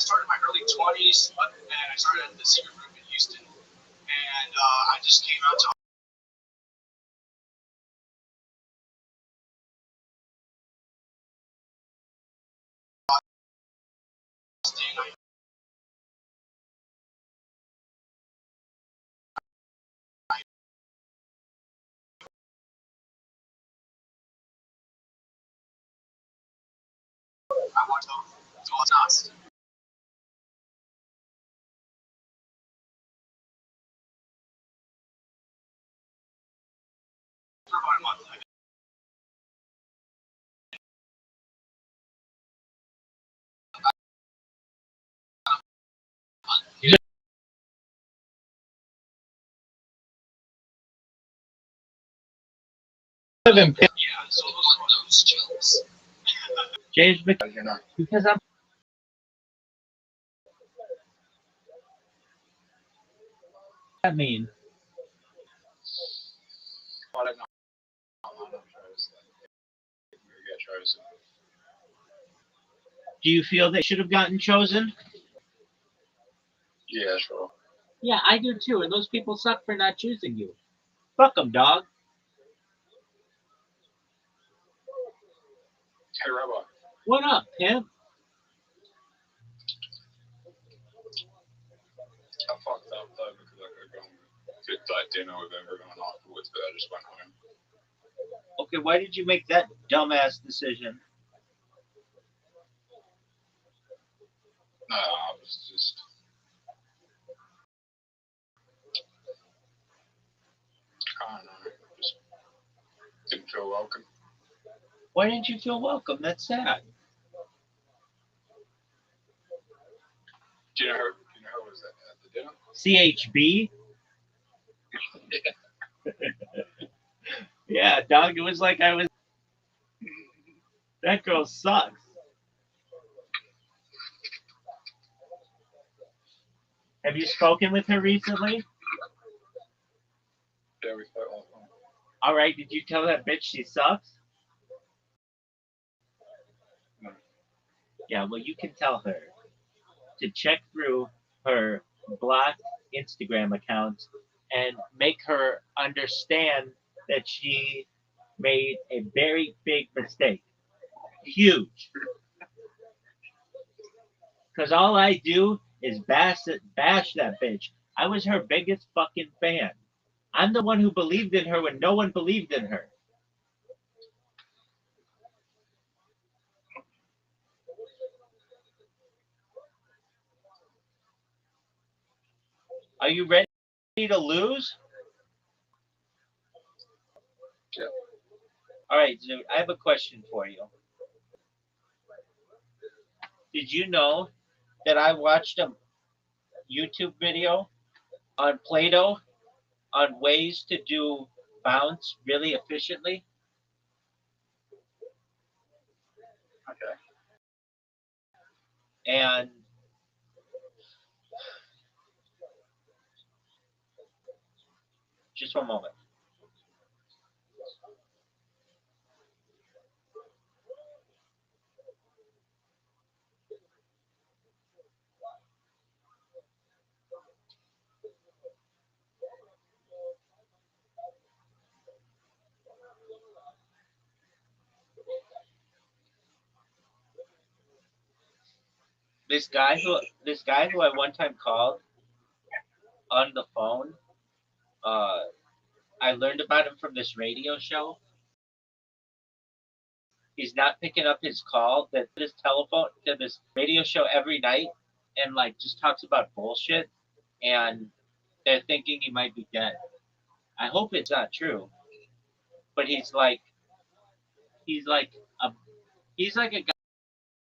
started in my early 20s, and I started at the secret group in Houston, and I just came out to Austin. I want to what's not. For about a month. You live in Yeah, so those chills. James because I'm. What that mean? Do you feel they should have gotten chosen? Yeah, sure. Yeah, I do too. And those people suck for not choosing you. Fuck them, dog. Hey, Rabbi. What up, pimp? I fucked up though because I could go to that dinner with everyone afterwards, but I just went home. Okay, why did you make that dumbass decision? No, I was just. I don't know. Just didn't feel welcome. Why didn't you feel welcome? That's sad. Do you know who was at the dinner? CHB? Yeah, dog. It was like I was. That girl sucks. Have you spoken with her recently? Yeah, we spoke last night. All right. Did you tell that bitch she sucks? No. Yeah. Well, you can tell her to check through her blocked Instagram accounts and make her understand that she made a very big mistake. Huge. Because all I do is bash that bitch. I was her biggest fucking fan. I'm the one who believed in her when no one believed in her. Are you ready to lose? Yeah. All right, dude, I have a question for you. Did you know that I watched a YouTube video on Play-Doh on ways to do bounce really efficiently? Okay. And just one moment. This guy who I one time called on the phone, uh, I learned about him from this radio show. He's not picking up his call. That his telephone to this radio show every night, and like just talks about bullshit, and they're thinking he might be dead. I hope it's not true, but he's like a he's like a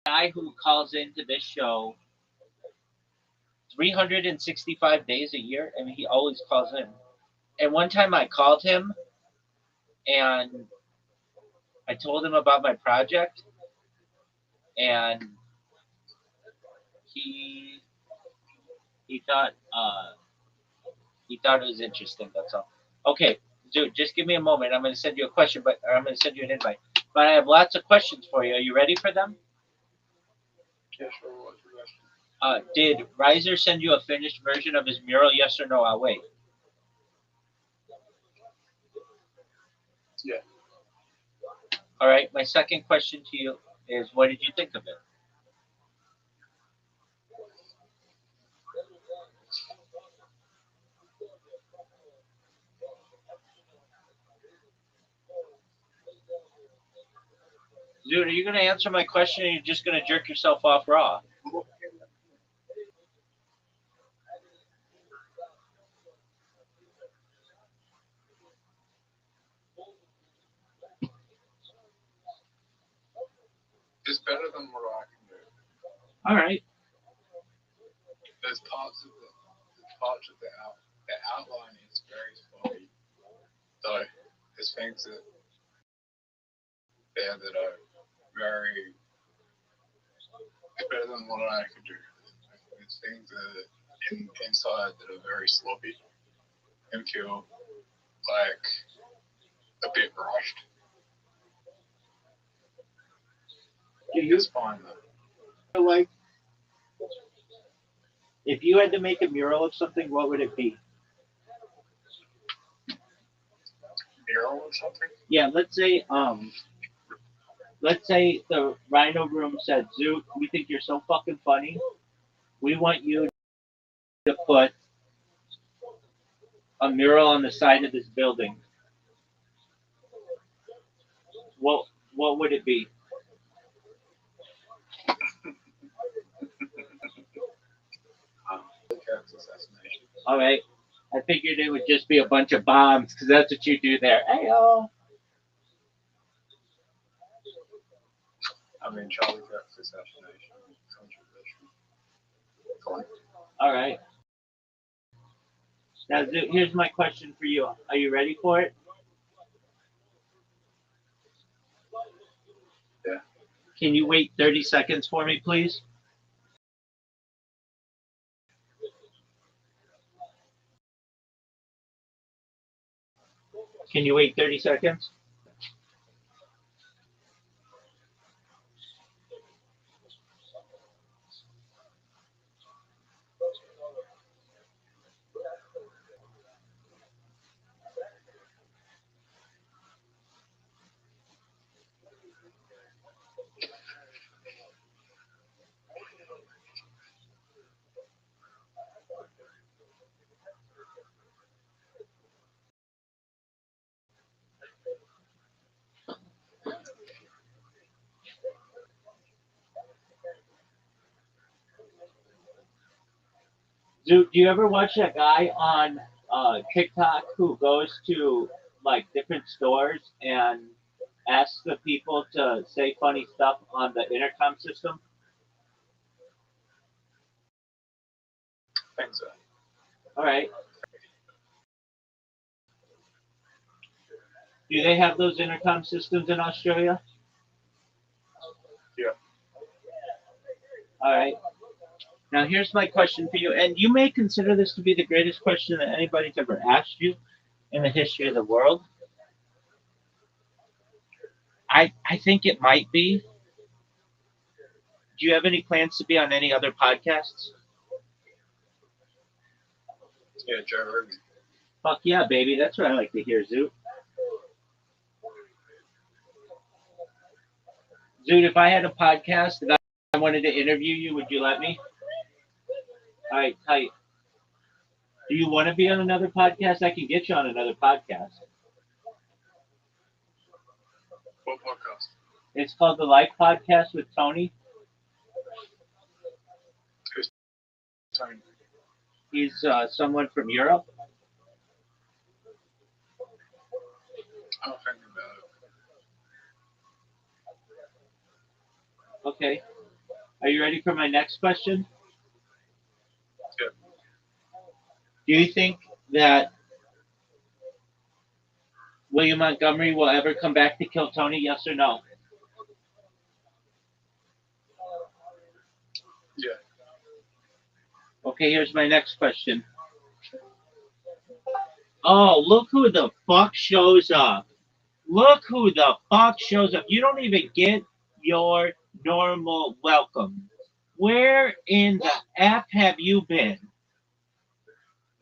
guy who calls into this show 365 days a year. I mean, he always calls in. And one time I called him and I told him about my project, and he he thought he thought it was interesting. That's all. Okay, dude, just give me a moment. I'm gonna send you a question, or I'm gonna send you an invite. But I have lots of questions for you. Are you ready for them? Yeah, sure. What's your question? Did Reiser send you a finished version of his mural? Yes or no? I'll wait. Yeah. All right. My second question to you is, what did you think of it? Dude, are you going to answer my question, or are you just going to jerk yourself off raw? It's better than what I can do. All right. There's parts of the outline is very spotty. Though there's things that there that are very better than what I could do. There's things that inside that are very sloppy and feel like a bit rushed. It's fine though. Like, if you had to make a mural of something, what would it be? Mural or something? Yeah, let's say the Rhino Room said, Zoot, we think you're so fucking funny. We want you to put a mural on the side of this building. What would it be? Assassination. All right. I figured it would just be a bunch of bombs because that's what you do there. Hey, oh. I mean, Charlie Kirk's assassination is controversial. All right. Now, here's my question for you. Are you ready for it? Yeah. Can you wait 30 seconds for me, please? Can you wait 30 seconds? Do you ever watch that guy on TikTok who goes to like different stores and asks the people to say funny stuff on the intercom system? I think so. All right. Do they have those intercom systems in Australia? Yeah. All right. Now here's my question for you, and you may consider this to be the greatest question that anybody's ever asked you in the history of the world. I think it might be. Do you have any plans to be on any other podcasts? Yeah, Joe Rogan. Fuck yeah, baby. That's what I like to hear, Zoot. Zoot, if I had a podcast and I wanted to interview you, would you let me? All right, tight. Do you want to be on another podcast? I can get you on another podcast. What podcast? It's called the Life Podcast with Tony. Who's Tony? He's someone from Europe. I'm thinking about it. Okay. Are you ready for my next question? Yeah. Do you think that William Montgomery will ever come back to kill Tony? Yes or no? Yeah. Okay, here's my next question. Oh, look who the fuck shows up. Look who the fuck shows up. You don't even get your normal welcome. Where in the app have you been?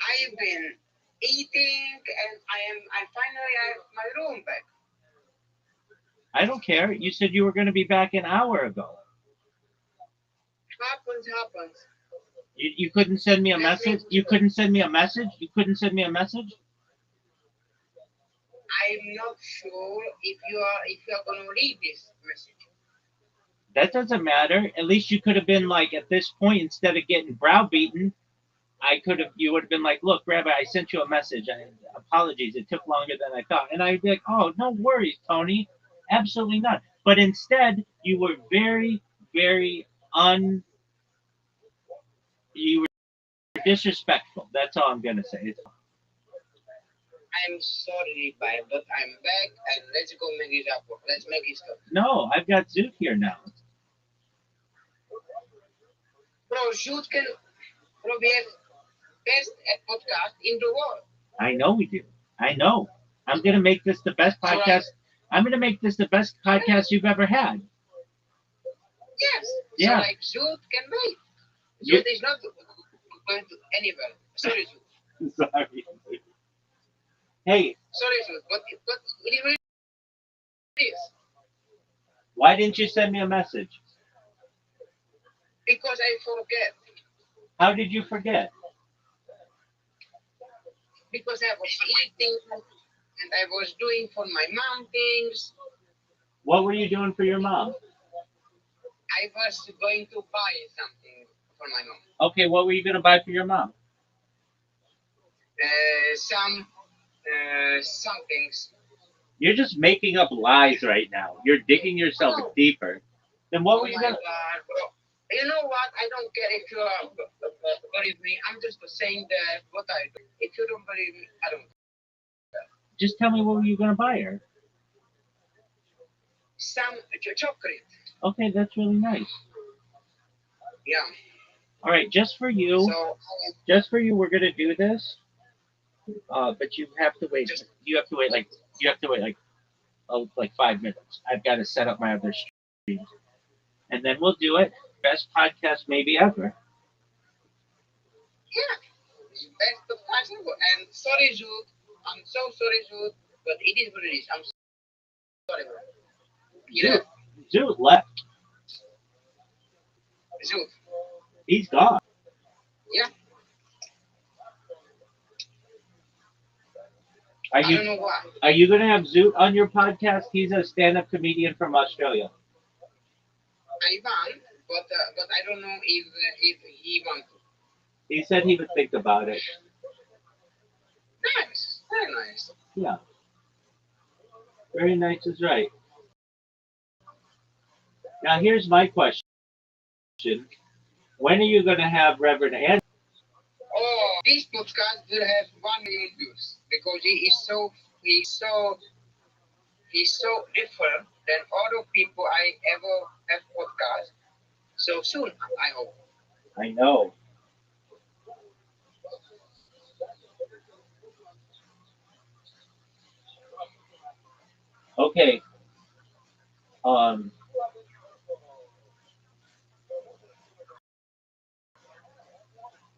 I've been eating, and I finally have my room back. I don't care. You said you were going to be back an hour ago. Happens. You couldn't send me a message? You couldn't send me a message? You couldn't send me a message? I'm not sure if you are gonna read this message. That doesn't matter. At least you could have been like, at this point, instead of getting browbeaten, you would have been like, look, Rabbi, I sent you a message. Apologies, it took longer than I thought. And I'd be like, oh, no worries, Tony. Absolutely not. But instead, you were very, very you were disrespectful. That's all I'm going to say. I'm sorry, bye, but I'm back, and let's go make it up. Let's make it stop. No, I've got Zoot here now. Bro, Zoot can be best at podcast in the world. I know we do. I know. I'm going to make this the best podcast. I'm going to make this the best podcast you've ever had. Yes. Yeah. So, like, Zoot can wait. Zoot is not going to anywhere. Sorry, Zoot. Sorry. Hey. Sorry, Zoot, but it really is. Why didn't you send me a message? Because I forget. How did you forget? Because I was eating, and I was doing for my mom things. What were you doing for your mom? I was going to buy something for my mom. Okay, what were you going to buy for your mom? Some things. You're just making up lies right now. You're digging yourself deeper. Then what were you going to... Bro. You know what? I don't care if you believe me. I'm just saying that what I do. If you don't believe me, I don't care. Just tell me what were you going to buy her? Some chocolate. Okay, that's really nice. Yeah. All right, just for you, we're going to do this. But you have to wait. You have to wait like 5 minutes. I've got to set up my other streams, and then we'll do it. Best podcast maybe ever. Yeah, best podcast ever. And sorry, Zoot. I'm so sorry, Zoot. But it is what it is. I'm sorry, bro. Zoot left. Zoot. He's gone. Yeah. I don't know why. Are you going to have Zoot on your podcast? He's a stand-up comedian from Australia. I want, but I don't know if he wants to. He said he would think about it. Nice. Very nice. Yeah. Very nice is right. Now here's my question. When are you going to have Reverend Andrew? Oh, this podcast will have 1 million views because he's so different than other people I ever have podcast. So soon, I hope. I know. Okay.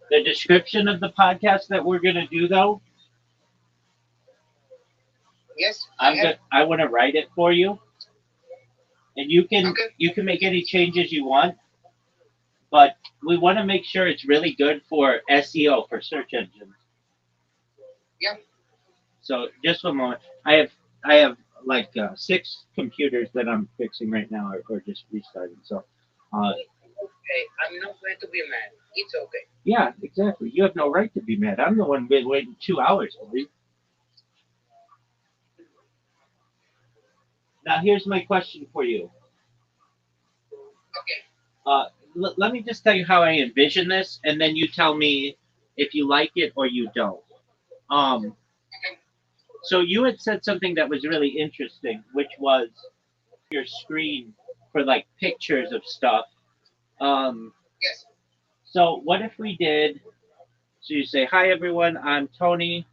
The description of the podcast that we're gonna do, though. Yes. I want to write it for you, and you can make any changes you want. But we want to make sure it's really good for SEO, for search engines. Yeah. So just one moment. I have like 6 computers that I'm fixing right now, or just restarting. So. Okay, I'm not going to be mad. It's okay. Yeah, exactly. You have no right to be mad. I'm the one been waiting 2 hours for you. Now here's my question for you. Okay. Let me just tell you how I envision this, and then you tell me if you like it or you don't. Okay. So you had said something that was really interesting, which was your screen for like pictures of stuff. Yes. So what if we did? So you say, "Hi everyone, I'm Tony."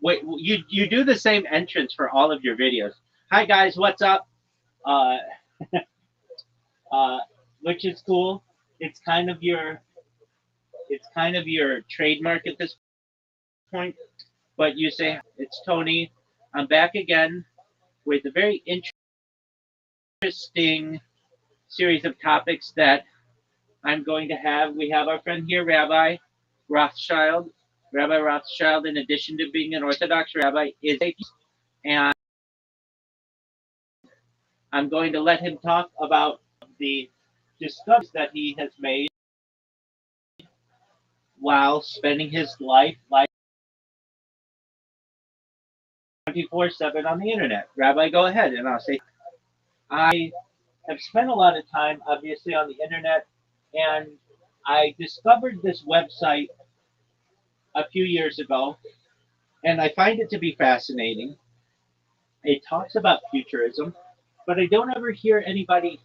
Wait, you do the same entrance for all of your videos. Hi guys, what's up? Which is cool. it's kind of your trademark at this point. But you say it's Tony. I'm back again with a very interesting series of topics that I'm going to have. We have our friend here, Rabbi Rothschild. Rabbi Rothschild, in addition to being an Orthodox rabbi, is a, and I'm going to let him talk about the discoveries that he has made while spending his life 24/7 on the internet. Rabbi, go ahead, and I'll say I have spent a lot of time, obviously, on the internet, and I discovered this website a few years ago, and I find it to be fascinating. It talks about futurism, but I don't ever hear anybody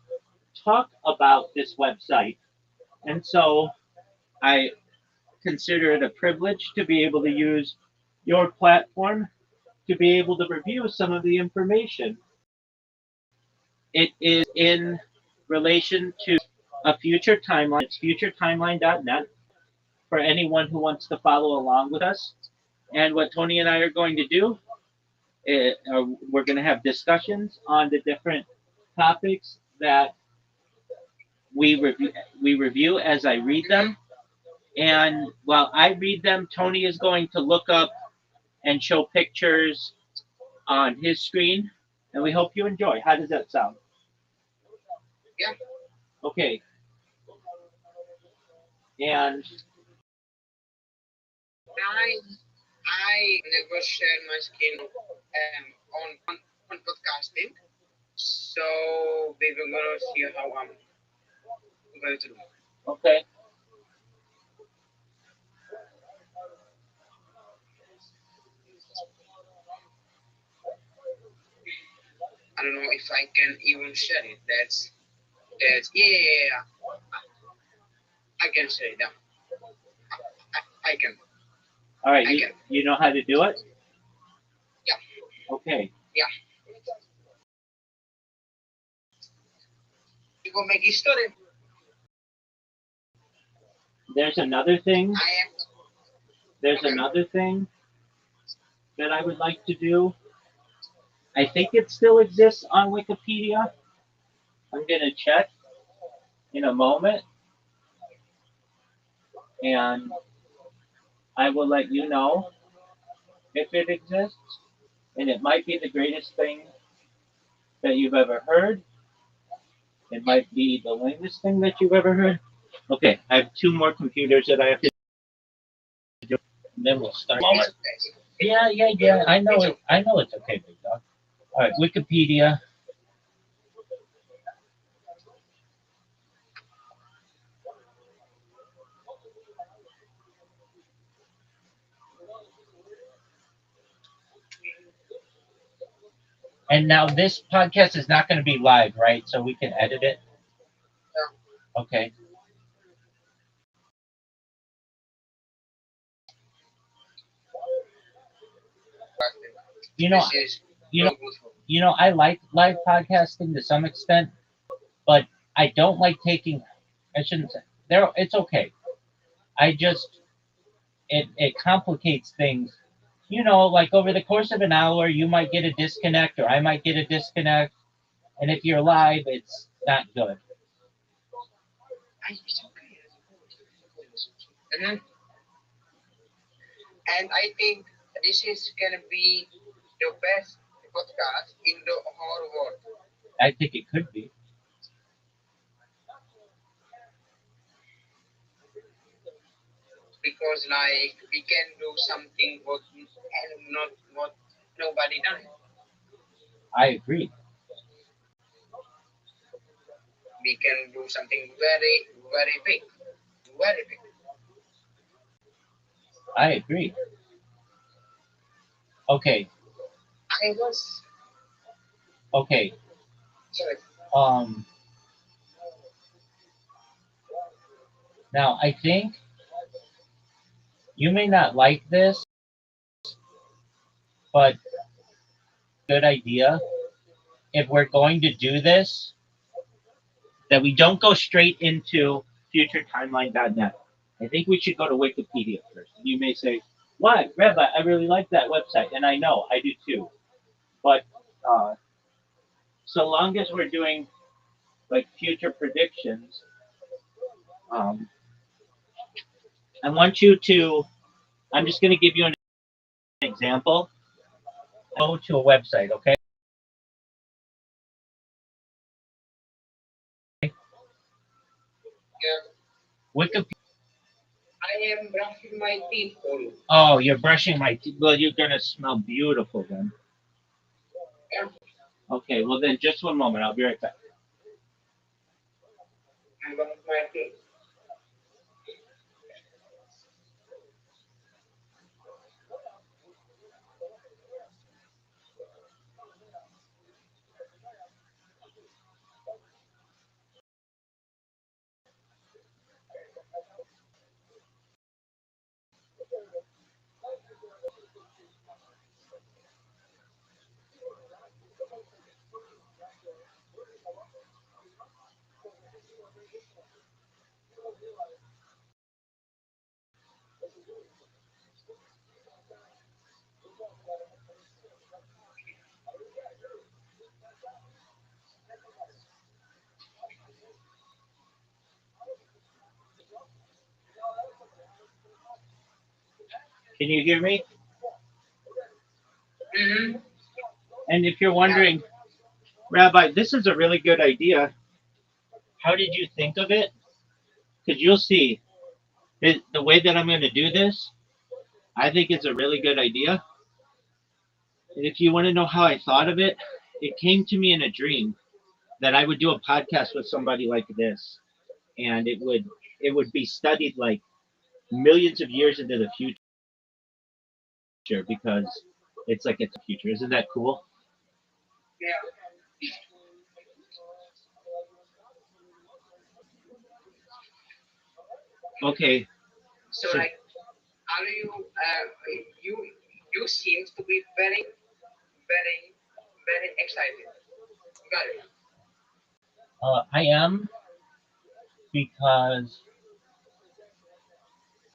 talk about this website. And so I consider it a privilege to be able to use your platform to be able to review some of the information. It is in relation to a future timeline. It's futuretimeline.net for anyone who wants to follow along with us. And what Tony and I are going to do, we're going to have discussions on the different topics that we review as I read them. And while I read them, Tony is going to look up and show pictures on his screen. And we hope you enjoy. How does that sound? Yeah. Okay. And I never share my skin on podcasting, so we will gonna see how I'm going to do. okay. I don't know if I can even share it. That's yeah. I can share it. Yeah. I can. All right. I You, can. you know how to do it? Yeah. Okay. Yeah. You go make history. There's another thing. I am. There's Okay. another thing that I would like to do. I think it still exists on Wikipedia. I'm going to check in a moment, and I will let you know if it exists. And it might be the greatest thing that you've ever heard. It might be the lamest thing that you've ever heard. Okay, I have two more computers that I have to do, and then we'll start. Yeah. I know it. I know it's okay, big dog. All right, Wikipedia. And now this podcast is not going to be live, right? So we can edit it. Yeah. Okay. You know, This is you know, no good for me. you know. I like live podcasting to some extent, but I don't like taking. I shouldn't say there. It's okay. I just it complicates things. You know, like over the course of an hour, you might get a disconnect, or I might get a disconnect, and if you're live, it's not good. It's okay. Mm-hmm. And I think this is gonna be the best podcast in the whole world I think it could be. because like we can do something what and not what nobody done. I agree. We can do something very big, very big. I agree. Okay. I was Okay. sorry. Um. Now I think you may not like this, but good idea. If we're going to do this, that we don't go straight into futuretimeline.net. I think we should go to Wikipedia first. You may say, why? Rabbi, I really like that website. And I know, I do too. But so long as we're doing like future predictions, um, I want you to, I'm just going to give you an example. Go to a website, okay? Yeah. Wikipedia. I am brushing my teeth for you. Oh, you're brushing my teeth. Well, you're going to smell beautiful then. Yeah. Okay, well then just one moment. I'll be right back. I'm brushing my teeth. Can you hear me? Mm-hmm. And if you're wondering, Rabbi, this is a really good idea. How did you think of it? Because you'll see the way that I'm going to do this, I think it's a really good idea. And if you want to know how I thought of it, it came to me in a dream that I would do a podcast with somebody like this, and it would be studied like millions of years into the future because it's like it's a future. Isn't that cool? Yeah. Okay. So like, are you? You you seem to be very, very, very excited. Got it. I am because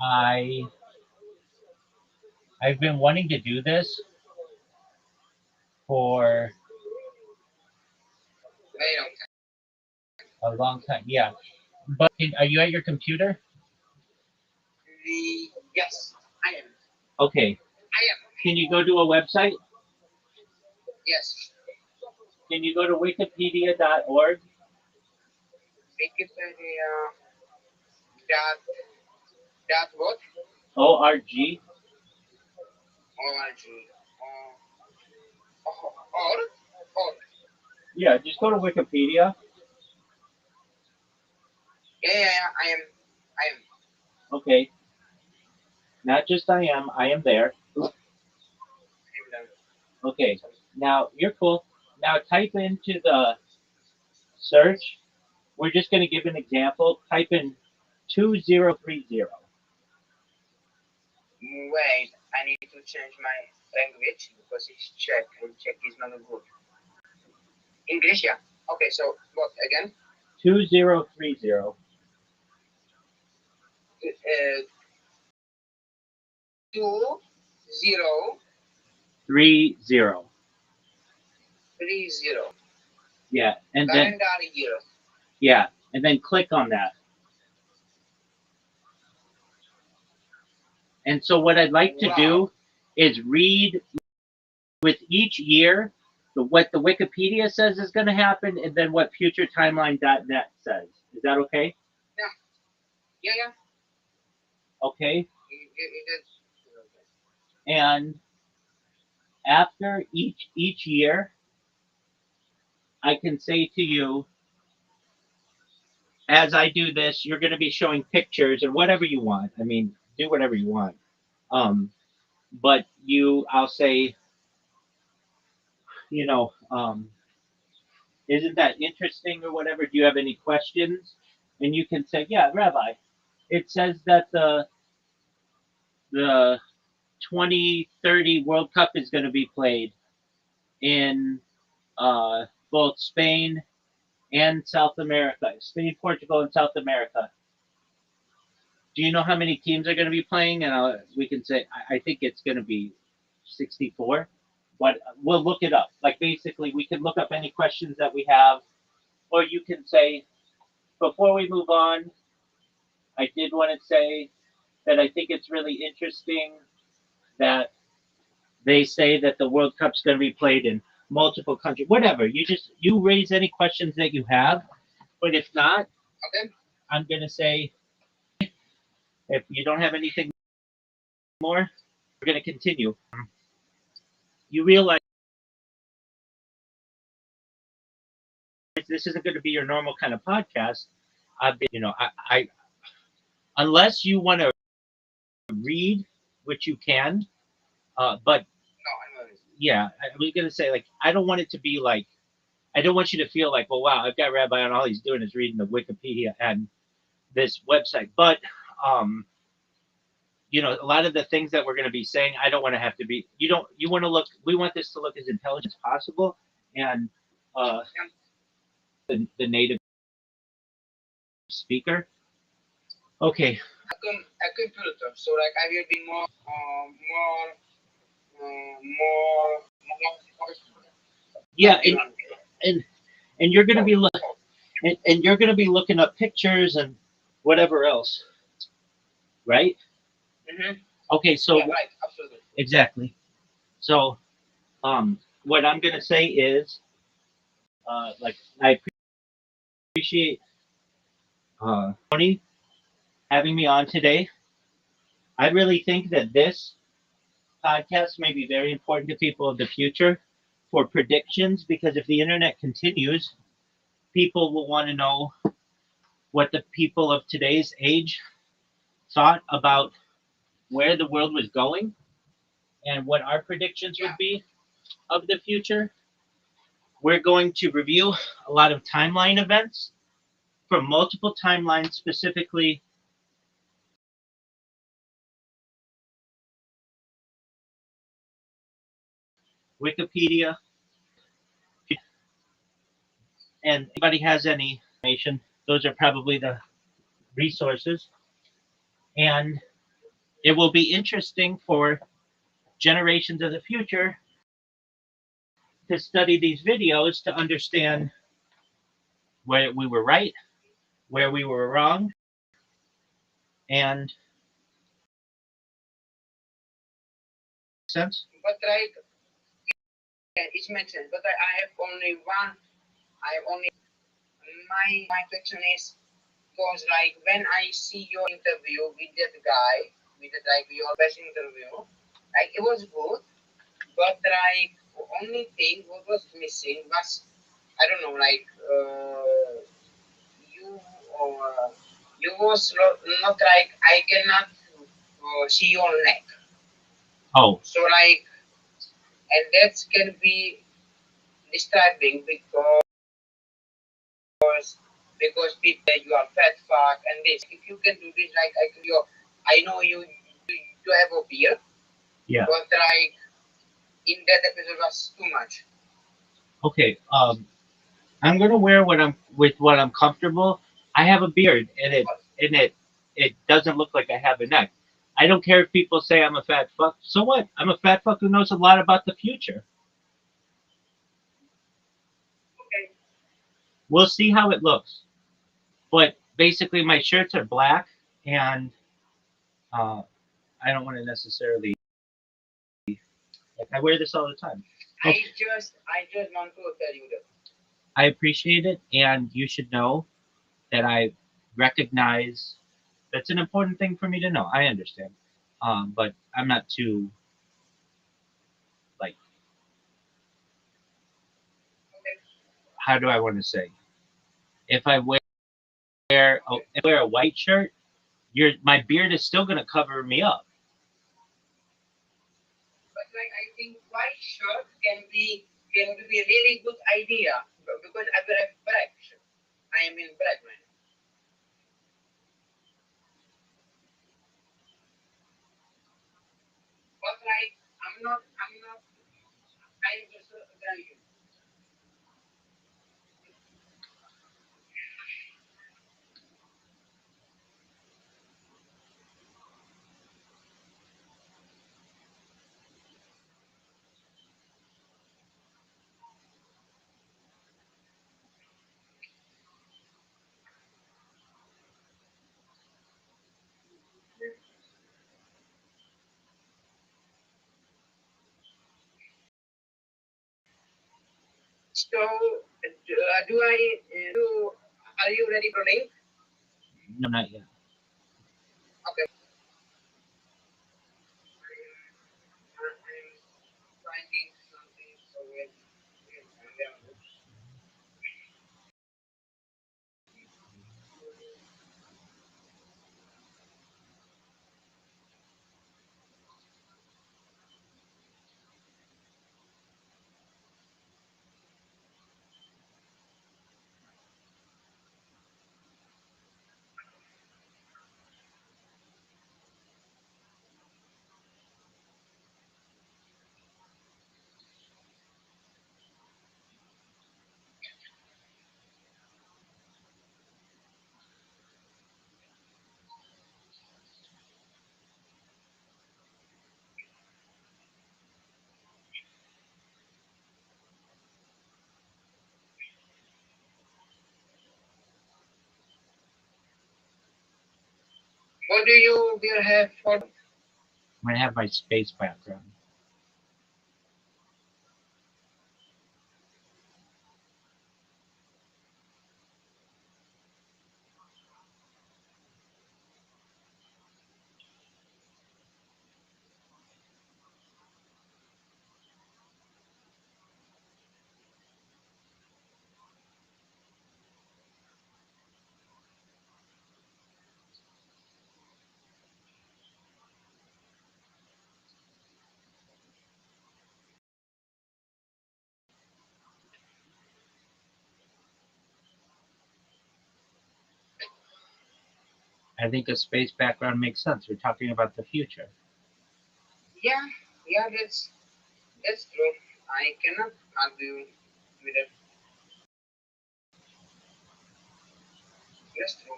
I I've been wanting to do this for Very long time. a long time. Yeah. But are you at your computer? Yes, I am. Okay. I am. Can you go to a website? Yes. Can you go to wikipedia.org? Wikipedia. That what? O-R-G. ORG. Or or. Yeah, just go to Wikipedia. Yeah. I am. I am. Okay. Not just I am there. I'm done. Okay. Now, you're cool. Now type into the search. We're just going to give an example. Type in 2030. Wait, I need to change my language because it's Czech and Czech is not good. English, yeah. Okay, so what again? 2030. 2030. 30. Yeah. And then, Calendar year. yeah. And then click on that. And so what I'd like to do is read with each year what the Wikipedia says is going to happen and then what futuretimeline.net says. Is that okay? Yeah. Okay. It is. And after each year, I can say to you, as I do this, you're going to be showing pictures or whatever you want. I mean, do whatever you want. But I'll say, you know, isn't that interesting or whatever? Do you have any questions? And you can say, yeah, Rabbi, it says that the 2030 World Cup is going to be played in both Spain and South America, Spain, Portugal, and South America. Do you know how many teams are going to be playing? And we can say I think it's going to be 64, but we'll look it up. Like basically, we can look up any questions that we have, or you can say before we move on. I did want to say that I think it's really interesting that they say that the World Cup's going to be played in multiple countries. Whatever. You raise any questions that you have, but if not, Okay. I'm going to say if you don't have anything more, we're going to continue. You realize this isn't going to be your normal kind of podcast. I've been, I unless you want to read, which you can, but No, I know this. yeah, I was going to say like I don't want it to be like I don't want you to feel like, well, wow, I've got Rabbi on, all he's doing is reading the Wikipedia and this website. But a lot of the things that we're going to be saying, I don't want to have to be. You want to look. We want this to look as intelligent as possible, and the native speaker. Okay. A computer. So like I will be more. Yeah, and you're going to be and you're going to be looking up pictures and whatever else, right? Mm-hmm. Okay, so Yeah, right, absolutely. Exactly. So, what I'm going to say is, like, I appreciate Tony having me on today. I really think that this podcast may be very important to people of the future for predictions because if the internet continues, people will want to know what the people of today's age thought about where the world was going and what our predictions would be of the future. We're going to review a lot of timeline events from multiple timelines, specifically Wikipedia. And if anybody has any information, those are probably the resources. And it will be interesting for generations of the future to study these videos to understand where we were right, where we were wrong, and sense. But like, yeah, it makes sense. But I have only one. I have only my question is because like when I see your interview with that guy, with that like your best interview, like it was good, but like the only thing what was missing was I don't know like you or you was not like I cannot see your neck. Oh, So like and that can be disturbing because people say you are fat fuck and this. If you can do this, like I know you have a beard, yeah. but like in that episode was too much. Okay. I'm gonna wear what I'm comfortable. I have a beard, and it doesn't look like I have a neck. I don't care if people say I'm a fat fuck. So what? I'm a fat fuck who knows a lot about the future. Okay. We'll see how it looks. But basically, my shirts are black, and uh, I don't want to necessarily. Like, I wear this all the time. Okay. I just want to tell you that. I appreciate it, and you should know that I recognize that's an important thing for me to know. I understand, but I'm not too like. How do I want to say? If I wear a white shirt, my beard is still gonna cover me up. But like I think white shirt can be a really good idea because I wear a black shirt. I am in black man. But like I'm not I just tell you. So, are you ready for link? No, not yet. Okay. I'm finding something so it. What do you will have for? I'm gonna have my space background. I think a space background makes sense. We're talking about the future. Yeah, yeah, that's true. I cannot argue with it. That's true.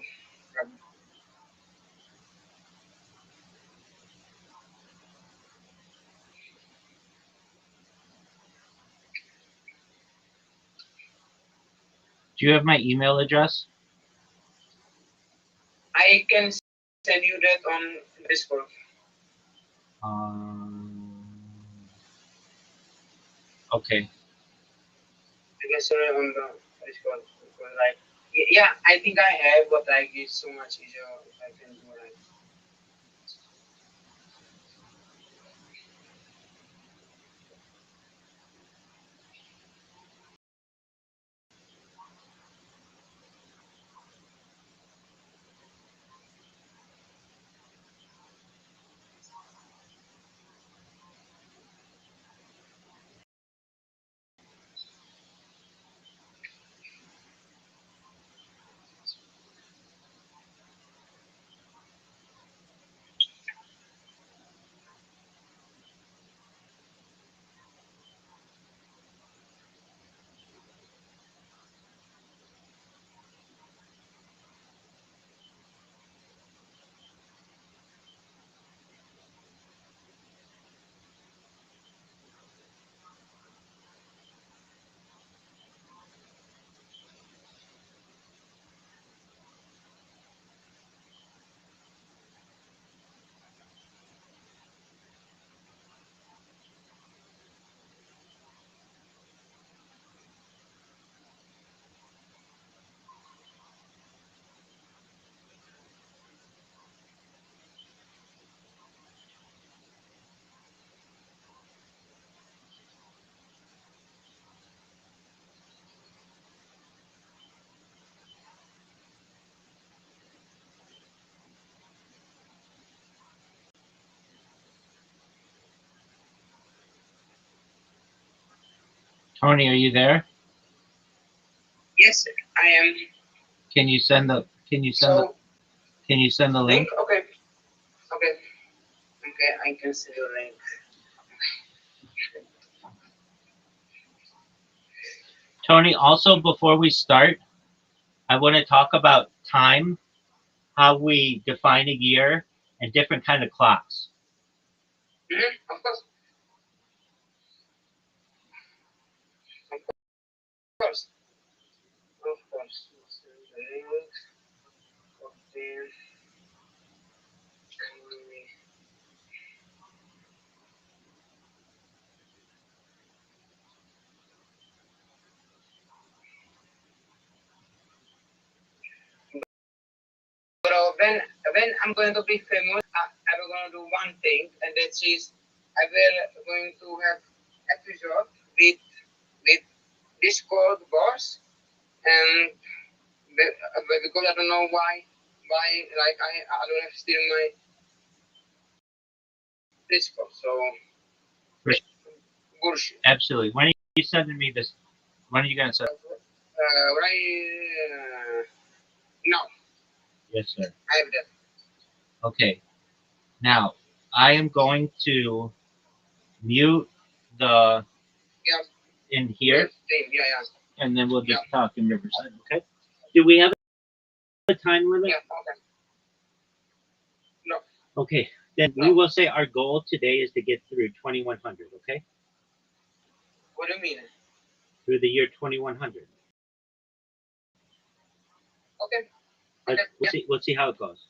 Do you have my email address? I can send you that on Discord. Okay. I can send it on the Discord. Because like, yeah, I think I have, but like it's so much easier if I can do like. Tony, are you there? Yes, I am. Can you send the Can you send the Can you send the link? Okay, okay, okay. I can send you a link. Tony, also before we start, I want to talk about time, how we define a year, and different kind of clocks. Of course, of course, of course. Send the link. Okay. when I'm going to be famous, I will going to do one thing, and that is I will going to have episode with Discord boss, and because I don't know why like I don't have still my Discord, so Right. bullshit. Absolutely. When are you sending me this? When are you gonna send? No, Yes, sir. I have that. Okay. Now I am going to mute the Yeah. in here, Yeah. and then we'll just talk in Riverside. Okay. Do we have a time limit? Yeah. Okay. No. Okay. Then we will say our goal today is to get through 2100. Okay. What do you mean? Through the year 2100. Okay. We'll see. We'll see how it goes.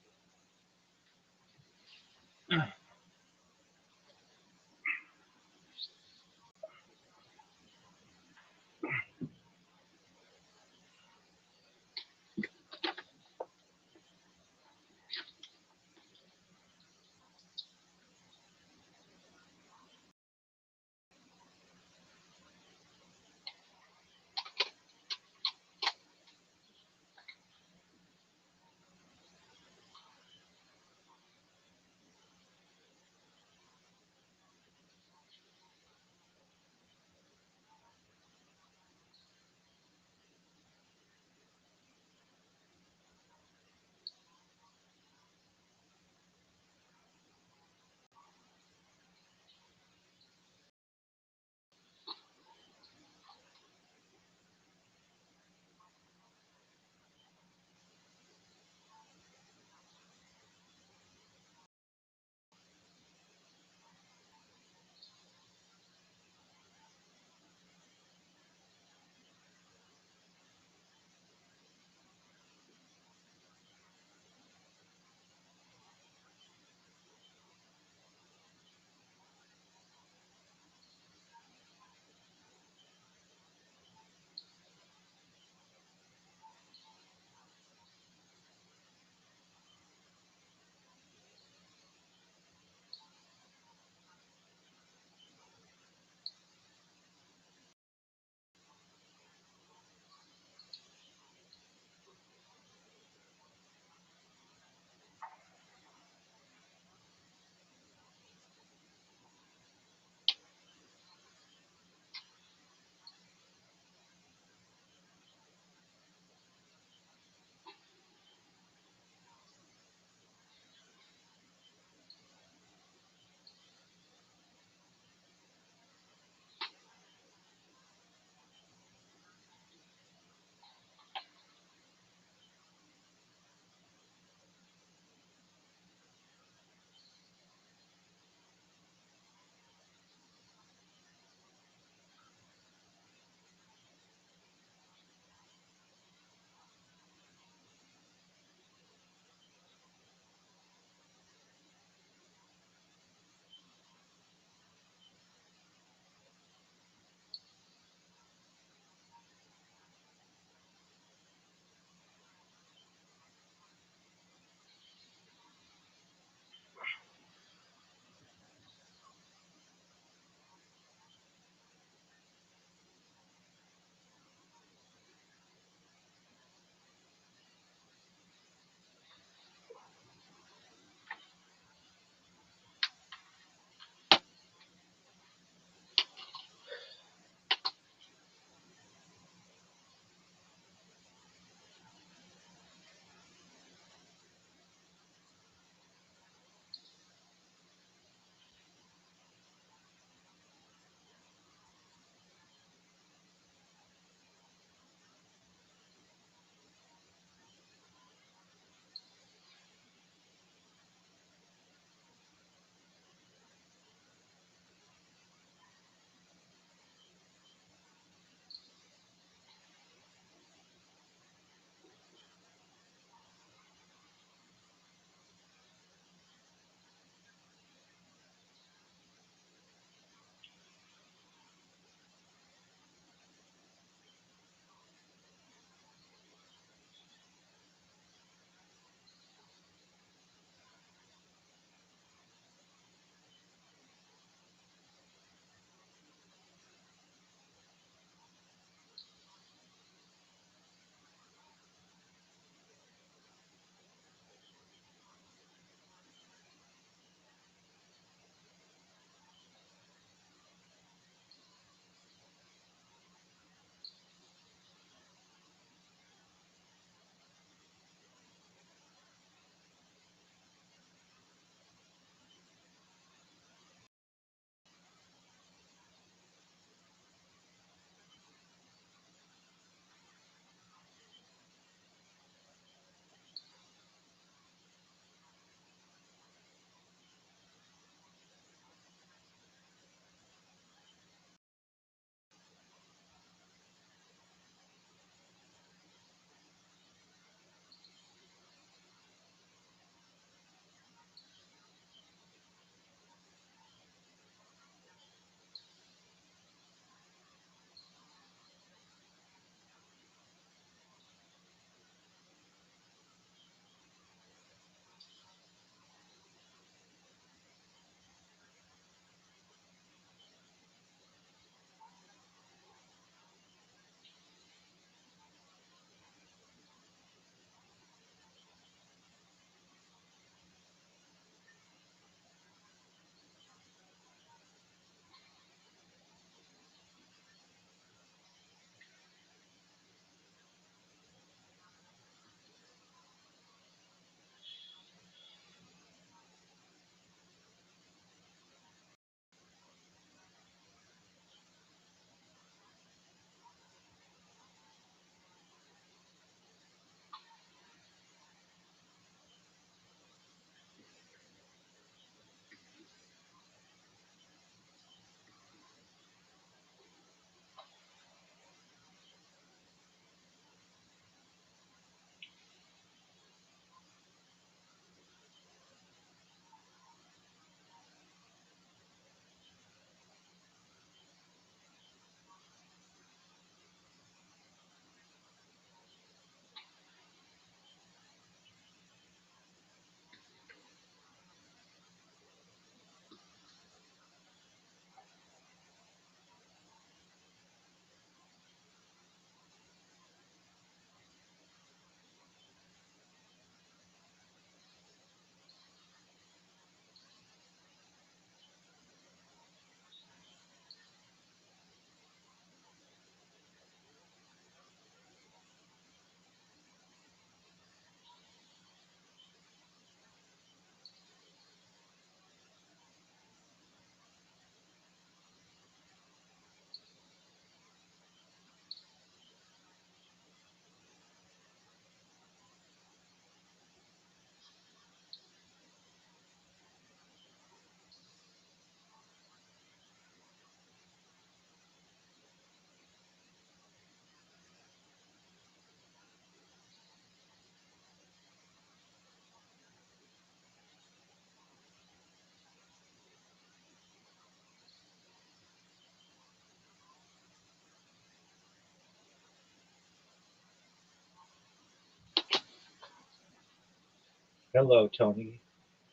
Hello, Tony.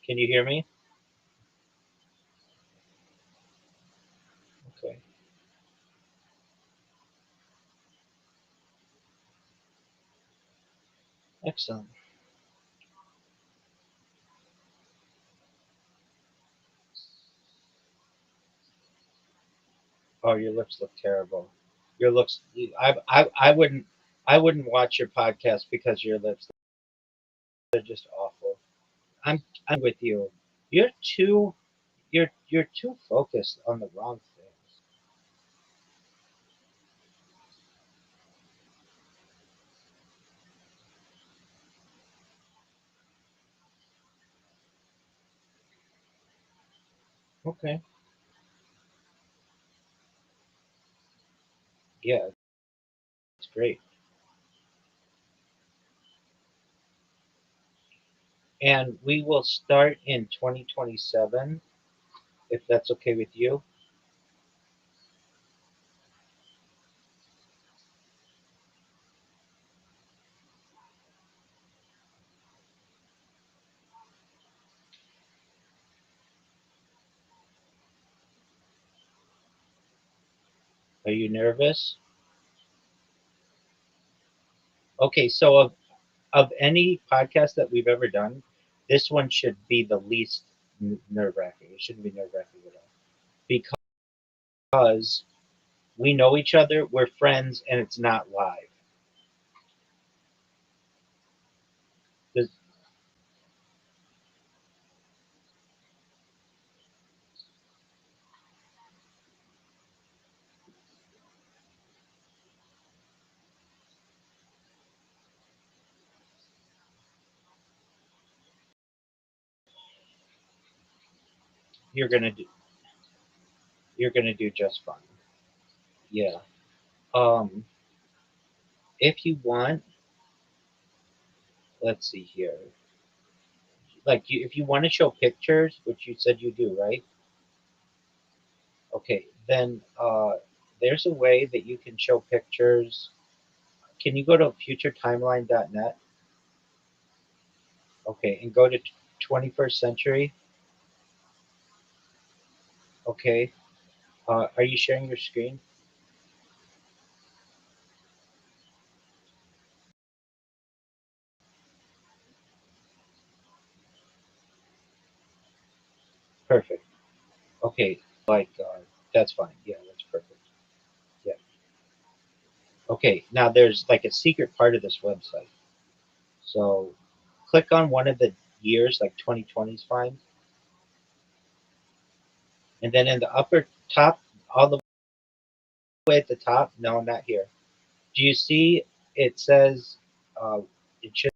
Can you hear me? Okay. Excellent. Oh, your lips look terrible. Your looks. I wouldn't watch your podcast because your lips. They're just awful. I'm with you. You're too you're too focused on the wrong things. Okay. Yeah, it's great. And we will start in 2027 if that's okay with you. Are you nervous? Okay, so of any podcast that we've ever done, this one should be the least nerve wracking. It shouldn't be nerve wracking at all because we know each other, we're friends, and it's not live. This- You're gonna do you're gonna do just fine. Yeah. Um, if you want, let's see here. Like if you want to show pictures, which you said you do, right? Okay, then there's a way that you can show pictures. Can you go to futuretimeline.net? Okay, and go to 21st century. Okay, are you sharing your screen? Perfect. Okay, like that's fine. Yeah, that's perfect. Yeah. Okay, now there's like a secret part of this website. So click on one of the years, like 2020 is fine. And then in the upper top, all the way at the top, no, not here. Do you see it says, it should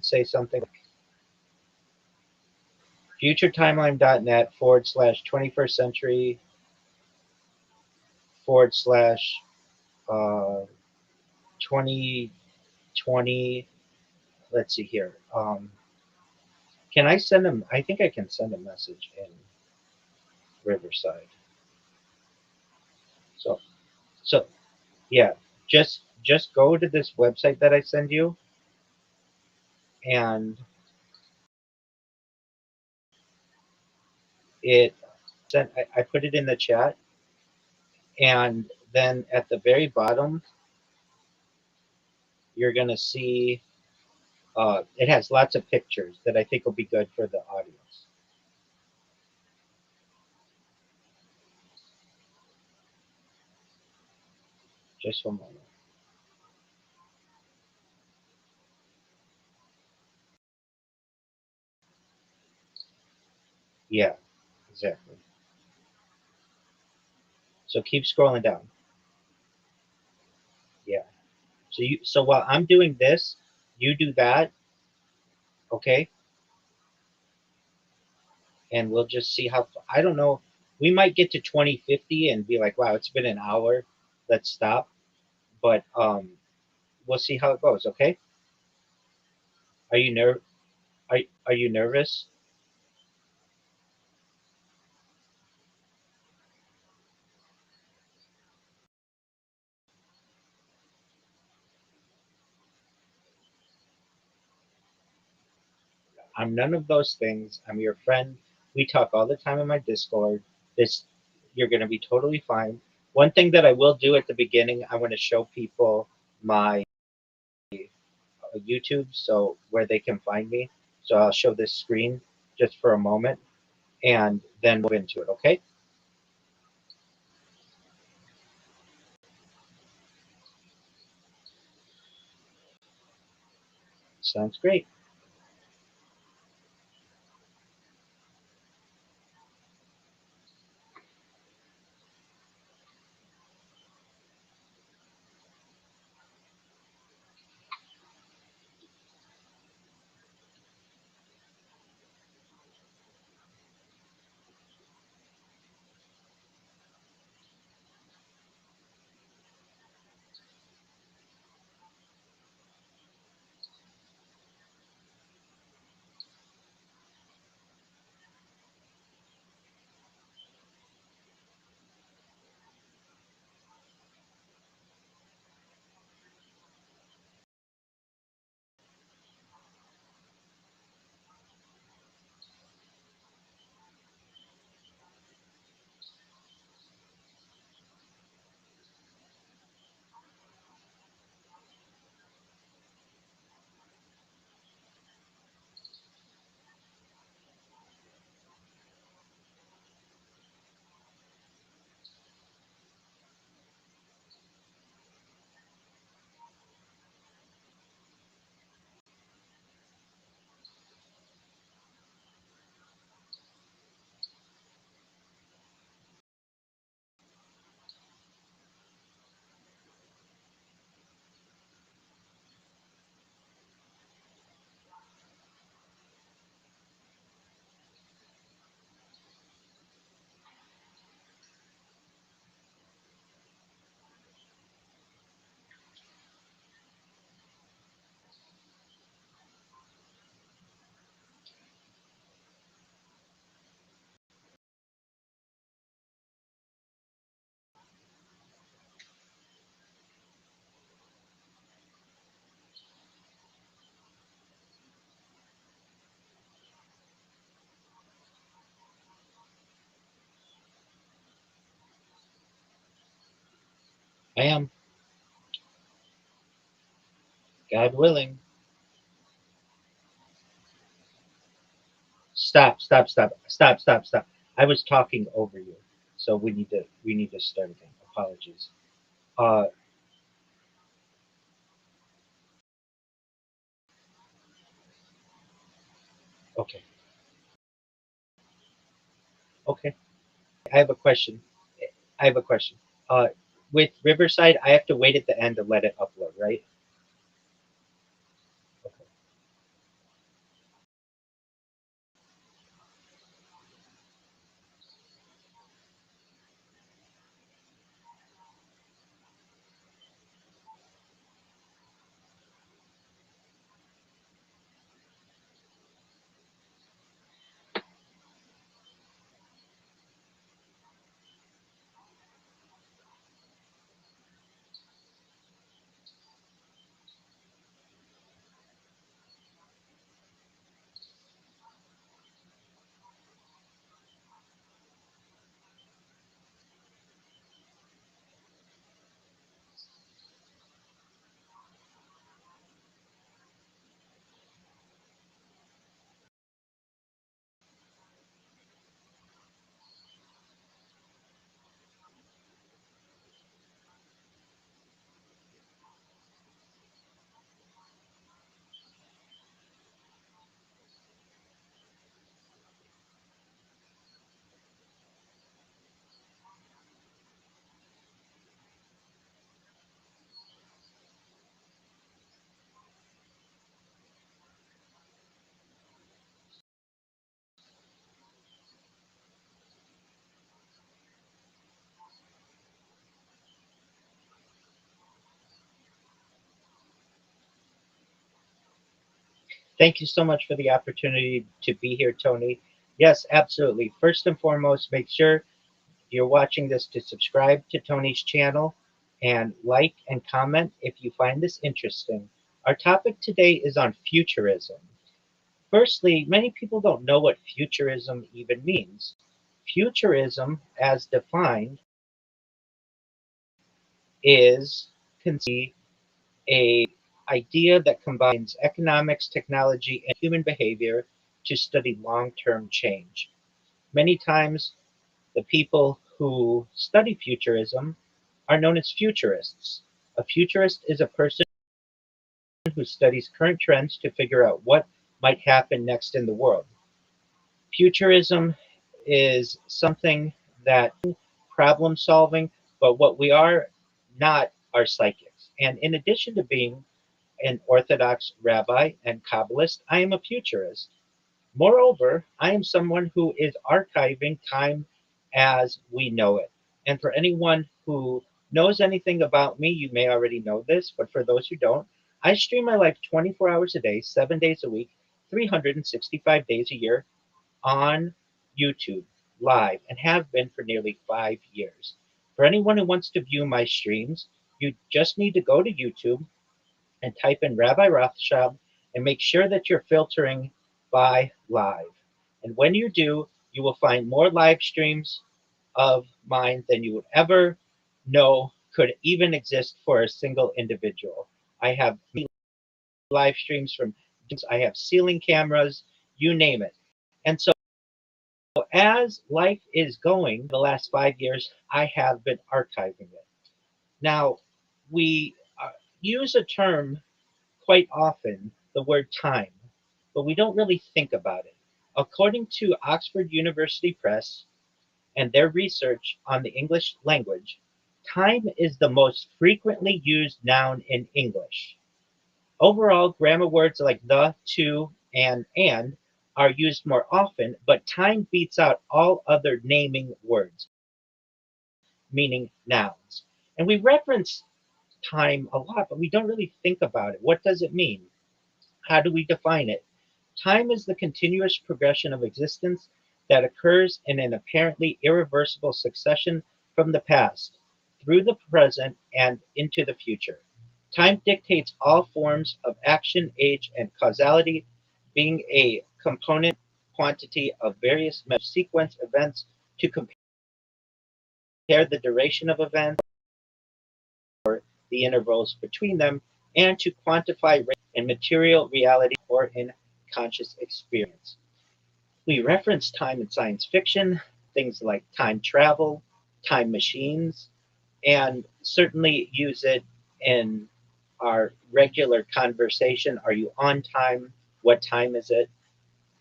say something like futuretimeline.net / 21st century / uh, 2020. Let's see here. Can I send them? I think I can send a message in Riverside. So, so yeah, just go to this website that I send you, and it sent. I put it in the chat, and then at the very bottom, you're gonna see. It has lots of pictures that I think will be good for the audience. Just one moment. Yeah, exactly. So keep scrolling down. Yeah. So while I'm doing this, you do that, okay? And we'll just see how. I don't know. We might get to 2050 and be like, wow, it's been an hour. Let's stop. But we'll see how it goes. Okay? Are you are you nervous? I'm none of those things. I'm your friend. We talk all the time in my Discord. This, you're going to be totally fine. One thing that I will do at the beginning, I want to show people my YouTube, so where they can find me. So I'll show this screen just for a moment, and then move into it. Okay? Sounds great. I am, God willing. Stop, stop, stop, stop, stop, stop. I was talking over you, so we need to start again. Apologies. Uh, okay, okay. I have a question. I have a question. Uh, with Riverside, I have to wait at the end to let it upload, right? Okay. Thank you so much for the opportunity to be here, Tony. Yes, absolutely. First and foremost, make sure you're watching this to subscribe to Tony's channel and like and comment if you find this interesting. Our topic today is on futurism. Firstly, many people don't know what futurism even means. Futurism, as defined, is a idea that combines economics, technology, and human behavior to study long-term change. Many times, the people who study futurism are known as futurists. A futurist is a person who studies current trends to figure out what might happen next in the world. Futurism is something that problem solving, but what we are not are psychics. And in addition to being an Orthodox rabbi and Kabbalist, I am a futurist. Moreover, I am someone who is archiving time as we know it. And for anyone who knows anything about me, you may already know this, but for those who don't, I stream my life 24 hours a day, 7 days a week, 365 days a year on YouTube live and have been for nearly 5 years. For anyone who wants to view my streams, you just need to go to YouTube and type in Rabbi Rothschild and make sure that you're filtering by live. And when you do, you will find more live streams of mine than you would ever know could even exist for a single individual. I have live streams from, I have ceiling cameras, you name it. And so as life is going the last 5 years, I have been archiving it. Now, we use a term quite often, the word time, but we don't really think about it. According to Oxford University Press and their research on the English language, time is the most frequently used noun in English. Overall, grammar words like the, to, and are used more often, but time beats out all other naming words, meaning nouns. And we reference time a lot, but we don't really think about it. What does it mean? How do we define it? Time is the continuous progression of existence that occurs in an apparently irreversible succession from the past, through the present, and into the future. Time dictates all forms of action, age, and causality, being a component quantity of various sequence events to compare the duration of events, the intervals between them, and to quantify in material reality or in conscious experience. We reference time in science fiction, things like time travel, time machines, and certainly use it in our regular conversation. Are you on time? What time is it?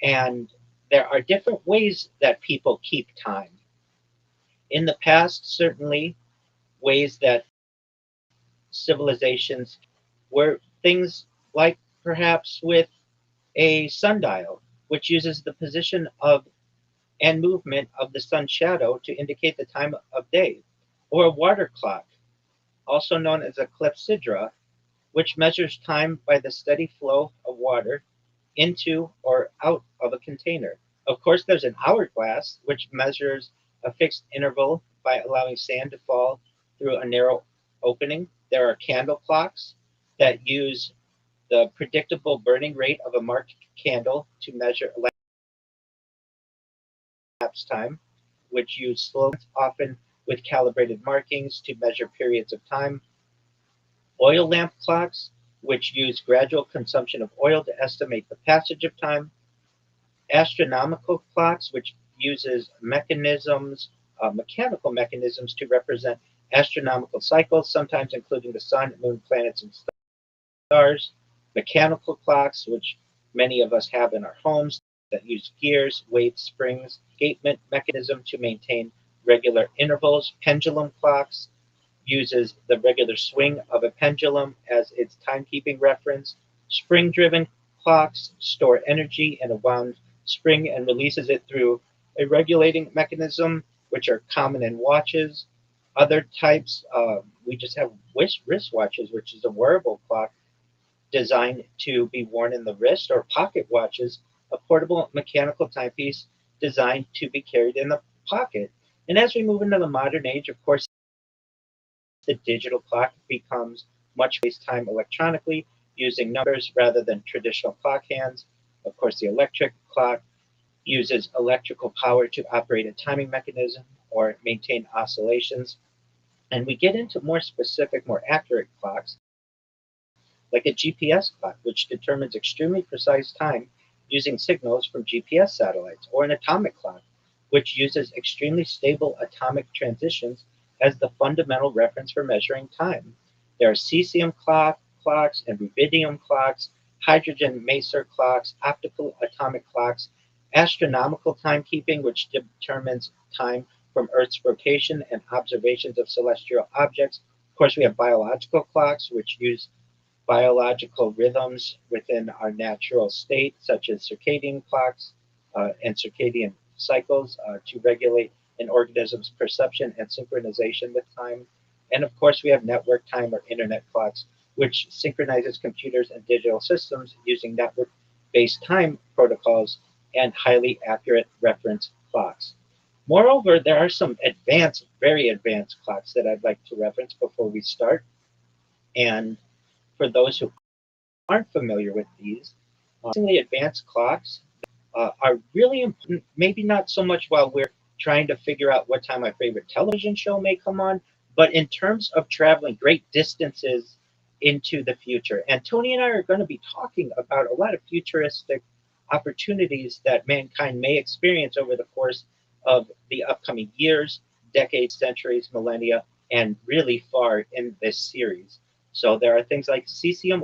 And there are different ways that people keep time. In the past, certainly, ways that civilizations were things like perhaps with a sundial, which uses the position of and movement of the sun's shadow to indicate the time of day, or a water clock, also known as a clepsydra, which measures time by the steady flow of water into or out of a container. Of course, there's an hourglass, which measures a fixed interval by allowing sand to fall through a narrow opening. There are candle clocks that use the predictable burning rate of a marked candle to measure elapsed time, which use slow, often with calibrated markings to measure periods of time. Oil lamp clocks, which use gradual consumption of oil to estimate the passage of time. Astronomical clocks, which uses mechanical mechanisms to represent astronomical cycles, sometimes including the sun, moon, planets, and stars. Mechanical clocks, which many of us have in our homes, that use gears, weights, springs, escapement mechanism to maintain regular intervals. Pendulum clocks uses the regular swing of a pendulum as its timekeeping reference. Spring-driven clocks store energy in a wound spring and releases it through a regulating mechanism, which are common in watches. Other types, we just have wristwatches, which is a wearable clock designed to be worn in the wrist, or pocket watches, a portable mechanical timepiece designed to be carried in the pocket. And as we move into the modern age, of course, the digital clock becomes much time electronically using numbers rather than traditional clock hands. Of course, the electric clock uses electrical power to operate a timing mechanism or maintain oscillations. And we get into more specific, more accurate clocks, like a GPS clock, which determines extremely precise time using signals from GPS satellites, or an atomic clock, which uses extremely stable atomic transitions as the fundamental reference for measuring time. There are cesium clocks and rubidium clocks, hydrogen maser clocks, optical atomic clocks, astronomical timekeeping, which determines time from Earth's rotation and observations of celestial objects. Of course, we have biological clocks, which use biological rhythms within our natural state, such as circadian clocks and circadian cycles to regulate an organism's perception and synchronization with time. And of course, we have network time or internet clocks, which synchronizes computers and digital systems using network-based time protocols and highly accurate reference clocks. Moreover, there are some advanced, very advanced clocks that I'd like to reference before we start. And for those who aren't familiar with these, advanced clocks are really important, maybe not so much while we're trying to figure out what time my favorite television show may come on, but in terms of traveling great distances into the future. And Tony and I are going to be talking about a lot of futuristic opportunities that mankind may experience over the course of the upcoming years, decades, centuries, millennia, and really far in this series. So there are things like cesium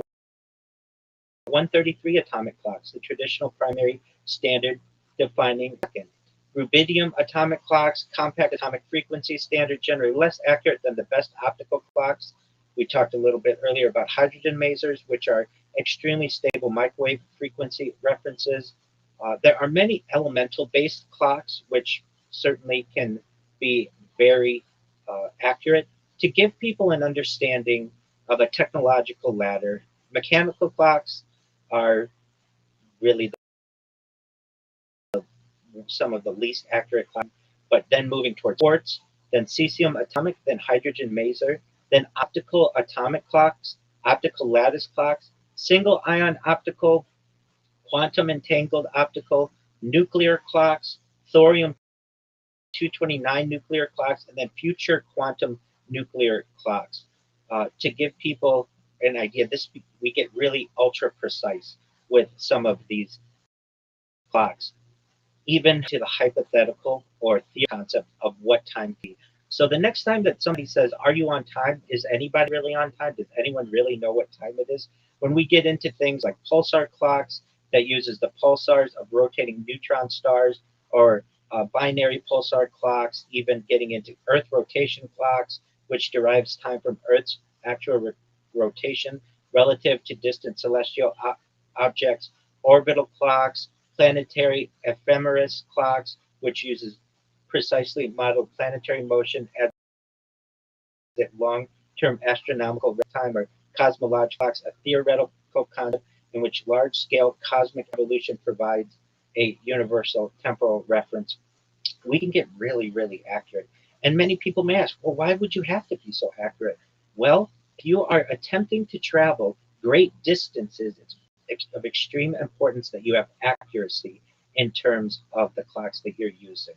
133 atomic clocks, the traditional primary standard defining second. Rubidium atomic clocks, compact atomic frequency standard, generally less accurate than the best optical clocks. We talked a little bit earlier about hydrogen masers, which are extremely stable microwave frequency references. There are many elemental-based clocks, which certainly can be very accurate. To give people an understanding of a technological ladder, mechanical clocks are really some of the least accurate clocks, but then moving towards quartz, then cesium atomic, then hydrogen maser, then optical atomic clocks, optical lattice clocks, single ion optical, quantum entangled optical, nuclear clocks, thorium 229 nuclear clocks, and then future quantum nuclear clocks. To give people an idea, we get really ultra precise with some of these clocks, even to the hypothetical or theory concept of what time be. So the next time that somebody says, "Are you on time?" Is anybody really on time? Does anyone really know what time it is? When we get into things like pulsar clocks that uses the pulsars of rotating neutron stars, or binary pulsar clocks, even getting into Earth rotation clocks, which derives time from Earth's actual rotation relative to distant celestial objects, orbital clocks, planetary ephemeris clocks, which uses precisely modeled planetary motion as long-term astronomical time, or cosmological clocks, a theoretical concept in which large-scale cosmic evolution provides a universal temporal reference. We can get really, really accurate. And many people may ask, well, why would you have to be so accurate? Well, if you are attempting to travel great distances, it's of extreme importance that you have accuracy in terms of the clocks that you're using.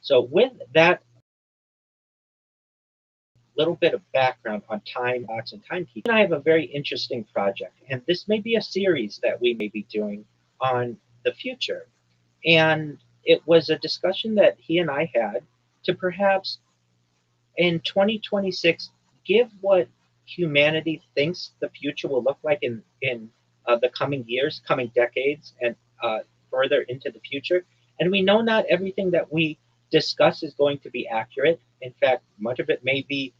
So with that little bit of background on time clocks and timekeeping, I have a very interesting project. And this may be a series that we may be doing on the future. And it was a discussion that he and I had to perhaps in 2026 give what humanity thinks the future will look like in the coming years, coming decades, and further into the future. And we know not everything that we discuss is going to be accurate. In fact, much of it may be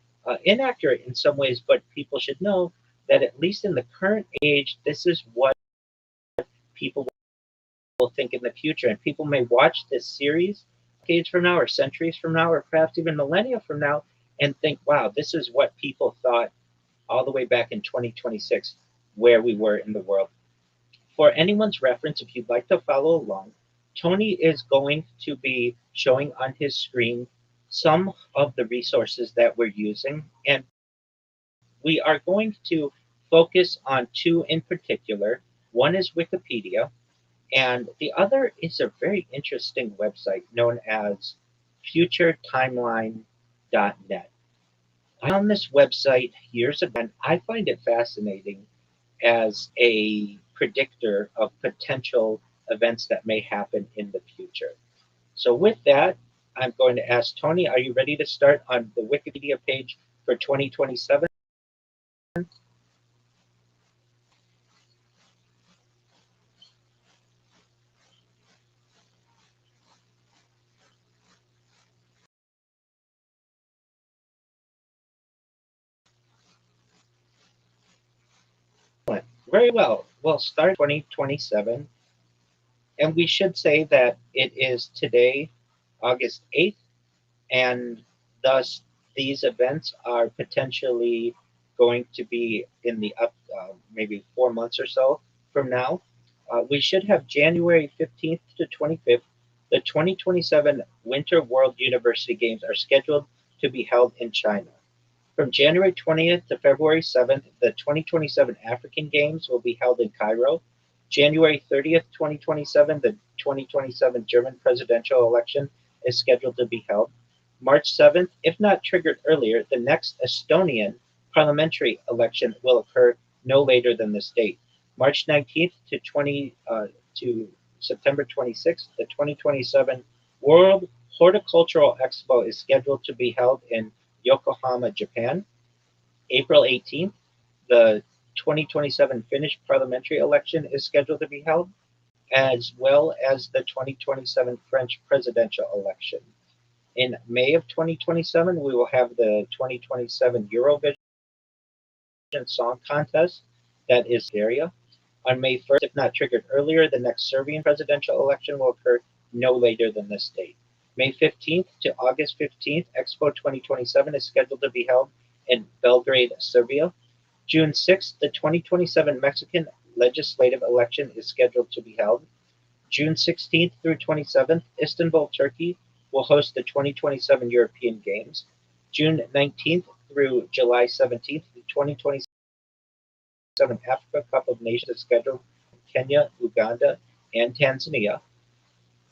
inaccurate in some ways, but people should know that at least in the current age, this is what people will think in the future. And people may watch this series decades from now, or centuries from now, or perhaps even millennia from now, and think, wow, this is what people thought all the way back in 2026, where we were in the world. For anyone's reference, if you'd like to follow along, Tony is going to be showing on his screen some of the resources that we're using, and we are going to focus on two in particular. One is Wikipedia, And the other is a very interesting website known as futuretimeline.net. I found this website years ago, and I find it fascinating as a predictor of potential events that may happen in the future. So with that, I'm going to ask Tony, are you ready to start on the Wikipedia page for 2027? Very well. We'll start 2027, and we should say that it is today, August 8th, and thus these events are potentially going to be in the up maybe 4 months or so from now. We should have January 15th to 25th. The 2027 Winter World University Games are scheduled to be held in China. From January 20th to February 7th, the 2027 African Games will be held in Cairo. January 30th, 2027, the 2027 German presidential election is scheduled to be held. March 7th, if not triggered earlier, the next Estonian parliamentary election will occur no later than this date. March 19th to September 26th, the 2027 World Horticultural Expo is scheduled to be held in Yokohama, Japan. April 18th, the 2027 Finnish parliamentary election is scheduled to be held, as well as the 2027 French presidential election. In May of 2027, we will have the 2027 Eurovision Song Contest that is Bulgaria. On May 1st, if not triggered earlier, the next Serbian presidential election will occur no later than this date. May 15th to August 15th, Expo 2027 is scheduled to be held in Belgrade, Serbia. June 6th, the 2027 Mexican legislative election is scheduled to be held. June 16th through 27th, Istanbul, Turkey will host the 2027 European Games. June 19th through July 17th, the 2027 Africa Cup of Nations is scheduled in Kenya, Uganda, and Tanzania.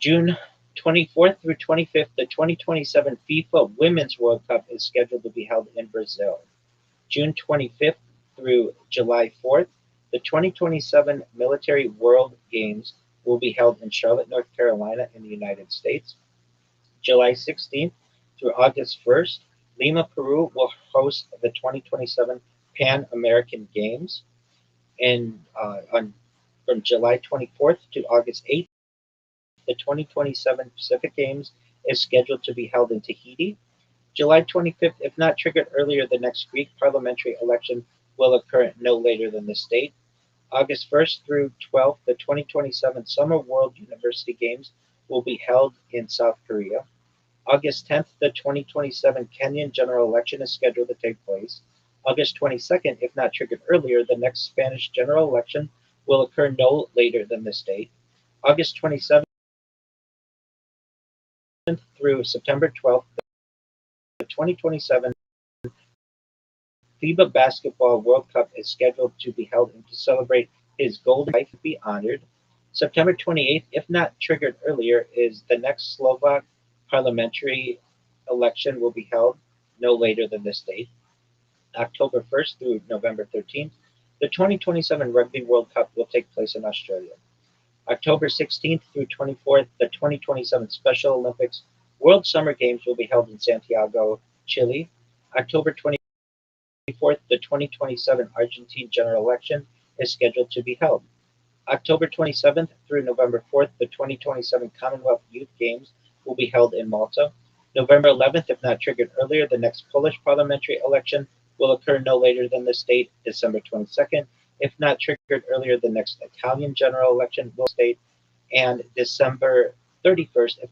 June 24th through 25th, the 2027 FIFA Women's World Cup is scheduled to be held in Brazil. June 25th through July 4th, the 2027 Military World Games will be held in Charlotte, North Carolina, in the United States. July 16th through August 1st, Lima, Peru will host the 2027 Pan American Games. And from July 24th to August 8th, the 2027 Pacific Games is scheduled to be held in Tahiti. July 25th, if not triggered earlier, the next Greek parliamentary election will occur no later than this date. August 1st through 12th, the 2027 Summer World University Games will be held in South Korea. August 10th, the 2027 Kenyan general election is scheduled to take place. August 22nd, if not triggered earlier, the next Spanish general election will occur no later than this date. August 27th through September 12th, the 2027 FIBA Basketball World Cup is scheduled to be held and to celebrate his golden wife to be honored. September 28th, if not triggered earlier, is the next Slovak parliamentary election will be held no later than this date. October 1st through November 13th, the 2027 Rugby World Cup will take place in Australia. October 16th through 24th, the 2027 Special Olympics World Summer Games will be held in Santiago, Chile. October 24th, the 2027 Argentine general election is scheduled to be held. October 27th through November 4th, the 2027 Commonwealth Youth Games will be held in Malta. November 11th, if not triggered earlier, the next Polish parliamentary election will occur no later than this date, December 22nd. If not triggered earlier, the next Italian general election will state, and December 31st, if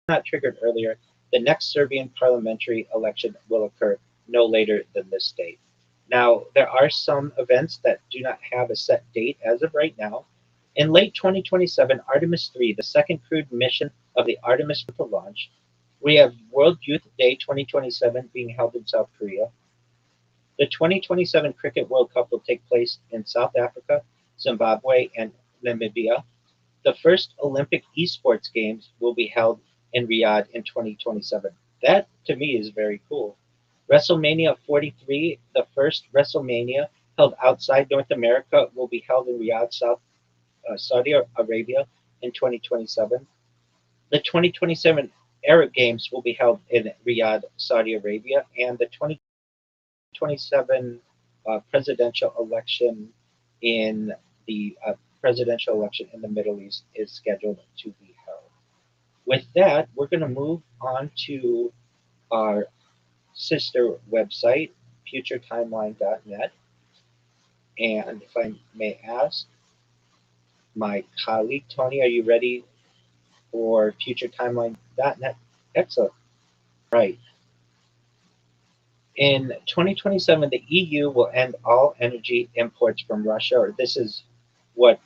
not triggered earlier, the next Serbian parliamentary election will occur no later than this date. Now, there are some events that do not have a set date as of right now. In late 2027, Artemis 3, the second crewed mission of the Artemis will launch. We have World Youth Day 2027 being held in South Korea. The 2027 Cricket World Cup will take place in South Africa, Zimbabwe, and Namibia. The first Olympic esports games will be held in Riyadh in 2027. That to me is very cool. WrestleMania 43, the first WrestleMania held outside North America, will be held in Riyadh, Saudi Arabia in 2027. The 2027 Arab Games will be held in Riyadh, Saudi Arabia, and the 2027 presidential election in the Middle East is scheduled to be held. With that, we're going to move on to our sister website, futuretimeline.net. And if I may ask my colleague, Tony, are you ready for futuretimeline.net? Excellent. Right. In 2027, the EU will end all energy imports from Russia, or this is what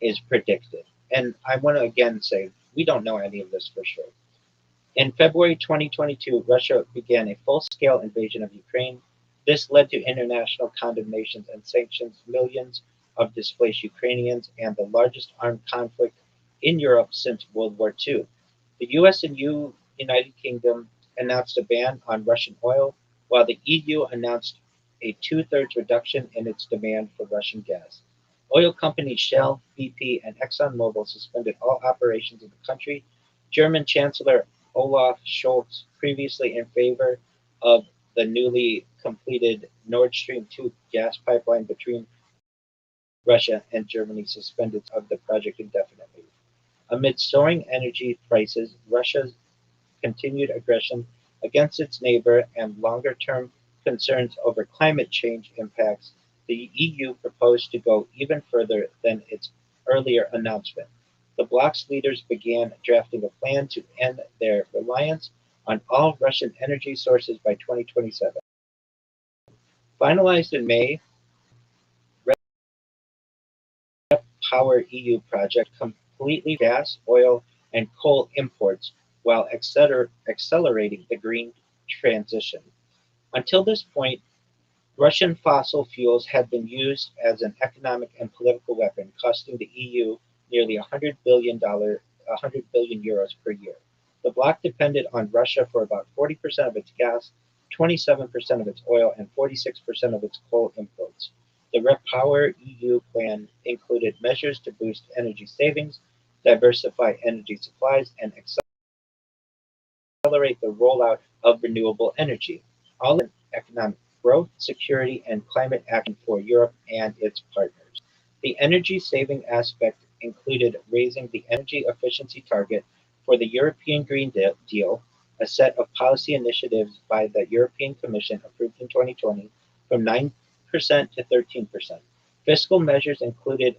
is predicted. And I want to again say, we don't know any of this for sure. In February 2022, Russia began a full-scale invasion of Ukraine. This led to international condemnations and sanctions, millions of displaced Ukrainians, and the largest armed conflict in Europe since World War II. The US and United Kingdom announced a ban on Russian oil, while the EU announced a two-thirds reduction in its demand for Russian gas. Oil companies Shell, BP, and ExxonMobil suspended all operations in the country. German Chancellor Olaf Scholz, previously in favor of the newly completed Nord Stream 2 gas pipeline between Russia and Germany, suspended of the project indefinitely. Amid soaring energy prices, Russia's continued aggression against its neighbor, and longer-term concerns over climate change impacts, the EU proposed to go even further than its earlier announcement. The bloc's leaders began drafting a plan to end their reliance on all Russian energy sources by 2027. Finalized in May, Power EU project completely gas, oil, and coal imports while accelerating the green transition. Until this point, Russian fossil fuels had been used as an economic and political weapon, costing the EU nearly $100 billion euros per year. The bloc depended on Russia for about 40% of its gas, 27% of its oil, and 46% of its coal imports. The REPower EU plan included measures to boost energy savings, diversify energy supplies, and accelerate the rollout of renewable energy, all in economic growth, security, and climate action for Europe and its partners. The energy saving aspect included raising the energy efficiency target for the European Green Deal, a set of policy initiatives by the European Commission approved in 2020, from 9% to 13%. Fiscal measures included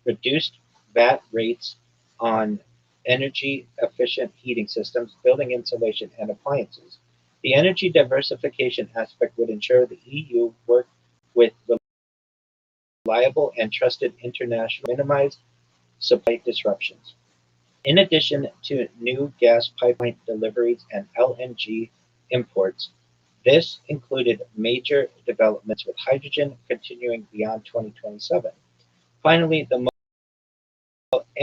reduced VAT rates on energy efficient heating systems, building insulation, and appliances. The energy diversification aspect would ensure the EU work with reliable and trusted international minimize supply disruptions. In addition to new gas pipeline deliveries and LNG imports, this included major developments with hydrogen continuing beyond 2027. Finally,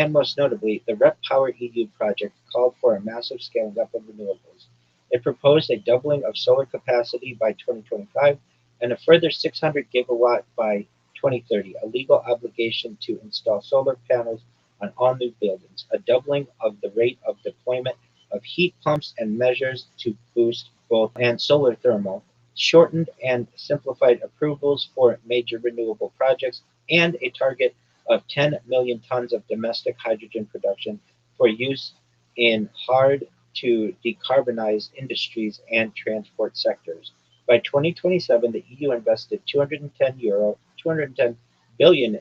most notably, the REPower EU project called for a massive scaling up of renewables. It proposed a doubling of solar capacity by 2025 and a further 600 gigawatt by 2030, a legal obligation to install solar panels on all new buildings, a doubling of the rate of deployment of heat pumps, and measures to boost both and solar thermal, shortened and simplified approvals for major renewable projects, and a target of 10 million tons of domestic hydrogen production for use in hard to decarbonize industries and transport sectors. By 2027, the EU invested 210 billion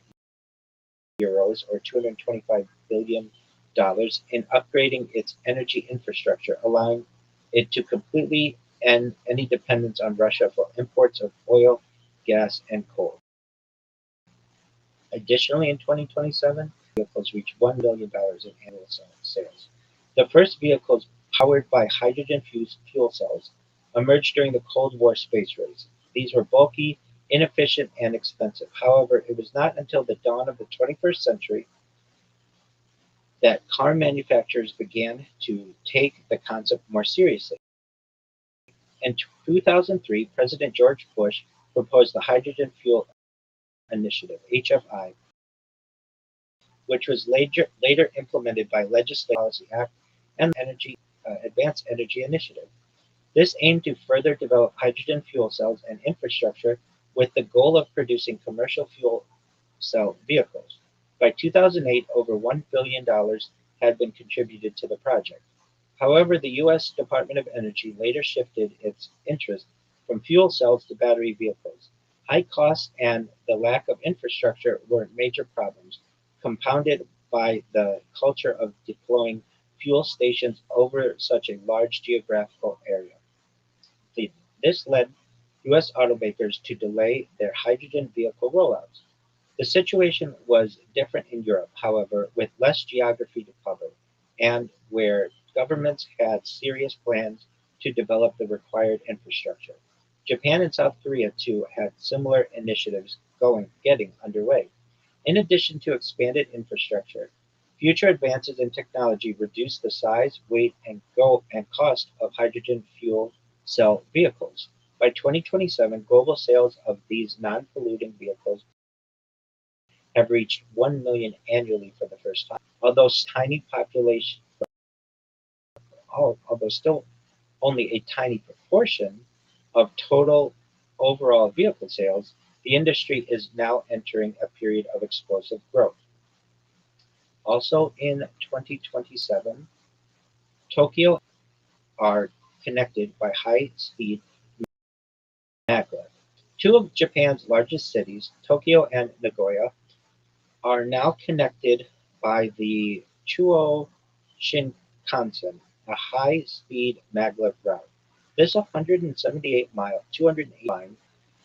euros, or $225 billion, in upgrading its energy infrastructure, allowing it to completely end any dependence on Russia for imports of oil, gas, and coal. Additionally, in 2027, vehicles reach $1 million in annual sales. The first vehicles powered by hydrogen fuel cells emerged during the Cold War space race. These were bulky, inefficient, and expensive. However, it was not until the dawn of the 21st century that car manufacturers began to take the concept more seriously. In 2003, President George Bush proposed the Hydrogen Fuel Initiative, HFI, which was later implemented by Legislative Policy Act and the Advanced Energy Initiative. This aimed to further develop hydrogen fuel cells and infrastructure with the goal of producing commercial fuel cell vehicles. By 2008, over $1 billion had been contributed to the project. However, the U.S. Department of Energy later shifted its interest from fuel cells to battery vehicles. High costs and the lack of infrastructure were major problems, compounded by the culture of deploying fuel stations over such a large geographical area. This led U.S. automakers to delay their hydrogen vehicle rollouts. The situation was different in Europe, however, with less geography to cover, and where governments had serious plans to develop the required infrastructure. Japan and South Korea, too, had similar initiatives getting underway. In addition to expanded infrastructure, future advances in technology reduced the size, weight, and cost of hydrogen fuel cell vehicles. By 2027, global sales of these non-polluting vehicles have reached 1 million annually for the first time. Although still only a tiny proportion of total overall vehicle sales, the industry is now entering a period of explosive growth. Also in 2027, Tokyo are connected by high-speed maglev. Two of Japan's largest cities, Tokyo and Nagoya, are now connected by the Chuo Shinkansen, a high-speed maglev route. This 178-mile, 208 line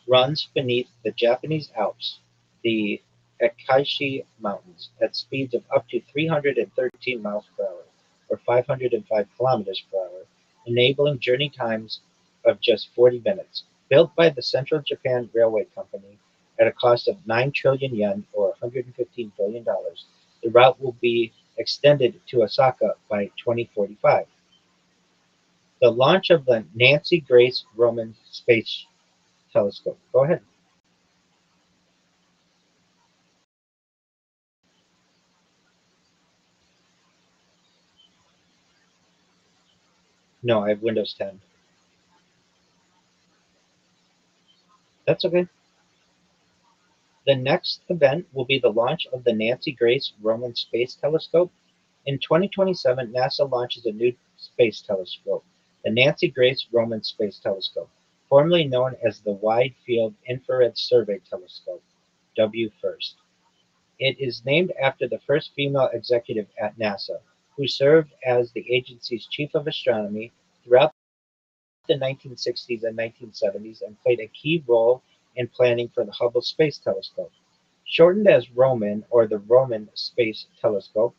runs beneath the Japanese Alps, the Akaishi Mountains, at speeds of up to 313 miles per hour, or 505 kilometers per hour, enabling journey times of just 40 minutes. Built by the Central Japan Railway Company at a cost of 9 trillion yen, or $115 billion, the route will be extended to Osaka by 2045. The launch of the Nancy Grace Roman Space Telescope. Go ahead. No, I have Windows 10. That's okay. The next event will be the launch of the Nancy Grace Roman Space Telescope. In 2027, NASA launches a new space telescope, the Nancy Grace Roman Space Telescope, formerly known as the Wide Field Infrared Survey Telescope, WFIRST. It is named after the first female executive at NASA, who served as the agency's chief of astronomy throughout the 1960s and 1970s and played a key role in planning for the Hubble Space Telescope. Shortened as Roman, or the Roman Space Telescope,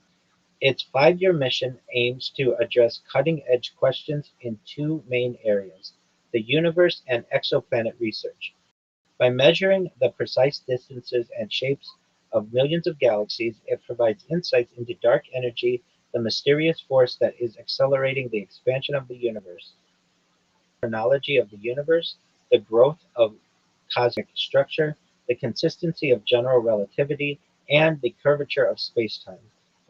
its 5-year mission aims to address cutting-edge questions in two main areas: the universe and exoplanet research. By measuring the precise distances and shapes of millions of galaxies, it provides insights into dark energy, the mysterious force that is accelerating the expansion of the universe, chronology of the universe, the growth of cosmic structure, the consistency of general relativity, and the curvature of spacetime.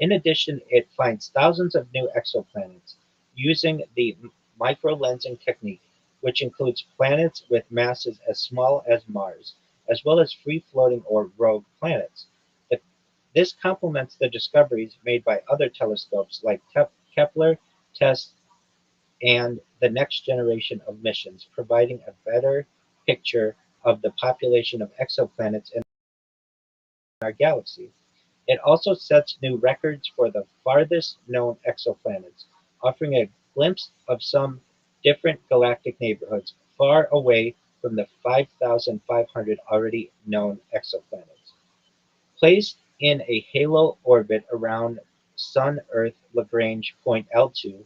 In addition, it finds thousands of new exoplanets using the microlensing technique, which includes planets with masses as small as Mars, as well as free-floating or rogue planets. This complements the discoveries made by other telescopes like Kepler, TESS, and the next generation of missions, providing a better picture of the population of exoplanets in our galaxy. It also sets new records for the farthest known exoplanets, offering a glimpse of some different galactic neighborhoods far away from the 5,500 already known exoplanets. Placed in a halo orbit around Sun-Earth Lagrange point L2,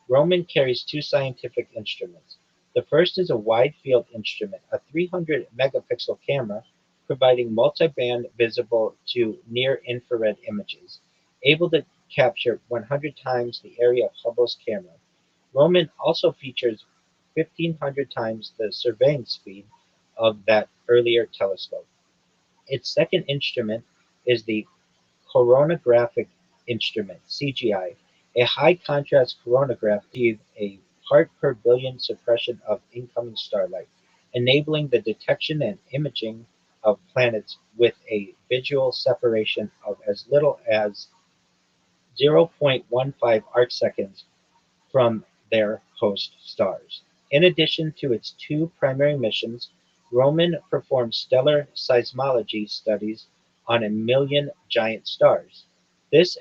Roman carries two scientific instruments. The first is a wide-field instrument, a 300-megapixel camera providing multi-band visible to near-infrared images, able to capture 100 times the area of Hubble's camera. Roman also features 1,500 times the surveying speed of that earlier telescope. Its second instrument is the coronagraphic instrument (CGI), a high-contrast coronagraph to achieve a part per billion suppression of incoming starlight, enabling the detection and imaging of planets with a visual separation of as little as 0.15 arcseconds from their host stars. In addition to its two primary missions, Roman performed stellar seismology studies on a million giant stars. This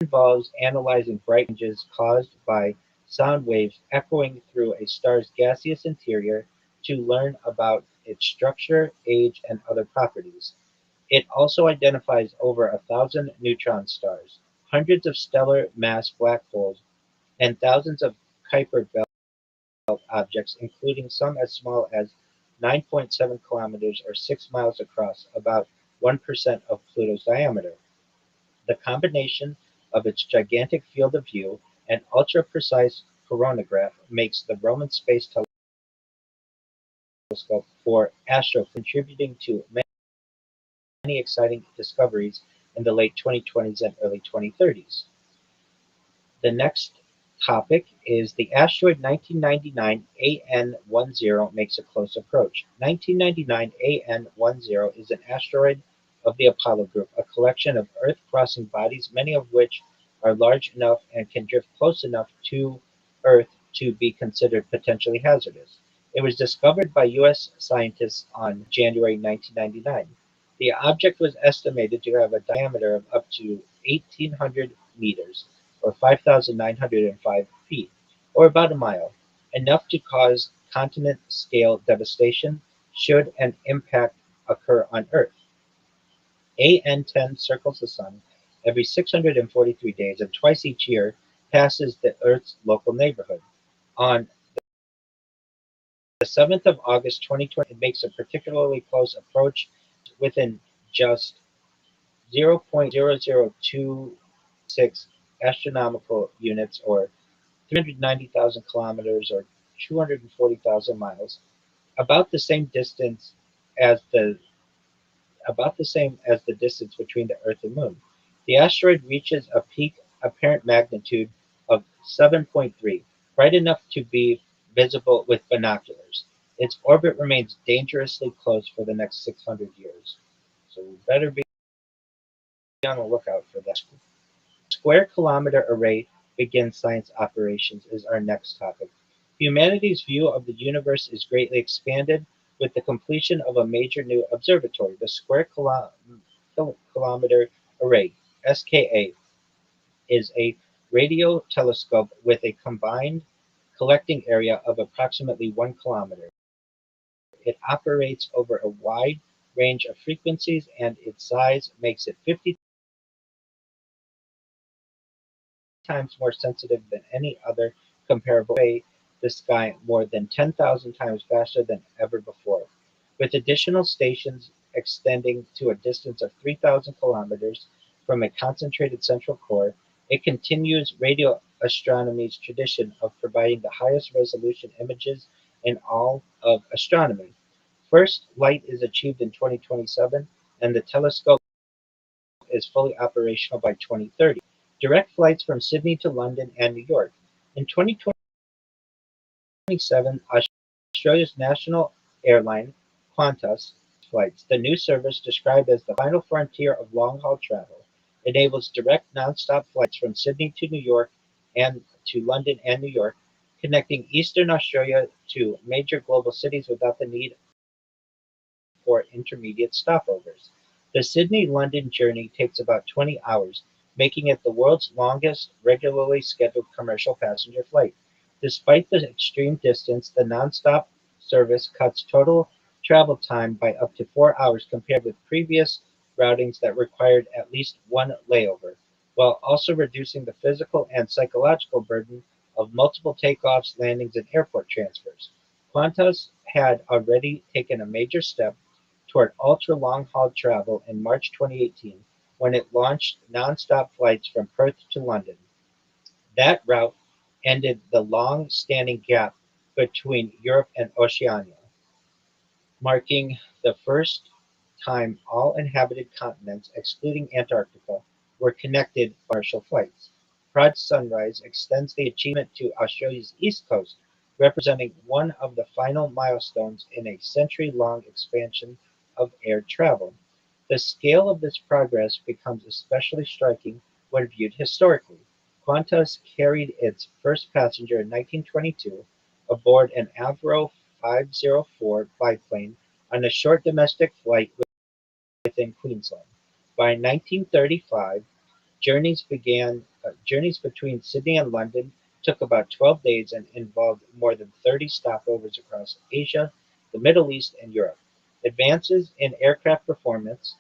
involves analyzing bright ranges caused by sound waves echoing through a star's gaseous interior to learn about its structure, age, and other properties. It also identifies over 1,000 neutron stars, hundreds of stellar mass black holes, and thousands of Kuiper belt objects, including some as small as 9.7 kilometers or 6 miles across, about 1% of Pluto's diameter. The combination of its gigantic field of view and ultra-precise coronagraph makes the Roman Space Telescope for astrophysics, contributing to many exciting discoveries in the late 2020s and early 2030s. The next topic is the asteroid 1999 AN10 makes a close approach. 1999 AN10 is an asteroid of the Apollo group, a collection of Earth-crossing bodies, many of which are large enough and can drift close enough to Earth to be considered potentially hazardous. It was discovered by U.S. scientists on January 1999. The object was estimated to have a diameter of up to 1,800 meters, or 5,905 feet, or about a mile, enough to cause continent-scale devastation should an impact occur on Earth. AN10 circles the Sun every 643 days and twice each year passes the Earth's local neighborhood. On the 7th of August 2020, it makes a particularly close approach within just 0.0026 astronomical units, or 390,000 kilometers, or 240,000 miles, about the same distance as the distance between the Earth and Moon. The asteroid reaches a peak apparent magnitude of 7.3, bright enough to be visible with binoculars. Its orbit remains dangerously close for the next 600 years. So we better be on the lookout for that. Square kilometer array begins science operations is our next topic. Humanity's view of the universe is greatly expanded with the completion of a major new observatory, the Square Kilometer Array (SKA) is a radio telescope with a combined collecting area of approximately 1 kilometer. It operates over a wide range of frequencies, and its size makes it 50 times more sensitive than any other comparable array, the sky more than 10,000 times faster than ever before. With additional stations extending to a distance of 3,000 kilometers from a concentrated central core, it continues radio astronomy's tradition of providing the highest resolution images in all of astronomy. First light is achieved in 2027, and the telescope is fully operational by 2030. Direct flights from Sydney to London and New York. In 2027, Australia's national airline, Qantas flights, the new service described as the final frontier of long-haul travel, enables direct non-stop flights from Sydney to New York and to London and New York, connecting Eastern Australia to major global cities without the need for intermediate stopovers. The Sydney-London journey takes about 20 hours, making it the world's longest regularly scheduled commercial passenger flight. Despite the extreme distance, the nonstop service cuts total travel time by up to 4 hours compared with previous routings that required at least one layover, while also reducing the physical and psychological burden of multiple takeoffs, landings, and airport transfers. Qantas had already taken a major step toward ultra long-haul travel in March 2018 when it launched non-stop flights from Perth to London. That route ended the long-standing gap between Europe and Oceania, marking the first time all inhabited continents, excluding Antarctica, were connected by commercial flights. Project Sunrise extends the achievement to Australia's east coast, representing one of the final milestones in a century-long expansion of air travel. The scale of this progress becomes especially striking when viewed historically. Qantas carried its first passenger in 1922 aboard an Avro 504 biplane on a short domestic flight within Queensland. By 1935, journeys between Sydney and London took about 12 days and involved more than 30 stopovers across Asia, the Middle East, and Europe. Advances in aircraft performance,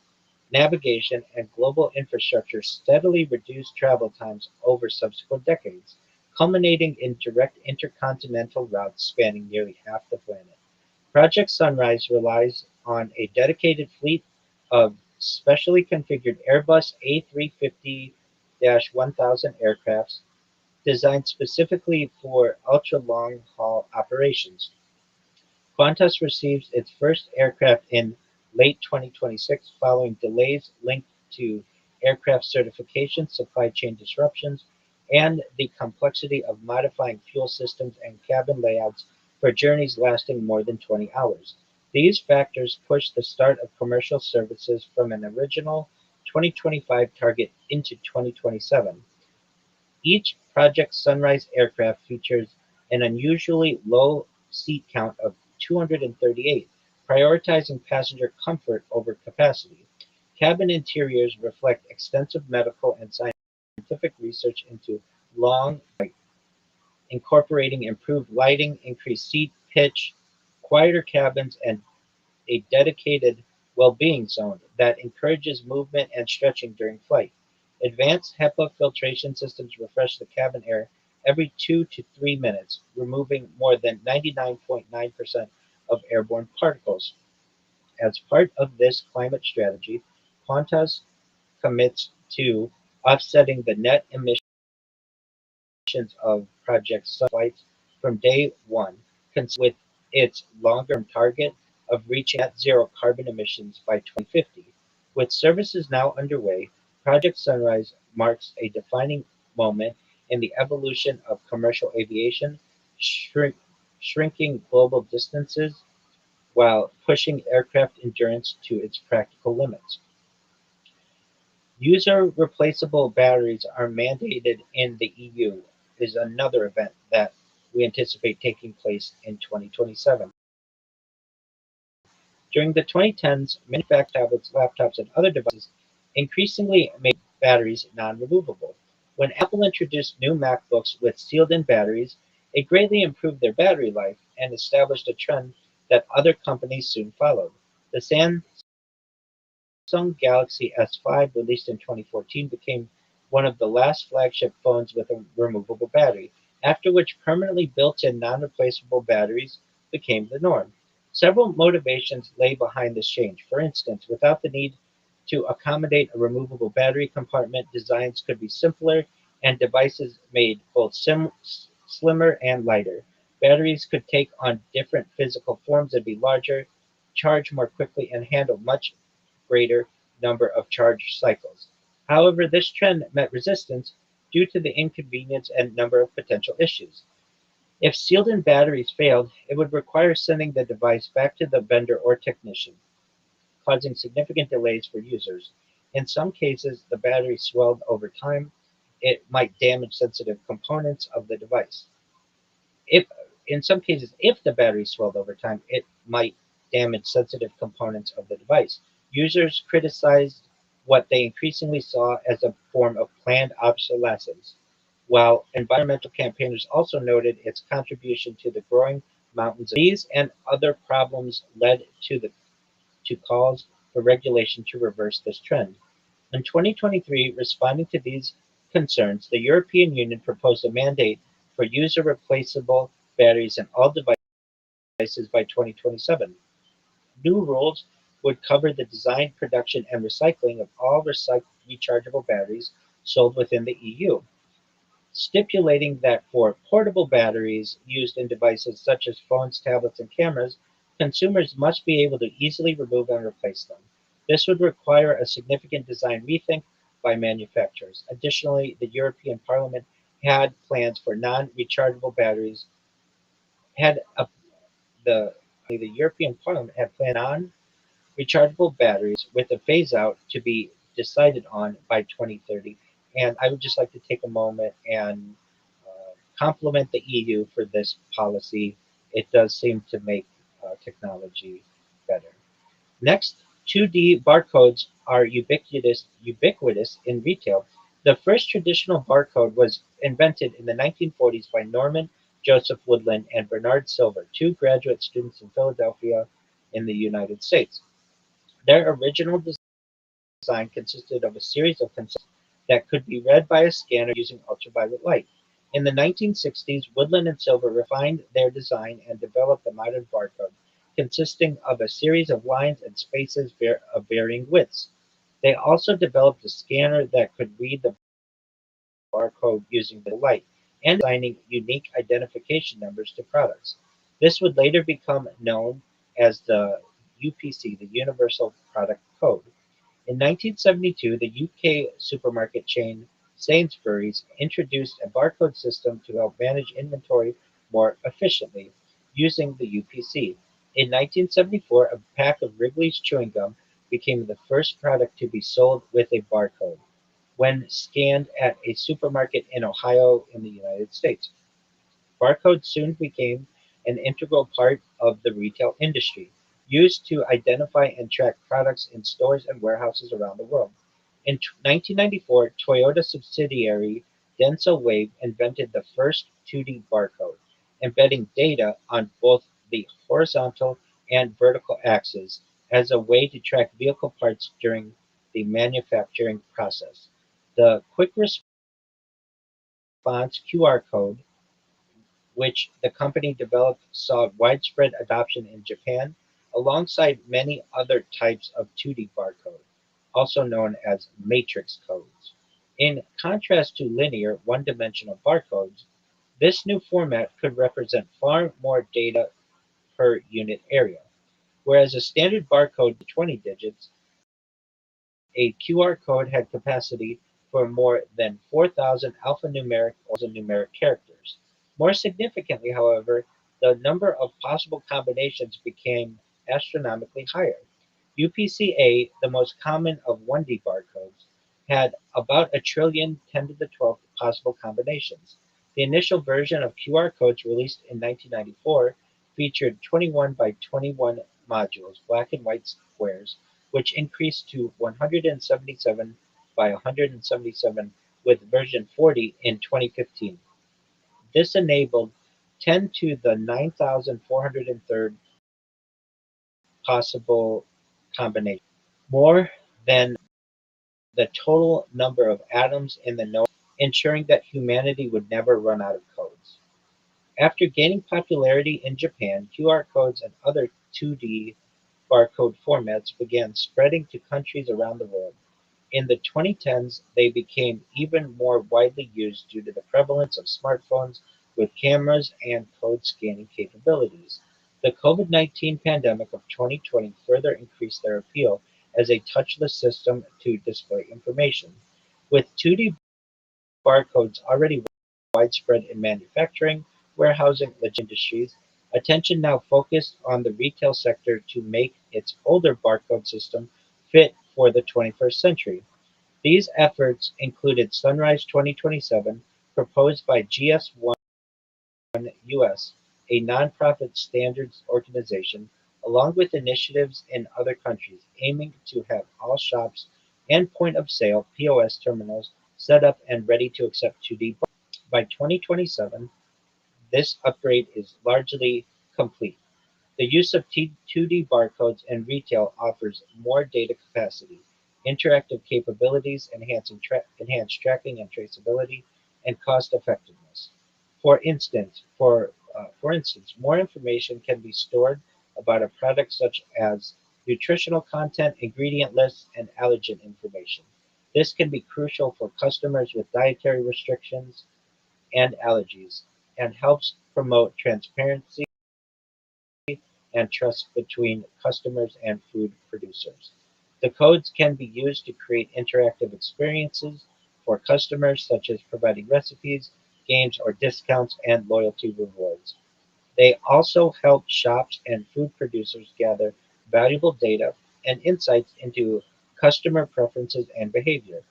navigation, and global infrastructure steadily reduced travel times over subsequent decades, culminating in direct intercontinental routes spanning nearly half the planet. Project Sunrise relies on a dedicated fleet of specially configured Airbus A350-1000 aircrafts designed specifically for ultra-long-haul operations. Qantas receives its first aircraft in late 2026 following delays linked to aircraft certification, supply chain disruptions, and the complexity of modifying fuel systems and cabin layouts for journeys lasting more than 20 hours. These factors push the start of commercial services from an original 2025 target into 2027. Each Project Sunrise aircraft features an unusually low seat count of 238, prioritizing passenger comfort over capacity. Cabin interiors reflect extensive medical and scientific research into long, incorporating improved lighting, increased seat pitch, quieter cabins, and a dedicated well-being zone that encourages movement and stretching during flight. Advanced HEPA filtration systems refresh the cabin air every 2 to 3 minutes, removing more than 99.9% of airborne particles. As part of this climate strategy, Qantas commits to offsetting the net emissions of Project Sun flights from day one, consistent with its longer-term target of reaching net zero carbon emissions by 2050. With services now underway, Project Sunrise marks a defining moment in the evolution of commercial aviation, shrinking global distances while pushing aircraft endurance to its practical limits. User replaceable batteries are mandated in the EU is another event that we anticipate taking place in 2027. During the 2010s, manufacturers, tablets, laptops, and other devices increasingly made batteries non-removable. When Apple introduced new MacBooks with sealed-in batteries, it greatly improved their battery life and established a trend that other companies soon followed. The Samsung Galaxy S5, released in 2014, became one of the last flagship phones with a removable battery, after which permanently built-in non-replaceable batteries became the norm. Several motivations lay behind this change. For instance, without the need to accommodate a removable battery compartment, designs could be simpler and devices made both slimmer and lighter. Batteries could take on different physical forms and be larger, charge more quickly, and handle much greater number of charge cycles. However, this trend met resistance due to the inconvenience and number of potential issues. If sealed-in batteries failed, it would require sending the device back to the vendor or technician, causing significant delays for users. In some cases, the battery swelled over time. It might damage sensitive components of the device. If in some cases, if the battery swelled over time, it might damage sensitive components of the device. Users criticized what they increasingly saw as a form of planned obsolescence, while environmental campaigners also noted its contribution to the growing mountains. These and other problems led to calls for regulation to reverse this trend. In 2023, responding to these concerns, the European Union proposed a mandate for user replaceable batteries in all devices by 2027. New rules would cover the design, production, and recycling of all rechargeable batteries sold within the EU, stipulating that for portable batteries used in devices such as phones, tablets, and cameras, consumers must be able to easily remove and replace them. This would require a significant design rethink by manufacturers. Additionally, the European Parliament had plans for non-rechargeable batteries. Had a, the European Parliament had planned on rechargeable batteries with a phase out to be decided on by 2030. And I would just like to take a moment and compliment the EU for this policy. It does seem to make technology better. Next, 2D barcodes are ubiquitous in retail. The first traditional barcode was invented in the 1940s by Norman Joseph Woodland and Bernard Silver, two graduate students in Philadelphia in the United States. Their original design consisted of a series of concepts that could be read by a scanner using ultraviolet light. In the 1960s, Woodland and Silver refined their design and developed the modern barcode, consisting of a series of lines and spaces of varying widths. They also developed a scanner that could read the barcode using the light and assigning unique identification numbers to products. This would later become known as the UPC, the Universal Product Code. In 1972, the UK supermarket chain Sainsbury's introduced a barcode system to help manage inventory more efficiently using the UPC. In 1974, a pack of Wrigley's chewing gum became the first product to be sold with a barcode when scanned at a supermarket in Ohio in the United States. Barcodes soon became an integral part of the retail industry, used to identify and track products in stores and warehouses around the world. In 1994, Toyota subsidiary Denso Wave invented the first 2D barcode, embedding data on both the horizontal and vertical axes as a way to track vehicle parts during the manufacturing process. The quick response QR code, which the company developed, saw widespread adoption in Japan, alongside many other types of 2D barcode, also known as matrix codes. In contrast to linear, one-dimensional barcodes, this new format could represent far more data per unit area. Whereas a standard barcode is 20 digits, a QR code had capacity for more than 4,000 alphanumeric or numeric characters. More significantly, however, the number of possible combinations became astronomically higher. UPCA, the most common of 1D barcodes, had about a trillion 10 to the 12th possible combinations. The initial version of QR codes released in 1994 featured 21 by 21 modules, black and white squares, which increased to 177 by 177 with version 40 in 2015. This enabled 10 to the 9,403rd possible combinations, more than the total number of atoms in the known, ensuring that humanity would never run out of codes. After gaining popularity in Japan, QR codes and other 2D barcode formats began spreading to countries around the world. In the 2010s, they became even more widely used due to the prevalence of smartphones with cameras and code scanning capabilities. The COVID-19 pandemic of 2020 further increased their appeal as a touchless system to display information. With 2D barcodes already widespread in manufacturing, warehousing, logistics industries, attention now focused on the retail sector to make its older barcode system fit for the 21st century. These efforts included Sunrise 2027, proposed by GS1 US, a nonprofit standards organization, along with initiatives in other countries aiming to have all shops and point of sale POS terminals set up and ready to accept 2D. By 2027, this upgrade is largely complete. The use of 2D barcodes in retail offers more data capacity, interactive capabilities, enhanced tracking and traceability, and cost effectiveness. For instance, more information can be stored about a product such as nutritional content, ingredient lists, and allergen information. This can be crucial for customers with dietary restrictions and allergies, and helps promote transparency and trust between customers and food producers. The codes can be used to create interactive experiences for customers, such as providing recipes, games, or discounts and loyalty rewards. They also help shops and food producers gather valuable data and insights into customer preferences and behavior.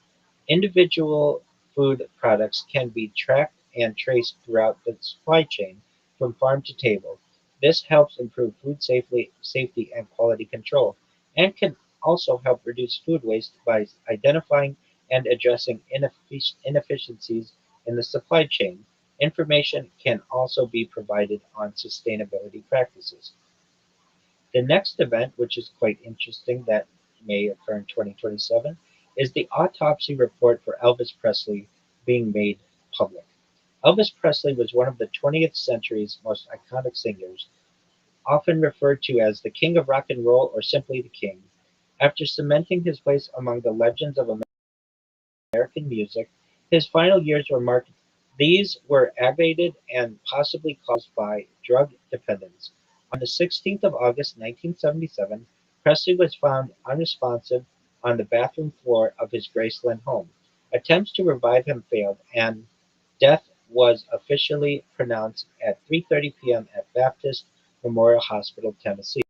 Individual food products can be tracked and traced throughout the supply chain from farm to table. This helps improve food safety and quality control, and can also help reduce food waste by identifying and addressing inefficiencies in the supply chain. Information can also be provided on sustainability practices. The next event, which is quite interesting, that may occur in 2027, is the autopsy report for Elvis Presley being made public. Elvis Presley was one of the 20th century's most iconic singers, often referred to as the King of Rock and Roll or simply the King. After cementing his place among the legends of American music, his final years were marked. These were aggravated and possibly caused by drug dependence. On the 16th of August 1977, Presley was found unresponsive on the bathroom floor of his Graceland home. Attempts to revive him failed, and death was officially pronounced at 3:30 p.m. at Baptist Memorial Hospital, Tennessee.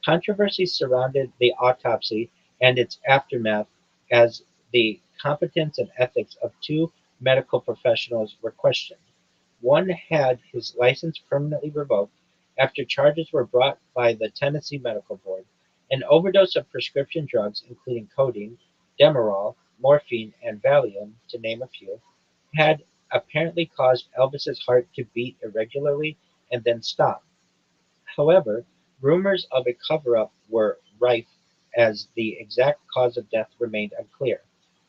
Controversy surrounded the autopsy and its aftermath, as the competence and ethics of two medical professionals were questioned. One had his license permanently revoked after charges were brought by the Tennessee Medical Board. An overdose of prescription drugs, including codeine, Demerol, morphine, and Valium, to name a few, had apparently caused Elvis's heart to beat irregularly and then stop. However, rumors of a cover-up were rife, as the exact cause of death remained unclear.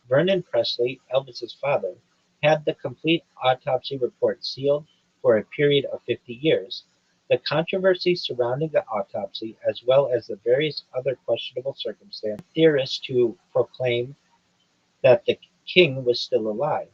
Vernon Presley, Elvis's father, had the complete autopsy report sealed for a period of 50 years. The controversy surrounding the autopsy, as well as the various other questionable circumstances, led theorists to proclaim that the king was still alive.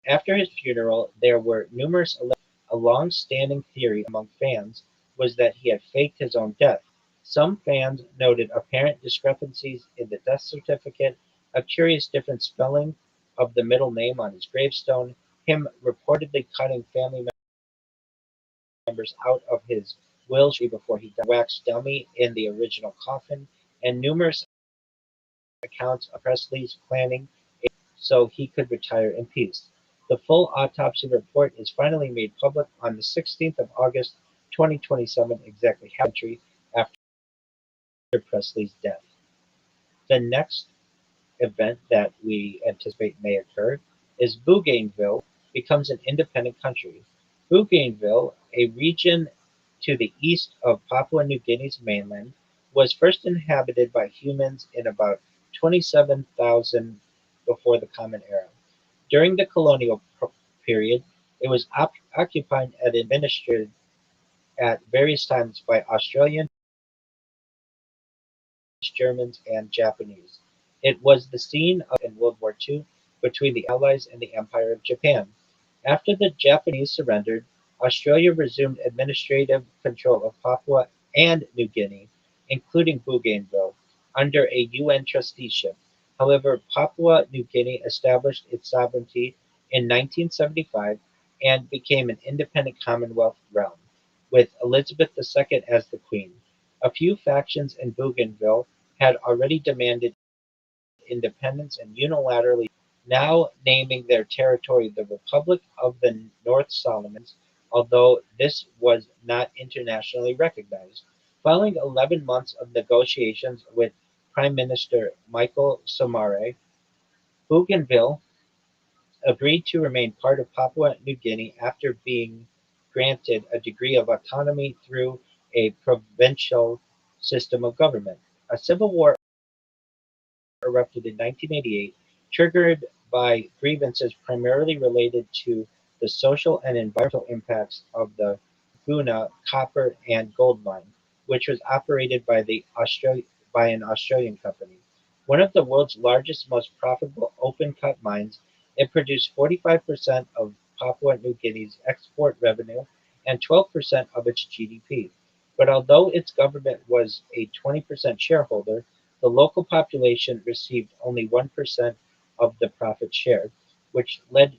After his funeral, there were numerous alleged. A long-standing theory among fans was that he had faked his own death. Some fans noted apparent discrepancies in the death certificate, a curious different spelling of the middle name on his gravestone, him reportedly cutting family members out of his will before he died, a wax dummy in the original coffin, and numerous accounts of Presley's planning so he could retire in peace. The full autopsy report is finally made public on the 16th of August 2027, exactly half a century after Presley's death. The next event that we anticipate may occur is Bougainville becomes an independent country. Bougainville, a region to the east of Papua New Guinea's mainland, was first inhabited by humans in about 27,000 before the Common Era. During the colonial period, it was occupied and administered at various times by Australians, Germans, and Japanese. It was the scene of in World War II between the Allies and the Empire of Japan. After the Japanese surrendered, Australia resumed administrative control of Papua and New Guinea, including Bougainville, under a UN trusteeship. However, Papua New Guinea established its sovereignty in 1975 and became an independent Commonwealth realm, with Elizabeth II as the Queen. A few factions in Bougainville had already demanded independence and unilaterally now naming their territory the Republic of the North Solomons, although this was not internationally recognized. Following 11 months of negotiations with Prime Minister Michael Somare, Bougainville agreed to remain part of Papua New Guinea after being granted a degree of autonomy through a provincial system of government. A civil war erupted in 1988, triggered by grievances primarily related to the social and environmental impacts of the Guna copper and gold mine. which was operated by an Australian company. One of the world's largest, most profitable open-cut mines, it produced 45% of Papua New Guinea's export revenue and 12% of its GDP. But although its government was a 20% shareholder, the local population received only 1% of the profit share, which led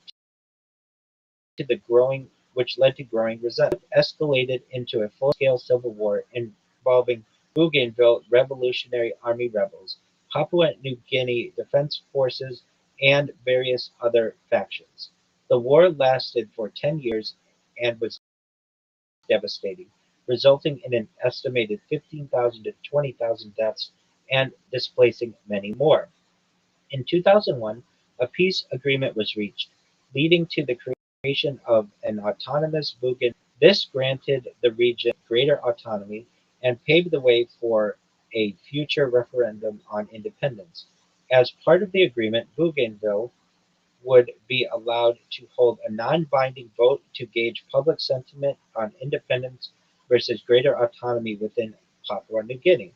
to the growing which led to growing resentment. Escalated into a full-scale civil war involving Bougainville Revolutionary Army rebels, Papua New Guinea Defense Forces, and various other factions. The war lasted for 10 years and was devastating, resulting in an estimated 15,000 to 20,000 deaths and displacing many more. In 2001, a peace agreement was reached, leading to the creation of an autonomous Bougainville. This granted the region greater autonomy and paved the way for a future referendum on independence. As part of the agreement, Bougainville would be allowed to hold a non-binding vote to gauge public sentiment on independence versus greater autonomy within Papua New Guinea.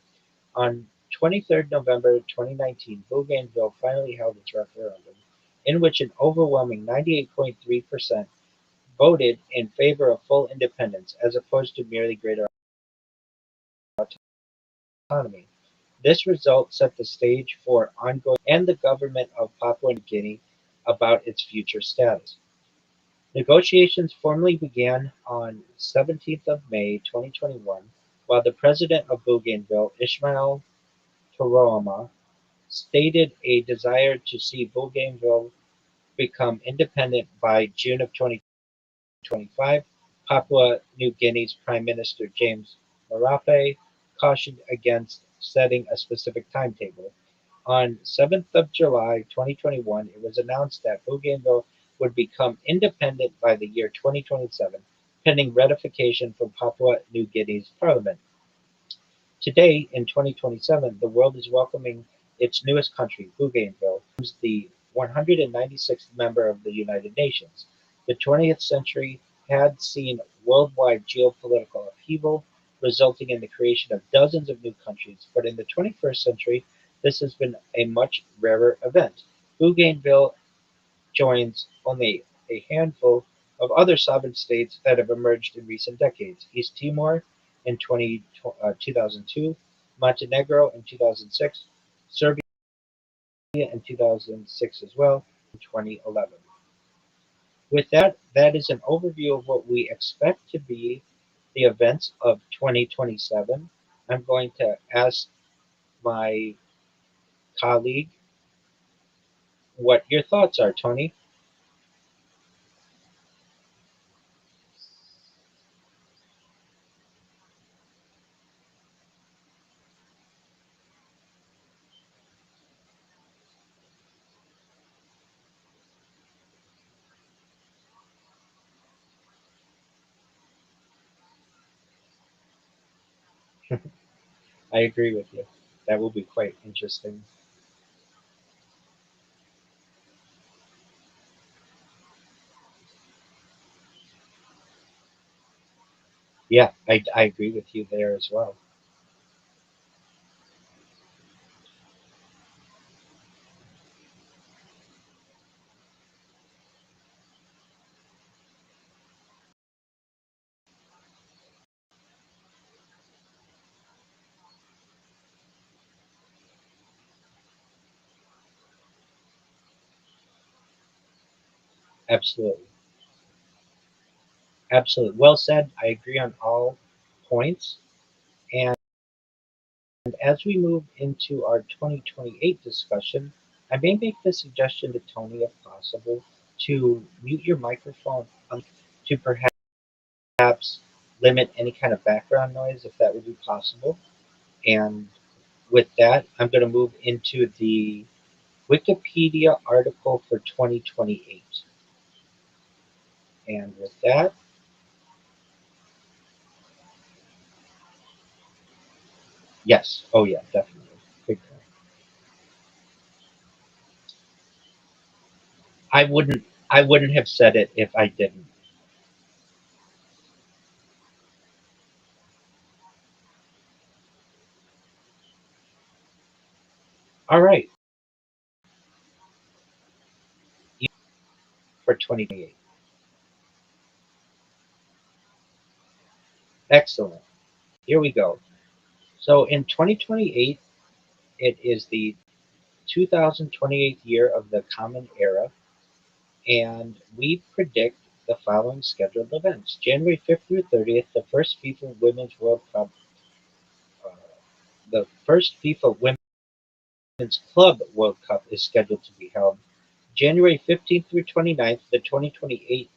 On 23rd November 2019, Bougainville finally held its referendum, in which an overwhelming 98.3% voted in favor of full independence as opposed to merely greater autonomy. This result set the stage for ongoing and the government of Papua New Guinea about its future status. Negotiations formally began on 17th of May 2021, while the president of Bougainville, Ismail Toroma, stated a desire to see Bougainville become independent by June of 2025. Papua New Guinea's Prime Minister James Marape cautioned against setting a specific timetable. On 7th of July 2021, it was announced that Bougainville would become independent by the year 2027, pending ratification from Papua New Guinea's parliament. Today, in 2027, the world is welcoming its newest country, Bougainville, who's the 196th member of the United Nations. The 20th century had seen worldwide geopolitical upheaval, resulting in the creation of dozens of new countries, but in the 21st century, this has been a much rarer event. Bougainville joins only a handful of other sovereign states that have emerged in recent decades: East Timor in 2002, Montenegro in 2006, Serbia in 2006 as well, in 2011. With that, that is an overview of what we expect to be the events of 2027. I'm going to ask my colleague what your thoughts are, Tony. I agree with you. That will be quite interesting. Yeah, I agree with you there as well. Absolutely. Absolutely. Well said. I agree on all points. And as we move into our 2028 discussion, I may make the suggestion to Tony, if possible, to mute your microphone, to perhaps limit any kind of background noise, if that would be possible. And with that, I'm going to move into the Wikipedia article for 2028. And with that, yes. Oh, yeah, definitely. Big time. I wouldn't I wouldn't have said it if I didn't. All right, for 2028. Excellent. Here we go. So in 2028, it is the 2028 year of the Common Era, and we predict the following scheduled events. January 5th through 30th, the first FIFA Women's World Cup, uh, the first FIFA Women's Club World Cup is scheduled to be held. January 15th through 29th, the 2028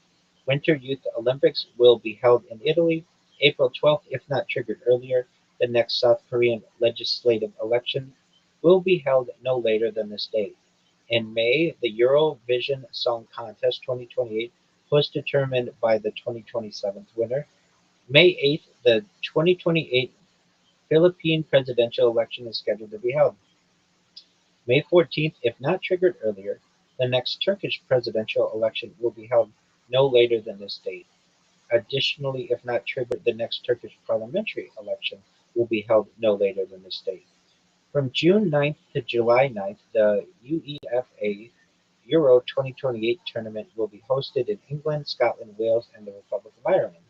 Winter Youth Olympics will be held in Italy. April 12th, if not triggered earlier, the next South Korean legislative election will be held no later than this date. In May, the Eurovision Song Contest 2028 was determined by the 2027 winner. May 8th, the 2028 Philippine presidential election is scheduled to be held. May 14th, if not triggered earlier, the next Turkish presidential election will be held no later than this date. Additionally, if not triggered, the next Turkish parliamentary election will be held no later than this date. From June 9th to July 9th, the UEFA Euro 2028 tournament will be hosted in England, Scotland, Wales, and the Republic of Ireland.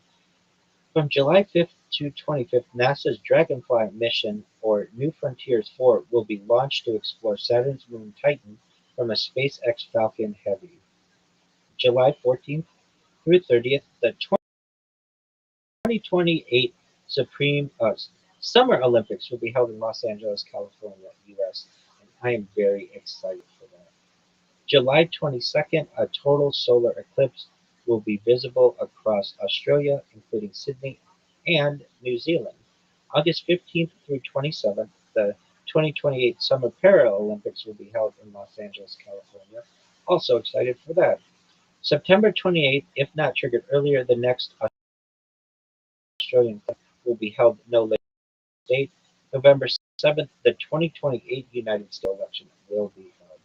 From July 5th to 25th, NASA's Dragonfly mission, or New Frontiers 4, will be launched to explore Saturn's moon Titan from a SpaceX Falcon Heavy. July 14th through 30th, the 2028 Summer Olympics will be held in Los Angeles, California, US, and I am very excited for that. July 22nd, a total solar eclipse will be visible across Australia, including Sydney and New Zealand. August 15th through 27th, the 2028 Summer Paralympics will be held in Los Angeles, California. Also excited for that. September 28th, if not triggered earlier, the next Australian will be held no later than date. November 7th, the 2028 United States election will be held.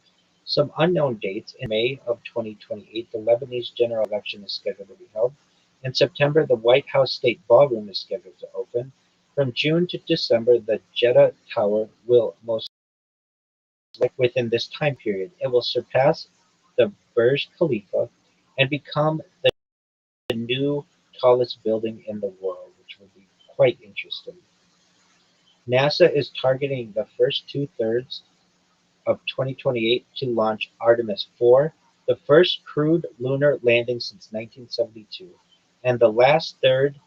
Some unknown dates. In May of 2028, the Lebanese general election is scheduled to be held. In September, the White House State Ballroom is scheduled to open. From June to December, the Jeddah Tower will most likely within this time period. It will surpass the Burj Khalifa and become the new tallest building in the world, which will be quite interesting. NASA is targeting the first two-thirds of 2028 to launch Artemis 4, the first crewed lunar landing since 1972, and the last third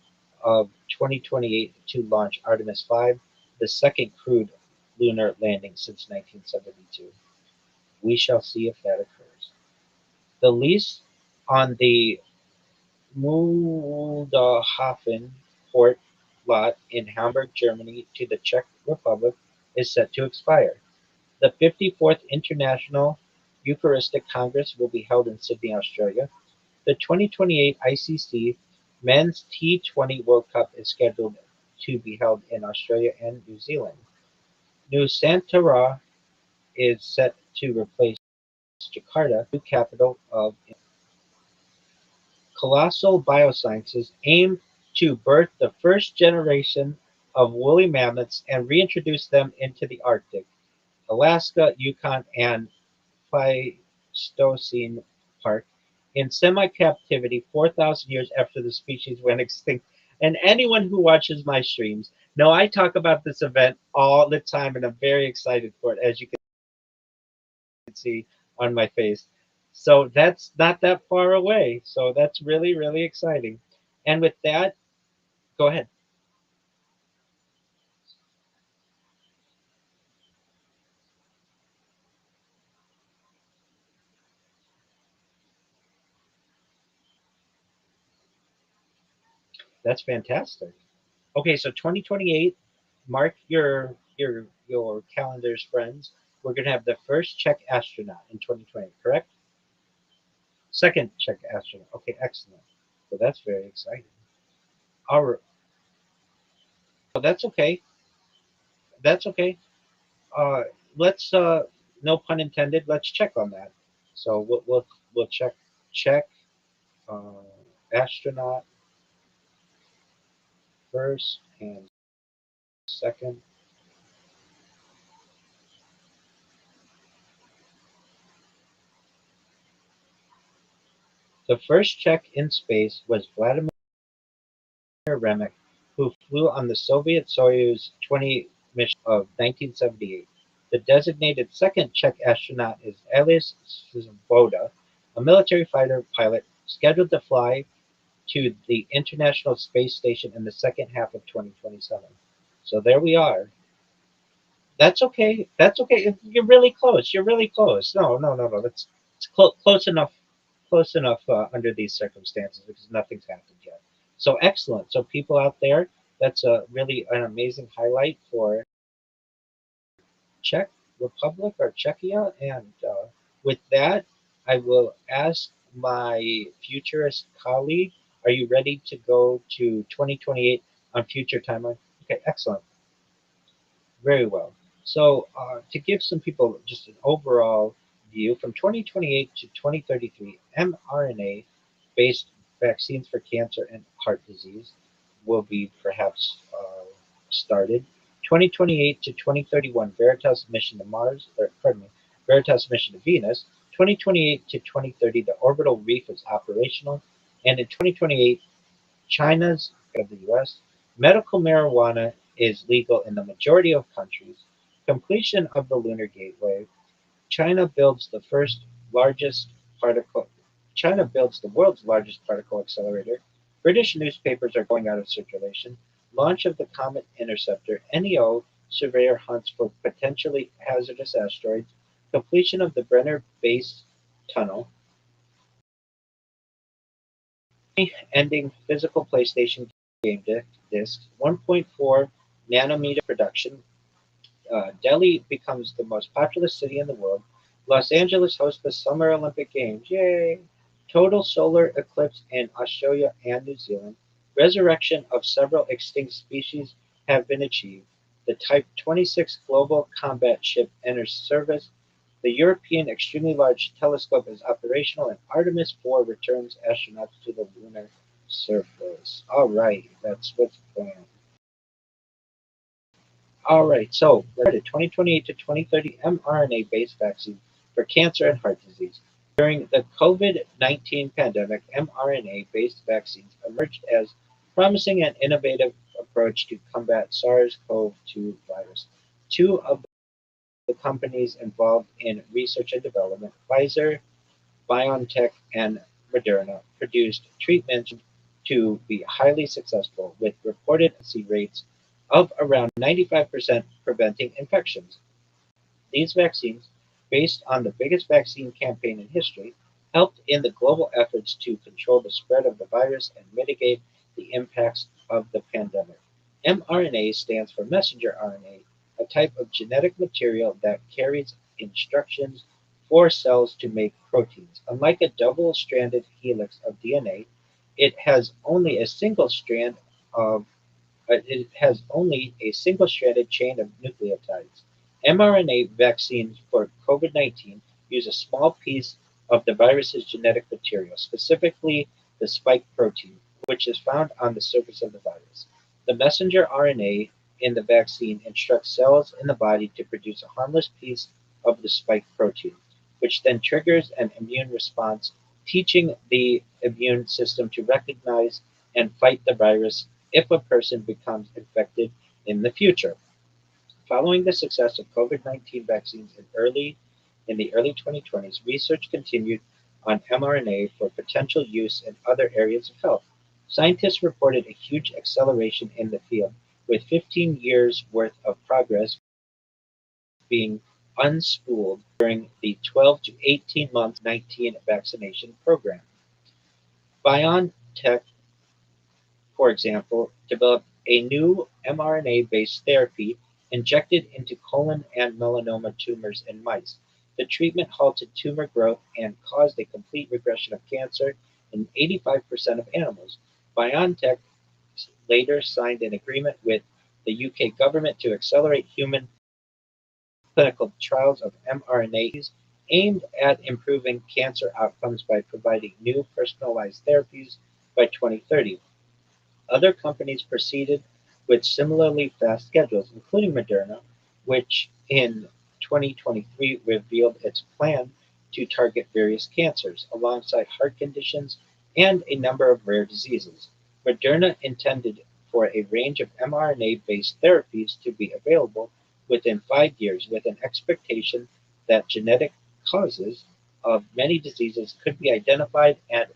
of 2028 to launch Artemis 5, the second crewed lunar landing since 1972. We shall see if that occurs. The lease on the Muldahafen port lot in Hamburg, Germany to the Czech Republic is set to expire. The 54th International Eucharistic Congress will be held in Sydney, Australia. The 2028 ICC Men's T20 World Cup is scheduled to be held in Australia and New Zealand. Nusantara is set to replace Jakarta, new capital of Colossal Biosciences aim to birth the first generation of woolly mammoths and reintroduce them into the Arctic, Alaska, Yukon, and Pleistocene Park in semi-captivity 4,000 years after the species went extinct. And anyone who watches my streams know I talk about this event all the time, and I'm very excited for it, as you can see on my face. So that's not that far away. So that's really, really exciting. And with that, go ahead. That's fantastic. Okay, so 2028, mark your calendars, friends. We're gonna have the first Czech astronaut in 2020, correct? Second Czech astronaut. Okay, excellent. So that's very exciting. All right. Oh, that's okay. That's okay. Uh, let's no pun intended. Let's check on that. So we'll check uh, astronaut first and second The first Czech in space was Vladimir Remek, who flew on the Soviet Soyuz 20 mission of 1978. The designated second Czech astronaut is Ales Svoboda, a military fighter pilot scheduled to fly to the International Space Station in the second half of 2027. So there we are. That's okay. That's okay. You're really close. You're really close. No, no, no, no. That's it's close enough. Close enough under these circumstances because nothing's happened yet. So excellent. So people out there, that's a really an amazing highlight for Czech Republic or Czechia. And with that, I will ask my futurist colleague, are you ready to go to 2028 on future timeline? Okay, excellent. Very well. So to give some people just an overall view, from 2028 to 2033, mRNA-based vaccines for cancer and heart disease will be perhaps started. 2028 to 2031, Veritas mission to Mars, or pardon me, Veritas mission to Venus. 2028 to 2030, the orbital reef is operational. And in 2028, China's of the US, medical marijuana is legal in the majority of countries. Completion of the Lunar Gateway. China builds the first largest particle. China builds the world's largest particle accelerator. British newspapers are going out of circulation. Launch of the Comet Interceptor. NEO surveyor hunts for potentially hazardous asteroids. Completion of the Brenner Base Tunnel. Ending physical PlayStation game discs. 1.4 nanometer production. Delhi becomes the most populous city in the world. Los Angeles hosts the Summer Olympic Games. Yay! Total solar eclipse in Australia and New Zealand. Resurrection of several extinct species have been achieved. The Type 26 global combat ship enters service. The European Extremely Large Telescope is operational, and Artemis 4 returns astronauts to the lunar surface. All right, that's what's planned. All right, so let's start 2028 to 2030 mRNA-based vaccine for cancer and heart disease. During the COVID-19 pandemic, mRNA-based vaccines emerged as promising and innovative approach to combat SARS-CoV-2 virus. Two of the companies involved in research and development, Pfizer, BioNTech, and Moderna, produced treatments to be highly successful with reported efficacy rates of around 95% preventing infections. These vaccines, based on the biggest vaccine campaign in history, helped in the global efforts to control the spread of the virus and mitigate the impacts of the pandemic. mRNA stands for messenger RNA, a type of genetic material that carries instructions for cells to make proteins. Unlike a double-stranded helix of DNA, it has only a single strand of it has only a single-stranded chain of nucleotides. mRNA vaccines for COVID-19 use a small piece of the virus's genetic material, specifically the spike protein, which is found on the surface of the virus. The messenger RNA in the vaccine instructs cells in the body to produce a harmless piece of the spike protein, which then triggers an immune response, teaching the immune system to recognize and fight the virus if a person becomes infected in the future. Following the success of COVID-19 vaccines in the early 2020s, research continued on mRNA for potential use in other areas of health. Scientists reported a huge acceleration in the field, with 15 years worth of progress being unspooled during the 12 to 18 month 19 vaccination program. BioNTech, for example, developed a new mRNA-based therapy injected into colon and melanoma tumors in mice. The treatment halted tumor growth and caused a complete regression of cancer in 85% of animals. BioNTech later signed an agreement with the UK government to accelerate human clinical trials of mRNAs aimed at improving cancer outcomes by providing new personalized therapies by 2030. Other companies proceeded with similarly fast schedules, including Moderna, which in 2023 revealed its plan to target various cancers, alongside heart conditions and a number of rare diseases. Moderna intended for a range of mRNA-based therapies to be available within 5 years, with an expectation that genetic causes of many diseases could be identified and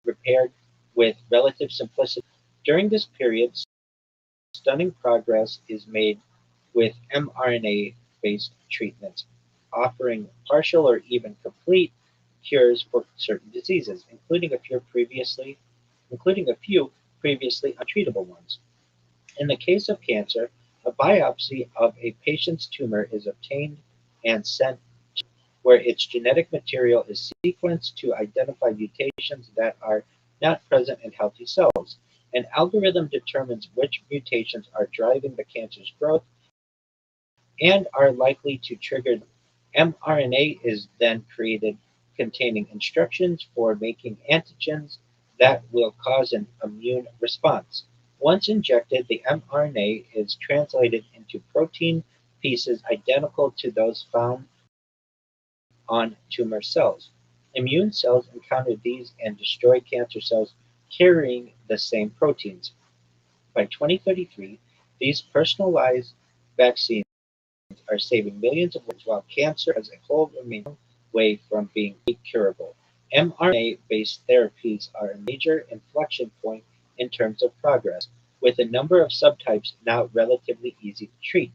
repaired with relative simplicity. During this period, stunning progress is made with mRNA-based treatments, offering partial or even complete cures for certain diseases, including a few previously untreatable ones. In the case of cancer, a biopsy of a patient's tumor is obtained and sent where its genetic material is sequenced to identify mutations that are not present in healthy cells. An algorithm determines which mutations are driving the cancer's growth and are likely to trigger them. mRNA is then created containing instructions for making antigens that will cause an immune response. Once injected, the mRNA is translated into protein pieces identical to those found on tumor cells. Immune cells encounter these and destroy cancer cells carrying the same proteins. By 2033, these personalized vaccines are saving millions of lives, while cancer as a whole remains a long way from being curable. mRNA-based therapies are a major inflection point in terms of progress, with a number of subtypes now relatively easy to treat.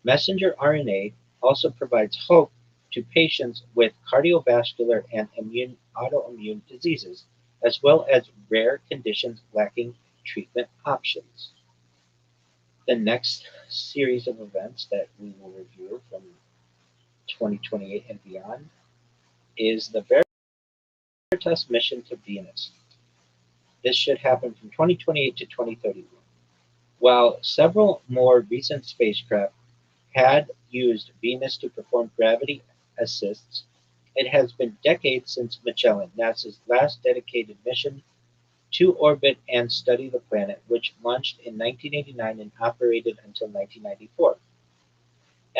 Messenger RNA also provides hope to patients with cardiovascular and autoimmune diseases, as well as rare conditions lacking treatment options. The next series of events that we will review from 2028 and beyond is the Veritas mission to Venus. This should happen from 2028 to 2031. While several more recent spacecraft had used Venus to perform gravity assists, it has been decades since Magellan, NASA's last dedicated mission to orbit and study the planet, which launched in 1989 and operated until 1994.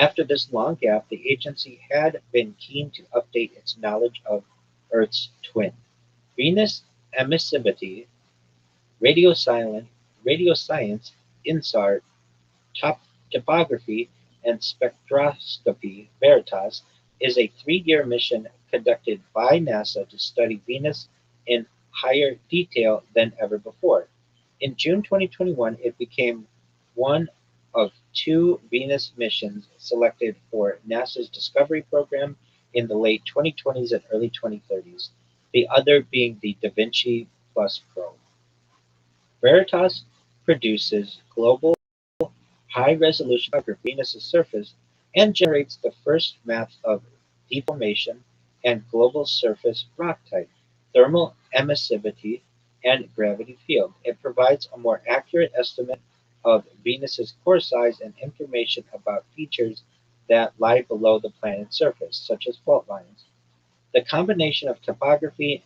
After this long gap, the agency had been keen to update its knowledge of Earth's twin. Venus emissivity, radioscience, INSAR, topography, and spectroscopy. Veritas is a 3-year mission conducted by NASA to study Venus in higher detail than ever before. In June 2021, it became one of 2 Venus missions selected for NASA's Discovery program in the late 2020s and early 2030s, the other being the Da Vinci Plus probe. Veritas produces global high-resolution photography of Venus's surface and generates the first maps of deformation and global surface rock type, thermal emissivity, and gravity field. It provides a more accurate estimate of Venus's core size and information about features that lie below the planet's surface, such as fault lines. The combination of topography,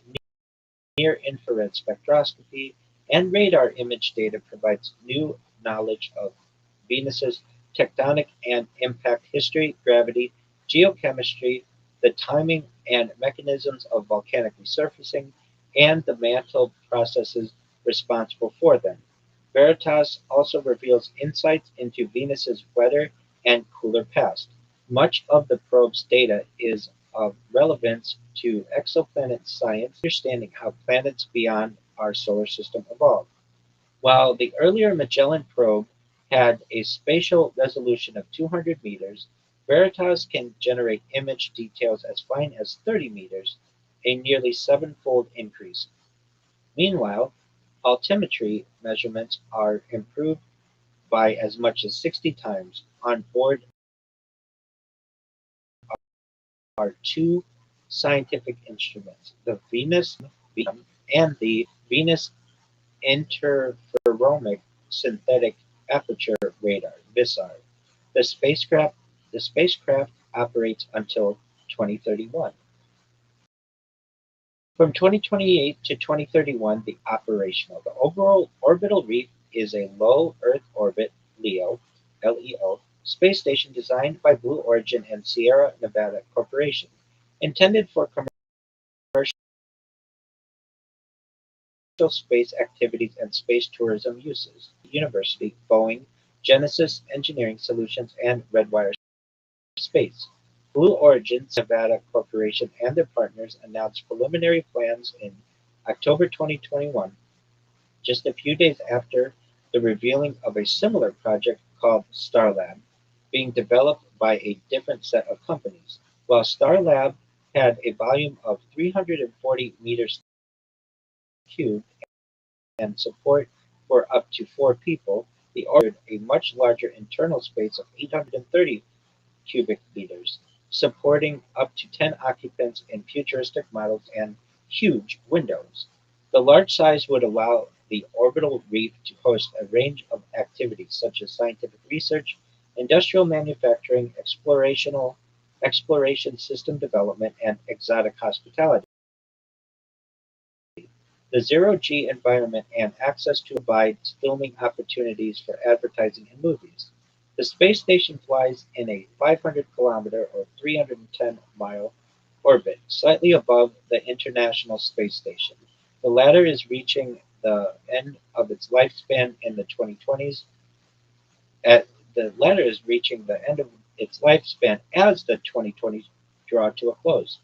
near-infrared spectroscopy, and radar image data provides new knowledge of Venus's tectonic and impact history, gravity, geochemistry, the timing and mechanisms of volcanic resurfacing, and the mantle processes responsible for them. Veritas also reveals insights into Venus's wetter and cooler past. Much of the probe's data is of relevance to exoplanet science, understanding how planets beyond our solar system evolved. While the earlier Magellan probe had a spatial resolution of 200 meters, Veritas can generate image details as fine as 30 meters, a nearly 7-fold increase. Meanwhile, altimetry measurements are improved by as much as 60 times. On board are 2 scientific instruments, the Venus and the Venus Interferometric Synthetic Aperture Radar (VISAR). The spacecraft the spacecraft operates until 2031. From 2028 to 2031, the operational. The overall orbital reef is a low Earth orbit (LEO) space station designed by Blue Origin and Sierra Nevada Corporation. intended for commercial space activities and space tourism uses. University, Boeing, Genesis Engineering Solutions, and Redwire Space. Blue Origin Nevada Corporation and their partners announced preliminary plans in October 2021, just a few days after the revealing of a similar project called Starlab, being developed by a different set of companies. While Starlab had a volume of 340 meters cubed and support for up to 4 people, the Origin a much larger internal space of 830 cubic meters, supporting up to 10 occupants in futuristic models and huge windows. The large size would allow the orbital reef to host a range of activities such as scientific research, industrial manufacturing, exploration system development, and exotic hospitality. The zero-G environment and access to provides filming opportunities for advertising and movies. The space station flies in a 500-kilometer or 310-mile orbit, slightly above the International Space Station. The latter is reaching the end of its lifespan in the 2020s. The latter is reaching the end of its lifespan as the 2020s draw to a close.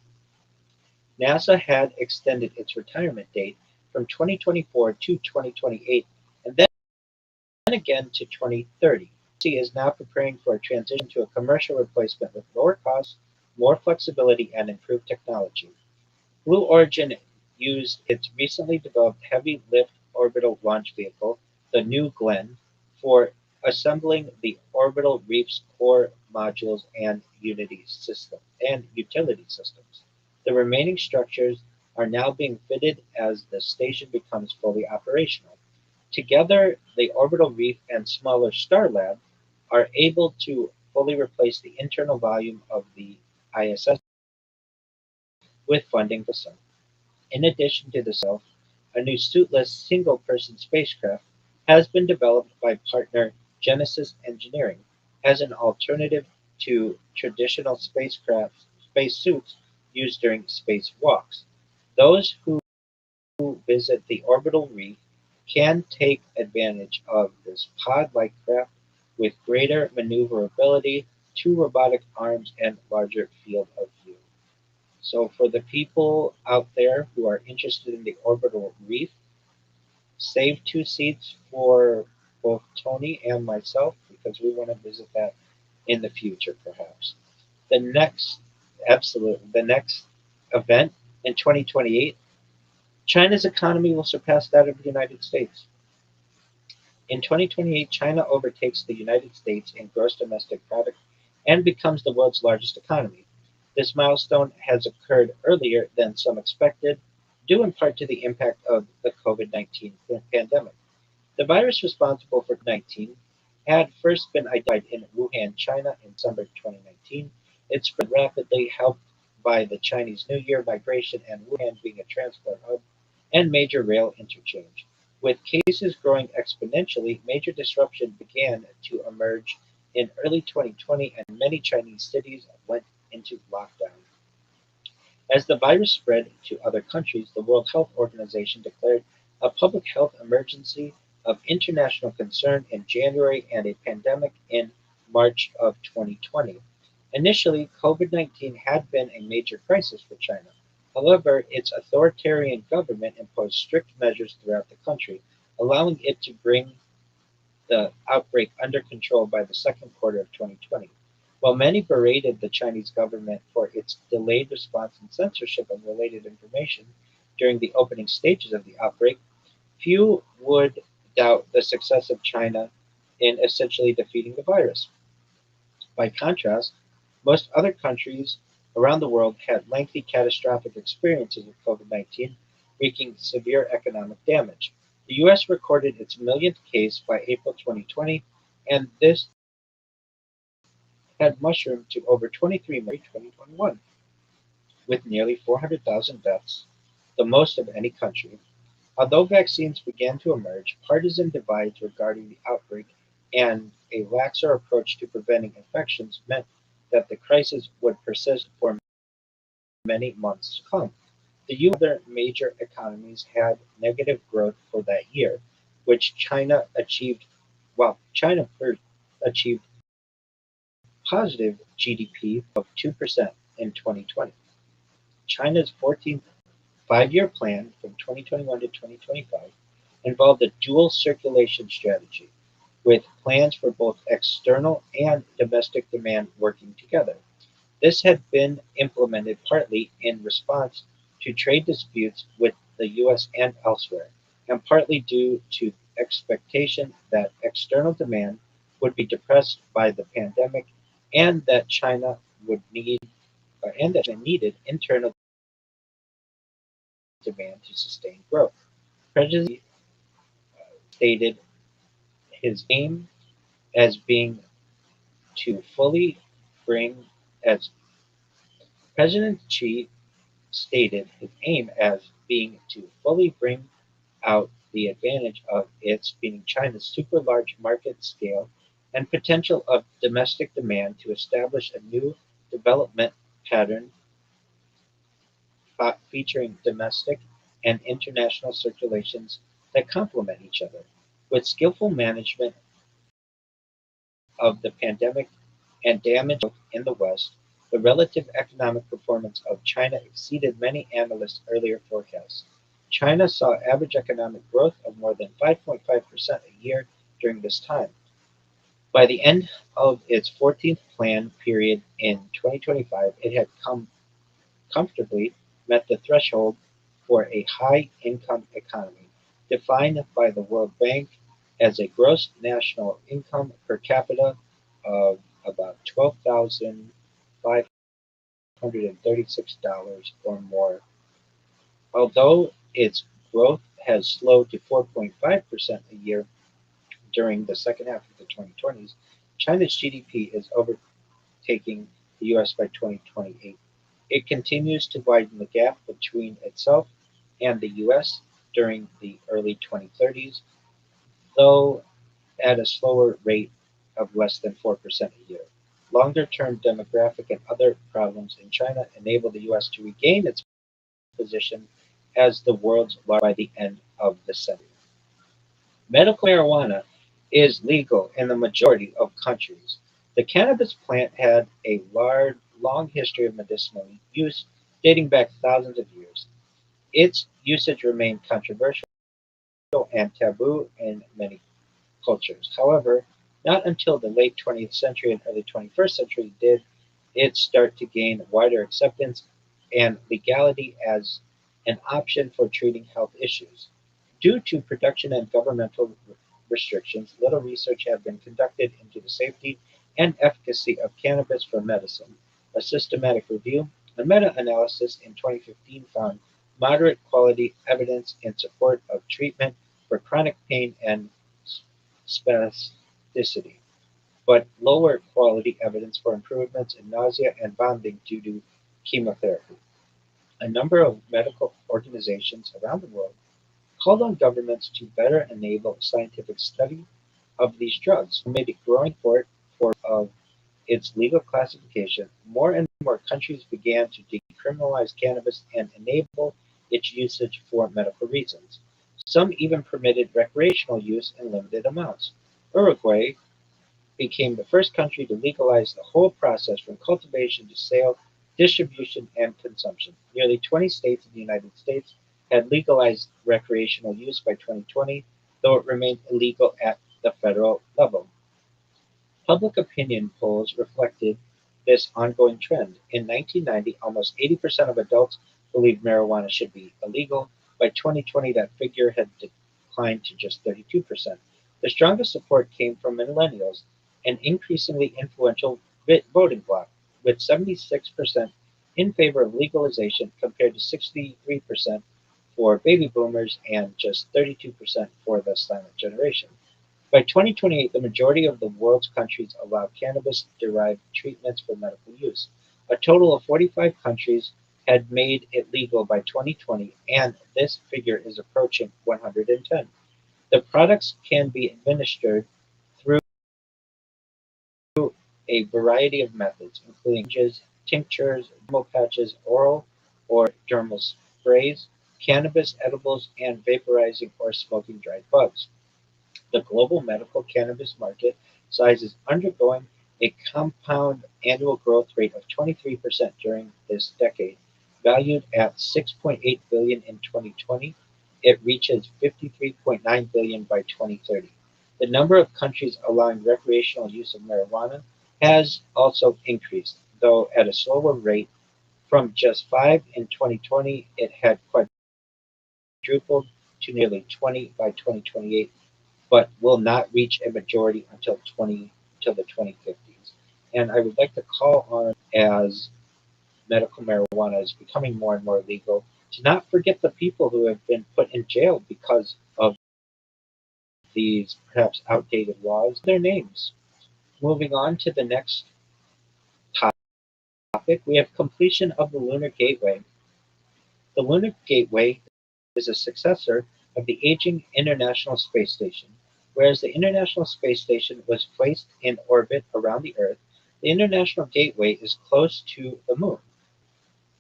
NASA had extended its retirement date from 2024 to 2028 and then again to 2030. Sea is now preparing for a transition to a commercial replacement with lower costs, more flexibility, and improved technology. Blue Origin used its recently developed heavy lift orbital launch vehicle, the New Glenn, for assembling the orbital reef's core modules and utility systems. The remaining structures are now being fitted as the station becomes fully operational. Together, the orbital reef and smaller Starlab are able to fully replace the internal volume of the ISS with funding for some. In addition to the itself, a new suitless single-person spacecraft has been developed by partner Genesis Engineering as an alternative to traditional spacesuits used during spacewalks. Those who visit the orbital reef can take advantage of this pod-like craft with greater maneuverability, two robotic arms, and larger field of view. So for the people out there who are interested in the orbital reef, save 2 seats for both Tony and myself because we want to visit that in the future perhaps. The next, absolutely, the next event in 2028, China's economy will surpass that of the United States. In 2028, China overtakes the United States in gross domestic product and becomes the world's largest economy. This milestone has occurred earlier than some expected, due in part to the impact of the COVID-19 pandemic. The virus responsible for COVID-19 had first been identified in Wuhan, China in December 2019. It spread rapidly, helped by the Chinese New Year migration and Wuhan being a transport hub and major rail interchange. With cases growing exponentially, major disruption began to emerge in early 2020 and many Chinese cities went into lockdown. As the virus spread to other countries, the World Health Organization declared a public health emergency of international concern in January and a pandemic in March of 2020. Initially, COVID-19 had been a major crisis for China. However, its authoritarian government imposed strict measures throughout the country, allowing it to bring the outbreak under control by the second quarter of 2020. While many berated the Chinese government for its delayed response and censorship of related information during the opening stages of the outbreak, few would doubt the success of China in essentially defeating the virus. By contrast, most other countries around the world had lengthy catastrophic experiences with COVID-19, wreaking severe economic damage. The US recorded its millionth case by April 2020, and this had mushroomed to over 23 million in 2021, with nearly 400,000 deaths, the most of any country. Although vaccines began to emerge, partisan divides regarding the outbreak and a laxer approach to preventing infections meant that the crisis would persist for many months to come. The U.S. and other major economies had negative growth for that year, which China achieved, while China achieved positive GDP of 2% in 2020. China's 14th five-year plan from 2021 to 2025 involved a dual circulation strategy, with plans for both external and domestic demand working together. This had been implemented partly in response to trade disputes with the US and elsewhere, and partly due to expectation that external demand would be depressed by the pandemic and that China would need and that China needed internal demand to sustain growth. President stated his aim as being to fully bring as President Xi stated his aim as being to fully bring out the advantage of its being China's super large market scale and potential of domestic demand to establish a new development pattern featuring domestic and international circulations that complement each other. With skillful management of the pandemic and damage in the West, the relative economic performance of China exceeded many analysts' earlier forecasts. China saw average economic growth of more than 5.5% a year during this time. By the end of its 14th plan period in 2025, it had comfortably met the threshold for a high-income economy, defined by the World Bank as a gross national income per capita of about $12,536 or more. Although its growth has slowed to 4.5% a year during the second half of the 2020s, China's GDP is overtaking the US by 2028. It continues to widen the gap between itself and the US during the early 2030s, though at a slower rate of less than 4% a year. Longer-term demographic and other problems in China enable the US to regain its position as the world's largest by the end of the century. Medical marijuana is legal in the majority of countries. The cannabis plant had a long history of medicinal use dating back thousands of years. Its usage remained controversial and taboo in many cultures. However, not until the late 20th century and early 21st century did it start to gain wider acceptance and legality as an option for treating health issues. Due to production and governmental restrictions, little research has been conducted into the safety and efficacy of cannabis for medicine. A systematic review and meta-analysis in 2015 found moderate quality evidence in support of treatment for chronic pain and spasticity, but lower quality evidence for improvements in nausea and vomiting due to chemotherapy. A number of medical organizations around the world called on governments to better enable scientific study of these drugs. Amid a growing support of its legal classification, more and more countries began to decriminalize cannabis and enable its usage for medical reasons. Some even permitted recreational use in limited amounts. Uruguay became the first country to legalize the whole process from cultivation to sale, distribution, and consumption. Nearly 20 states in the United States had legalized recreational use by 2020, though it remained illegal at the federal level. Public opinion polls reflected this ongoing trend. In 1990, almost 80% of adults believed marijuana should be illegal. By 2020, that figure had declined to just 32%. The strongest support came from millennials, an increasingly influential voting bloc, with 76% in favor of legalization compared to 63% for baby boomers and just 32% for the silent generation. By 2028, the majority of the world's countries allow cannabis-derived treatments for medical use. A total of 45 countries had made it legal by 2020, and this figure is approaching 110. The products can be administered through a variety of methods, including tinctures, dermal patches, oral or dermal sprays, cannabis edibles, and vaporizing or smoking dried buds. The global medical cannabis market size is undergoing a compound annual growth rate of 23% during this decade. Valued at 6.8 billion in 2020, it reaches 53.9 billion by 2030. The number of countries allowing recreational use of marijuana has also increased, though at a slower rate. From just 5 in 2020, it had quadrupled to nearly 20 by 2028, but will not reach a majority until the 2050s. And I would like to call on, as medical marijuana is becoming more and more legal, to not forget the people who have been put in jail because of these perhaps outdated laws, their names. Moving on to the next topic, we have completion of the Lunar Gateway. The Lunar Gateway is a successor of the aging International Space Station. Whereas the International Space Station was placed in orbit around the Earth, the International Gateway is close to the Moon.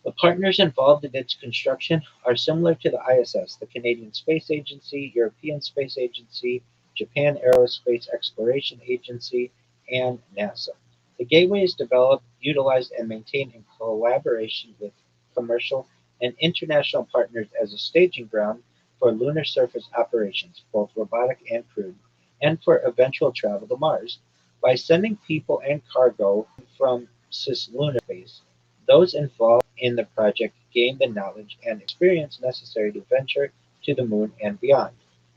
The partners involved in its construction are similar to the ISS, the Canadian Space Agency, European Space Agency, Japan Aerospace Exploration Agency, and NASA. The gateway is developed, utilized, and maintained in collaboration with commercial and international partners as a staging ground for lunar surface operations, both robotic and crewed, and for eventual travel to Mars. By sending people and cargo from cislunar space, those involved in the project gain the knowledge and experience necessary to venture to the Moon and beyond.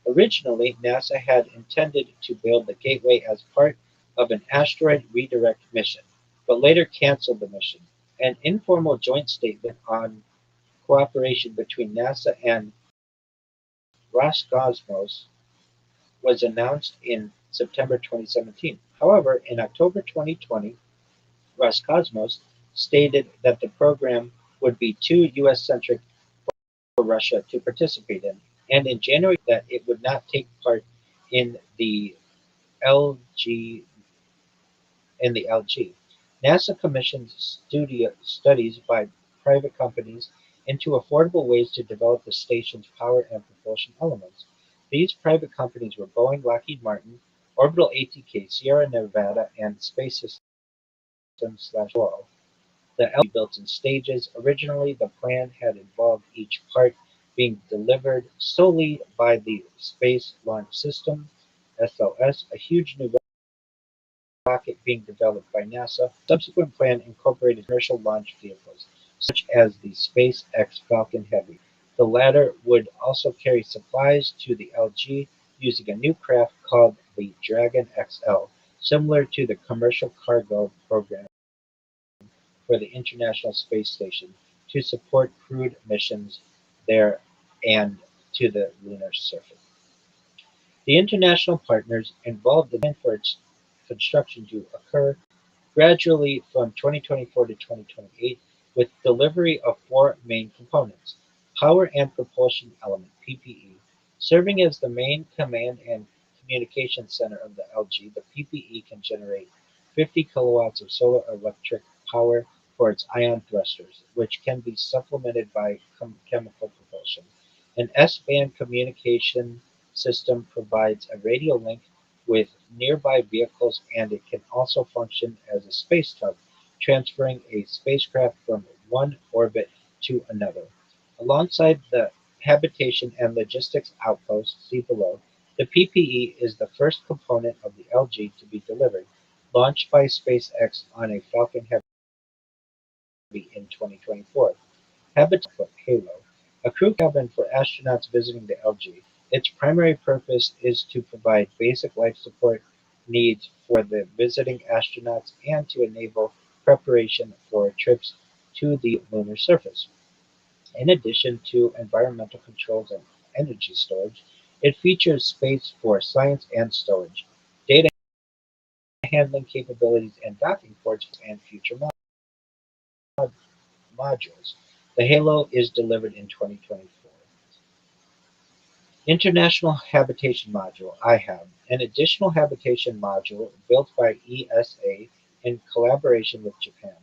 Originally, NASA had intended to build the gateway as part of an asteroid redirect mission, but later canceled the mission. An informal joint statement on cooperation between NASA and Roscosmos was announced in September 2017. However, in October 2020, Roscosmos stated that the program would be too US-centric for Russia to participate in, and in January that it would not take part in the LG LG. NASA commissioned studies by private companies into affordable ways to develop the station's power and propulsion elements. These private companies were Boeing, Lockheed Martin, Orbital ATK, Sierra Nevada, and Space Systems/Laurel. The LG built in stages. Originally, the plan had involved each part being delivered solely by the Space Launch System (SLS), a huge new rocket being developed by NASA. The subsequent plan incorporated commercial launch vehicles, such as the SpaceX Falcon Heavy. The latter would also carry supplies to the LG using a new craft called the Dragon XL, similar to the commercial cargo program for the International Space Station, to support crewed missions there and to the lunar surface. The international partners involved in the plan for its construction to occur gradually from 2024 to 2028, with delivery of four main components: power and propulsion element (PPE). Serving as the main command and communication center of the LG, the PPE can generate 50 kilowatts of solar electric power for its ion thrusters, which can be supplemented by chemical propulsion. An S-band communication system provides a radio link with nearby vehicles, and it can also function as a space tug, transferring a spacecraft from one orbit to another. Alongside the habitation and logistics outpost, see below, the PPE is the first component of the LG to be delivered, launched by SpaceX on a Falcon Heavy in 2024. Habitat Halo, a crew cabin for astronauts visiting the LG. Its primary purpose is to provide basic life support needs for the visiting astronauts and to enable preparation for trips to the lunar surface. In addition to environmental controls and energy storage, it features space for science and storage, data handling capabilities, and docking ports and future modules. The Halo is delivered in 2024. International Habitation Module (IHAB), an additional habitation module built by ESA in collaboration with Japan.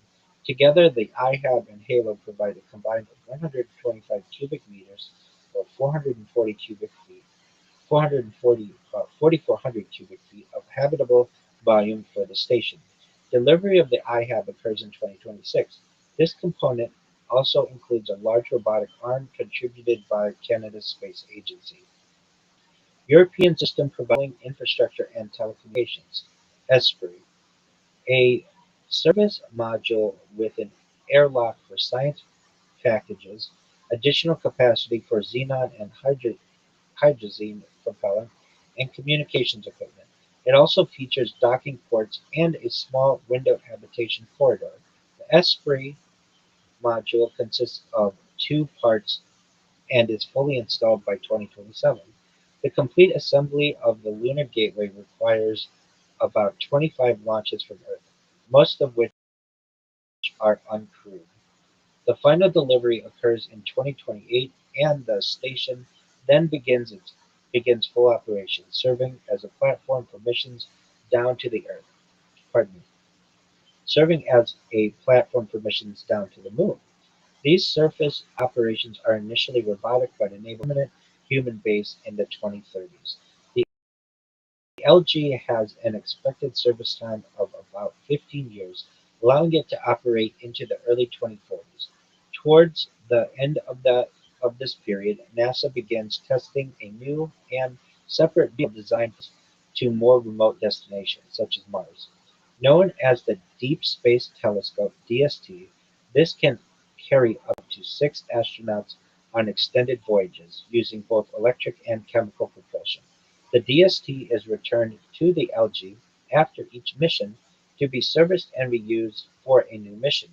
Together, the IHAB and HALO provide a combined 125 cubic meters, or 440 cubic feet, 4,400 cubic feet of habitable volume for the station. Delivery of the IHAB occurs in 2026. This component also includes a large robotic arm contributed by Canada's Space Agency. European system providing infrastructure and telecommunications. ESPRI, a service module with an airlock for science packages, additional capacity for xenon and hydrazine propellant, and communications equipment. It also features docking ports and a small windowed habitation corridor. The Esprit module consists of two parts and is fully installed by 2027. The complete assembly of the Lunar Gateway requires about 25 launches from Earth, most of which are uncrewed. The final delivery occurs in 2028 and the station then begins full operation, serving as a platform for missions down to the Earth. Pardon me, serving as a platform for missions down to the Moon. These surface operations are initially robotic but enable permanent human base in the 2030s. The LG has an expected service time of about 15 years, allowing it to operate into the early 2040s. Towards the end of this period, NASA begins testing a new and separate vehicle designed to more remote destinations, such as Mars. Known as the Deep Space Telescope (DST), this can carry up to 6 astronauts on extended voyages, using both electric and chemical propulsion. The DST is returned to the LG after each mission to be serviced and reused for a new mission.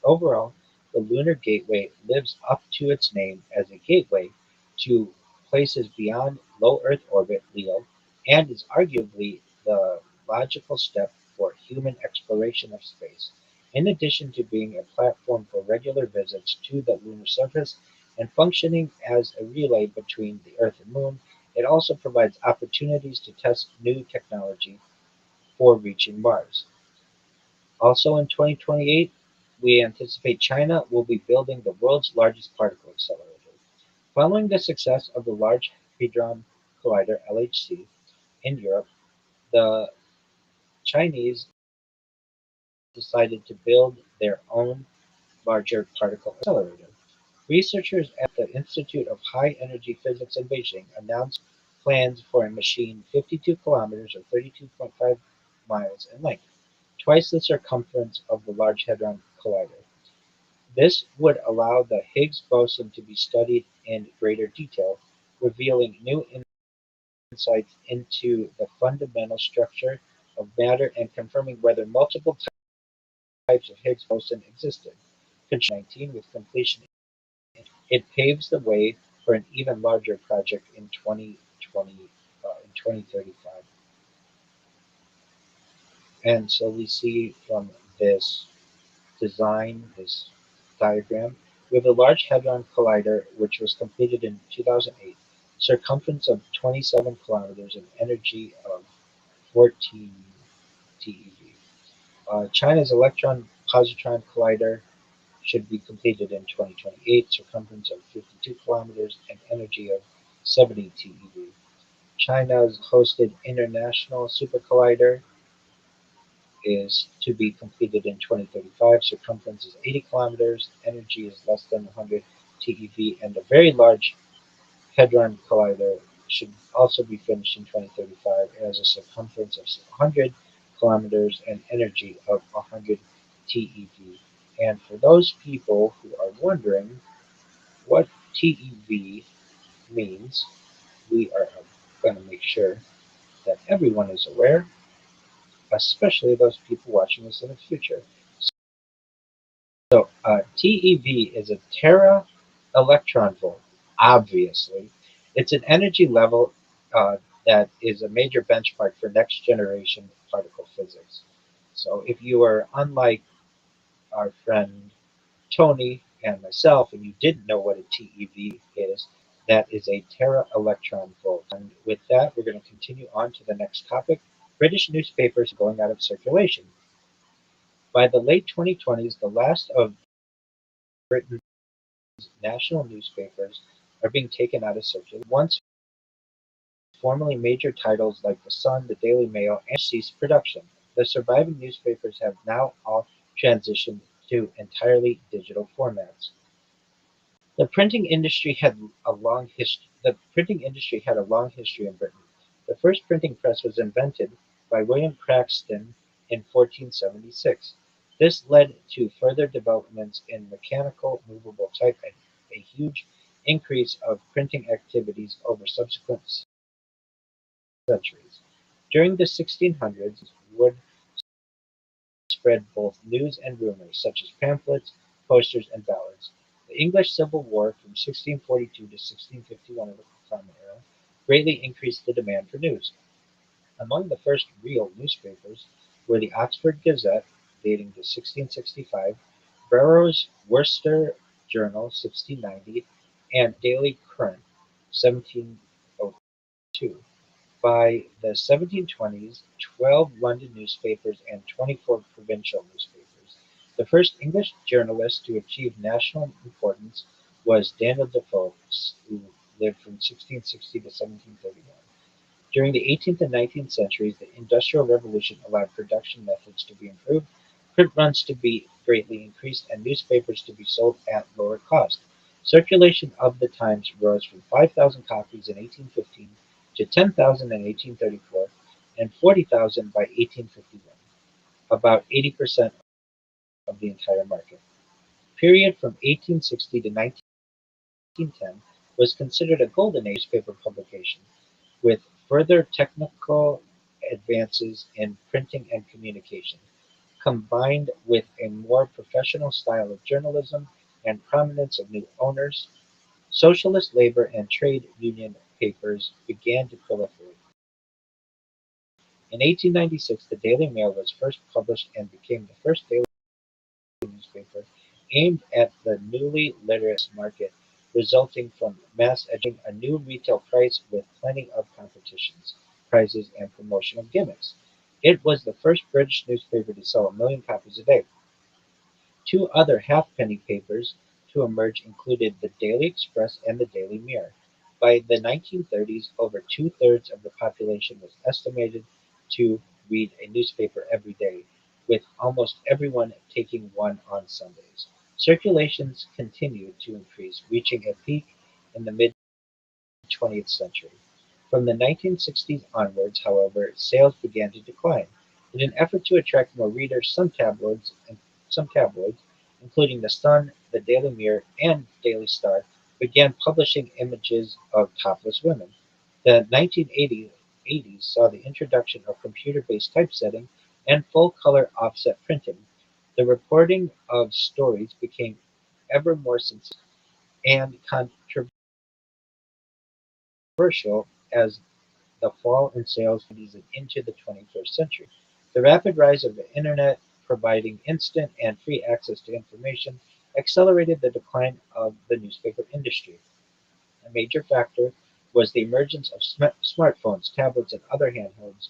Overall, the Lunar Gateway lives up to its name as a gateway to places beyond low Earth orbit (LEO) and is arguably the logical step for human exploration of space. In addition to being a platform for regular visits to the lunar surface and functioning as a relay between the Earth and Moon, it also provides opportunities to test new technology for reaching Mars. Also in 2028, we anticipate China will be building the world's largest particle accelerator. Following the success of the Large Hadron Collider (LHC) in Europe, the Chinese decided to build their own larger particle accelerator. Researchers at the Institute of High Energy Physics in Beijing announced plans for a machine 52 kilometers or 32.5 miles in length, twice the circumference of the Large Hadron Collider. This would allow the Higgs boson to be studied in greater detail, revealing new insights into the fundamental structure of matter and confirming whether multiple types of Higgs boson existed. Contributing with completion, it paves the way for an even larger project in 2035. And so we see from this this diagram, we have the Large Hadron Collider, which was completed in 2008, circumference of 27 kilometers and energy of 14 TeV. China's Electron Positron Collider should be completed in 2028, circumference of 52 kilometers and energy of 70 TeV. China's hosted International Super Collider is to be completed in 2035. Circumference is 80 kilometers, energy is less than 100 TeV, and a very large Hadron Collider should also be finished in 2035. It has a circumference of 100 kilometers and energy of 100 TeV. And for those people who are wondering what TeV means, we are going to make sure that everyone is aware, especially those people watching this in the future. So TeV is a tera electron volt, obviously. It's an energy level that is a major benchmark for next generation particle physics. So if you are unlike our friend Tony and myself and you didn't know what a TeV is, that is a tera electron volt. And with that, we're going to continue on to the next topic. British newspapers going out of circulation. By the late 2020s, the last of Britain's national newspapers are being taken out of circulation. Once formerly major titles like The Sun, the Daily Mail, and ceased production. The surviving newspapers have now all transitioned to entirely digital formats. The printing industry had a long history. The printing industry had a long history in Britain. The first printing press was invented by William Craxton in 1476. This led to further developments in mechanical movable type and a huge increase of printing activities over subsequent centuries. During the 1600s, wood spread both news and rumors, such as pamphlets, posters, and ballads. The English Civil War from 1642 to 1651 of the Common Era greatly increased the demand for news. Among the first real newspapers were the Oxford Gazette, dating to 1665, Barrow's Worcester Journal, 1690, and Daily Current, 1702. By the 1720s, 12 London newspapers and 24 provincial newspapers. The first English journalist to achieve national importance was Daniel Defoe, who lived from 1660 to 1731. During the 18th and 19th centuries, the Industrial Revolution allowed production methods to be improved, print runs to be greatly increased, and newspapers to be sold at lower cost. Circulation of the Times rose from 5,000 copies in 1815 to 10,000 in 1834 and 40,000 by 1851, about 80% of the entire market. The period from 1860 to 1910 was considered a golden age of newspaper publication, with further technical advances in printing and communication, combined with a more professional style of journalism and prominence of new owners, socialist labor and trade union papers began to proliferate. In 1896, the Daily Mail was first published and became the first daily newspaper aimed at the newly literate market, resulting from mass education, a new retail price with plenty of competitions, prizes, and promotional gimmicks. It was the first British newspaper to sell 1 million copies a day. Two other halfpenny papers to emerge included the Daily Express and the Daily Mirror. By the 1930s, over two-thirds of the population was estimated to read a newspaper every day, with almost everyone taking one on Sundays. Circulations continued to increase, reaching a peak in the mid-20th century. From the 1960s onwards, however, sales began to decline. In an effort to attract more readers, some tabloids, including The Sun, the Daily Mirror, and Daily Star, began publishing images of topless women. The 1980s saw the introduction of computer-based typesetting and full-color offset printing. The reporting of stories became ever more sensational and controversial as the fall in sales continued into the 21st century. The rapid rise of the Internet, providing instant and free access to information, accelerated the decline of the newspaper industry. A major factor was the emergence of smartphones, tablets, and other handhelds,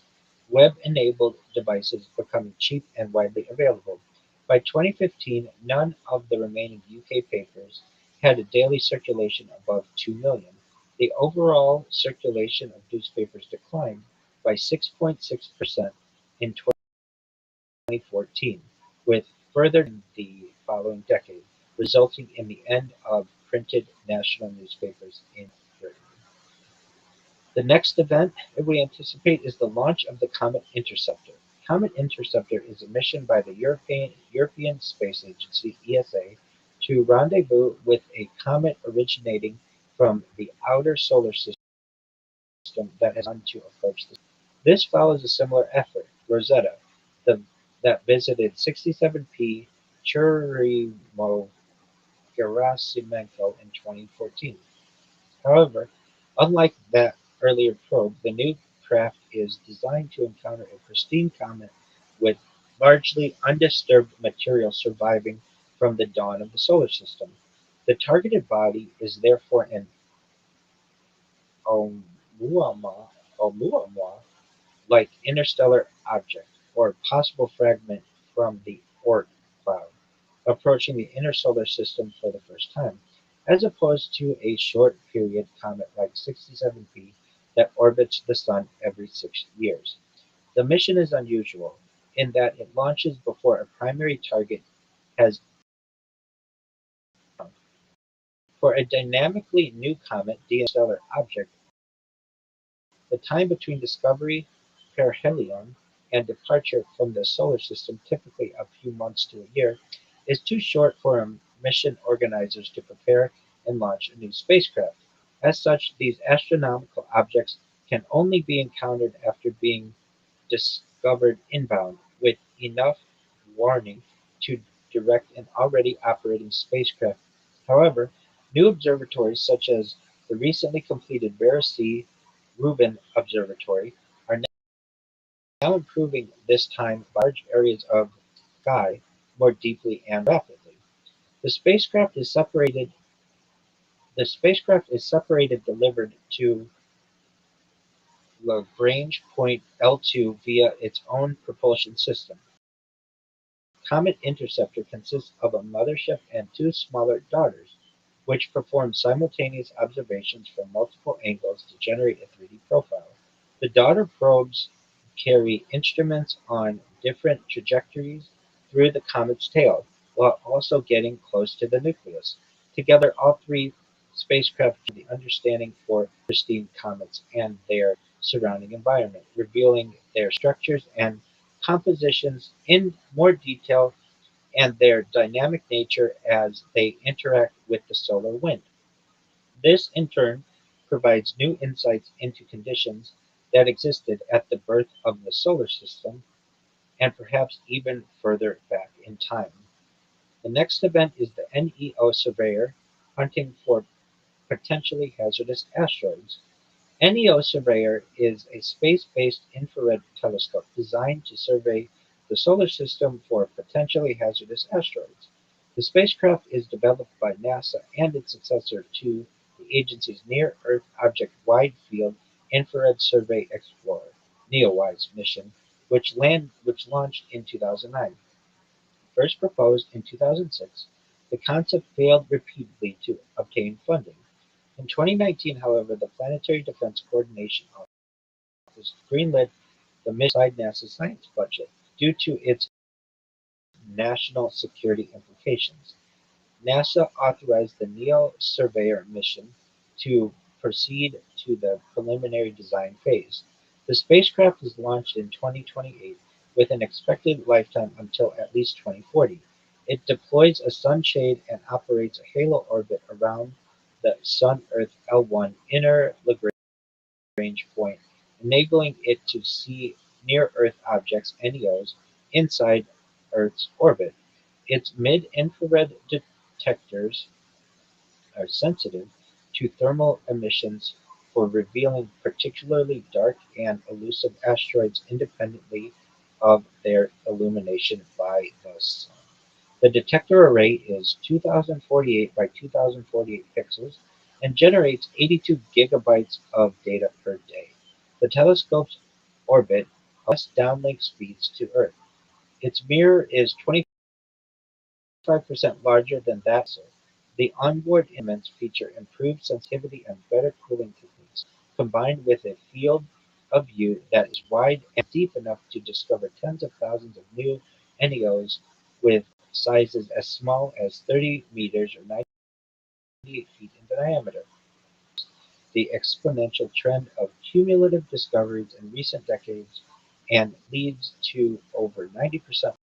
web-enabled devices becoming cheap and widely available. By 2015, none of the remaining UK papers had a daily circulation above 2 million. The overall circulation of newspapers declined by 6.6% in 2014, with further in the following decade, resulting in the end of printed national newspapers in Britain. The next event that we anticipate is the launch of the Comet Interceptor. Comet Interceptor is a mission by the European Space Agency (ESA) to rendezvous with a comet originating from the outer solar system that has begun to approach the Sun. This follows a similar effort, Rosetta, that visited 67P Churyumov-Gerasimenko in 2014. However, unlike that earlier probe, the new craft is designed to encounter a pristine comet with largely undisturbed material surviving from the dawn of the solar system. The targeted body is therefore an Oumuamua-like interstellar object, or possible fragment from the Oort cloud, approaching the inner solar system for the first time, as opposed to a short period comet like 67P that orbits the Sun every 6 years. The mission is unusual in that it launches before a primary target has found. For a dynamically new comet, stellar object, the time between discovery, perihelion, and departure from the solar system, typically a few months to a year, is too short for mission organizers to prepare and launch a new spacecraft. As such, these astronomical objects can only be encountered after being discovered inbound, with enough warning to direct an already operating spacecraft. However, new observatories such as the recently completed Vera C. Rubin Observatory are now improving this time by large areas of sky more deeply and rapidly. The spacecraft is separated delivered to Lagrange point L2 via its own propulsion system. Comet Interceptor consists of a mothership and two smaller daughters, which perform simultaneous observations from multiple angles to generate a 3D profile. The daughter probes carry instruments on different trajectories through the comet's tail, while also getting close to the nucleus. Together, all three spacecraft share the understanding for pristine comets and their surrounding environment, revealing their structures and compositions in more detail and their dynamic nature as they interact with the solar wind. This, in turn, provides new insights into conditions that existed at the birth of the solar system and perhaps even further back in time. The next event is the NEO Surveyor hunting for potentially hazardous asteroids. NEO Surveyor is a space-based infrared telescope designed to survey the solar system for potentially hazardous asteroids. The spacecraft is developed by NASA and its successor to the agency's Near-Earth Object Wide Field Infrared Survey Explorer (NEOWISE) mission, which launched in 2009. First proposed in 2006, the concept failed repeatedly to obtain funding. In 2019, however, the Planetary Defense Coordination Office greenlit the mission alongside NASA's science budget due to its national security implications. NASA authorized the NEO Surveyor mission to proceed to the preliminary design phase. The spacecraft is launched in 2028 with an expected lifetime until at least 2040. It deploys a sunshade and operates a halo orbit around the Sun-Earth L1 inner Lagrange point, enabling it to see near-Earth objects (NEOs) inside Earth's orbit. Its mid-infrared detectors are sensitive to thermal emissions for revealing particularly dark and elusive asteroids independently of their illumination by the Sun. The detector array is 2048 by 2048 pixels and generates 82 gigabytes of data per day. The telescope's orbit allows downlink speeds to Earth. Its mirror is 25% larger than that of Earth. The onboard instruments feature improved sensitivity and better cooling techniques, combined with a field of view that is wide and deep enough to discover tens of thousands of new NEOs with sizes as small as 30 meters or 98 feet in diameter. The exponential trend of cumulative discoveries in recent decades and leads to over 90%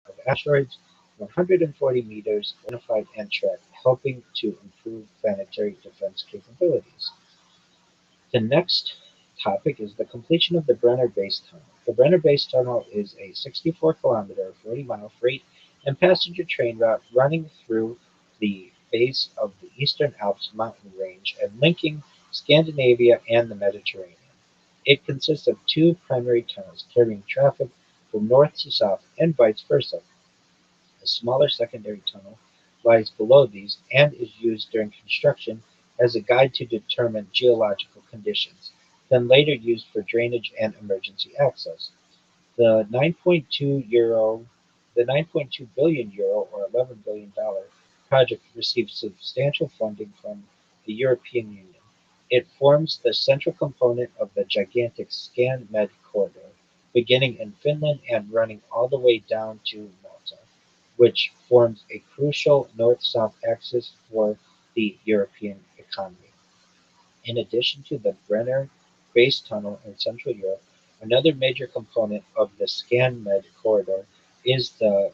of asteroids 140 meters identified and tracked, helping to improve planetary defense capabilities. The next topic is the completion of the Brenner Base Tunnel. The Brenner Base Tunnel is a 64-kilometer, 40-mile freight and passenger train route running through the base of the Eastern Alps mountain range and linking Scandinavia and the Mediterranean. It consists of two primary tunnels carrying traffic from north to south and vice versa. A smaller secondary tunnel lies below these and is used during construction as a guide to determine geological conditions, then later used for drainage and emergency access. The 9.2 billion euro or $11 billion project received substantial funding from the European Union. It forms the central component of the gigantic ScanMed corridor, beginning in Finland and running all the way down to Malta, which forms a crucial north-south axis for the European economy. In addition to the Brenner Base Tunnel in Central Europe, another major component of the ScanMed corridor is the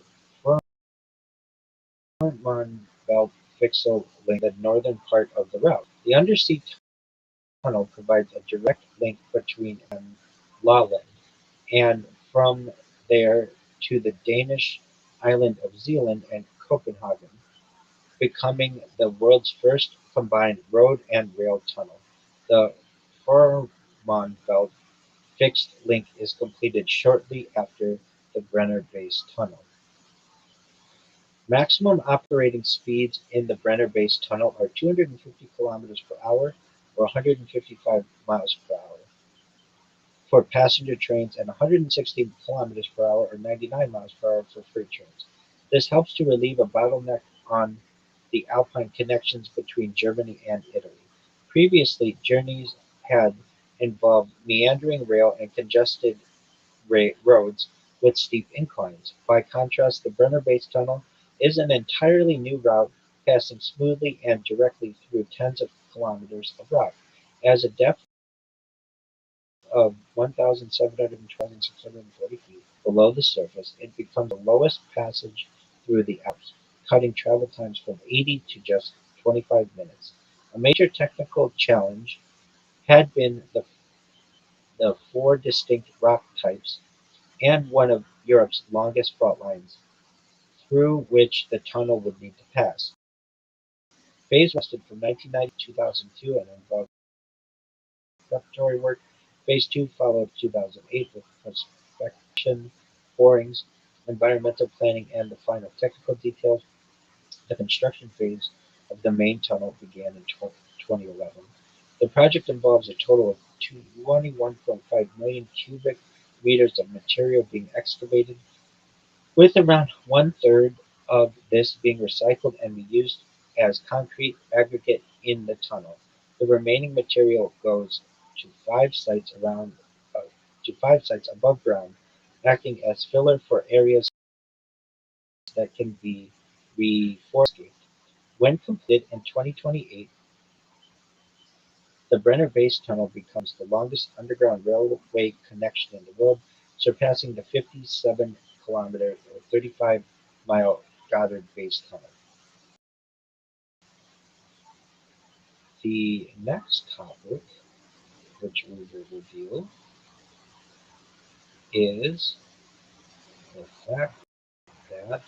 Fehmarnbelt-Fixel link, the northern part of the route. The undersea tunnel provides a direct link between and Lolland, and from there to the Danish island of Zealand and Copenhagen, becoming the world's first combined road and rail tunnel. The Fehmarnbelt fixed link is completed shortly after the Brenner Base Tunnel. Maximum operating speeds in the Brenner Base Tunnel are 250 kilometers per hour or 155 miles per hour for passenger trains and 160 kilometers per hour or 99 miles per hour for freight trains. This helps to relieve a bottleneck on the Alpine connections between Germany and Italy. Previously, journeys had involved meandering rail and congested roads with steep inclines. By contrast, the Brenner Base Tunnel is an entirely new route passing smoothly and directly through tens of kilometers of rock. As a depth of 1,720 feet below the surface, it becomes the lowest passage through the Alps, cutting travel times from 80 to just 25 minutes. A major technical challenge had been the four distinct rock types and one of Europe's longest fault lines, through which the tunnel would need to pass. Phase lasted from 1990 to 2002 and involved preparatory work. Phase two followed 2008 with prospection, borings, environmental planning, and the final technical details. The construction phase of the main tunnel began in 2011. The project involves a total of 21.5 million cubic meters of material being excavated, with around one-third of this being recycled and reused as concrete aggregate in the tunnel. The remaining material goes to uh, five sites above ground, acting as filler for areas that can be reforested. When completed in 2028, the Brenner Base Tunnel becomes the longest underground railway connection in the world, surpassing the 57-kilometer or 35-mile Goddard Base Tunnel. The next topic, which we will review, is the fact that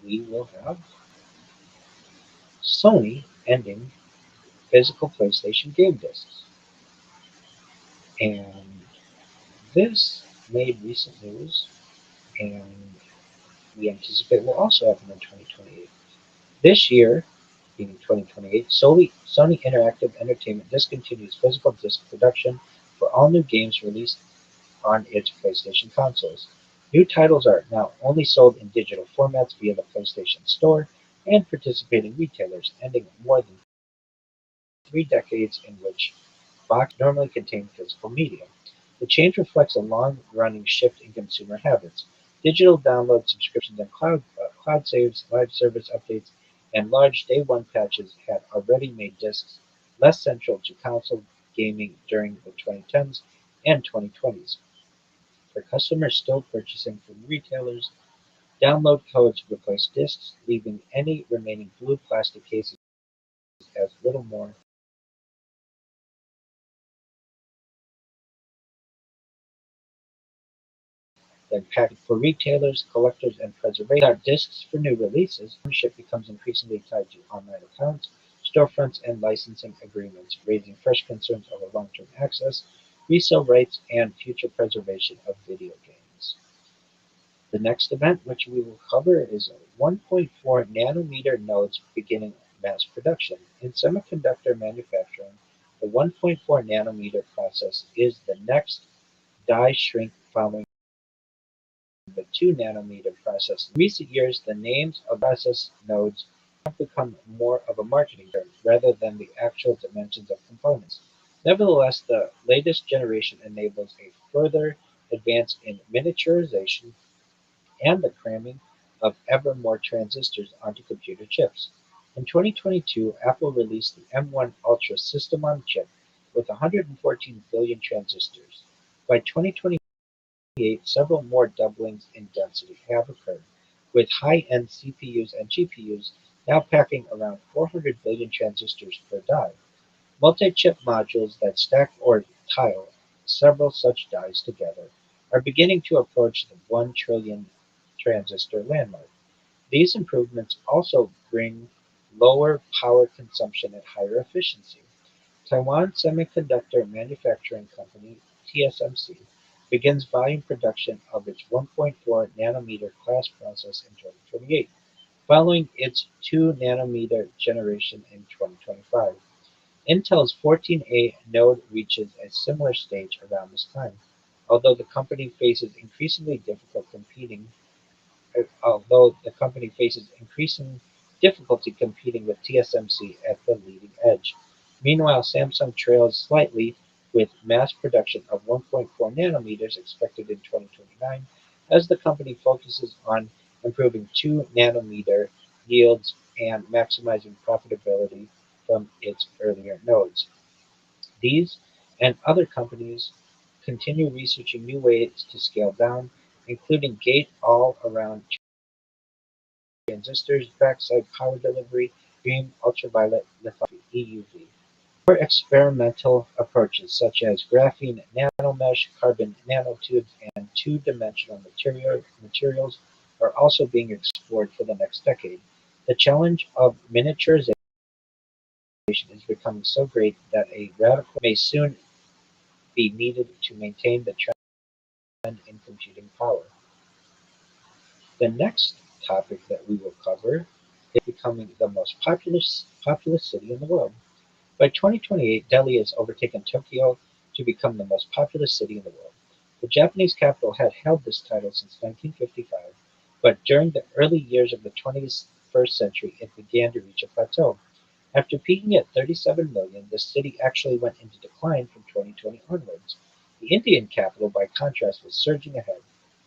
we will have Sony ending physical PlayStation game discs. And this made recent news, and we anticipate will also happen in 2028. This year, being 2028, Sony Interactive Entertainment discontinues physical disc production for all new games released on its PlayStation consoles. New titles are now only sold in digital formats via the PlayStation Store and participating retailers, ending more than 3 decades in which boxes normally contained physical media. The change reflects a long-running shift in consumer habits. Digital download subscriptions and cloud saves, live service updates, and large day-one patches had already made discs less central to console gaming during the 2010s and 2020s. For customers still purchasing from retailers, download codes replace discs, leaving any remaining blue plastic cases as little more than packaging. For retailers, collectors, and preservation without discs for new releases, ownership becomes increasingly tied to online accounts, storefronts, and licensing agreements, raising fresh concerns over long-term access, resale rights, and future preservation of video games. The next event which we will cover is 1.4 nanometer nodes beginning mass production. In semiconductor manufacturing, the 1.4 nanometer process is the next die shrink following the 2 nanometer process. In recent years, the names of process nodes have become more of a marketing term rather than the actual dimensions of components. Nevertheless, the latest generation enables a further advance in miniaturization and the cramming of ever more transistors onto computer chips. In 2022, Apple released the M1 Ultra system on chip with 114 billion transistors. By 2028, several more doublings in density have occurred, with high-end CPUs and GPUs now packing around 400 billion transistors per die. Multi-chip modules that stack or tile several such dies together are beginning to approach the 1 trillion transistor landmark. These improvements also bring lower power consumption and higher efficiency. Taiwan Semiconductor Manufacturing Company (TSMC) begins volume production of its 1.4 nanometer class process in 2028, following its 2 nanometer generation in 2025. Intel's 14A node reaches a similar stage around this time, although the company faces increasingly difficult competing although the company faces increasing difficulty competing with TSMC at the leading edge. Meanwhile, Samsung trails slightly with mass production of 1.4 nanometers expected in 2029 as the company focuses on improving 2 nanometer yields and maximizing profitability from its earlier nodes. These and other companies continue researching new ways to scale down, including gate-all-around transistors, backside power delivery, extreme ultraviolet lithography (EUV). More experimental approaches such as graphene nanomesh, carbon nanotubes, and two-dimensional materials are also being explored for the next decade. The challenge of miniaturization is becoming so great that a radical may soon be needed to maintain the trend in computing power. The next topic that we will cover is becoming the most populous city in the world. By 2028, Delhi has overtaken Tokyo to become the most populous city in the world. The Japanese capital had held this title since 1955, but during the early years of the 21st century, it began to reach a plateau. After peaking at 37 million, the city actually went into decline from 2020 onwards. The Indian capital, by contrast, was surging ahead.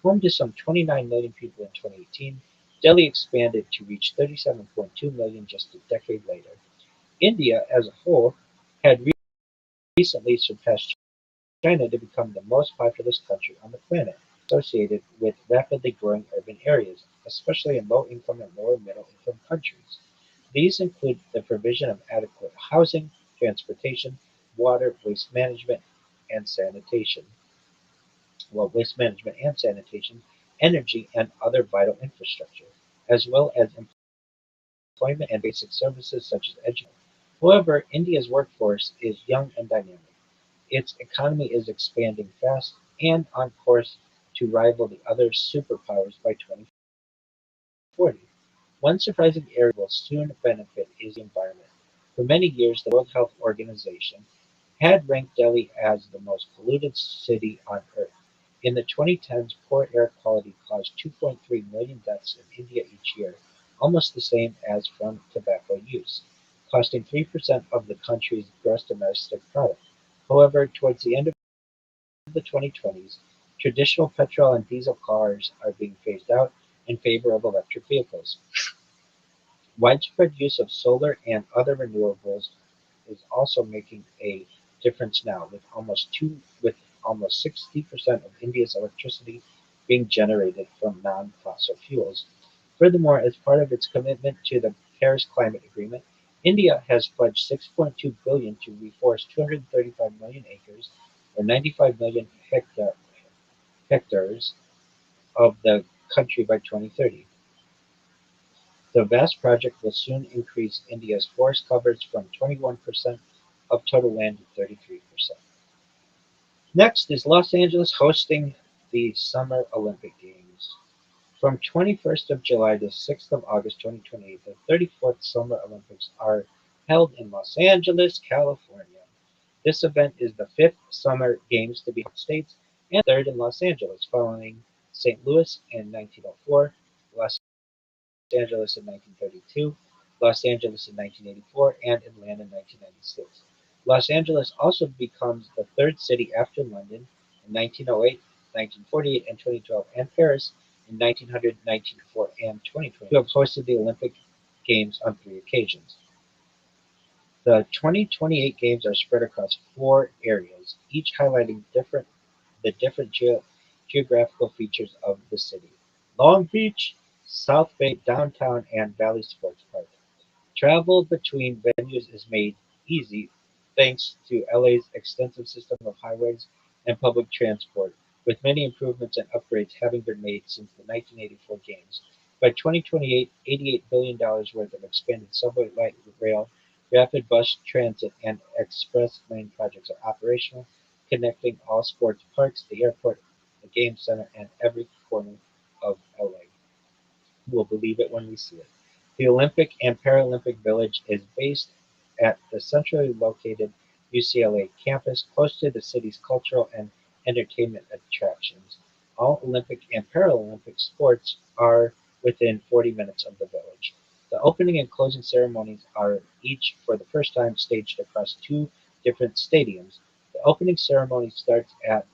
Home to some 29 million people in 2018, Delhi expanded to reach 37.2 million just a decade later. India, as a whole, had recently surpassed China to become the most populous country on the planet, associated with rapidly growing urban areas, especially in low-income and lower middle-income countries. These include the provision of adequate housing, transportation, water, waste management and sanitation, energy, and other vital infrastructure, as well as employment and basic services such as education. However, India's workforce is young and dynamic. Its economy is expanding fast and on course to rival the other superpowers by 2040. One surprising area will soon benefit is the environment. For many years, the World Health Organization had ranked Delhi as the most polluted city on earth. In the 2010s, poor air quality caused 2.3 million deaths in India each year, almost the same as from tobacco use, costing 3% of the country's gross domestic product. However, towards the end of the 2020s, traditional petrol and diesel cars are being phased out in favor of electric vehicles. Widespread use of solar and other renewables is also making a difference now, with almost 60% of India's electricity being generated from non-fossil fuels. Furthermore, as part of its commitment to the Paris Climate Agreement, India has pledged 6.2 billion to reforest 235 million acres, or 95 million hectares of the country by 2030. The vast project will soon increase India's forest coverage from 21% of total land to 33%. Next is Los Angeles hosting the Summer Olympic Games. From 21st of July to 6th of August 2028, the 34th Summer Olympics are held in Los Angeles, California. This event is the fifth Summer Games to be held in the States and third in Los Angeles, following St. Louis in 1904, Los Angeles in 1932, Los Angeles in 1984, and Atlanta in 1996. Los Angeles also becomes the third city after London in 1908, 1948, and 2012, and Paris in 1900, 1904, and 2020, to have hosted the Olympic Games on 3 occasions. The 2028 games are spread across 4 areas, each highlighting the different geographical features of the city: Long Beach, South Bay, Downtown, and Valley Sports Park. Travel between venues is made easy thanks to LA's extensive system of highways and public transport, with many improvements and upgrades having been made since the 1984 games. By 2028, $88 billion worth of expanded subway, light rail, rapid bus transit, and express lane projects are operational, connecting all sports parks, the airport, the game center, and every corner of LA. We'll believe it when we see it. The Olympic and Paralympic Village is based at the centrally located UCLA campus, close to the city's cultural and entertainment attractions. All Olympic and Paralympic sports are within 40 minutes of the village. The opening and closing ceremonies are each, for the first time, staged across 2 different stadiums. The opening ceremony starts at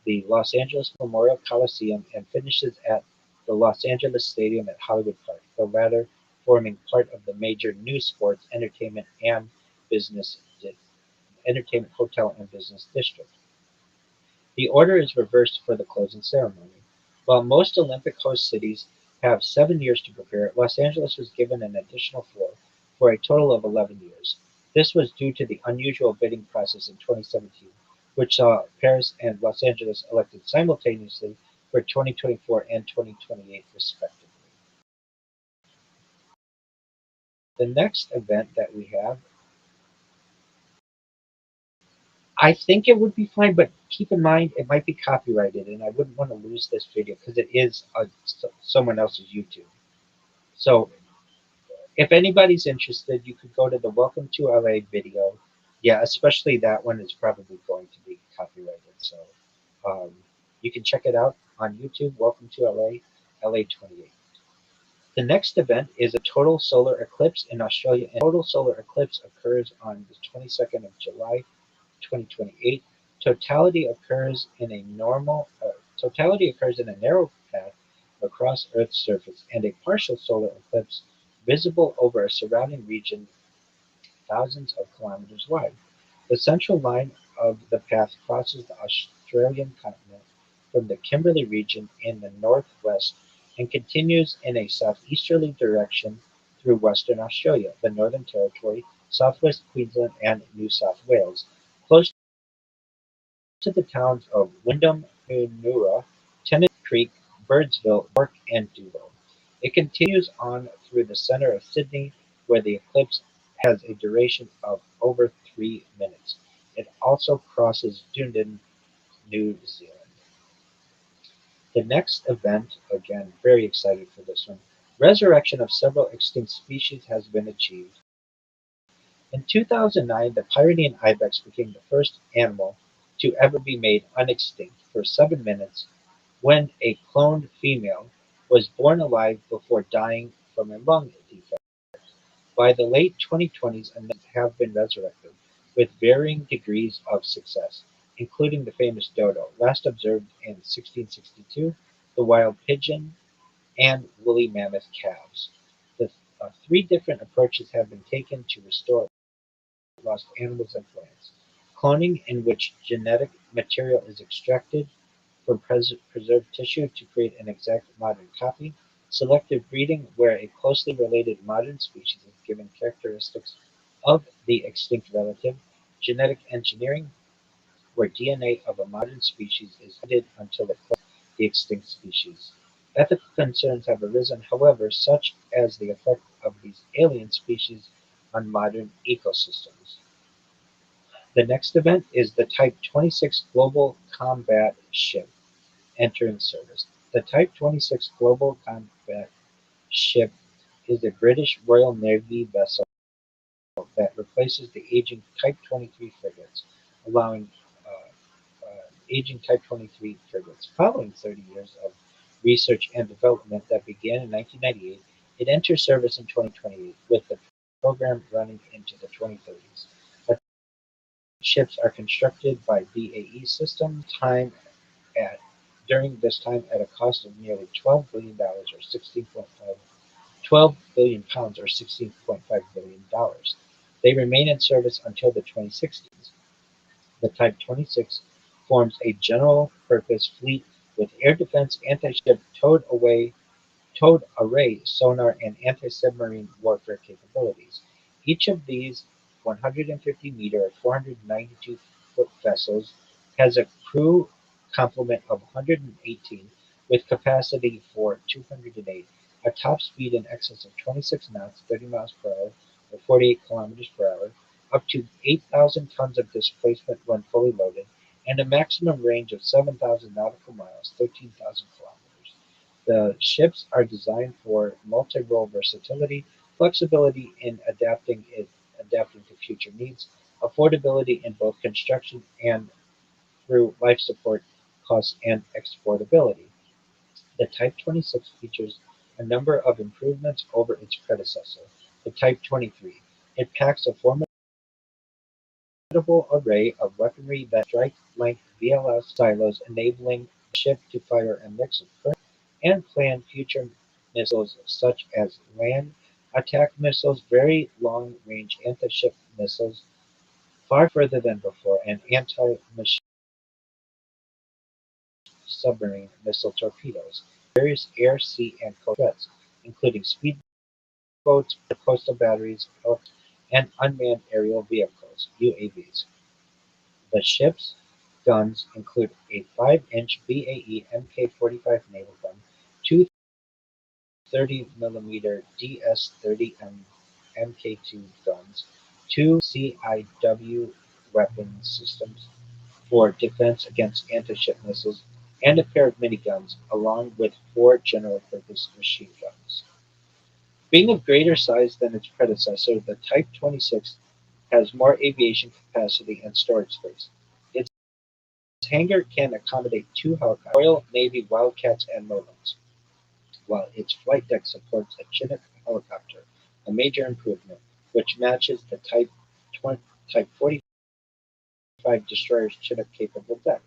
the Los Angeles Memorial Coliseum and finishes at the Los Angeles Stadium at Hollywood Park, the latter forming part of the major new sports, business entertainment, hotel, and business district. The order is reversed for the closing ceremony. While most Olympic host cities have 7 years to prepare, Los Angeles was given an additional 4, for a total of 11 years. This was due to the unusual bidding process in 2017, which saw Paris and Los Angeles elected simultaneously for 2024 and 2028 respectively. The next event that we have, I think it would be fine, but keep in mind it might be copyrighted, and I wouldn't want to lose this video because it is someone else's YouTube. So if anybody's interested, you could go to the Welcome to LA video. Yeah, especially that one is probably going to be copyrighted. So you can check it out on YouTube, Welcome to LA, LA 28. The next event is a total solar eclipse in Australia. And total solar eclipse occurs on the 22nd of July, 2028. Totality occurs in a narrow path across Earth's surface, and a partial solar eclipse visible over a surrounding region thousands of kilometers wide. The central line of the path crosses the Australian continent from the Kimberley region in the northwest and continues in a southeasterly direction through Western Australia, the Northern Territory, southwest Queensland, and New South Wales, close to the towns of Wyndham, Woonora, Tennant Creek, Birdsville, York, and Duval. It continues on through the center of Sydney, where the eclipse has a duration of over 3 minutes. It also crosses Dunedin, New Zealand. The next event, again, very excited for this one. Resurrection of several extinct species has been achieved. In 2009, the Pyrenean ibex became the first animal to ever be made unextinct for 7 minutes when a cloned female was born alive before dying from a lung defect. By the late 2020s, a number have been resurrected, with varying degrees of success, including the famous dodo, last observed in 1662, the wild pigeon, and woolly mammoth calves. The 3 different approaches have been taken to restore lost animals and plants: cloning, in which genetic material is extracted from preserved tissue to create an exact modern copy; selective breeding, where a closely related modern species is given characteristics of the extinct relative; genetic engineering, where DNA of a modern species is edited until it clones the extinct species. Ethical concerns have arisen, however, such as the effect of these alien species on modern ecosystems. The next event is the Type 26 Global Combat Ship entering service. The Type 26 Global Combat Ship is a British Royal Navy vessel that replaces the aging Type 23 frigates, allowing aging Type 23 frigates. Following 30 years of research and development that began in 1998. It enters service in 2028, with the program running into the 2030s. Ships are constructed by BAE Systems at during this time at a cost of nearly $12 billion or 16.5 £12 billion or $16.5 billion. They remain in service until the 2060s. The Type 26 forms a general-purpose fleet with air defense, anti-ship, towed array sonar, and anti-submarine warfare capabilities. Each of these 150-meter or 492-foot vessels has a crew complement of 118 with capacity for 208, a top speed in excess of 26 knots, 30 miles per hour, or 48 kilometers per hour, up to 8,000 tons of displacement when fully loaded, and a maximum range of 7,000 nautical miles, 13,000 kilometers. The ships are designed for multi-role versatility, flexibility in adapting to future needs, affordability in both construction and through life support costs, and exportability. The Type 26 features a number of improvements over its predecessor, the Type 23. It packs a formidable array of weaponry that strike-length VLS silos, enabling the ship to fire a mix of current and planned future missiles such as land attack missiles, very long-range anti-ship missiles far further than before, and anti-machine submarine missile torpedoes, various air, sea, and coast threats, including speedboats, coastal batteries, helicopters, and unmanned aerial vehicles (UAVs). The ship's guns include a 5-inch BAE Mk-45 naval gun, two 30mm DS-30M Mk2 guns, two CIW weapon systems for defense against anti-ship missiles, and a pair of miniguns, along with four general-purpose machine guns. Being of greater size than its predecessor, the Type 26 has more aviation capacity and storage space. Its hangar can accommodate two helicopters, Royal Navy Wildcats and Merlins, while its flight deck supports a Chinook helicopter, a major improvement, which matches the Type 45 destroyer's Chinook-capable deck.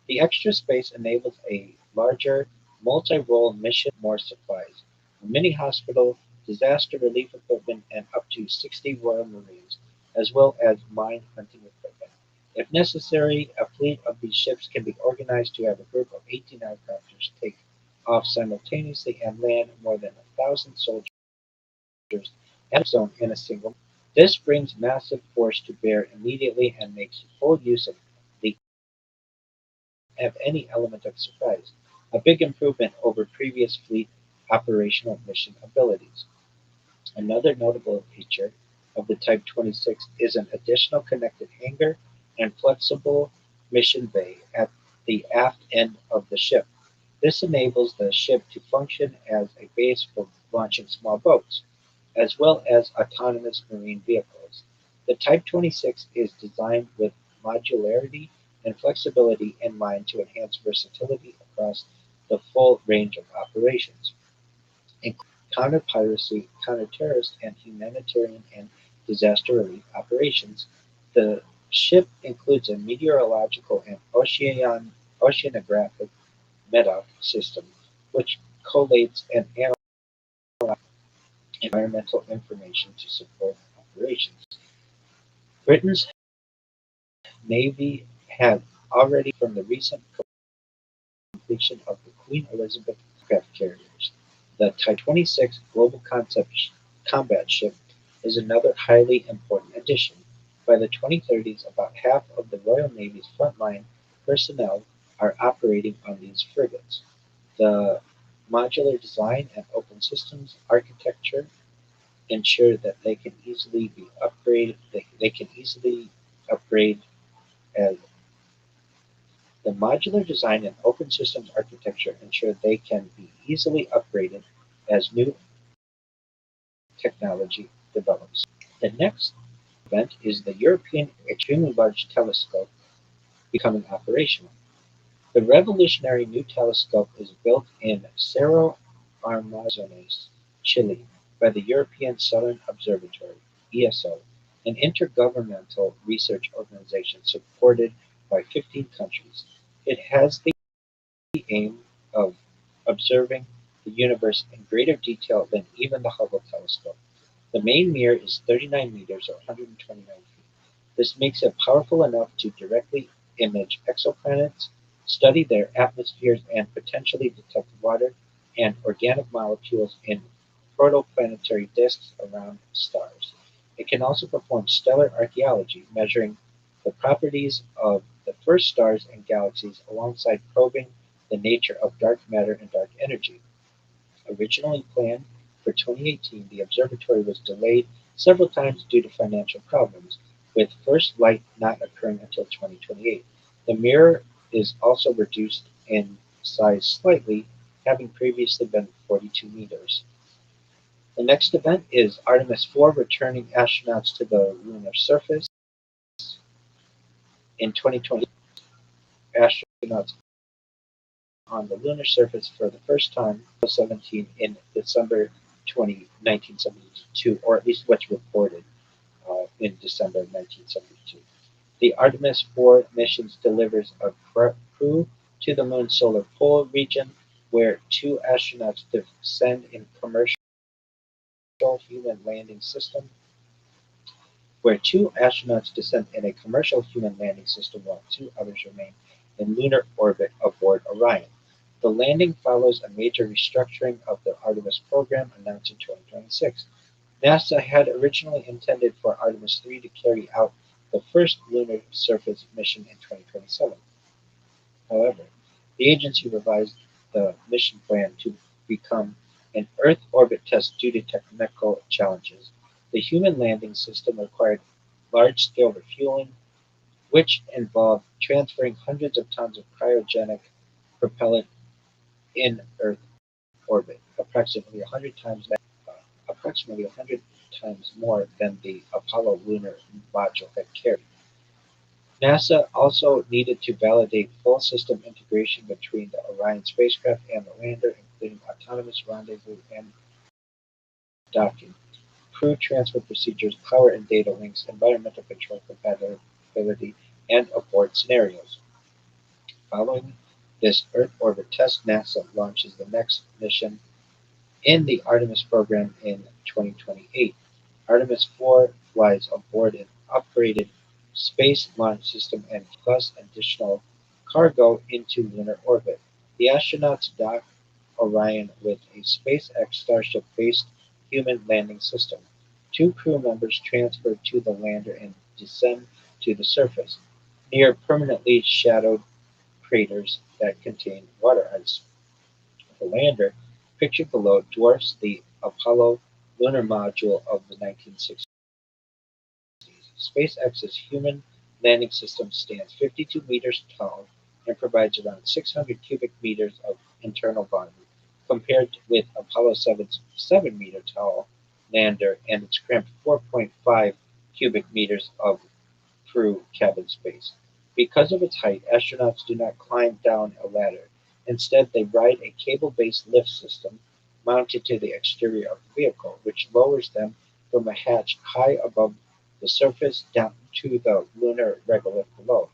The extra space enables a larger, multi-role mission with more supplies, a mini-hospital, disaster relief equipment, and up to 60 Royal Marines, as well as mine hunting equipment. If necessary, a fleet of these ships can be organized to have a group of 18 helicopters take off simultaneously and land more than 1,000 soldiers at a zone in a single mission. This brings massive force to bear immediately and makes full use of the have any element of surprise, a big improvement over previous fleet operational mission abilities. Another notable feature of the Type 26 is an additional connected hangar and flexible mission bay at the aft end of the ship. This enables the ship to function as a base for launching small boats, as well as autonomous marine vehicles. The Type 26 is designed with modularity and flexibility in mind to enhance versatility across the full range of operations, including counter-piracy, counter-terrorist, and humanitarian and disaster relief operations. The ship includes a meteorological and oceanographic MEDOC system, which collates and analyzes environmental information to support operations. Britain's navy had already from the recent completion of the Queen Elizabeth aircraft carriers. The Type 26 Global Concept Combat Ship is another highly important addition. By the 2030s, about half of the Royal Navy's frontline personnel are operating on these frigates. The modular design and open systems architecture ensure that they can easily be upgraded. They can easily upgrade as the modular design and open systems architecture ensure they can be easily upgraded as new technology develops. The next event is the European Extremely Large Telescope becoming operational. The revolutionary new telescope is built in Cerro Armazones, Chile, by the European Southern Observatory (ESO), an intergovernmental research organization supported by 15 countries. It has the aim of observing the universe in greater detail than even the Hubble telescope. The main mirror is 39 meters or 129 feet. This makes it powerful enough to directly image exoplanets, study their atmospheres, and potentially detect water and organic molecules in protoplanetary disks around stars. It can also perform stellar archaeology, measuring the properties of the first stars and galaxies alongside probing the nature of dark matter and dark energy. Originally planned for 2018, the observatory was delayed several times due to financial problems, with first light not occurring until 2028. The mirror is also reduced in size slightly, having previously been 42 meters. The next event is Artemis 4 returning astronauts to the lunar surface. In 2020, astronauts on the lunar surface for the first time, 17 in December 1972, or at least what's reported in December 1972. The Artemis 4 missions delivers a crew to the moon's solar pole region, where two astronauts descend in commercial human landing system, where two astronauts descend in a commercial human landing system while two others remain in lunar orbit aboard Orion. The landing follows a major restructuring of the Artemis program announced in 2026. NASA had originally intended for Artemis 3 to carry out the first lunar surface mission in 2027. However, the agency revised the mission plan to become an Earth orbit test due to technical challenges. The human landing system required large-scale refueling, which involved transferring hundreds of tons of cryogenic propellant in Earth orbit, approximately 100 times more than the Apollo lunar module had carried. NASA also needed to validate full system integration between the Orion spacecraft and the lander, including autonomous rendezvous and docking, crew transfer procedures, power and data links, environmental control compatibility, and abort scenarios. Following this Earth orbit test, NASA launches the next mission in the Artemis program in 2028. Artemis 4 flies aboard an upgraded Space Launch System and plus additional cargo into lunar orbit. The astronauts dock Orion with a SpaceX Starship-based human landing system. Two crew members transfer to the lander and descend to the surface, near permanently shadowed craters that contain water ice. The lander, pictured below, dwarfs the Apollo lunar module of the 1960s. SpaceX's human landing system stands 52 meters tall and provides around 600 cubic meters of internal volume, compared with Apollo 7's 7-meter tall lander and its cramped 4.5 cubic meters of crew cabin space. Because of its height, astronauts do not climb down a ladder. Instead, they ride a cable-based lift system mounted to the exterior of the vehicle, which lowers them from a hatch high above the surface down to the lunar regolith below.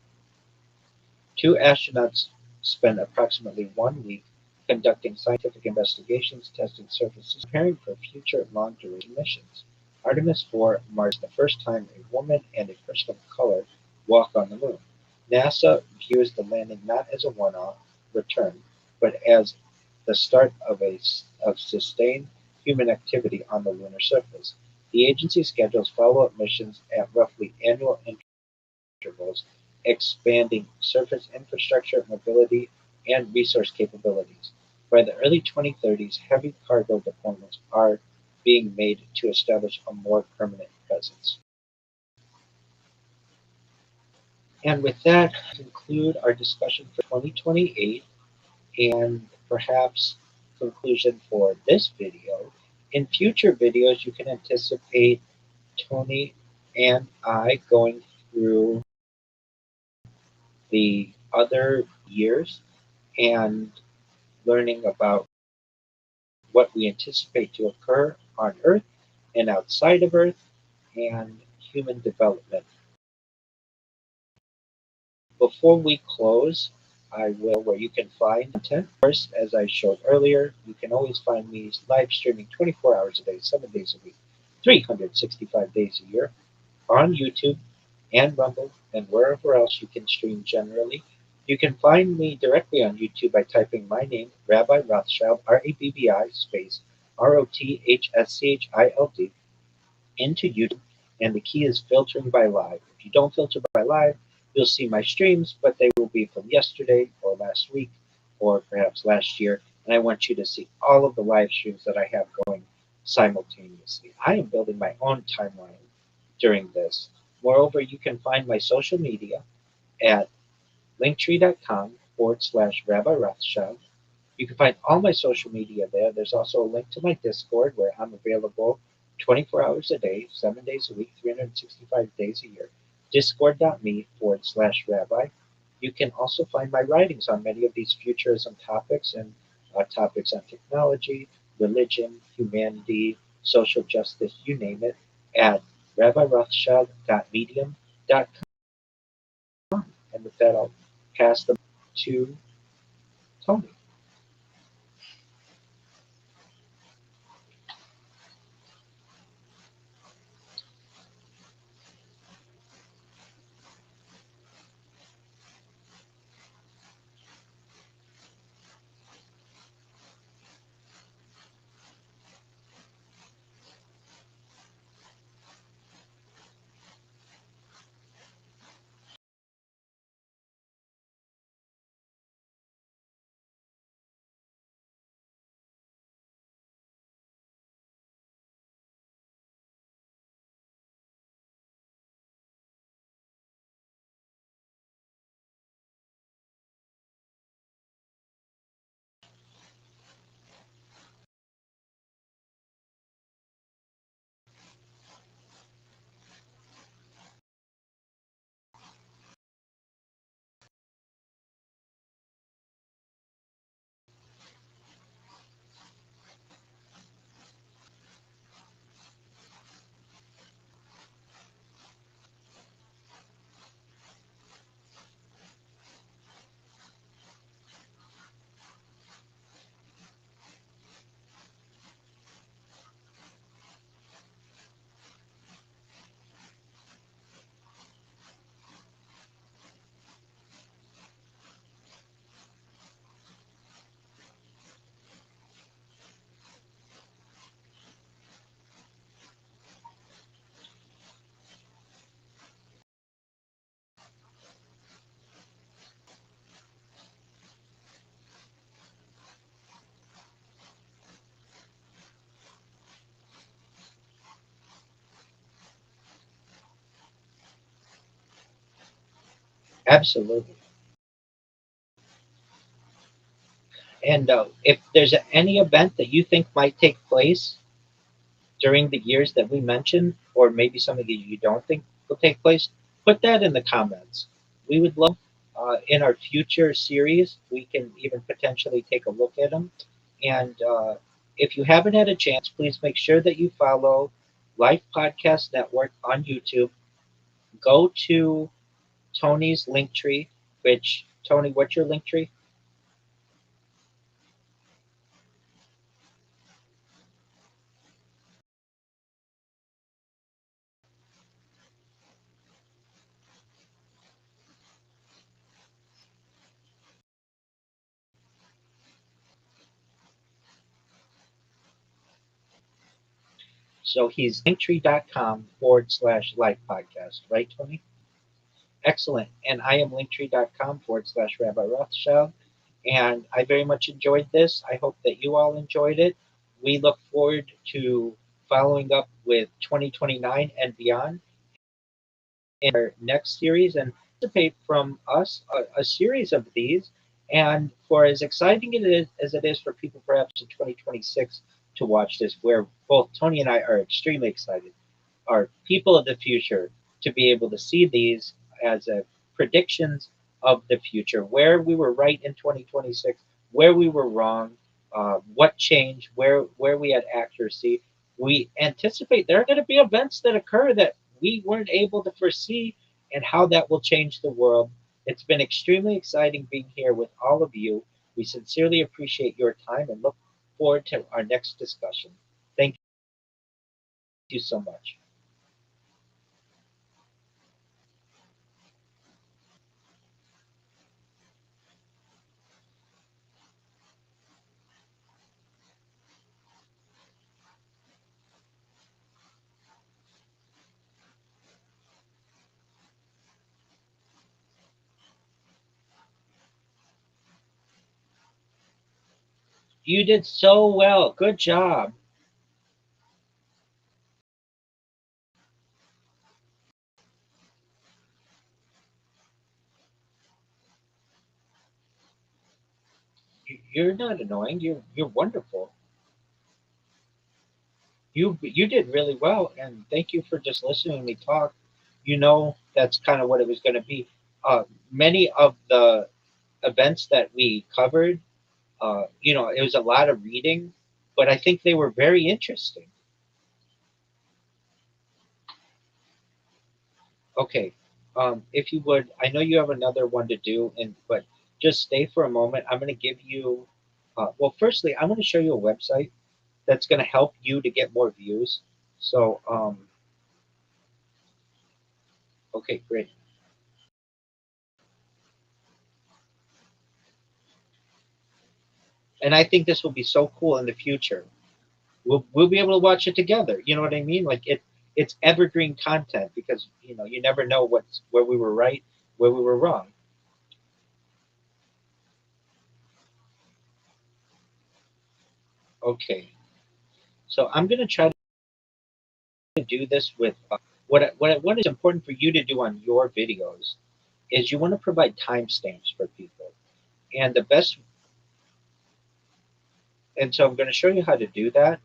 Two astronauts spend approximately 1 week conducting scientific investigations, testing surfaces, preparing for future long-duration missions. Artemis 4 marks the first time a woman and a person of color walk on the moon. NASA views the landing not as a one-off return, but as the start of sustained human activity on the lunar surface. The agency schedules follow-up missions at roughly annual intervals, expanding surface infrastructure, mobility, and resource capabilities. By the early 2030s, heavy cargo deployments are being made to establish a more permanent presence. And with that, conclude our discussion for 2028 and perhaps conclusion for this video. In future videos, you can anticipate Tony and I going through the other years and learning about what we anticipate to occur on Earth and outside of Earth and human development. Before we close, I will where you can find content. First, as I showed earlier, you can always find me live streaming 24 hours a day, 7 days a week, 365 days a year on YouTube and Rumble and wherever else you can stream generally. You can find me directly on YouTube by typing my name, Rabbi Rothschild, Rabbi space Rothschild, into YouTube, and the key is filtering by live. If you don't filter by live, you'll see my streams, but they will be from yesterday or last week or perhaps last year. And I want you to see all of the live streams that I have going simultaneously. I am building my own timeline during this. Moreover, you can find my social media at linktree.com/Rabbi Rothschild. You can find all my social media there. There's also a link to my Discord where I'm available 24 hours a day, 7 days a week, 365 days a year. Discord.me/Rabbi. You can also find my writings on many of these futurism topics and topics on technology, religion, humanity, social justice, you name it, at rabbirothschild.medium.com. And with that, I'll pass them to Tony. Absolutely. And if there's any event that you think might take place during the years that we mentioned, or maybe something that you don't think will take place, put that in the comments. We would love in our future series, we can even potentially take a look at them. And if you haven't had a chance, please make sure that you follow Life Podcast Network on YouTube. Go to Tony's link tree, which, Tony, what's your link tree? So he's linktree.com/life podcast, right, Tony? Excellent. And I am linktree.com/Rabbi Rothschild. And I very much enjoyed this. I hope that you all enjoyed it. We look forward to following up with 2029 and beyond in our next series and anticipate from us a series of these. And for as exciting it is as it is for people perhaps in 2026 to watch this, where both Tony and I are extremely excited, are people of the future to be able to see these as predictions of the future, where we were right in 2026, where we were wrong, what changed, where we had accuracy. We anticipate there are going to be events that occur that we weren't able to foresee, and how that will change the world. It's been extremely exciting being here with all of you. We sincerely appreciate your time and look forward to our next discussion. Thank you so much. You did so well. Good job. You're not annoying. You're wonderful. You did really well, and thank you for just listening to me talk. You know that's kind of what it was going to be. Many of the events that we covered, it was a lot of reading, but I think they were very interesting. Okay, if you would, I know you have another one to do, and but just stay for a moment. I'm going to give you. Well, firstly, I want to show you a website that's going to help you to get more views. So, okay, great. And I think this will be so cool in the future. We'll be able to watch it together. You know what I mean? Like it's evergreen content because you never know where we were right, where we were wrong. Okay, so I'm gonna try to do this with what is important for you to do on your videos is you want to provide timestamps for people, and the best and so I'm going to show you how to do that.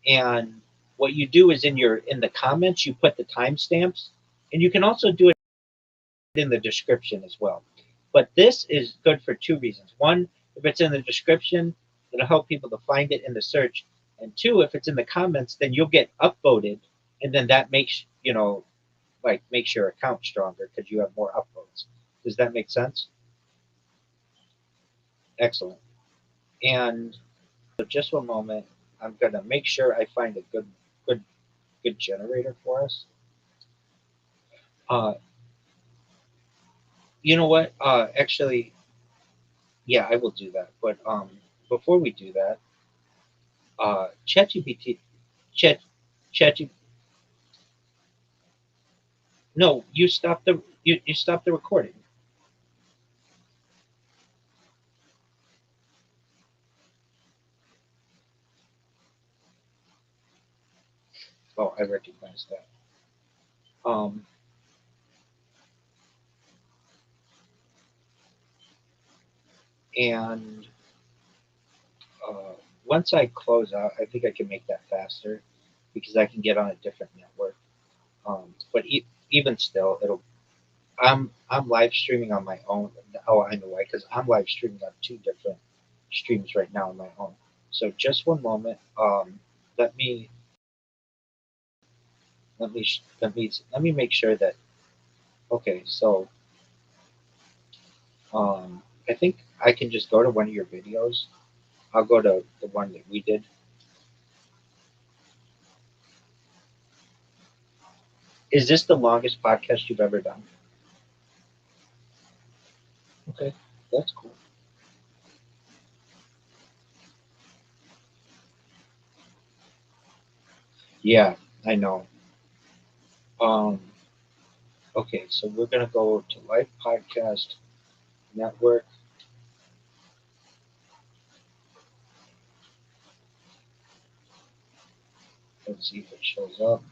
And what you do is in the comments you put the timestamps, and you can also do it in the description as well. But this is good for two reasons. One, if it's in the description, it'll help people to find it in the search. And two, if it's in the comments, then you'll get upvoted, and then that makes makes your account stronger because you have more upvotes. Does that make sense? Excellent. And so just one moment, I'm gonna make sure I find a good good generator for us. Uh, you know what? Actually, yeah, I will do that. But before we do that, ChatGPT, Chat, ChatGPT. No, you stop the recording. Oh, I recognize that. Um, and uh, once I close out, I think I can make that faster because I can get on a different network. But even still, it'll. I'm live streaming on my own. Oh, I know why, because I'm live streaming on two different streams right now on my own. So just one moment. Let me let me make sure that. Okay, so I think I can just go to one of your videos. I'll go to the one that we did. Is this the longest podcast you've ever done? Okay, that's cool. Yeah, I know. Um, okay, so we're gonna go to Live Podcast Network. Let's see if it shows up.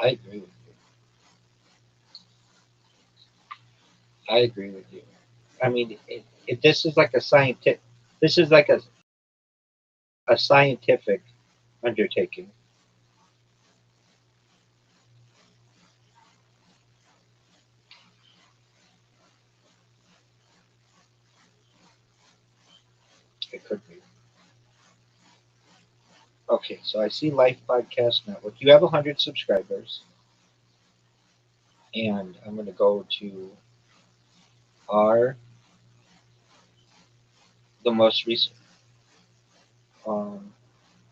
I agree with you. I agree with you. I mean, this is like a scientific. This is like a scientific undertaking. It could be. Okay, so I see Life Podcast Network. You have 100 subscribers, and I'm going to go to our the most recent. Um,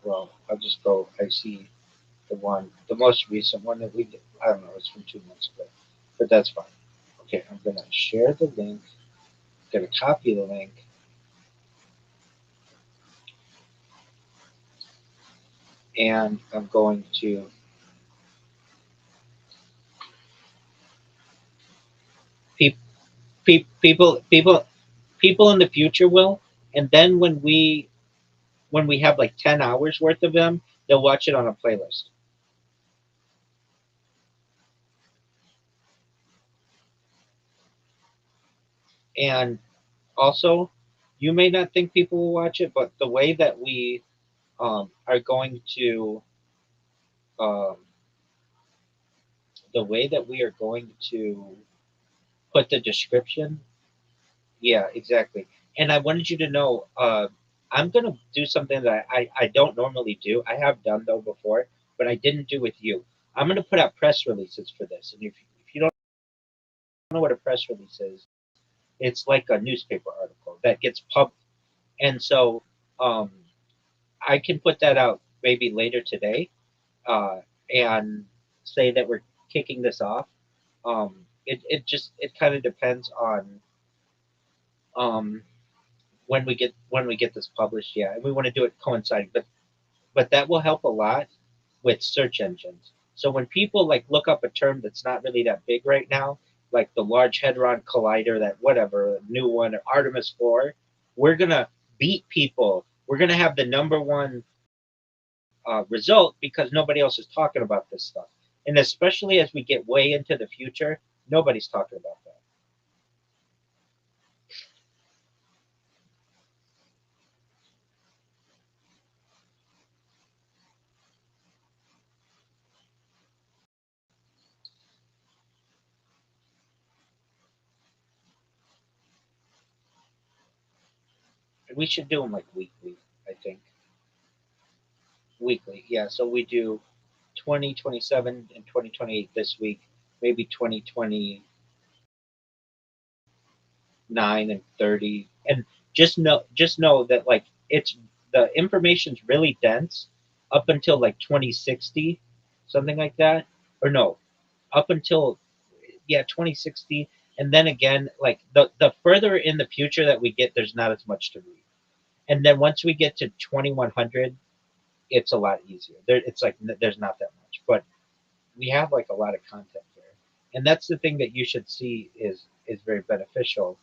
well, I'll just go. I see the most recent one that we did. I don't know. It's from 2 months ago, but that's fine. Okay, I'm going to share the link. I'm going to copy the link, and I'm going to pe- people in the future will, and then when we have like 10 hours worth of them, they'll watch it on a playlist. And also, you may not think people will watch it, but the way that we are going to um, the way that we are going to put the description. Yeah, exactly. And I wanted you to know, I'm going to do something that I don't normally do. I have done though before, but I didn't do with you. I'm going to put out press releases for this. And if you don't know what a press release is, it's like a newspaper article that gets pub. And so um, I can put that out maybe later today and say that we're kicking this off. It kind of depends on um, when we get this published. Yeah, and we want to do it coinciding, but that will help a lot with search engines. So when people like look up a term that's not really that big right now, like the Large Hadron Collider, that whatever new one, or Artemis 4, we're gonna beat people. We're gonna have the number one result because nobody else is talking about this stuff. And especially as we get way into the future, nobody's talking about that. We should do them like weekly, I think. Weekly, yeah. So we do 2027 and 2028 this week, maybe 2029 and 30. And just know that like it's the information's really dense up until like 2060, something like that. Or no, up until yeah, 2060. And then again, like the further in the future that we get, there's not as much to read. And then once we get to 2100, it's a lot easier. It's like there's not that much, but we have like a lot of content there, and that's the thing that you should see is very beneficial.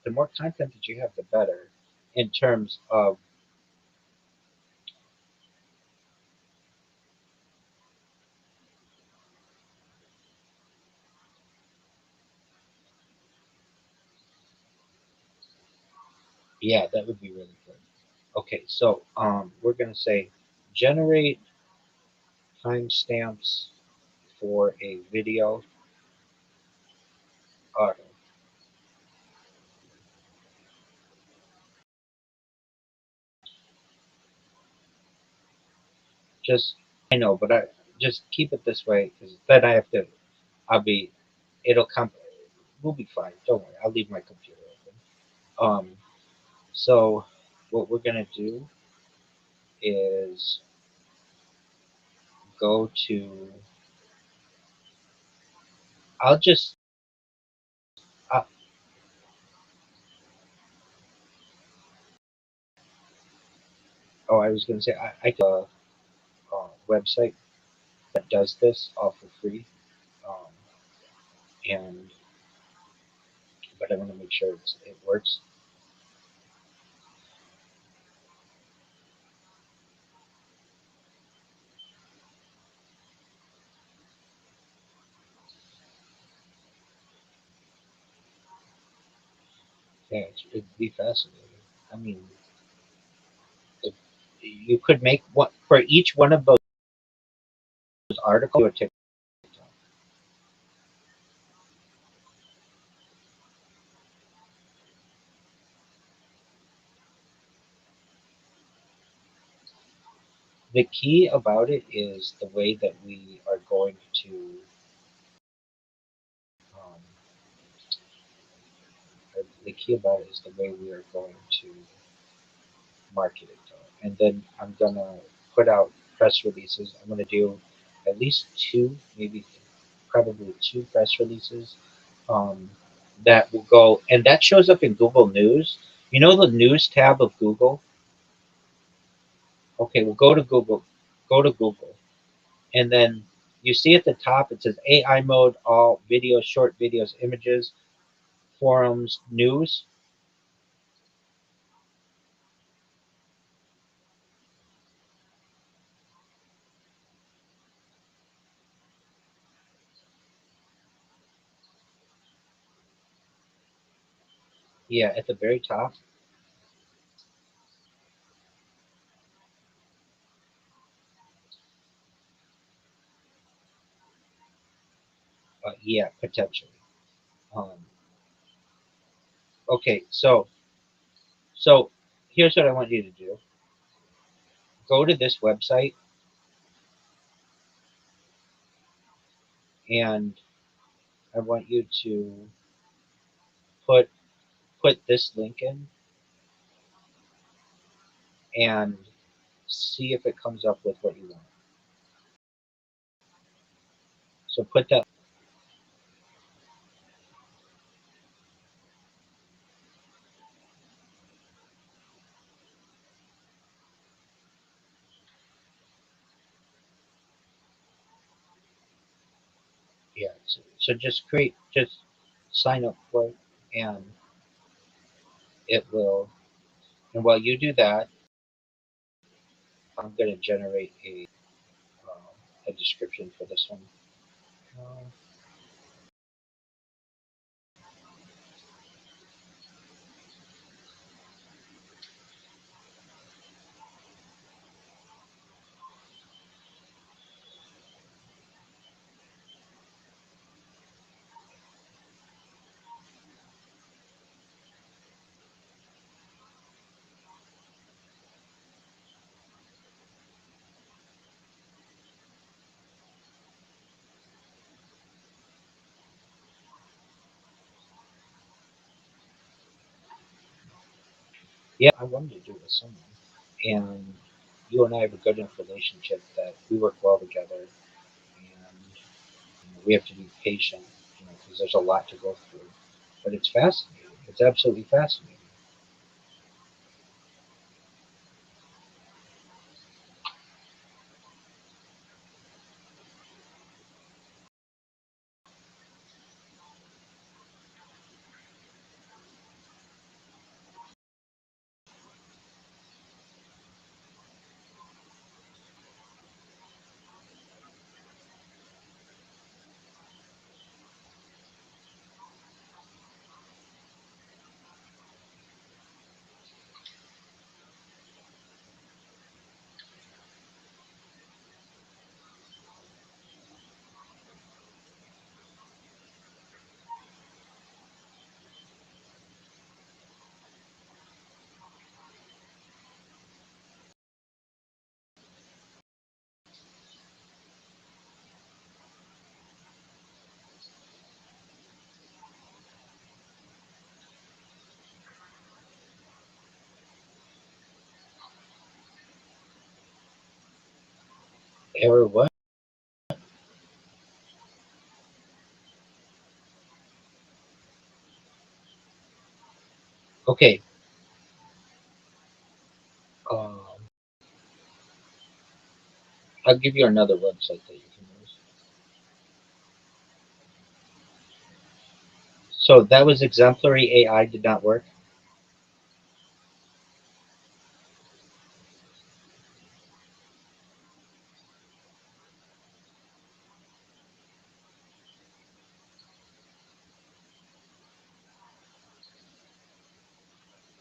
The more content that you have, the better. In terms of yeah, that would be really good. Okay, so we're gonna say generate timestamps for a video auto. Just I know, but I just keep it this way because then I have to. I'll be. It'll come. We'll be fine. Don't worry. I'll leave my computer open. So what we're gonna do is go to. I'll just. Uh, I was gonna say I website that does this all for free, um, and but I want to make sure it works. Yeah, it'd be fascinating. I mean, if you could make what for each one of those articles, do a TikTok. The key about it is the way that we are going to, um, the key about it is the way we are going to market it. And then I'm gonna put out press releases. I'm gonna do at least two, maybe probably two press releases um, that will go, and that shows up in Google News. You know the news tab of Google? Okay, well, go to Google, and then you see at the top it says AI mode, all videos, short videos, images, forums, news. Yeah, at the very top. Yeah, potentially. Um, okay, so here's what I want you to do. Go to this website and I want you to put put this link in and see if it comes up with what you want. So put that. Yeah. So just sign up for it, and it will. And while you do that, I'm going to generate a description for this one. Uh, yeah, I wanted to do it with someone, and you and I have a good enough relationship that we work well together, and we have to be patient, because there's a lot to go through. But it's fascinating. It's absolutely fascinating. Error what? Okay. Um, I'll give you another website that you can use. So that was exemplary AI did not work.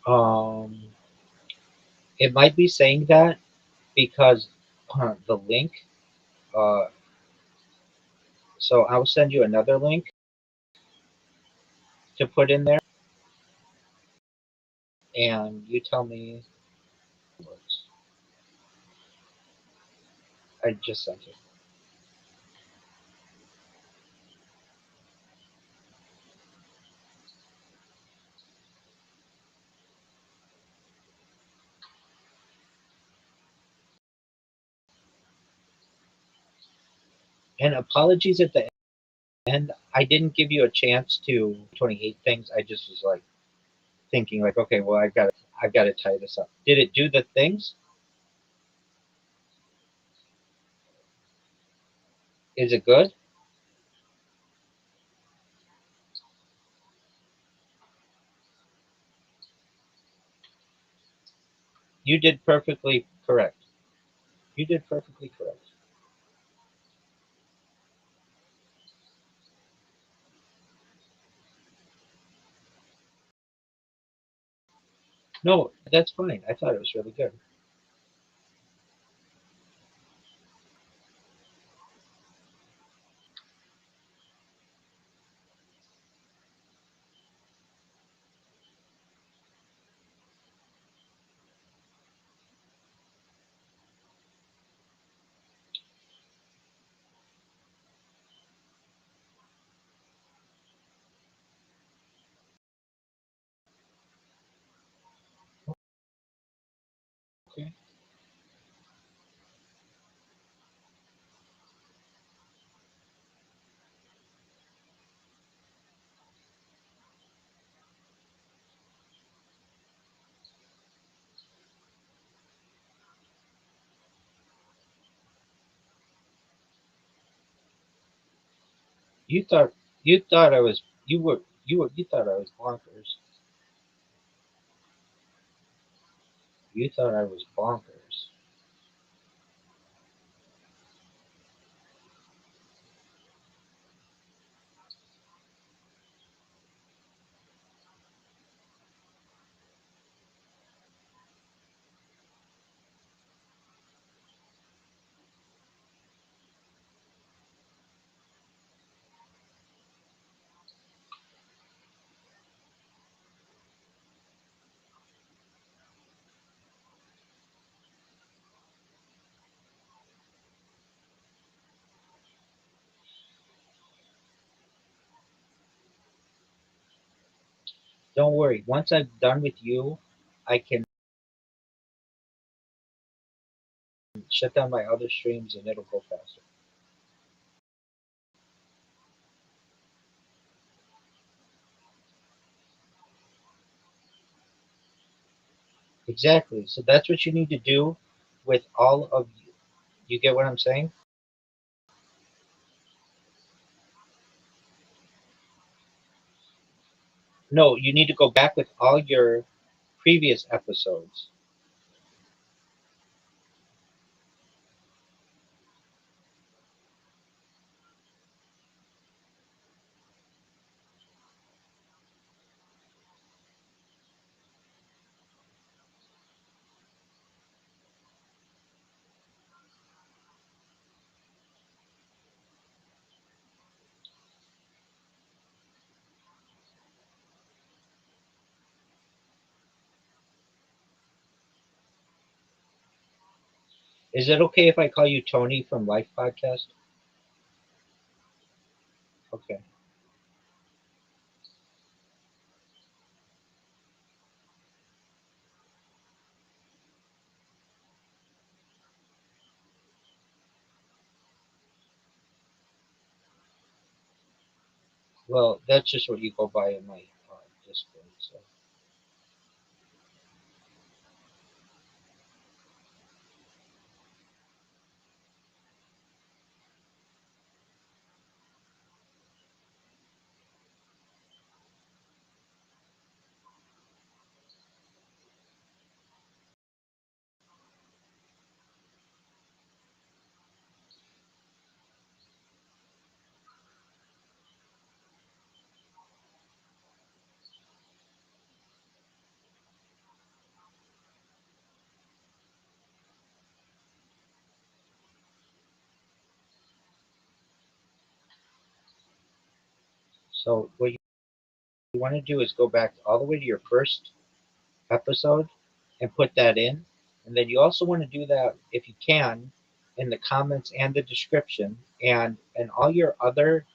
Um, it might be saying that because the link. Uh, so I'll send you another link to put in there, and you tell me. I just sent it. And apologies at the end. I didn't give you a chance to 28 things. I just was like thinking like, okay, well, I've got to tie this up. Did it do the things? Is it good? You did perfectly correct. You did perfectly correct. No, that's fine. I thought it was really good. Okay. You thought you thought I was you thought I was bonkers. You thought I was bonkers. Don't worry. Once I'm done with you, I can shut down my other streams and it'll go faster. Exactly. So that's what you need to do with all of you. You get what I'm saying? No, you need to go back with all your previous episodes. Is it okay if I call you Tony from Life Podcast? Okay. Well, that's just what you go by in my Discord. So So what you want to do is go back all the way to your first episode and put that in. And then you also want to do that if you can in the comments and the description and all your other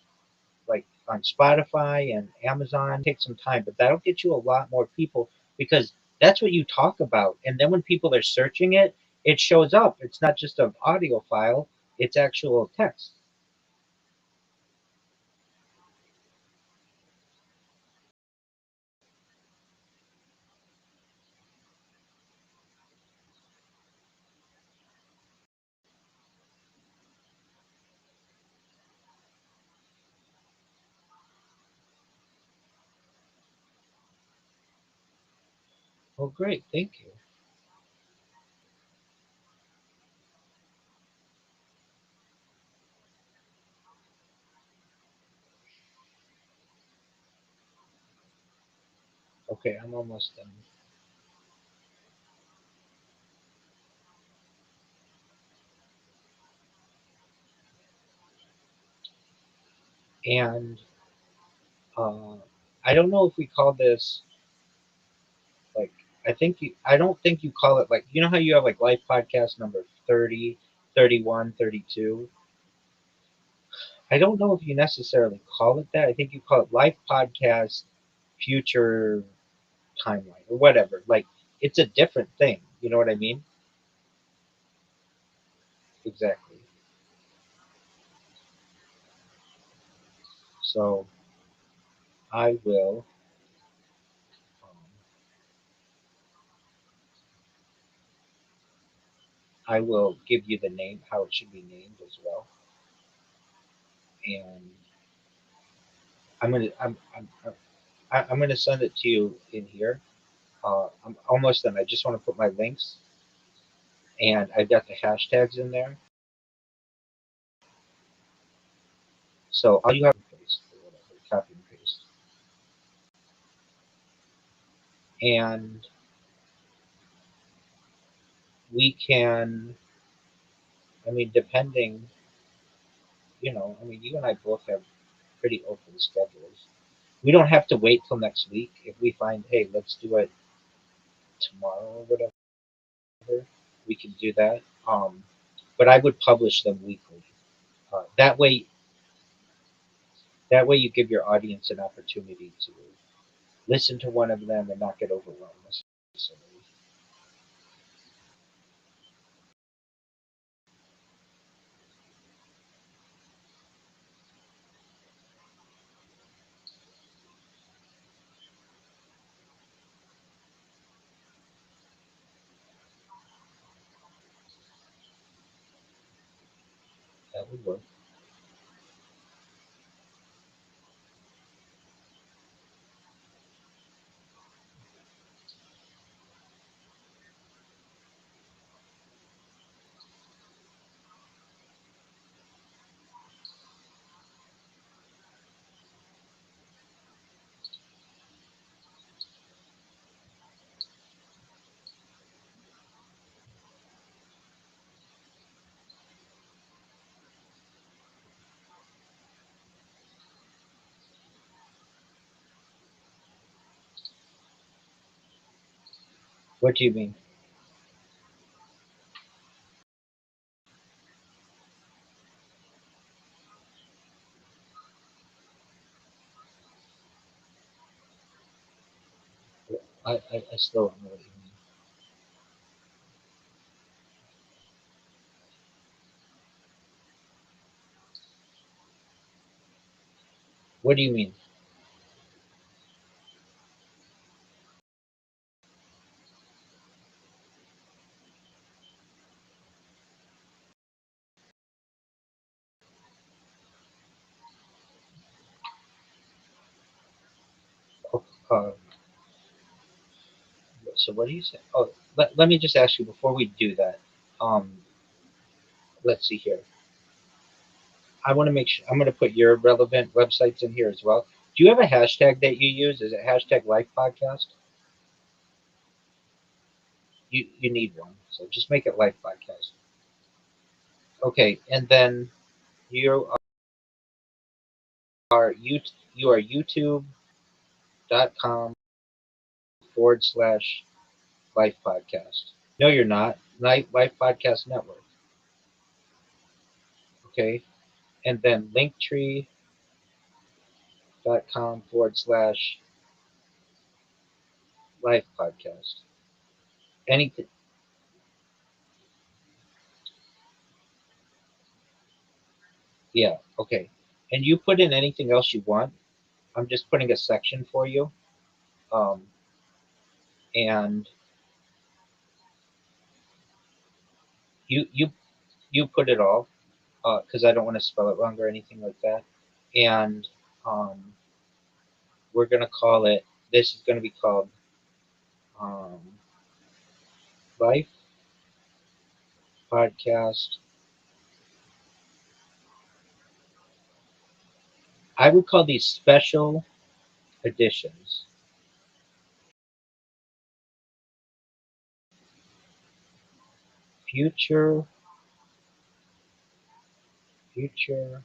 like on Spotify and Amazon. Take some time, but that'll get you a lot more people because that's what you talk about. And then when people are searching it, it shows up. It's not just an audio file, it's actual text. Oh, great. Thank you. Okay, I'm almost done. And uh, I don't know if we call this like I don't think you call it like you know how you have like life podcast number 30, 31, 32. I don't know if you necessarily call it that. I think you call it life podcast future timeline or whatever. Like it's a different thing. You know what I mean? Exactly. So I will um, I will give you the name how it should be named as well. And I'm gonna I'm gonna send it to you in here. I'm almost done. I just want to put my links and I've got the hashtags in there. So all you have to paste or whatever, copy and paste. And we can, I mean, depending, I mean, you and I both have pretty open schedules. We don't have to wait till next week. If we find, hey, let's do it tomorrow or whatever, we can do that. But I would publish them weekly. That way, you give your audience an opportunity to listen to one of them and not get overwhelmed necessarily. That would work. What do you mean? I still don't know what you mean. What do you mean? Oh, so what do you say? Oh, let me just ask you before we do that. Um, let's see here. I want to make sure I'm going to put your relevant websites in here as well. Do you have a hashtag that you use? Is it hashtag Life Podcast? You need one, so just make it Life Podcast. Okay, and then you you are youtube.com/life podcast. No, you're not. Life Podcast Network. Okay. And then linktree.com/life podcast. Anything. Yeah. Okay. And you put in anything else you want. I'm just putting a section for you. Um, and you you put it all because I don't want to spell it wrong or anything like that. And um, we're gonna call it. This is gonna be called um, Life Podcast. I would call these special editions. Future, futurology.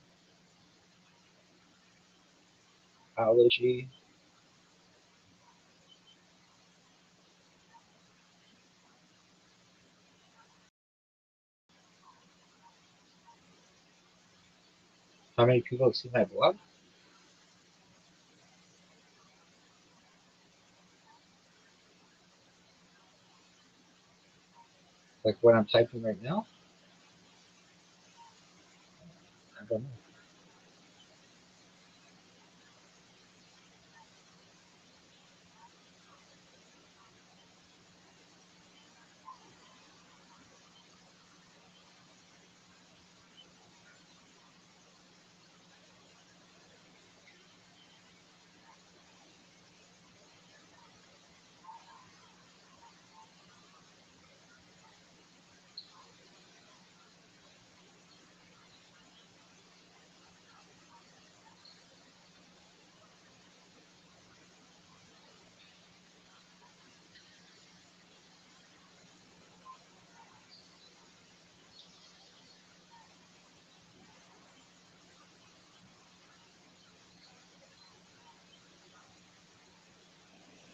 How many people have seen my blog? Like what I'm typing right now? I don't know.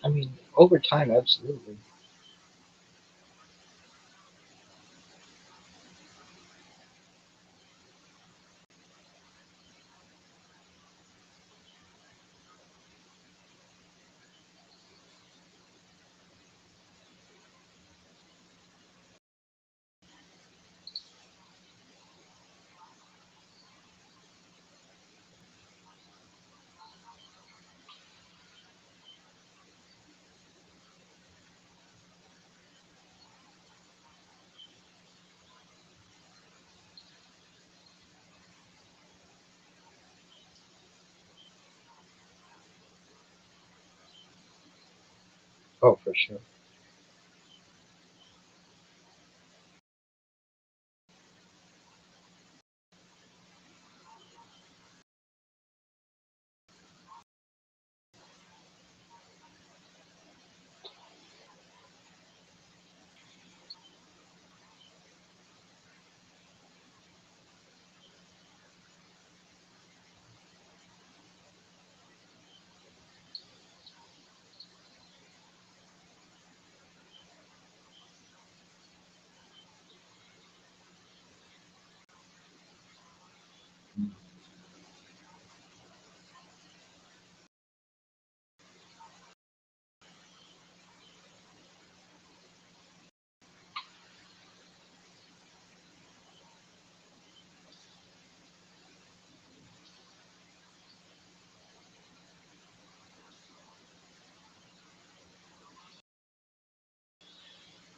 I mean, over time, absolutely. Oh, for sure.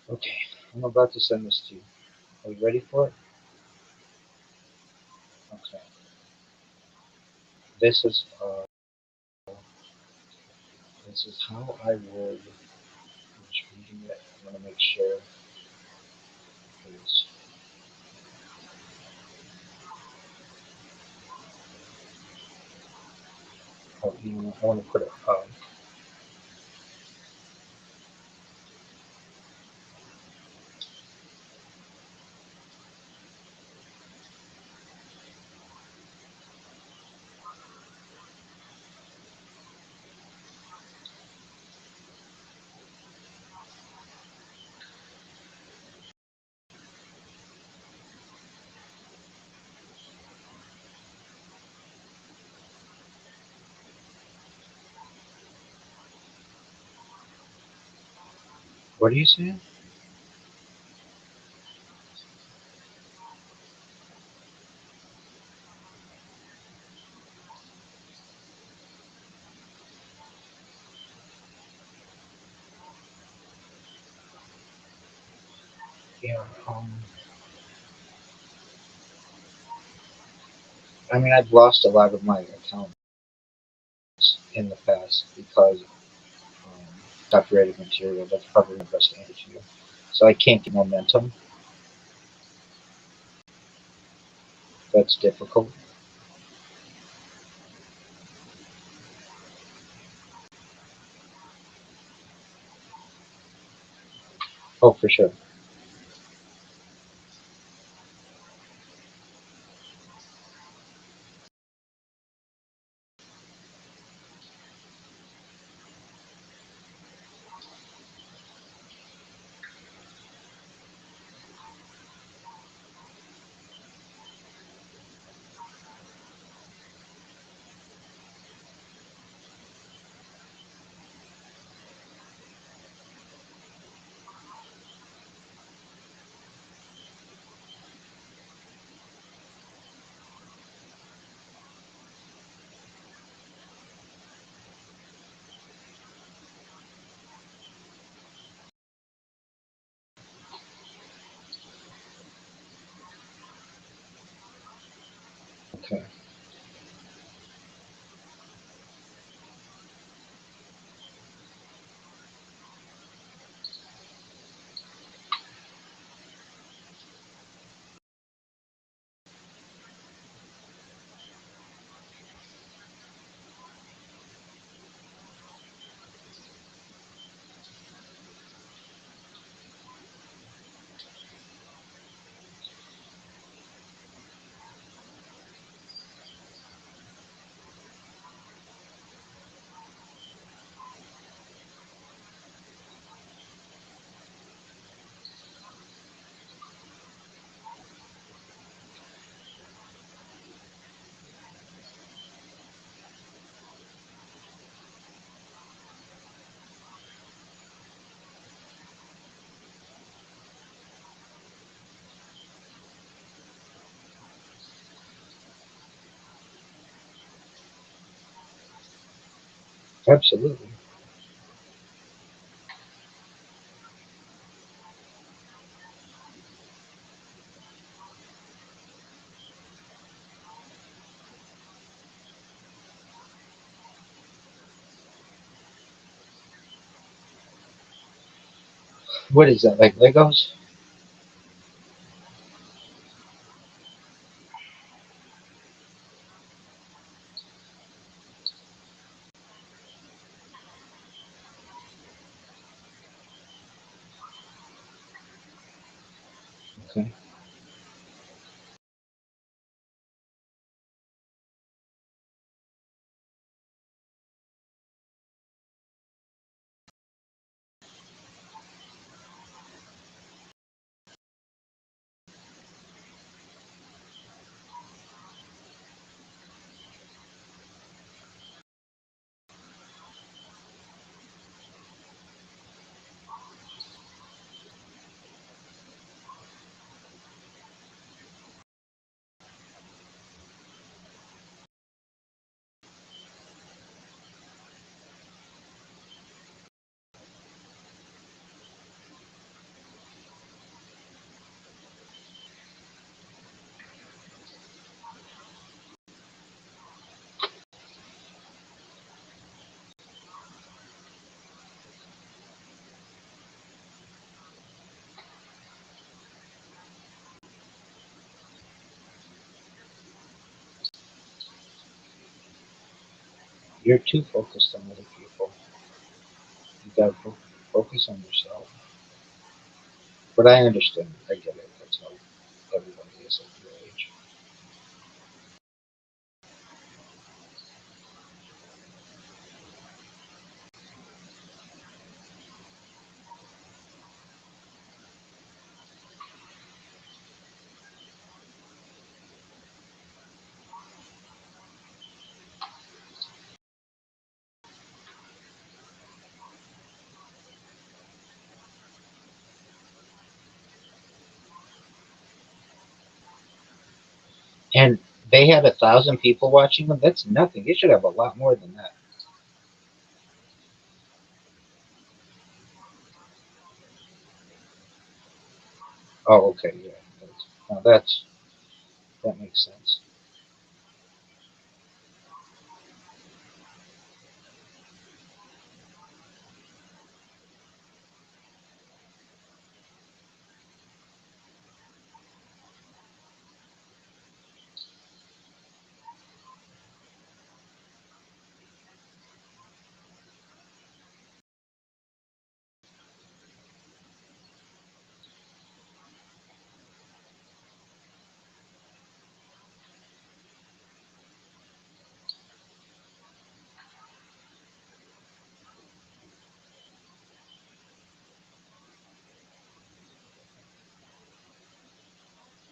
Okay, I'm about to send this to you. Are you ready for it? Okay. This is uh, this is how I would. I'm just reading it. I want to make sure. Because, oh, you know, I want to put it. What are you saying? Yeah. I mean, I've lost a lot of my accounts in the past because um, copyrighted material. That's probably the best answer to you. So I can't get momentum. That's difficult. Oh, for sure. Okay. Absolutely. What is that? Like Legos? Okay. You're too focused on other people. You gotta focus on yourself. But I understand. I get it. That's how everybody is at your age. And they had 1,000 people watching them. That's nothing. They should have a lot more than that. Oh, okay, yeah. Now that makes sense.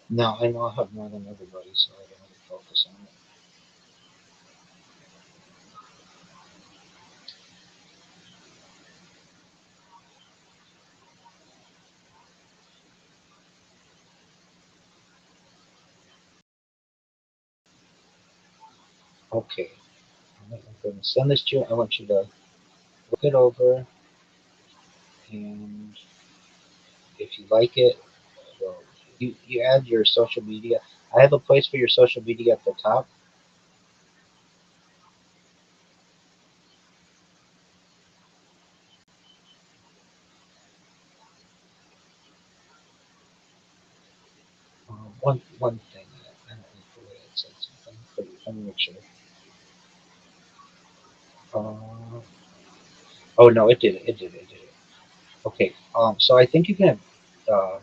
No, I know I have more than everybody, so I don't have to focus on it. Okay, I'm going to send this to you. I want you to look it over, and if you like it, well, you add your social media. I have a place for your social media at the top. One thing, I don't know if the way it said something, but let me make sure. Uh, oh no, it did it. It did it. It did it. Okay. So I think you can have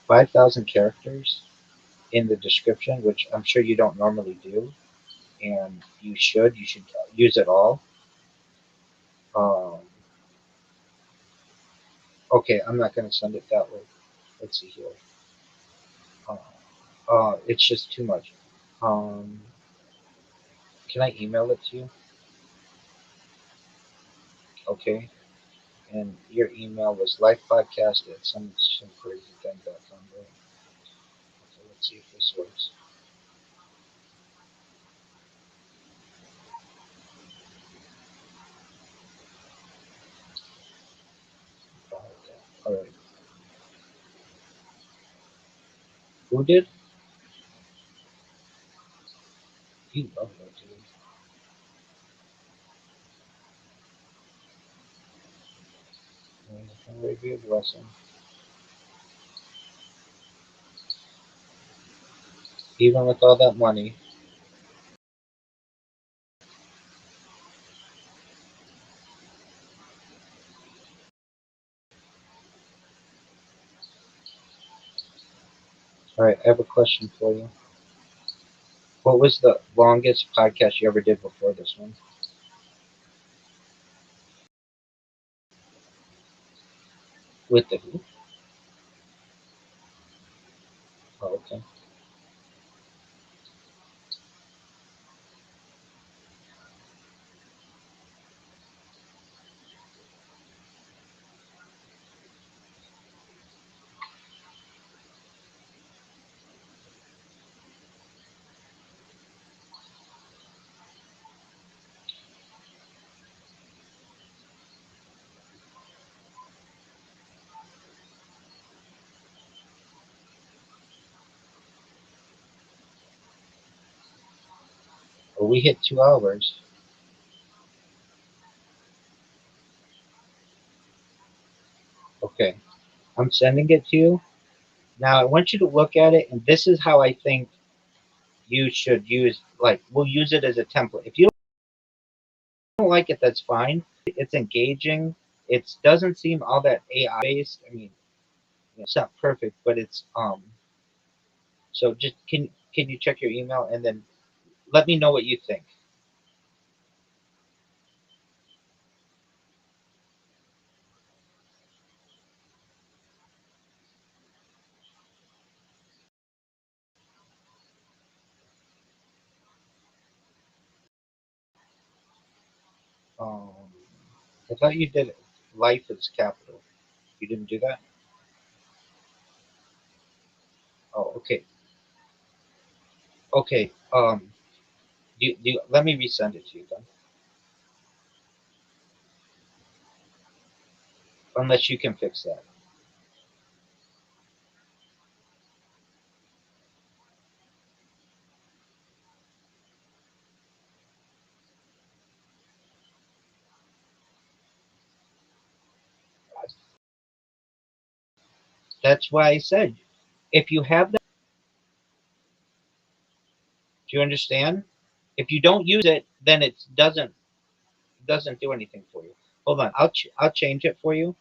5,000 characters in the description, which I'm sure you don't normally do, and you should. You should use it all. Um, okay, I'm not going to send it that way. Let's see here. Uh, it's just too much. Um, can I email it to you? Okay. And your email was lifepodcast at some crazy thing.com, right? Okay, let's see if this works. All right. Who did? You love that dude. May be a blessing. Even with all that money. All right, I have a question for you. What was the longest podcast you ever did before this one? With the who? Oh, okay. Well, we hit 2 hours. Okay. I'm sending it to you. Now I want you to look at it, and this is how I think you should use. Like, we'll use it as a template. If you don't like it, that's fine. It's engaging. It doesn't seem all that AI based. I mean, it's not perfect, but it's. So just can you check your email and then let me know what you think. Um, I thought you did life is capital. You didn't do that? Oh, okay. Okay. Let me resend it to you then. Unless you can fix that. That's why I said, if you have that, do you understand? If you don't use it, then it doesn't do anything for you. Hold on, I'll change it for you.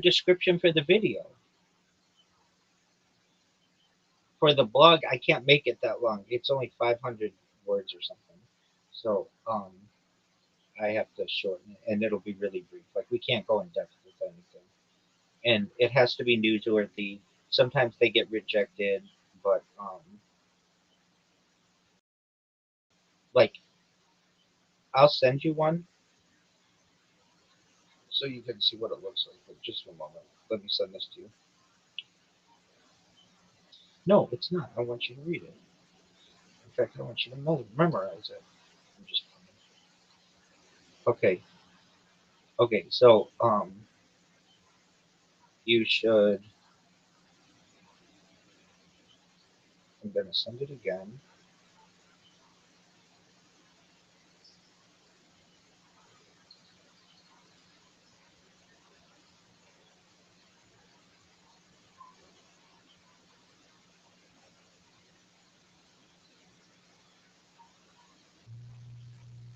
Description for the video. For the blog, I can't make it that long. It's only 500 words or something. So I have to shorten it, and it'll be really brief. Like we can't go in depth with anything, and it has to be newsworthy. Sometimes they get rejected, but like I'll send you one so you can see what it looks like. But just one moment. Let me send this to you. No, it's not. I want you to read it. In fact, I want you to memorize it. I'm just okay. Okay, so you should. I'm gonna send it again.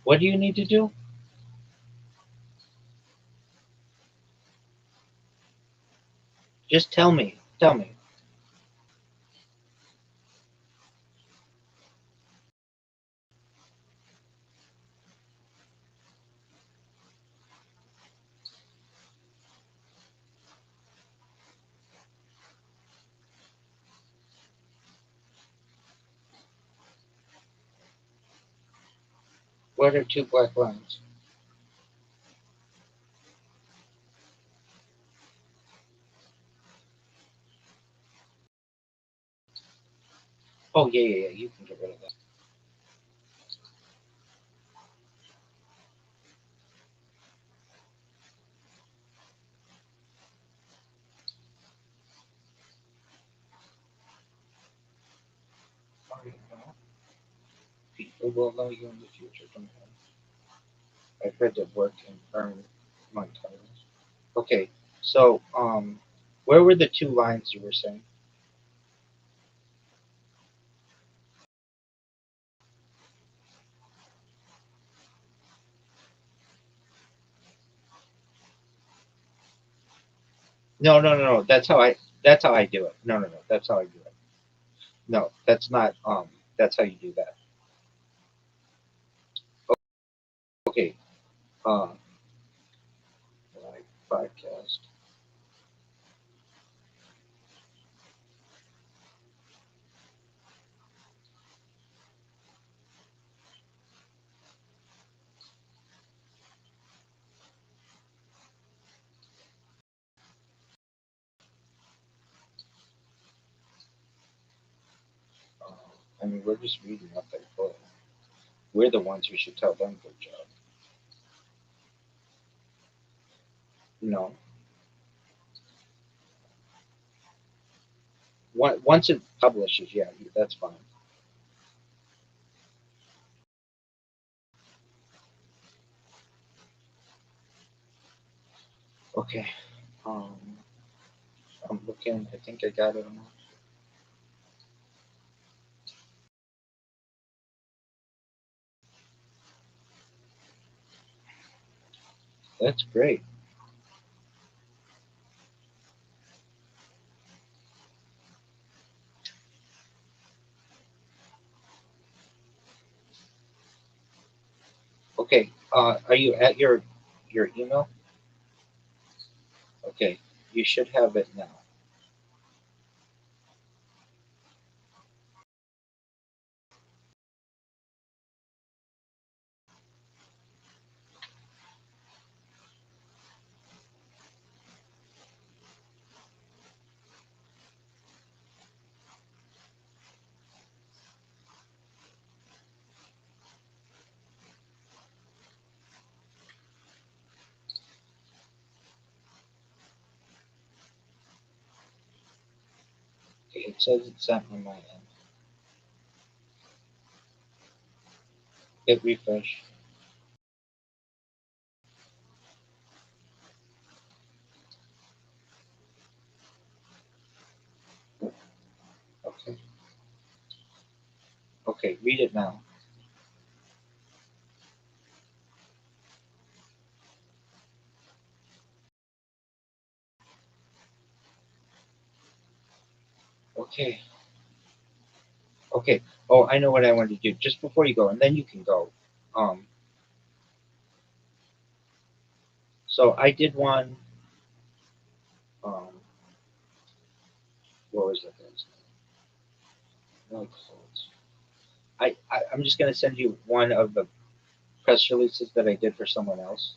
What do you need to do? Just tell me. Tell me. What are two black lines? Oh yeah. You can get rid of that. People will know you in the future. Don't worry. I've had to work and earn my titles. Okay, so where were the two lines you were saying? No. That's how I do it. No. That's how I do it. No, that's not that's how you do that. Okay. Uh like podcast. Uh, I mean we're just reading what they put. We're the ones who should tell them good job. No. Once it publishes, yeah, that's fine. Okay. Um, I'm looking. I think I got it. That's great. Okay. Are you at your email? Okay, you should have it now. Okay, it says it's sent on my end. Hit refresh. Okay. Okay, read it now. Okay. Okay. Oh, I know what I wanted to do just before you go, and then you can go. Um, so I did one. Um, what was it? No codes. I'm just gonna send you one of the press releases that I did for someone else,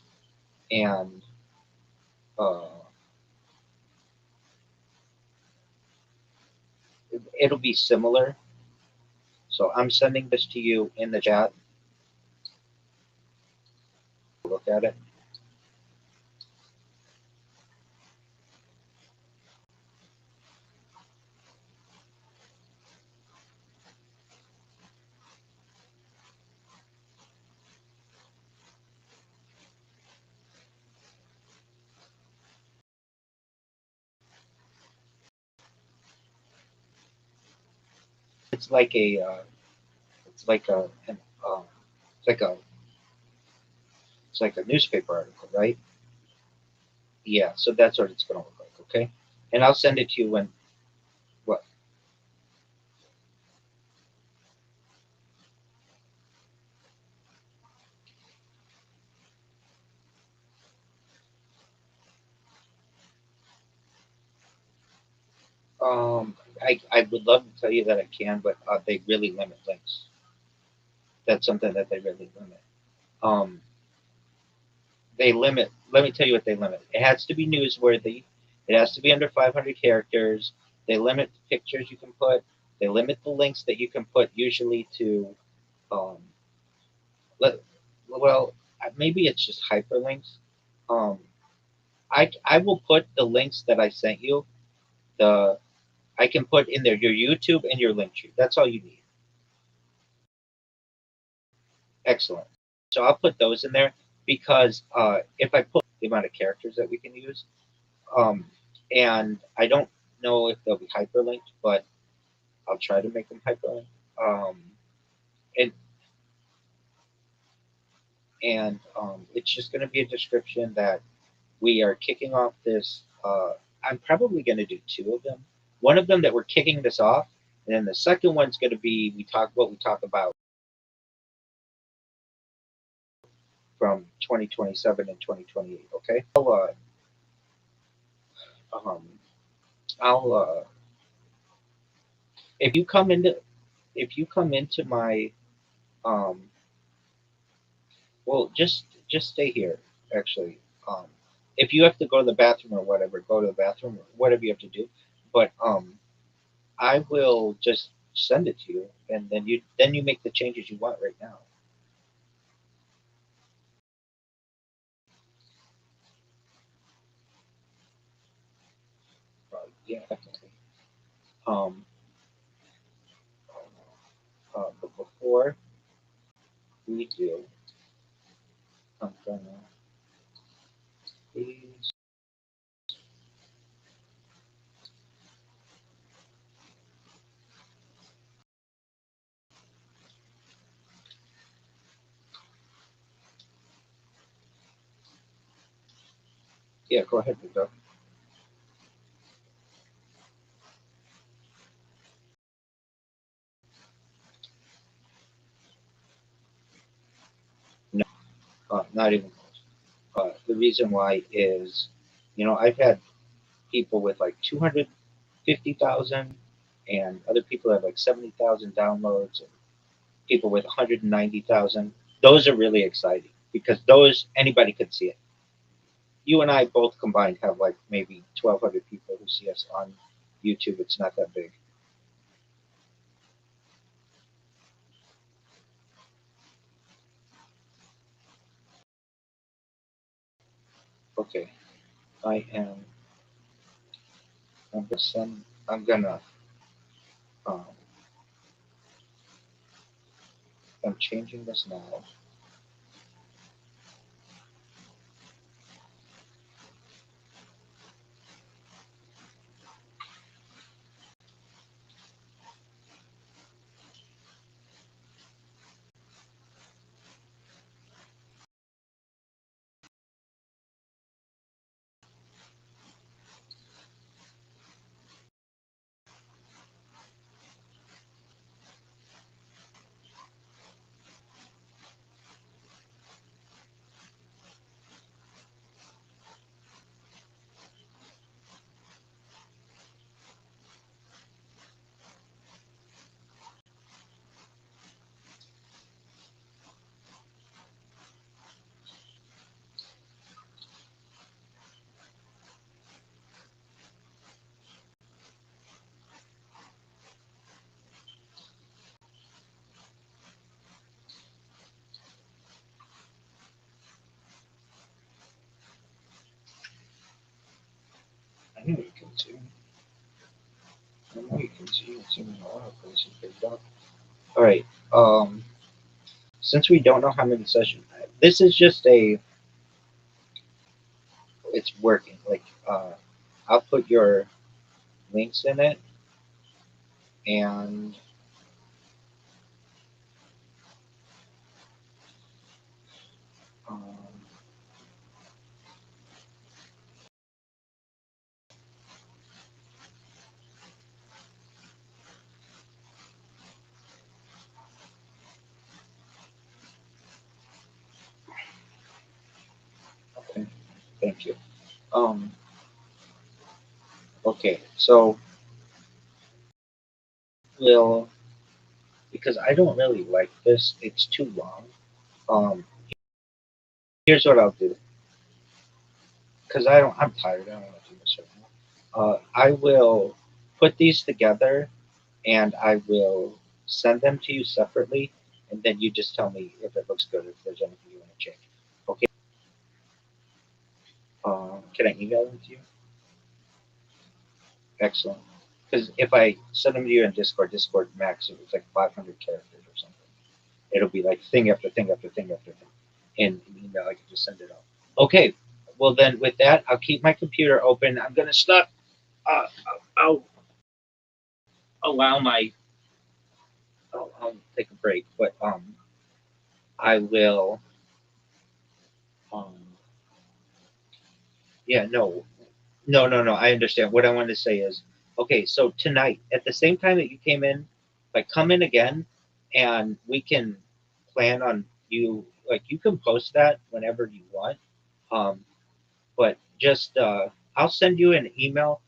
and uh, it'll be similar. So I'm sending this to you in the chat. Look at it. It's like a, it's like a, an, it's like a, it's like a newspaper article, right? Yeah. So that's what it's gonna look like. Okay. And I'll send it to you when what? I would love to tell you that I can, but they really limit links. That's something that they really limit. Um, they limit. Let me tell you what they limit. It has to be newsworthy. It has to be under 500 characters. They limit the pictures you can put. They limit the links that you can put, usually to, um, let, well, maybe it's just hyperlinks. Um, I will put the links that I sent you. The I can put in there your YouTube and your link tree. That's all you need. Excellent. So I'll put those in there because if I put the amount of characters that we can use, um, and I don't know if they'll be hyperlinked, but I'll try to make them hyperlinked. And it's just going to be a description that we are kicking off this. I'm probably going to do two of them. One of them that we're kicking this off, and then the second one's going to be we talk about from 2027 and 2028. Okay. Um, I'll if you come into my um, well, just stay here. Actually, um, if you have to go to the bathroom or whatever, go to the bathroom or whatever you have to do. But I will just send it to you, and then you make the changes you want right now. Yeah, definitely. Um, but before we do, I'm gonna please. Yeah, go ahead, Victor. No, not even close. The reason why is, I've had people with like 250,000, and other people have like 70,000 downloads, and people with 190,000. Those are really exciting because those anybody could see it. You and I both combined have like maybe 1,200 people who see us on YouTube. It's not that big. Okay, I am. I'm gonna send. I'm gonna. Um, I'm changing this now. I know you can see. I know you can see. It's in a lot of places picked up. All right. Since we don't know how many sessions, this is just a. It's working. Like, I'll put your links in it, and um, okay. Thank you. Um, okay. So we'll because I don't really like this. It's too long. Um, Here's what I'll do because I don't. I'm tired. I don't want to do this right now. I will put these together and I will send them to you separately, and then you just tell me if it looks good, if there's anything you want to change. Okay. Can I email them to you? Excellent. Because if I send them to you in Discord max, it was like 500 characters or something. It'll be like thing after thing after thing after thing. And in email, I can just send it out. Okay. Well, then with that, I'll keep my computer open. I'm going to stop. Uh, I'll allow my. I'll take a break, but I will. Um, yeah, no, no. I understand. What I want to say is, okay, so tonight, at the same time that you came in, like come in again, and we can plan on you. Like you can post that whenever you want. Um, but just I'll send you an email.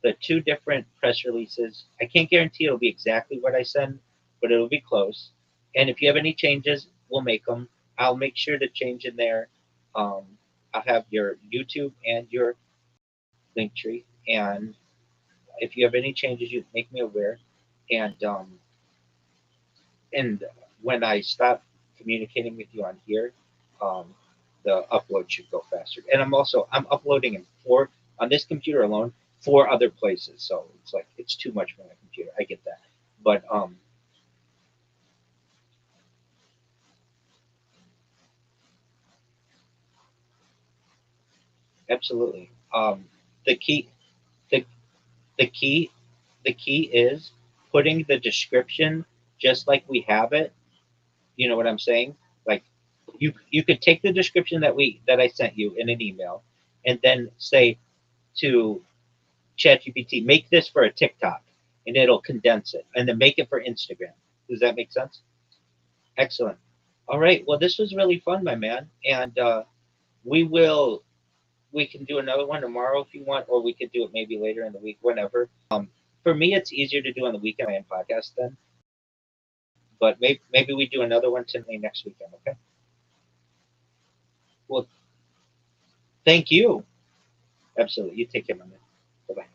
The two different press releases. I can't guarantee it'll be exactly what I send, but it'll be close. And if you have any changes, we'll make them. I'll make sure to change in there. Um, I'll have your YouTube and your link tree. And if you have any changes, you make me aware. And when I stop communicating with you on here, um, the upload should go faster. And I'm uploading in four on this computer alone, four other places. So it's like it's too much for my computer. I get that, but absolutely. The key, the the key, the key is putting the description just like we have it. You know what I'm saying? Like you could take the description that I sent you in an email, and then say to ChatGPT, make this for a TikTok, and it'll condense it, and then make it for Instagram. Does that make sense? Excellent. All right. Well, this was really fun, my man, and we will. we can do another one tomorrow if you want, or we could do it maybe later in the week, whenever. For me, it's easier to do on the weekend and podcast then. But maybe we do another one tonight next weekend. Okay. Well, thank you. Absolutely. You take care, my man. Bye bye.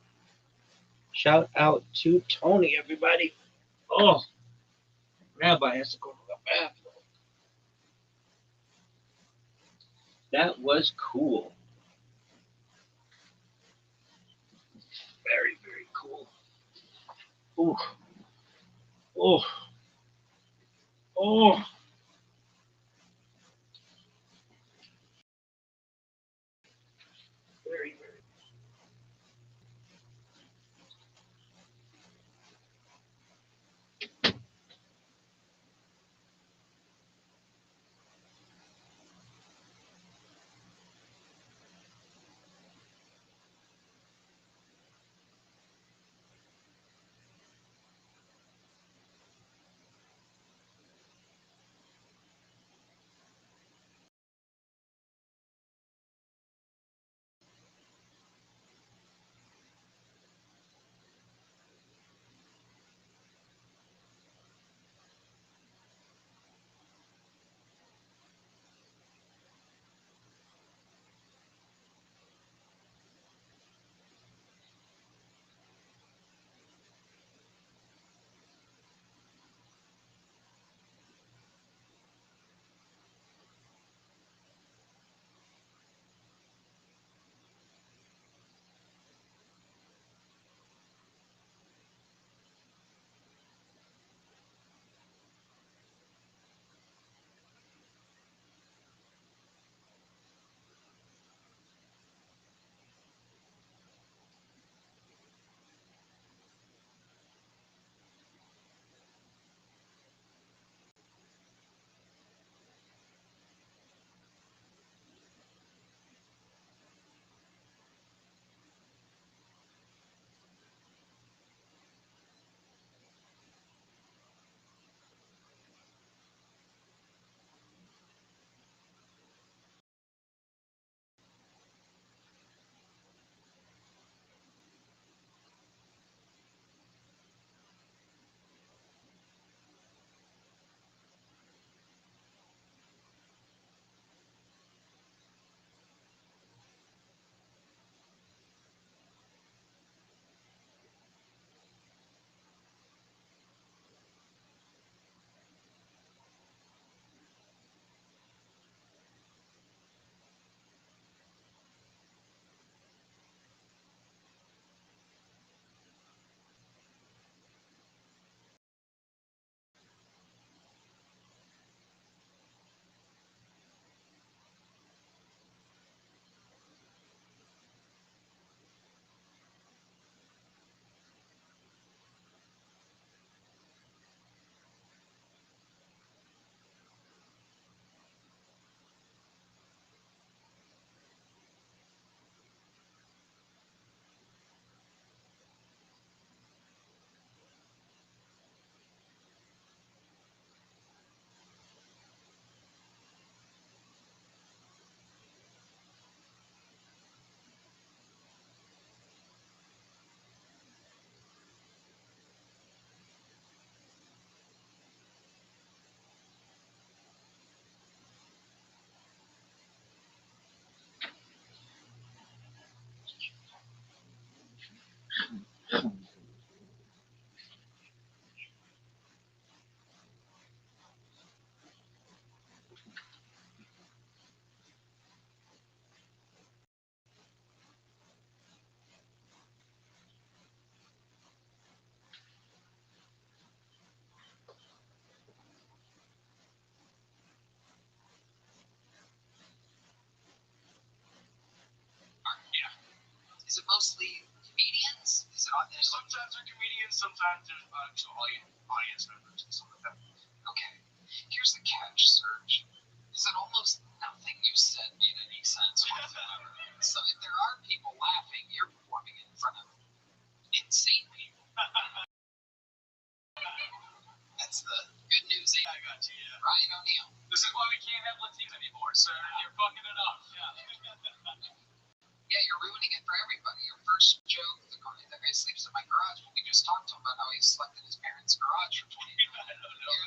Shout out to Tony, everybody. Oh, Rabbi has to go to the bathroom. That was cool. Very, very cool. Oh, oh, oh. Very, very. Is it mostly comedians? Is it sometimes they're comedians, sometimes there's actual audience members and stuff like that. Okay, here's the catch, Serge. Is that almost nothing you said made any sense whatsoever. So if there are people laughing, you're performing in front of insane people. That's the good news. I got you, yeah. Ryan O'Neal. This is why we can't have Latinos anymore, sir. You're fucking it up. Yeah. Yeah, you're ruining it for everybody. Your first joke, the guy sleeps in my garage. We just talked to him about how he slept in his parents' garage for 20 years.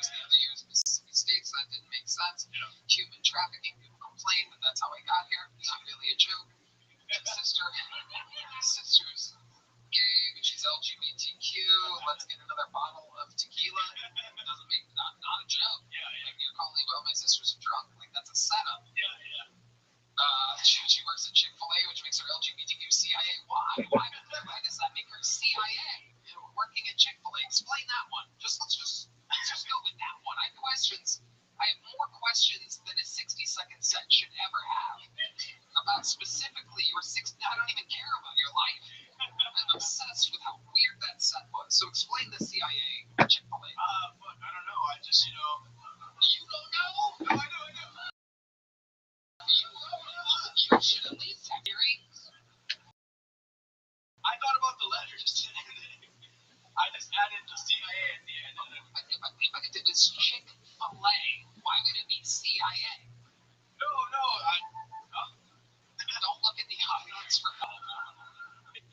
The other years, Mississippi State, so that didn't make sense. Human trafficking, people complain that that's how I got here. Not really a joke. Sister's gay, but she's LGBTQ. Let's get another bottle of tequila. Doesn't make not a joke. Like you're calling about my sister's drunk. Like that's a setup. She works at Chick-fil-A, which makes her LGBTQ CIA. Why does that make her CIA? Working at Chick-fil-A. Explain that one. Let's just go with that one. I have questions. I have more questions than a 60-second set should ever have about specifically your 60. I don't even care about your life. I'm obsessed with how weird that set was. So explain the CIA at Chick-fil-A. Fuck, I don't know. I just, You don't know? No, I know. You should at least have your I thought about the letters. I just added the CIA at the end. If it was Chick-fil-A, why would it be CIA? No, Don't look at the audience for help.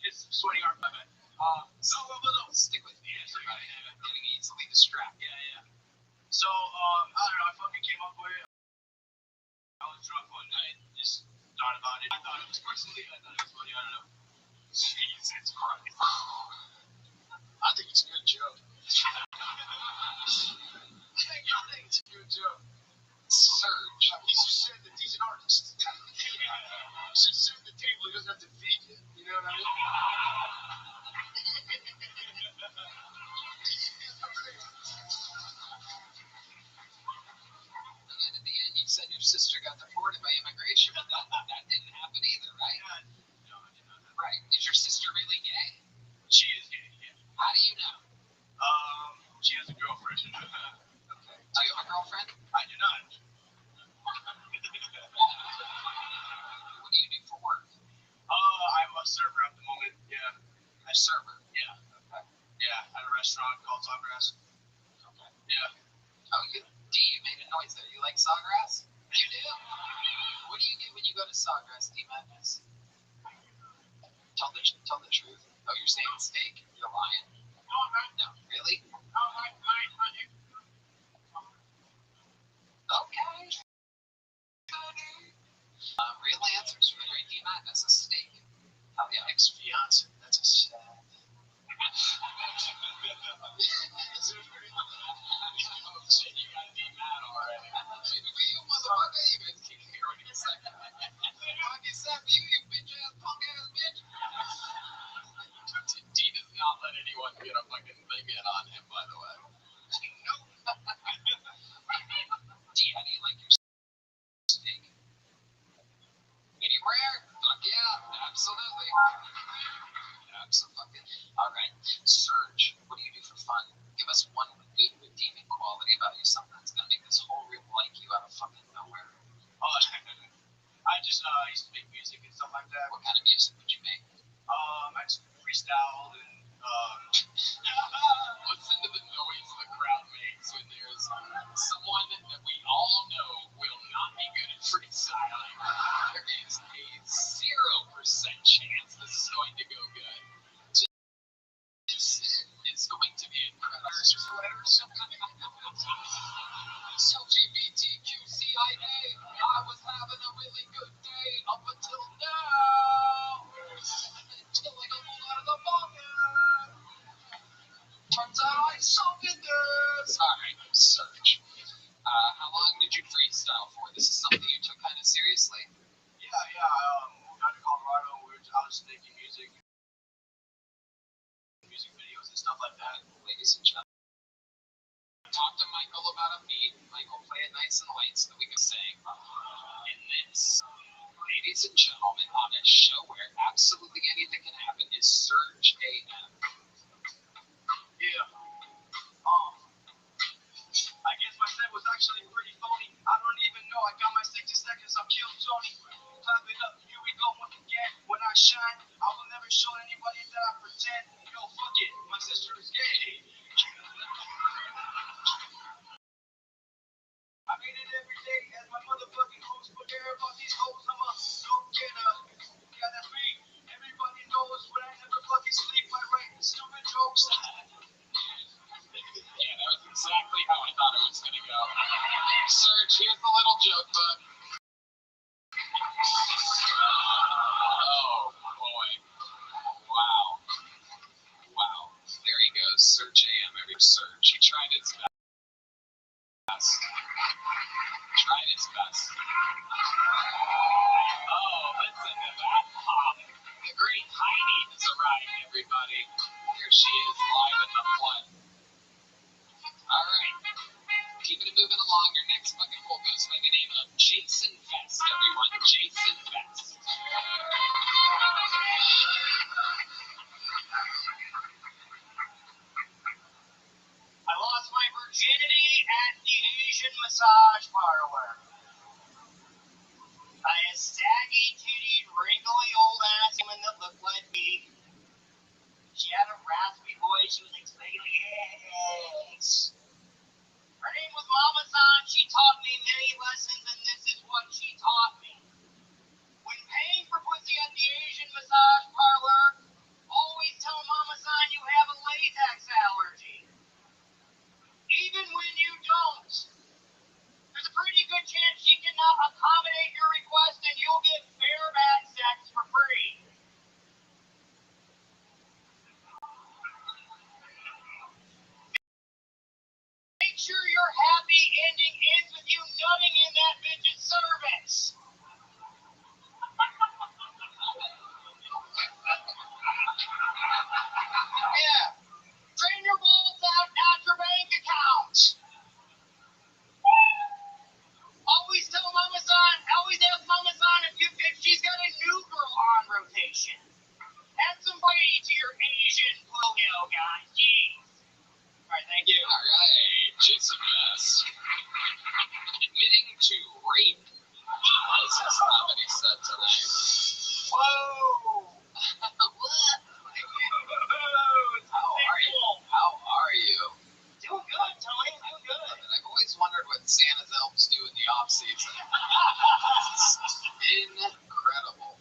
it's sweating our limit. No. Stick with me. Everybody. I'm getting easily distracted. Yeah. So, I don't know. I fucking came up with it. I was drunk one night. Just thought about it. I thought it was personally. I thought it was funny. I don't know. Jesus Christ. I think it's a good joke. I think it's a good joke. Surge. He just said that he's an artist. He should sit at the table. He doesn't have to feed you. You know what I mean? And then at the end, you said your sister got deported by immigration, but that didn't happen either, right? No, I did not. Right. Is your sister really gay? She is gay, yeah. How do you know? She has a girlfriend. Okay. Do you have a girlfriend? I do not. What do you do for work? I'm a server at the moment, yeah. A server. Yeah. Okay. Yeah, at a restaurant called Sawgrass. Okay. Yeah. Oh, you made a noise there. You like Sawgrass? You do? What do you get when you go to Sawgrass, D. Madness? Tell the truth. Oh, you're saying steak? You're lying. No, really? Okay. Real answers from the great D. Madness. A steak. Oh, yeah. Ex-fiance. That's a sad. Oh, shit, you got D. Mad already. For you, motherfucker, you guys keep hearing me a second. Fuck is that for you, you bitch-ass, punk-ass bitch? D does not let anyone get a fucking thing in on him, by the way. Nope. D, how do you like your steak? Medium rare? Fuck yeah, absolutely. Absolutely. Alright, Surge, what do you do for fun? Give us one good redeeming quality about you, something that's gonna make this whole room like you out of fucking nowhere. I just used to make music and stuff like that. What kind of music would you make? I just freestyled and Listen to the noise the crowd makes when there's someone that we all know will not be good at freestyling. There is a 0% chance this is going to go good. It's going to be incredible. LGBTQCIA, I was having a really good day up until now. Until I got pulled out of the bucket. Turns out I suck at this. Alright, Surge. How long did you freestyle for? This is something you took kind of seriously? Yeah. Moved out to Colorado. I was making music videos and stuff like that. Ladies and gentlemen, talk to Michael about a beat. Michael, play it nice and light so that we can sing. In this, ladies and gentlemen, on a show where absolutely anything can happen, is Surge AM. Yeah. I guess my set was actually pretty phony. I don't even know. I got my 60 seconds. I'll kill Tony. Clap it up. Here we go once again. When I shine, I will never show anybody that I pretend. Yo, fuck it. My sister is gay. I made it every day. Oh boy! Wow! Wow! There he goes, Sir JM. Every search, he tried his best. Tried his best. Oh, listen to that pop! The great Heidi has arrived, everybody. Here she is, live in the flood. All right. Keeping it moving along, your next bucket full goes by the name of Jason Vest, everyone. Jason Vest. I lost my virginity at the Asian massage parlor. By a saggy-tittied, wrinkly old ass woman that looked like me. She had a raspy voice. She was like, spaghetti eggs. Her name was Mama San. She taught me many lessons, and this is what she taught me. When paying for pussy at the Asian massage parlor, always tell Mama San you have a latex allergy. Even when you don't. There's a pretty good chance she cannot accommodate your request and you'll get bareback sex for free. Make sure your happy ending ends with you nutting in that bitch's cervix. Yeah. Drain your balls out at your bank account. Always tell Mama San, always ask Mama San if she's got a new girl on rotation. Add some variety to your Asian polio, guys. Jeez. Alright, thank you. Alright, Jason Vest. Admitting to rape. This is not what he said tonight. Whoa! What? How are you? How are you? Doing good, Tony. Doing good. I've always wondered what Santa's elves do in the off-season. Incredible.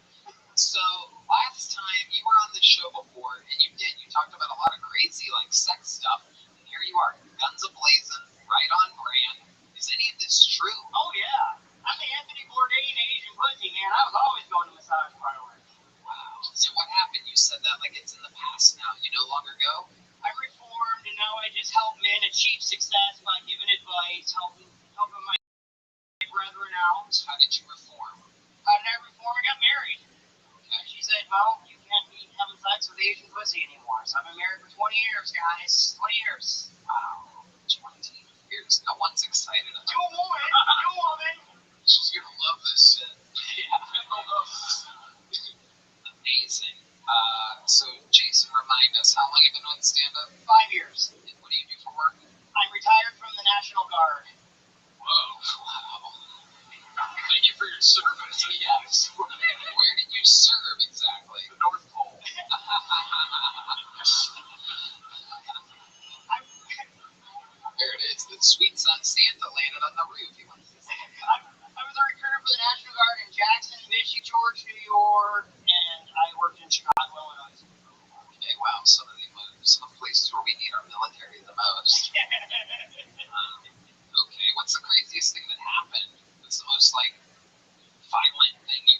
So, last time you were on the show before, and you talked about a lot of crazy, like, sex stuff. And here you are, guns a-blazing, right on brand. Is any of this true? Oh, yeah. I'm the Anthony Bourdain Asian pussy, man. I was always going to massage parlors. Wow. So what happened? You said that like it's in the past now. You no longer go? I reformed, and now I just help men achieve success by giving advice, helping my brethren out. How did you reform? How did I reform? I got married. Okay. She said, well, you can't be having sex with Asian pussy anymore. So I've been married for 20 years, guys. 20 years. Wow. 20 years. No one's excited about it. Two woman. She's gonna love this shit. Yeah. Amazing. So Jason, remind us, how long have you been doing stand-up? 5 years. And what do you do for work? I'm retired from the National Guard. Whoa. Wow. Thank you for your service. Yes. Where did you serve exactly? The North Pole. There it is. The sweet son Santa landed on the roof. He wants to say I was a recruiter for the National Guard in Jackson, Michigan, George, New York, and I worked in Chicago, Illinois. okay, wow, some of the places where we need our military the most. Okay, what's the craziest thing that happened? What's the most like violent thing you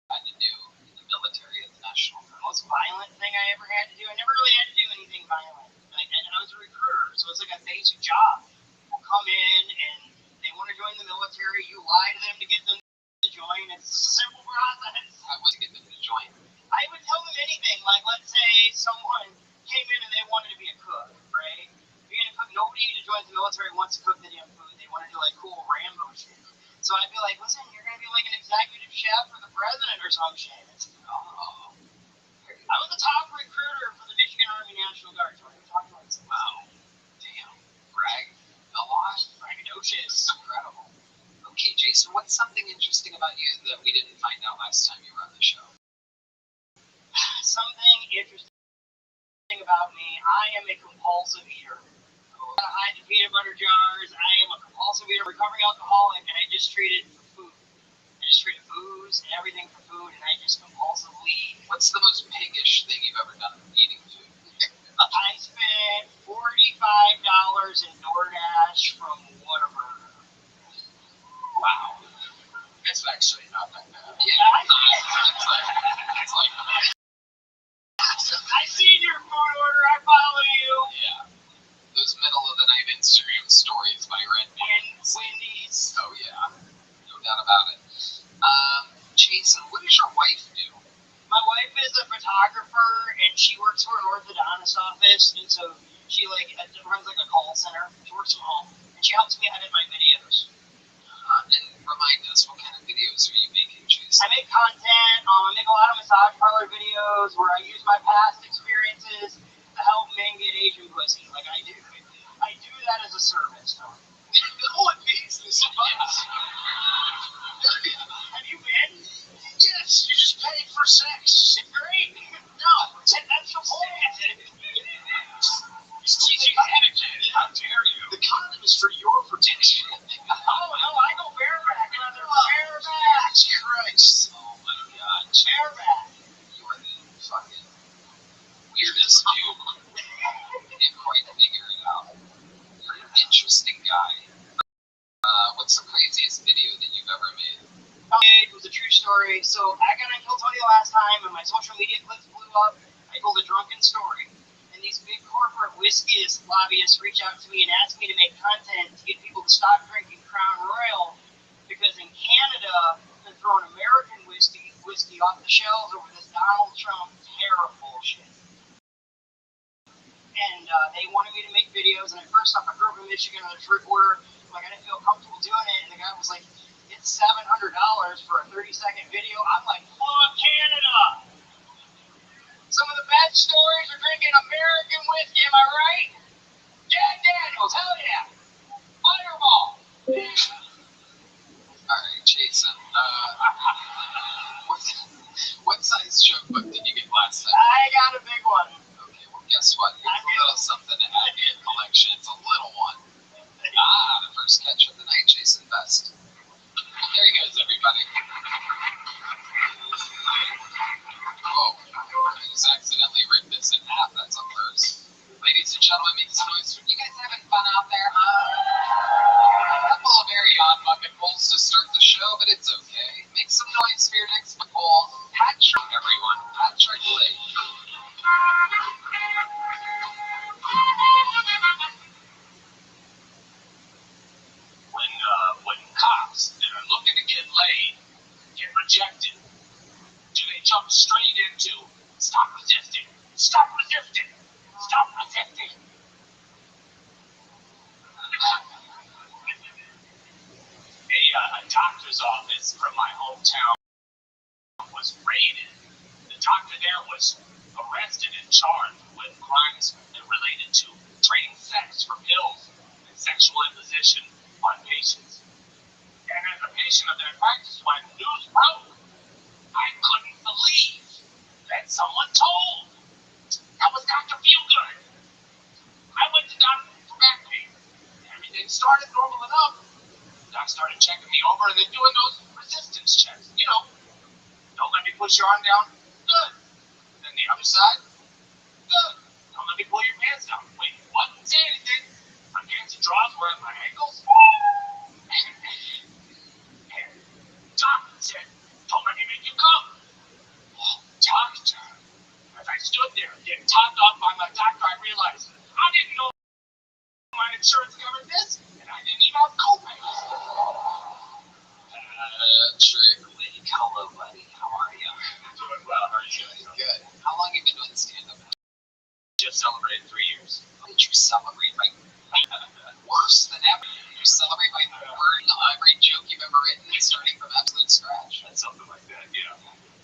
had to do in the military at the National Guard? The most violent thing I ever had to do. I never really had to do anything violent. And I was a recruiter, so it's like a basic job. People come in and they want to join the military. You lie to them to get them to join. It's a simple process. How was it get them to join? I would tell them anything. Like, let's say someone came in and they wanted to be a cook, right? Being a cook, nobody who joins the military wants to cook the damn food. They want to do like cool Rambo shit. So I'd be like, listen, you're going to be like an executive chef for the president or some shit. Oh, I was the top recruiter for the Michigan Army National Guard. So I can talk about this. wow. Damn. Brag a lot. Braggadocious. Incredible. Okay, Jason, what's something interesting about you that we didn't find out last time you were on the show? Something interesting about me, I am a compulsive eater. I hide the peanut butter jars. I am a compulsive eater, recovering alcoholic, and I just treat it for food. I just treat booze and everything for food, and I just compulsively eat. What's the most piggish thing you've ever done eating food? I spent $45 in DoorDash from Whataburger. Wow. Yeah, it's like I seen your food order. I follow you. yeah, those middle of the night Instagram stories by Red Wendy's. Oh yeah, no doubt about it. Jason, what does your wife do? My wife is a photographer, and she works for an orthodontist office, and so she runs like a call center. She works from home, and she helps me edit my videos. And remind us, what kind of videos are you making, Jason? I make content. I make a lot of massage parlor videos where I use my past experiences to help men get Asian pussy, like I do. I do that as a service. Oh, it means this advice. Have you been? Yes, you just pay for sex. Great. No, That's the point. he's teaching etiquette. How dare you? The condom is for your protection. Oh, no, I go bareback, brother. Bareback. Christ. Oh, my God. Bareback. You are the fucking weirdest dude. Can't quite figure it out. You're an interesting guy. What's the craziest video that you've ever made? It was a true story. So I got on Kill Tony last time, and my social media clips blew up. I told a drunken story. And these big corporate whiskey lobbyists reach out to me and ask me to make content to get people to stop drinking Crown Royal because in Canada they're throwing American whiskey off the shelves over this Donald Trump tariff bullshit. And they wanted me to make videos, and at first off, I grew up in Michigan on a trip order. Like, I didn't feel comfortable doing it, and the guy was like, it's $700 for a 30-second video. I'm like, fuck Canada! Some of the best stories are drinking American whiskey, am I right? Jack Daniels, hell yeah! Fireball! Alright, Jason. What size joke book did you get last time? I got a big one. Okay, well, guess what? Here's a little something to add to your collection. It's a little one. The first catch of the night, Jason Best. There he goes, everybody. Oh, I just accidentally ripped this in half. That's a first. Ladies and gentlemen, make some noise. You guys having fun out there, huh? A couple of very odd bucket pulls to start the show, but it's okay. Make some noise for your next pull. Patrick, everyone. Patrick Lake. When cops that are looking to get laid get rejected, do they jump straight into stop resisting, stop resisting, stop resisting? A doctor's office from my hometown was raided. The doctor there was arrested and charged with crimes related to trading sex for pills and sexual imposition on patients. And as a patient of their practice, when news broke, I couldn't believe that someone told. That was Dr. Feelgood. I went to Dr. for back pain. Everything started normal enough. Doc started checking me over and then doing those resistance checks. You know, don't let me push your arm down. Good. Then the other side. Good. Don't let me pull your pants down. Wait, what? Say anything. My pants and drawers were at my ankles. And Doc said, don't let me make you come. Oh, doctor. As I stood there getting topped off by my doctor, I realized I didn't know my insurance covered this, and I didn't even have copay. Patrick Lake. Hello, buddy. How are you? Doing well. How are you doing? Good. How long have you been doing stand-up? Just celebrated 3 years. How did you celebrate by worse than ever? Did you celebrate by wording every joke you've ever written and starting from absolute scratch? That's something like that, yeah.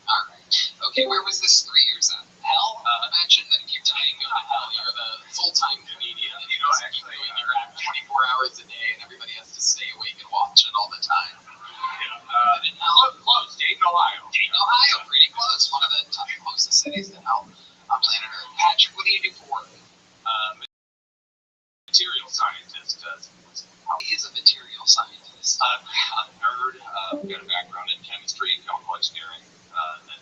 Alright. Okay, where was this 3 years at? Hell? Imagine that if you die and go to hell, you're the full-time comedian. And you know, actually, doing your act 24 hours a day and everybody has to stay awake and watch it all the time. Yeah. Close. Dayton, Ohio. Dayton, Ohio, pretty close. One of the closest cities to hell on planet Earth. Patrick, what do you do for work? Material scientist. How is a material scientist? I'm a nerd. Got a background in chemistry, chemical engineering, and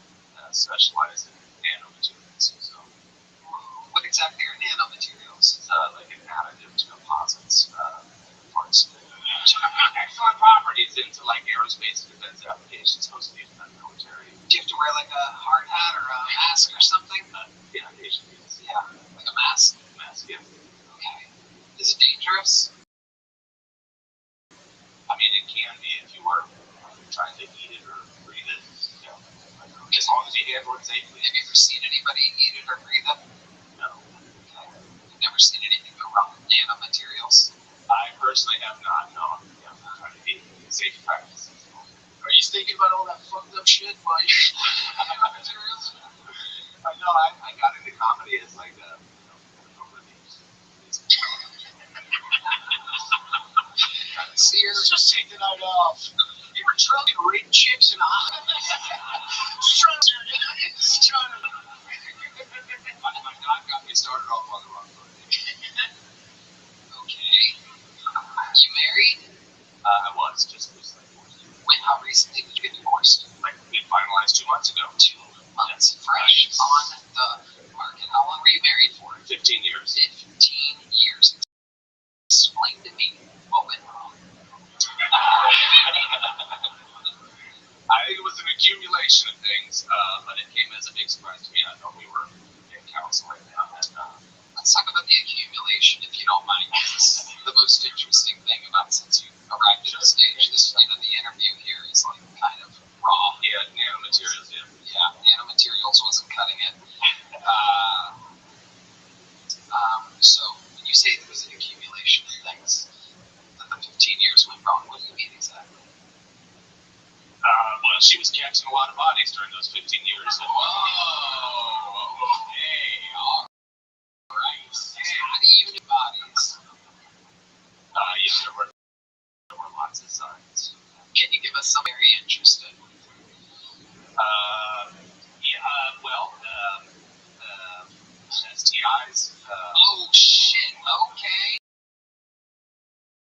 specialized in nanomaterials. So, what exactly are nanomaterials? It's like an additive to composites parts. Excellent properties into like aerospace a space defense application supposed to be for the military. Do you have to wear like a hard hat or a mask or something? Yeah, occasionally. Yeah, like a mask. Mask, yeah. Okay. Is it dangerous? I mean, it can be if you were trying to eat it or breathe it. You know, as long as you handle it safely. Have you ever seen anybody eat it or breathe it? No. Okay. You've never seen anything go wrong with nanomaterials? I personally have not. No. Yeah, I'm trying to be safe practices. Are you thinking about all that fucked up shit while you're nanomaterials? No, I got into comedy as like a, over these. See, you're Just take the night off. You were drunk and rating chicks and Just trying to. My God got me started off on the wrong foot. Okay. You married? I was just recently divorced. When? How recently did you get divorced? Like we finalized 2 months ago. 2 months. Fresh on the market. How long were you married for? 15 years. 15 years. Explain to me what went wrong. I think it was an accumulation of things, but it came as a big surprise to me. I thought we were in counseling. Let's talk about the accumulation, if you don't mind. This is the most interesting thing about since you arrived at the stage. This, the interview here is like kind of raw. Yeah, nanomaterials, yeah. Yeah, nanomaterials wasn't cutting it. So when you say there was an accumulation of things, that the 15 years went wrong, what do you mean exactly? Well, she was catching a lot of bodies during those 15 years. And, Whoa, okay, all right. How do you know bodies? yeah, there were lots of signs. Can you give us some very interesting? STIs. Oh shit, okay.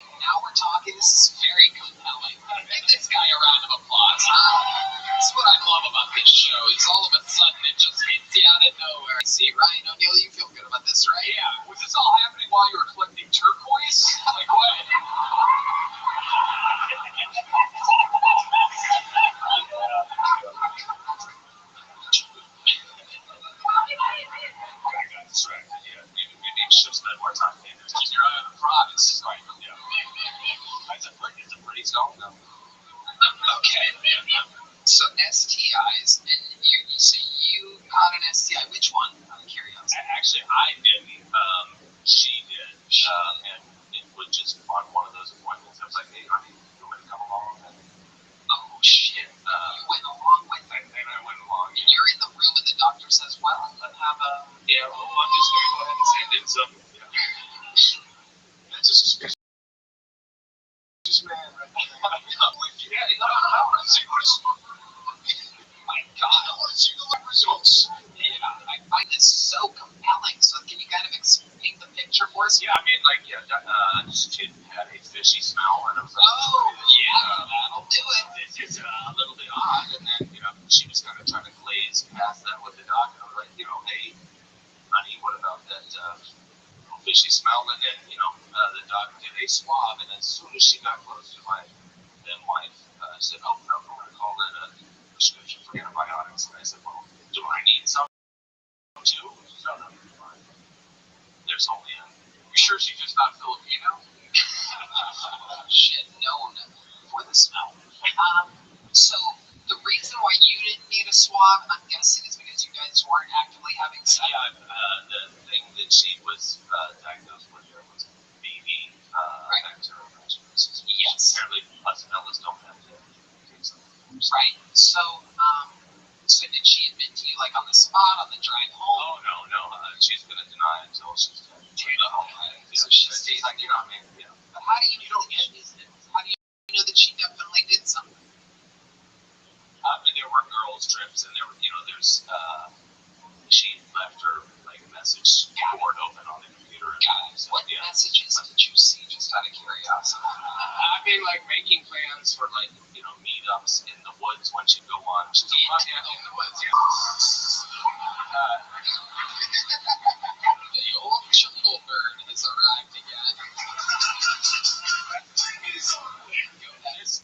Now we're talking. This is very compelling. Give this guy a round of applause, huh? That's what I love about this show. Is all of a sudden it just hits you out of nowhere. See, Ryan O'Neal, you feel good about this, right? Yeah, was this all happening while you were collecting turquoise? Like what? I got distracted, yeah. Maybe you should have spent more time in it. Keep your eye on the prize. Right, yeah. It's a pretty stone, though. Okay. So STIs, and you say you caught an STI. Which one? I'm curious. Actually, I didn't. She did. And it was just on one of those appointments. I was like, hey, honey, you want to come along? And, Oh shit. You went along with it. and I went along. And you're in the room and the doctor says, well, let's have a... Yeah, well, I'm just going to go ahead and send in some. Yeah. That's a suspicious man right there. Yeah, I want to see My God. I want to see the lab results. Yeah, I find this so compelling. So can you kind of paint the picture for us? Yeah, I mean, like, yeah, she had a fishy smell, and I was like, Oh, yeah, that'll do it. It's just a little bit odd, and then, she was kind of trying to glaze past that with the doctor. I was like, hey, honey, what about that fishy smell? And then, the doctor did a swab, and as soon as she got close to my then wife, said, oh, no, I'm going to call that a prescription for antibiotics. And I said, well, do I need some too? No, you're fine. There's only a... You sure she's just not Filipino? Shit, known for the smell. So the reason why you didn't need a swab, I'm guessing, is because you guys weren't actively having sex. Yeah, the thing that she was diagnosed with there was BV, bacterial vaginosis. Yes. Apparently, plastinellas don't have to take some. Right. So did she admit to you, like, on the spot, on the drive home? Oh, no. She's going to deny it until she's dead. So she stays like, But how do you don't get these things? How do you know that she definitely did something? There were girls' trips, and there were, she left her, message board open on the computer. What messages did you see, just out of curiosity? I mean, making plans for, meetups in the woods when she'd go on. She's like, in the woods, yeah. The old jungle bird has arrived again.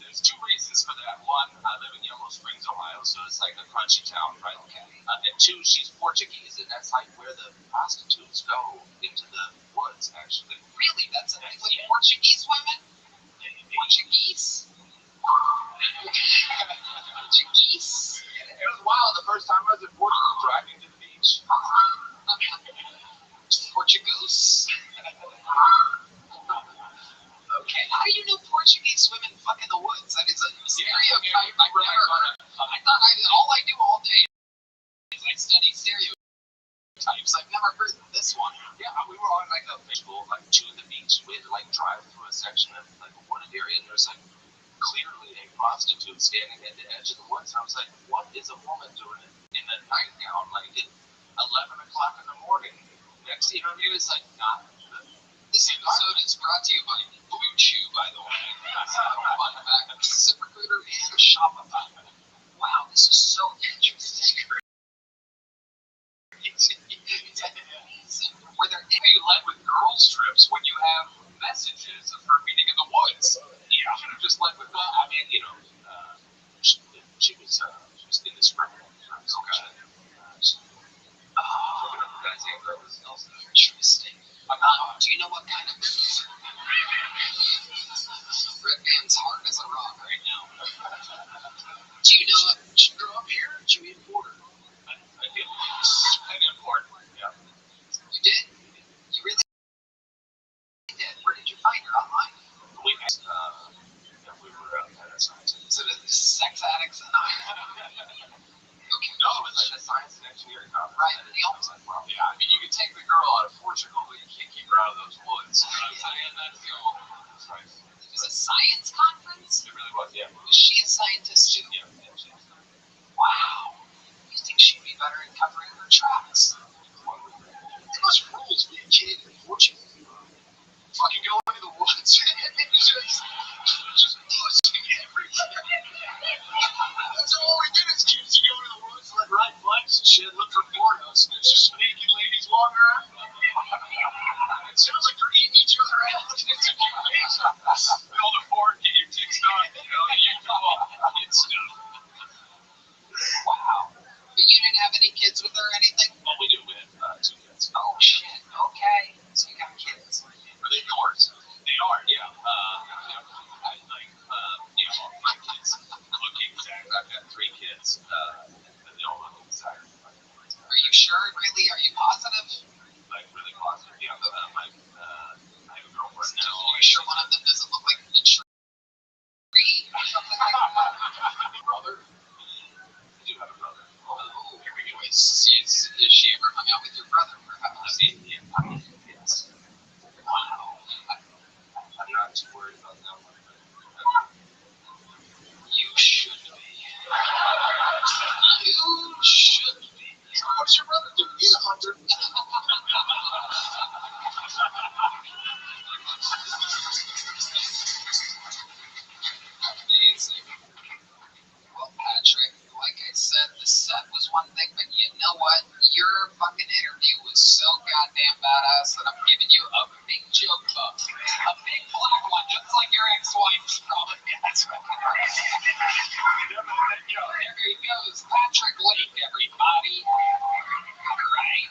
There's 2 reasons for that. one, I live in Yellow Springs, Ohio, so it's like a crunchy town, right? Okay. And two, she's Portuguese, and that's like where the prostitutes go into the woods, actually. Really? That's a thing with Portuguese women? Portuguese? Portuguese? It was wild the first time I was in Portugal driving to the beach. Portugoose? Okay, how do you know Portuguese women fuck in the woods? That is a stereotype I've never heard. I thought all I do all day is I study stereotypes. I've never heard this one. Yeah, we were on like a visual, like to the beach. We had to like drive through a section of like a wooded area, and there's like clearly a prostitute standing at the edge of the woods. And I was like, what is a woman doing in a nightgown like at 11 o'clock in the morning? Next interview is like not. This episode is brought to you by Blue Chew, by the way. ZipRecruiter and Shopify. Wow, this is so interesting. It's amazing. Were there any you led with girls' trips when you have messages of her meeting in the woods? Yeah, I should have just led with that. I mean, you know, she was in the spring. Okay. Interesting. Do you know what kind of Red Band's hard as a rock right now? Do you know did you grow up here? Did you import her? I did import. Yeah. You did? You really did? Where did you find her? Online? We were at a science. Is it a sex addicts and Okay. No, it was like a science and engineering conference. Right, and the was like, well, yeah, I mean, you could take the girl out of Portugal, but you can't keep her out of those woods. You know what I'm saying? That's the old. Right. It was a science conference? It really was, yeah. Was she a scientist too? Yeah, she was. Wow. You think she'd be better at covering her tracks? It must rule to be a kid in Portugal. Fucking go into the woods and just pushing everywhere. That's all we did as kids. You go to the woods, like ride bikes and shit, look for pornos, and there's just naked ladies walking around. It sounds like they're eating each other out. It's a cute face. All the porn get your dicks on, you know, you come on, it's stuff. Wow. But you didn't have any kids with her or anything? Well, we do. We had 2 kids. Oh, shit. Okay. So you got kids. Are they yours? They are, yeah. I like, my kids look exact. I've got 3 kids, and they all look exact. Are you sure? Really? Are you positive? Like, really positive, yeah. I have a girlfriend now. Are you sure one of them doesn't look like a tree or something like that? Brother? I do have a brother. Oh, here we go. Is she ever hung out with your brother? Perhaps? Yes. Wow. I'm not too worried about that one. You should be. You should be. What's your brother do? He's a hunter. Amazing. Well, Patrick, like I said, the set was one thing, but you know what? Your fucking interview was so goddamn badass that I'm giving you a big joke book. A big black one, just like your ex-wife's probably. That's right. There he goes. Patrick Lake, everybody. Right?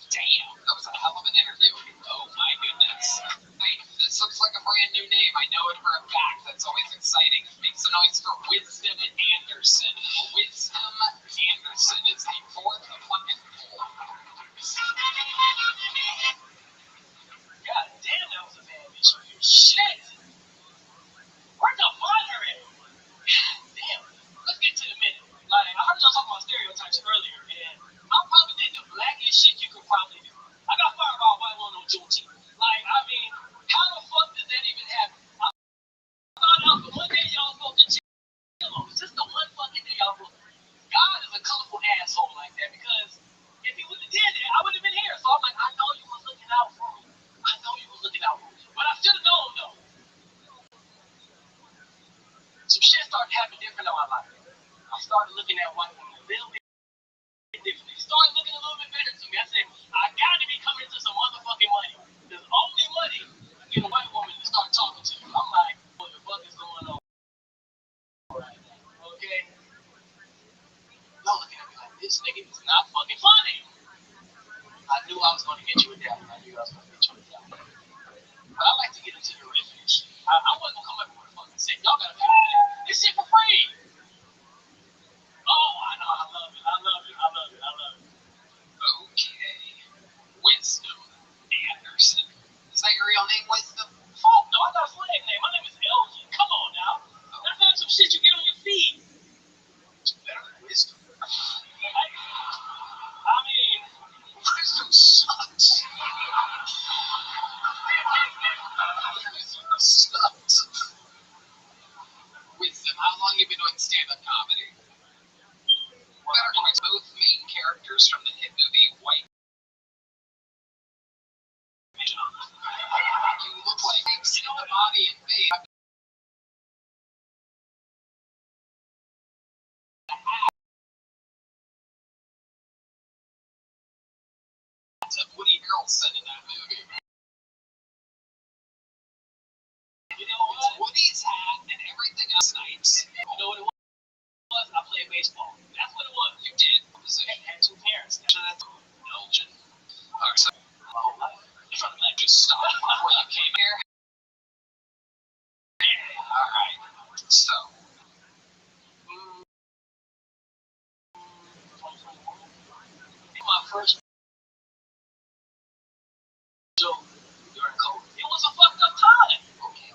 Damn. That was a hell of an interview. Oh my goodness. Hey, this looks like a brand new name. I know it for a fact. That's always exciting. Make some noise for Wisdom Anderson. Wisdom Anderson is the 4th of fucking 4. God damn, that was a bad bitch. Shit! Where'd y'all find her at? Damn. Let's get to the minute. Like, I heard y'all talking about stereotypes earlier, and I probably did the blackest shit you could probably do. I got fired by a white woman on Juneteenth. Like, I mean, how the fuck does that even happen? I found out the one day y'all supposed to chill on. Just the one fucking day y'all supposed to. God is a colorful asshole like that, because if he wouldn't have did that, I wouldn't have been here. So I'm like, I know you was looking out for me. I know you was looking out for me. But I should have known, though. Some shit started happening different in my life. I started looking at white women a little bit differently. Started looking a little bit better to me. I said, I got to be coming into some motherfucking money. There's only money to get a white woman to start talking to you. I'm like, what the fuck this nigga is not fucking funny. I knew I was going to get you a dab. I knew I was going to get you a dab. But I like to get into the original shit. I wasn't going to come up with a fucking say, y'all got to pay for that. This shit for free. Oh, I know. I love it. I love it. I love it. I love it. Okay. Wisdom Anderson. Is that your real name, Wisdom? Fuck no, I got a slang name. My name is Elgin. Come on now. That's not some shit you get on your feet. It's better than Wisdom. I mean, Wisdom sucks. Sucks. Wisdom, how long have you been doing stand-up comedy? Better choice. Both main characters from the hit movie White. You look like apes in the body and face. That's Woody Harrelson in that movie. you know what? Woody's hat and everything else nice. You know what it was? I played baseball. That's what it was. You did. Position. I had two parents. That's Elgin. Alright, so My whole life. if I'm like just stop before you came here. Alright. So My first joke during COVID. It was a fucked up time. okay.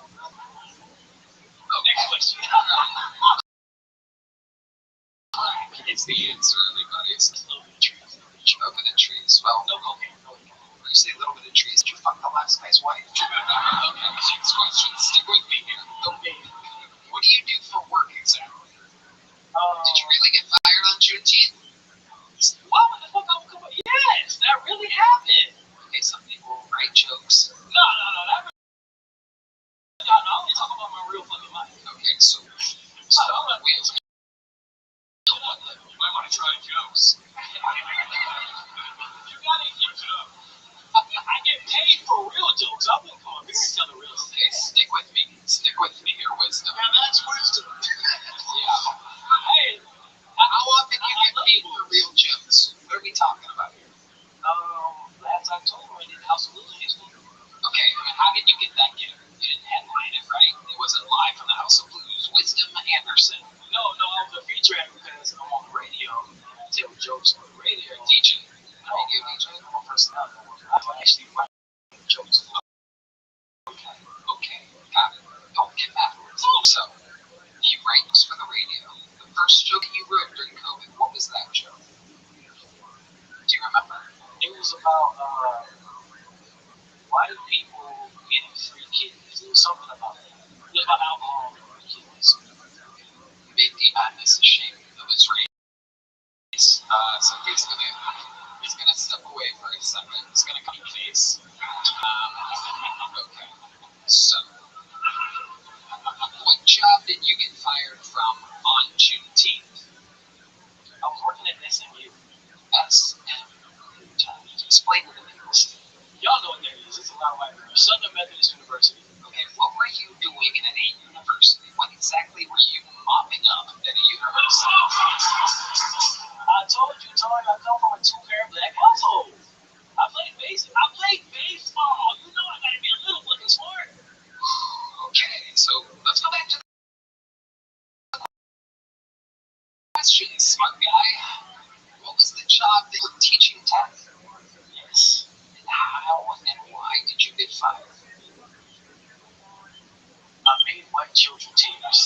Next question. It's the answer, everybody. It's A little bit of trees. over the trees. Well, No cocaine. No cocaine. when you say a little bit of trees, did you fuck the last guy's wife? Okay, next question. Stick with me here. Okay. What do you do for work exactly? Did you really get fired on Juneteenth? Why would the fuck I would come up? Yes, that really happened. Okay, some people write jokes. No. That really, no, I only talk about my real fucking life. Okay, so stop on wheels. You might want to try jokes. You gotta get it up. I get paid for real jokes. I wouldn't come up here and tell the real Okay, shit. stick with me. Stick with me here, Wisdom. Now that's wisdom. Yeah. Hey, How often do you get paid for real jokes? What are we talking about here? last October I did House of Blues in Houston. Okay, I mean, how did you get that gig? You didn't headline it, right? It wasn't live from the House of Blues. Wisdom Anderson. No, I was a feature actor because I'm on the radio. I tell jokes on the radio. You're teaching. Radio DJ. I'm a personality. I actually write jokes. Okay, got it. Don't get afterwards. So, you write this for the radio. The first joke you wrote during COVID, what was that joke? Do you remember? It was about why do people get free kidneys? It was something about that. It was about alcohol and free kidneys. Big D Madness is ashamed of his race. So he's gonna step away for a second. He's gonna come to face. Okay. So, what job did you get fired from on Juneteenth? I was working at SMU. SMU. Explain what it is. Y'all know what that is. It's a lot of white people. Southern Methodist University. Okay, what were you doing at a university? What exactly were you mopping up at a university? I told you, Tony, I come from a two-parent black household. I played baseball. You know I gotta be a little fucking smart. Okay, so let's go back to the question, smart guy. What was the job that you were teaching tech? Yes. And how and why did you get fired? I made white children tears.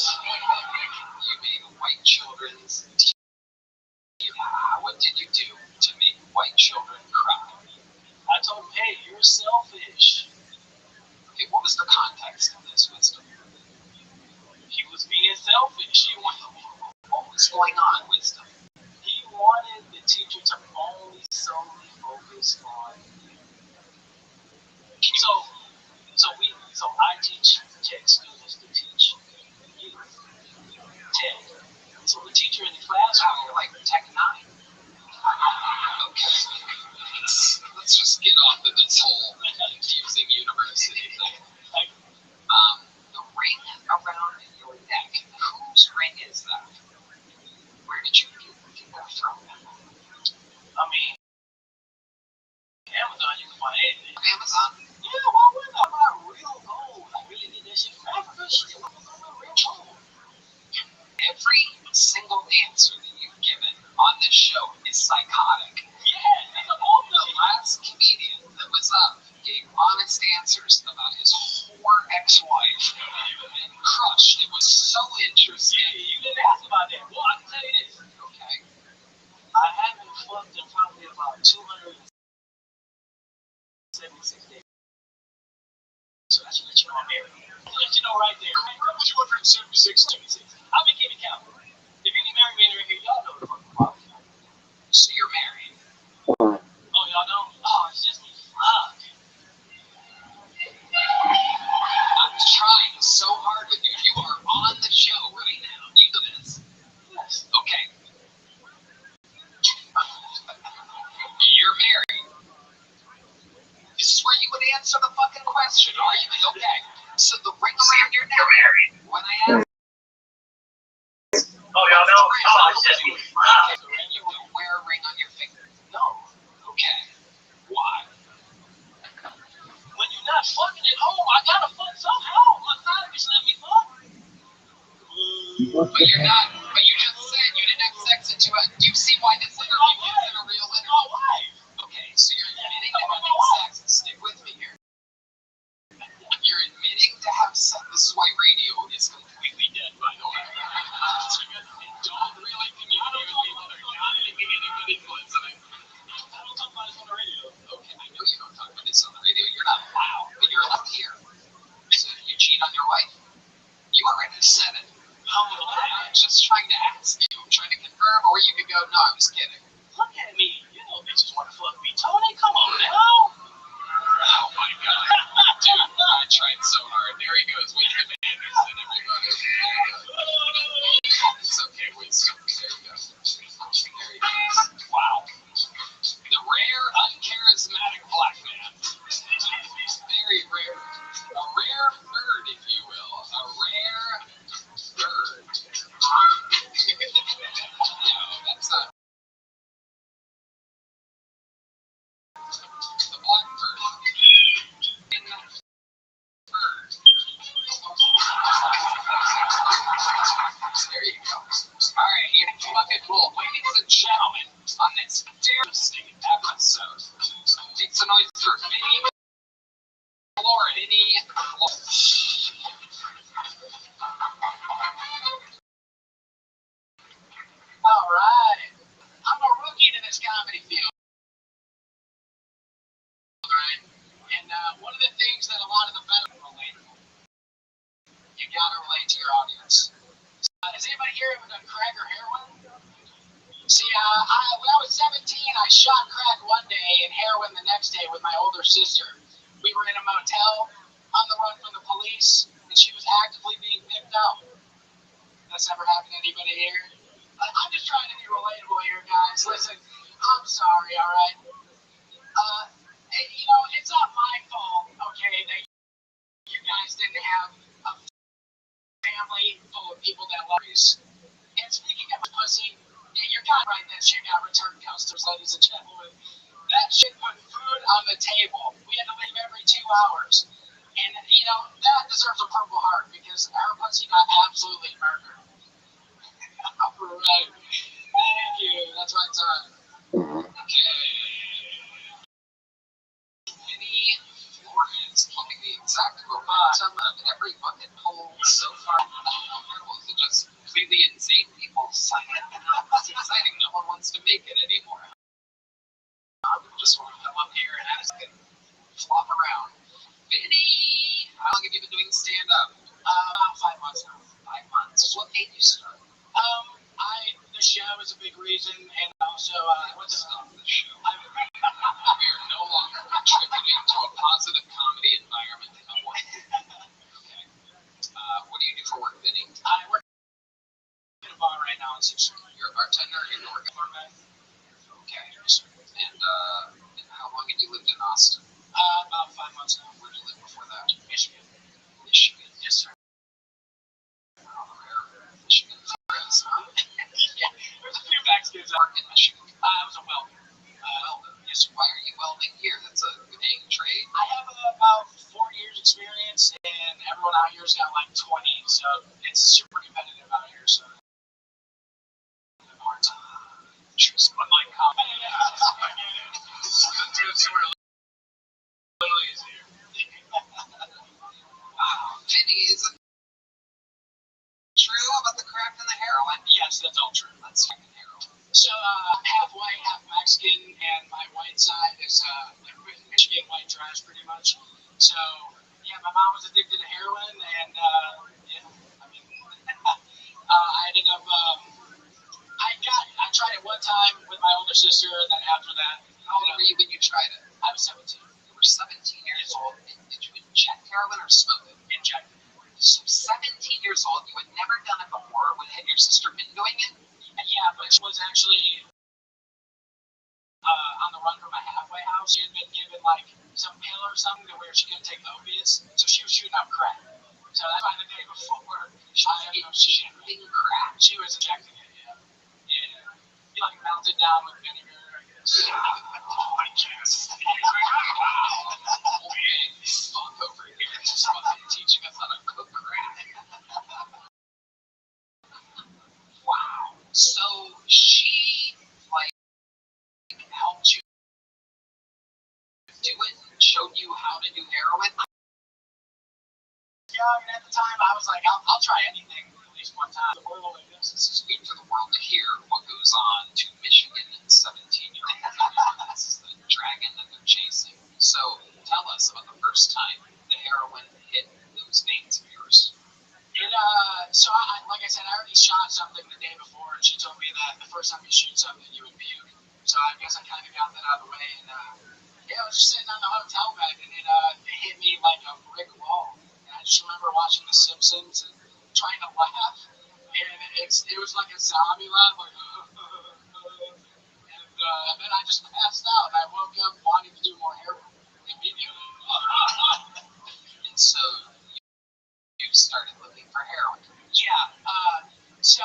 You made white children's tears. What did you do to make white children cry? I told him, hey, you're selfish. Okay, what was the context of this, Wisdom? He was being selfish. What was going on, Wisdom? He wanted the teacher to only solely focus on. So I teach tech students to teach youth tech. So the teacher in the classroom, You're like Tech 9. Okay. Let's just get off of this whole confusing university thing. The ring around your neck. Whose ring is that? Where did 76, 76. I'll be keeping count. If any married men are here, y'all know the fucking problem. So you're married. Oh, y'all know? Oh, it's just me. Fuck. I'm trying so hard with you. You are on the show right now. You do this. Yes. Okay. You're married. This is where you would answer the fucking question, are you? Okay. So the ring around your neck. When I ask. Oh, y'all know? Oh, it's just me. Fuck. You would wear a ring on your finger. No. Okay. Why? When you're not fucking at home, I gotta fuck somehow. My therapist let me fuck. But you're not. But you just said you didn't have sex until. Do you see why this interview isn't a real interview? My wife. Okay, so you're admitting to having sex. Stick with me here. You're admitting to have sex. This is why radio is completely dead, by the way. Don't really communicate with people. They're not making any good influence on it. I don't talk about this on the radio. Okay, I know you don't talk about this on the radio. You're not loud, but you're allowed here. So you cheat on your wife? You already said it. How would I? I'm just trying to ask you. I'm trying to confirm, or you could go, no, I was kidding. Look at me. You know bitches want to fuck me. Tony, come on now. Oh my god. Dude, I tried so hard. There he goes. Wait a minute, Anderson, everybody. It's okay, wait, so there you go. There he goes. Wow. The rare, uncharismatic black man. Very rare. A rare bird, if you will. A rare bird. No, that's not. The black bird. There you go. Alright, you fucking cool. Ladies and gentlemen, on this devastating episode, make some noise for Vinny Florida. Vinny Alright. I'm a rookie to this comedy field. Right? And one of the things that a lot of the better relatable, you gotta relate to your audience. Has anybody here ever done crack or heroin? See, when I was 17, I shot crack one day and heroin the next day with my older sister. We were in a motel on the run from the police, and she was actively being picked out. That's never happened to anybody here. I'm just trying to be relatable here, guys. Listen, I'm sorry, all right? You know, it's not my fault, okay, that you guys didn't have a family full of people that love you. And speaking of pussy, yeah, you're not right. That shit got returned customers, ladies and gentlemen. That shit put food on the table. We had to leave every 2 hours. And, you know, that deserves a Purple Heart because her pussy got absolutely murdered. Right. Thank you. That's my time. Okay. Vinny Flores, keeping the exact momentum of every bucket poll so far. Was it just completely insane people signing up? It's exciting. No one wants to make it anymore. I just want to come up here and ask and flop around. Vinny! How long have you been doing stand-up? About 5 months now. 5 months. What made you start? The show is a big reason, and also, what's stop the show? We are no longer contributing to a positive comedy environment in the world. Okay. What do you do for work, Vinny? I work in a bar right now in 6th Street. You're a bartender, or you're working for me? Okay. And how long have you lived in Austin? About 5 months now. Where did you live before that? Michigan. Michigan. Yes, sir. Michigan friends, huh? Yeah. There's a few Mexicans that work in Michigan. I was a welder. Welder. Yes, sir. Why are you welding here? That's a paying trade. I have about 4 years experience, and everyone out here's got like 20, so it's super competitive out here. So hard time. Choose unlike comedy. Vinny, is it true about the crack and the heroin? Yes, that's all true. That's crack and heroin. So, half white, half Mexican, and my white side is Michigan white trash, pretty much. So, yeah, my mom was addicted to heroin, and yeah, I mean, sister, and then after that, How old were you when you tried it? I was 17. You were 17 years old. Did you inject heroin or smoke it? Injected. So 17 years old, you had never done it before. Had your sister been doing it? And yeah, but she was actually on the run from a halfway house. She had been given like some pill or something to where she couldn't take opiates, so she was shooting up crack. So that's why the day before she was injecting it. Yeah. He like melted down with vinegar, I guess. Oh my goodness. Okay, fuck over here. Just fucking teaching us how to cook crack. Wow. So she like helped you do it and showed you how to do heroin? Yeah, I mean, at the time, I was like, I'll try anything at least one time. The world, I guess. This is good for the world to hear what goes on to Michigan and 17-year-old. This is the dragon that they're chasing. So tell us about the first time the heroin hit those veins of yours. So like I said, I already shot something the day before, and she told me that the first time you shoot something, you would puke. So I guess I kind of got that out of the way, and yeah, I was just sitting on the hotel bed, and it hit me like a brick wall. And I just remember watching The Simpsons and trying to laugh, and it was like a zombie laugh, like, and then I just passed out, and I woke up wanting to do more heroin immediately. And so you started looking for heroin. Yeah. So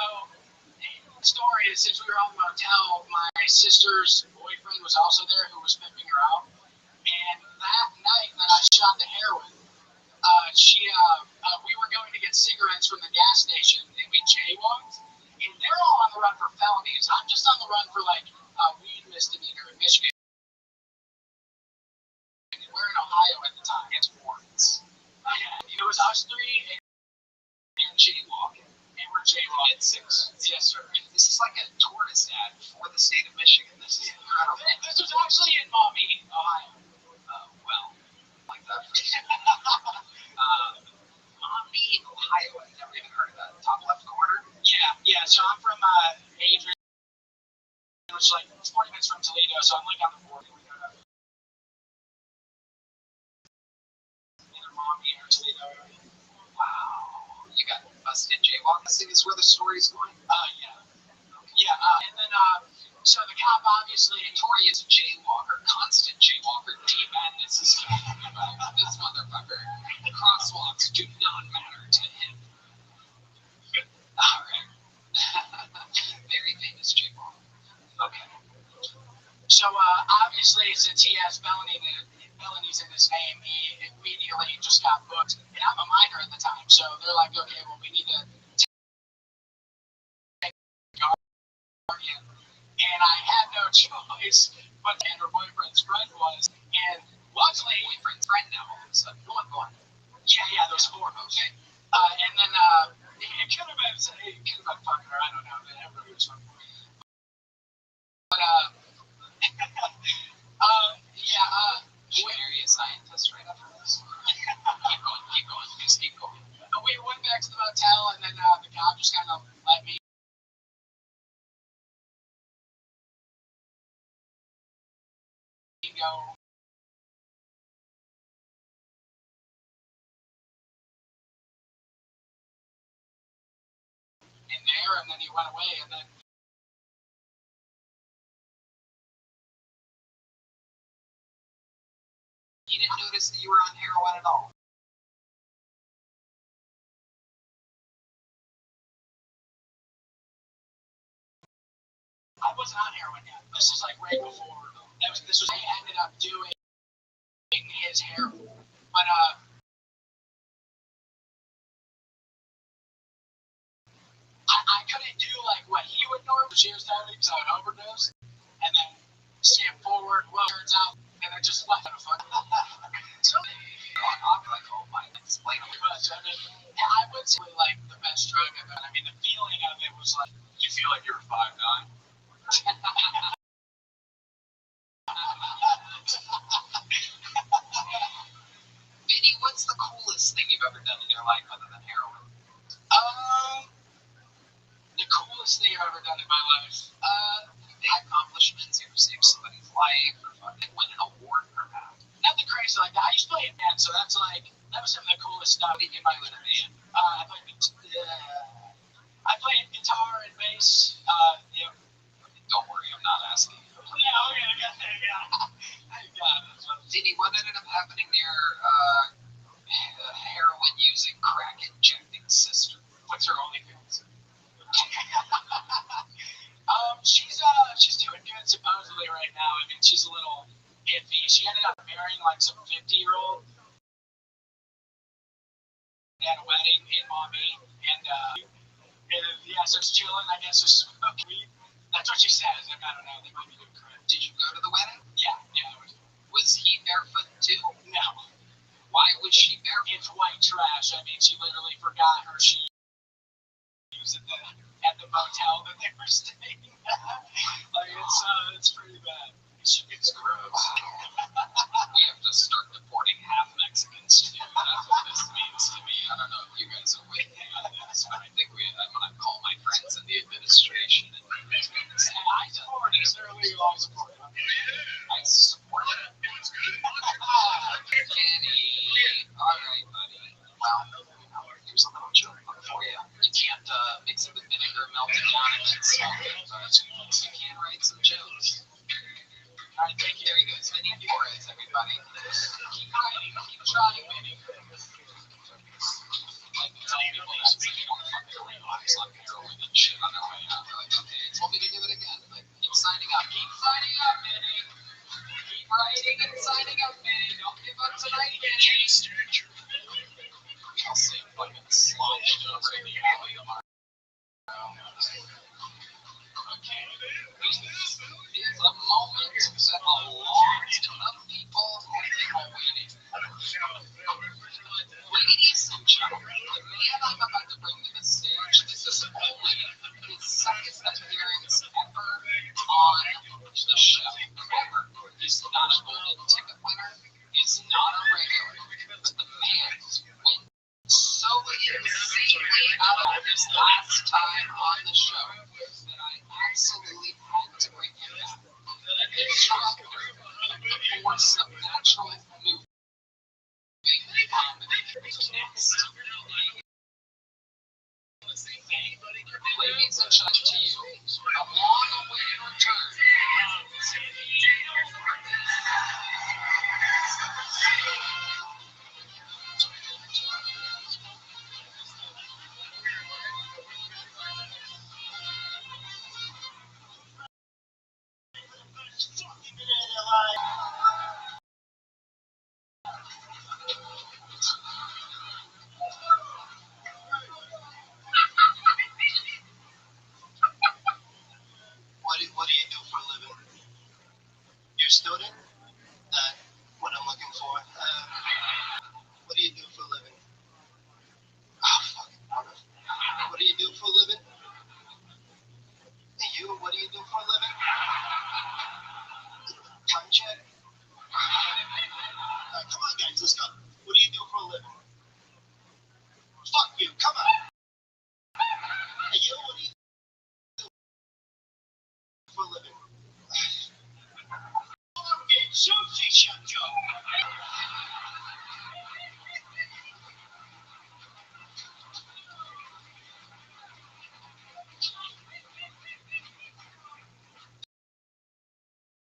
the story is, since we were on the motel, my sister's boyfriend was also there, who was pimping her out. And that night that I shot the heroin, we were going to get cigarettes from the gas station, and we jaywalked. And they're all on the run for felonies. I'm just on the run for like a weed misdemeanor in Michigan. And we're in Ohio at the time. It's warrants. It was us three and jaywalking. And we're jaywalking. At 6. Yes, sir. This is like a tourist ad for the state of Michigan. This is incredible. This was actually in Maumee, Ohio. Well, like that for Maumee, Ohio. I've never even heard of that. Top left corner. Yeah. So I'm from Adrian, which is like 40 minutes from Toledo. So I'm like on the border. Either Maumee or Toledo. Wow. You got busted jaywalking. I think is where the story's going. Yeah. And then so the cop obviously, Tori is a jaywalker, constant jaywalker. D-Madness is talking about this motherfucker. Crosswalks do not matter to him. Alright. Very famous jaywalker. Okay. So obviously, since he has felonies in his name, he immediately just got booked. And I'm a minor at the time, so they're like, okay, well, we need to take guardian. And I had no choice but to her boyfriend's friend was. And luckily, Boyfriend's friend now all of a sudden. Go on. yeah, those four. Okay. And then it could have been fucking her. I don't know. Everybody was fucking. But You marry a scientist right after this. Keep going. Just keep going. we went back to the motel, and then the cop just kind of let me go. In there, and then he went away, and then He didn't notice that you were on heroin at all. I wasn't on heroin yet. This is like right before. This was I ended up doing his heroin, but I couldn't do like what he would normally. She was telling me because I would overdose, and then skip forward. Well, turns out, and I just left it a fuck. So I'll be like, oh my, explain pretty much. I mean, I would say like the best drug I've had. I mean, the feeling of it was like, you feel like you're 5'9". Vinny, what's the coolest thing you've ever done in your life other than heroin? The coolest thing I've ever done in my life. I accomplished accomplishments, you ever save somebody's life, or fucking win an award, perhaps? Nothing crazy like that. I used to play in band, so that's like that was some of the coolest stuff. What do you mean by win a band? I play guitar and bass. Yeah. Don't worry, I'm not asking. Yeah, okay, I got that. Yeah. I got it. Dini, what ended up happening to your heroin using, crack injecting sister? What's her OnlyFans? She's doing good supposedly right now. I mean, she's a little iffy. She ended up marrying like some 50-year-old. They had a wedding in Mommy, and yeah, so it's chilling. I guess just okay. That's what she says. I don't know. They might be doing correct. Did you go to the wedding? Yeah. Was he barefoot too? No. Why was she barefoot? It's white trash. I mean, she literally forgot her shoes at the motel that they were staying at. Like, it's pretty bad. She gets gross. We have to start deporting half Mexicans too. That's what this means to me. I don't know if you guys are with me on this, but I think I'm gonna call my friends in the administration and I support it. It's illegal. I support it. I support it. Kenny. Alright, buddy. Well, here's a little joke for you. You can't mix it with vinegar, melt it down, and then smoke it, but you can write some jokes. Alright, thank you. There you go. It's Vinny Flores, everybody. Keep writing. Keep trying, Vinny. Like, tell people that so they don't fucking relapse on heroin and shit on their way out. They're like, okay, told me to do it again. Like, keep signing up. Keep signing up, Vinny. Keep writing and signing up, Vinny. Don't give up tonight, Vinny. I'll see fucking slouched over in the alley tomorrow. Okay. It's a moment that a lot of people have been waiting. Ladies and gentlemen, the man I'm about to bring to the stage, this is only his second appearance ever on the show. Ever. He's not a golden ticket winner. He's not a regular. But the man went so insanely out of his last time on the show that I absolutely had to bring him back. An instructor of the force of natural movement. Ladies and gentlemen, to you, a long-awaited return. What do you do for a living? You're a student? What I'm looking for. What do you do for a living? Oh, fuck. What do you do for a living? Hey, you, what do you do for a living? Time check? Come on, guys, let's go. What do you do for a living? Fuck you, come on. Hey, you, what do you do for a living? Sushi Chef Joe.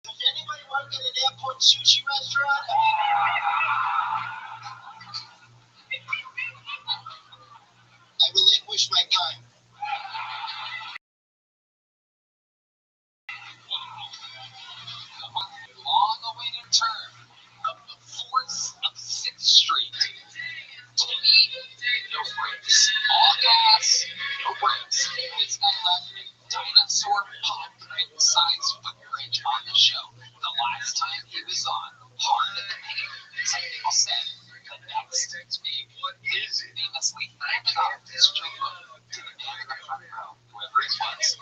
Does anybody work at an airport sushi restaurant? I relinquish my time. Long-awaited return of the force of 6th Street. To me, no brakes. All gas, no brakes. This guy left dinosaur pop-size footprint on the show. The last time he was on, hard in the paint. Some people said the next big is famously handed off his joke to the man in the front row, whoever it was.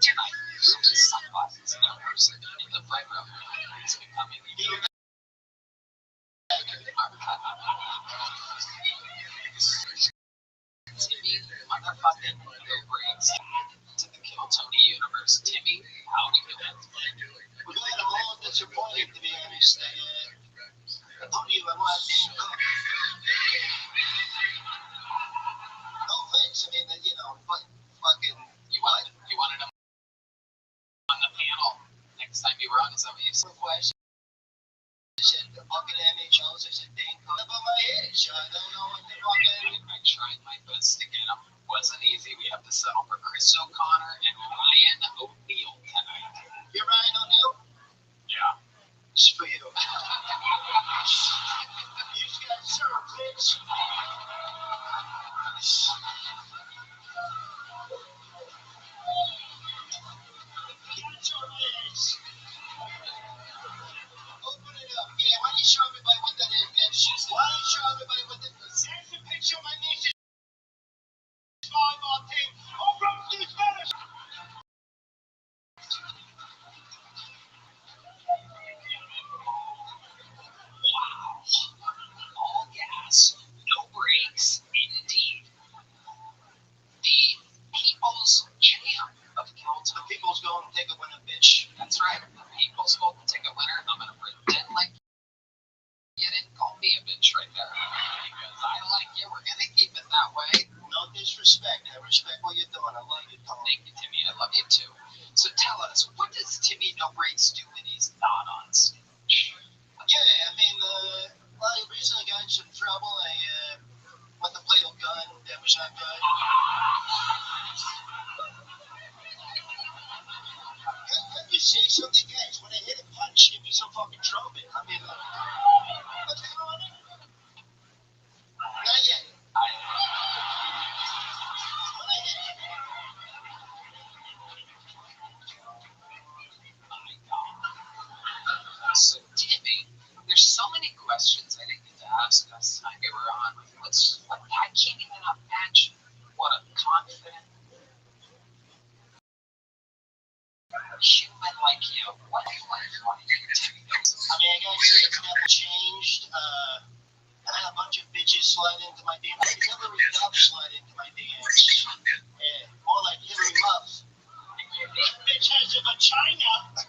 Tonight, his sunglasses in their person in the front row. It's becoming Timmy, motherfucking no brains to the kill. Tony universe. Timmy, how we doing? We got a little disappointed, to be honest. I told you I want Dan Cook. No offense, I mean, but fucking, You wanted him on the panel next time you were on. Is that what you said? question. I said, the bucket of MHLs, I said, Dan Cook. Above my head, so I don't know what the fucking. I tried my best to get him. Wasn't easy. We have to settle for Chris O'Connor and Ryan O'Neal tonight. You're Ryan O'Neal? Yeah. It's for you. You got served, bitch. Get your ass. Open it up. Yeah, why don't you show everybody what that is, bitch? Why don't you show everybody what that is? Here's a picture of my niece's volleyball team. Oh, from Steve Spanish. Wow. All gas, no brakes, indeed. The people's champ of Kelton. The people's going to take a winner, bitch. That's right. The people's golden ticket winner. I'm going to pretend like you didn't call me a bitch right there. Because I like you. We're going to keep it that way. No disrespect. I respect what you're doing. I love you, Tom. Thank you, Timmy. I love you too. So tell us, what does Timmy No Brakes do when he's not on stage? Yeah, I mean, well, I recently got in some trouble. I went to play a gun. That was not good. Let me say something, guys. When I hit a punch, give me some fucking trumpet. I mean, what's going on? Not yet. When I hit it. My God. So, Timmy, there's so many questions I didn't get to ask last time you were on. I can't even imagine what a confident human like you, what life like you, Timmy. I mean, I gotta say, it's never changed. I had a bunch of bitches slide into my DMs. I had Hillary Duff slide into my DMs. Yeah, more like Hillary Muff. Bitch has a vagina.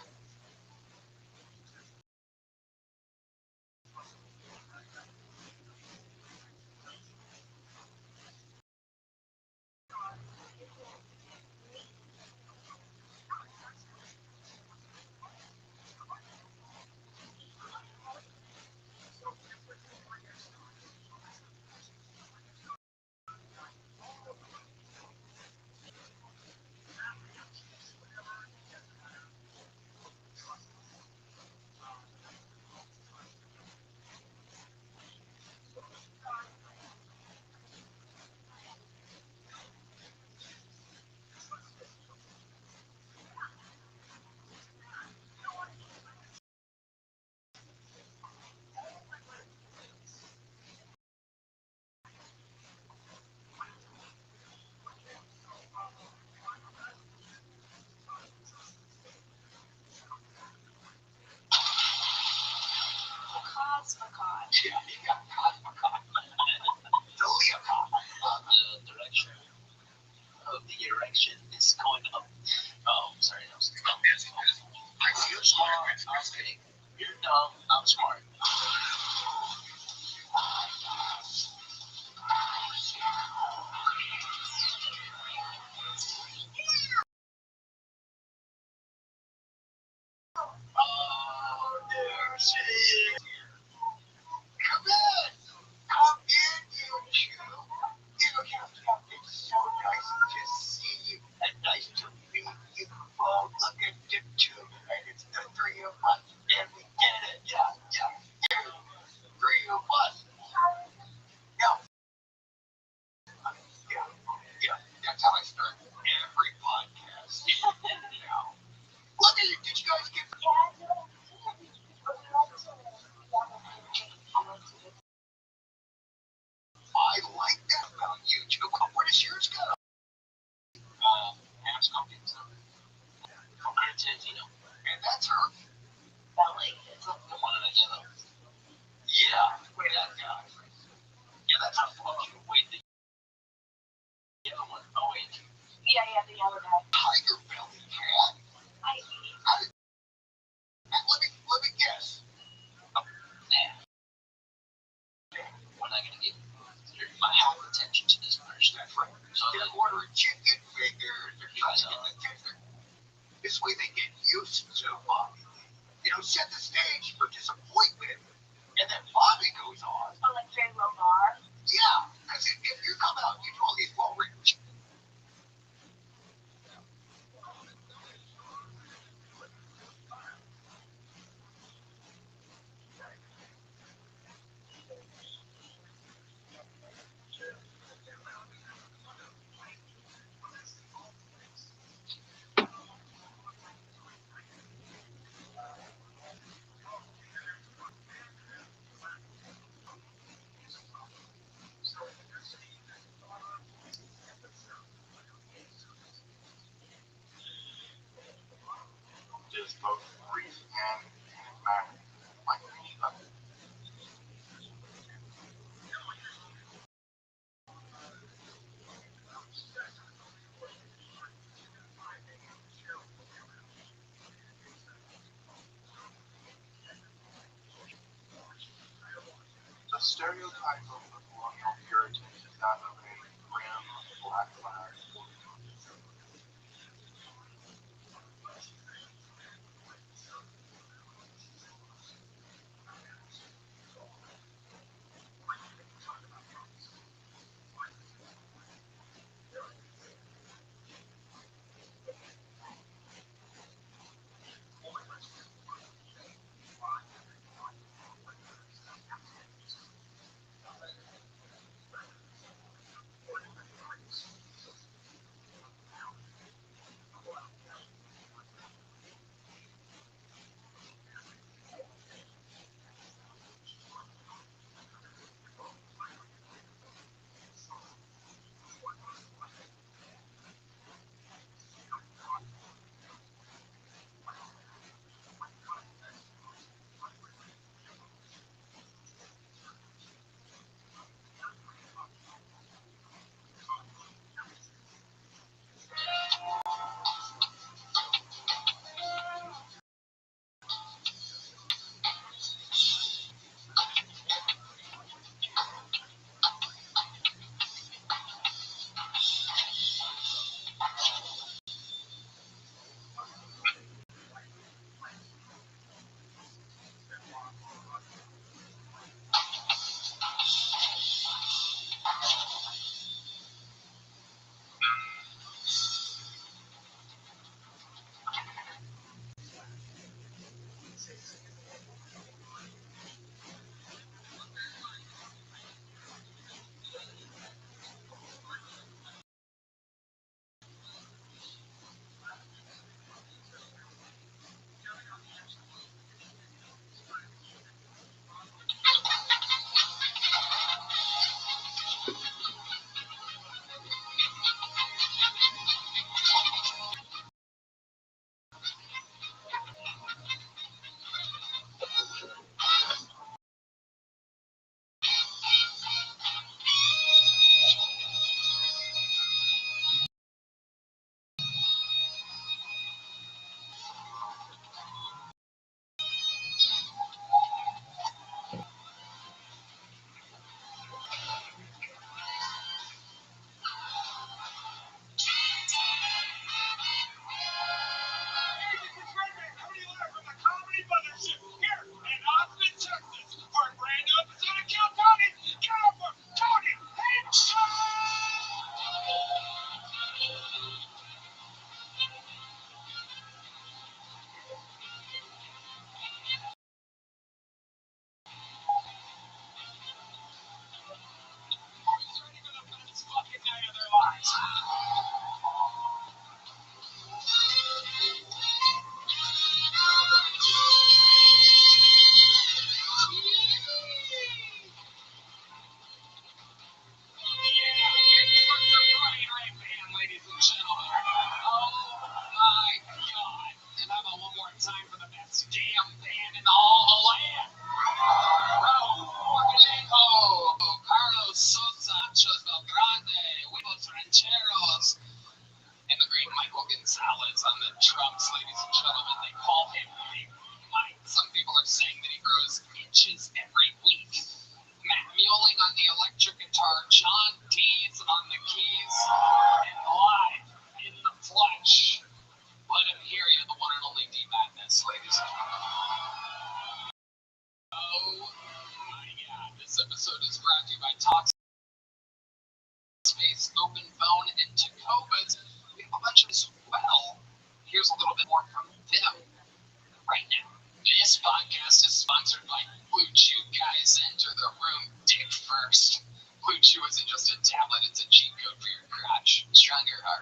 Yeah, you got caught. The direction of the erection is going up. Oh, sorry, that was dumb. You're smart, I was kidding. You're dumb, I'm smart. Oh, there she is. Come in. Come in, you two. It's so nice to see you and nice to meet you. Oh, look at you two. And it's the three of us. And we did it. Yeah. You, three of us. Yeah. That's how I start every podcast. Yeah. Look at it. Did you guys get I like that about YouTube. Where does yours go? Ask something. From Tarantino. And that's her. Ballet. The one in the yellow. Yeah. Wait, that guy. Yeah, that's a fucking wait. The yellow one. Oh, wait. Yeah, the yellow guy. Tiger tries to get the attention. This way they get used to Bobby. Set the stage for disappointment. And then Bobby goes on. Oh, like very low bar? Yeah, because if you come out and you do all these well-written Just both brief and enigmatic, like any other. The stereotype of the colonial Puritan is that of a grim black flag.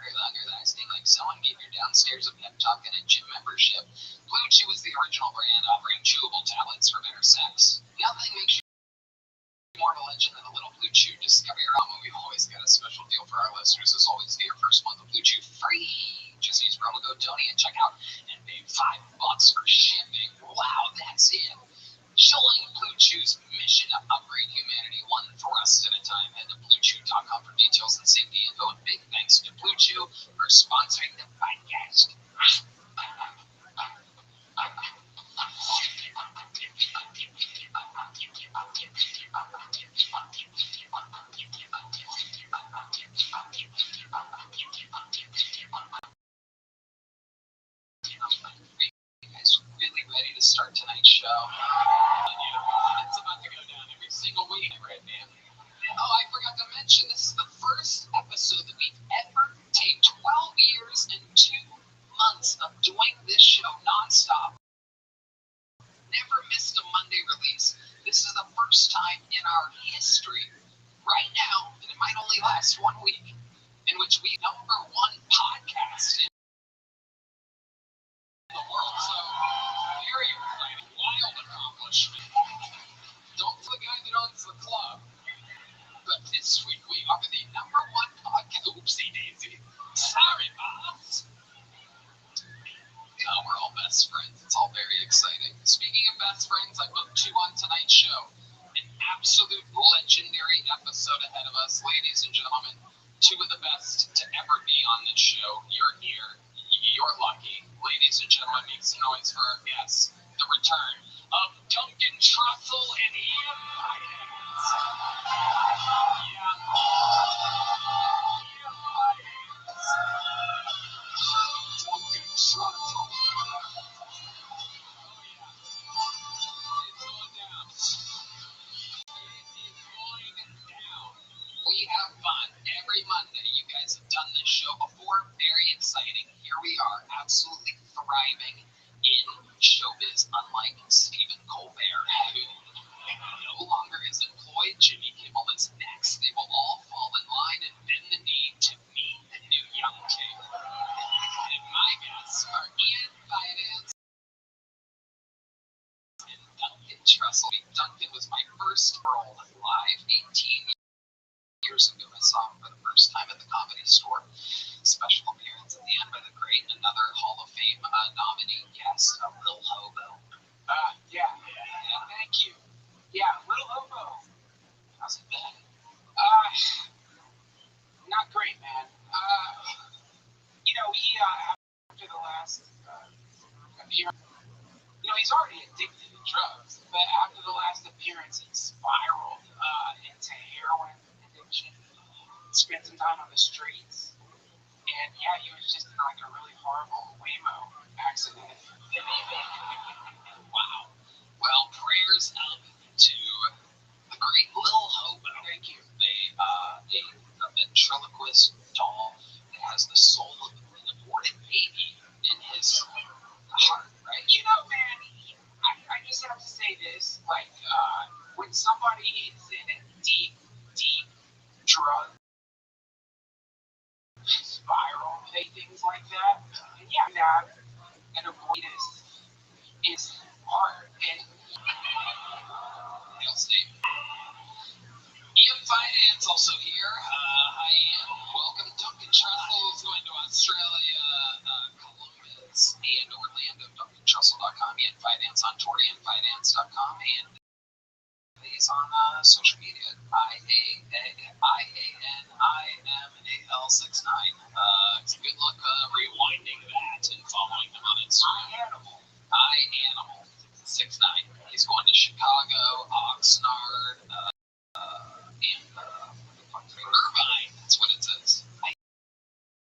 organizing, like someone gave your downstairs a pep talk and a gym membership. Blue Chew is the original brand offering chewable tablets for better sex. Nothing makes you more of a legend than a little Blue Chew. Discover your own. We've always got a special deal for our listeners. As always, get your first month of Blue Chew free. Just use promo code Tony at checkout and pay $5 for shipping. Wow, that's it. Showing Blue Chew's mission to upgrade humanity one thrust at a time. Head to BlueChew.com for details and safety info. And big thanks to Blue Chew for sponsoring the podcast. Really ready to start tonight's show. It's about to go down every single week right now. Oh, I forgot to mention, this is the first episode that we've ever taped 12 years and 2 months of doing this show nonstop. Never missed a Monday release. This is the first time in our history, right now, and it might only last 1 week, in which we #1 podcast in the world. So, very exciting, wild accomplishment. Don't for the guy that owns the club. But this week we are the #1 podcast. Oopsie daisy. Sorry, boss. We're all best friends. It's all very exciting. Speaking of best friends, I booked 2 on tonight's show. An absolute legendary episode ahead of us, ladies and gentlemen. 2 of the best to ever be on this show. You're here. You're lucky. Ladies and gentlemen, make some noise for our guests. The return of Duncan Trussell and Ian Finance. Duncan Trussell. We have fun every Monday. You guys have done this show before. Very exciting. Here we are, absolutely thriving in showbiz, unlike Stephen Colbert, who no longer is employed. Jimmy Kimmel is next. They will all fall in line and bend the knee to meet the new young king. And my guests are Ian Finance and Duncan Trussell. Duncan was my first role live 18 years ago. I saw him for the first time at the Comedy Store. Special appearance at the end by the great, another Hall of Fame nominee guest, Lil Hobo. Yeah, thank you. Yeah, Lil Hobo. How's it been? Not great, man. He after the last appearance, he's already addicted to drugs, but after the last appearance, he spiraled into heroin addiction. Spent some time on the streets, and yeah, he was just in like a really horrible Waymo accident. Wow. Well, prayers up to the great Lil Hobo. Thank you. A ventriloquist doll that has the soul of an aborted baby in his heart, right? Man, I just have to say this, like, when somebody is in a deep, deep drug spiral, things like that, and avoidance is hard, and real estate. Ian Finance also here. Hi, Ian. Welcome. Duncan Trussell is going to Australia, Columbus, and Orlando. DuncanTrussell.com. Ian Finance on Twitter, IanFinance.com, and he's on social media. IANIMAL69. Good luck rewinding that and following him on Instagram. IAnimal69. He's going to Chicago, Oxnard, and Irvine. That's what it says.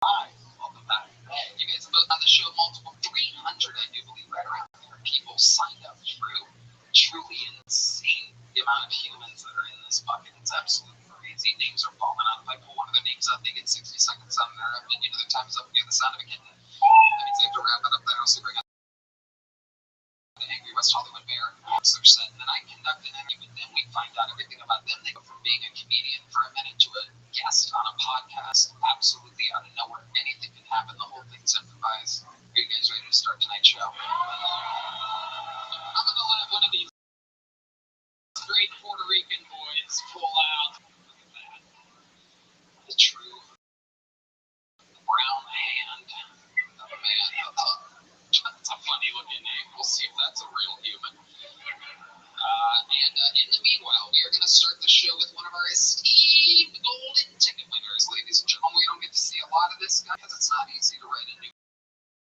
Hi, welcome back. You guys have both on the show multiple 300, I do believe, right around there. People signed up through. Truly insane the amount of humans that are in this bucket. It's absolutely crazy. Names are falling out. If I pull one of their names out, they get 60 seconds on their opinion of their time's up. We have the sound of a kitten. That means they have to wrap it up there. Also bring out the angry West Hollywood bear. jokes they're set, and then I conduct an interview with them. We find out everything about them. They go from being a comedian for a minute to a guest on a podcast, absolutely out of nowhere. Anything can happen. The whole thing's improvised. Are you guys ready to start tonight's show? I'm gonna let one of these great Puerto Rican boys pull out. Look at that. The true brown hand of a man. That's a funny looking name. We'll see if that's a real human. And in the meanwhile, we are going to start the show with one of our esteemed golden ticket winners, ladies and gentlemen. We don't get to see a lot of this guy because it's not easy to write a new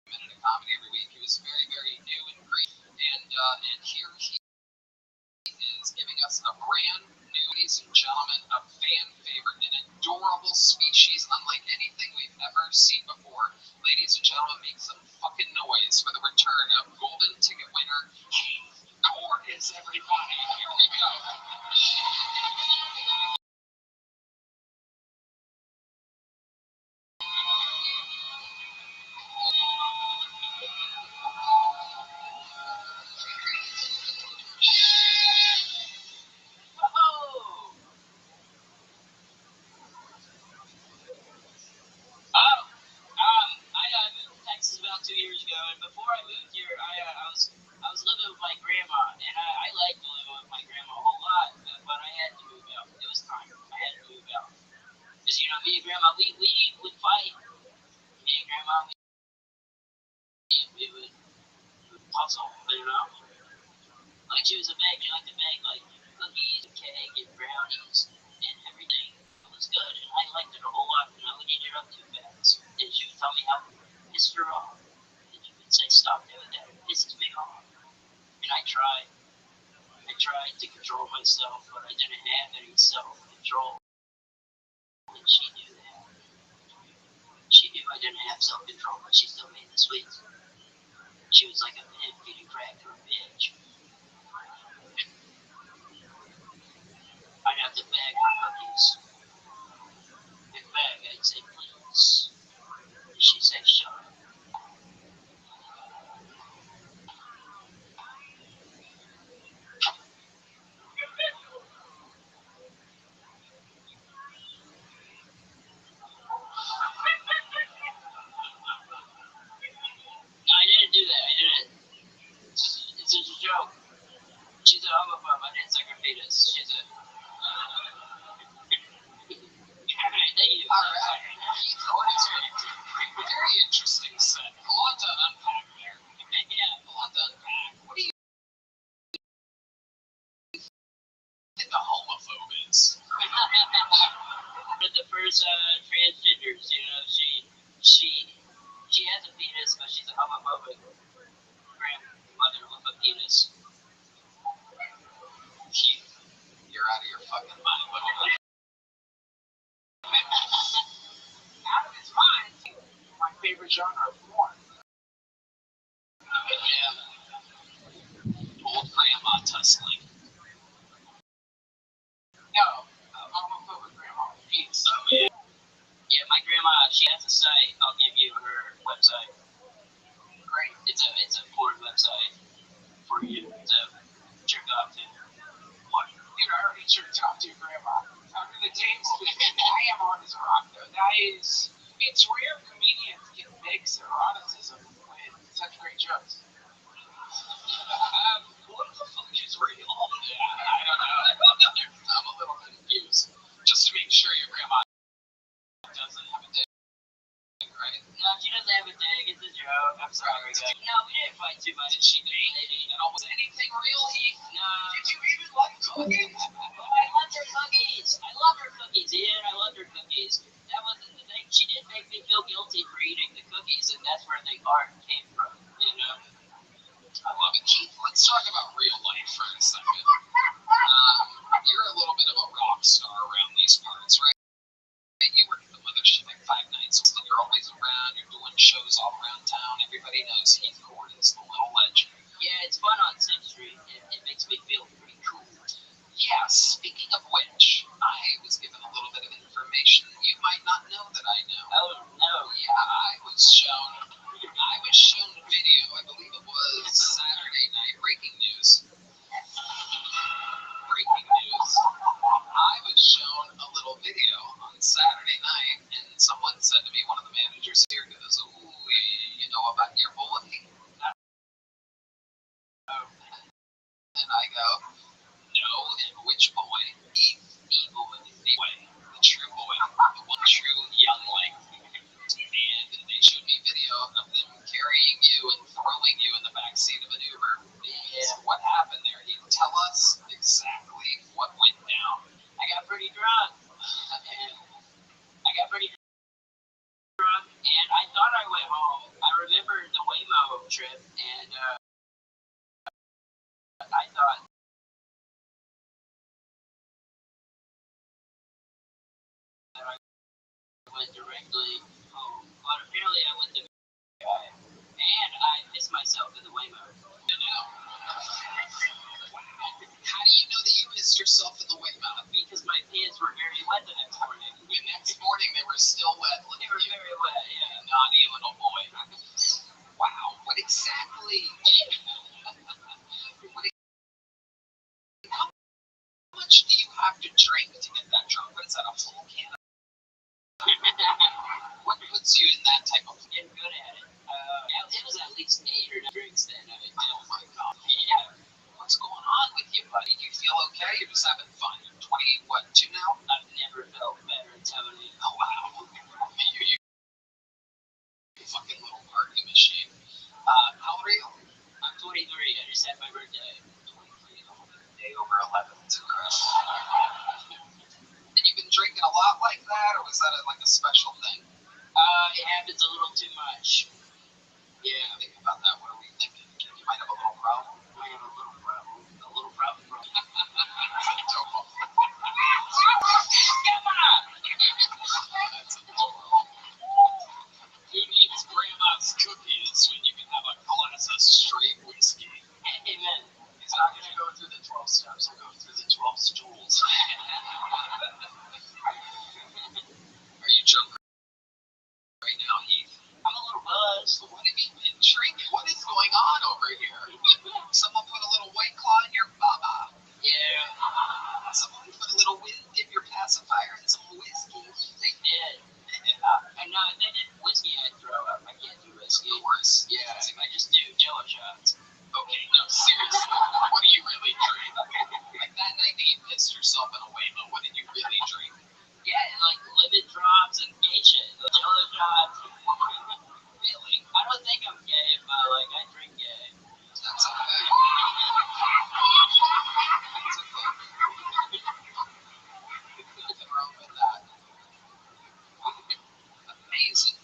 minute of comedy every week. He was very, very new and great. And here he is giving us a brand new, ladies and gentlemen, a fan favorite, an adorable species unlike anything we've ever seen before. Ladies and gentlemen, make some fucking noise for the return of golden ticket winner Keith Cordes, everybody. Here we go. I moved to Texas about 2 years ago, and before I moved here, I was living with my grandma, and I liked living with my grandma a whole lot, but I had to move out. It was time. I had to move out. Because, you know, me and grandma, we would fight. Me and grandma, we would hustle, you know? Like, she was a bake. She liked to bake, like, cookies and cake and brownies and everything. It was good, and I liked it a whole lot, and I would eat it up too fast. And she would tell me how pissed her off. And she would say, stop doing that. It pisses me off. And I tried to control myself, but I didn't have any self-control. And she knew that. She knew I didn't have self-control, but she still made the sweets. She was like a pimp getting cracked or a bitch. I'd have to beg her cookies. And beg, I'd say, please. And she'd say, shut up. No, I didn't do that. I didn't. It's just a joke. She's a homophobe. I didn't suck her fetus. She's a... Thank you. All right. Keith Cordes, very interesting set. A lot to unpack there. Yeah, a lot to unpack. What do you think a homophobe is? One of the first transgenders, you know, she has a penis, but she's a homophobic grandmother with a penis. Keith, you're out of your fucking mind. Out of his mind. My favorite genre of porn. Yeah. Old grandma tussling. No, homophobic grandma. Penis. Oh, yeah. Yeah, my grandma, she has a site. I'll give you her website. Great. It's a porn website for you to jerk off to. What? Dude, I already jerked off to your grandma. How do the days I am hard as a rock, though. It's rare comedians can mix eroticism with such great jokes. What the fuck is real? Yeah, I don't know. I'm a little confused. Just to make sure your grandma doesn't have a dick, right? No, she doesn't have a dick. It's a joke. I'm sorry, guys. No, we didn't fight too much. Did she date? Was anything real, Heath? No. Did you even like cookies? I loved her cookies. I love her cookies, Ian. I loved her cookies. That wasn't the thing. She did make me feel guilty for eating the cookies, and that's where the art came from, you know? I love it. Keith, let's talk about real life for a second. You're a little bit of a rock star around these parts, right? You work at the mothership like 5 nights a week. You're always around. You're doing shows all around town. Everybody knows Heath Cordes, the little legend. Yeah, it's fun on 6th Street. It makes me feel pretty cool. Yeah, speaking of which, I was given a little bit of information you might not know that I know. Oh, no. Yeah, I was shown a video, I believe it was Saturday night, breaking news. really. How much do you have to drink to get that drunk? What is that, a full can? What puts you in that type of? Getting good at it. It was at least 8 or 9 drinks that night. Oh my god. Yeah. What's going on with you, buddy? Do you feel okay? You're just having fun. You're 20, what, 2 now? I've never felt better in Tony. Oh wow. You fucking little party machine. How old are you? I'm 23. I just had my birthday. 23. Day over 11. It's incredible. And you've been drinking a lot like that, or was that like a special thing? It happens a little too much. Yeah, think about that. What are we thinking? You might have a little problem. I have a little problem. A little problem. Come on! That's adorable. Who needs grandma's cookies when you can have a glass of straight whiskey? Amen. He's not going to go through the 12 steps, he'll go through the 12 stools. Are you drunk right now, Heath? I'm a little buzzed. What have you been drinking? What is going on over here? Someone put a little White Claw in your baba. Yeah. Someone put a little wind in your pacifier and some whiskey. They did. I know, if they did whiskey, I'd throw up. I can't do whiskey. The worst. Yeah, I just do Jello shots. Okay, no, seriously. What do you really drink? Like that night that you pissed yourself in a Waymo, what did you really drink? Yeah, and like lemon drops and gay shit. The Jello shots. Really? I don't think I'm gay, but like I drink gay. That's okay. That's okay. Nothing wrong with that. Amazing.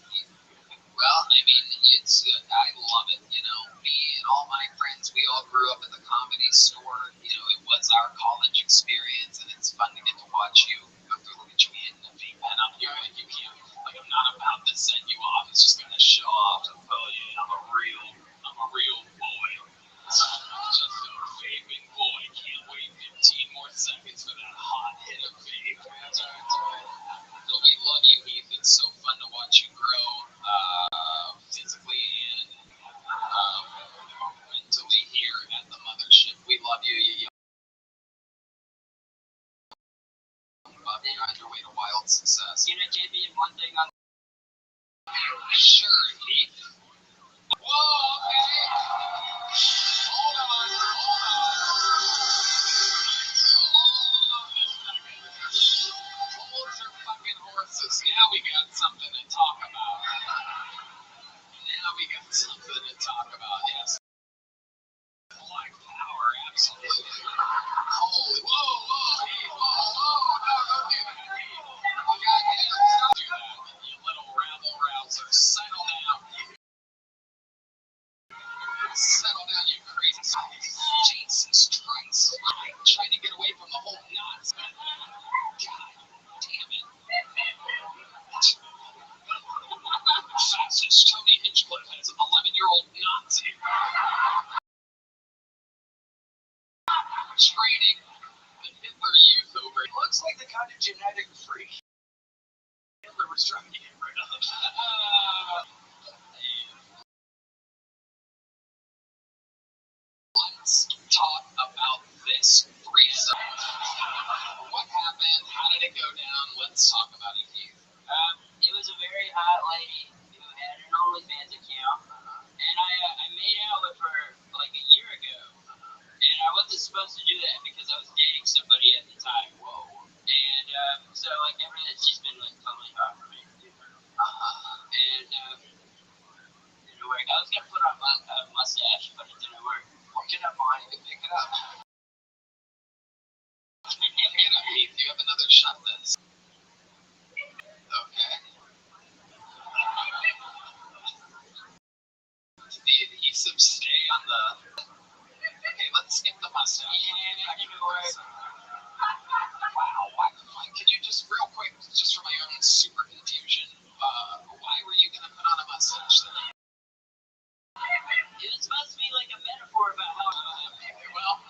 Well, I mean, I love it, you know. Me and all my friends, we all grew up at the Comedy Store. You know, it was our college experience, and it's fun to get to watch you go through. Look at you in the vape pen up here, like you can't, like I'm not about to send you off. It's just gonna show off to tell you I'm a real boy. Just a vaping boy. Can't wait 15 more seconds for that hot hit of vape. That's right. So we love you, Heath. It's so fun to watch you grow, physically and mentally here at the mothership. We love you. You you're on your way to wild success. Can I champion one thing on? Sure, Heath. Whoa, okay. Hold on. Hold your fucking horses. Now we got something to talk about. Yes. Black power, absolutely. Holy, whoa, Heath, whoa. No, don't do that, Heath. You got hands. Don't do that, you little rabble rouser. Settle down, Heath. Settle down, you crazy. Jesus Christ. I'm trying to get away from the whole nuts. God damn it. Fascist Tony Hinchcliffe has an 11-year-old Nazi training the Hitler Youth over. It looks like the kind of genetic freak Hitler was trying to get rid of. Let's talk about this threesome. What happened? How did it go down? Let's talk about it, Heath. It was a very hot lady who had an OnlyFans account, and I made out with her like a year ago, and I wasn't supposed to do that because I was dating somebody at the time. Whoa. And so like everything, she's been like totally hot for me. And it didn't work. I was gonna put on a mustache, but it didn't work. Well, get up, Monty. Pick it up. Get up, Heath. You have another shot of this. Okay. Did the adhesive stay on the... Okay, let's skip the mustache. Yeah, it didn't work. Wow. Can you just real quick, just for my own super confusion, why were you going to put on a mustache then? It was supposed to be like a metaphor about how. Well,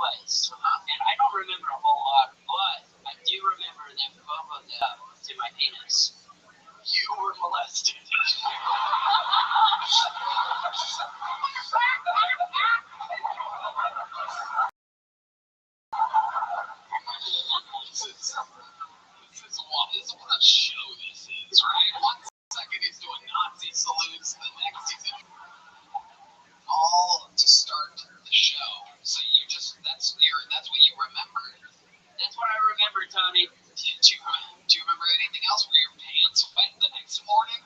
place. And I don't remember a whole lot, but I do remember them both of them to my penis. You were molested. This is what a show this is, right? 1 second he's doing Nazi salutes, the next he's in all to start the show. So that's what you remember. That's what I remember, Tony. Do you remember anything else? Were your pants wet the next morning?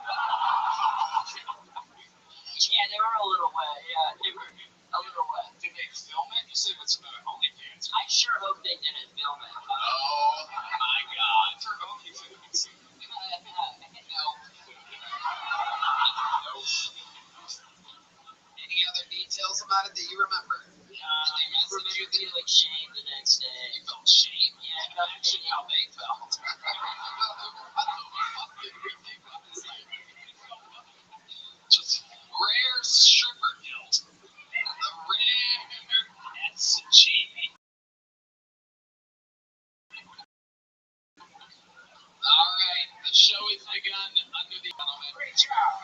Yeah, they were a little wet. Yeah, they were a little wet. Did they film it? You said it's about OnlyFans. I sure hope they didn't film it. Oh my God. For OnlyFans. No. Any other details about it that you remember? I remember feeling shame the next day. You felt shame? Yeah, I actually how they felt. What the fuck did we think about this? Just rare stripper guilt. The rare SG. All right, the show has begun under the gentleman. Great job.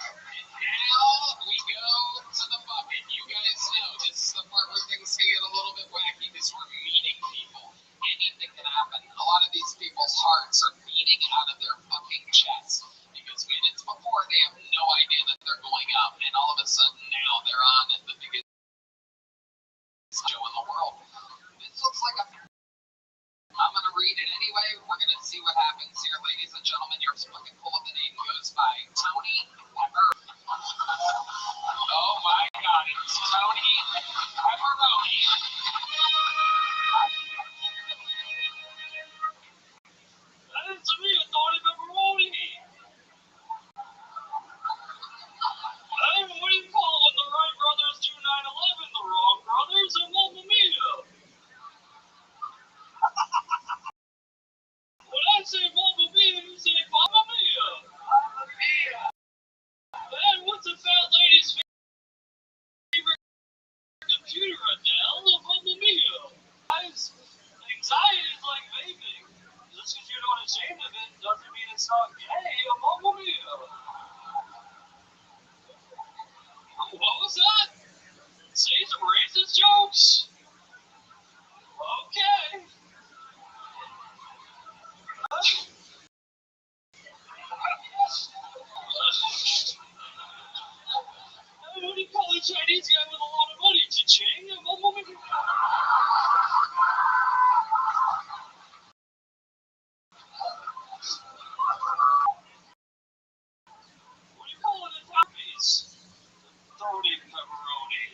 And now we go to the bucket. You guys know this is the part where things can get a little bit wacky because we're meeting people. Anything can happen. A lot of these people's hearts are beating out of their fucking chests because minutes before they have no idea that they're going up, and all of a sudden now they're on the biggest show in the world. This looks like a. I'm going to read it anyway. We're going to see what happens here. Ladies and gentlemen, your fucking pull up the name goes by Tony Pepper. Oh my God, it's Tony Pepperoni. That is to me a Tony Pepperoni. Hey, what do you call when the right brothers do 9/11? The wrong brothers and Mamma Mia. When I say Mamma Mia, you say Mamma Mia. Mamma Mia. And what's a fat lady's favorite computer, Adele? Mamma Mia. Guys, anxiety is like vaping. Just because you're not ashamed of it doesn't mean it's not gay. Mamma Mia. What was that? Say some racist jokes? Okay. What do you call a Chinese guy with a lot of money? Cha-ching? What do you call an Italian piece? Tony Pepperoni.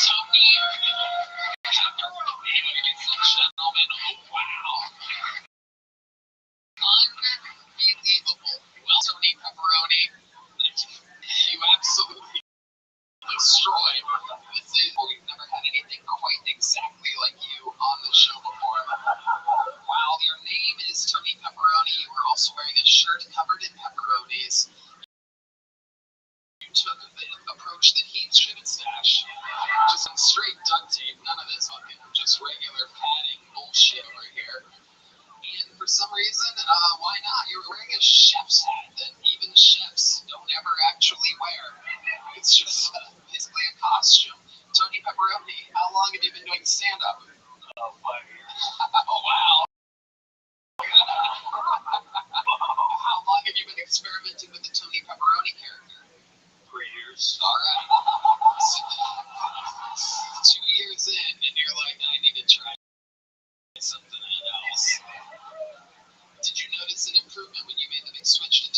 Tony Pepperoni, ladies and gentlemen. Oh, wow. Unbelievable. Well, Tony Pepperoni, you absolutely destroyed. This is, we've never had anything quite exactly like you on the show before. While your name is Tony Pepperoni, you were also wearing a shirt covered in pepperonis. You took the approach that he should stash. Just some straight duct tape, none of this fucking just regular padding bullshit over here. And for some reason, why not? You're wearing a chef's hat that even chefs don't ever actually wear. It's just basically a costume. Tony Pepperoni, how long have you been doing stand-up? 5 years. Oh, wow. How long have you been experimenting with the Tony Pepperoni character? 3 years. All right. 2 years in, and you're like, I need to try something else. Did you notice an improvement when you made the big switch to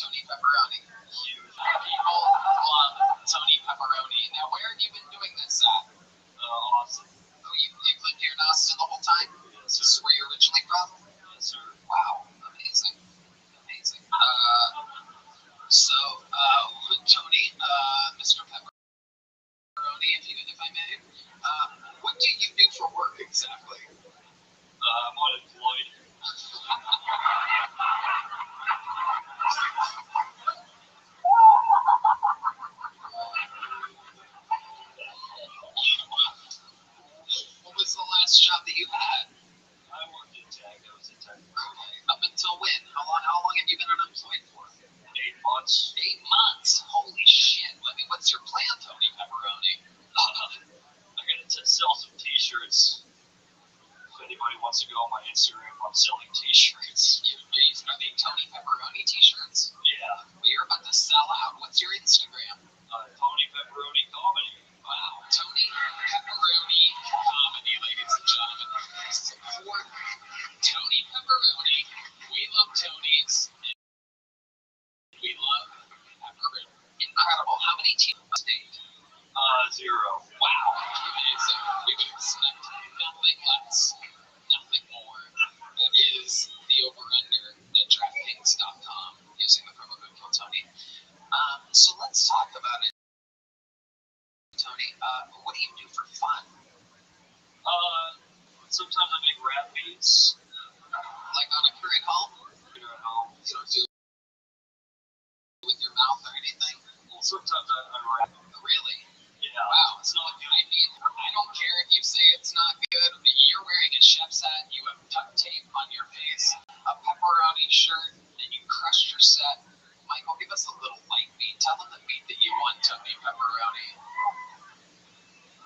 sometimes I write. Really? Yeah. Wow, it's not good. I mean, I don't care if you say it's not good. You're wearing a chef's hat, you have duct tape on your face, a pepperoni shirt, and you crushed your set. Michael, give us a little light beat. Tell them the beat that you want, Tony Pepperoni.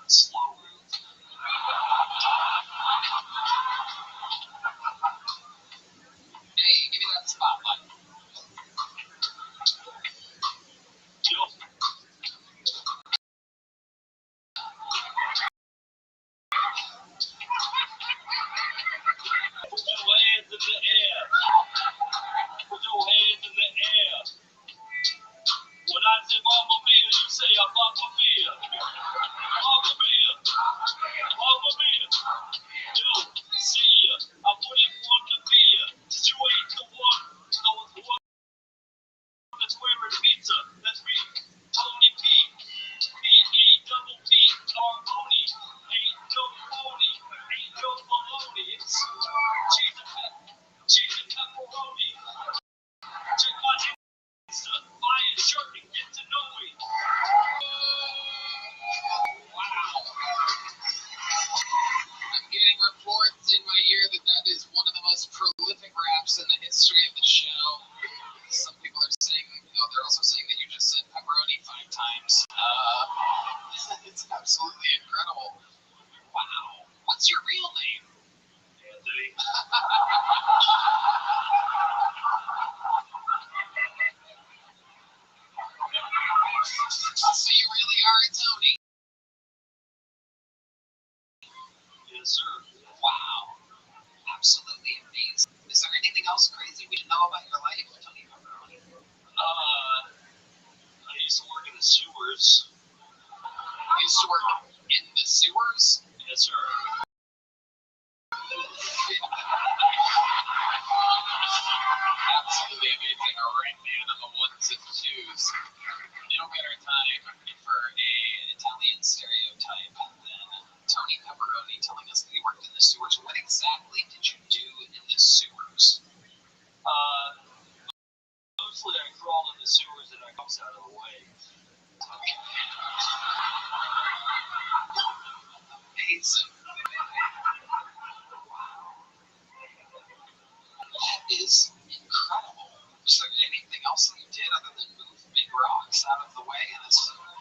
Slow move. Hey, give me that spotlight. Yup. Put your hands in the air. Put your hands in the air. When I say Mama Mia, you say I'm Mama Mia. Mama Mia. Mama Mia. Yo, see ya. I wouldn't want to be ya. 'Cause you ain't the one. No, it's the one that's wearing pizza. That's me. Tony P. P-E double P. Carboni. Ain't no phony. Ain't no baloney. It's cheese and pepperoni. Check my Insta. Buy a shirt and get to know me. Wow. I'm getting reports in my ear that is one of the most prolific raps in the history of the show. Some people are saying, they're also saying that you just said pepperoni 5 times. It's absolutely incredible. Wow. What's your real name? Anthony. So you really are a Tony? Yes, sir. Wow. Absolutely amazing. Is there anything else crazy we should know about your life, Tony Pepperoni? I used to work in the sewers. You used to work in the sewers? Yes, sir. Absolutely amazing. A right man on the ones and twos. No better time for an Italian stereotype than Tony Pepperoni telling us that he worked in the sewers. What exactly did you do in the sewers? Mostly I crawled in the sewers and I got out of the way. Amazing. That is incredible. Is there anything else that you did other than move big rocks out of the way in a sewer?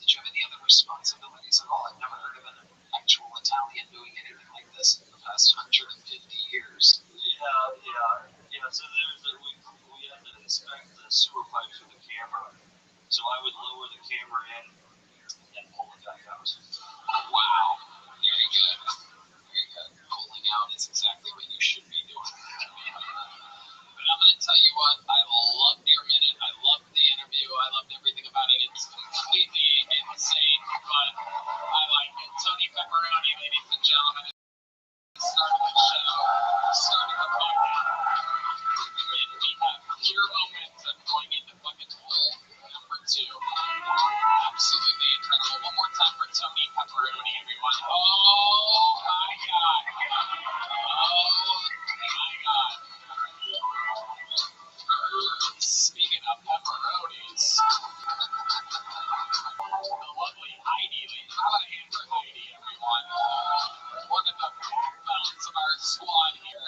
Did you have any other responsibilities at all? I've never heard of an actual Italian doing anything like this in the past 150 years. Yeah. So we had to inspect the sewer pipes with a camera. So I would lower the camera in and pull it back out. Wow. Very good. Very good. Pulling out is exactly what you should be doing. But I'm going to tell you what, I loved your minute. I loved the interview. I loved everything about it. It's completely insane, but I like it. Tony Pepperoni, ladies and gentlemen, starting the show, starting the podcast. And we have pure momentum going into bucket hole number 2. Absolutely incredible. One more time for Tony Pepperoni, everyone. Oh my God. Oh my God. Speaking of pepperonis, the lovely Heidi. How about a hand for Heidi, everyone? One of the backbones of our squad here.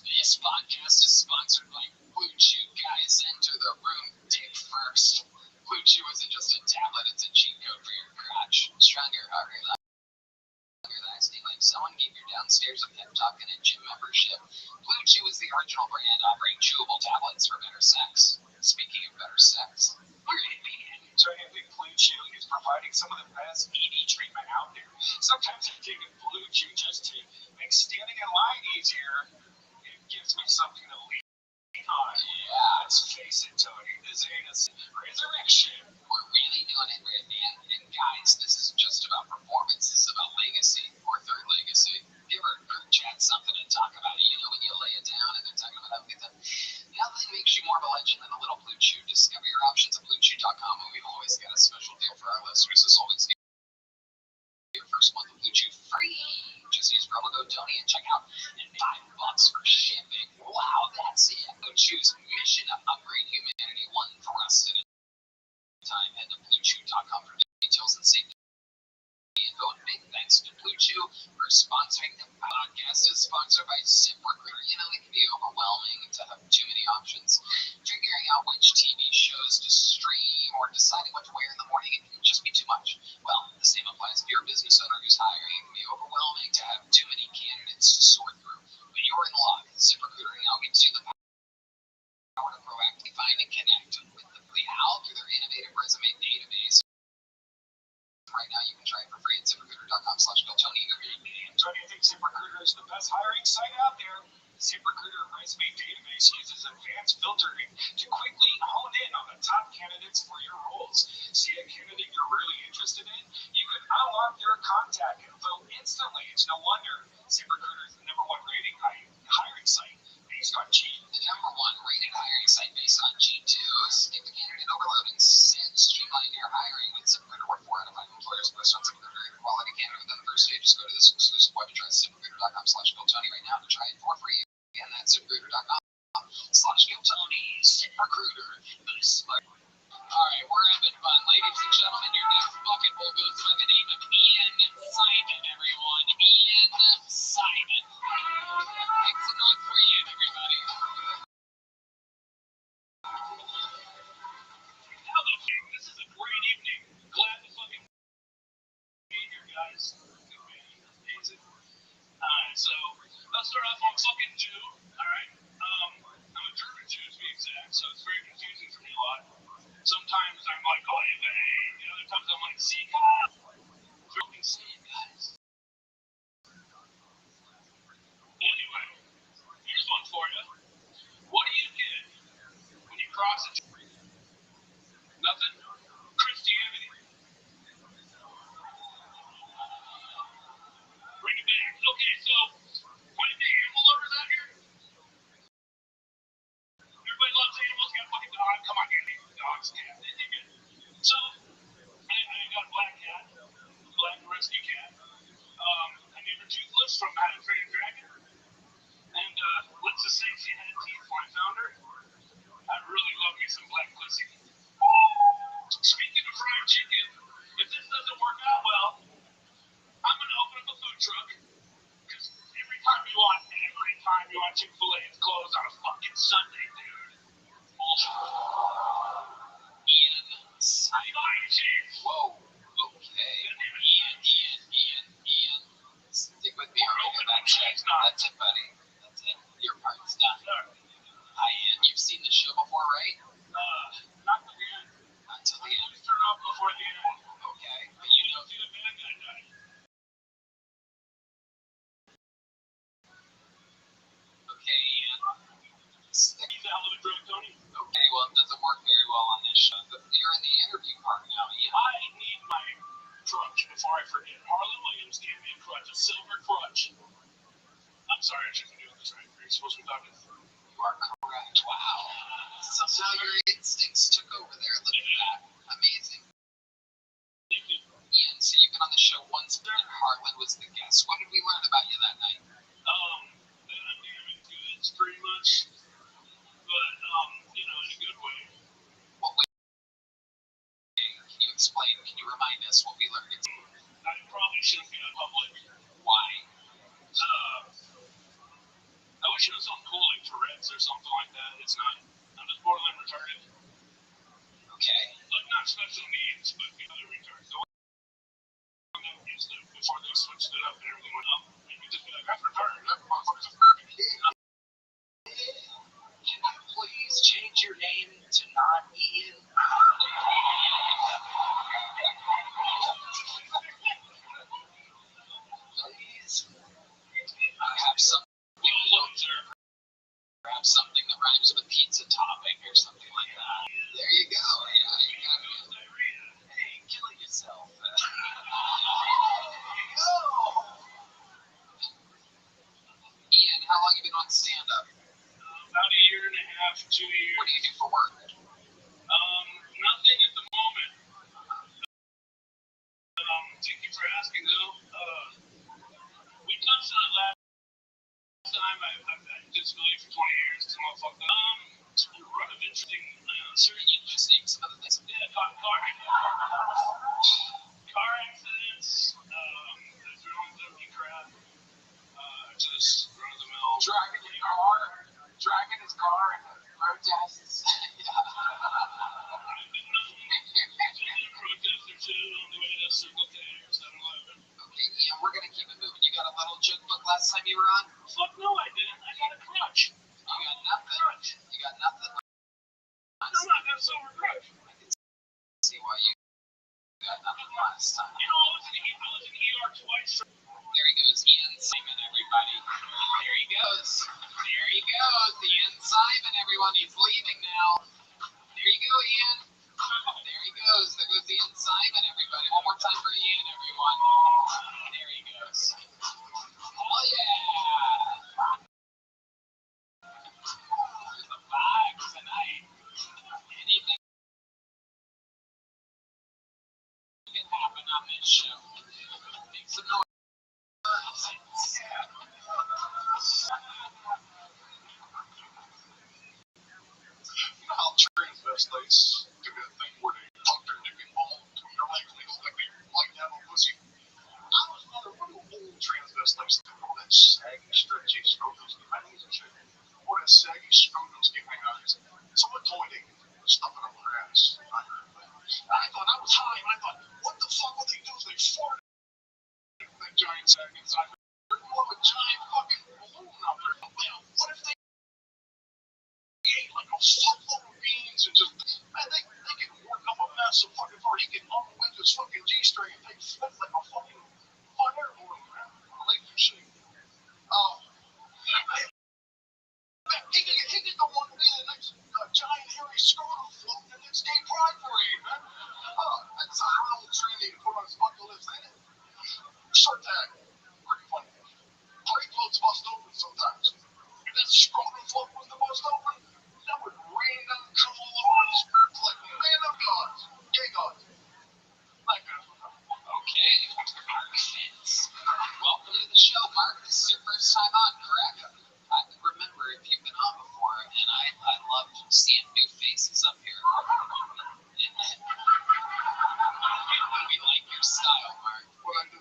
This podcast is sponsored by Blue Chew. Guys, enter the room dick first. Blue Chew isn't just a tablet, it's a cheat code for your crotch. Stronger, harder, lasting. Like someone gave your downstairs a pep talk and a gym membership. Blue Chew is the original brand offering chewable tablets for better sex. Speaking of better sex, we're in it. Terrific Blue Chew is providing some of the best ED treatment out there. Sometimes I take a Blue Chew just to make standing in line easier. It gives me something to lean on. Yeah, let's face it, Tony. This ain't a resurrection. We're really doing it right, man. And guys, this isn't just about performance. This is about legacy or third legacy. Give her group chat something to talk about it. You know, when you lay it down and they're talking about how good nothing makes you more of a legend than a little Blue Chew. Discover your options at BlueChew.com, and we've always got a special deal for our listeners. As always, your first month of Blue Chew free. Just use promo code Tony and check out, and $5 for shipping. Wow, that's it. Blue Chew's mission to upgrade humanity one thrust at a best hiring site out there. ZipRecruiter resume database uses advanced filtering to quickly hone in on the top candidates for your roles. See a candidate you're really interested in? You can unlock their contact info instantly. It's no wonder ZipRecruiter is the #1 rated hiring site based on G. The #1 rated hiring site based on G2. Skip the candidate overload and streamline your hiring with ZipRecruiter, where 4 out of 5 employers post on ZipRecruiter. Quality candidate within the first day. Just go to this exclusive web address, ZipRecruiter.com/BillTony right now to try it for free. Again, that's ZipRecruiter.com/BillTony. ZipRecruiter, the smart. Alright, we're having fun. Ladies and gentlemen, your next bucket will go by the name of Ian Simon, everyone. Ian Simon. Make some noise for Ian, everybody. This is a great evening. Glad to fucking be here, guys. Amazing. Alright, so let's start off on fucking Jew. Alright. I'm a German Jew to be exact, so it's very confusing for me a lot. Sometimes I'm like, oh, you the other times I'm like, see, God. Fucking saying, guys. Anyway, here's one for you. What do you get when you cross a tree? Nothing? Christianity. Bring it back. Okay, so, what do you think? Animal lovers out here? Everybody loves animals. Got a fucking dog. Come on, get me. Dogs, cats. They dig it. So, I got a black cat. Black rescue cat. I named her Toothless from How to Train a Dragon. And let's just say she had teeth when I found her. I really love me some black pussy. Speaking of fried chicken, if this doesn't work out well, I'm going to open up a food truck. Because every time you want Chick-fil-A, it's closed on a fucking Sunday, dude. Bullshit. Ian Simon. Whoa. Okay. Ian. Stick with me. Open that check. That's it, buddy. That's it. Your part's done. Hi, Ian. You've seen the show before, right? Not till the end. Not till the end. Turn off before the end. Okay. But you don't see the bad guy die. Okay, Ian. He's a hell of a drug, Tony. Okay, well, it doesn't work very well on this show. You're in the interview part now, Ian. I need my crutch before I forget. Harlan Williams gave me a crutch, a silver crutch. I'm sorry, I shouldn't be doing this right. You're supposed to be talking. You are correct. Wow. Somehow your instincts took over there. Look at that. Amazing. Thank you. Ian, so you've been on the show once, and Harlan was the guest. What did we learn about you that night? That I'm damn good, pretty much. But, in a good way. What way? Can you explain? Can you remind us what we learned? I probably shouldn't be in public. Why? I wish it was something cool like Tourette's or something like that. It's not. I'm just borderline retarded. Okay. Like, not special needs, but the other retards. Before they switched it up and everything went up, you just be like, that's retarded. That motherfucker's a perfect kid. Can you please change your name to not Ian? Please. Perhaps something that rhymes with pizza topping or something like that. There you go. Yeah, you got it. Hey, killing yourself. Ian, how long have you been on stand-up? About a year and a half, 2 years. What do you do for work? Nothing at the moment. Thank you for asking, though. We touched on it last time. I've had disability for 20 years. It's all fucked up. Interesting. Certainly interesting. Some other things. Yeah, car accidents. Adrenaline junkie crap. Just run of the mill. Driving his car and road tests. Protester too on the way to Circle K or 7-Eleven. Okay, Ian, we're gonna keep it moving. You got a little joke book last time you were on? Fuck no, I didn't. I got a crutch. You got nothing. You got nothing. No, I got a silver crutch. I can see why you got nothing last time. I was in ER twice. There he goes, Ian Simon, everybody. Ian Simon, everyone. He's leaving now. There you go, Ian. There he goes. There goes Ian Simon, everybody. One more time for Ian, everyone. There he goes. Oh, yeah. There's the vibes tonight. Anything can happen on this show. Make some noise. How transvestites do that thing where they tuck their dick and ball between their legs and they look like they like to have a pussy. I was wondering what do old transvestites do? All that saggy, stretchy scrotums get my knees and shit. All that saggy scrotums get hang out. Someone told me they stuff it up their ass. I thought I was high and I thought, what the fuck would they do if they farted that giant sag inside? There's more of a giant fucking balloon out there. What if they ate like a fuckload of beans and just, man, they can work up a massive fucking fart. He can unwind his fucking G-string and take flips like a fucking hot air balloon, man. I like this shit. He can go one day the next giant hairy scrotum float in the next gay pride parade, man. That's a real trendy to put on his bucket list, ain't it? Shirt tag. Pretty funny. Parade floats bust open sometimes. If that scrotum float was to bust open, that would rain down cool Lawrence like man of God. Gay God. Like that. Okay. Mark Fitz. Welcome to the show, Mark. This is your first time on, correct? I can remember if you've been on before, and I love seeing new faces up here. We like your style, Mark.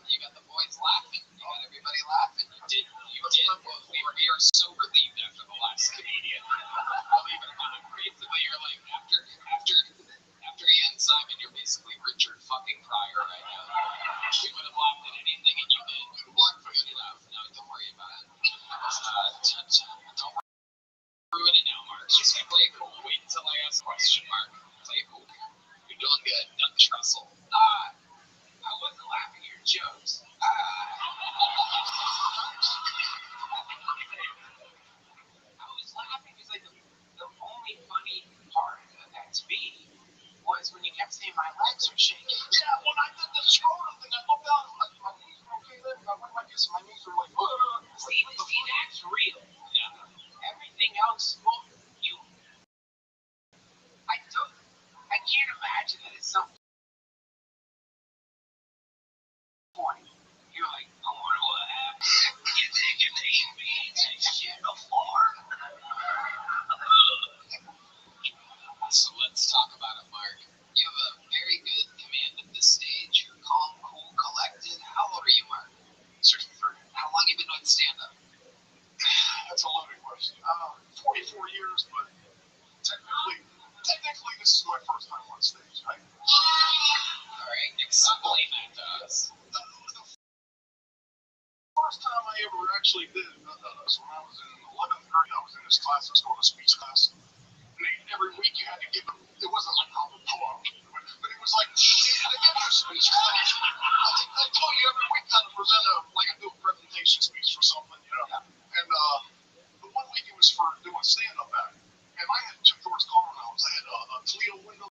You got the boys laughing. You got everybody laughing. You did. We are so relieved after the last Canadian. Believe it or not, basically you're like after Ian Simon, you're basically Richard fucking Pryor right now. We would have laughed at anything, and you did. You blackface it out. No, don't worry about it. Don't ruin it now, Mark. Just play it cool. Wait until I ask a question, Mark. Play it cool. You're doing good. Done the trestle. I wasn't laughing at your jokes. I was laughing because like the only funny part of that to me was when you kept saying my legs are shaking. Yeah, when I did the scrotum thing, I looked down and like, my knees were okay then. I went like this and my knees were like, see, that's real. Yeah. Everything else, well, I can't imagine that at some point you're like, I wonder what happened. You taking these beans and shit before? So let's talk about it, Mark. You have a very good command of the stage. You're calm, cool, collected. How old are you, Mark? 63. How long have you been doing stand-up? That's a loaded question. 44 years, but technically, this is my first time on stage. Right? All right, explain that to us. The first time I ever actually did was when I was in 11th grade. I was in this class. I was going to speech class. And every week you had to give them. It wasn't like how the poem, but it was like you had to give your speech class. They told you every week how to present a new presentation speech for something, you know. And the one week it was for doing stand-up act. And I had two George Carlin albums. I had a Cleo window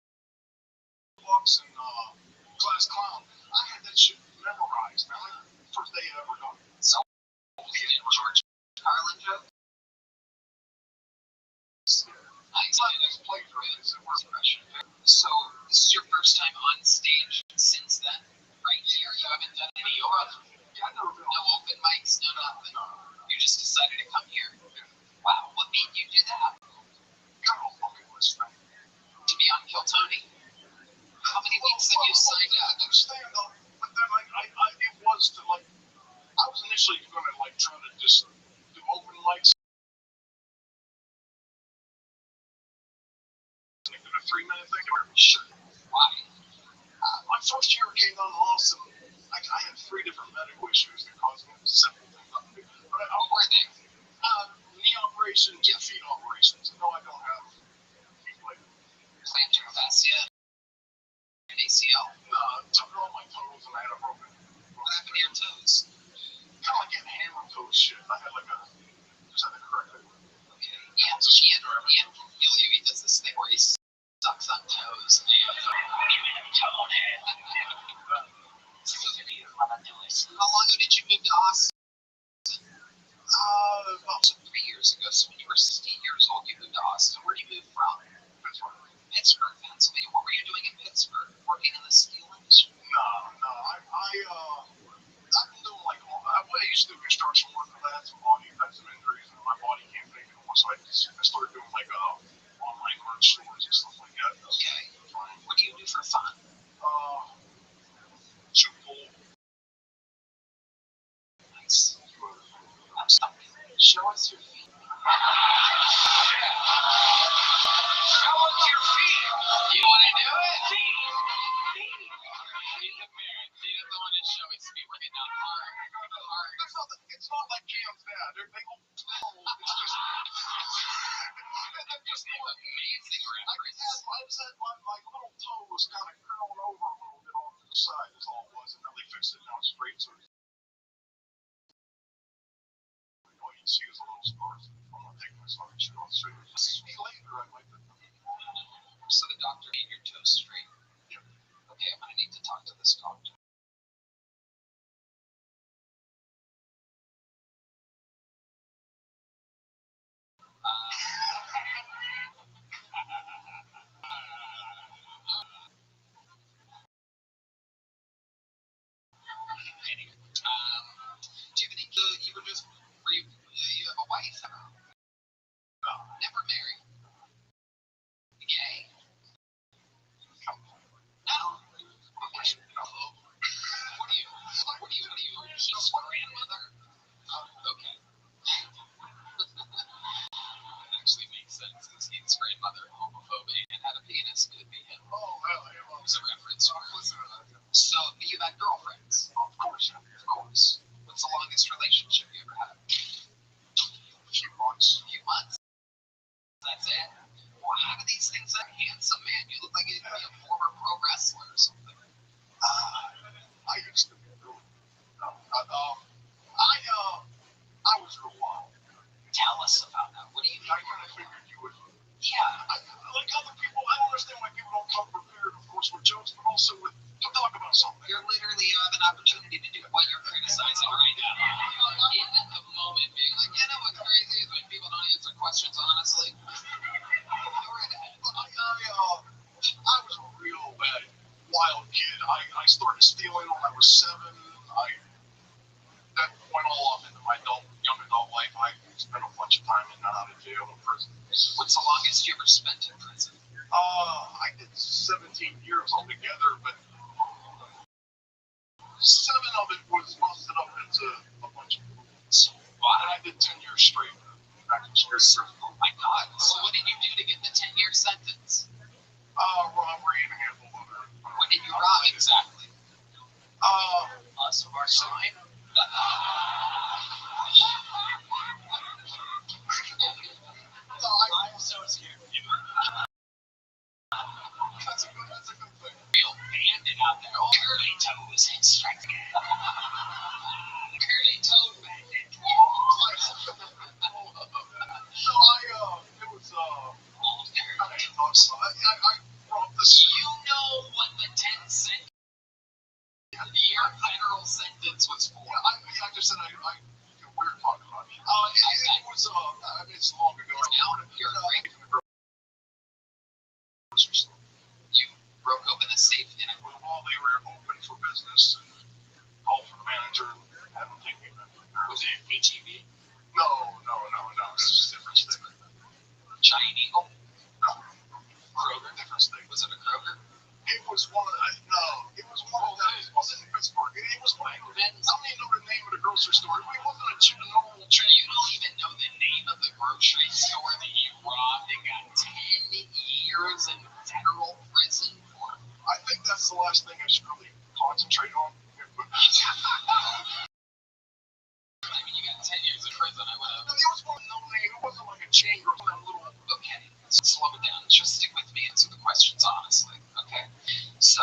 box and Glass Clown. I had that shit memorized, man. Like, first day I ever done it. So, George Carlin joke? Nice. That's plagiarism. So, this is your first time on stage since then? Right here? You haven't done any yoga? Yeah, I've never been No open mics, no nothing. You just decided to come here. Wow, what made you do that? Kind of a fucking list, man. To be on Kill Tony? How many weeks have you signed up? I do stand up, but then it was to I was initially going to try to just do open mics. Did a 3-minute thing. Sure. Why? My first year came on awesome. I had 3 different medical issues that caused me simple things. But What were they? Knee operations and feet operations. No, I don't have feet Plantar fascia and ACL. Took all my toes and I had a broken. What happened to your toes? Kind of like getting hammer toe shit. I had just had to correct it. Okay. Yeah. It's a Amazing reference. I said my little toe was kind of curled over a little bit off to the side, is all it was, and then they fixed it now it's straight. So all you can see is a little scar. I'm not taking my soccer shoe off straight. See me later, I might. So the doctor made your toe straight. Yep. Okay, I'm gonna need to talk to this doctor. Do you have any? You were just. You have a wife? No. Never married. Gay? No. What are you? He's grandmother? Okay. That actually makes sense because he's grandmother, homophobic, and had a penis. Could be him. Oh, well, yeah. It's a reference. So, you've had girlfriends? Of course. What's the longest relationship you ever had? A few months. A few months? That's it? Well, how do these things that handsome man? You look like you'd be a former pro wrestler or something. I used to be really. I was real wild. Tell us about that. What do you mean? I kind of figured you would. Yeah. Like other people, I don't understand why people don't come prepared, of course, with jokes, but also with to talk about something. You're literally have an opportunity to do what you're criticizing right now. In the moment, being like, you know what's crazy is when people don't answer questions honestly. Go right ahead. I was a real bad, wild kid. I started stealing when I was 7. That went all off into my young adult life. I spent a bunch of time in and out of jail and prison. What's the longest you ever spent in prison? I did 17 years altogether, but 7 of it was busted up into a bunch of movies. And I did 10 years straight back in straight prison. Oh my God. So what did you do to get the 10-year sentence? Robbery and a handful of other. What did you rob exactly? Us of our sign. I'm so scared of you. That's a good thing. Real bandit out there. Oh, curly toes. Strike again. Curly toe bandit. It was, I brought this. You know what the 10-cent year federal sentence was for? I just said I feel weird talking about it. It was, it's long ago. Now, you're great. Grocery store. You broke open a safe in it. While they were open for business and called for the manager and had them take me back. Was it HEB? No. It's a different thing. Giant Eagle? No. Kroger, different thing. Was it a Kroger? It was one of it wasn't in Pittsburgh. It was one of I don't even know the name of the grocery store. It wasn't a normal chain. You don't even know the name of the grocery store that you robbed and got 10 years in federal prison for? I think that's the last thing I should really concentrate on. I mean, you got 10 years in prison. I would have. It was one no name. It wasn't like a chain or some little. Okay, so slow it down. Just stick with me and answer the questions honestly. Okay. So,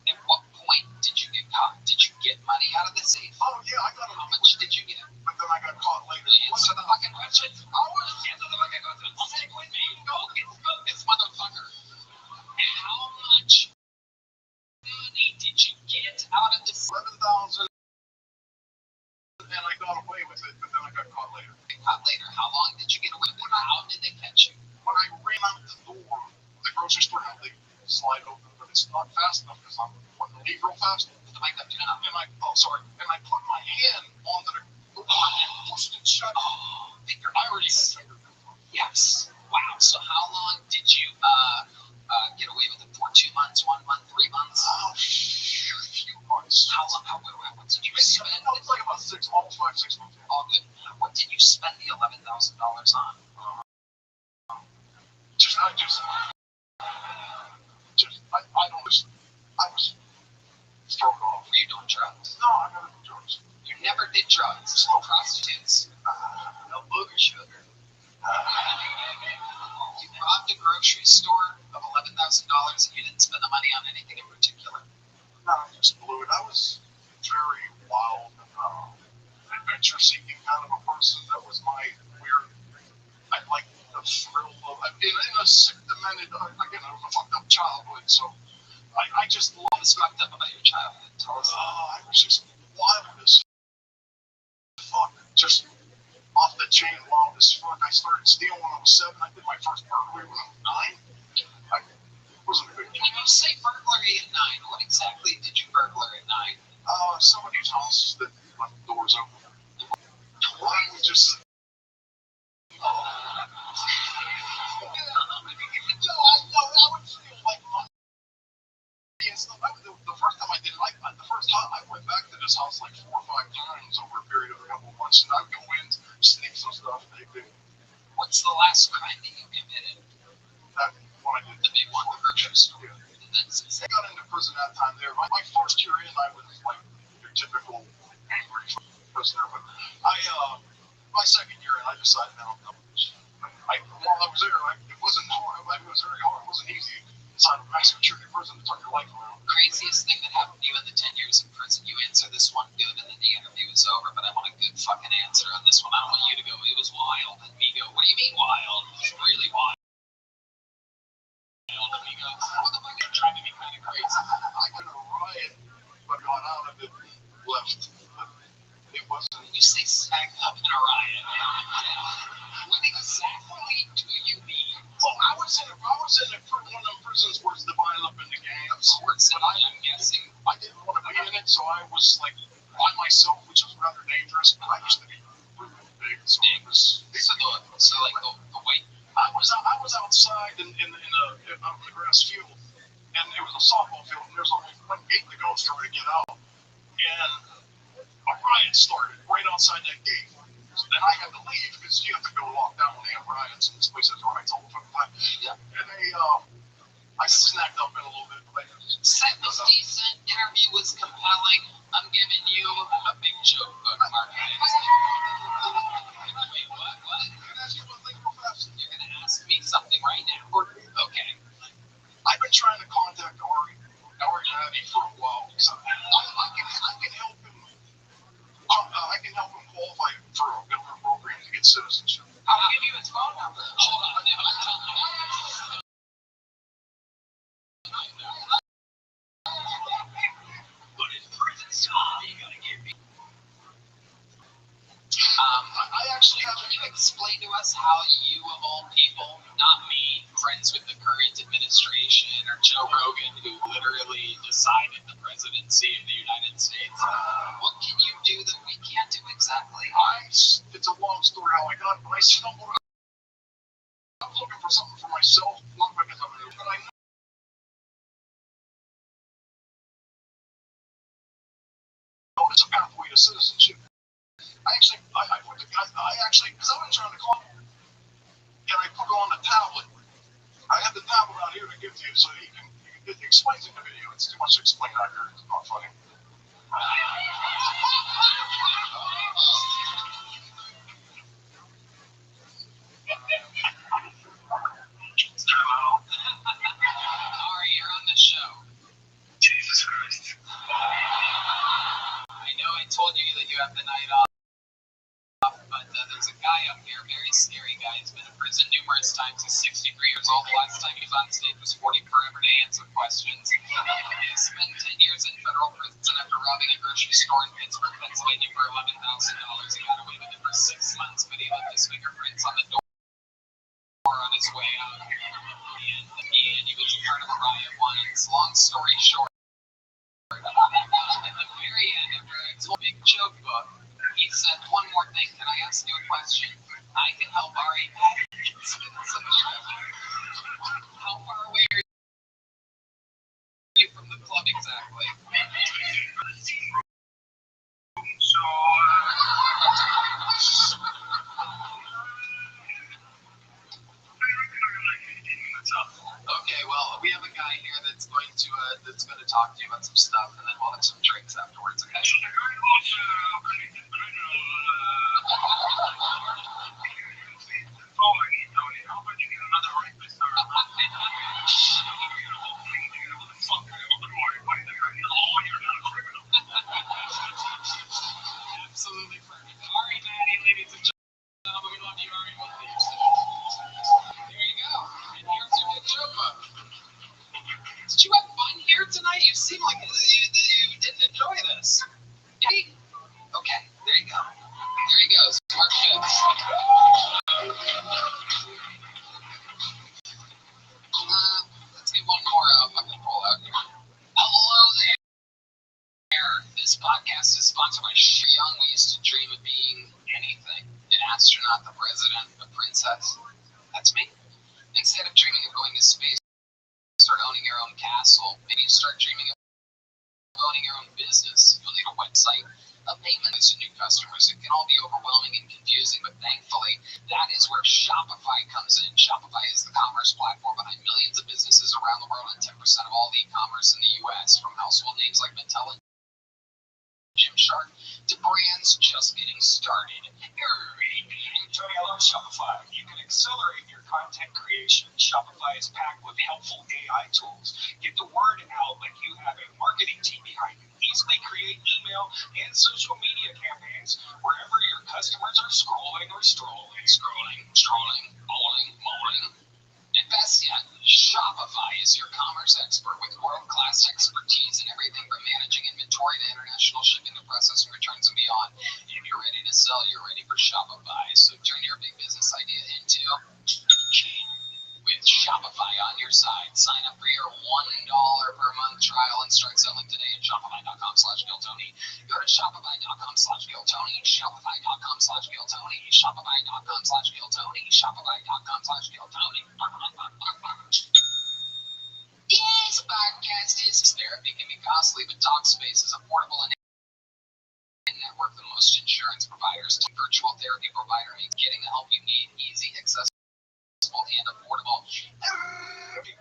at what point did you get caught? Did you get money out of the safe? Oh yeah, I got it. How much did you get? But then I got caught later. Answer the fucking question. Answer the fucking question. Stick with me. Focus, motherfucker. How much money did you get out of the safe? 11,000. And I got away with it, but then I got caught later. Caught later. How long did you get away with it? How did they catch you? When I ran out the door, the grocery store had the slide open, but it's not fast enough because I'm putting the lever real fast. Put the mic up, turn it up. And I put my hand onto the door and pushed it shut. Oh, finger. I already said finger. Yes. Wow. So how long did you get away with it for? 2 months, 1 month, 3 months? A few months. How long? What did you spend? It was like about 6 months. All good. What did you spend the $11,000 on? I was thrown off. Were you doing drugs? No, I never did drugs. You never did drugs? No prostitutes? No booger sugar? You robbed grocery store of $11,000 and you didn't spend the money on anything in particular? No, I just blew it. I was very wild, adventure-seeking kind of a person. That was my weird. I like the thrill of. In a sick, demented, again, I was a fucked up childhood, so I just What was fucked up about your childhood? Tell us. I was just wild as fuck, just off the chain, wild as fuck. I started stealing when I was 7. I did my first burglary when I was 9. I wasn't a good kid. When you say burglary at 9, what exactly did you burglar at 9? Some of these houses that left the doors open. I would just. I would feel like and stuff. The first time I did it, the first time I went back to this house like 4 or 5 times over a period of a couple of months, and I would go in, sneak some stuff. What's the last crime that you committed? That one I did. The big one, the grocery store. Yeah. And then I got into prison that time there. My first year in, I was like your typical angry prisoner, but my second year in, I decided now. While I was there, it wasn't hard. It was very hard. It wasn't easy. Inside a maximum security prison to turn your life around. Craziest thing that happened to you in the 10 years in prison. You answer this one good, and then the interview is over. But I want a good fucking answer on this one. I don't want you to go, it was wild. And me go, what do you mean wild? It was really wild. And me go, what the fuck? You're trying to be kind of crazy. I got a riot, but got out of it, left. It wasn't. When you say sagged up in a riot, what exactly do you mean? Well, I was in one of them prisons where it's divided up into gangs. Sports City, I'm guessing. I didn't want to be in it, so I was like by myself, which was rather dangerous. But I used to be really big, so it was. So like the white. I was outside on the grass field, and it was a softball field, and there's only one gate to go through to get out, and a riot started right outside that gate. And I had to leave because you have to go lock down when they have riots, and this place has riots all the fucking time. Yeah. And I snacked up in a little bit. Set was decent, interview was compelling. I'm giving you a big joke book, Mark. Wait, what? Can I ask you one thing real fast? You're going to ask me something right now. Okay. I've been trying to contact Ari Hattie for a while. So I can help him. I can help him qualify for a government program to get citizenship. I'll give you his phone number. Hold on. But in prison, you gotta give me. I actually have. Can you explain to us how you, of all people, not me, friends with the current administration, or Joe Rogan, who literally decided the presidency of the United States, what can you do that we can't do exactly? It's a long story how I got it, but I stumbled. I was looking for something for myself, not because I'm but I know it's a pathway to citizenship. I actually, because I've been trying to call him, and I put it on the tablet. I have the tablet out here to give to you, so it explains in the video. It's too much to explain out here. It's not funny. Ari, you're on the show. Jesus Christ. I know I told you that you have the night off, but there's a guy up here, very scary guy. He's been in prison numerous times. He's 63 years old. The last time he was on stage was 40 forever to answer questions. He spent 10 years in federal prison after robbing a grocery store in Pittsburgh, Pennsylvania for $11,000. He got away with it for 6 months, but he left his fingerprints on the door on his way out. And he was part of a riot once. Long story short, at the very end, after I told Big Joke Book, he said one more thing. Can I ask you a question? I can help Ari. How far away are you from the club exactly? Okay, well, we have a guy here that's going to talk to you about some stuff, and then we'll have some drinks afterwards. Okay? Sponsored by Young, we used to dream of being anything. An astronaut, the president, a princess. That's me. Instead of dreaming of going to space, start owning your own castle. Maybe you start dreaming of owning your own business. You'll need a website, a payment list, and new customers. It can all be overwhelming and confusing, but thankfully, that is where Shopify comes in. Shopify is the commerce platform behind millions of businesses around the world and 10% of all the e-commerce in the U.S. From household names like Mattel and Gymshark to brands just getting started. Tony, I love Shopify. You can accelerate your content creation. Shopify is packed with helpful AI tools. Get the word out like you have a marketing team behind you. Easily create email and social media campaigns wherever your customers are scrolling, bowling. And best yet, Shopify is your commerce expert with world-class expertise in everything from managing inventory to international shipping to processing returns and beyond. If you're ready to sell, you're ready for Shopify. So turn your big business idea into with Shopify on your side. Sign up for your $1 per month trial and start selling today at shopify.com/GilTony. Go to shopify.com/GilTony, shopify.com/GilTony, shopify.com/GilTony, shopify.com/GilTony. This podcast is therapy can be costly, but Talkspace is affordable and network the most insurance providers. Virtual therapy provider makes getting the help you need easy, accessible, and affordable.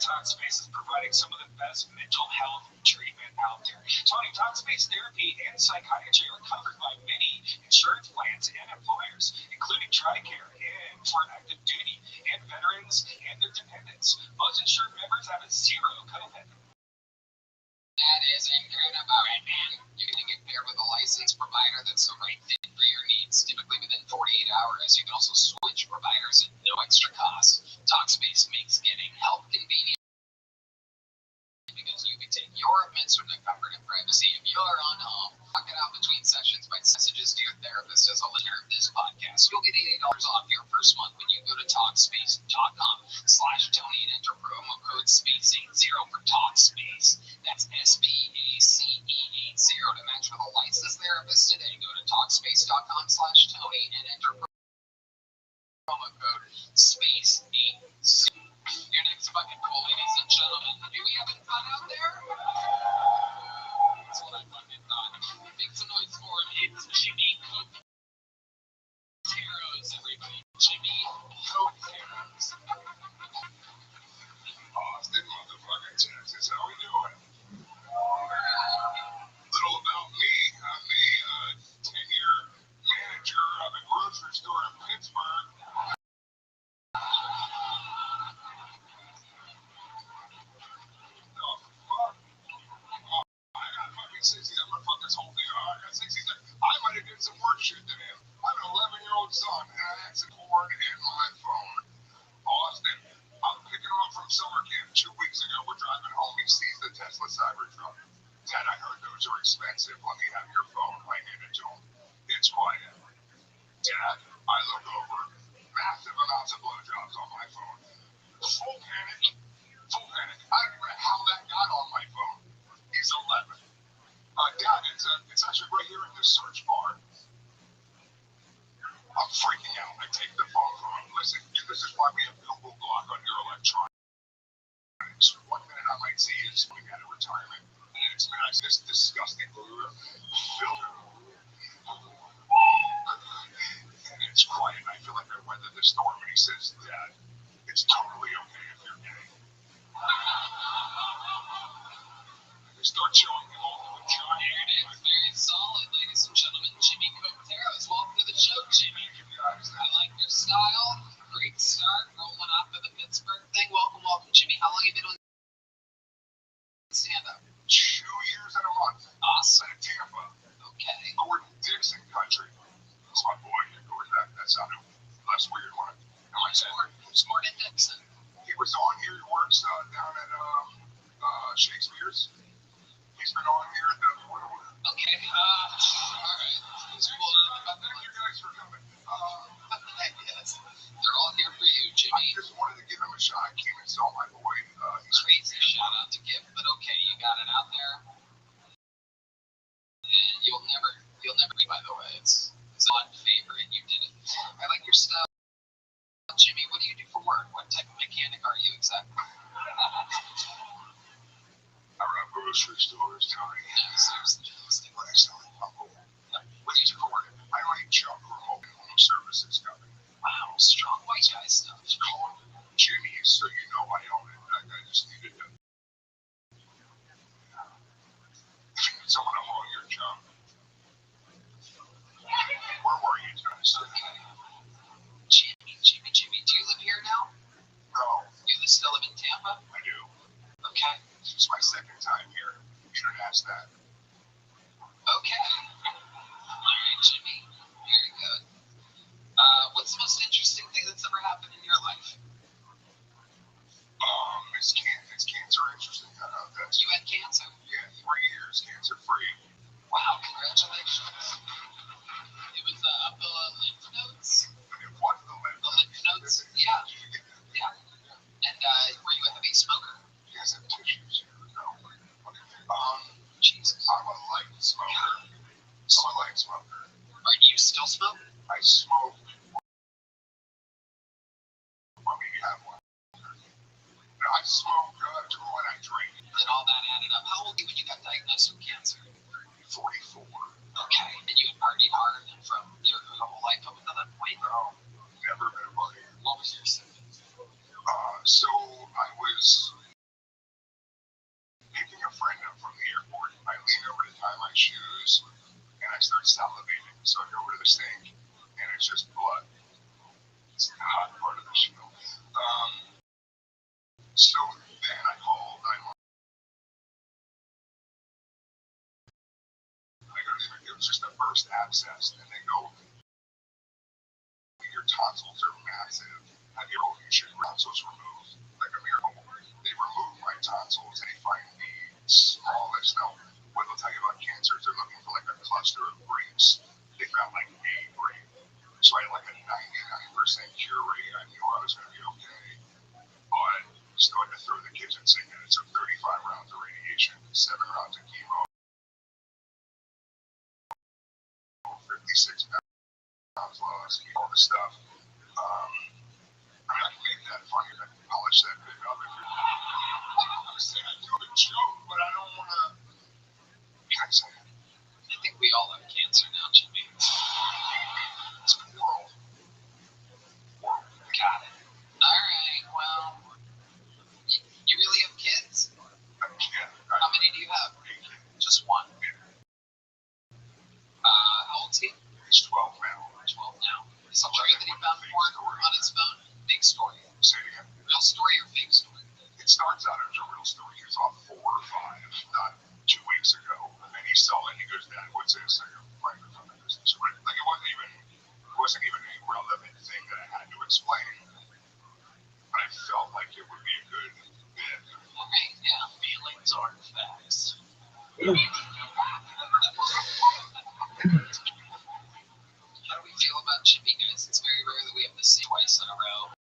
Talkspace is providing some of the best mental health treatment out there. Tony, Talkspace therapy and psychiatry are covered by many insurance plans and employers, including TRICARE and for active duty and veterans and their dependents. Most insured members have a zero copay. That is incredible, man. You're going to get paired with a licensed provider that's the right fit for your needs. Typically within 48 hours, you can also switch providers at no extra cost. Talkspace makes getting help convenient because you can take your meds from the comfort and privacy of your own home. Knock it out between sessions by messages to your therapist as a listener of this podcast. You'll get $80 off your first month when you go to Talkspace.com/Tony and enter promo code SPACE80 for Talkspace. That's SPACE80 to match with a licensed therapist today. Go to Talkspace.com/Tony and enter promo code SPACE80. Your next fucking goal, ladies and gentlemen. Do we having fun out there? That's what I fucking thought. Make some noise for him. It's Jimmy Coteros, everybody. Jimmy Coteros. Austin, motherfucking Texas. How we doing? Little about me. I'm a 10-year manager of a grocery store in Pittsburgh. I got fucking 60. I'm gonna fuck this whole thing. I got 60. I might have did some worse shit than him. I have an 11-year-old son, and I had some cord in my phone. Austin, I'm picking him up from summer camp 2 weeks ago. We're driving home. He sees the Tesla Cybertruck. Dad, I heard those are expensive. Let me have your phone. I hand it to him. It's quiet. Dad, I look over. Massive amounts of blowjobs on my phone. Full panic. I don't even know how that got on my phone. He's 11. Dad, it's actually right here in the search bar. I'm freaking out. I take the phone from him. Listen, this is why we have Google Block on your electronics. 1 minute I might see you swing out of retirement. And the next minute I see this disgusting filter. And it's quiet. And I feel like I weathered the storm. And he says, Dad, it's totally okay if you're gay. They start showing me all the vagina. There it is. Very solid, ladies and gentlemen. Jimmy Coteros. Welcome to the show, Jimmy. I like your style. Great start. Rolling off of the Pittsburgh thing. Welcome, Jimmy. How long have you been doing stand-up? 2 years and a month. Awesome. In Tampa. Okay. Gordon Dixon country. That's my boy. Gordon, that sounded less weird when I said it. Who's Gordon Dixon? He was on here. He works down at Shakespeare's. He's been on here. Okay. All right. Who's cool? Thank you guys for coming. Yes. They're all here for you, Jimmy. I just wanted to give him a shot. I came and saw my boy. He's Crazy shout out to give, but okay, you got it out there. And you'll never so you know, I own it. I just needed to. Someone to haul your job. Where were you guys? Okay. Jimmy, do you live here now? No, You still live in Tampa? I do. Okay. It's my second time here. You shouldn't ask that. Okay. Alright, Jimmy. Very good. What's the most interesting thing that's ever happened in your life? Is cancer interesting? That's, You had cancer? yeah, 3 years cancer free. Wow, congratulations. It was up the lymph nodes? It was the lymph The lymph nodes? Yeah. And were you a heavy smoker? Yes, I have tissues here. No. Jesus. I'm a light smoker. Are you still smoke? I smoke. Well, maybe have one. No, I smoke when I drink. And all that added up. How old were you when you got diagnosed with cancer? 44. Okay. And you had partied hard from your whole life up until that point? No, never been a party. What was your symptoms? So I was picking a friend up from the airport. I lean over to tie my shoes, and I start salivating. So I go over to the sink, and it's just blood. It's the hot part of the show. So then I called 911. It was just a burst abscess, and they go, your tonsils are massive. Have you ever had your tonsils removed? Like a miracle. They remove my tonsils, and they find the smallest. Now, what they'll tell you about cancer is they're looking for like a cluster of grapes. They found like a grape. So I had like a 99% cure rate. I knew I was going to be okay. But still had to throw the kitchen sink in. It took 35 rounds of radiation, 7 rounds of chemo, 56 pounds lost, all the stuff. I can make that funny. I can polish that bit up. I was saying I do a joke, but I don't want to. Can I say it? I think we all have cancer now, Jimmy. It's world. Got it. Alright, well, you really have kids? I can't. How many do you have? Just one. How old's he? He's 12 now. 12 now. Is it true that he found porn on his phone? Big story. Say it again. Real story or fake story? It starts out as a real story. He was on 4 or 5, not 2 weeks ago. And he saw it and he goes, Dad, what's this? I go, microphone business. Like it wasn't even a relevant thing that I had to explain. But I felt like it would be a good bit. Alright, yeah. Feelings aren't facts. How do we feel about Jimmy, guys? It's very rare that we have to see twice in a row.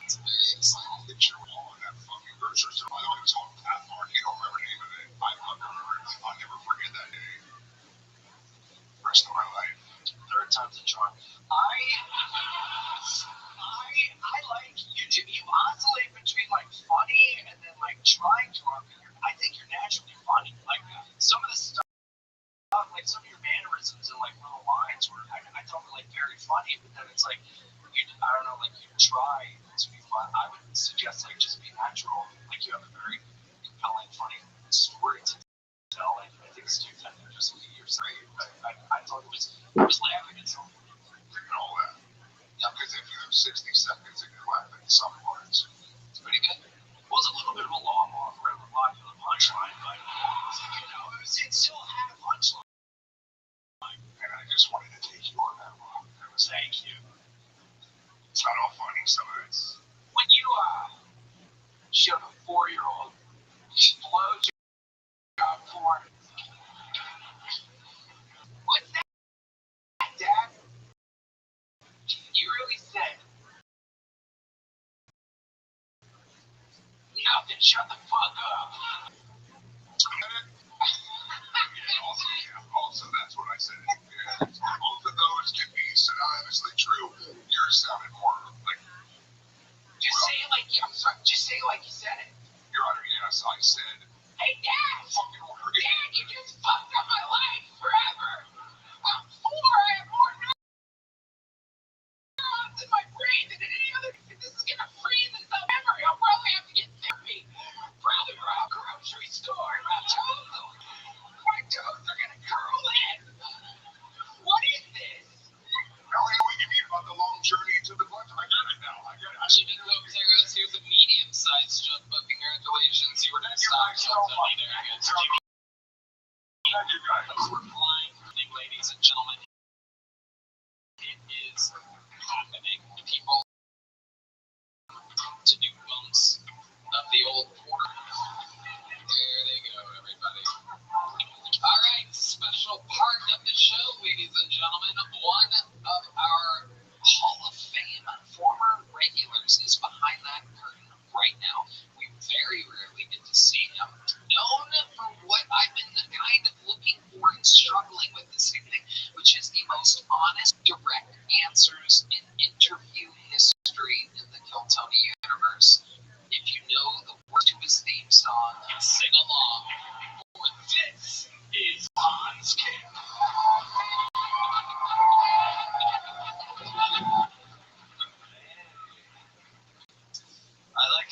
It's very exciting. Picture on that fucking grocery store. I was on that market. I don't remember the name of it. I'll never forget that day. Rest of my life. Third time's a charm. I like you, Jimmy. You oscillate between like funny and then like trying to rock. I think you're naturally funny. Like some of the stuff, like some of your mannerisms and like little lines were I thought were like very funny, but then it's like I don't know, like you try to be fun. I would suggest like just be natural. Like you have a very compelling, funny story to tell. Like I think Stu's had just be yourself. I thought it was laughing at something. And all that. Yeah, because if you have 60 seconds and you're laughing at some parts, it's pretty good. It was a little bit of a long walk around the block for the punchline, but you know, it still had a punchline. and I just wanted to take you on that one. Thank you. It's not all funny, some of it's. When you showed a 4-year-old blowjob porn, what's that, Dad? You really said nothing. Shut the fuck up. Also, that's what I said. Yeah. Both of those can be synonymously true. Yours sounded more like. Just say it like I'm sorry. Just say it like you said it. Your Honor, yes, I said. Hey, Dad! Fucking word. Dad, you just fucked up my life forever. I'm 4. I have more neurons in my brain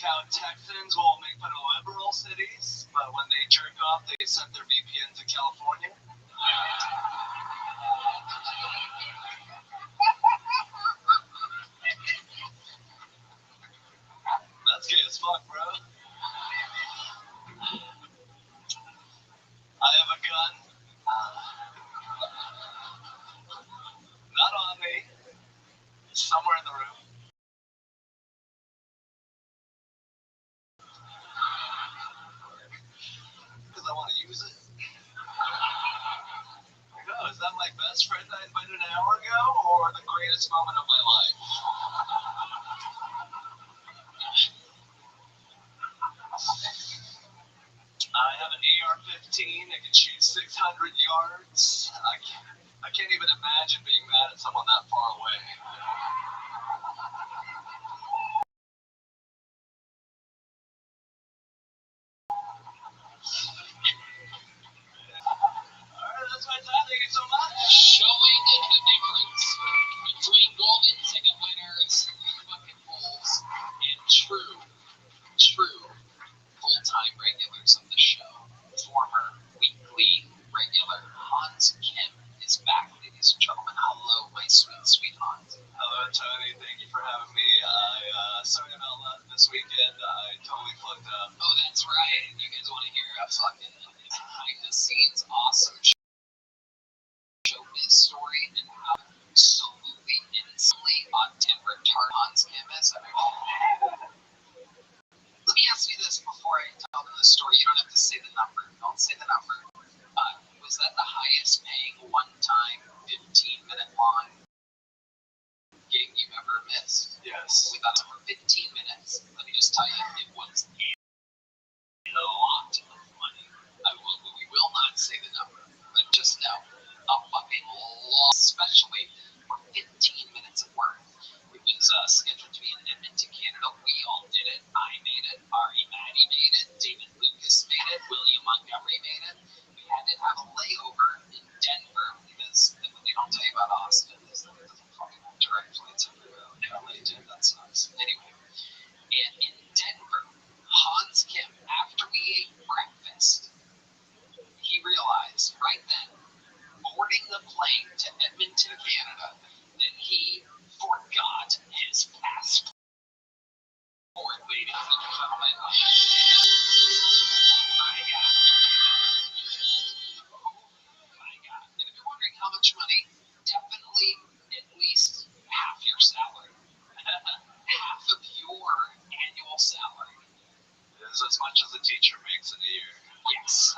how Texans will make fun of liberal cities, but when they jerk off, they send their VPN to California. That's gay as fuck, bro. I have a gun. Not on me. It's somewhere in the room. Because I want to use it. Oh, is that my best friend I invited an hour ago, or the greatest moment of my life? I have an AR-15 that can shoot 600 yards. I can't even imagine being mad at someone that far away. Alright, that's my time. Thank you so much. Showing the difference between golden ticket winners, fucking fools, and true full-time regulars of the show. Former weekly regular Hans Kim is back, ladies and gentlemen. Hello, my sweet Hans. Hello, Tony. Thank you for having me. Sorry about this weekend. I totally fucked up. Oh, that's right. You guys want to hear a fucking behind-the-scenes awesome showbiz story and how absolutely insanely on-timber tart Hans Kim is? Let me ask you this before I tell them the story. You don't have to say the number. Don't say the number. Was that the highest paying one-time 15-minute long gig you've ever missed? Yes. We thought it was for 15 minutes. Let me just tell you, it was a lot of money. We will not say the number, but just know, a fucking lot, especially for 15 minutes of work. It was scheduled to be in Edmonton, Canada. We all did it. I made it. Ari Maddie made it. David Lucas made it. William Montgomery made it. We had to have a layover in Denver because they don't tell you about Austin. Is that it doesn't fucking have direct flights everywhere. LA, dude, that sucks. Anyway, and in Denver, Hans Kim, after we ate breakfast, he realized right then, boarding the plane to Edmonton, Canada, that he forgot his passport, ladies and gentlemen. My God. My God. And if you're wondering how much money, definitely at least half your salary. Half of your annual salary. It's as much as a teacher makes in a year. Yes.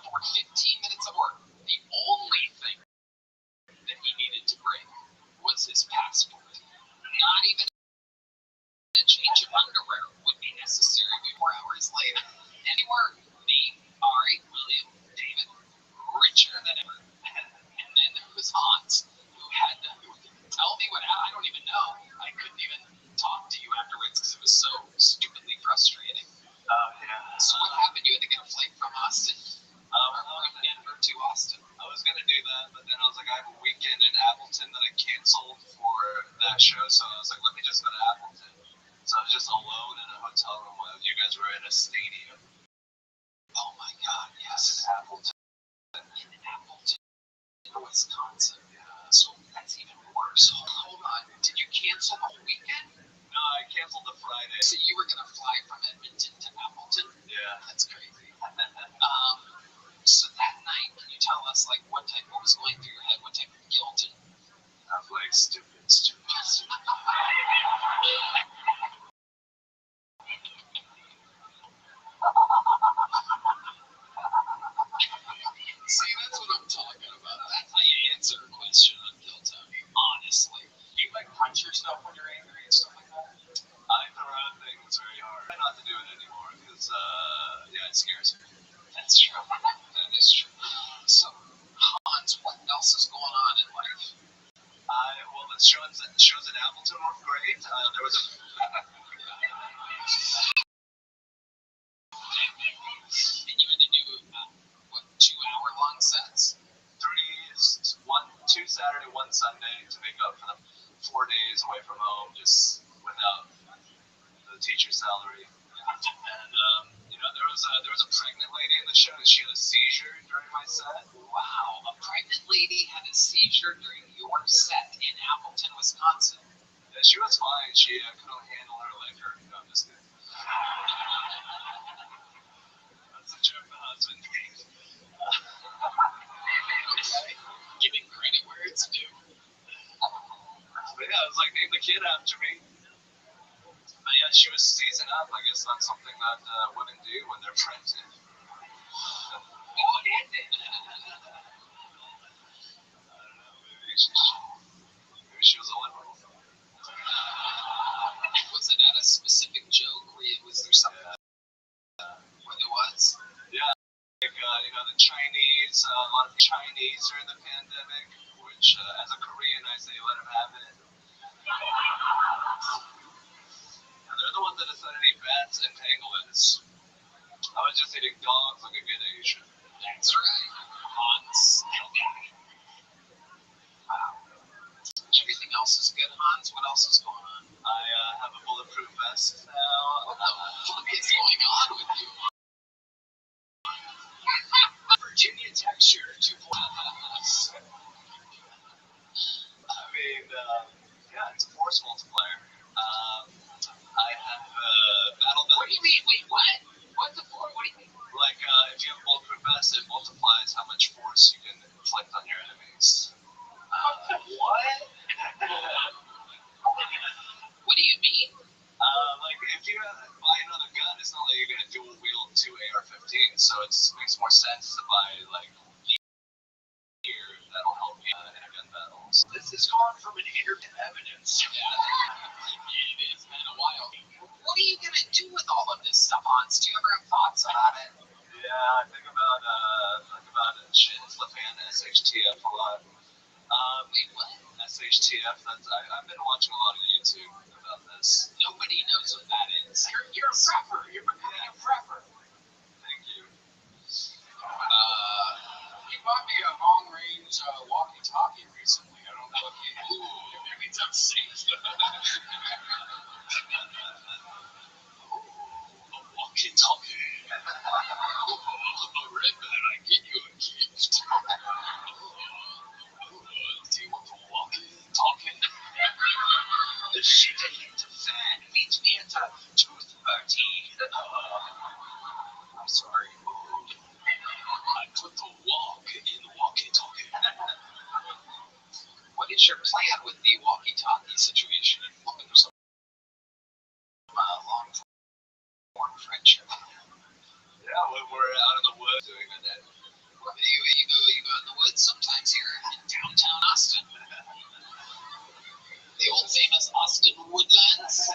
For 15 minutes of work, the only thing that he needed to bring was his passport. Not even a change of underwear would be necessary 4 hours later. Anywhere, me, Ari, William, David, richer than ever. And then there was Hans, who had to tell me what happened. I don't even know. I couldn't even talk to you afterwards because it was so stupidly frustrating. Oh, yeah. So what happened? You had to get a flight from Austin? From Denver to Austin. I was going to do that, but then I was like, I have a weekend in Appleton that I canceled for that show, so I was like, let me just go to Appleton. So I was just alone in a hotel room while you guys were in a stadium. Oh my God, yes. In Appleton. In Appleton, Wisconsin. So that's even worse. Hold on. Did you cancel the whole weekend? No, I canceled the Friday. So you were going to fly from Edmonton to Appleton? Yeah. That's crazy. So that night, can you tell us, like, what was going through your head? What type of guilt? I was like, stupid. See, that's what I'm talking about. That's how you answer a question on Kill Tony, honestly. Do you, like, punch yourself when you're angry and stuff like that? I throw things very hard. I try not to do it anymore because, it scares me. That's true. That is true. So, Hans, what else is going on in life? Well, the shows in Appleton were great. There was a... And you had to do, 2-hour-long sets? 2 Saturday, 1 Sunday to make up for the 4 days away from home, just without the the teacher salary. And there was a pregnant lady in the show, and she had a seizure during my set. Wow, a pregnant lady had a seizure during your set in Appleton, Wisconsin. Yeah, she was fine. She couldn't handle her liquor. No, I'm just kidding. That's a joke the husband made. Okay. Giving credit where it's due. But yeah, I was like, name the kid after me. But yeah, she was seizing up. I guess that's something that women do when they're pregnant. Oh, did it? I don't know. Maybe she was a liberal. Was it at a specific joke, or was there something where there was? Yeah, like the Chinese. A lot of Chinese during the pandemic, which as a Korean, I say let them have it. They're the ones that decided to eat bats and pangolins. I was just eating dogs like a good Asian. That's right. Hans, no guy. Wow. Everything else is good, Hans. What else is going on? I have a bulletproof vest now. What the fuck is going on with you? Virginia texture 2.0. I mean, yeah, it's a force multiplier. I have battle. What do you mean? Wait, what? What the fuck? What do you mean? Like, if you have a bulletproof vest, it multiplies how much force you can inflict on your enemies. What? What do you mean? Like, if you buy another gun, it's not like you're gonna dual wield 2 AR-15s, so it makes more sense to buy like gear that'll help you in a gun battle. This is far from an internet evidence. Yeah, it is been a while. What are you gonna do with all of this stuff, Hans? Do you ever have thoughts about it? Yeah, I think about shit, Lafan SHTF a lot. Wait, what? SHTF, I've been watching a lot of YouTube about this. Nobody knows what that is. You're a prepper. You're becoming a prepper. Thank you. You bought me a long-range walkie-talkie recently. I don't know if you... Ooh, maybe it's safe. A walkie-talkie. All right, man, I get you a gift. Do you want a walkie-talkie? The shit I hit to fan meets me at 2:30. I'm sorry. I put the walk in the walkie-talkie. What is your plan with the walkie-talkie situation? Looking for some long-form friendship. Yeah, we're out in the woods doing that. You go in the woods sometimes here in downtown Austin. The old famous Austin Woodlands.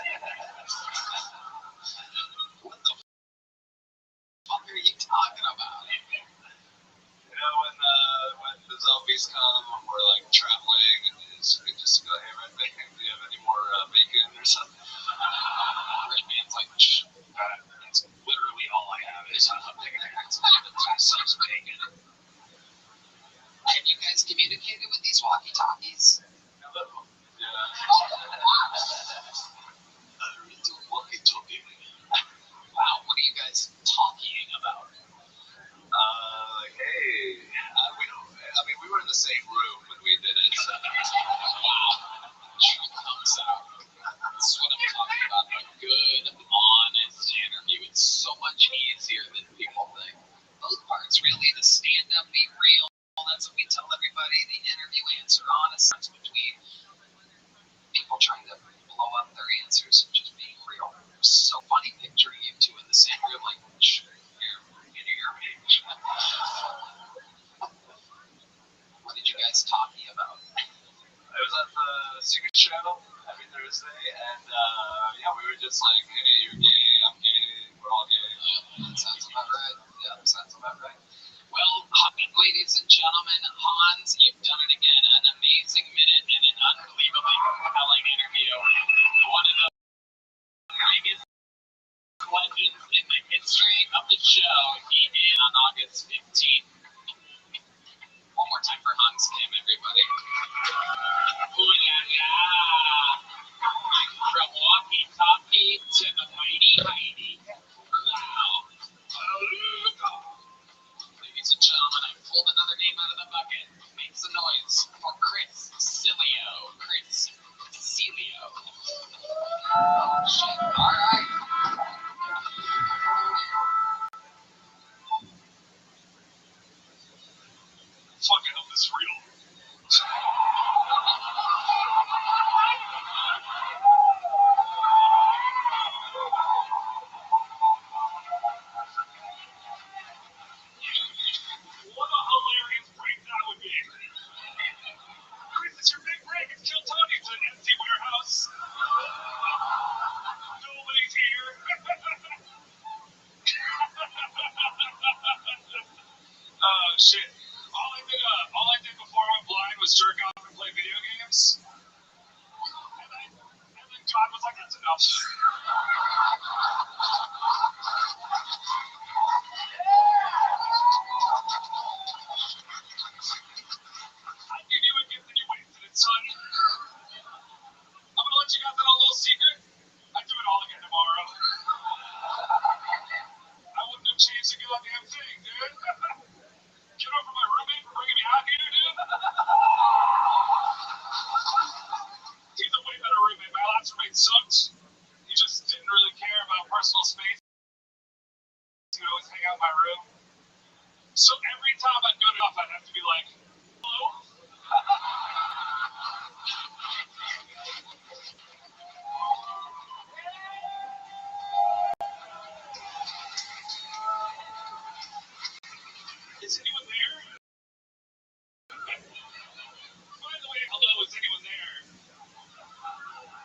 What the fuck are you talking about? You know, when the zombies come, when we're like traveling, and we just go, hey, Red Bacon, do you have any more bacon or something? Red Man's like, that's literally all I have is some bacon. Have you guys communicated with these walkie-talkies? Hello. Yeah. Walkie-talkie. Wow, what are you guys talking about? Like, hey, we were in the same room when we did it. Wow. Truth comes out. That's what I'm talking about. A good, honest interview. It's so much easier than people think. Both parts really, to stand up, be real. That's what we tell everybody. The interview answer honest. That's between people trying to blow up their answers and just being real. It was so funny picturing you two in the same room, like, sure, you hear me. What did you guys talking about? I was at the Secret Show every Thursday, and yeah, we were just like, hey, you're gay, I'm gay, we're all gay. Yeah, that sounds about right. Yeah, that sounds about right. Well, ladies and gentlemen, Hans, you've done it again. An amazing minute and an unbelievably compelling interview. One of the biggest legends in the history of the show. He did on August 15th. One more time for Hans Kim, everybody. Ooh la la. From walkie-talkie to the enough. I gave you a gift and you wasted it, son. I'm gonna let you guys in on a little secret. I do it all again tomorrow. I wouldn't have changed a goddamn thing, dude. Get over my roommate for bringing me out here, dude. He's a way better roommate. My last roommate sucked. He just didn't really care about personal space. He would always hang out in my room. So every time I'd go to off, I'd have to be like, hello? Is anyone there? By the way, hello, is anyone there?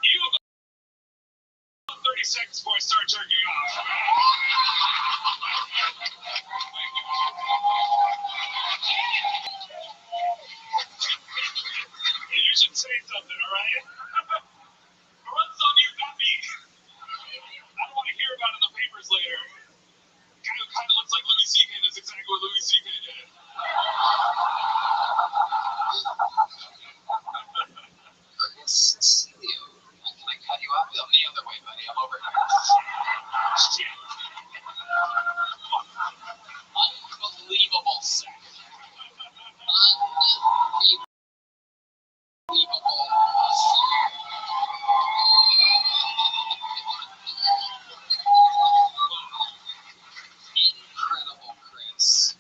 You have 30 seconds before I start jerking off. You should say something, alright? The run's on you, not me. I don't want to hear about it in the papers later. The guy who kind of looks like Louis C.K. does exactly what Louis C.K. did. Cecilio, can I cut you off? I'm the other way, buddy. I'm over here. Shit. Unbelievable sex. Unbelievable. Incredible, Chris.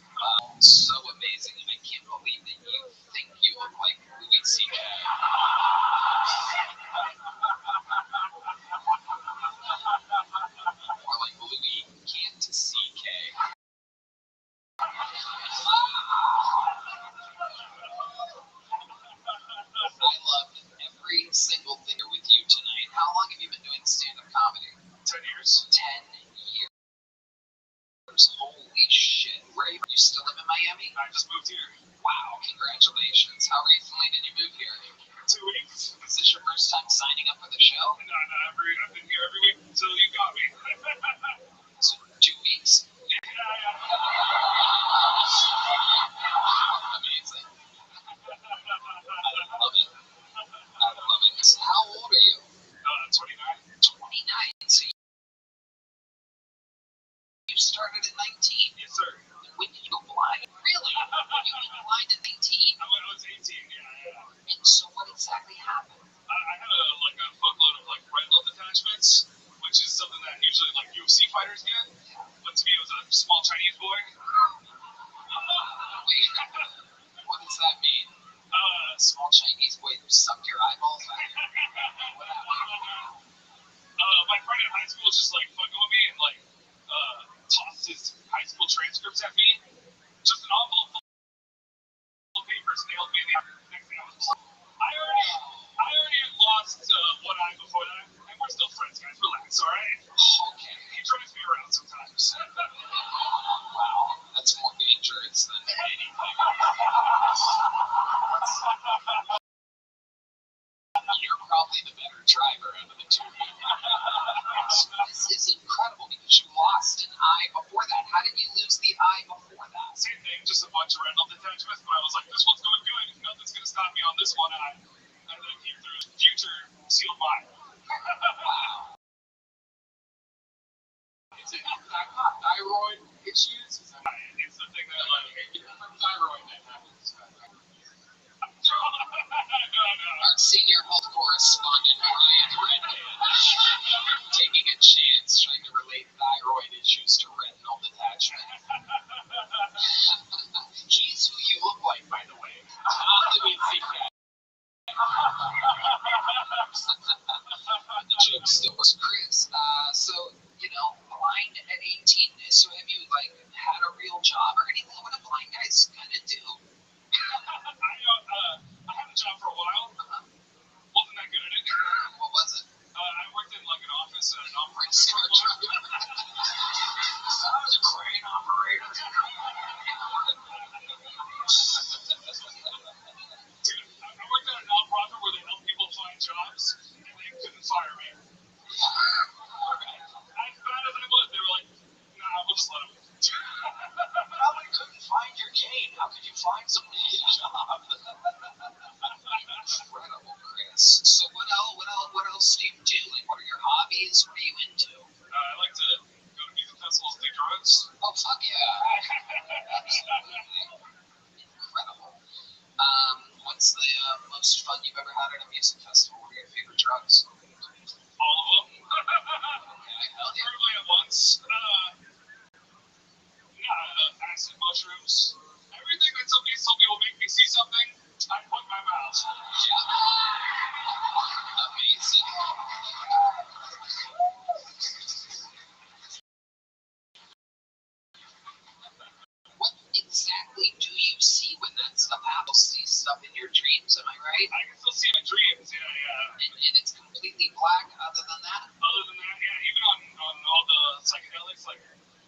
So amazing. I can't believe that you think you look like Louis C.K. More like Louis can't C.K. I loved every single thing with you tonight. How long have you been doing stand-up comedy? 10 years. 10 years. Holy shit. Where are you? You still live in Miami? I just moved here. Wow, congratulations. How recently did you move here? 2 weeks. Is this your first time signing up for the show? No, I've been here every week until you got me. So 2 weeks? Yeah. Amazing. I love it. I love it. So how old are you? 29. 29. So you started at 19. Yes, sir. When did you go blind? Really? You went blind at 19? I was 18, yeah. And so what exactly happened? I had a fuckload of retinal detachments, which is something that usually UFC fighters get. But to me, it was a small Chinese boy. Wait, what does that mean? Small Chinese boy who sucked your eyeballs out? What happened? My friend in high school was just fucking with me and tossed his high school transcripts at me. Just an envelope full of papers nailed me in the next thing I was I already had lost one eye before that, and we're still friends, guys. Relax, alright? Okay. He drives me around sometimes. Wow, that's more dangerous than anything. You're probably the better driver out of the two of you. This is incredible because you lost an eye before that. How did you lose the eye before that? Same thing, just a bunch of retinal detachments, but I was like, this one's going good. Nothing's going to stop me on this one eye. And then came through future sealed mind. Wow. Is it thyroid issues? It's the thing that, thyroid that happens. no. Our senior health correspondent, Ryan Redman, taking a chance trying to relate thyroid issues to retinal detachment. He's who you look like, by the way. Let me see that. The joke still was Chris. So, blind at 18. So have you, had a real job or anything? What do blind guys kind of do? I had a job for a while. Wasn't that good at it. What was it? I worked in an office at an operating Star Trek. I was a crane operator. Dude, I worked at a nonprofit where they help people find jobs, and they couldn't fire me. parties? What are you into? I like to go to music festivals and do drugs. Oh, fuck yeah. Absolutely. Incredible. What's the most fun you've ever had at a music festival? What are your favorite drugs? All of them. Okay, hell yeah. Preferably at once. Acid mushrooms. Everything that somebody told me will make me see something, I put in my mouth. Yeah. Amazing. What exactly do you see when that stuff happens? See stuff in your dreams, am I right? I can still see my dreams, yeah. And it's completely black other than that? Other than that, yeah, even on all the psychedelics, like,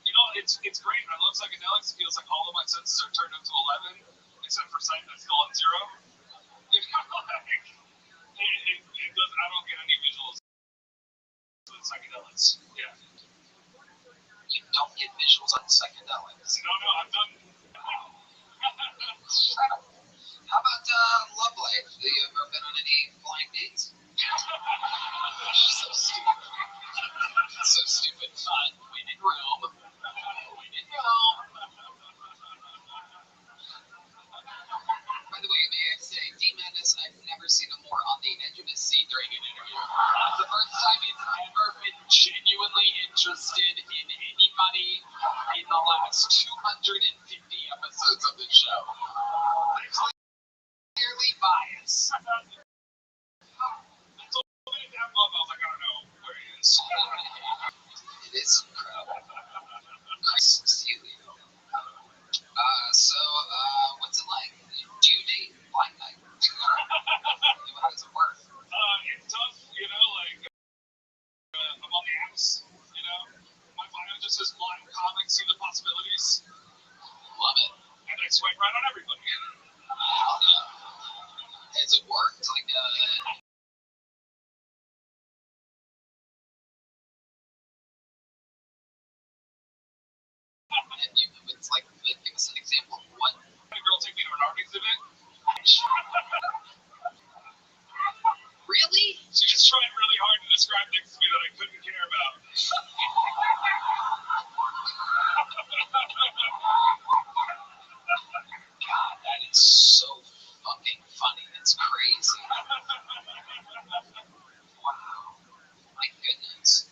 you know, it's great. I love psychedelics. It feels like all of my senses are turned up to 11, except for sight that's still on 0. You know, like, it does, I don't get any visuals with psychedelics. Yeah. You don't get visuals on psychedelics. No, I'm done. Incredible. How about love life? Have you ever been on any blind dates? So stupid. So stupid. Fun. When in Rome. When in Rome. By the way, may I say, D-Madness, I've never seen him more on the edge of his seat during an interview. It's the first time he's ever been genuinely interested in anybody in the last 250 episodes of the show. Clearly biased. I told him to tap up. I was like, I don't know where he is. It is incredible. Nice to see you. What's it like? Do you date blind night? How does it work? It's tough, you know, like, I'm on the apps, you know. My bio just says blind comics, see the possibilities. Love it. And I swipe right on everybody. Hell yeah. Has it worked? Like, it's like, give us an example of what. A girl take me to an art exhibit. Really? She just tried really hard to describe things to me that I couldn't care about. God, that is so fucking funny. It's crazy. Wow. My goodness.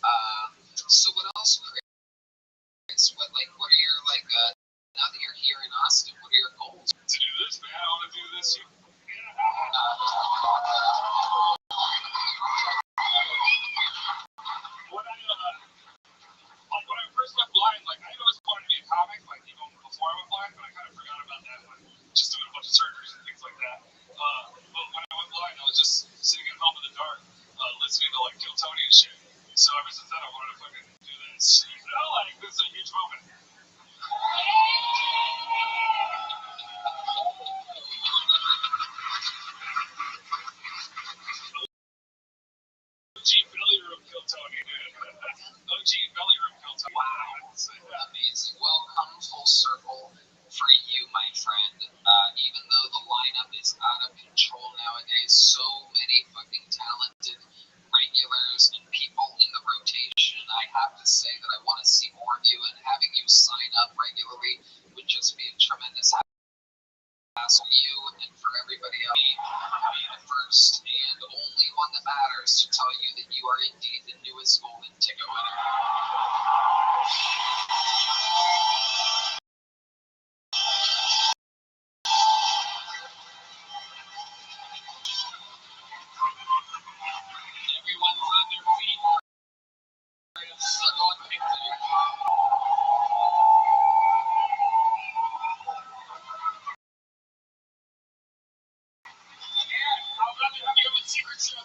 So what else, Chris? What are your, now that you're here in Austin, what are your goals? To do this, man. I want to do this. When I first went blind, like, I always wanted to be a comic, like, even before I went blind, but I kind of forgot about that one. Just doing a bunch of surgeries and things like that. But when I went blind, I was just sitting at home in the dark, listening to, like, Kill Tony and shit. So ever since then, I wanted to fucking do this. You know, like, this is a huge moment. OG belly room Kill Tony, dude. OG belly room Kill Tony. Wow. Amazing. Well, come full circle for you, my friend. Even though the lineup is out of control nowadays, so many fucking talented regulars and people in the rotation. I have to say that I want to see more of you, and having you sign up regularly would just be a tremendous hassle for you and for everybody else. Be the first and only one that matters to tell you that you are indeed the newest golden ticket winner. Everyone's on their feet. So go and pick them. Yeah, I'll let you have a secret show.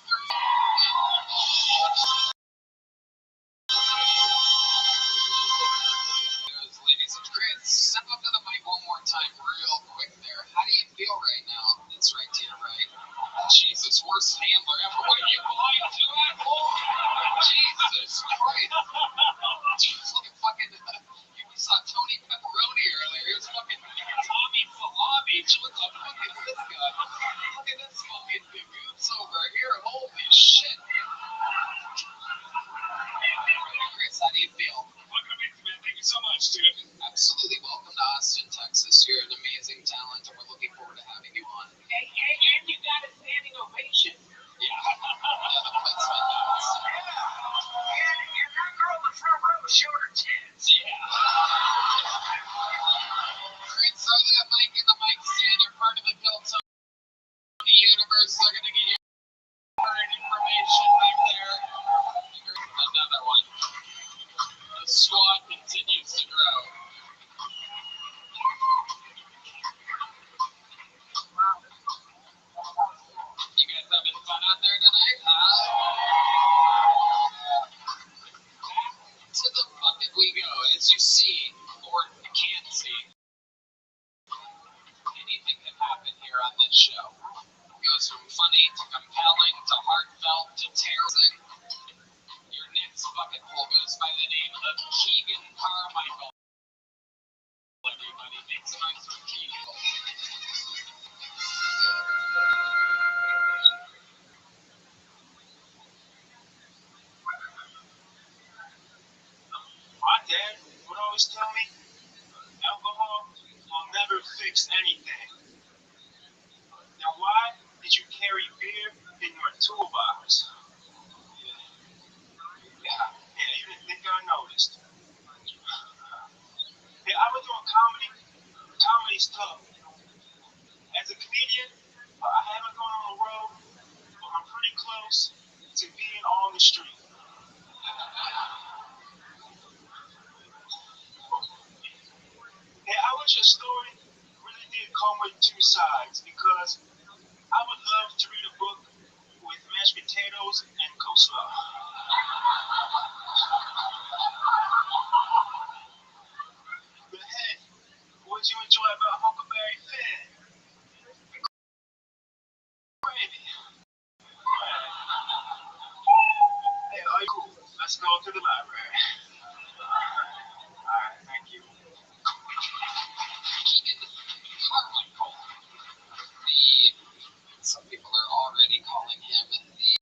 Keegan Carmichael. Everybody makes noise for Keegan. My dad would always tell me, alcohol will never fix anything. Now why did you carry beer in your toolbox? Yeah, you didn't think I noticed. Yeah, I was doing comedy. Comedy's tough. As a comedian, I haven't gone on the road, but I'm pretty close to being on the street. Yeah, I wish your story really did come with two sides because I would love to read a book with mashed potatoes and coleslaw. But hey, what'd you enjoy about Huckleberry Finn? Gravy. Hey, are you cool? Let's go to the library. Alright, thank you. Keegan Carmichael. Some people are already calling him the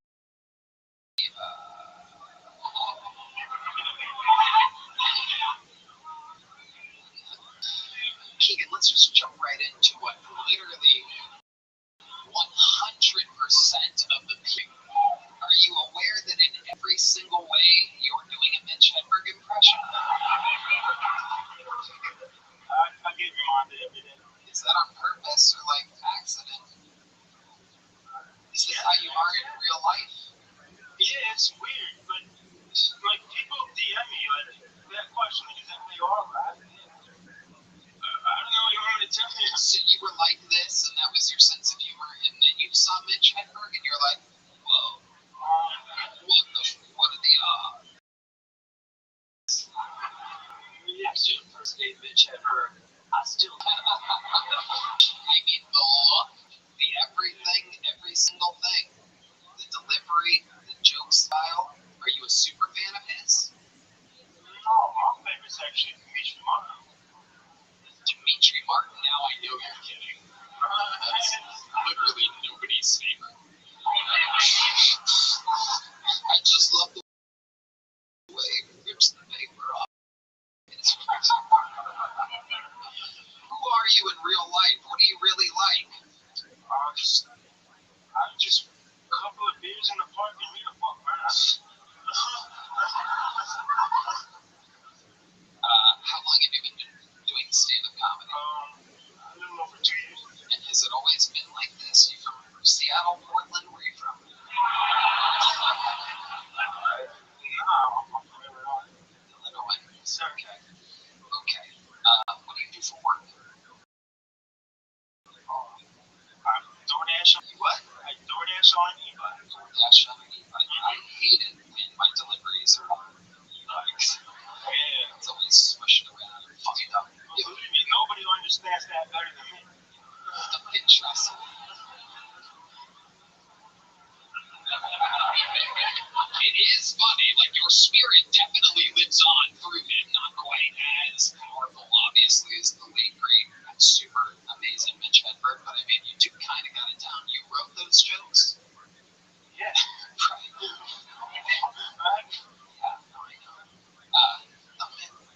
Keegan, let's just jump right into what literally 100% of the people. Are you aware that in every single way you're doing a Mitch Hedberg impression? I get reminded every day. Is that on purpose or like accident? Is this how you are in real life? Yeah, it's weird, but like people DM me like that question, like, is that how you are? I don't know what you want me to tell you. So you were like this, and that was your sense of humor, and then you saw Mitch Hedberg, and you're like, whoa, what are the odds? Yeah, shit, first date Mitch Hedberg. I still I mean, the look, the everything, every single thing, the delivery, the joke style. Are you a super fan of his? No, my favorite's actually Dimitri Martin. Dimitri Martin? Now I know you're kidding. That's literally nobody's favorite. I just love the way he rips the paper off. Who are you in real life? What do you really like? I just a couple of beers in the park and read a book, man. How long have you been doing stand-up comedy? A little over 2 years. And has it always been like this? You from Seattle, Portland? Where are you from? No, I'm from Illinois. Illinois. Okay. Okay. What do you do for work? I DoorDash on What? I DoorDash on e-bike. DoorDash on an e-bike. I hate it when my deliveries are on e-bikes. Yeah. It's always swishing around and fucked up. Believe me, nobody understands that better than me. The bitch wrestle. It is funny, like your spirit definitely lives on through him, not quite as powerful, obviously, as the late great, super amazing Mitch Hedberg, but I mean, you two kind of got it down. You wrote those jokes? Yeah. Right. Yeah, no, I know.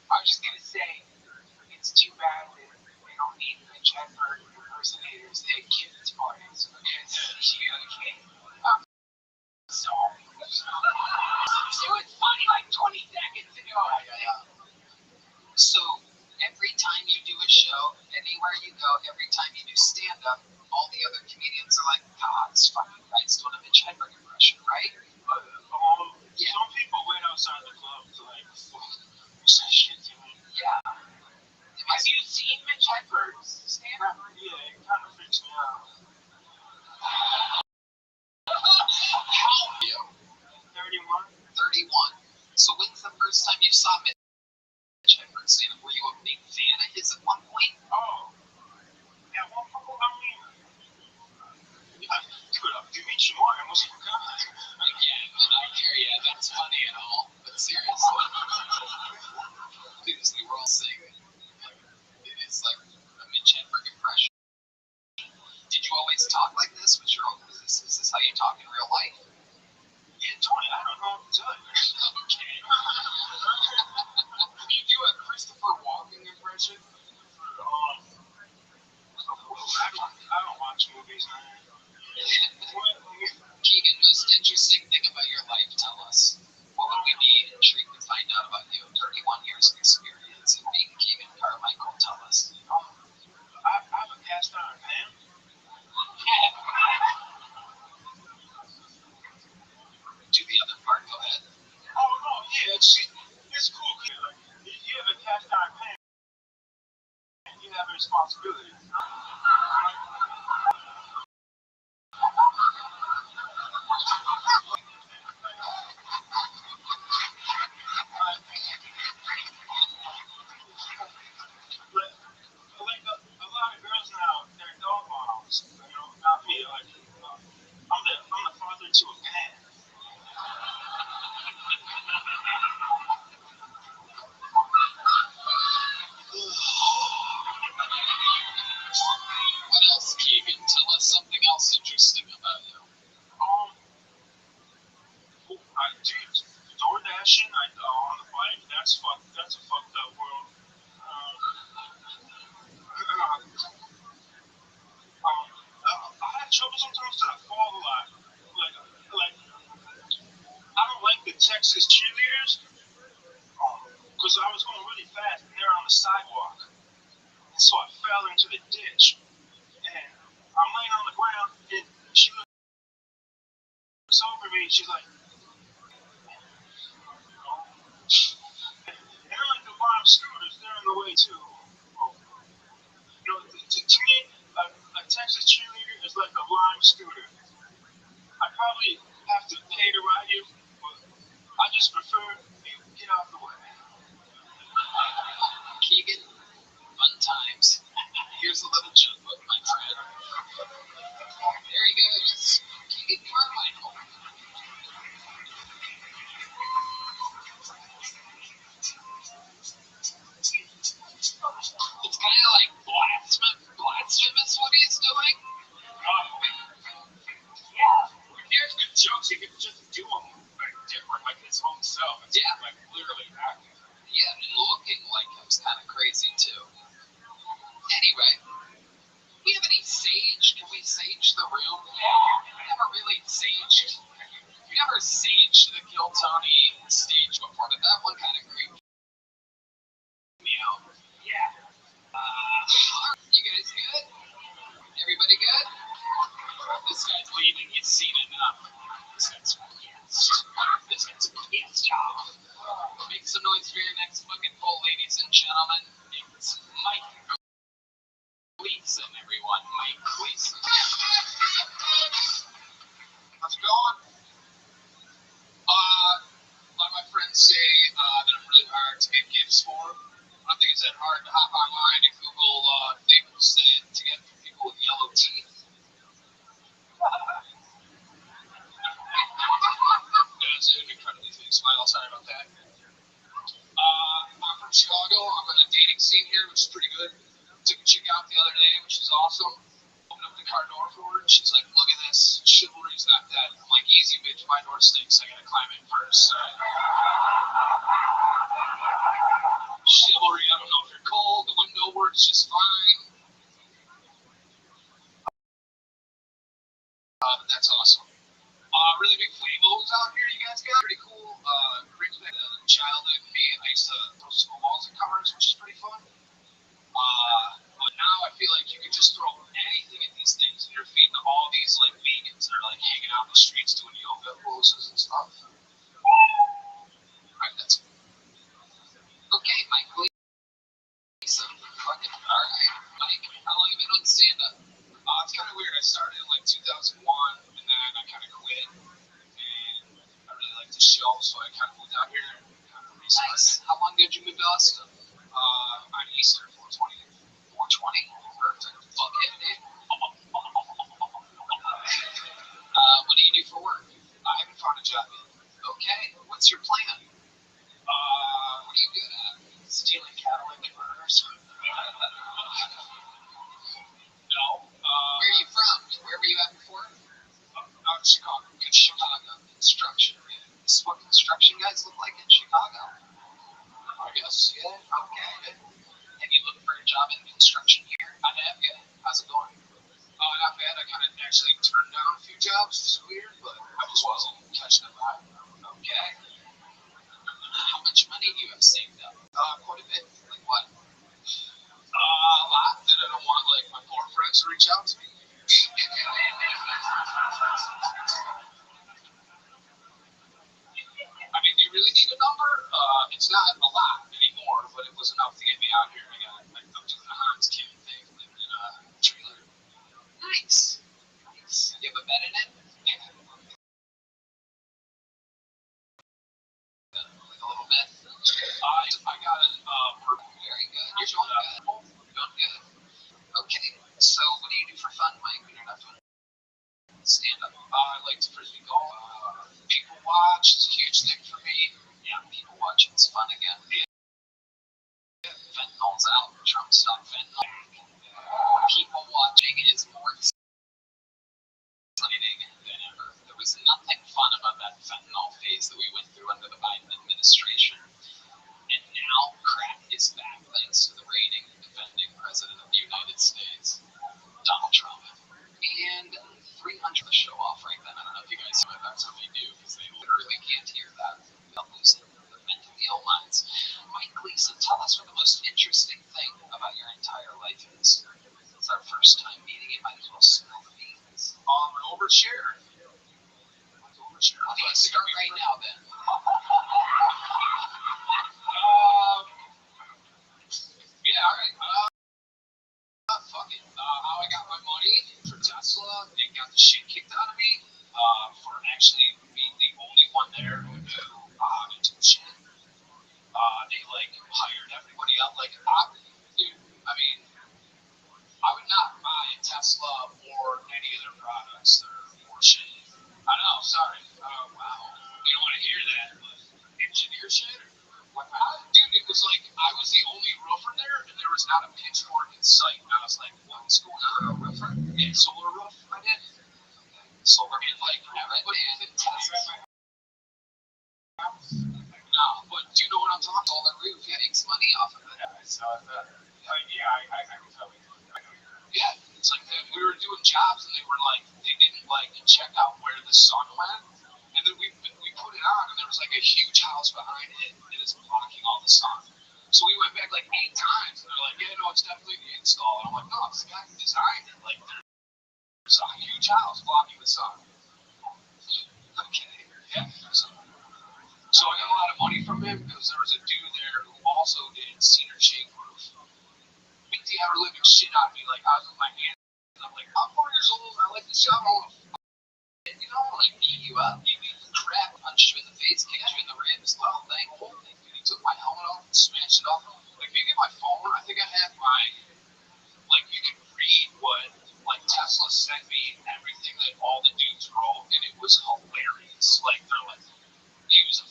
I was just gonna say, it's too bad that we don't need Mitch Hedberg impersonators at kids' parties. Because you can't. I'm sorry. It was funny like 20 seconds ago. So, every time you do a show, anywhere you go, every time you do stand-up, all the other comedians are like, God, this fucking guy's doing a Mitch Hedberg impression, right? Yeah. Some people wait outside the club to like say shit to me. Yeah. Have you seen Mitch Hedberg's stand-up? Yeah, it kind of freaks me out. How old are you? 31. 31. So when's the first time you saw Mitch Hedberg stand-up? Were you a big fan of his at one point? Oh. At one point, I mean, Dimitri Martin was a guy. Again, I hear ya. That's funny and all, but seriously. it's cool. Like, you have a cast iron pan, you have a responsibility. Like a lot of girls now, they're dog moms. You know, not me. Like, I'm the father to a pan. What else, Keegan? Tell us something else interesting about you. I do door dashing. On the bike. That's fucked. That's a fucked up world. I have trouble sometimes that I fall a lot. Like I don't like the Texas cheerleaders because I was going really fast and they're on the sidewalk, and so I fell into the ditch. And I'm laying on the ground, and she looks over me, and she's like, and they're like the Lime scooters, they're in the way too. You know, to me, a Texas cheerleader is like a Lime scooter. I probably have to pay to ride you, but I just prefer you get out the way. Keegan, fun times. Here's a little joke book, my friend. There he goes. Keegan Carmichael. It's kind of like blasphemous what he's doing. Here's good jokes. You can just do them like different, like his own self. It's like literally acting. Yeah, and looking like him's kind of crazy too. Anyway, we have any sage? Can we sage the room? We never really saged. We never saged the Kill Tony stage before, but that one kind of creeped me out. Yeah. You guys good? Everybody good? This guy's leaving. He's seen enough. This guy's pissed. This guy's pissed off. Make some noise for your next fucking poll, ladies and gentlemen. It's Mike Gleason, everyone. Mike Gleason. How's it going? A lot of my friends say that I'm really hard to get gifts for. I don't think it's that hard to hop online and Google things to get for people with yellow teeth. That's an incredibly big smile. Sorry about that. I'm from Chicago. I'm in a dating scene here, which is pretty good. Took a chick out the other day, which is awesome. Opened up the car door for her, and she's like, "Look at this. Chivalry's not dead." I'm like, "Easy, bitch. My door stinks. I gotta climb in first." Chivalry. I don't know if you're cold. The window works just fine. But that's awesome. Really big flamos out here, you guys got. Pretty cool. Brings back the childhood me. I used to throw snowballs at cars, which is pretty fun. But now I feel like you can just throw anything at these things, and you're feeding all these like vegans that are like hanging out in the streets doing yoga poses and stuff. Alright, that's it. Okay, Mike Gleason. Fucking alright. Mike, how long have you been on stand-up? It's kind of weird. I started in like 2001, and then I kind of quit. And I really like the show, so I kind of moved out here. Nice. How long did you move to Austin? On Easter, 420. 420? Perfect. Fuck it, dude. What do you do for work? I haven't found a job yet. Okay, what's your plan? What are you good at? Stealing catalytic converters? No. Where are you from? Where were you at before? Out in Chicago. Good Chicago. Construction. This is what construction guys look like in Chicago. I guess, yeah. Okay. Have you looked for a job in construction here? I have, yeah. How's it going? Not bad. I kind of actually turned down a few jobs, which is weird, but I just wasn't catching a vibe. Okay. How much money do you have saved up? Quite a bit. Like what? A lot that I don't want, like, my poor friends to reach out to me. I mean, do you really need to know number. It's not a lot anymore, but it was enough to get me out here. I'm doing the Hans Kim thing, living in a trailer. Nice. Nice. You have a bed in it? Yeah. Like a little bit. I got a very good. You're doing good. Doing good. Okay. So what do you do for fun, Mike, when you're not doing stand up? I like to frisbee golf. People watch is a huge thing for me. Yeah, people watching's fun again. Yeah. Fentanyl's out. Trump stopped fentanyl. People watching is more exciting than ever. There was nothing fun about that fentanyl phase that we went through under the Biden administration. And now crack is back thanks to the reigning and defending president of the United States, Donald Trump. And 300 the show off right then. I don't know if you guys know that's what they do because they literally can't hear that without losing their mentally ill minds. Mike Gleason, tell us what the most interesting thing about your entire life is. It's our first time meeting. You might as well spill the beans. Overshare. Okay, start right now then. Yeah, all right. Fuck it. How I got my money for Tesla and got the shit kicked out of me for actually being the only one there who knew how to do shit. They hired everybody out. Dude, I would not buy Tesla or any of their products. They're more shit. I know, sorry. Oh, wow. You don't want to hear that, but engineer shit? Dude, it was I was the only roofer there, and there was not a pitchfork in sight. And I was like, what's going on? A roofer? Yeah, solar roof. I did. Solar, and everybody in Texas. No, but do you know what I'm talking about? Solar roof, he makes money off of it. Yeah, I saw that. I can tell you. Yeah, it's we were doing jobs, and they didn't check out where the sun went. And then we put it on, and there was a huge house behind it, and it's blocking all the sun. So we went back 8 times, and they're like, yeah, no, it's definitely the install. And I'm like, no, this guy designed it. There's a huge house blocking the sun. Okay, yeah. So I got a lot of money from him because there was a dude there who also did cedar shake roof. Beat the ever living shit out of me. I was with my hands, and I'm like, I'm 4 years old, I like to shovel. Beat you up. He beat the crap, punched you in the face, kicked you in the ribs, the whole thing. Dude, he took my helmet off and smashed it off. Maybe my phone, I think I had my, you could read what Tesla sent me, everything that all the dudes wrote, and it was hilarious. They're like, he was a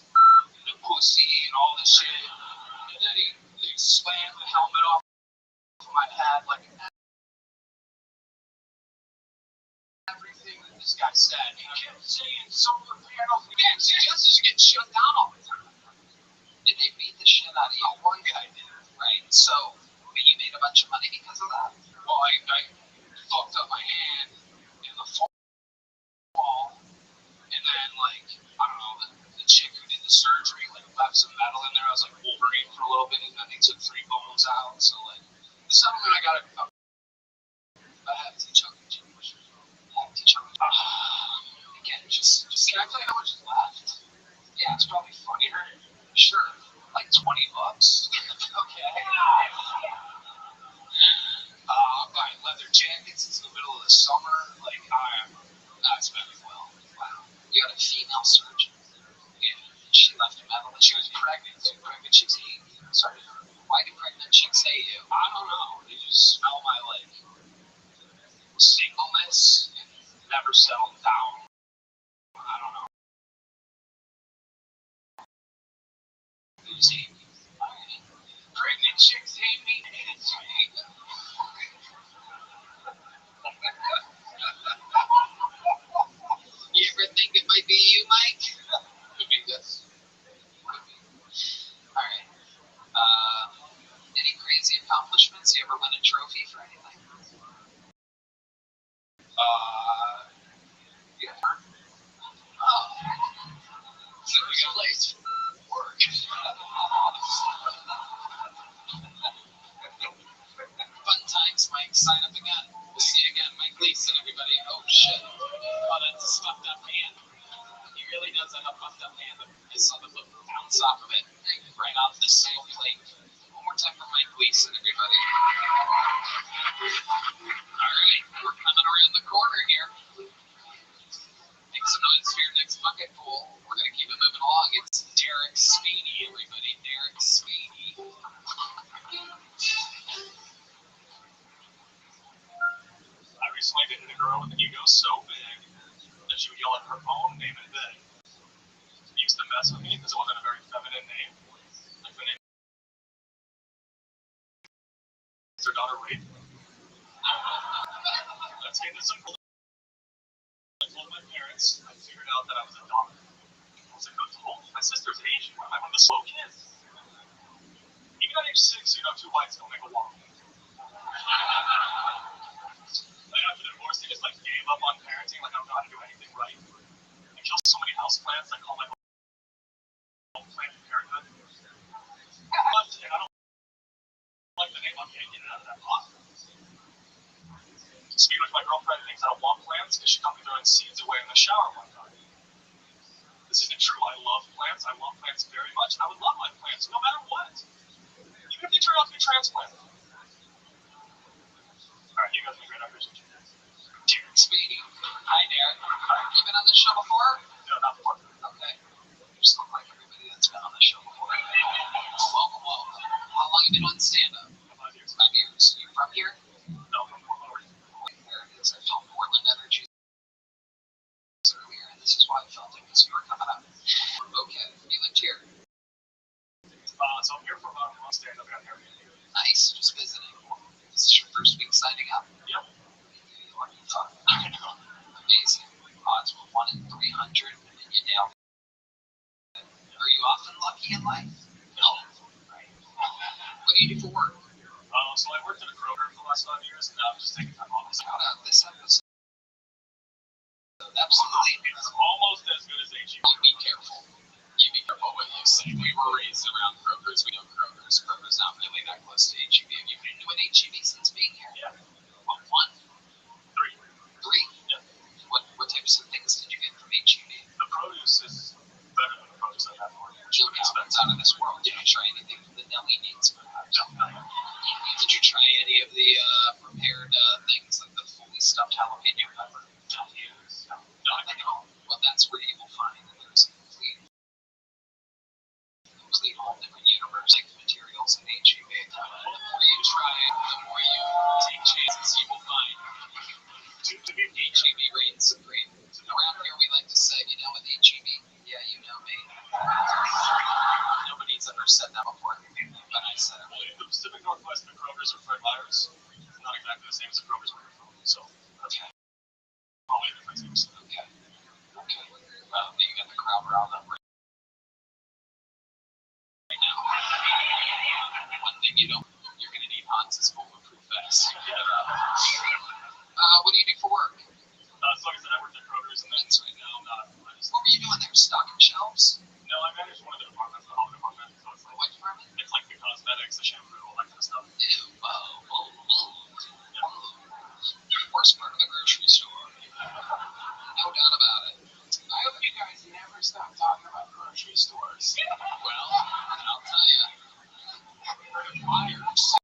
pussy and all this shit. And then he slammed the helmet off my head, everything that this guy said. He kept saying solar panels. Yeah, CES is getting shut down all the time. And they beat the shit out of you. One guy did, right? So, but you made a bunch of money because of that? Well, I fucked up my hand in the fall, and then, I don't know, the chick who did the surgery, left some metal in there. I was Wolverine for a little bit, and then they took 3 bones out. So, the settlement I got a hefty chunk of change. Again, just can I tell you how much is left? Yeah, it's probably funnier. Sure, $20. Okay. I'm buying leather jackets. It's the middle of the summer. I'm not spending well. Wow. You got a female surgeon. Yeah, she left a metal. She was pregnant. Two pregnant chicks hate you. Sorry. Why do pregnant chicks hate you? I don't know. They just smell my singleness and never settled down. I don't know. They just hate me. Pregnant chicks hate me. And it's hate me. You ever think it might be you, Mike? Could be this. Could be. Alright. Any crazy accomplishments? You ever win a trophy for anything? Yeah. Oh. So we got place for work. right off the steel plate. One more time for Mike Gleason, everybody. All right, we're coming around the corner here. Make some noise for your next bucket pool. We're going to keep it moving along. It's Derek Spady, everybody. Derek Spady. I recently dated a girl with an ego so big that she would yell at her own name in bed. She used to mess with me because it wasn't a very feminine name. Like the name is her daughter Wade. Let's get into some. I told my parents I figured out that I was a daughter. I was like, who told me? My sister's Asian. I'm one of the slow kids. Even at age 6, you know, two whites don't make a wall. Right after the divorce, they just like gave up on parenting. Like I don't know how to do anything right. I kill so many houseplants. I call my home plant parenthood. And I don't like the name. I'm getting it out of that pot. Speaking with my girlfriend, thinks I don't want plants because she caught me throwing seeds away in the shower one time. This isn't true. I love plants. I love plants very much. I would love my plants no matter what. Even if they turn out to be transplanted. Alright, you guys are great. I appreciate you guys. Derek Spady. Hi, Derek. You been on the show before? No, not before. Okay. You just look like everybody that's been on the show before. Welcome, welcome. How long have you been on stand-up? 5 years. 5 years. You from here? No, from Portland, Oregon. There it is. I felt Portland energy earlier, and this is why I felt it because you were coming up. Okay. You lived here? So I'm here for about a month stand-up on Airbnb. Nice. Just visiting. This is your first week signing up? Yep. Lucky fuck. I know. Amazing. Odds were 1 in 300, and you nailed it. Are you often lucky in life? No. Right. What do you do for work? So I worked at a Kroger for the last 5 years, and now I'm just taking time off. Shout out this episode. Absolutely. It's almost as good as HEB. Be careful. You be careful what you say. We were raised around Kroger's. We know Kroger's. Kroger's not really that close to HEB. Have you been to an HEB since being here? Yeah. What, 1? 3. 3? Yeah. What types of things did you get from HEB? The produce is better than the produce I had for you. Jill Calvin's out of this world. Did you try anything from the deli needs, perhaps? No. Did you try any of the prepared things like the fully stuffed jalapeno pepper? No, I think all. Well, that's where you will find that there's a complete whole different universe, like materials in HEB. The more you try it, the more you take chances you will find. HEB reigns supreme. Around here, we like to say, you know, with HEB, yeah, you know me. Nobody's ever said that before, but I said it. The Pacific Northwest, the Kroger's or Fred Meyer's is not exactly the same as the Kroger's where you're from. So that's probably a different things. Okay. You got the crowd riled up right now. One thing you're going to need Hans's bulletproof vest. What do you do for work? So like I said, I worked at Kroger's, and then right now I'm not. What were you doing there? Stocking shelves? No, I manage one of the departments, the home department. So it's like, What department? it's like the cosmetics, the shampoo, all that kind of stuff. Ew. Worst part of the grocery store. No doubt about it. I hope you guys never stop talking about grocery stores. Well, I'll tell you. Liars.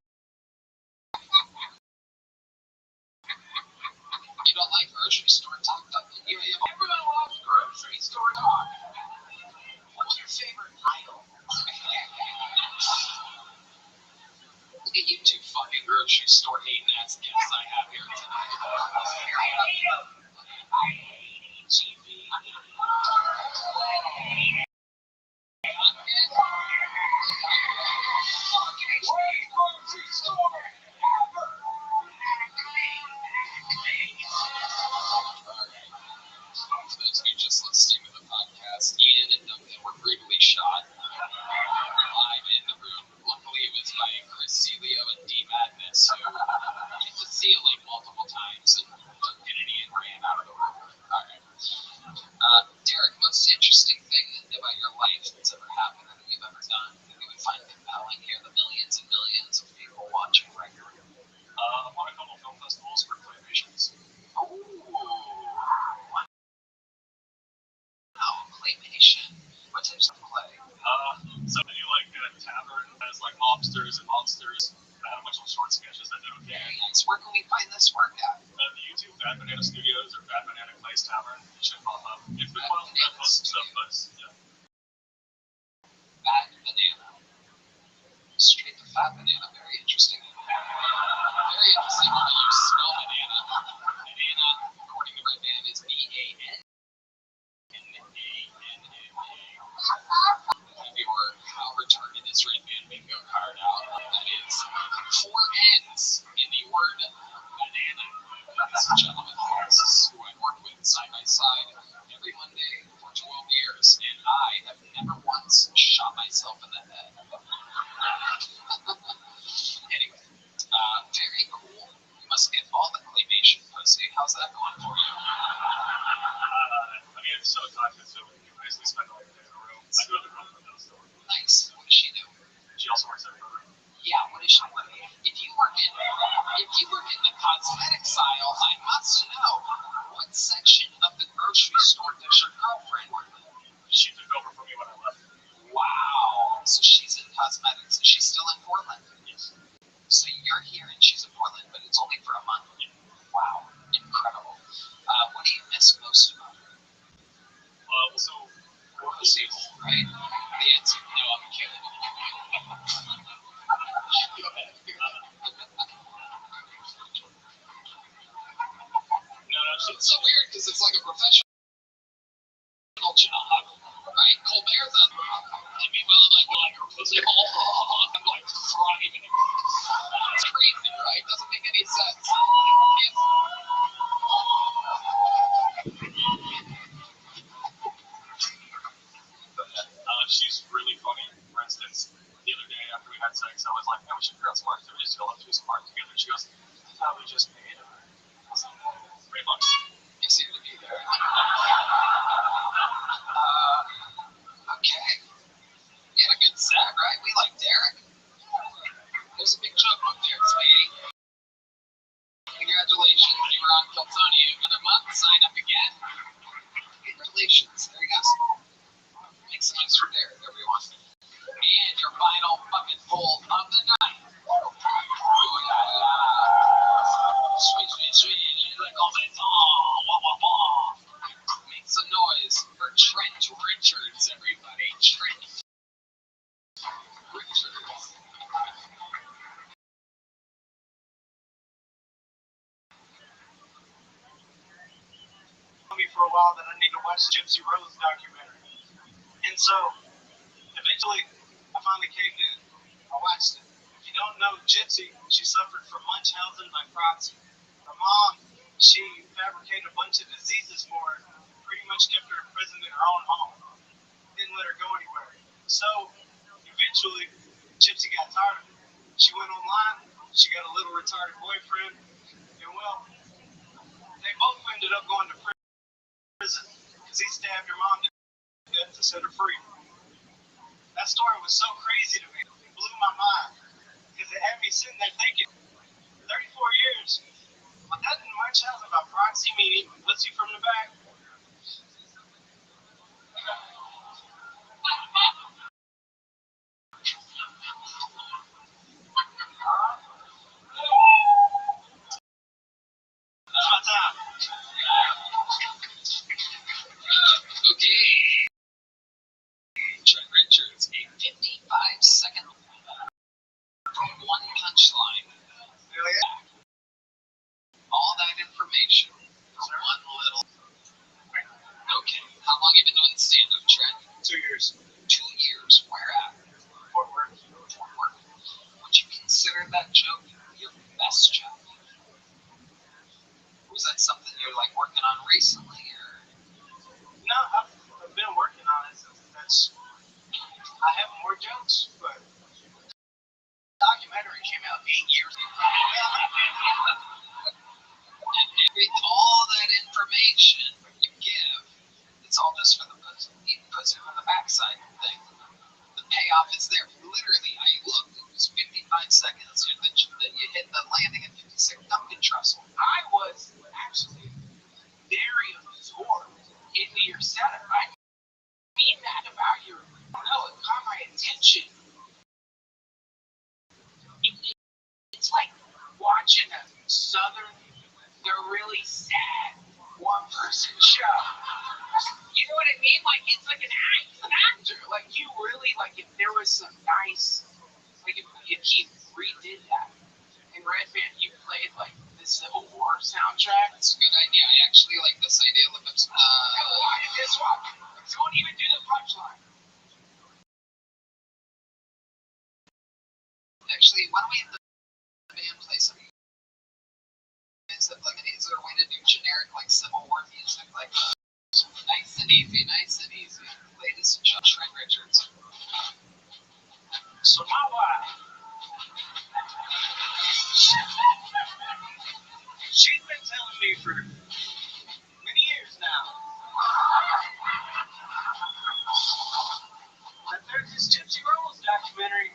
You don't like grocery store talk? Everyone loves grocery store talk. What's your favorite aisle? Look at you two fucking grocery store hating ass guests I have here tonight. I hate HEB. Grocery store ever. For those of you just listening to the podcast, Ian and Duncan were brutally shot live in the room. Luckily, it was by Chris Celio and D Madness, who hit the ceiling multiple times, and Duncan and Ian ran fat banana. Very interesting. Very interesting. How you smell banana. Banana, according to Red Band, is BAN. Your how retarded is Red Band bingo card out. That is 4 N's in the word banana. Ladies and gentlemen, this is who I work with side by side every Monday for 12 years, and I have never once shot myself in the head. Anyway, very cool. You must get all the claymation pussy. How's that going for you? I mean, it's so toxic, so you basically spend all your day in a room. I go to the girlfriend though, so. Nice. What does she do? She also works at a room. Yeah, what is she? If you work in the cosmetics aisle, I must know what section of the grocery store does your girlfriend work in? She took over for me when I left. Wow. So she's in cosmetics. Is she still in Portland? Yes. So you're here and she's in Portland, but it's only for a month. Yeah. Wow. Incredible. What do you miss most about her? So Pussy hole, right? The answer, no, I'm kidding. Go ahead. no, It's so weird because it's like a professional job, right? Colbert's on. And meanwhile, I'm like, her pussy hole. I'm like thriving. It's crazy, right? Doesn't make any sense. she's really funny. For instance, the other day after we had sex, I was like, "No, we should figure out some activities to go. Let's do some art together." She goes, "I thought we just made it." I was like, $3. You seem to be there. Okay. You had a good set, right? We like Derek. There's a big chunk of Derek, sweetie. Congratulations, you were on Kiltonia. Another month, sign up again. Congratulations. There he goes. Make some noise for Derek, everyone. And your final bucket full of the night. Ooh la la. Sweet, sweet, sweet. Like all that. Wah, wah, wah. Make some noise for Trent Richards, everybody. Trent Richards. Me for a while that I need to watch the Gypsy Rose documentary. And so, eventually, I finally caved in. I watched it. If you don't know Gypsy, she suffered from Munchausen by proxy. Her mom, she fabricated a bunch of diseases for her, pretty much kept her imprisoned in her own home. Didn't let her go anywhere. So, eventually, Gypsy got tired of it. She went online, she got a little retarded boyfriend, and well, they both ended up going to prison because he stabbed her mom to death to set her free. That story was so crazy to me. It blew my mind because it had me sitting there thinking, 34 years, but doesn't Munchausen by proxy mean eating pussy from the back? That's my time. Okay. Trent Richards, a 55-second from one punchline. Hell yeah. All that information for one little. Okay. How long have you been doing stand-up, Trent? 2 years. 2 years. Where at? Fort Worth. Fort Worth. Would you consider that joke your best joke? Was that something you're like working on recently, or? No, I've been working on it since that's. I have more jokes, but Documentary came out 8 years ago. And all that information you give, it's all just for the pussy. Eating pussy on the backside thing. The payoff is there. Literally, I looked. It was 55 seconds. That you hit the landing at 56 Duncan Trussell. I was actually very absorbed into your setup. I mean that about your. No, it caught my attention. It's like watching a Southern, they're really sad, one-person show. You know what I mean? Like it's like an actor. Like you really like if there was some nice, like if if he redid that. In Red Band, you played like the Civil War soundtrack. That's a good idea. I actually like this idea. Look up. Guess what? Don't even do the punchline. Actually, why don't we have the band play some? Is there a way to do generic like Civil War music, like nice and easy, latest Trent Richards? So my wife, she's been telling me for many years now that there's this Gypsy Rose documentary,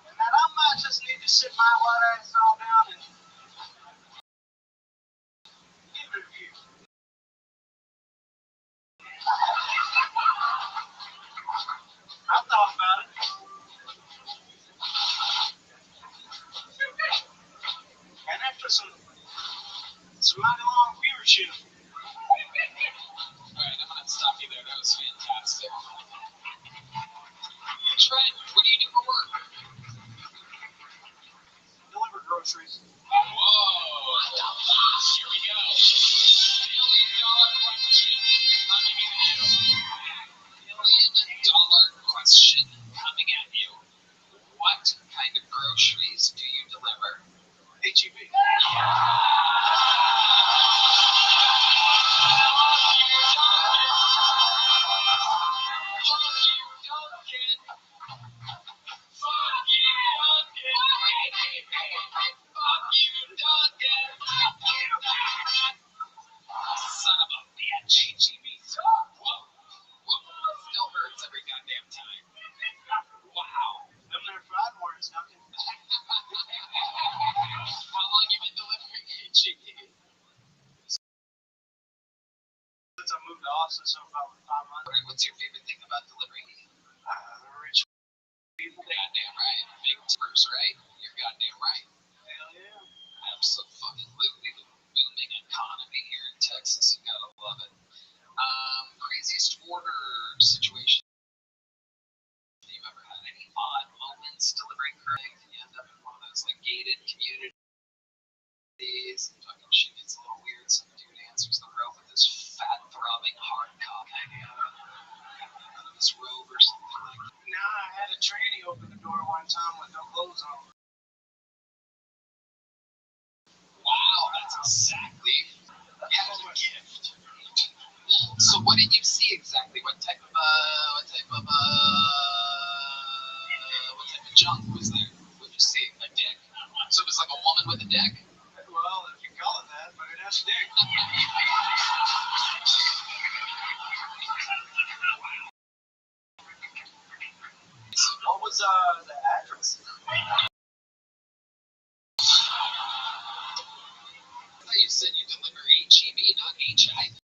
and that I might just need to sit my white ass all down and give it a view. I've thought about it, and after some mighty long viewership, Alright, I'm gonna stop you there. That was fantastic. Trent, what do you do for work? deliver groceries. Whoa! Here we go. $1 million question coming at you. $1 million question coming at you. What kind of groceries do you deliver? HEB. Son of a bitch. HEB. Whoa. Still hurts every goddamn time. Wow. Them there fried words, nothing. How long you been delivering HEB? Since I moved to Austin, so about 5 months. Alright, what's your favorite thing about delivering? The rich people. Goddamn right. Big tippers, right? You're goddamn right. Hell yeah. Absolutely. The booming economy here in Texas. You gotta love it. Craziest order situation you've ever had? Any odd moments delivering correct? You end up in one of those like gated communities. Fucking shit gets a little weird. Some dude answers the rope with this fat throbbing hard cock hanging out of his robe or something like that. Now I had a tranny open the door one time with no clothes on. Wow, that's exactly a gift. So what did you see exactly? What type of junk was there? What did you see? A dick? So it was like a woman with a dick? Well, if you call it that, but it has dick. What was the address? I thought you said you deliver HEB, not HIV.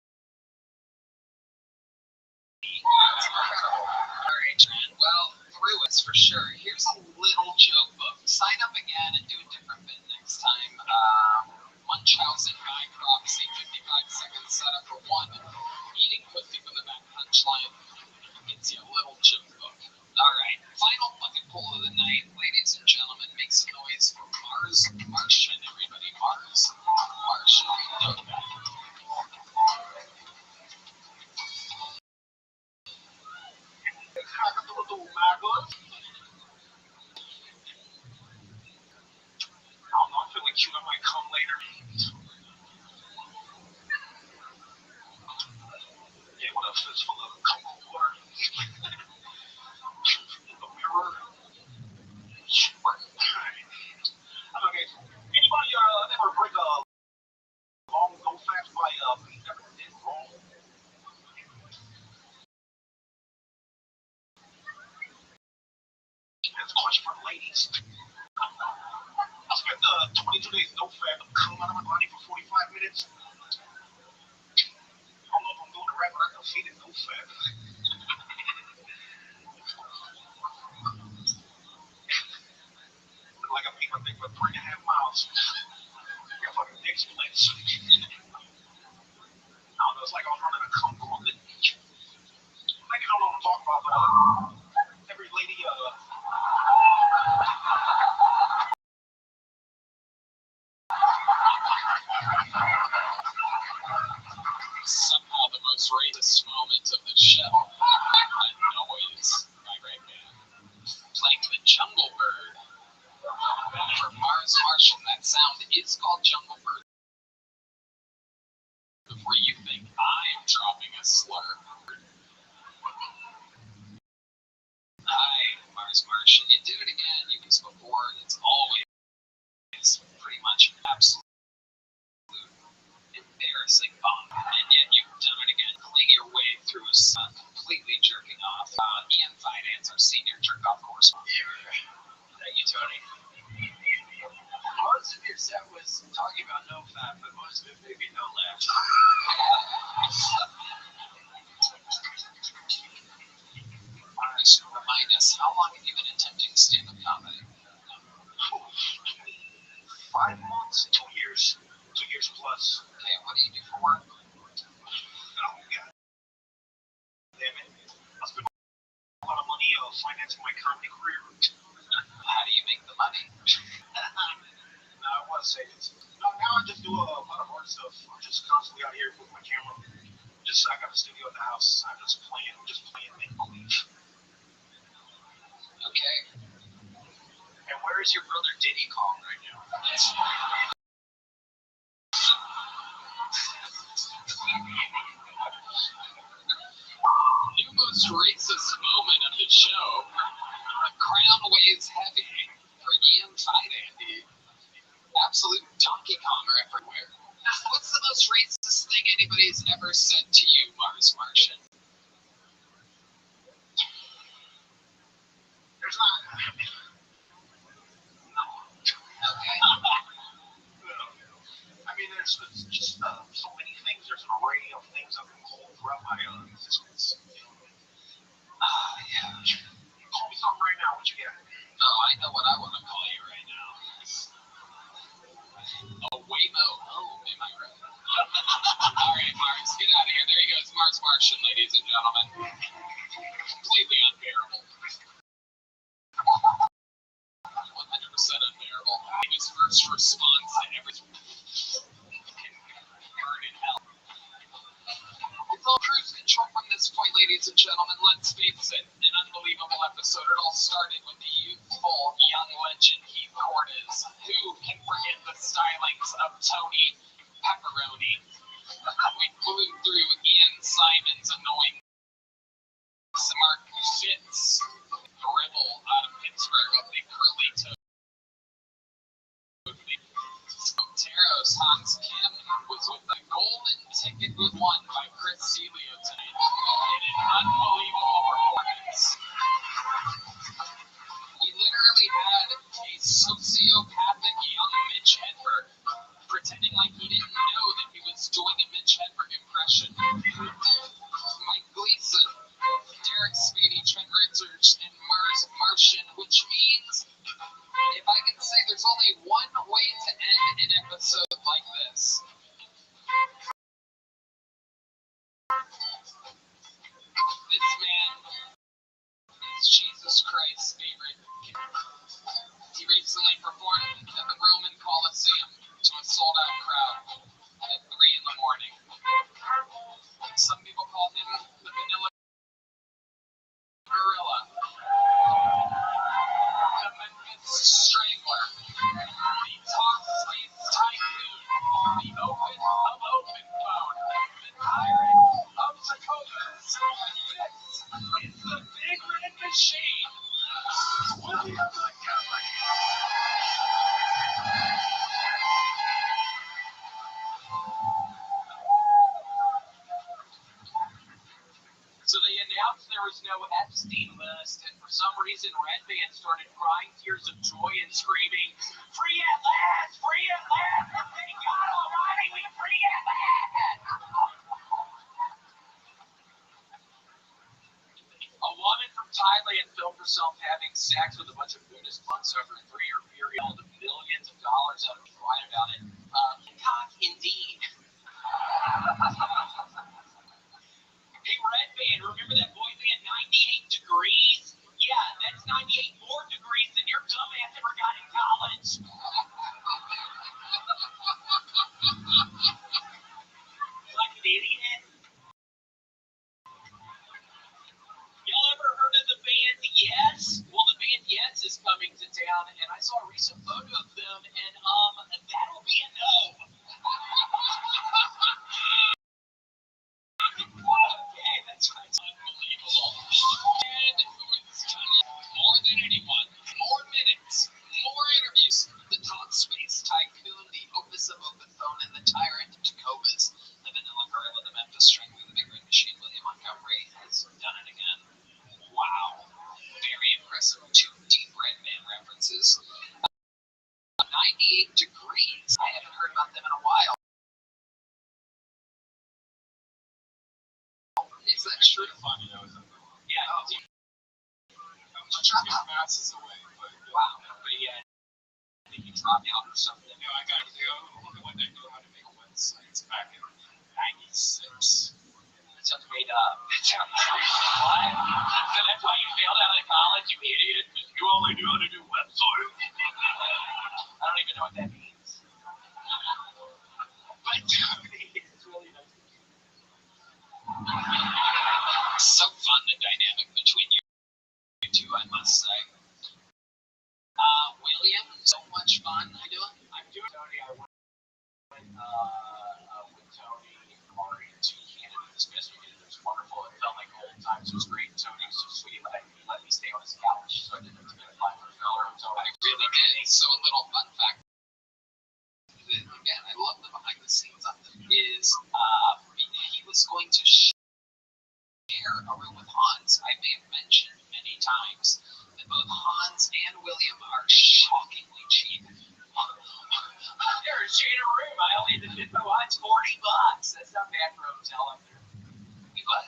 That's incredible. Alright, Trent. Well, through us for sure. Here's a little joke book. Sign up again and do a different bit next time. Munchausen by Proxy, 55-second setup for one. Eating pussy from the back punchline. Gets you a little joke book. Alright, final fucking poll of the night. Ladies and gentlemen, make some noise for Martian, everybody. Martian. I don't know, I feel like cute, I might come later. Yeah, what a fistful of cold water. A mirror. Okay, anybody ever break a long go fast by never did wrong? That's a question for the ladies. I spent 22 days no fat, come out of my body for 45 minutes. I don't know if I'm doing it right, but I can feed it no fat. Look like a paper thing for 3.5 miles. Your fucking dick splits. I don't know, it's like I was running a Congo on the beach. Like, you don't know what I'm talking but every lady, Somehow the most racist moment of the show. That noise by Ray Band. Playing the Jungle Bird. For Mars Martian, that sound is called Jungle Bird. Before you think I'm dropping a slur. Hi, Mars Martian. You did it again. You used before. It's always pretty much absolute embarrassing bomb. And yet you've done it again. Playing your way through a sun, completely jerking off. Ian Finance, our senior jerk off course. thank you, Tony. Most of your set was talking about no fat, but most of it made me no laugh. Mars, remind us, how long have you been attempting stand-up comedy? 5 months, 2 years. 2 years plus. Okay, what do you do for work? Oh, God damn it. I spent a lot of money financing my comedy career. How do you make the money? No, I want to say this. No, now I just do a lot of art stuff. I'm just constantly out here with my camera. I got a studio at the house. I'm just playing make believe. Okay. And where is your brother Diddy Kong right now? New most racist moment of the show. The crown weighs heavy for Ian Andy. Absolute Donkey Konger everywhere. What's the most racist thing anybody's ever said to you, Mars Martian? There's not. No. Okay. I mean, there's just so many things. There's an array of things I've been called throughout my existence. Yeah. Call me something right now. What you got? Oh, I know what I want to call you right now. A Waymo home, am I right? All right, Mars, get out of here. There he goes, Mars Martian, ladies and gentlemen. Completely unbearable. 100% unbearable. His first response to everything. Burn in hell. It's all cruise control from this point, ladies and gentlemen. Let's face it, an unbelievable episode. It all started with the youthful young legend Heath Cordes. Who can forget the stylings of Tony Pepperoni? We flew through Ian Simon's annoying Mark Fitz dribble out of Pittsburgh with the curly toe. Taros Hans Kim was with the golden ticket was won by Chris Celio tonight in an unbelievable performance. We literally had a sociopathic young Mitch Hedberg pretending like he didn't know that he was doing a Mitch Hedberg impression. Mike Gleason, Derek Speedy, Trent Richards, and Mars Martian, which means, if I can say there's only one way to end an episode like this. This man is Jesus Christ's favorite kid. He recently performed at the Roman Coliseum to a sold-out crowd at 3 in the morning. Some people call him the Vanilla Gorilla, the Memphis Strangler, the Talk Sleep Tycoon, the Open of Open Phone, the Tyrant of Tacomas. This is the Big Red Machine, William Montgomery. So they announced there was no Epstein list, and for some reason Red Band started crying tears of joy and screaming, "Free at last! Free at last! Thank God Almighty, we free at last!" A woman from Thailand filmed herself having sex with a bunch of Buddhist monks over a 3-year period, held millions of dollars out of crying about it. Cock indeed. Hey, Red Band, remember that boy band 98 and Jens is coming to town, and I saw a recent photo of them, and that'll be a no. Okay, that's right. It's unbelievable. And who is more than anyone, more minutes, more interviews. The top space tycoon, the opus of open phone, and the tyrant of Jacobus. The vanilla gorilla, the Memphis strangler, the big red machine, William Montgomery has done it again. Wow. Very impressive. 2 Deep Red Man references. 98 Degrees. I haven't heard about them in a while. Is that true? Funny, yeah. Drop out masses away, but wow. But yeah, I think you dropped out or something. No, I got the only one that knew how to make websites back in '96. That sounds made up. That sounds what? So that's why you failed out of college, you idiot. You only knew how to do websites. I don't even know what that means. But it's really nice. So fun, the dynamic between you two, I must say. William, so much fun. How you doing? I'm doing Tony. I went with Tony and Corey to Canada this past weekend. It was wonderful. It felt like old times. It was great. Tony was so sweet. He let me stay on his couch, so I didn't have to get a $500 hotel. I really did. So a little fun fact. Again, I love the behind the scenes on this. Is he was going to share a room with Hans. I may have mentioned many times that both Hans and William are shockingly cheap. They're sharing a room. I only had to fit my watch $40. That's not bad for a hotel up there. What?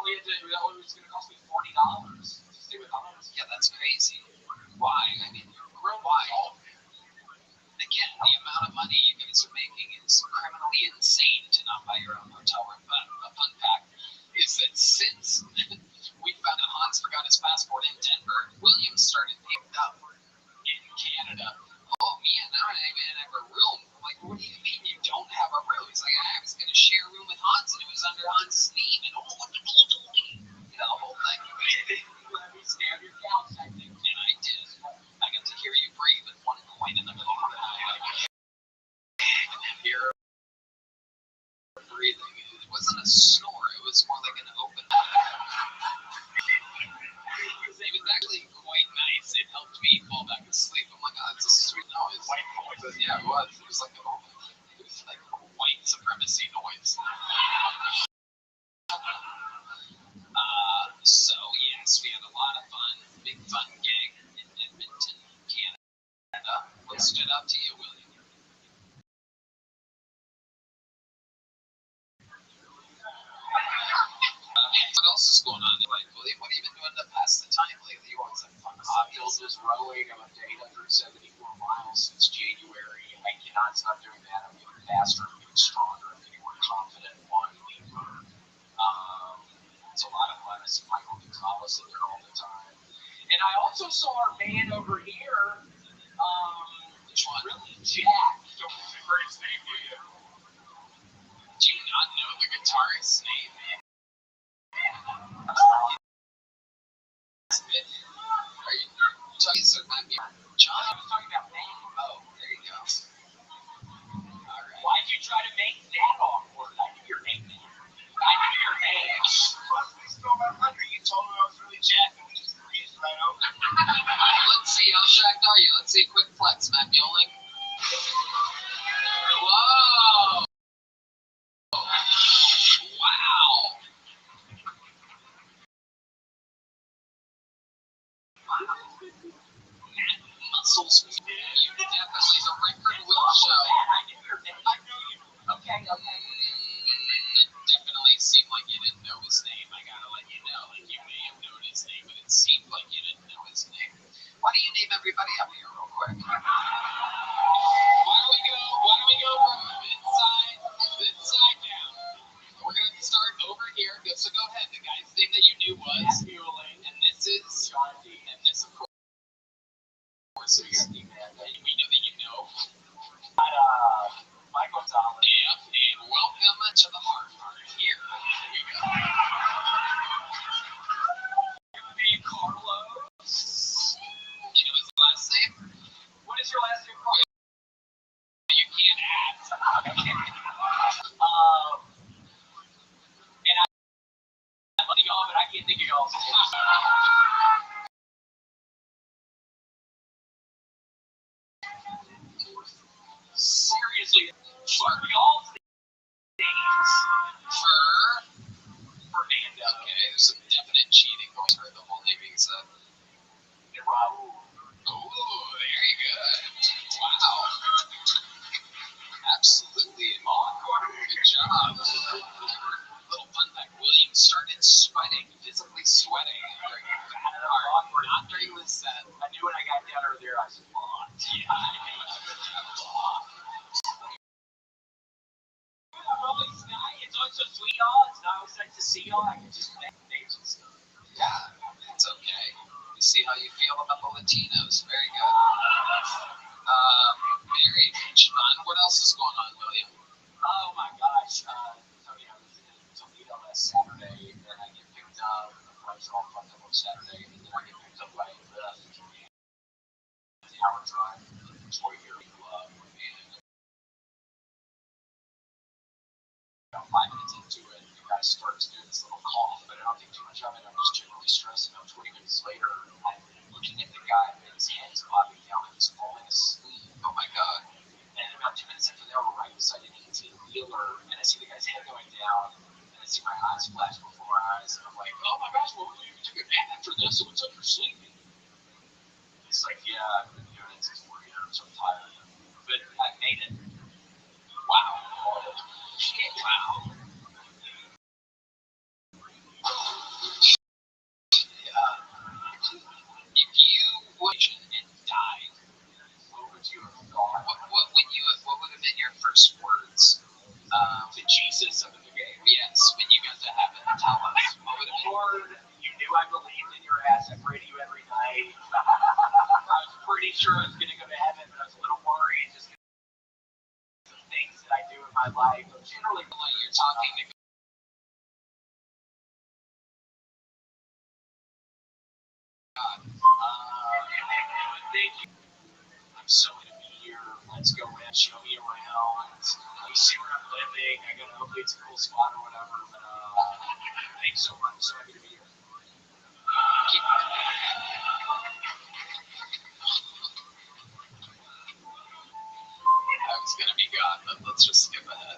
It was going to cost me $40 to stay with Hans. Yeah, that's crazy. Why? I mean, why? Again, the amount of money you guys are making is criminally insane to not buy your own hotel room. But a fun fact is that since we found out Hans forgot his passport in Denver, William started picking up in Canada. Oh man, now I don't even have a room. I'm like, what do you mean you don't have a room? He's like, I was going to share a room with Hans, and it was under Hans' name. And what the hell do we? You know, the whole thing. Let me stay on your couch, I think. And I did. I got to hear you breathe with one coin in the middle of the night. Hear breathing. It wasn't a snore. It was more like an open. It was actually quite nice. It helped me fall back asleep. I'm like, oh, it's a sweet noise. White noise. Yeah, it was. It was like white supremacy noise. So yes, we had a lot of fun. Big fun gig in Edmonton, Canada. What stood out to you, William? What else is going on? Like, William, what have you been doing to pass the time lately? You always have fun. Hobbies is rowing. I'm up to 874 miles since January. I cannot stop doing that. I'm getting faster. I'm getting stronger. I'm getting more confident. It's a lot of fun. I see Michael Gonzalez in there all the time. And I also saw our band over here. Which one? Really Jack. Don't remember his name, do you? Do you not know the guitarist's name? Are you talking about John? I was talking about name. Oh, there you go. All right. Why'd you try to make that awkward? I knew your name. I knew your name. You told me I was really jacked and we just breezed right over. Let's see, how jacked are you? Let's see a quick flex, Matt Mueling. Whoa! Wow! Muscles. You definitely the record will show. I knew your name. I knew you. Okay. It definitely seemed like you didn't know his name. I gotta let you know. Like you may have known his name, but it seemed like you didn't know his name. Why don't you name everybody up here real quick? Why don't we go from inside down? We're gonna start over here. So go ahead. The guy's name that you knew was Mueling, and this is John D. And this, of course, is Very was set. I knew when I got down over there, I was fucked. Yeah, I knew it. It's always so sweet, y'all. It's not always nice to see y'all. I can just make names and stuff. Yeah, it's okay. We see how you feel about the Latinos. Very good. Mary, Siobhan, what else is going on, William? Oh my gosh. So yeah, I was in Toledo last Saturday, and I get picked up. My friends are all fucked up on Saturday, and then I get picked up by a Lyft. An hour drive to Detroit Area Club, and about 5 minutes into it, the guy starts doing this little cough, but I don't think too much of it. I'm just generally stressed. About 20 minutes later, I'm looking at the guy, and his head's bobbing down, and he's falling asleep. Oh my God. And about 2 minutes after that, we're right beside an 18-wheeler, and I see the guy's head going down, and I see my eyes flash before my eyes, and I'm like, oh my gosh, well, you took a nap after this, so what's up, you're sleeping? He's like, yeah, I've been doing it since 4 a.m., so I'm tired. But I made it. Wow. Shit, wow. If you would and died, What would you have thought? what would have been your first words? To Jesus of the game. Yes, when you got to heaven, tell us. What would it be? Lord, you knew I believed in your ass. I pray to you every night. I was pretty sure I was going to go to heaven, but I was a little worried just because of the things that I do in my life. I'm generally Like you're talking to God. thank you. I'm so happy to be here. Let's go in, show me around. You see where I'm living. I gotta hopefully it's a cool spot or whatever. But thanks so much. So happy to be here. I was gonna be God, but let's just skip ahead.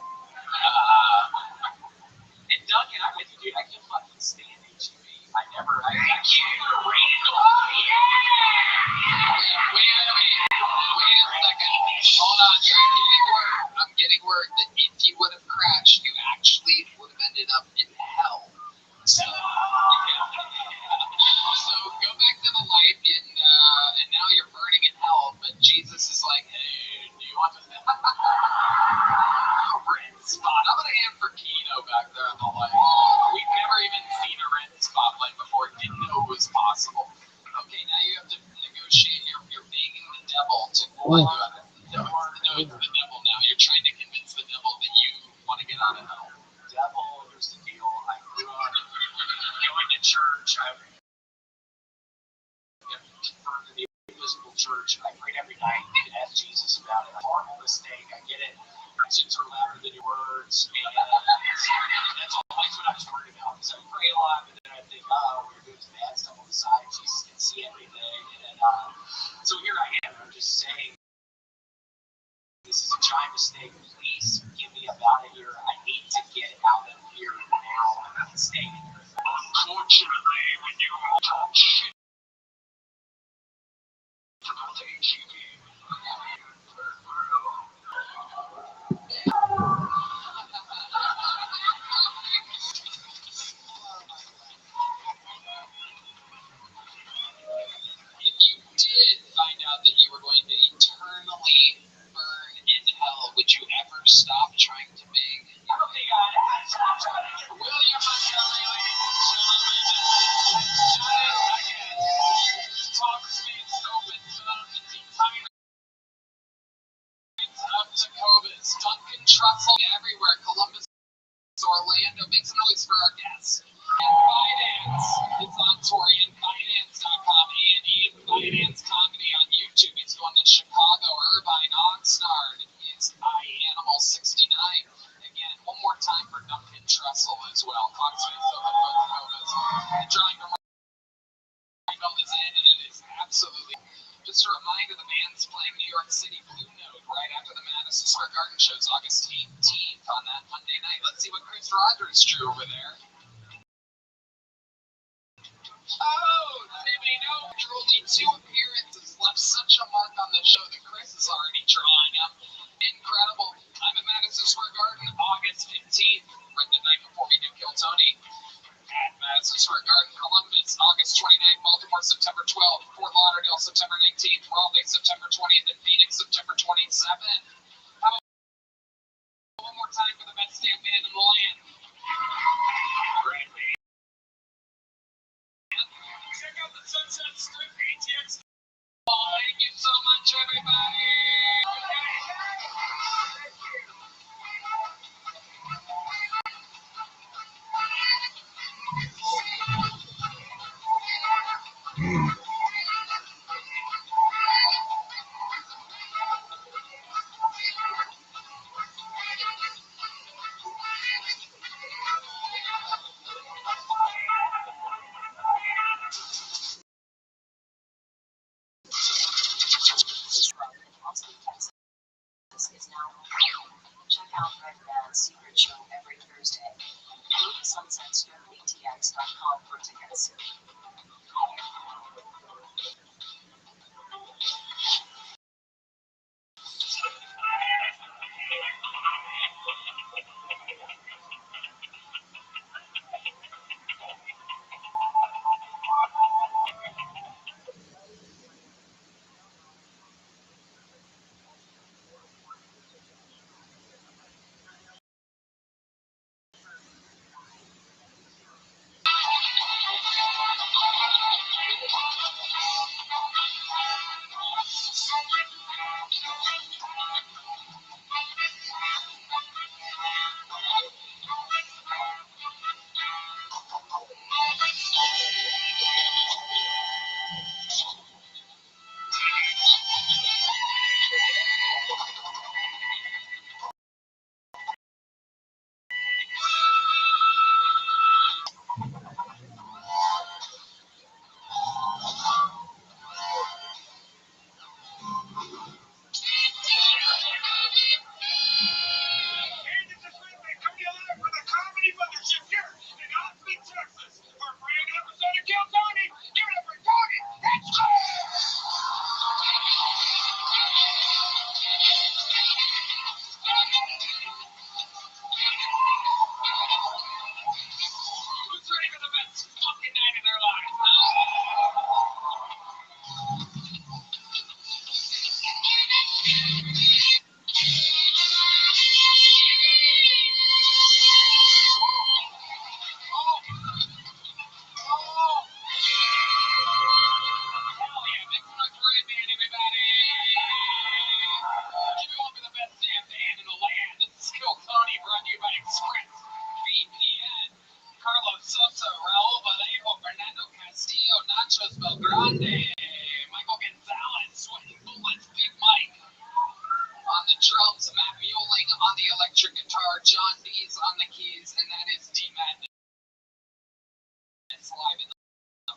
And Duncan, I'm with you, dude. I can't fucking stand HEB. I can't even read. Oh, yeah! Wait a second. Hold on. I'm getting word that if you would have crashed, you actually would have ended up in hell. So go back to the light, and now you're burning in hell. But Jesus is like, hey, do you want to rent spot? How about a hand for Keno back there in the light? We've never even seen a rent spotlight before. Didn't know it was possible. Okay, now you have to negotiate. You're begging the devil to what? No, it's the devil now. You're trying to convince the devil that you want to get out of hell. Devil, here's the deal. I grew up going to church. I confirmed in the Episcopal Church. I prayed every night and asked Jesus about it. A horrible mistake. I get it. Actions are louder than your words. And that's always what I was worried about. Because I pray a lot, but then I think, oh, we're doing some bad stuff on the side. Jesus can see everything. And so here I am. I'm just saying, this is a giant mistake. Please get me up out of here. I need to get out of here now. I can't stay here. Unfortunately, when you talk shit about the HEB, If you did find out that you were going to eternally burn in hell, would you ever stop trying to beg? I don't think I'd stop trying to get William Montgomery, ladies and gentlemen, talk space open up the entire up to Cobus, Duncan Trussell everywhere, Columbus, Orlando, make some noise for our guests. And Finance, it's on tour, ianfinance.com, and Ian Finance Comedy on YouTube. He's going to Chicago, Irvine, Oxnard. It's iAnimal69. Again, one more time for Duncan Trussell as well. Talkspace open both Cobus. The drawing room is in, and it is absolutely. Just a reminder, the band's playing New York City Blue Note right after the Madison Square Garden shows, August 18th on that Monday night. Let's see what Chris Rogers drew over there. Oh, Tiffany, no, after only 2 appearances, left such a mark on the show that Chris is already drawing him. Incredible. I'm at Madison Square Garden, August 15th, right the night before we do Kill Tony. Madison Square Garden, Columbus, August 29th, Baltimore, September 12th, Fort Lauderdale, September 19th, Raleigh, September 20th, and Phoenix, September 27th. How about one more time for the best damn band in the land? Great, man. Check out the Sunset Strip ATX. Thank you so much, everybody. Is now open. Check out Red Band's secret show every Thursday. Go to sunsetstripatx.com for tickets. Who's ready for the best fucking night of their lives? Carlos Sosa, Raul Vallejo, Fernando Castillo, Nachos Belgrande, Michael Gonzalez, Sweating Bullets, Big Mike. On the drums, Matt Mueling on the electric guitar, John Dees on the keys, and that is D-Madness live in the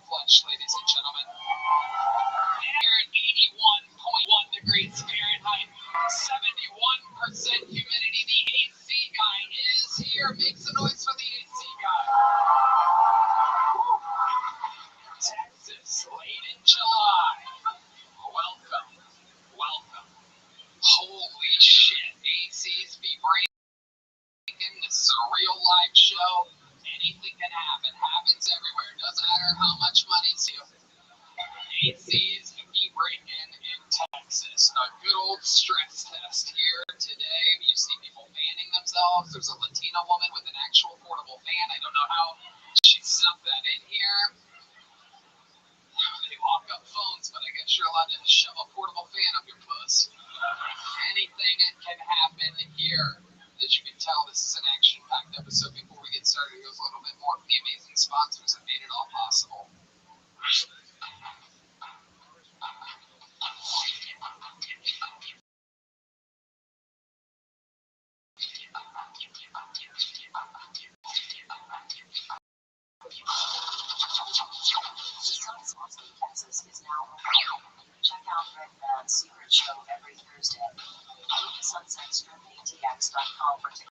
flesh, ladies and gentlemen. Here at 81.1 degrees Fahrenheit, 71% humidity. The AC guy is here. Make some noise for the AC guy. Texas, late in July. Welcome. Welcome. Holy shit. ACs be breaking. This is a real live show. Anything can happen. Happens everywhere. Doesn't matter how much money's here. ACs be breaking in Texas. A good old stress test here today. You see people fanning themselves. There's a Latina woman with an actual portable fan. I don't know how she snuck that in here. They lock up phones, but I guess you're allowed to shove a portable fan up your puss. Anything can happen here. As you can tell, this is an action-packed episode. Before we get started, here's a little bit more from the amazing sponsors that made it all possible. Texas is now open. Check out Red Band's secret show every Thursday. Go to sunsetstripatx.com for tickets.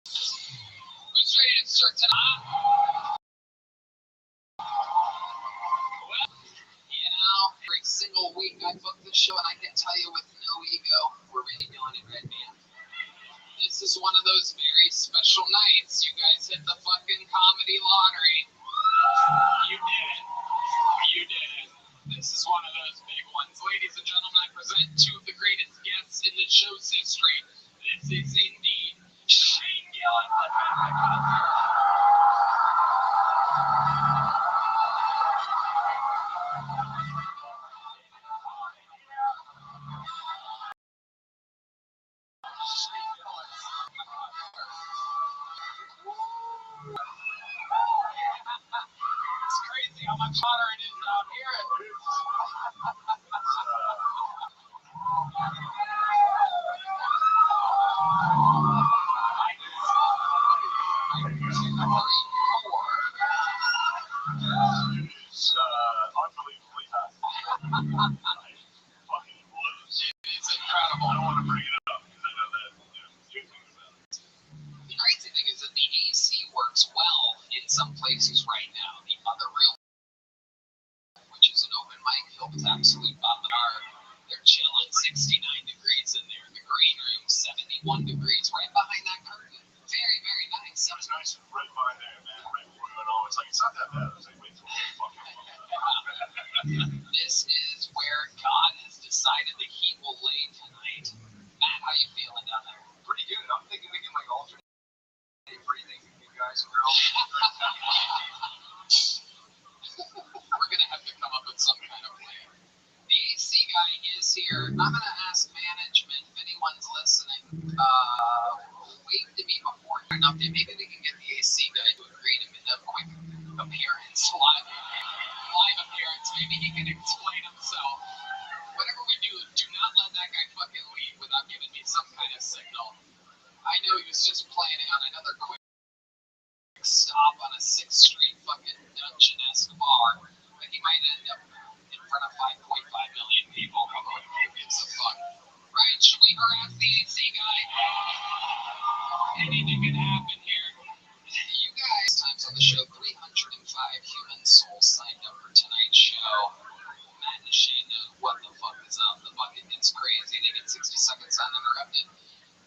Who's ready to start tonight? Well, you know, every single week I book the show, and I can tell you with no ego, we're really doing one of those very special nights. You guys hit the fucking comedy lottery. You did it. You did it. This is one of those big ones. Ladies and gentlemen, I present two of the greatest guests in the show's history. This is indeed Shane Gillen. It's crazy how much hotter it is out here. It's unbelievably hot. Fucking blows. It's incredible. I don't want to bring it up because I know that you think about it. The crazy thing is that the AC works well in some places right now. The other room, which is an open mic filled with absolute bombardar, they're chilling 69 degrees in there. The green room, 71 degrees, right behind that curtain. Very, very nice. It's nice right behind there, man. Right before you went on. It's like, it's not that bad. I was like, wait till it's fucking This is where God has decided the heat will lay tonight. Matt, how you feeling down there? pretty good. I'm thinking we can like alternate breathing, you guys and girls. We're going to have to come up with some kind of plan. The AC guy is here. I'm going to ask management if anyone's listening. Wait to me before an update. Maybe we can get the AC guy to agree to make a quick appearance, live appearance. Maybe he can explain himself. Whatever we do, do not let that guy fucking leave without giving me some kind of signal. I know he was just planning on another quick stop on a 6th Street fucking dungeon-esque bar, but he might end up in front of 5.5 million people. Who gives a fuck? Right? Should we harass the AC guy? Anything can happen here. You guys, times on the show, 305 human souls signed up for tonight's show. Matt and Shane know what the fuck is up. The bucket gets crazy. They get 60 seconds uninterrupted.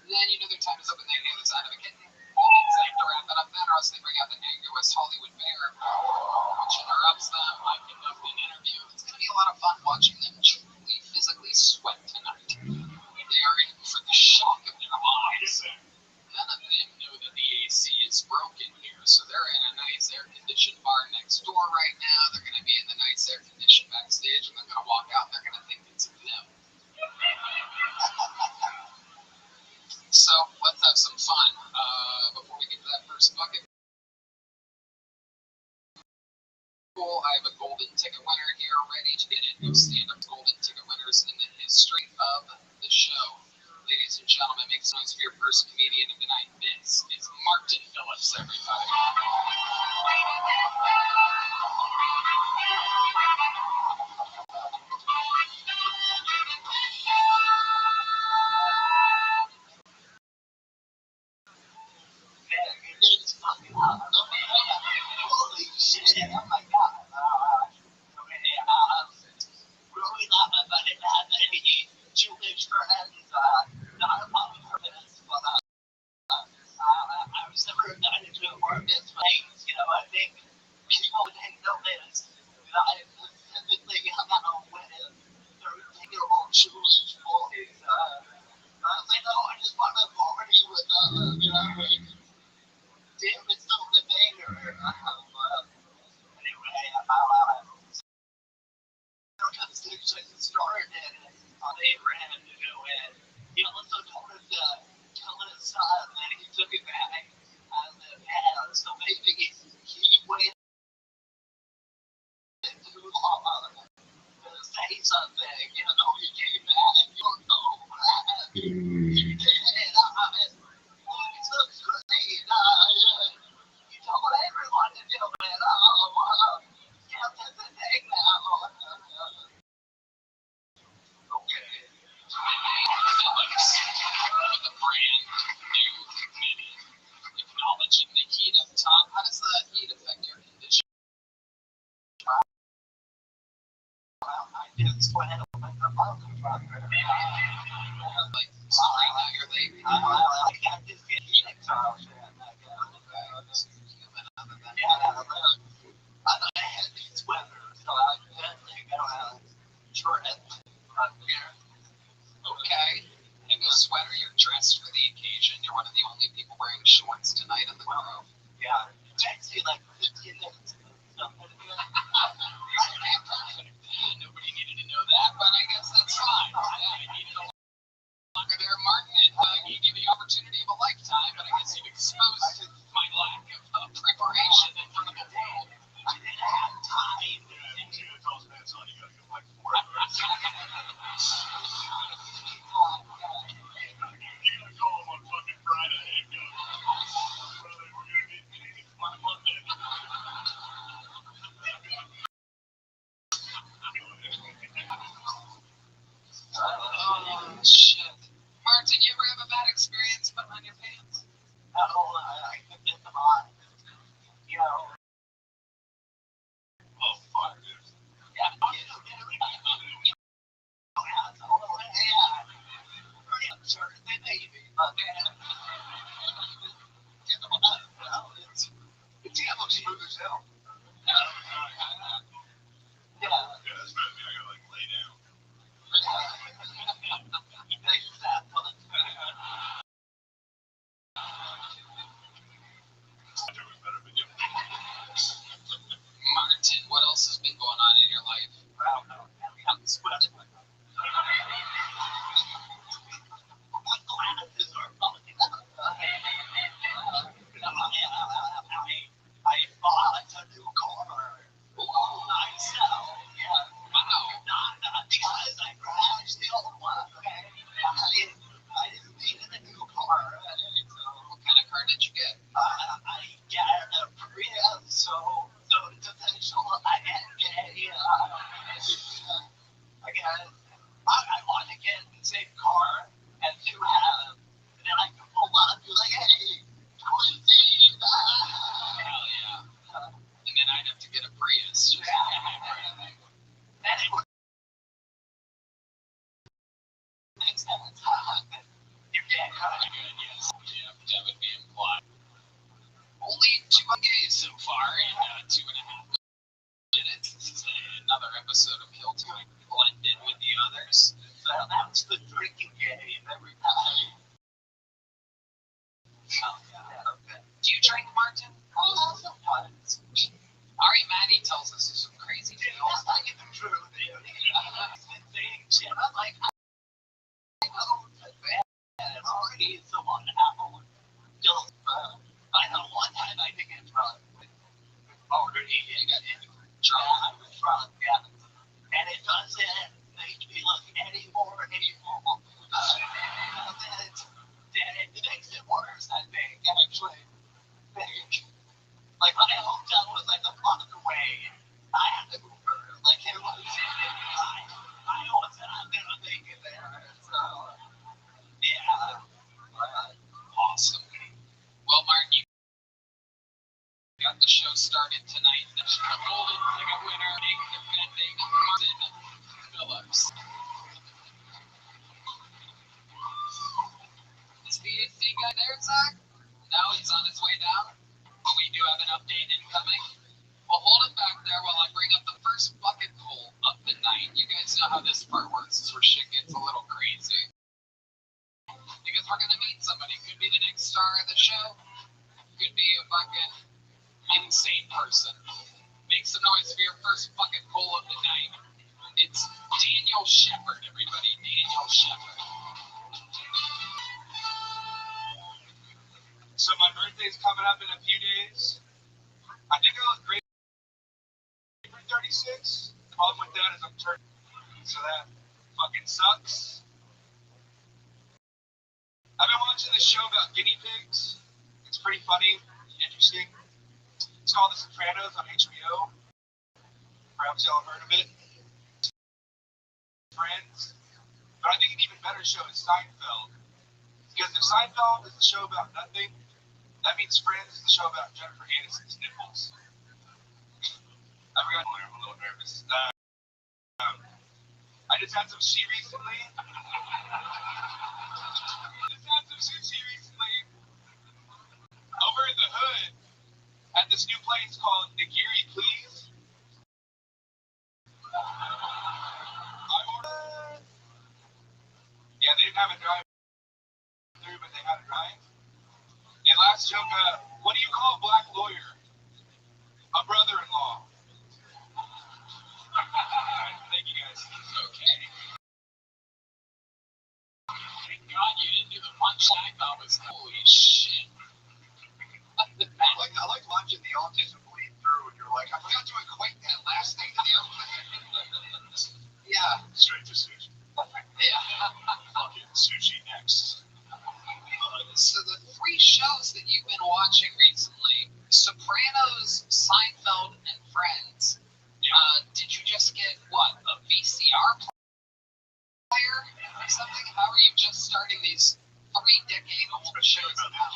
Then you know their time is up and they hear the sound of a kitten. It's like to wrap it up then, or else they bring out the angriest Hollywood bear, which interrupts them. I conduct an interview. It's going to be a lot of fun watching them truly physically sweat tonight. They are in for the shock of their lives. None of them know that the AC is broken here, so they're in a nice air-conditioned bar next door right now. They're going to be in the nice air-conditioned backstage, and they're going to walk out, and they're going to think it's them. So, let's have some fun. Before we get to that first bucket, I have a golden ticket winner here ready to get in. No stand-up golden ticket winners in the history of the show. Ladies and gentlemen, make some noise for your first comedian of the night. This is Martin Phillips, everybody. Holy shit, oh my god. Really not about it have any Jewish friends, not a problem for this, but I was never invited to a bar mitzvah, you know, I think people didn't know this. I specifically hung out with 13-year-old Jewish boys. They know I just want to party with, damn, it's still the banger. Anyway, conversation started on Abraham to go in. He also told us to tell his son that he took it back as a pad, so maybe he waited too long to say something, you know, he came back, you don't know that. He did, it looks great, he told everyone to do it, yeah, that's the thing now. Okay. Phillips with a brand new committee. Acknowledging the heat up top. How does the heat affect your condition? I did sweat on the bottom. Like, so right now you're late. I can't just get style shit. Like, Human other than yeah, I thought I had these sweaters, so I go out shortened from here. Okay. In a sweater, you're dressed for the occasion. You're one of the only people wearing shorts tonight in the group. Yeah, it takes me like 15 minutes. Nobody needed to know that, but I guess that's fine. Yeah, I needed a longer there, Martin. It gave you the opportunity of a lifetime, but I guess you've exposed my lack of preparation in front of the world. I didn't have time. It's also that's on you gotta go like 4 hours. You gotta call him on fucking Friday and go, brother, we're gonna need meetings on Monday. Oh, shit. Martin, you ever have a bad experience putting on your pants? No, I can get them on. You know. Oh, fuck, dude. Yeah. Sure, they may be, but man. It's yellow smooth as hell. Yeah. Yeah, that's better. I gotta like lay down. Martin, what else has been going on in your life? Wow, no. I'm sweating. My glasses are falling out. I bought a new car. Nice. Yeah. Wow. Not because I crashed the old one. Okay. I didn't need a new car. What kind of car did you get? I got a Prius, so potential I can get. I want to get the same car as you have, and then I can pull up and be like, hey, Quincy. Hell yeah. And then I'd have to get a Prius. Just Anyway, next time it's hot, you can't cut it. yes. Yeah, that would be implied. Only 2 days so far in 2.5 minutes. This is another episode of Kill Time blended with the others. So that's the drinking game every time. Oh, yeah. Okay. Do you drink, Martin? Oh, sometimes. Ari Maddie tells us some crazy Dude, tales. that's like the truth, dude. He's been saying shit. I'm like, I know that bad. Already is the one out. Just, I know one time I did get drunk. Already, I got drunk. I was drunk, yeah. And it doesn't make me look any more evil. Then it makes it worse, I think, actually. Like, my hotel was like a block away. I had to Uber. Like, it was, I wasn't gonna make it there. So, yeah. Awesome. Well, Martin, you got the show started tonight. The golden ticket winner, defending Martin Phillips. Is the AC guy there, Zach? No, he's on his way down. We do have an update incoming. We'll hold him back there while I bring up the first bucket poll of the night. You guys know how this part works. This is where shit gets a little crazy. Because we're gonna meet somebody. Could be the next star of the show. Could be a fucking insane person. Make some noise for your first bucket poll of the night. It's Daniel Shepard, everybody. Daniel Shepard. So my birthday's coming up in a few days. I think I look great for 36. The problem with that is I'm turning, so that fucking sucks. I've been watching this show about guinea pigs. It's pretty funny, interesting. It's called The Sopranos on HBO. Perhaps y'all have heard of it. Friends. But I think an even better show is Seinfeld. Because if Seinfeld is a show about nothing, that means Friends is the show about Jennifer Aniston's nipples. I forgot. I'm a little nervous. I just had some sushi recently. place called Nigiri, please. I ordered. Yeah, they didn't have a drive-through, but they had a drive. And last joke, what do you call a black lawyer? A brother-in-law. Thank you guys. Okay. Thank God you didn't do the punchline. I was holy shit. I like watching the autism bleed through, and you're like, I forgot to equate that last thing to the other. Yeah. Straight to sushi. Yeah. Fucking sushi next. So the 3 shows that you've been watching recently, Sopranos, Seinfeld, and Friends, did you just get, what, a VCR player or something? How are you just starting these 3-decade-old shows now?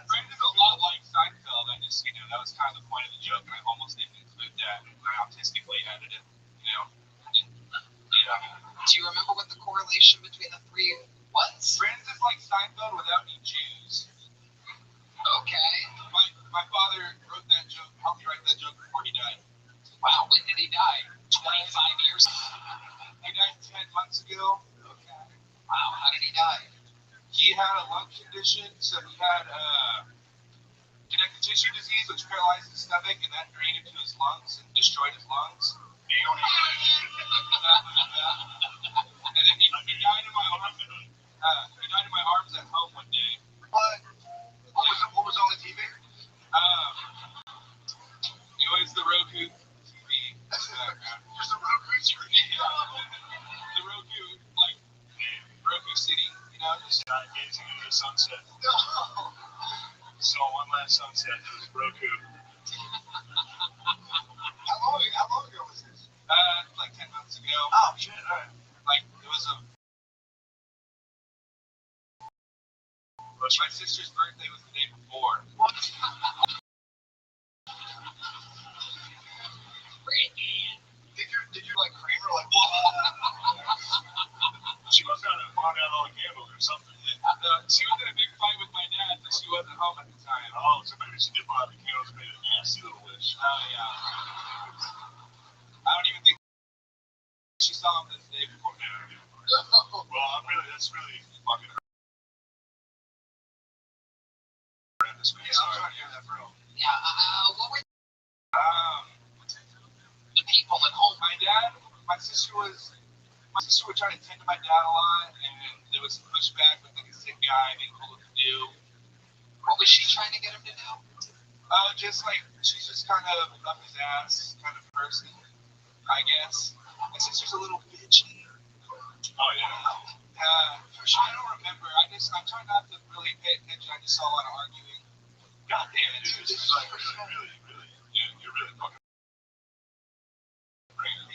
Friends is a lot like Seinfeld. I just, that was kind of the point of the joke, and I almost didn't include that. I autistically added it, Yeah. Do you remember what the correlation between the 3 was? Friends is like Seinfeld without any Jews. Okay. My father wrote that joke, helped me write that joke before he died. Wow, when did he die? 25 years? He died 10 months ago. Okay. Wow, how did he die? He had a lung condition, so he had connective tissue disease, which paralyzed his stomach, and that drained into his lungs and destroyed his lungs. And then he died in my arms. He died in my arms at home one day. What was on the TV? It was the Roku TV. Just a Roku TV. The Roku, like Roku City, just gazing into the sunset. No. So one last sunset. It was Roku. How long ago was this? Like 10 months ago. Oh shit! Like it was my sister's birthday was the day before. What? Did you like Kramer? Like what? She must have brought out all the candles or something. She was in a big fight with my dad, but she wasn't home at the time. Oh, so maybe she did buy the candles and made a nasty little wish. Oh yeah. I don't even think she saw him this day before. Yeah. Well, that's really fucking horrendous. Yeah, I'm trying to hear that, bro. Yeah, what were the people at home? My sister was trying to tend to my dad a lot, and there was some pushback with like a sick guy being told what to do. What was she trying to get him to do? Just like she's just kind of up his ass kind of person, I guess. My sister's a little bitchy. Oh yeah. I don't remember. I'm trying not to really pay attention. I just saw a lot of arguing. God damn it, dude. This is like really, yeah, you're really fucking.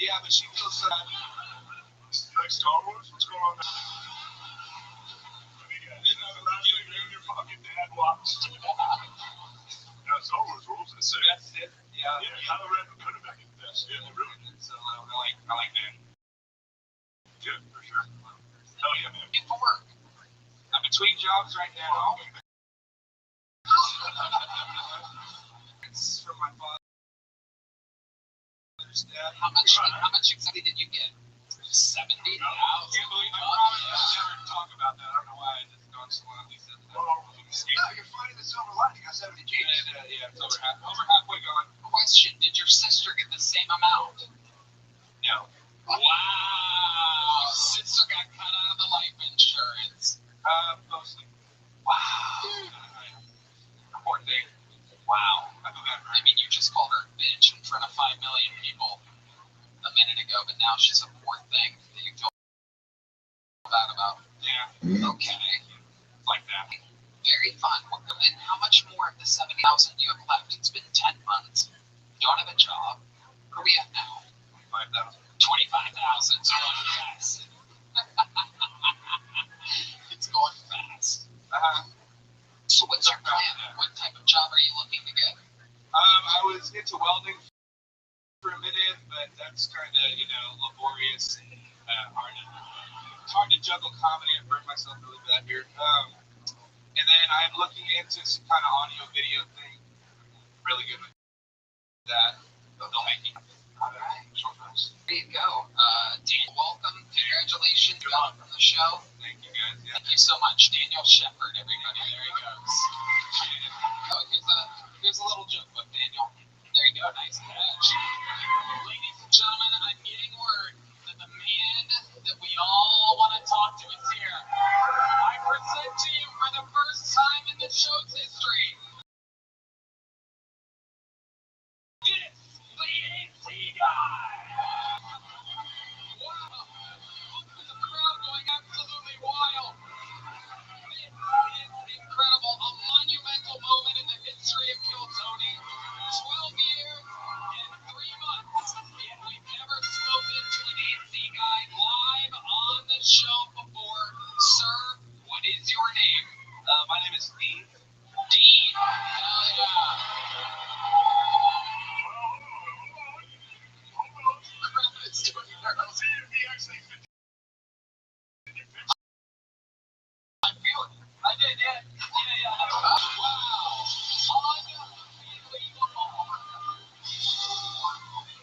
Yeah, but she feels. You like Star Wars? What's going on? Your fucking dad watched. Yeah, Star Wars rules in the city. That's it. Yeah. Kylo Ren could have been the best. Yeah, they really did. So I like that. Good, for sure. Hell yeah, man. For work. I'm between jobs right now. It's from my father's dad. How much exactly did you get? 70,000. I can't believe I never talk about that. I don't know why I just nonchalantly said that. No, you're finding the silver lining. I got 70 G's. Yeah, it's over halfway gone. Question: did your sister get the same amount? No. Wow. Sister got cut out of the life insurance. Mostly. Wow. Poor thing. Wow. I feel bad. I mean, you just called her a bitch in front of 5 million people a minute ago, but now she's a poor thing that you feel bad about. Yeah. Okay. Like that. Very fun. And how much more of the 70,000 you have left? It's been 10 months. You don't have a job. Where are we at now? 25,000. 25,000. So fast. It's going fast. So what's your plan? What type of job are you looking to get? I was into welding for a minute, but that's kind of, laborious and hard to juggle comedy. I burned myself really bad here. And then I'm looking into some kind of audio video thing. Really good with that. They'll make me. All right. There you go. Dan, welcome. Congratulations. You're on from the show. Thank you, guys. Yeah. Thank you so much. Daniel Shepard, everybody. There he goes. Oh, here's a little joke book, Daniel. There you go. Nice catch. Ladies and gentlemen, I'm getting word that the man that we all want to talk to is here. I present to you for the first time in the show's history. It's the AC guy. Wow. Look at the crowd going absolutely wild. This is incredible. A monumental moment in the history of Kill Tony. 12 years and 3 months. And we've never spoken to an AC guy live on the show before. Sir, what is your name? My name is Dean. Dean. Hell yeah. Crap, it's doing nerves. I feel it. I did, yeah. Wow. Unbelievable.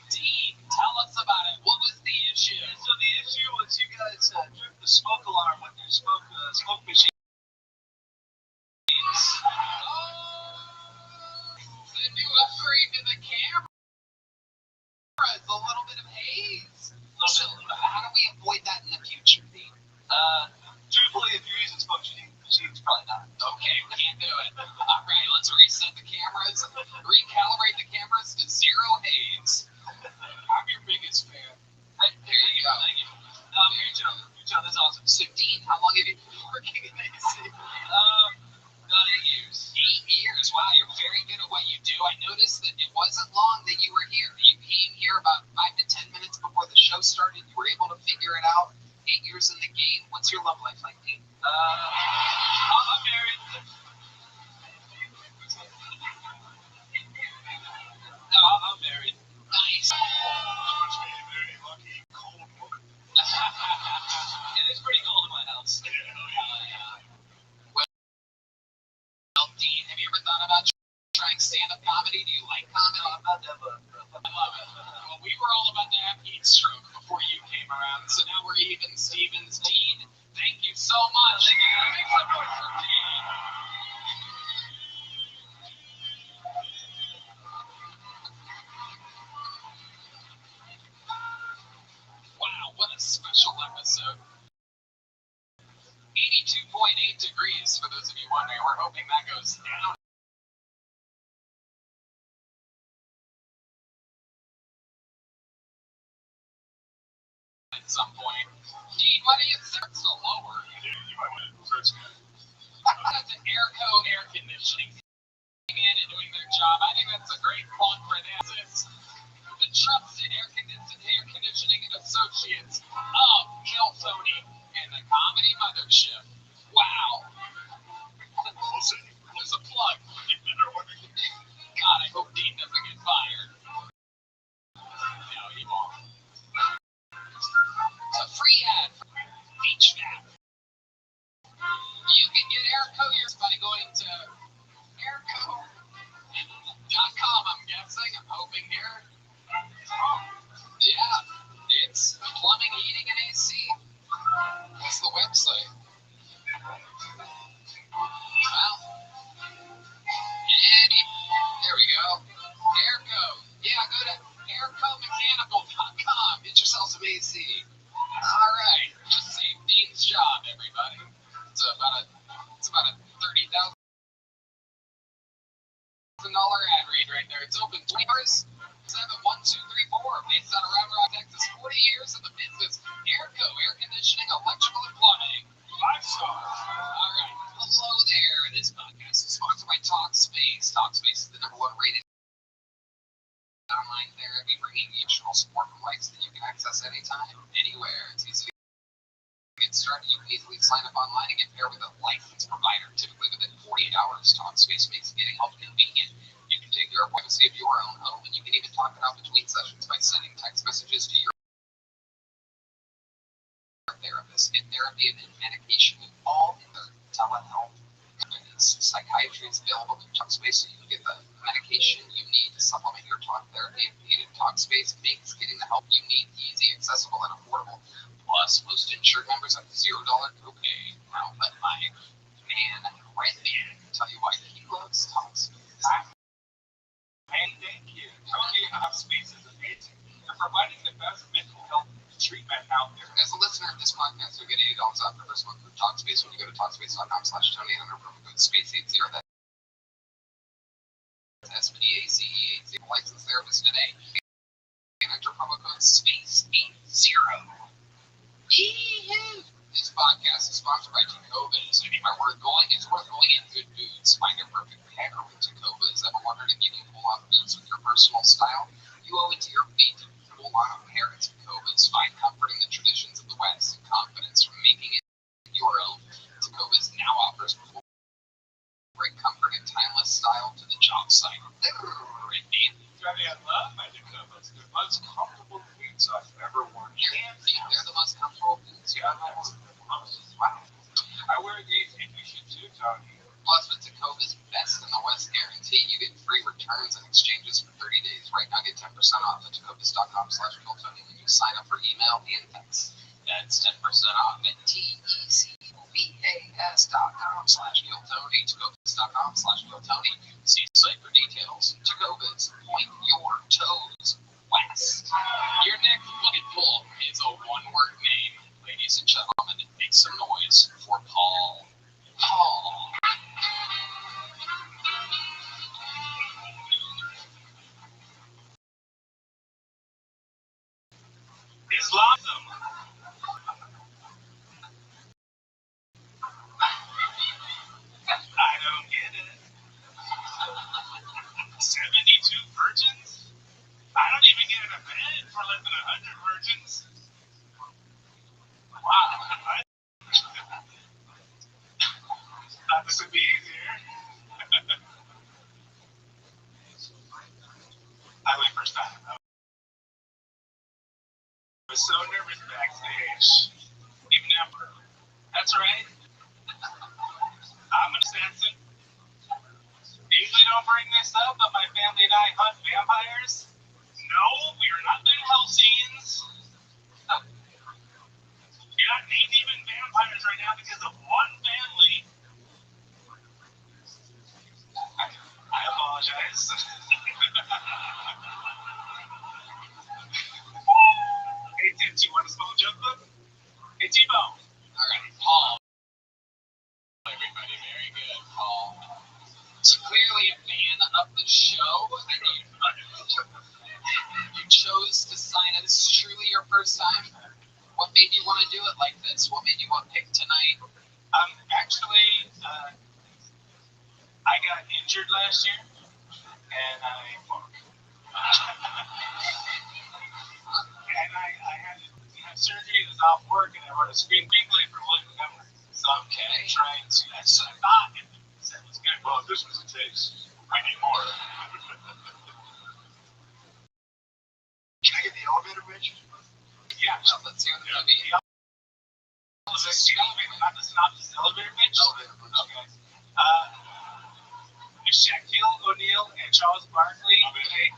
Dean, tell us about it. What was the issue? So the issue was you guys tripped the smoke alarm with your smoke machine. The new upgrade to the camera is a little bit of haze. So how do we avoid that in the future, Dean? Truthfully, if you're using smoke machines, probably not. Okay, we can't do it. All right, let's reset the cameras, recalibrate the cameras to zero haze. I'm your biggest fan. There you go. Thank you. Good job. That's awesome. So, Dean, how long have you been working in AC? About 8 years. 8 years. Wow, you're very good at what you do. I noticed that it wasn't long that you were here. You came here about 5 to 10 minutes before the show started. You were able to figure it out. 8 years in the game. What's your love life like, Dean? I'm married. No, I'm married. Nice. Very lucky, cold woman. It is pretty cold in my house. Well, Dean, have you ever thought about trying stand-up comedy? Do you like comedy? I'm about to have I love it. Well, we were all about to have heat stroke before you came around, so now we're even. Stevens. Dean, thank you so much. Make some noise for Dean. Wow, what a special episode. 82.8 degrees, for those of you wondering. We're hoping that goes down at some point. Dean, why do you start so lower? You might want to search that. That's an Airco air conditioning. In and doing their job. I think that's a great plug for them. It's the trusted air conditioning associates of Kill Tony and the Comedy Mothership. Wow. There's a plug. God, I hope Dean doesn't get fired. No, he won't. It's a free ad for HVAC. You can get Airco yours by going to airco.com, I'm guessing. I'm hoping here. Yeah, it's plumbing, heating, and AC. That's the website. Well, there we go. Airco. Yeah, go to aircomechanical.com. Get yourself some AC. All right, just save Dean's job, everybody. It's about a $30,000 ad read right there. It's open 20 hours. 71234, based out of Round Rock, Texas. 40 years in the business. Airco, air conditioning, electrical, and plumbing. 5 stars. All right. Hello there. This podcast is sponsored by Talkspace. Talkspace is the #1 rated online therapy, bringing you additional support from lights that you can access anytime, anywhere. It's easy to get started. You can easily sign up online and get paired with a licensed provider, typically within 48 hours. Talkspace makes getting help convenient. You can take your privacy of your own home, and you can even talk it out between sessions by sending text messages to your therapist. Get therapy and medication all in their telehealth. Psychiatry is available through Talkspace, so you can get the medication you need to supplement your talk therapy if needed. Talkspace makes getting the help you need easy, accessible, and affordable. Plus, most insured members have $0 copay. Now let my man, Redman, tell you why he loves Talkspace. Hey, thank you. Talkspace is amazing. They're providing the best mental health treatment out there. As a listener of this podcast, you'll get $80 off your first month with Talkspace when you go to Talkspace.com/Tony and enter promo code SPACE80. That's SPACE80. Licensed therapist today. And enter promo code SPACE80. This podcast is sponsored by Tecovas. Anywhere we're going, it's worth going in good boots. Find your perfect pair with Tecovas. Ever wondered if you can pull off boots with your personal style? You owe it to your feet. Full on a pair of Tecovas. Find comfort in the traditions of the West and confidence from making it your own. Tecovas now offers great comfort and timeless style to the job site. I love my Tecovas. They're the most comfortable boots I've ever worn. They're the most comfortable boots you ever worn. Wow. I wear these and you should too, Tony. Plus, with Tecovas Best in the West guarantee, you get free returns and exchanges for 30 days. Right now, get 10% off at Tecovas.com/KillTony when you sign up for email and text. That's 10% off at TECOVAS.com/KillTony. Tecovas.com/KillTony. See the site for details. Tecovas, point your toes west. Your next bullet pull is a one-word name. Ladies and gentlemen, make some noise for Paul. Paul. Islam. I don't get it. 72 virgins? I don't even get in a bed for less than 100 virgins. Wow. Thought this would be easier. I went first time. I was so nervous backstage. Even after. That's right. I'm an assassin. Usually don't bring this up, but my family and I hunt vampires. No, we are not Van Helsings. You're not named even vampires right now because of one family. I apologize. Hey, Tim, do you want a small joke book? Hey, T-Bone. All right, Paul. Everybody, very good, Paul. So clearly a fan of the show. You chose to sign it. This is truly your first time. What made you want to do it like this? What made you want to pick tonight? Actually, I got injured last year, and I had to have surgery. It was off work, and I wrote a screenplay for William Montgomery. So I'm trying to. That's what I thought. It was good. Well, this was a taste. I need more. Can I get the elevator pitch? Yeah. Well, let's hear the movie. The elevator, not the synopsis. Elevator pitch. Elevator pitch. Okay. Shaquille O'Neal and Charles Barkley. Okay.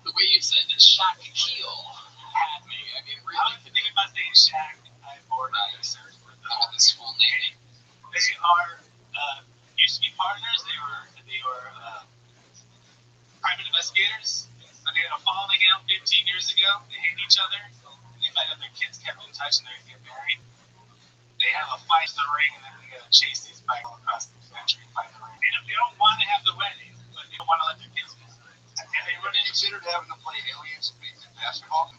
The way you said Shaquille had me. I mean, really. I was thinking about saying Shaq. I bored out of search for this full name. They are used to be partners. They were private investigators. But they had a falling out 15 years ago. They hate each other. And they find out their kids kept in touch and they're gonna get married. They have a fight in the ring and then they gotta chase these bikes all across the country and fight the ring. They don't want to have the wedding, but they don't want to let their kids get married. And they really considered having to play aliens and being in basketball.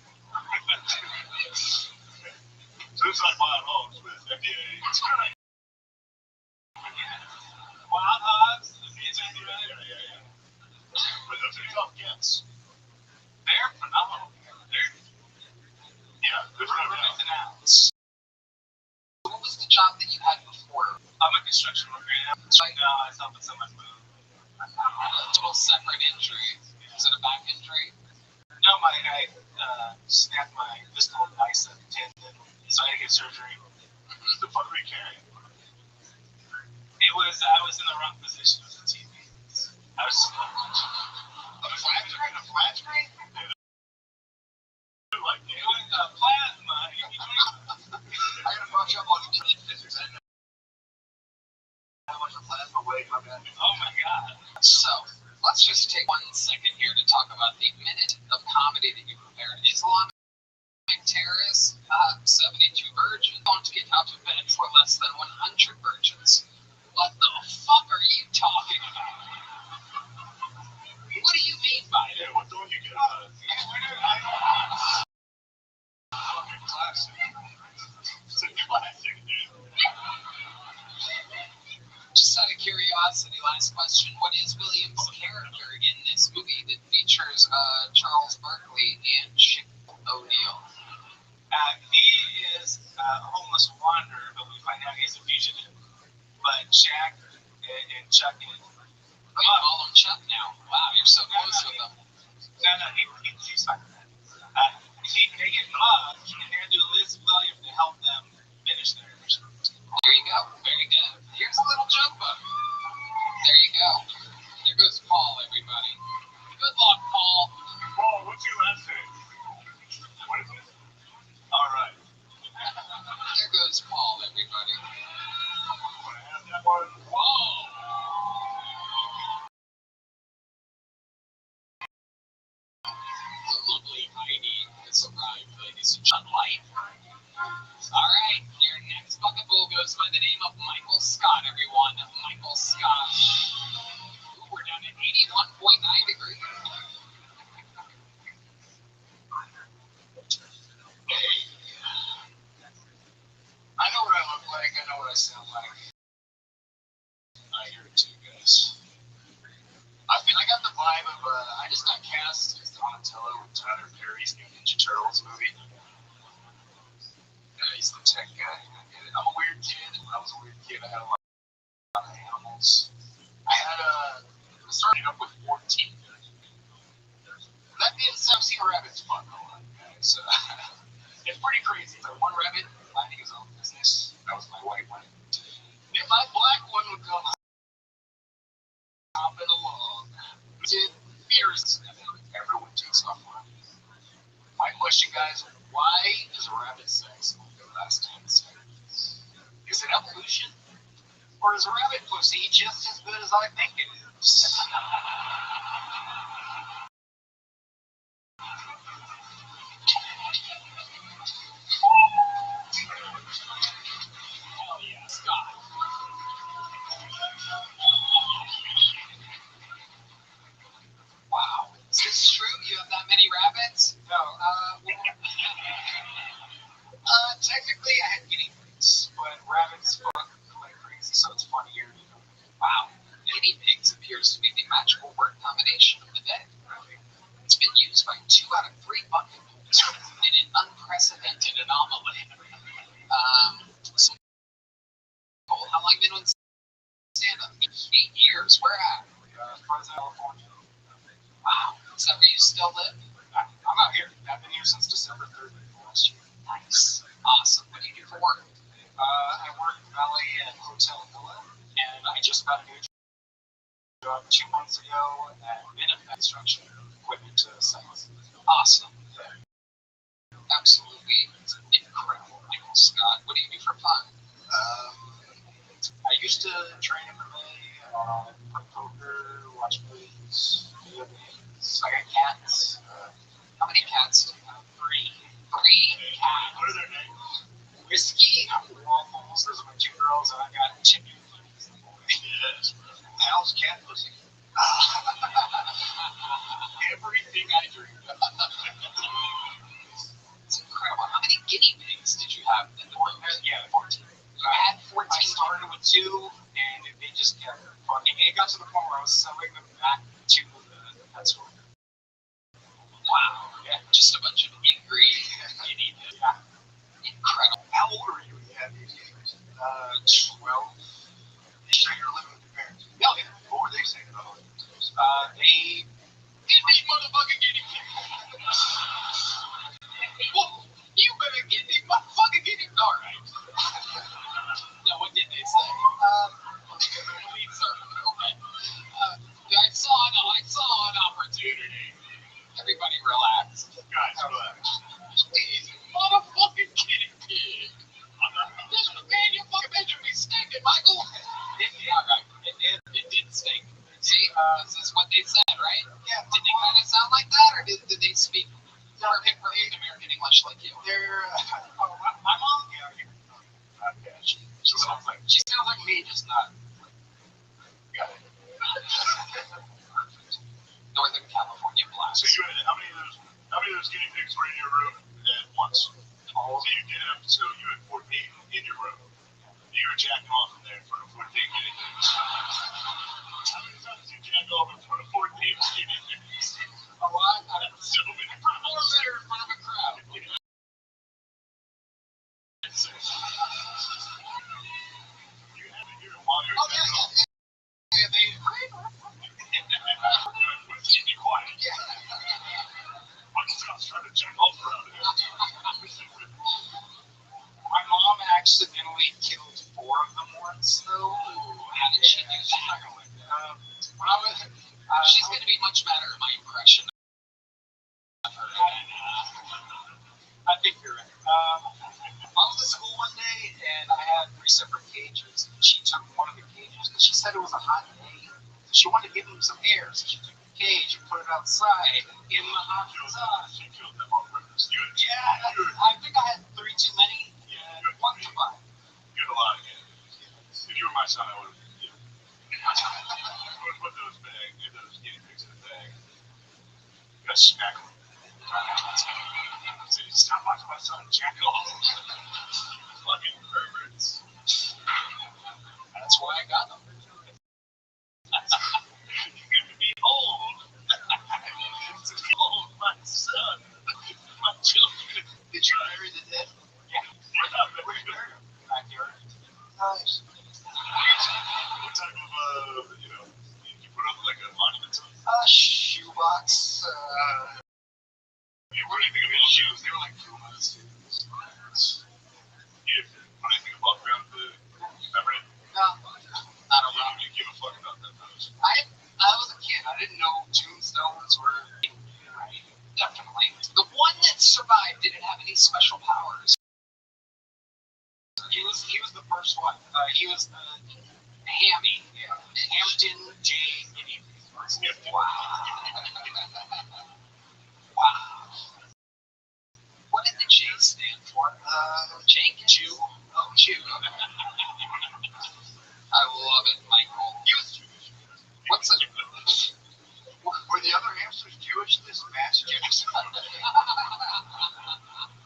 So it's like Wild Hogs with FDA. It's kind of Wild Hogs, the music, yeah. But those are tough gets. They're phenomenal. They're missing out. What was the job that you had before? I'm a construction worker. Right now, I was helping someone move. A total separate injury. Is it a back injury? No, I snapped my distal bicep tendon, so I had to get surgery. the fuck are we carrying? I was in the wrong position with the TV. I was a flat screen? A flat screen? Like, it was plasma. I gotta brush up on physics. I didn't know how much a plasma weighed. My bad. Oh my god. So, let's just take 1 second here to talk about the minute of comedy that you prepared. Islamic terrorists, 72 virgins, don't get out of bed for less than 100 virgins. What the fuck are you talking about? What do you mean by that? Yeah, what don't you get out of it? Fucking classic. It's a classic, dude. Just out of curiosity, last question. What is William's character in this movie that features Charles Barkley and Shaquille O'Neal? He is a homeless wanderer, but we find out he's a fugitive. But Shaq and Chuck is. Oh, you call him Chuck now. Wow, you're so close with him. No, he's fine. They get mugged, and they're going to do Liz Williams to help them finish their mission. There you go. Very good. Here's a little joke book. There you go. There goes Paul, everybody. Good luck, Paul. Paul, what's your last name? What is it? All right. There goes Paul, everybody. Want to have that one? Whoa! The lovely Heidi has arrived, ladies and gentlemen. All right, your next bucketful goes by the name of Michael Scott, everyone. Michael Scott. Ooh, we're down at 81.9 degrees. Hey. I know what I look like. I know what I sound like. I hear it too, guys. I mean, I got the vibe of, I just got cast as Donatello in Tyler Perry's new Ninja Turtles movie. Yeah, he's the tech guy. I get it. I'm a weird kid. When I was a weird kid, I had a lot of animals. I started up with 14. That being said, I've seen rabbits fuck a lot, guys. It's pretty crazy. So one rabbit minding his own business. That was my white one. If my black one would come hopping along, did fears everyone takes off running. My question, guys, why does rabbit sex only last 10 seconds? Is it evolution? Or is rabbit pussy just as good as I think it is? Hell yeah, Scott. Wow. Is this true? You have that many rabbits? No, technically I had guinea pigs, but rabbits fuck like crazy, so it's funnier. Wow. Guinea pigs appears to be the magical word combination of the day. It's been used by 2 out of 3 bucketfuls in an unprecedented anomaly. So, how long have you been doing stand-up? 8 years. Where at? Fresno, California. Wow. Is that where you still live? I'm out here. I've been here since December 3rd of last year. Nice. Awesome. What do you do for work? I work valet at Hotel Villa, and I just got a new job 2 months ago at Benefit Construction Equipment Sales. Awesome. Absolutely incredible, Michael Scott. What do you do for fun? I used to train MMA, play poker, watch movies, video games. I got cats. How many cats do you have? 3. 3 cats. What are their names? Whiskey. Waffles. Those are my 2 girls, and I got chicken. Yes. How's cat pussy? Everything I dream of. It's incredible. How many guinea pigs did you have in the boat? Yeah, 14. You had 14. I started with 2, and they just kept fucking. It got to the point where I was selling them back to the pet store. Wow. Yeah. Just a bunch of angry guinea pigs. Yeah. Incredible. How old were you when you had these games? 12. So you're living with your parents? Yeah. What were they saying about it? They give me motherfucking guinea pigs. Well, you better get me motherfucking guinea pigs. All right. cages, not. Got it. Perfect. Northern California blast. So you had how many of those guinea pigs were in your room at once? All So you did have so you had 14 in your room. You were jacking off in there in front of 14 guinea pigs. How many times did you jack off in front of 14 guinea pigs? a lot. So many. Perform better in front of a crowd. You had to hear them while you were jacking off. Yeah, they. Be quiet. Michael John's trying to jack off around here. My mom accidentally killed 4 of them once, though. How did she do that? She's going to be much better at my impression of her. I think you're right. I was at school one day, and I had 3 separate cages. She took one of the cages, and she said it was a hot day. She wanted to give him some air, so she took the cage and put it outside in the hot sun. She killed them on purpose. Yeah, I think I had 3 too many. One to buy. You had a lot of guineas. If you were my son, I would have. I would put those guinea pigs in a bag. You gotta smack them. Say, stop watching my son jack off. Fucking perverts. That's why I got them. Behold. Behold my son. My children. Did you bury the dead? Yeah. Where you buried him? Backyard. Nice. What type of, you put up like a monument to them? Shoebox. You were anything about shoes? They were like Pumas. You didn't put anything above ground to commemorate? No, not You around. didn't give a fuck about that post. I was a kid. I didn't know tombstones were right. Definitely. The one that survived didn't have any special powers. He was the first one. He was the Hammy. Yeah. Hampton J. Wow. Wow. What did the J stand for? Jake? Jew? Oh, Jew. I love it, Michael. He was Jewish. What's it? Were the other hamsters Jewish? This mass Jewish.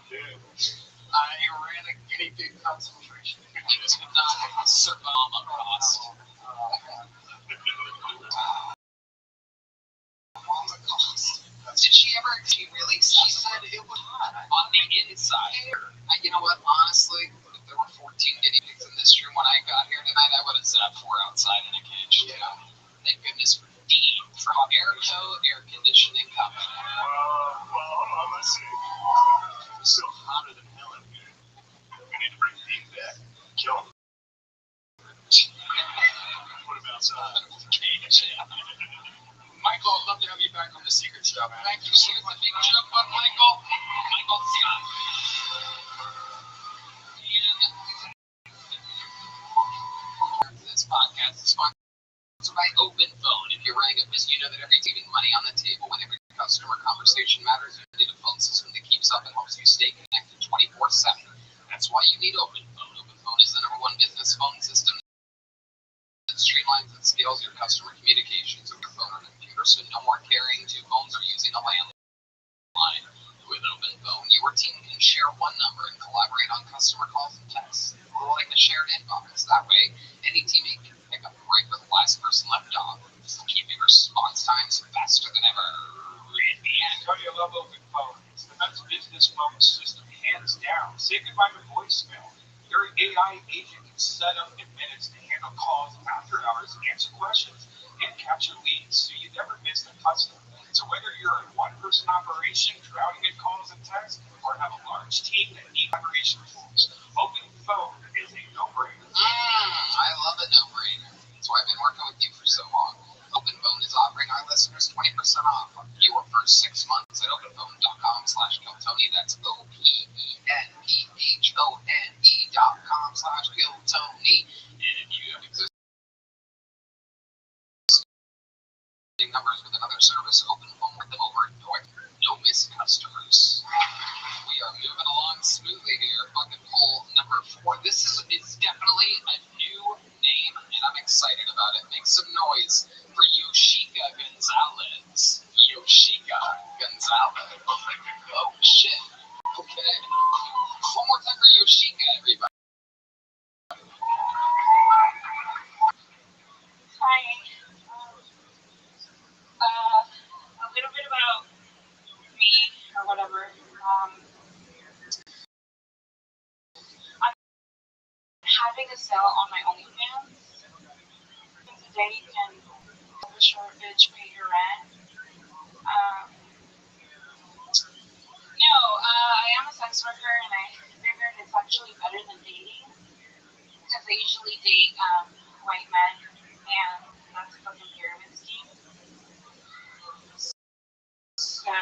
Yeah. I ran a guinea pig concentration. It did not survive across. Did she ever? She said it was hot on the inside. You know what? Honestly, if there were 14 guinea pigs in this room when I got here tonight, I would have set up 4 outside in a cage. Yeah. Thank goodness for Dean from Airco Air Conditioning Company. Well, hold on. Let's see. It's still hotter than hell in here. We need to bring Dean back. Kill him. Put him outside. Michael, I'd love to have you back on The Secret Show. Thank you. See you at the big jump on Michael. Michael Scott. And this podcast is sponsored by Open Phone. If you're running a business, you know that every leaving money on the table when every customer conversation matters. You need a phone system that keeps up and helps you stay connected 24/7. That's why you need Open Phone. Open Phone is the #1 business phone system that streamlines and scales your customer communications with your phone or computer, so no more carrying 2 phones or using a landline. With Open Phone, your team can share one number and collaborate on customer calls and texts, like a shared inbox. That way, any teammate can pick up right where the last person left off, keeping response times faster than ever. In the end, Tony, I love Open Phone. It's the best business phone system, hands down. Say goodbye to voicemail. Their AI agent is set up in minutes to handle calls after hours, answer questions, and capture leads, so you never miss a customer. So whether you're a one-person operation drowning in calls and texts, or have a large team that need collaboration tools, Open Phone is a no-brainer. I love a no-brainer. That's why I've been working with you for so long. Open Phone is offering our listeners 20% off on your first 6 months at openphone.com/Kiltony. That's OPENPHONE.com/Kiltony. And if you have existing numbers with another service, Open Phone with them over at North. No miss customers. We are moving along smoothly here. Bucket poll number 4. This is definitely a new name excited about it. Make some noise for Yoshika Gonzalez. Yoshika Gonzalez. Oh, shit. Okay. One more time for Yoshika, everybody. Hi. A little bit about me or whatever. I'm having a sale on my OnlyFans. Today you can help a short bitch pay your rent. I am a sex worker and I figured it's actually better than dating because I usually date white men and that's a fucking pyramid scheme. So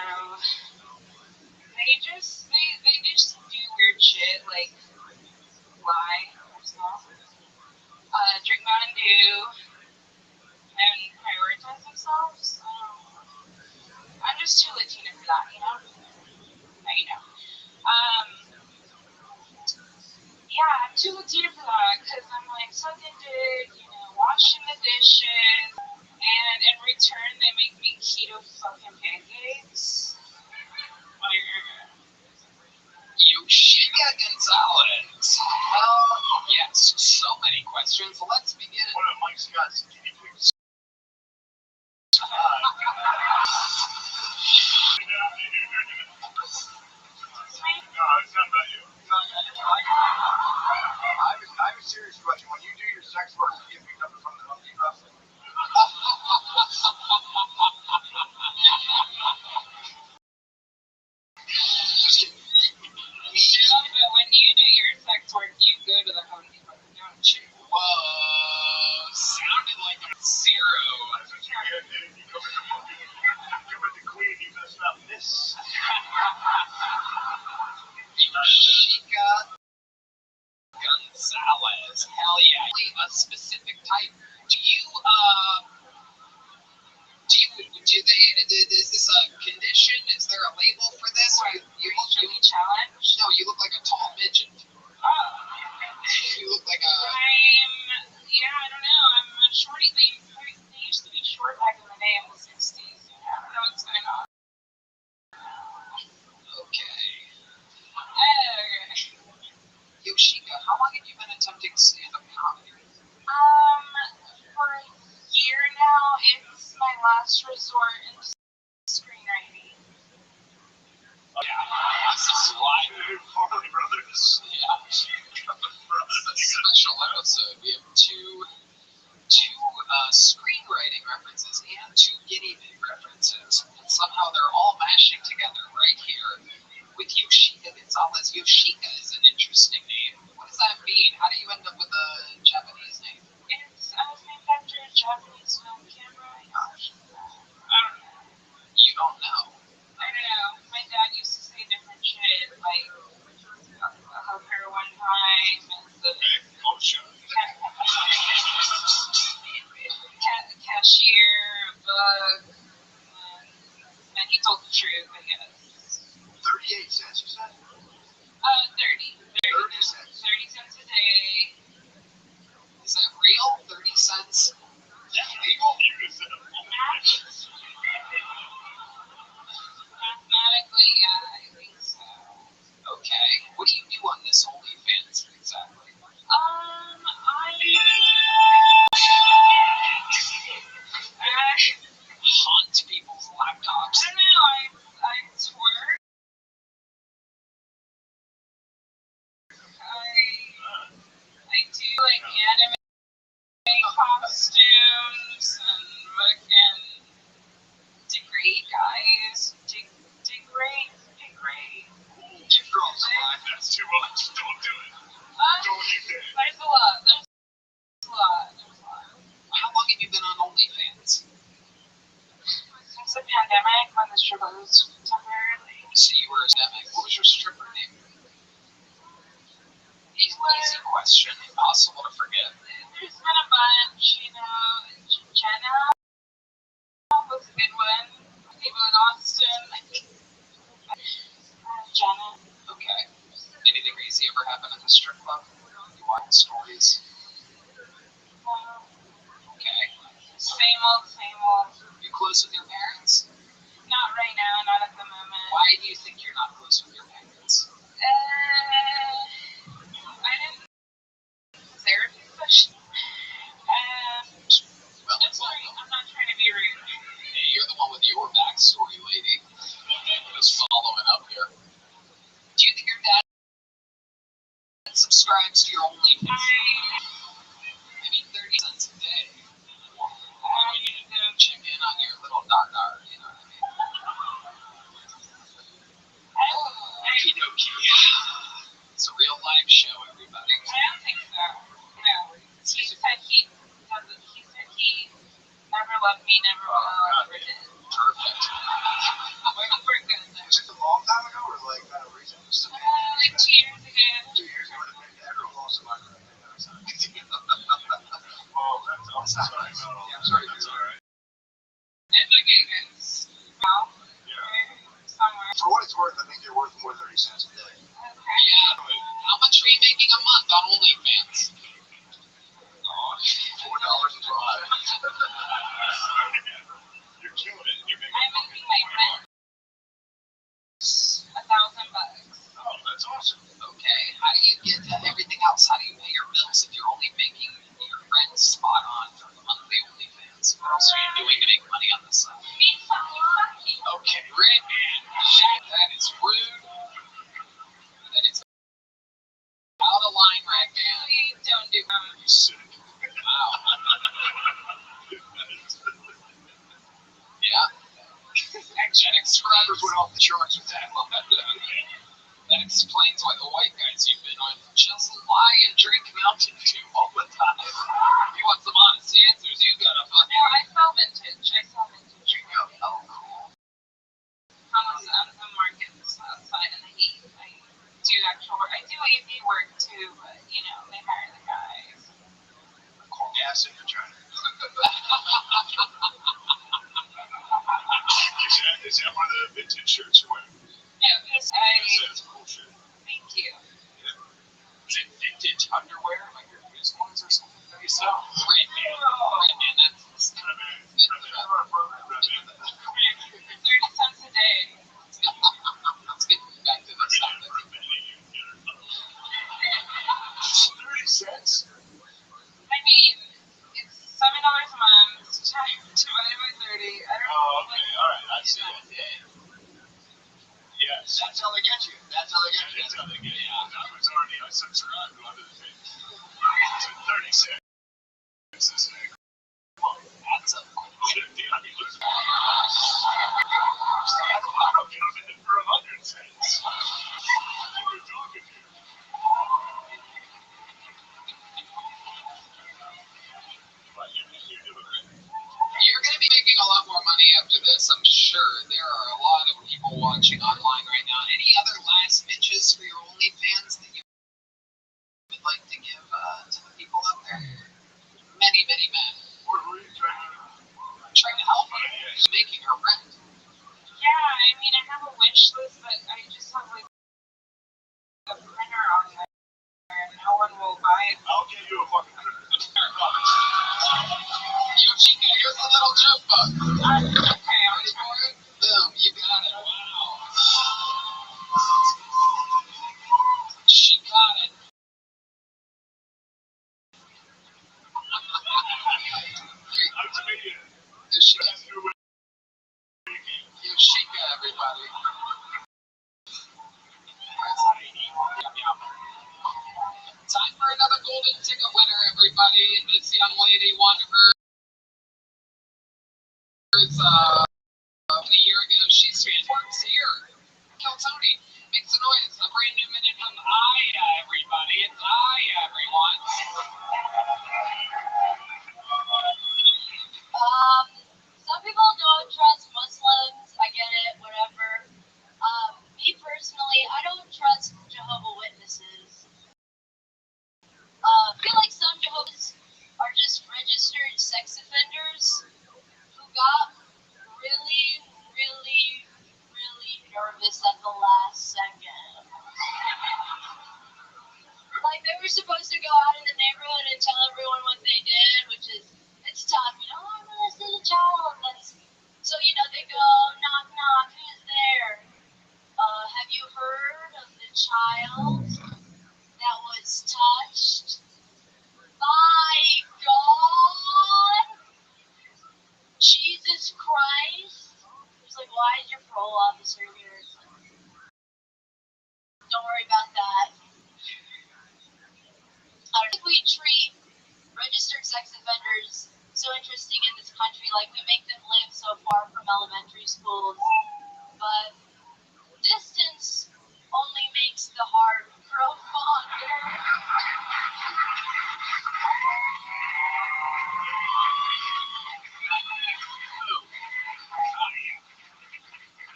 they just do weird shit like lie or stuff, drink Mountain Dew, and prioritize themselves. I'm just too Latina for that, you know. Yeah, I'm too Latina for that because I'm like sucking dick, you know, washing the dishes, and in return they make me keto fucking pancakes. Yoshika Gonzalez. Yes, so many questions. Let's begin. One of Mike Scott's guinea pigs. No, it's not about you. I have a serious question. When you do your sex work, do you get picked up from the Home Depot? No, but when you do your sex work, you go to the Home Depot, don't you? Whoa, sounded like a zero. That's what you get. You come in the fucking, you come in the queen, you mess up this. Yoshika Gonzalez. Hell yeah. A specific type. Is this a condition? Is there a label for this? Challenge? No, you look like a tall midget. Oh. You look like a... I don't know. I'm a shorty. They used to be short back in the day in the 60s. I don't know what's going on. Okay. Yoshika, how long have you been attempting stand-up comedy? For a year now, it's my last resort in screenwriting. Yeah, this is live. Farley Brothers. Yeah. Special episode. We have two screenwriting references and two guinea pig references. And somehow they're all mashing together right here with Yoshika Gonzalez. Yoshika is an interesting name. What does that mean? How do you end up with a Japanese name? I was named after a Japanese film camera. I don't know. You don't know? I don't know. My dad used to say different shit, like a hooker one time, and the cashier, book, and he told the truth, I guess. 38 cents, you said? 30. 30 cents. 30 cents a day. Is that real? 30 cents? Is that legal? Mathematically, yeah, I think so. Okay. What do you do on this OnlyFans exactly? Haunt people's laptops. I don't know, I twerk. I do like anime costumes and fucking degrade guys. Degrade. You girls alive, that's too much. Don't do it. Don't do that. There's a lot. How long have you been on OnlyFans? Since the pandemic, when the strip closed temporarily. So you were a pandemic. What was your stripper name? Easy question. Impossible to forget. There's been a bunch, you know. Jenna was a good one. People in Austin. Jenna. Okay. Anything crazy ever happen at the strip club? You want stories? Same old, same old. You close with your parents? Not right now, not at the moment. Why do you think you're not close with your parents? I didn't. Therapy session. Well, I'm sorry, I'm not trying to be rude. hey, you're the one with your backstory, lady. Just following up here. Do you think your dad subscribes to your OnlyFans? Maybe 30 cents a day. Check in on your little dar, you know what I mean? Okie dokie. It's a real live show, everybody. I don't think so. No. He said he doesn't. He said he never loved me, never will, never did. Perfect. We're good there. Was it a long time ago or like kind of recent? Like 2 years ago. 2 years ago, everyone lost a mind. Well, I'm sorry. Yeah, I'm sorry. That's all right. It's okay, guys. Well, somewhere. For what it's worth, I think you're worth more than 30 cents a day. Okay. Yeah. How much are you making a month on OnlyFans? $4.12. You're killing it. You're making I'm making my rent $1,000. Oh, that's awesome. Okay. How do you get everything else? How do you pay your bills if you're only making your rent spot on for the monthly OnlyFans? What else are you doing to make money on the side? Me fucking. Okay, Red Man. That is rude. That is out of line, Red Man. Please don't do You sick. Wow. Yeah. That Subscribers went off the charts with that. That explains why the white guys you've been with just lie and drink Mountain Dew all the time. You want some honest answers, you gotta No, I sell vintage. Oh, cool. On the markets outside in the heat. I do actual work. I do AV work too, but you know, they hire the guys. Call gas in your China. Is that one of the vintage shirts you're wearing? No, because That's cool shit. thank you. Is it vintage underwear, like your used ones or something? Maybe so. Red Man, that's kind of $30 a day. Let's get back to the stuff. 30 cents? I mean, it's $7 a month divided by 30. I don't know. Oh, okay. All right. I see that. Yes. That's how they get you. That's how they get you. That's how they get you. I subscribed to other things. So 30 cents. Isn't it? That's a cool I mean, listen. I don't come in for 100 cents. You're talking to. But you're doing great. You're going to be making a lot more money after this, I'm sure. There are a lot of people watching online right now. Any other last pitches for your OnlyFans that you would like to give to the people out there? Many, many men. What are you trying to do? I'm trying to help her. Making her rent. Yeah, I mean, I have a wish list, but I just have like a printer on there, and no one will buy it. I'll get you a fucking critter. Yo, Chica, here's a little joke bug. Okay, Ready for it? Boom, you got it. Wow. She got it. I'm Canadian. There's Chica. That's your way. Here's Chica, everybody. Time for another golden ticket winner, everybody. This young lady won hers a year ago. She's works here. Kill Tony. Makes a noise. A brand new minute from Aya, everybody. It's Aya, everyone. Some people don't trust Muslims. I get it, whatever. Me personally, I don't trust Jehovah's Witnesses. I feel like some Jehovah's are just registered sex offenders who got really, really, really nervous at the last second. Like, they were supposed to go out in the neighborhood and tell everyone what they did, which is, it's tough, you know, I'm gonna a child that's, so, you know, they go, knock, knock, who's there? Have you heard of the child that was touched by God? Jesus Christ? He's like, why is your parole officer here? It's like, don't worry about that. I don't think we treat registered sex offenders so interesting in this country, like we make them live so far from elementary schools, but distance only makes the heart grow fonder.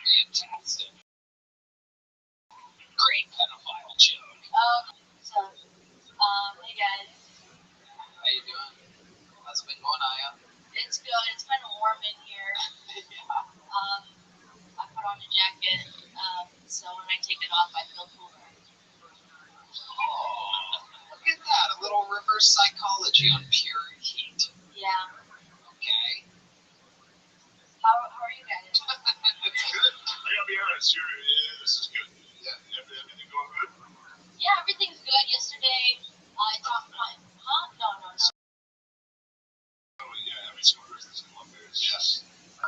Fantastic. Great pedophile joke. Hey guys. How you doing? How's it been going, Aya? It's good. It's kind of warm in here. I put on a jacket, so when I take it off, I feel cooler. Oh, look at that. A little reverse psychology on pure heat. Yeah. Okay. How are you guys? It's good. I gotta be honest, this is good. Yeah, everything going good? Yeah, everything's good. Yesterday, I talked to my... Huh? No. Oh, yeah, every single person's in one bears. Yes.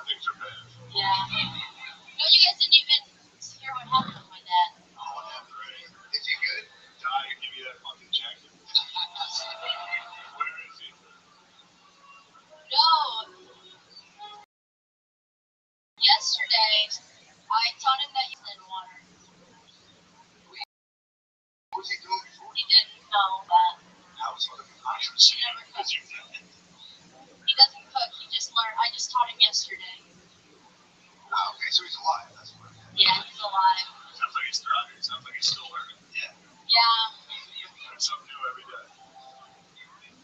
Things are bad. Yeah. No, you guys didn't even hear what happened with my dad. Oh, what happened, right? Is he good? Die and give you that fucking jacket. Where is he? No. Yesterday, I taught him that he's in water. What was he doing before? He didn't know that. How was he conscious? He never Because cooked. you He doesn't cook. He just learned. I just taught him yesterday. Oh, okay, so he's alive. That's what. Yeah, he's alive. Sounds like he's thriving. Sounds like he's still learning. Yeah. Yeah. Learn something new every day.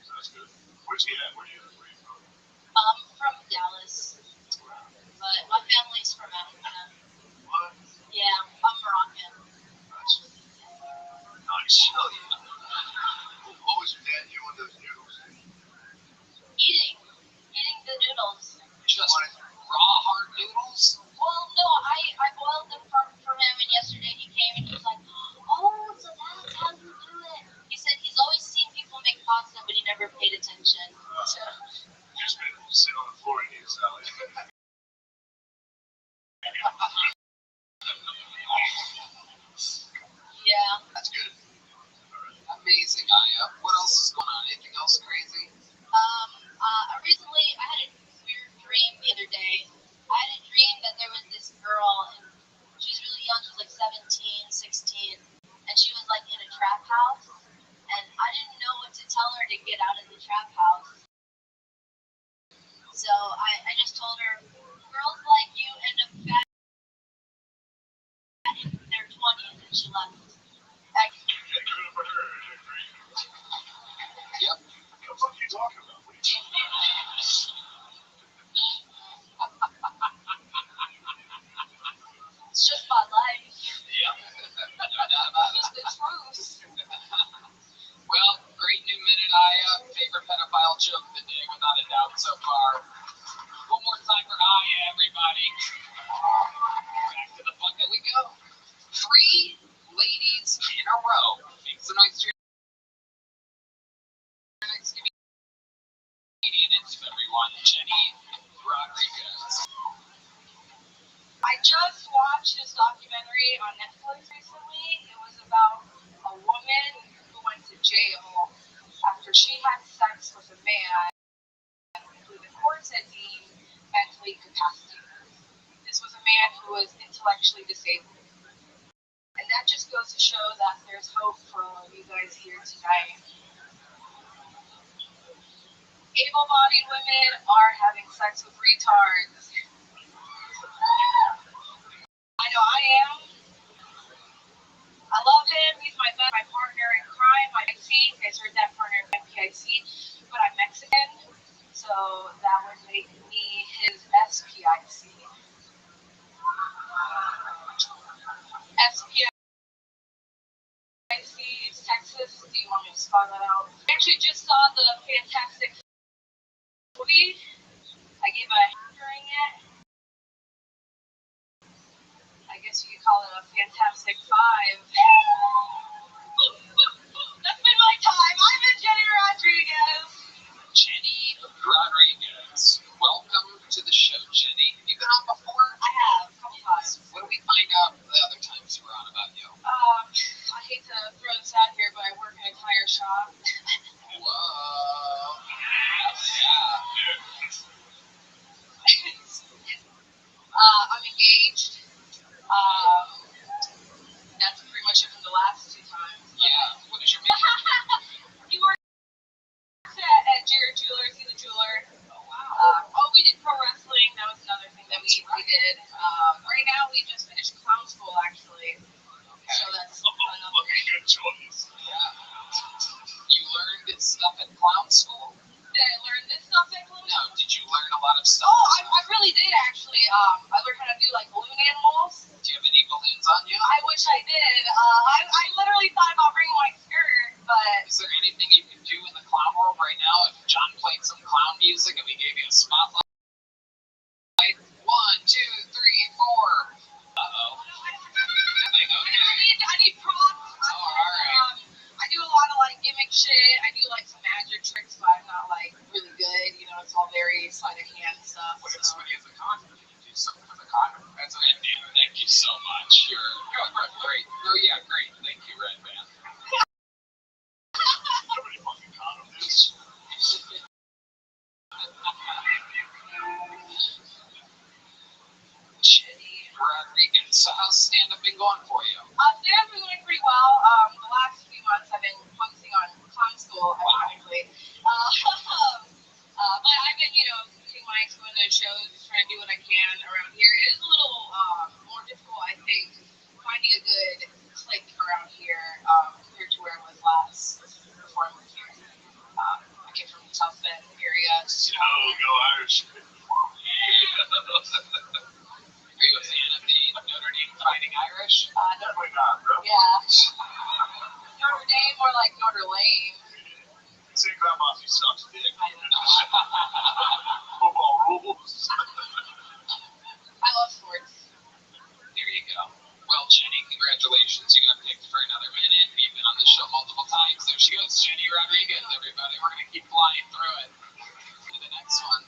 So that's good. Where's he at? Where are you from? From Dallas. But my family's from Africa. What? Yeah, I'm Moroccan. Nice. Nice. Hell yeah. What was your dad doing those noodles? Eating the noodles. Just raw hard noodles? Well, no, I boiled them for him, and yesterday he came and he was like, oh, so that's how you do it. He said he's always seen people make pasta, but he never paid attention. So. Just been sitting on the floor and eating salad. Yeah. That's good. Amazing, Aya. What else is going on? Anything else crazy? Recently I had a weird dream the other day. I had a dream that there was this girl, and she was really young. She was like 17, 16, and she was like in a trap house, and I didn't know what to tell her to get out of the trap house. So I just told her, girls like you end up fat in their 20s, and she left. Yeah, good for her. I agree. Yep. What the fuck are you talking about? What are you talking about? It's just my life. Yep. No doubt about it. It's the truth. Well, great new minute, Aya. Favorite pedophile joke of the day, without a doubt, so far. One more time for Aya, everybody. Back to the bucket we go. 3 ladies in a row. Make some noise to your next comedian is everyone. Jenny Rodriguez. I just watched this documentary on Netflix recently. It was about a woman who went to jail after she had sex with a man who the courts had deemed mentally incapacitated. This was a man who was intellectually disabled. And that just goes to show that there's hope for you guys here tonight. Able-bodied women are having sex with retards. I know I am. I love him. He's my partner in crime, my PIC. You guys heard that, partner in PIC. But I'm Mexican, so that would make me his SPIC. SPIC is Texas. Do you want me to spell that out? I actually just saw the fantastic movie. I gave but during it, I guess you could call it a Fantastic Five. That's been my time. I'm been Jenny Rodriguez. Jenny Rodriguez. Welcome to the show, Jenny. Have you been on before? I have, a couple times. What did we find out the other times you were on about you? I hate to throw this out here, but I work in a tire shop. Whoa. Yeah. I'm engaged. That's pretty much it from the last two times. Yeah. What is your major? He works at Jared Jewelers. He's a jeweler. Oh, wow. We did pro wrestling. That was another thing that we did. Right now, we just finished clown school, actually. Okay. So that's another Good choice. Yeah. You learned stuff at clown school? Did I learn this stuff at clown school? No. Did you learn a lot of stuff? I really did, actually. I learned how to do, like, balloon animals. Do you have any balloons on you? I wish I did. I literally thought about bringing my skirt, but... Is there anything you can do in the clown world right now? If John played some clown music and we gave you a spotlight? 1, 2, 3, 4. Uh-oh. Nothing, okay. I need props. Alright. I do a lot of, like, gimmick shit. I do, like, some magic tricks, but I'm not, like, really good. You know, it's all very sleight of hand stuff. What if somebody has a condom? Can you do something with a condom? That's it, man. Thank you so much. Great. Oh, yeah, great. Thank you, Red Man. Nobody fucking condom this. Jenny Rodriguez. So how's stand-up been going for you? Stand-up been going pretty well. The last few months I've been focusing on clown school, ironically. But I've been, taking my going to shows, trying to do what I can around here. It is a little more difficult, I think, finding a good clique around here compared to where I was last before I moved here. I came from the South Bend area. So go Irish. Are you a fan of the Notre Dame Fighting Irish? Definitely not, bro. Yeah. Notre Dame or like Notre Lame. St. Grandma's sucks dick. I don't know. Football rules. I love sports. There you go. Well, Jenny, congratulations. You got picked for another minute. You've been on the show multiple times. There she goes, Jenny Rodriguez, everybody. We're going to keep flying through it. To the next one.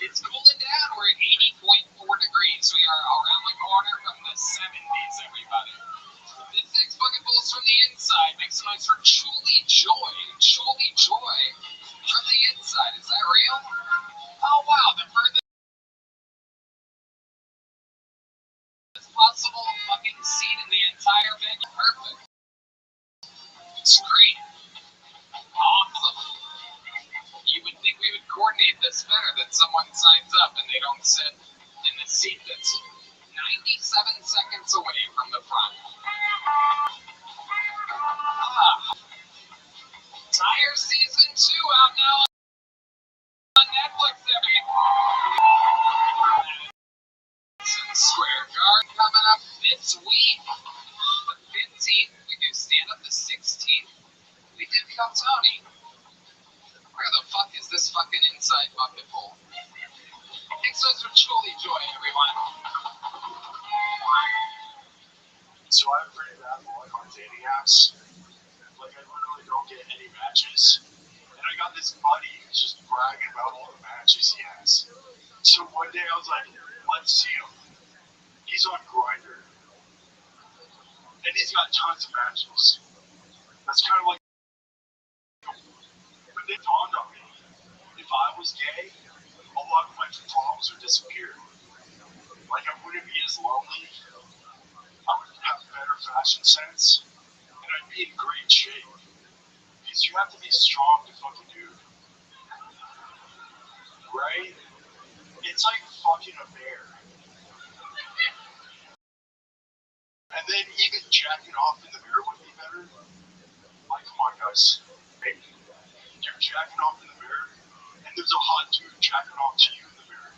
It's cooling down. We're at 80.4 degrees. We are around the corner from the 70s, everybody. This next fucking bull's from the inside. Make some noise for Truly Joy. Truly Joy from the inside. Is that real? Oh, wow. The furthest possible fucking seat in the entire venue. Perfect. It's great. Awesome. You would think we would coordinate this better, that someone signs up and they don't sit in the seat that's 97 seconds away from the front. Tire Season 2 out now on Netflix, everybody. Square Garden coming up this week. The 15th, we do stand up the 16th. We did Kill Tony. Where the fuck is this fucking inside bucket hole? Thanks so much for Truly Joy, everyone. So I have pretty bad luck on dating apps. Like, I literally don't get any matches. And I got this buddy who's just bragging about all the matches he has. So one day I was like, let's see him. He's on Grindr. And he's got tons of matches. That's kind of like, but it dawned on me. If I was gay, a lot of my problems would disappear. Like, I wouldn't be as lonely. I would have better fashion sense. And I'd be in great shape. Because you have to be strong to fucking do. Right? It's like fucking a bear. And then even jacking off in the mirror would be better. Like, come on, guys. Hey, you're jacking off in the mirror, and there's a hot dude jacking off to you in the mirror.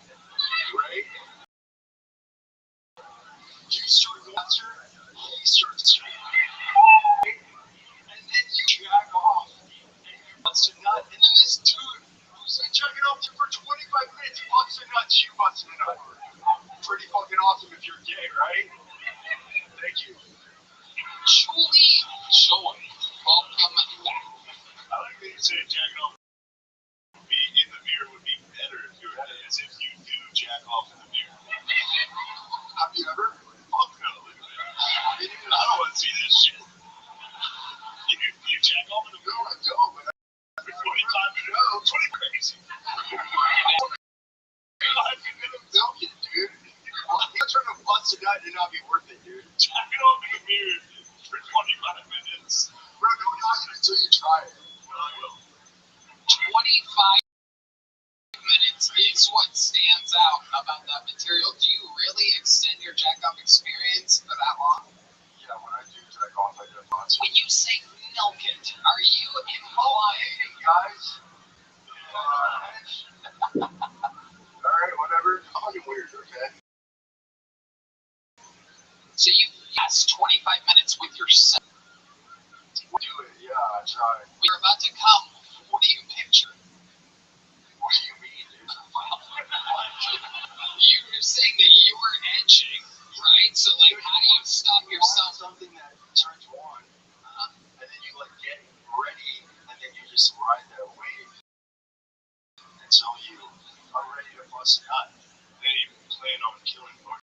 Right? You start faster, he starts jamming. And then you jack off, and you bust a nut, and then this dude who's been jacking off to you for 25 say jacking off be in the mirror would be better if you were as if you do jack off in the mirror. Have you ever? Fuck no, look at that. I don't want to see that shit. You jack off in the mirror? No, I don't, but For 45 minutes? 20 crazy. I'm gonna milk it, dude. I'm not trying to bust a nut and not be worth it, dude. Jacking off in the mirror for 25 minutes. Bro, don't knock it until you try it. Well, I will. 25 minutes is what stands out about that material. Do you really extend your jack off experience for that long? Yeah, when I do jack off, I do lots. When you say milk it, are you implying, guys? Alright, whatever. I'm fucking weird, okay? So you last 25 minutes with yourself. Do it, yeah, I try. We're about to come. What do you picture? What do you mean, dude? You were saying that you were edging, right? So, like, how do you stop yourself? Something that turns you on, and then you, like, get ready, and then you just ride that wave until you are ready to bust it out. Then you plan on killing more.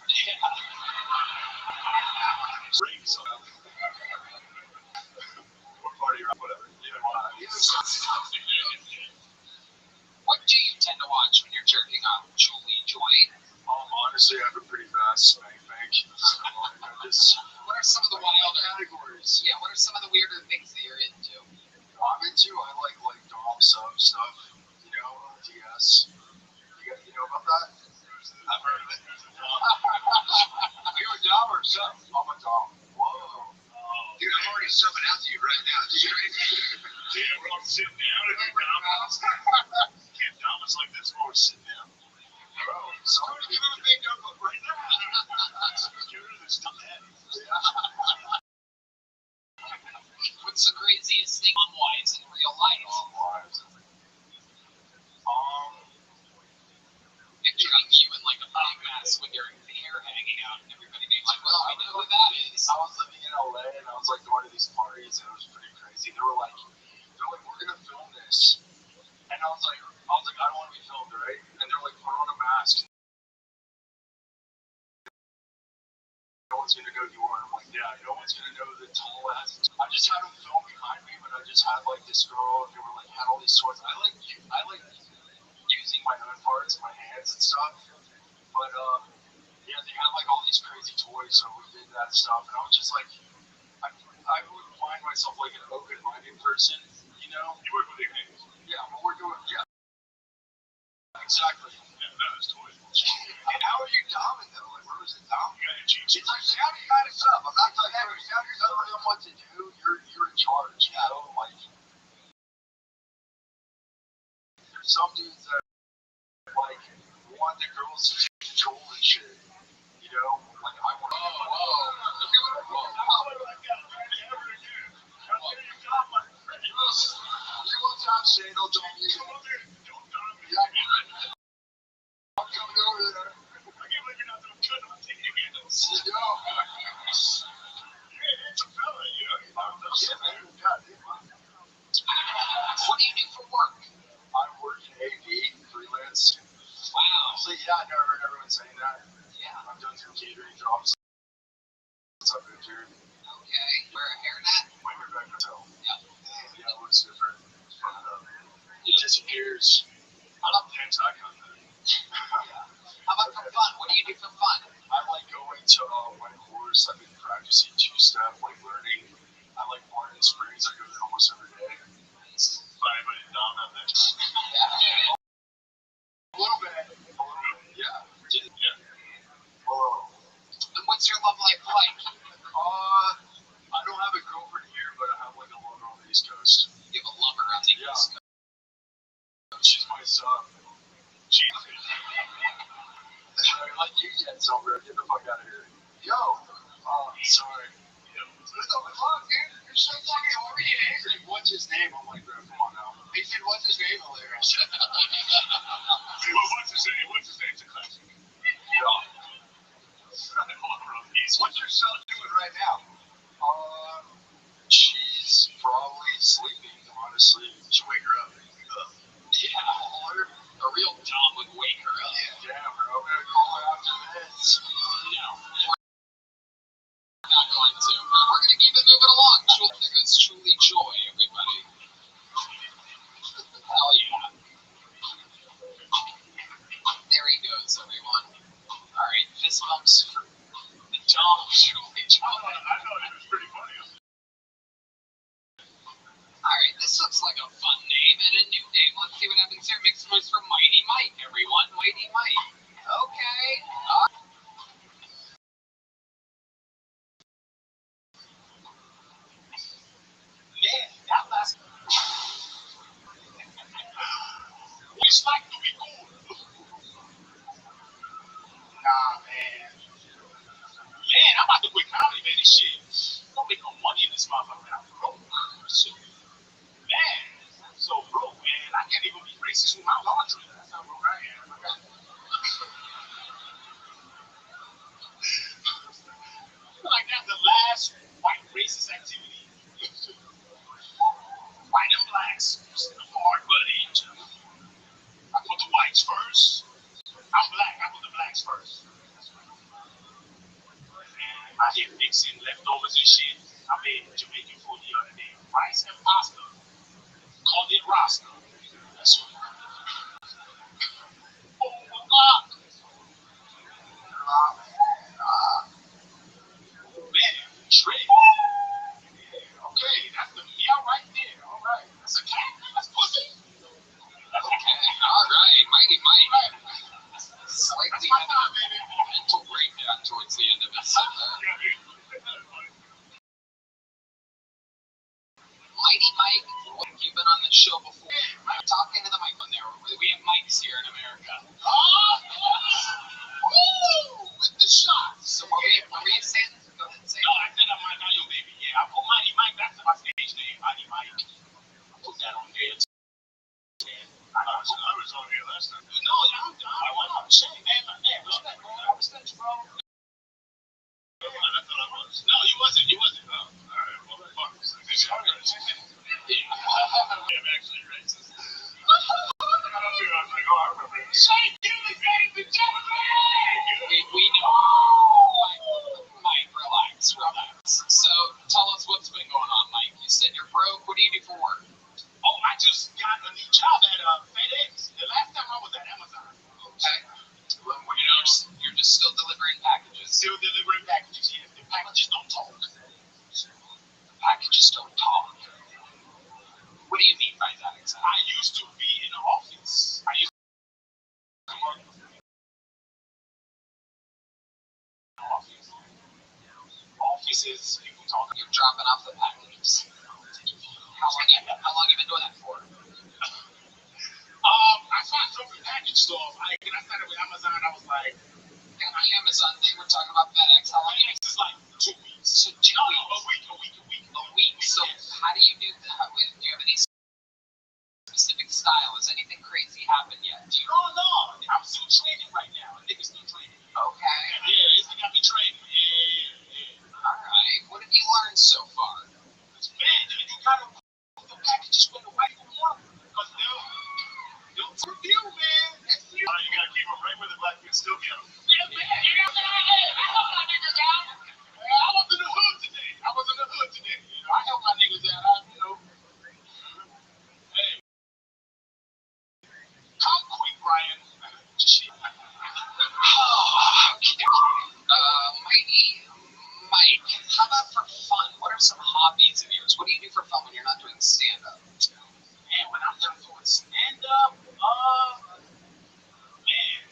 Yeah. Rings on. Or party or whatever. What do you tend to watch when you're jerking off? Julie Joy? Honestly, I have a pretty fast spank bank. What are some of the wilder categories? Yeah, what are some of the weirder things that you're into? I like Dom sub stuff. You know, DS. You know about that? I've heard of it. Are you a Dom or sub? I'm a Dom. Whoa. Dude, I'm already subbing out to you right now. Yeah, we're all sitting down and you're Dom. Can't Dom us like this while we're sitting down. Bro, somebody give him a big up right now. There's still that. What's the craziest thing on-wise in real life? Picturing you in like a big mess with your hair hanging out and everybody being like, well, I know who that is. I was living in LA and I was like going to these parties and it was pretty crazy. They were like, we're gonna film this. And I was like, I don't want to be filmed, right? And they're like, put on a mask. No one's gonna know who you are. I'm like, yeah, no one's gonna know the tall ass. I just had them film behind me, but I just had like this girl and they were like, had all these toys. I like using my own parts, my hands and stuff. But yeah, they had like all these crazy toys, so we did that stuff. And I was just like, I would find myself like an open-minded person, you know? You work with your hands. Yeah, but we're doing, yeah. Exactly. Yeah, that was toys. And how are you doming though? Like, where was it doming? You got your cheat sheet. It's like, how do you kind of stuff? I'm not telling you, you're telling them what to do. You're in charge. You know, like, there's some dudes that like want the girls to take control and shit. You know, like I want. You want John Sandal? Don't you? I'm coming over there. I can't believe you're not doing good on taking handles. Yo. Yeah, it's a fella, you know. What do you do for work? I work in AV, freelance. Wow. So yeah, I never heard everyone saying that. Yeah. I've done some catering jobs. What's up, dude? Okay. Wear a hairnet? Wait, we're back to hotel. Yeah. Yeah, it looks different. It disappears. I love Pentagon. Yeah. How about for fun? What do you do for fun? I like going to one course. I've been practicing two-step, like learning. I like Martin Springs. I go there almost every day. Nice. But anybody down on that? Yeah. A little bit. Yeah. Yeah. Whoa. And what's your love life like? I don't have a girlfriend here, but I have like a lover on the East Coast. You have a lover on the East Coast. She's my sub. Like you yet, Silver. Get the fuck out of here. Yo. Sorry. What the fuck, dude? You're so fucking weird. What's his name? I'm like, bro, come on now. He said, what's his name? Hilarious. What's his name? What's his name? It's a classic. Yeah. What's your son doing right now? like a fun name and a new name. Let's see what happens here. Make some noise for Mighty Mike, everyone. Mighty Mike. Okay. Man, that last. It's like to be cool. Nah, man. Man, I'm about to quit comedy, man. This shit. Don't make no money in this motherfucker. I'm broke. Shit. Man, I'm so broke, man. I can't even be racist with my laundry. That's how broke I am. Like that's the last white racist activity. White and blacks, hard buddy. I put the whites first. I'm black. I put the blacks first. And I hit mixing leftovers and shit. I made Jamaican food the other day. Rice and pasta. Called it Rasta. That's what. Oh my God. Man, Trey. Okay, that's the meow right there. All right. That's a cat. That's pussy. That's a cat. All right, Mighty Mike. Slightly That's my time, baby. mental breakdown towards the end of his set there. Yeah, dude. Mighty Mike, you've been on this show before. Talking to the mic on there. We have mics here in America. Woo! With the shots. So what were you saying? Go ahead and say No, I said I'm my Nayo baby. Yeah, I put Mighty Mike. That's my stage name, Mighty Mike. I put that on there. I was on here last time. No, I'm ashamed, man. Respect, bro. I respect you, bro. I thought I was. No, you wasn't. You wasn't. Oh, all right. Well, fuck. Maybe I'm racist. Yeah. I'm actually racist. I was like, oh, I remember this. Thank you, ladies and gentlemen. We know. Mike, relax. So, tell us what's been going on, Mike. You said you're broke. What do you do for work? Oh, I just got a new job at FedEx. The last time I was at Amazon. Okay. Well, you're just still delivering packages. Still delivering packages, yes. The packages don't talk. The packages don't talk. What do you mean by that exactly? I used to be in the office. I used to work in the office. Offices, people talking. You're dropping off the packages. How long you been doing that for? I started dropping package stuff. I started with Amazon. I was like, Amazon, they were talking about FedEx. How long you been? This is like 2 weeks. So 2 weeks. A week. So how do you do that? Do you have any specific style? Has anything crazy happened yet? No. I'm still training right now. I think it's still training. Okay. Yeah, it's got me training. Yeah. All right. What have you learned so far? Man, you gotta put the packages when the white people want them. Because they'll review, man. That's you. You gotta keep them right where the black people still get them. Yeah, man. You know what I'm saying? I help my niggas out. I was in the hood today. You know, I help my niggas out. Hey. Come quick, Brian. Shit. Mighty Mike, how about for fun? What are some hobbies of yours? What do you do for fun when you're not doing stand-up? Man, when I'm not doing stand-up,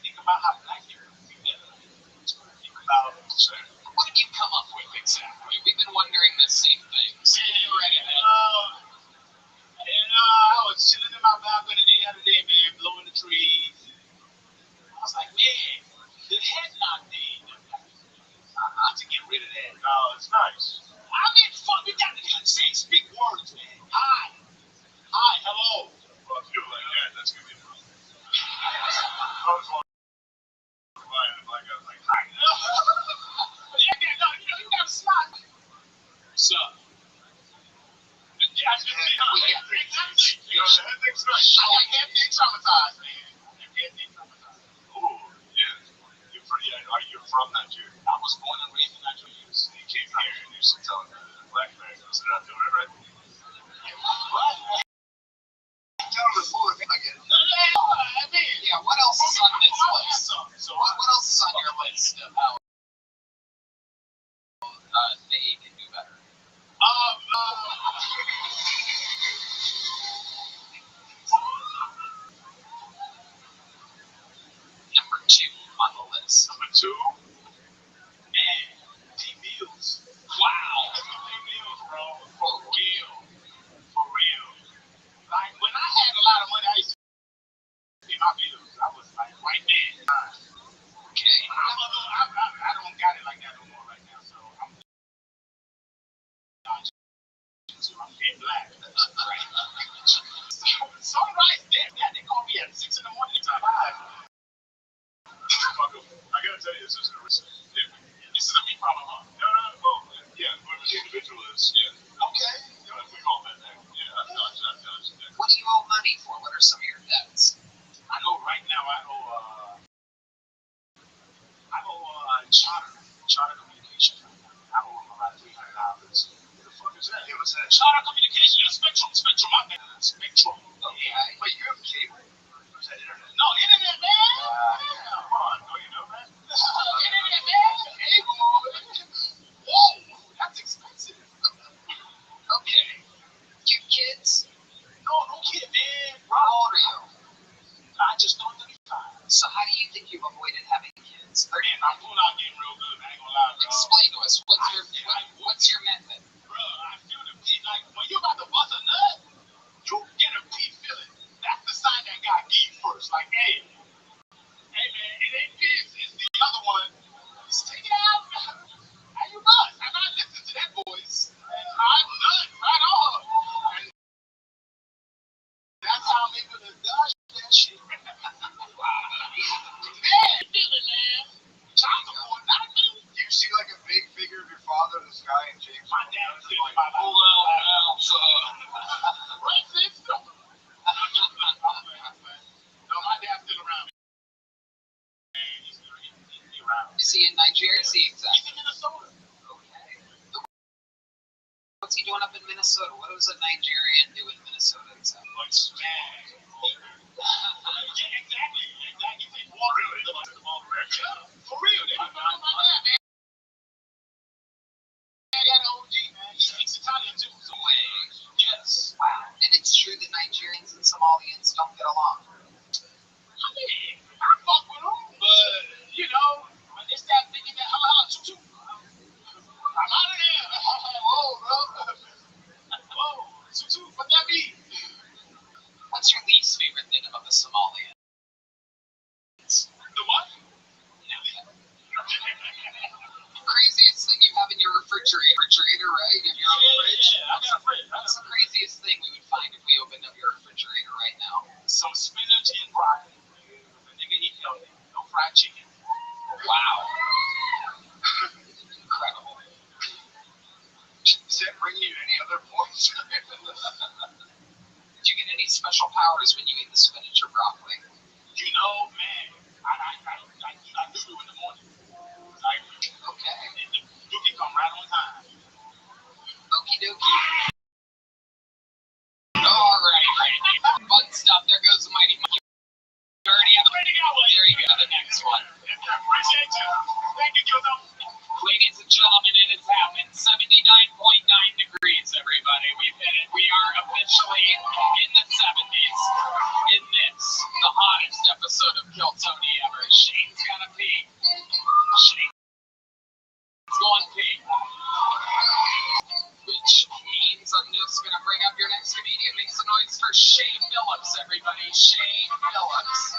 think about how black people do that. Think about what have you come up with exactly? We've been wondering the same things. You ready, man? I was chilling in my balcony the other day, man, blowing the trees. I was like, man, the headlock thing. I have to get rid of that. Oh, it's nice. I mean, fuck, we got to speak words, man. Hi, hello. Well, if you like that, that's gonna be fun. I was flying the black guy was like, hi. You gotta smile. What's up? Exactly. That thing's nice. I like everything traumatized, man. Ooh, yeah. You're from Nigeria. I was born and raised in Nigeria. You came here and you should tell me black man goes out doing it right. What? Tell him the full thing again. Yeah, what else is on this list? So what else is on your list of how they can do better? in black. Right. Sunrise, yeah, they call me at 6 in the morning. It's 5. I gotta tell you, this is a me problem, huh? No, well, yeah, whoever the individual is, yeah. Okay. Yeah, we call that. Yeah, I've done that. What do you owe money for? What are some of your debts? I know right now I owe Charter Communication. I owe them about $300. What the fuck is that? Yeah, what's that? Charter Communication, Spectrum, my bad. Spectrum. Okay. Wait, you have cable? Or is that internet? No, internet, man. Come on, don't you know that? Internet, man. Cable. Whoa, that's expensive. Okay. Do you have kids? No kid, man. How old are you? I just turned 35. So how do you think you've avoided having kids? Man, I'm doing out getting real good. I ain't gonna lie, bro. Explain to us. What's your method? Bro, I feel the pee. Like, when you about to bust a nut, you get a pee feeling. That's the sign that got pee first. Like, hey, man, it ain't piss. It's the other one. Just take it out. How you bust? I'm not listening to that voice. And I'm nut right off. And that's how I'm able to dodge that shit. Man, feeling, man. Child support, not me. Do you see like a big figure of your father, this guy in James? My dad is like, pull out, racist. No, my dad's still around. Man, he's around. Is he in Nigeria? Is he exactly? He's in Minnesota. Okay. What's he doing up in Minnesota? What does a Nigerian do in Minnesota exactly? Like smash. Yeah, exactly. He's water. For real. They don't know my dad, man. That OG, man. He speaks Italian too. So, yes. Wow. And it's true that Nigerians and Somalians don't get along. I mean, I fuck with them, but, you know, when they start thinking that, choo-choo, I'm out of there. Whoa, bro. Whoa, choo-choo, what that mean? What's your least favorite thing about the Somalians? The what? Craziest thing you have in your refrigerator, right? In your own fridge? Yeah, I got a fridge. What's the craziest thing we would find if we opened up your refrigerator right now? Some spinach and broccoli. The nigga eat healthy. No fried chicken. Wow. Incredible. Does that bring you any other points? Did you get any special powers when you eat the spinach or broccoli? You know, man, I do in the morning. Like, Okay. and the dookie come right on time. Okie dokie. All right. Fun stuff. There goes the mighty monkey. You already have one. There you go. The next one. Appreciate you. Thank you, Joe. Ladies and gentlemen, it has happened. 79.9 degrees, everybody. We've hit it. We are officially in the 70s. In this, the hottest episode of Kill Tony ever. Shane's gonna pee. Shane's going pee. Which means I'm just gonna bring up your next comedian. Make some noise for Shane Phillips, everybody. Shane Phillips.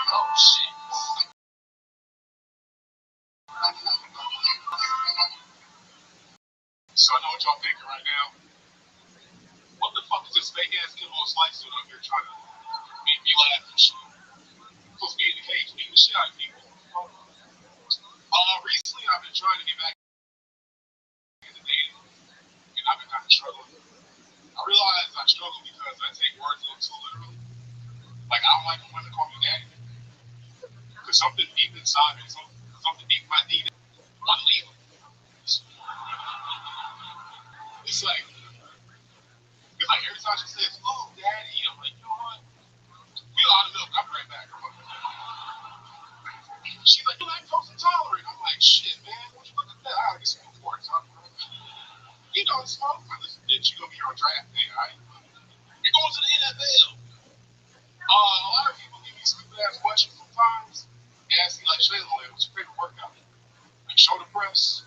Oh, shit. So I know what y'all thinking right now. What the fuck is this fake ass kid on slice suit up here trying to make me laugh and shit? Supposed to be in the cage beating the shit out of people. Recently I've been trying to get back into dating, and I've been kind of struggling. I realize I struggle because I take words a little too literally. Like, I don't like when women call me daddy. Because something deep inside me, something deep in my DNA, one leave. It's like every time she says, "Oh, daddy," I'm like, you know what? We out of milk. I'll be right back. She's like, "You lactose intolerant." I'm like, "Shit, man. What you look at that? I gotta get some reports." You don't smoke. Then she gonna be on draft day, all right? You're going to the NFL. A lot of people give me stupid ass questions sometimes. They ask me like, "Shayla, what's your favorite workout?" Like shoulder press,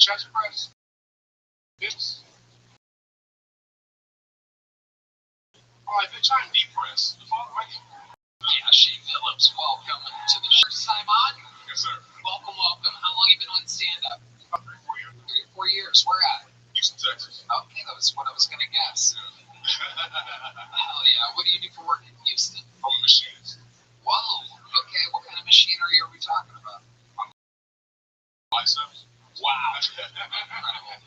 chest press, dips. I'm like, bitch, I'm deep press. Yeah, Shane Phillips, welcome to the first time on. Yes, sir. Welcome. How long have you been doing stand-up? About 3 or 4 years. 3 or 4 years. Where at? Houston, Texas. Okay, that was That's what I was gonna guess. Hell yeah. What do you do for work in Houston? I'm a machinist. Whoa. Okay, what kind of machinery are we talking about? Biceps. Wow. Incredible.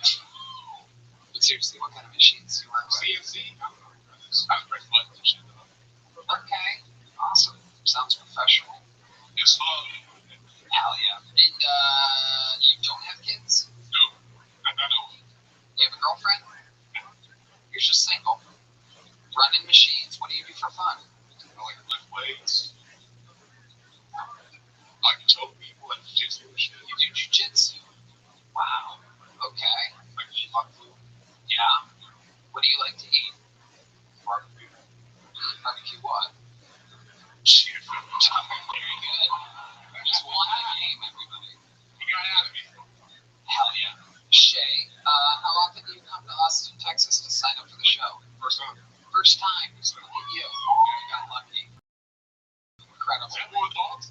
But seriously, what kind of machines do you work with? CNC. I press buttons and shit. Okay. Awesome. Sounds professional. It's fun. Hell yeah. And you don't have kids? No. I know. You have a girlfriend? You're just single. Running machines. What do you do for fun? I like to lift weights. I can choke people like jiu-jitsu and shit. You do jiu-jitsu? Wow. Okay. I can eat hot food. Yeah. What do you like to eat? Barbecue. Barbecue what? Shit. Very good. Just won the game, everybody. You got out of me. Hell yeah. Shay, how often do you come to Austin, Texas to sign up for the show? First time. First time. Look at you. You got lucky. Incredible. Is that more dogs?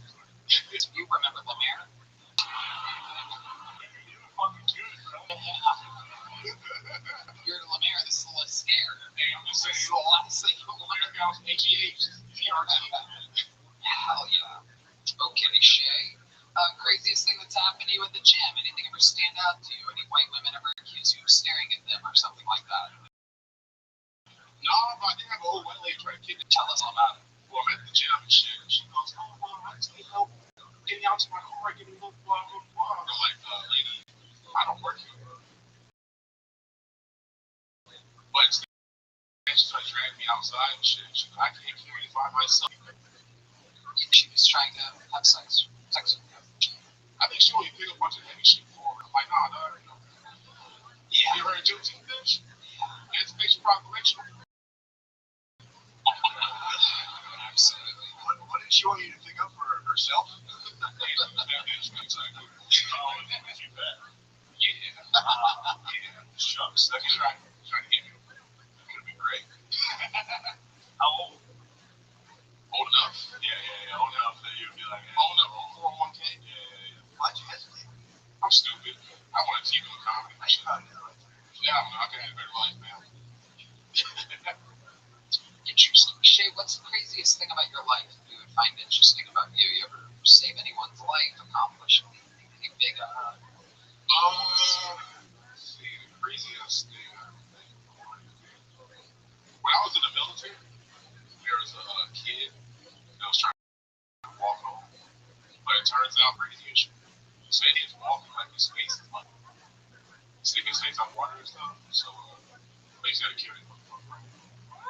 You remember Lemaire? You're fucking good, bro. You're in Lemaire. This is a little scared. Hey, I'm just saying. This is the last thing you want to Lemaire was HEH. Hell yeah. Okay, Shay. Craziest thing that's happened to you at the gym? Anything ever stand out to you? Any white women ever accuse you of staring at them or something like that? No, but I did have an old white lady try to kid me. Tell us all about it. Well, I'm at the gym and shit. And she goes, oh, well, I just need help getting out to my car, getting blah, blah, blah, blah. I'm like, lady, I don't work here. But she's trying to drag me outside and shit. She, I can't carry this by myself. She was trying to have sex with you. I think she only picked a bunch of heavy shit for her. I'm like, nah, dog. Yeah. You heard of Juneteenth, bitch? Emancipation Proclamation. Absolutely. What did she want you to pick up for herself? That bitch means like, oh, that makes me bad. Yeah. Yeah. Shucks. That guy trying to get me. Could have been great. How old? Old enough. Yeah. Old enough that you'd be like, old enough for 401k? Yeah. Why'd you hesitate? I'm stupid. I want to TV and comedy. I should have done it. Yeah, I don't know. I could have a better life, man. Interesting. Shay, what's the craziest thing about your life you would find interesting about you? You ever save anyone's life, accomplish anything big? Let's see, the craziest thing I think. When I was in the military, there was a kid that was trying to walk home, but it turns out crazy issue. So he was walking like his face is like sticking his face on water and stuff. So basically, had to kill him.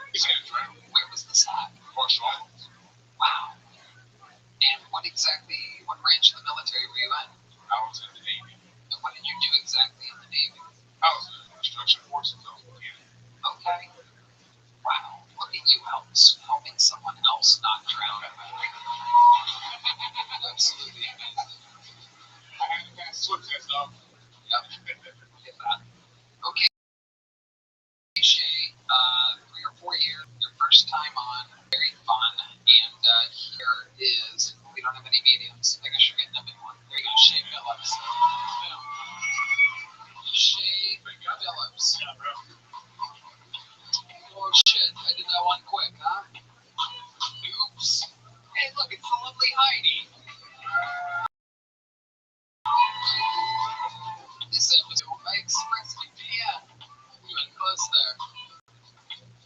He's gonna drown. Where was this at? Martial Islands. Wow. And what branch of the military were you in? I was in the Navy. And what did you do exactly in the Navy? I was in construction forces. I was in the Okay. Wow. Look at you helping someone else not drown. Absolutely amazing. I had to pass swim test, dog. Yep. Get that. Okay. Shay, 3 or 4 years, your first time on, very fun, and here is, we don't have any mediums, I guess you're getting them in one. There you go, Shay Phillips. Shay Phillips. Yeah, bro. Oh shit, I did that one quick, huh? Oops. Hey look, it's the lovely Heidi. This episode, I expressed it, yeah. You went close there.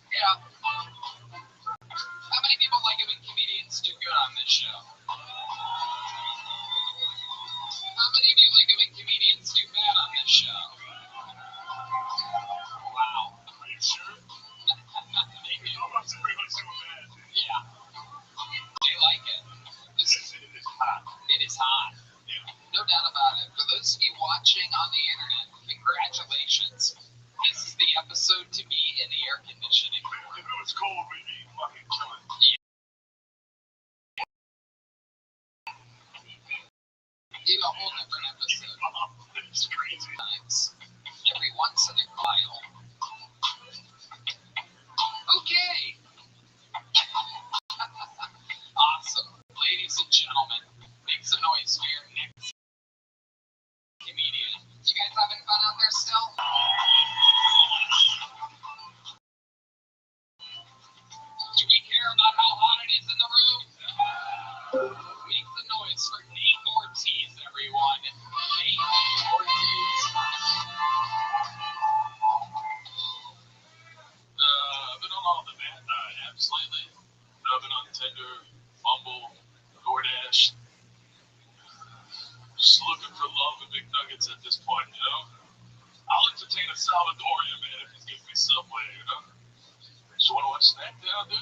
Yeah. How many people like it when comedians do good on this show? How many of you like it when comedians do bad on this show? Wow. Are you sure? Maybe. I'm about to really do bad. Yeah. They like it. It is hot. It is hot. Yeah. No doubt about it. For those of you watching on the internet, congratulations. This is the episode to be in the air conditioning. If it was cold, we'd be fucking chilling. You a whole different episode. It's crazy. Times. Every once in a while. Okay. Awesome. Ladies and gentlemen, make some noise for your next comedian. You guys having fun out there still? adore him, man, if he's giving me Subway, you know? You want to watch SmackDown, dude?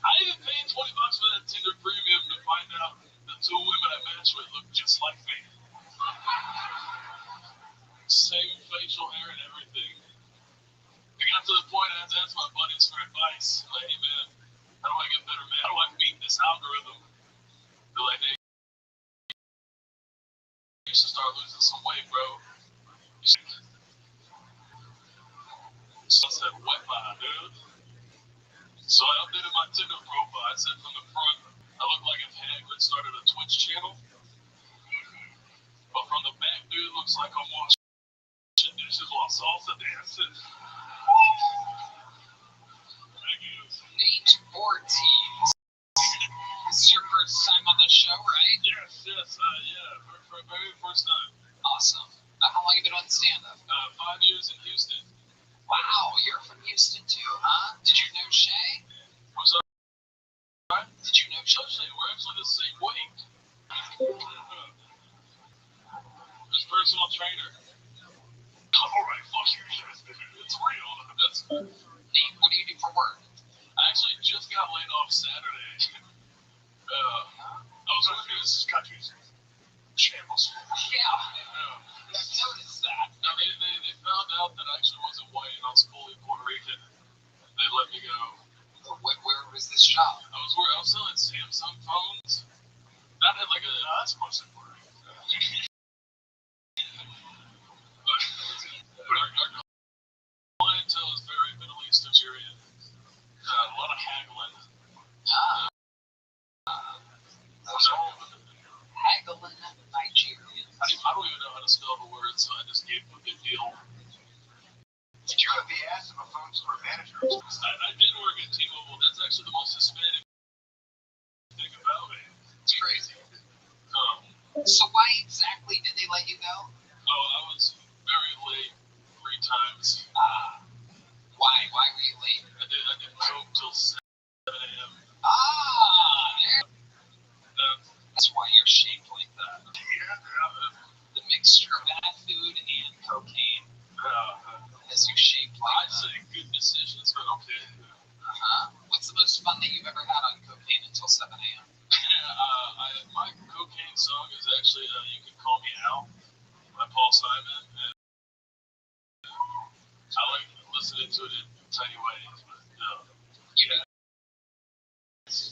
I even paid $20 for that Tinder premium to find out the two women I matched with look just like me. Same facial hair and everything. I got to the point I had to ask my buddies for advice. Like, hey, man, how do I get better, man? How do I beat this algorithm? They're like, hey, you should start losing some weight, bro. So I said, what, dude? So I updated my Tinder profile. I said from the front, I look like if Hagrid started a Twitch channel. But from the back, dude, looks like I'm washing dishes while salsa dancing. Thank you. Nate Ortiz. This is your first time on the show, right? Yes, yeah, for very first time. Awesome. How long have you been on stand-up? 5 years in Houston. Wow, you're from Houston too, huh? Did you know Shay? What's up? Did you know Shay? We're actually the same weight. His personal trainer. Alright, fuck you, yes, it's real. Nate, what do you do for work? I actually just got laid off Saturday. I was working in this country's shambles. Yeah, I've noticed that. Now, they found out that I actually wasn't white and I was fully Puerto Rican. They let me go. Where was this job? I was selling Samsung phones. That had like a... that's mostly Puerto Rican. Our clientele is very Middle East Nigerian. A lot of haggling. Haggling Nigerian. I don't even know how to spell the word, so I just gave them a good deal. Did you have the ass of a phone store manager? I did work at T-Mobile. That's actually the most Hispanic thing about me. It's crazy. So why exactly did they let you go? I was very late 3 times. Why? Why were you late? I didn't coke till 7 a.m. That's why you're shaped like that. The mixture of bad food and cocaine has you shaped like I'd say good decisions, but okay. What's the most fun that you've ever had on cocaine until 7 a.m.? My cocaine song is actually You Can Call Me Al by Paul Simon. And I like listening to it in tiny ways, but You do?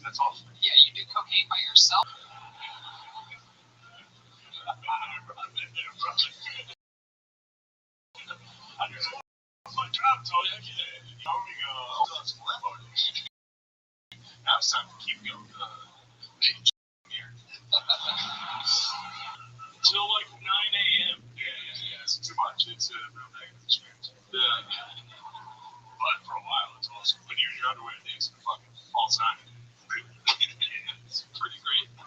that's awesome. Yeah, you do cocaine by yourself? My job, Tony. I can't. Now it's time to keep going. Till like 9 a.m. Yeah, it's too much. It's a real negative experience. Yeah. But for a while, it's awesome. When you're in your underwear, it's fucking all time. It's pretty great. But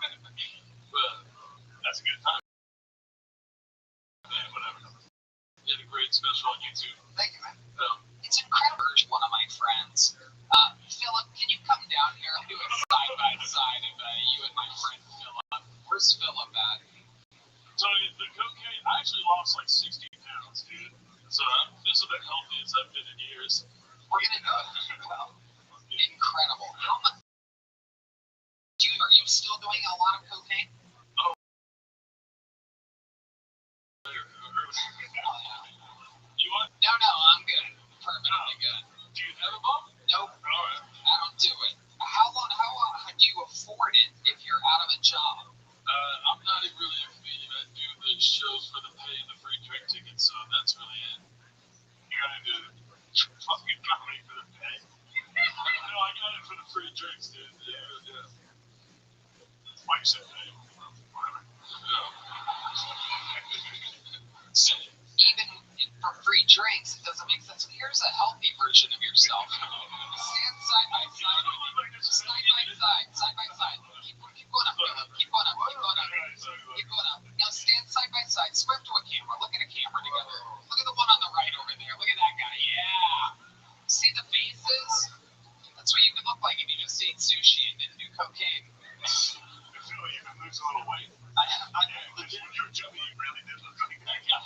that's a good time. Yeah, whatever. You had a great special on YouTube. Thank you, man. It's incredible. One of my friends. Philip, can you come down here and do a side by side of you and my friend Philip? Where's Philip at? Tony, the cocaine, I actually lost like 60 pounds, dude. So this is the healthiest I've been in years. We're gonna do it. Well, incredible. How much? Are you still doing a lot of cocaine? Oh. You want? No, I'm good. Permanently good. Do you have a bump? Nope. Alright. I don't do it. How do you afford it if you're out of a job? I'm not really a comedian. I do the shows for the pay and the free drink tickets, so that's really it. You gotta do fucking comedy for the pay. No, I got it for the free drinks, dude. Yeah. Mike said pay. Whatever. So even for free drinks, it doesn't make sense. Here's a healthy version of yourself. Stand side by side. Side by side. Keep going up, Philip. Keep going up. Now stand side by side. Swear to a camera. Look at a camera together. Look at the one on the right over there. Look at that guy. Yeah. See the faces? That's what you could look like if you just ate sushi and didn't do cocaine. I feel like you can lose a little weight. I have. When you were jumping, you really did look like that guy.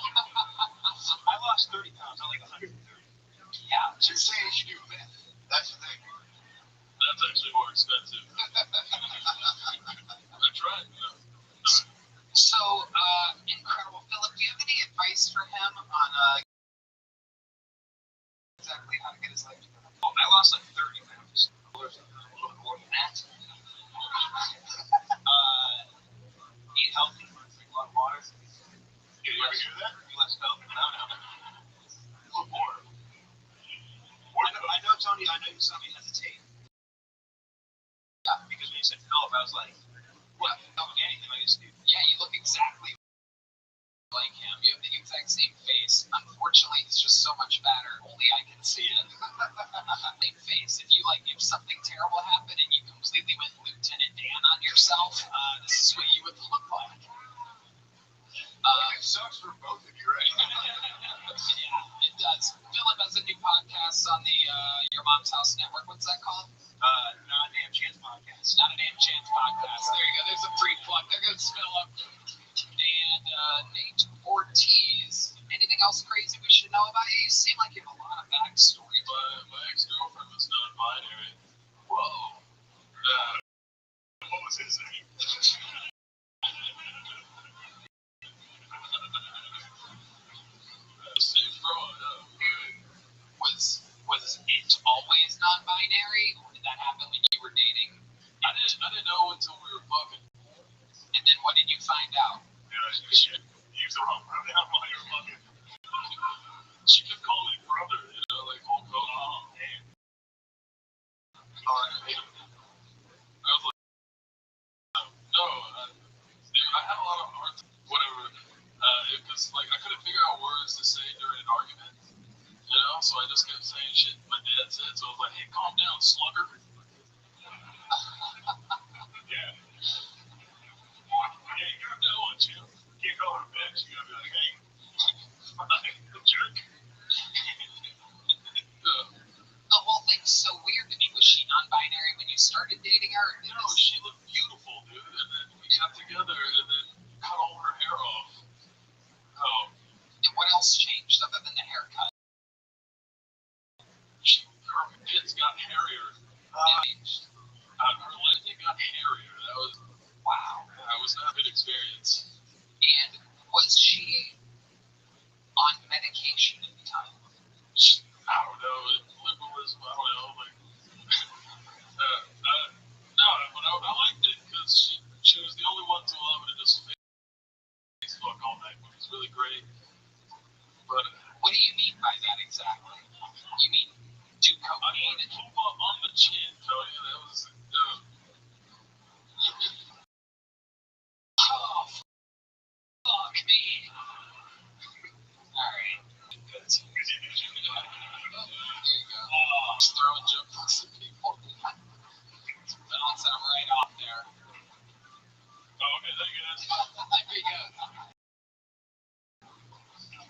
You're saying you do meth. That's the thing. That's actually more expensive. I tried, you know. So, incredible. Philip, do you have any advice for him on exactly how to get his life together? Well, I lost like 30 pounds. A little more than that. Eat healthy, drink a lot of water. Yeah, you ever hear that? Be less healthy. No. Look more. I know, Tony, I know you saw me hesitate. Yeah, because when you said Philip, I was like, what? Don't look anything like this dude. Yeah, you look exactly like him. You have the exact same face. Unfortunately, he's just so much fatter. Only I can see it. Same face. If something terrible happened and you completely went Lieutenant Dan on yourself, this is what you would look like. It sucks for both of you, right? Yeah, it does. Philip has a new podcast on the Your Mom's House Network. What's that called? Not a damn chance podcast. Not a Damn Chance podcast. There you go. There's a free plug. There goes Philip. And Nate Ortiz. Anything else crazy we should know about you? You seem like you have a lot of backstory. My ex-girlfriend was non-binary. Whoa. What was his name? Safe growing up. Was it always non-binary, or did that happen when you were dating? I didn't know until we were fucking. And then what did you find out? Yeah, she used the wrong pronoun while you were fucking. She kept calling me brother, you know, like old bro. Oh, man. I hate him. I was like, no, I had a lot of hard time, whatever. Because like I couldn't figure out words to say during an argument, you know. So I just kept saying shit my dad said. So I was like, hey, calm down, slugger. Yeah. Yeah, you got that one, Jim. You can't call her a bitch. You gotta be like, hey, fine, jerk. The whole thing's so weird to me. Was she non-binary when you started dating her? No, she looked beautiful, dude. And then we got together and then cut all her hair off. Oh. And what else changed other than the haircut? Her tits got hairier. Her legs got hairier. That was, Wow. that was not a good experience. And was she on medication at the time? I don't know, liberalism, I don't know, like, no, but I liked it because she was the only one to allow me to just Facebook all night, which was really great. But What do you mean by that exactly? You mean do I cocaine? put Puma on the chin, Tony. That was, Oh, fuck me. Alright. There you go. Just throwing jokes at people. Bouncing them right off there. oh, okay, thank you. There he goes.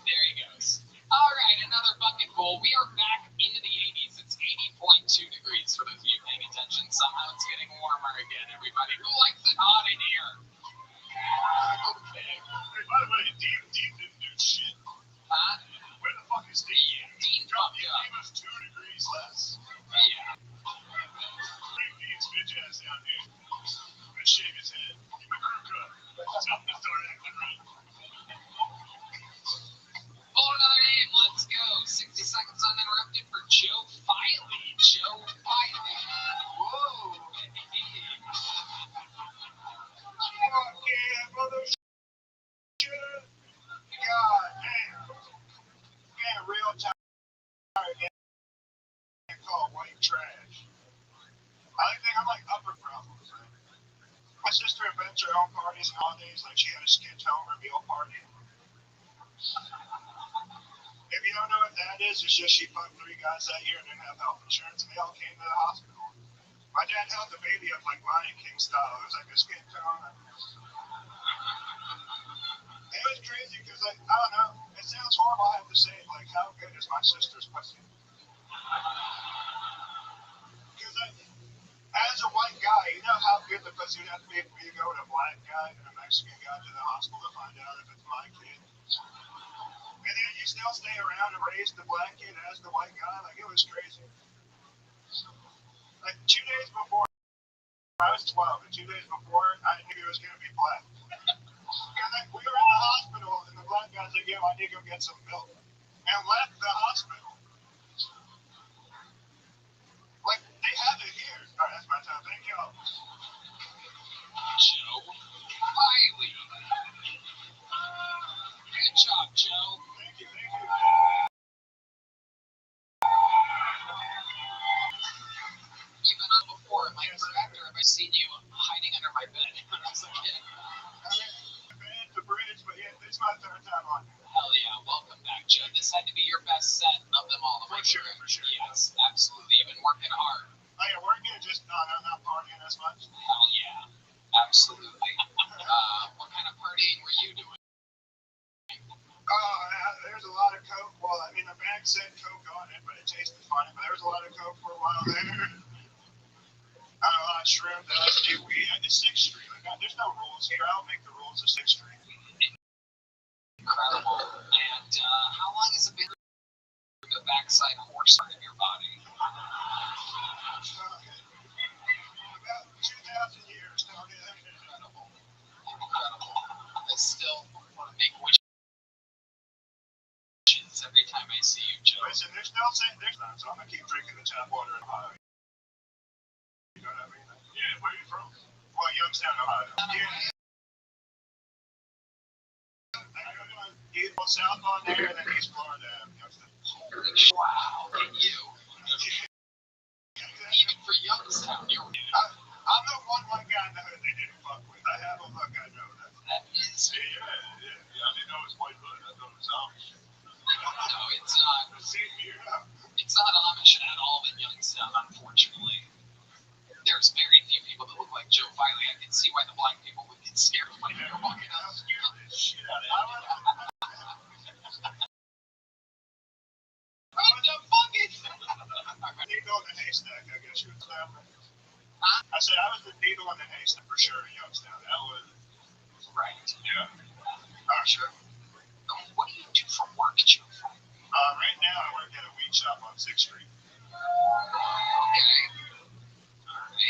There he goes. Alright, another bucket full. We are back into the 80s. It's 80.2 degrees for those of you paying attention. Somehow it's getting warmer again, everybody. Who likes it hot in here? Okay. Hey, by the way, Dean didn't do shit. Huh? Where the fuck is Dean? Dean God, fucked he up. gave us 2 degrees less. Yeah. Bring Dean's bitch ass down here. And shave his head. Give him a crew cut. Tell him to start acting right. Pull another name. Let's go. 60 seconds uninterrupted for Joe Filey. Joe Filey. Whoa. Fuck yeah, brother. Shit. God damn. Man, real tired. Can't call white trash. I'm like upper problems, right? My sister invents her own parties and holidays, like she had a skit home reveal party. If you don't know what that is, it's just she fucked 3 guys that year and didn't have health insurance, and they all came to the hospital. My dad held the baby up like Lion King style. It was like a skit tone. It was crazy because, like, I don't know. It sounds horrible, I have to say. Like, how good is my sister's pussy? Because, as a white guy, you know how good the pussy would have to be for you to go with a black guy and a Mexican guy to the hospital to find out if it's my kid? And then you still still stay around and raise the black kid as the white guy. Like, it was crazy. Like, 2 days before, I was 12, and 2 days before, I knew he was going to be black. And like, we were in the hospital, and the black guy's like, yo, I need to go get some milk. And left the hospital. Like, they have it here. All right, that's my time. Thank y'all. Joe Wiley. Good job, Joe. Thank you, thank you. You've been on before, am I correct? Or have I seen you hiding under my bed when I was a kid? I mean, I've been at the bridge, but yeah, this is my third time on here. Hell yeah, welcome back, Joe. This had to be your best set of them all. For sure, for sure. Yes, absolutely. You've been working hard. Oh yeah, working, just not partying as much. Hell yeah, absolutely. What kind of partying were you doing? There's a lot of Coke. Well, I mean, the bag said Coke on it, but it tasted funny. But there was a lot of Coke for a while there. A lot of shrimp, LSD, weed. I did 6th Street. Like, there's no rules here. I don't make the rules of 6th Street. Incredible. And how long has it been the backside horse part of your body? About 2,000 years. Incredible. Incredible. I still want to make wishes every time I see you, Joe. Listen, they're still saying next time, so I'm going to keep drinking the tap water in Ohio. You know what I mean? Yeah, where are you from? Well, Youngstown, Ohio. Yeah. Well, South on there, and then East Florida. Holy shit. Wow. And you. Even for Youngstown, you're... I'm the one white guy in the hood they didn't fuck with. I have a look, I know that. That is... Yeah, I didn't know it was white hood. I thought it was Amish. No, it's not. Same here. It's not Amish at all in Youngstown, unfortunately. There's very few people that look like Joe Wiley. I can see why the black people would get scared when they're walking out. Shit out of it. What the fuck is that? Needle in the haystack, I guess you would say. Huh? I said I was the needle in the haystack for sure in Youngstown. That was... Right. Yeah. Sure. What do you do for work, Joe? Right now I work at a weed shop on 6th Street. Okay.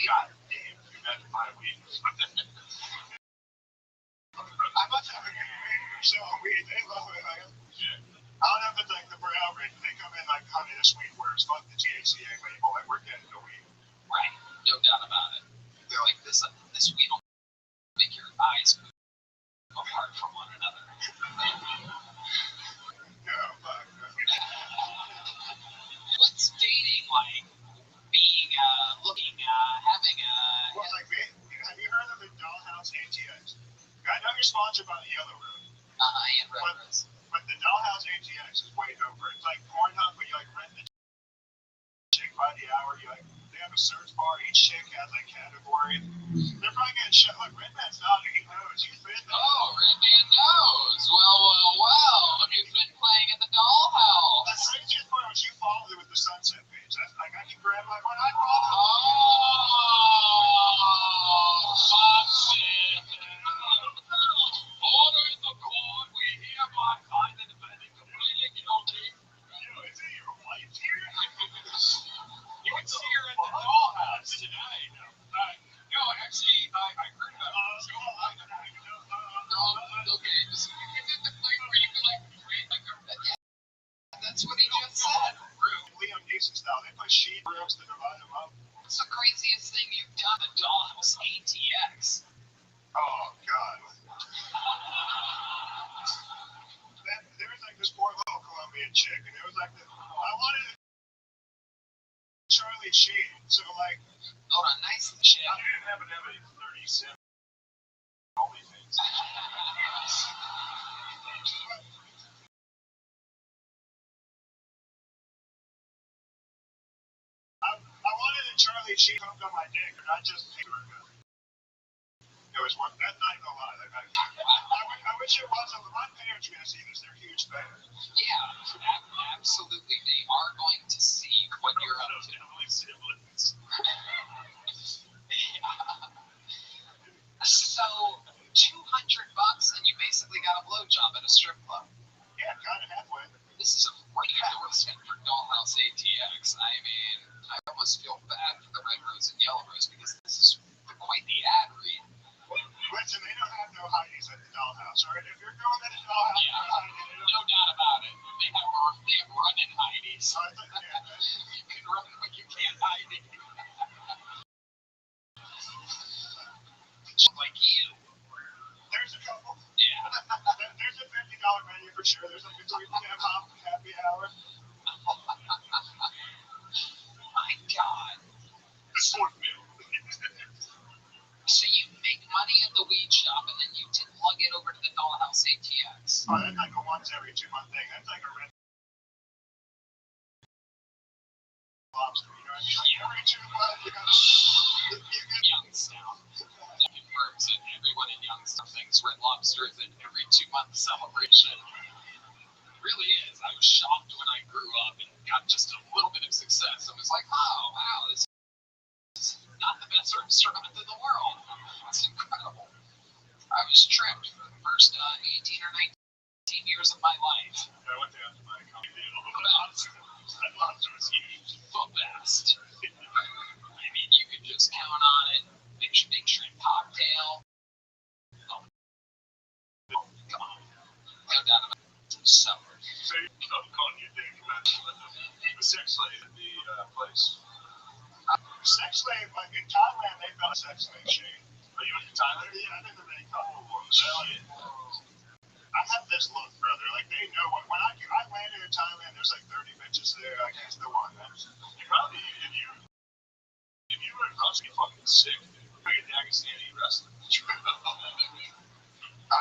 God damn, dude, that's my weed. I must have a good weed for selling weed. They love it. Like, yeah. I don't know if it's like the brown rate. They come in like, honey, this weed works. Fuck the THCA label. Like, we're getting the weed. Right. No doubt about it. They're like, this weed will make your eyes move apart from one another. No, fuck. What's dating like? Being, looking, having a... Well, like, have you heard of the Dollhouse ATX? I know you're sponsored by the Yellow Room. And reference. But the Dollhouse ATX is way over. It's like Pornhub, but you like rent the chick by the hour. You like, they have a search bar. Each chick has like category. They're probably getting shut. Look, Redman's not. He knows. He's been there. Oh, Redman knows. Well. He's been playing at the Dollhouse. The craziest part was you followed it with the Sunset page. That's like, I can grab my one. I follow. Oh, Sunset. Order in the court. We hereby find the defendant completely guilty. Is it your wife here? You can see her at the Dollhouse tonight. No, actually, I heard about it. Okay. Is it the place where you can like create like a... Yeah, that's what he just said. Liam Neeson style. They put sheet rooms to divide them up. What's the craziest thing you've done? The Dollhouse ATX. Oh, God. There was like this poor little Colombian chick, and it was like, I wanted Charlie Sheen, so like... Oh, a nice chick. I didn't have an M37. Only things. I wanted a Charlie Sheen hooked on my dick, and I just paid her good. It was one. That's not even a lie. Like, I wish it wasn't, but my parents are going to see this. They're huge fans. Yeah, absolutely. They are going to see what you're up to. Siblings. So, $200 and you basically got a blowjob at a strip club. Yeah, kind of halfway. This is. I mean, I almost feel bad for the red rose and yellow rose because this is quite the ad read. Listen, they don't have no Heidi's at the dollhouse, alright? If you're going to the dollhouse, Yeah, no Heidi. no doubt about it. They have running Heidi's. You can run, but you can't hide it. Like you. There's a couple. Yeah. There's a $50 menu for sure. There's like a hip hop happy hour. My God. The sport meal. So you make money in the weed shop and then you plug it over to the dollhouse ATX. Oh, that's like a once every 2 month thing. That's like a red lobster. You know what I mean? Like every 2 months, you get Youngstown. That confirms that everyone in Youngstown thinks Red Lobster is an every 2 month celebration. It really is. I was shocked when I grew up and got just a little bit of success. I was like, oh, wow, this is not the best restaurant in the world. It's incredible. I was tripped for the first 18 or 19 years of my life. I went down to my company. Red lobster was huge. The best. I mean, you could just count on it. Big shrimp cocktail. Oh, come on. No doubt about it. So, I'm calling you Dick. The sex slave at the place. Sex slave, like in Thailand, they found a sex slave shade. Are you in Thailand? Yeah, I think there made a couple of ones. I have this look, brother. Like they know when I landed in Thailand, there's like 30 bitches there. I guess the one. You probably if you were in Russia, you're fucking sick. Like a Dagestani wrestler. I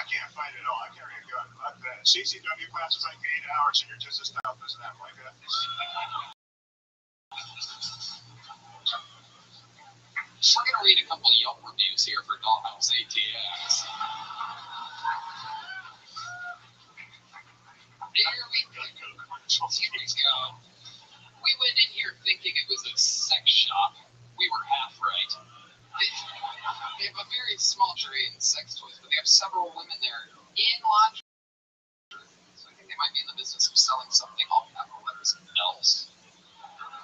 can't fight at all. I carry a gun. Fuck that. CCW class is like 8 hours, and you're just as tough as them. Like that. we're going to read a couple Yelp reviews here for Dollhouse ATX. Here we go. We went in here thinking it was a sex shop. We were half right. They have a very small trade in sex toys, but they have several women there in lingerie. So I think they might be in the business of selling something all capital letters else.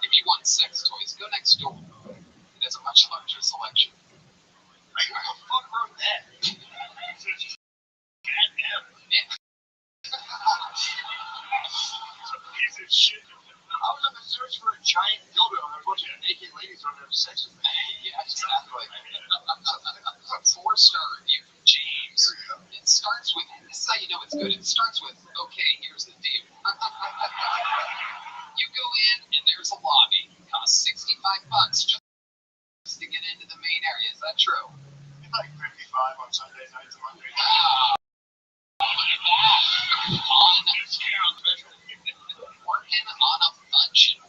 If you want sex toys, go next door. It has a much larger selection. Who the fuck wrote that? Yeah. Piece of shit. I was on the search for a giant dildo and a bunch of naked ladies on there sex with me. Yeah, exactly. A 4-star review from James. It starts with, this is how you know it's good. It starts with, okay, here's the deal. You go in and there's a lobby. It costs $65 just to get into the main area. Is that true? It's like 55 on Sunday nights and Monday nights. Wow. Look at that. On Discount special. working on a budget.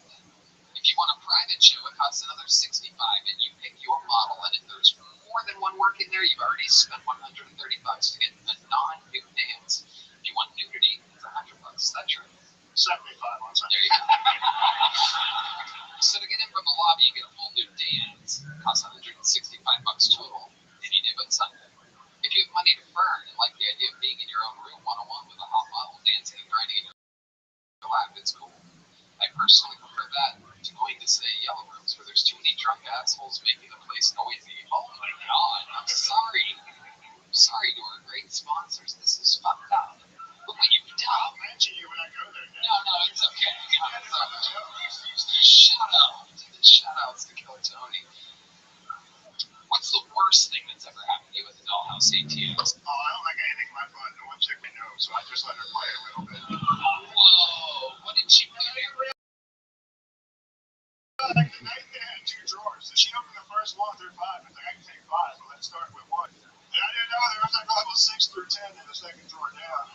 If you want a private show, it costs another $65, and you pick your model. And if there's more than one working there, you've already spent $130 to get a non-nude dance. If you want nudity, it's $100. Is that true? 75 on Sunday. There you go. So to get in from the lobby, you get a full nude dance. It costs $165 total, any day but Sunday. If you have money to burn and like the idea of being in your own room one-on-one with a hot model dancing and grinding in your lap, it's cool. I personally prefer that to going to, say, Yellow Rooms, where there's too many drunk assholes making the place noisy. Oh my God, I'm sorry. I'm sorry to our great sponsors. This is fucked up. But what you've done. I'll mention you when I go there. No, it's okay. Shout outs to Killer Tony. What's the worst thing that's ever happened to you at the Dollhouse ATX? Oh, I don't like anything my butt. No one chick me know, so I just let her play a little bit. Whoa, what did she do? Like the night they had 2 drawers. So she opened the first 1 through 5. I was like, I can take 5, but let's start with 1. And I didn't know there was like level 6 through 10 in the second drawer down.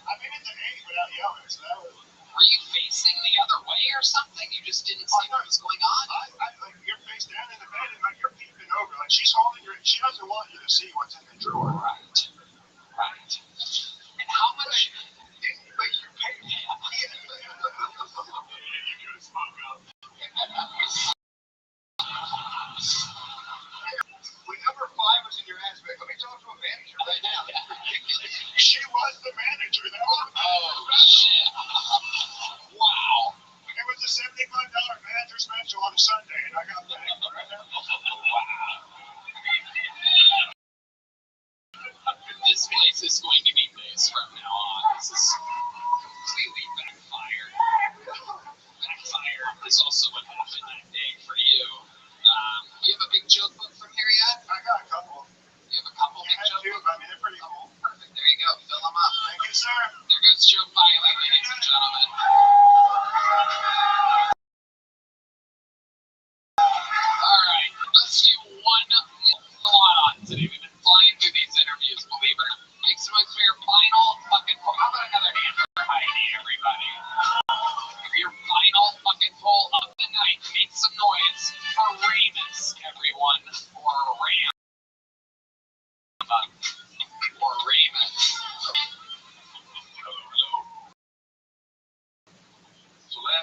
I made it to 8 without yelling, so that was. Were you facing the other way or something? You just didn't see what was going on? Like you're face down in the bed and like you're peeping over. Like she's holding your. She doesn't want you to see what's in the drawer. Right. And how much? But you pay me. Yeah, you could have spoke up. When number 5 was in your ass, let me talk to a manager right now. She was the manager. That was oh shit! Wow. It was a $75 man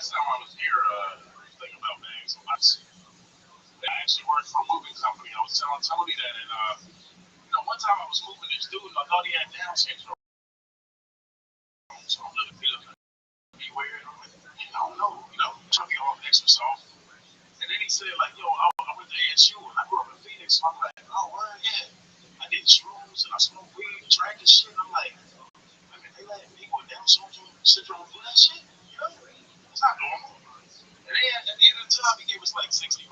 last time I was here, thinking about bags and lots. I actually worked for a moving company. I was telling me that, and one time I was moving this dude, and I thought he had Down syndrome. So I'm looking at him, be weird. I'm like, I don't know, trying to get all extra soft. And then he said, like, yo, I went to ASU, and I grew up in Phoenix. So I'm like, oh, well, yeah. I did shrooms, and I smoked weed, drank and shit. And I'm like, I mean, they let people with Down syndrome do that shit? It's not normal. And then at the end of the time, he gave us like $60.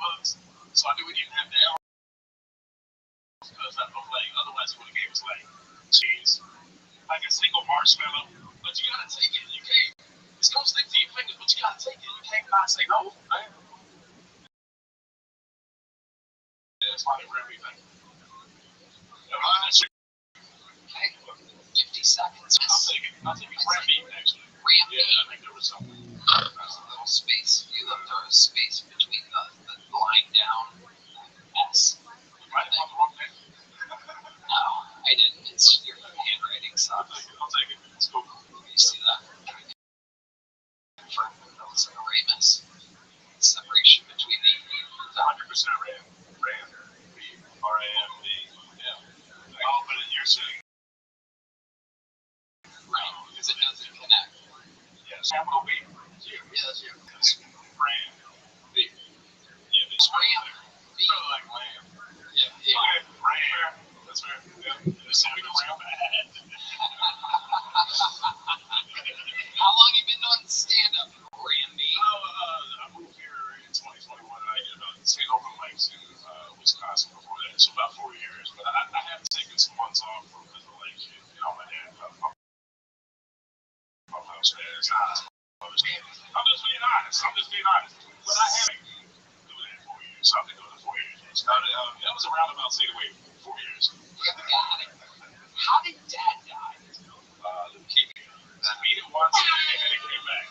So I knew we didn't have Down. Because I was like, otherwise he would have gave us like cheese, like a single marshmallow. But you gotta take it. You can't. It's gonna stick to your fingers, but you gotta take it. You can't not say no, man. That's why they for everything. Okay, 50 seconds. I'll take it. Rampy, actually. Rampy. Yeah, I think there was something. There's a little space. You left a space between the line down S. You might have the wrong thing. No, I didn't. It's your handwriting sucks. I'll take it. It's cool. You see that? Confirm that was like a Ramus. Separation between the 100% RAM. RAM. R-A-M-B. Yeah. Oh, but you're saying. right, because it doesn't connect. Yes. Capital B. Yeah, that's you. RAM. B. Yeah, It's RAM. B. Really like lamb. Yeah. Okay, RAM. That's fair. Yeah. It's something around that. How long you been doing stand-up, Randy? I moved here in 2021. I stayed open mics in Wisconsin before that, so about 4 years. But I have taken some months off because of like shit. My dad, my house dad. I'm just being honest. But I haven't been doing that 4 years. So I've been doing it 4 years. That was a roundabout say away 4 years. Yeah, got it. How did Dad die? Leukemia. I beat it once and then it came back.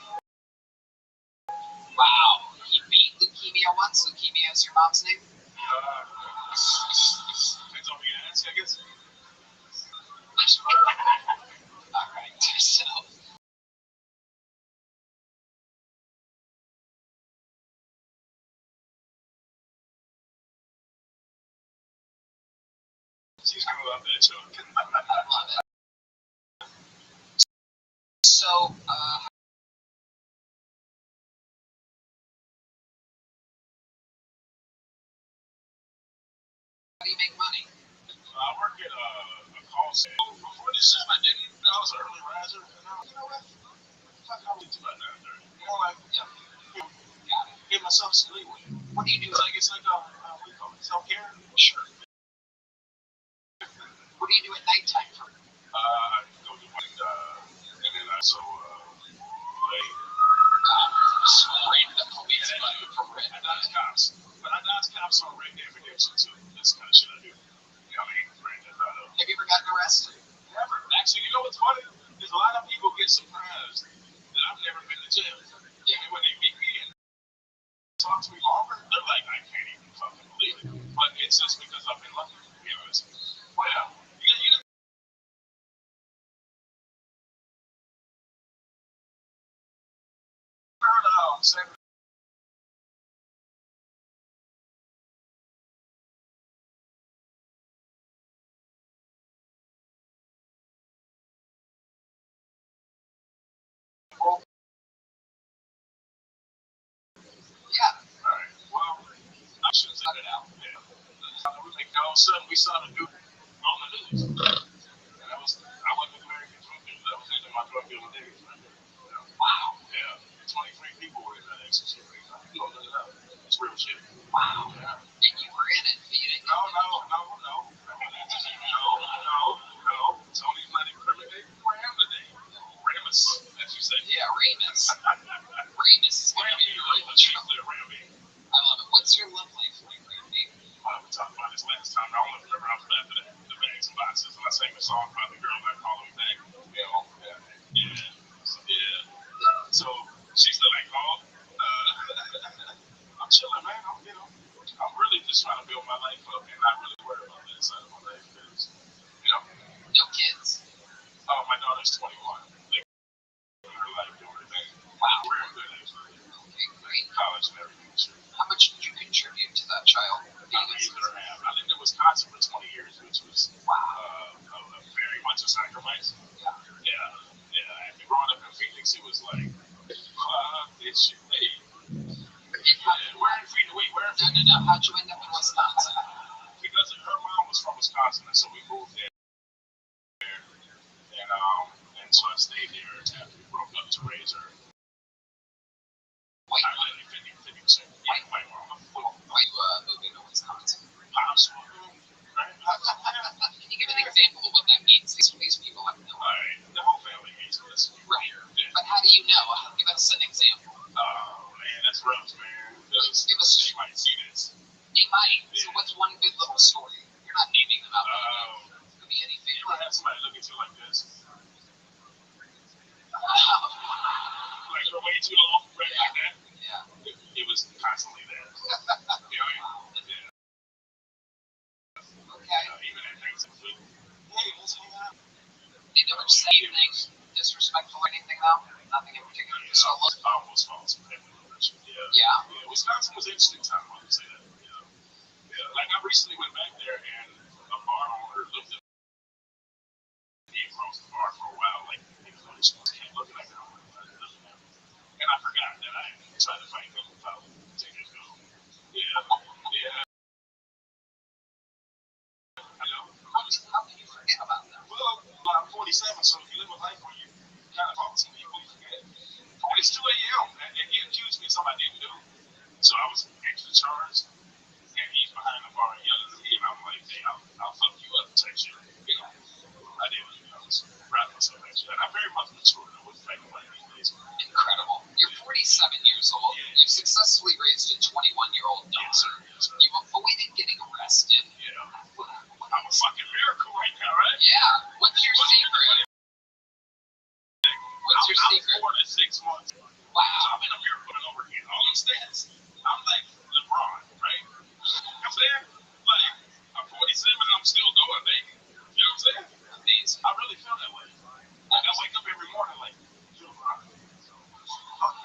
Wow. He beat leukemia once. Leukemia is your mom's name? Depends on who you ask, I guess. Alright, so. She's gonna love that show. I love it. So, how do you make money? I work at a call center. Before this time, I didn't. I was an early riser. And you know what? Fuck, I would do about 9:30. Like, Got it. give myself some leeway. What do you do? It's like what do you call it? Self-care? Sure. What do you do at nighttime for? I go to one, and then I also play. Random police I dodge cops. But I dodge cops on Red Dead Redemption too. That's the kind of shit I do. Have you ever gotten arrested? Never. Actually, you know what's funny? There's a lot of people get surprised that I've never been to jail. Yeah. And when they meet me and talk to me longer, they're like, I can't even fucking believe it. But it's just because I've been lucky, to be honest. Well, you heard of Senator? Yeah. Alright, well, I should have said it out. Yeah. All of a sudden, we saw the dude on the news. And I wasn't an American drug dealer. That was into my drug dealer days. Wow. Yeah. 23 people were in that ecstasy. Go look it up. It's real shit. Wow. Yeah. And you were in it, but you didn't. No. Tony's not incriminating Ramus, as you say. Yeah, Ramus. Ramus is going to be really the trouble. I love it. What's your love life like, Randy? We talked about this last time. I only remember I was after the bags and boxes, and I sang the song about the girl that called me back. Yeah. So she's still like, oh, I'm chilling, man. I'm really just trying to build my life up and not really worry about that side of my life because, No kids? Oh, my daughter's 21. Living her life, doing her thing. Wow. Real good, actually. college and everything. Sure. How much did you contribute to that child? I lived in Wisconsin for 20 years, which was very much a sacrifice. Yeah. And growing up in Phoenix, it was like, it's hey. Where in Phoenix? Wait, where in Phoenix? No. How'd you end up in Wisconsin? Because her mom was from Wisconsin, and so we moved there. And so I stayed there after we broke up to raise her. Wait, I lived 50%. Yeah, my mom. why you moving to Wisconsin? Pops. Can you give an example of what that means? These people have no idea. Alright, the whole family hates us. Right. Yeah. But how do you know? Give us an example. Oh, man, that's rough, man. Give us. They might see this. They might. Yeah. So what's one good little story? You're not naming them out. It could be anything. You ever have somebody look at you like this? Like for way too long, right? Like that? Yeah. It was constantly there. Yeah. Okay. Even at Thanksgiving, hey, let's hang out. They never say anything disrespectful or anything, though? Nothing in particular? Just a look? Almost false. Yeah. Wisconsin was an interesting time, I would say that. Yeah. Like I recently went back there and a bar owner looked at me across the bar for a while, like he was like, just kept looking at me. And I forgot that I tried to fight him about 10 years ago. Yeah. How can you forget about that? Well, I'm 47, so if you live a life where you kind of talk to people, you forget. It's 2 a.m. and he accused me of something I didn't do. So I was extra charged, and he's behind the bar yelling at me, and I'm like, hey, I'll fuck you up type shit. I didn't. I was proud of myself, actually. And I'm very much mature. I wouldn't fight nobody these days. Incredible. You're 47 years old. You successfully raised a 21-year-old daughter. You avoided getting arrested. Yeah. I'm a fucking miracle right now, right? Yeah. What's your secret? What's your secret? I'm 4 to 6 months. Wow. I'm in a miracle over here. All these stats. I'm like LeBron, right? You know what I'm saying? Like, I'm 47 and I'm still going, baby. You know what I'm saying? Amazing. I really feel that way. Like, I wake up every morning like, you're Ronnie.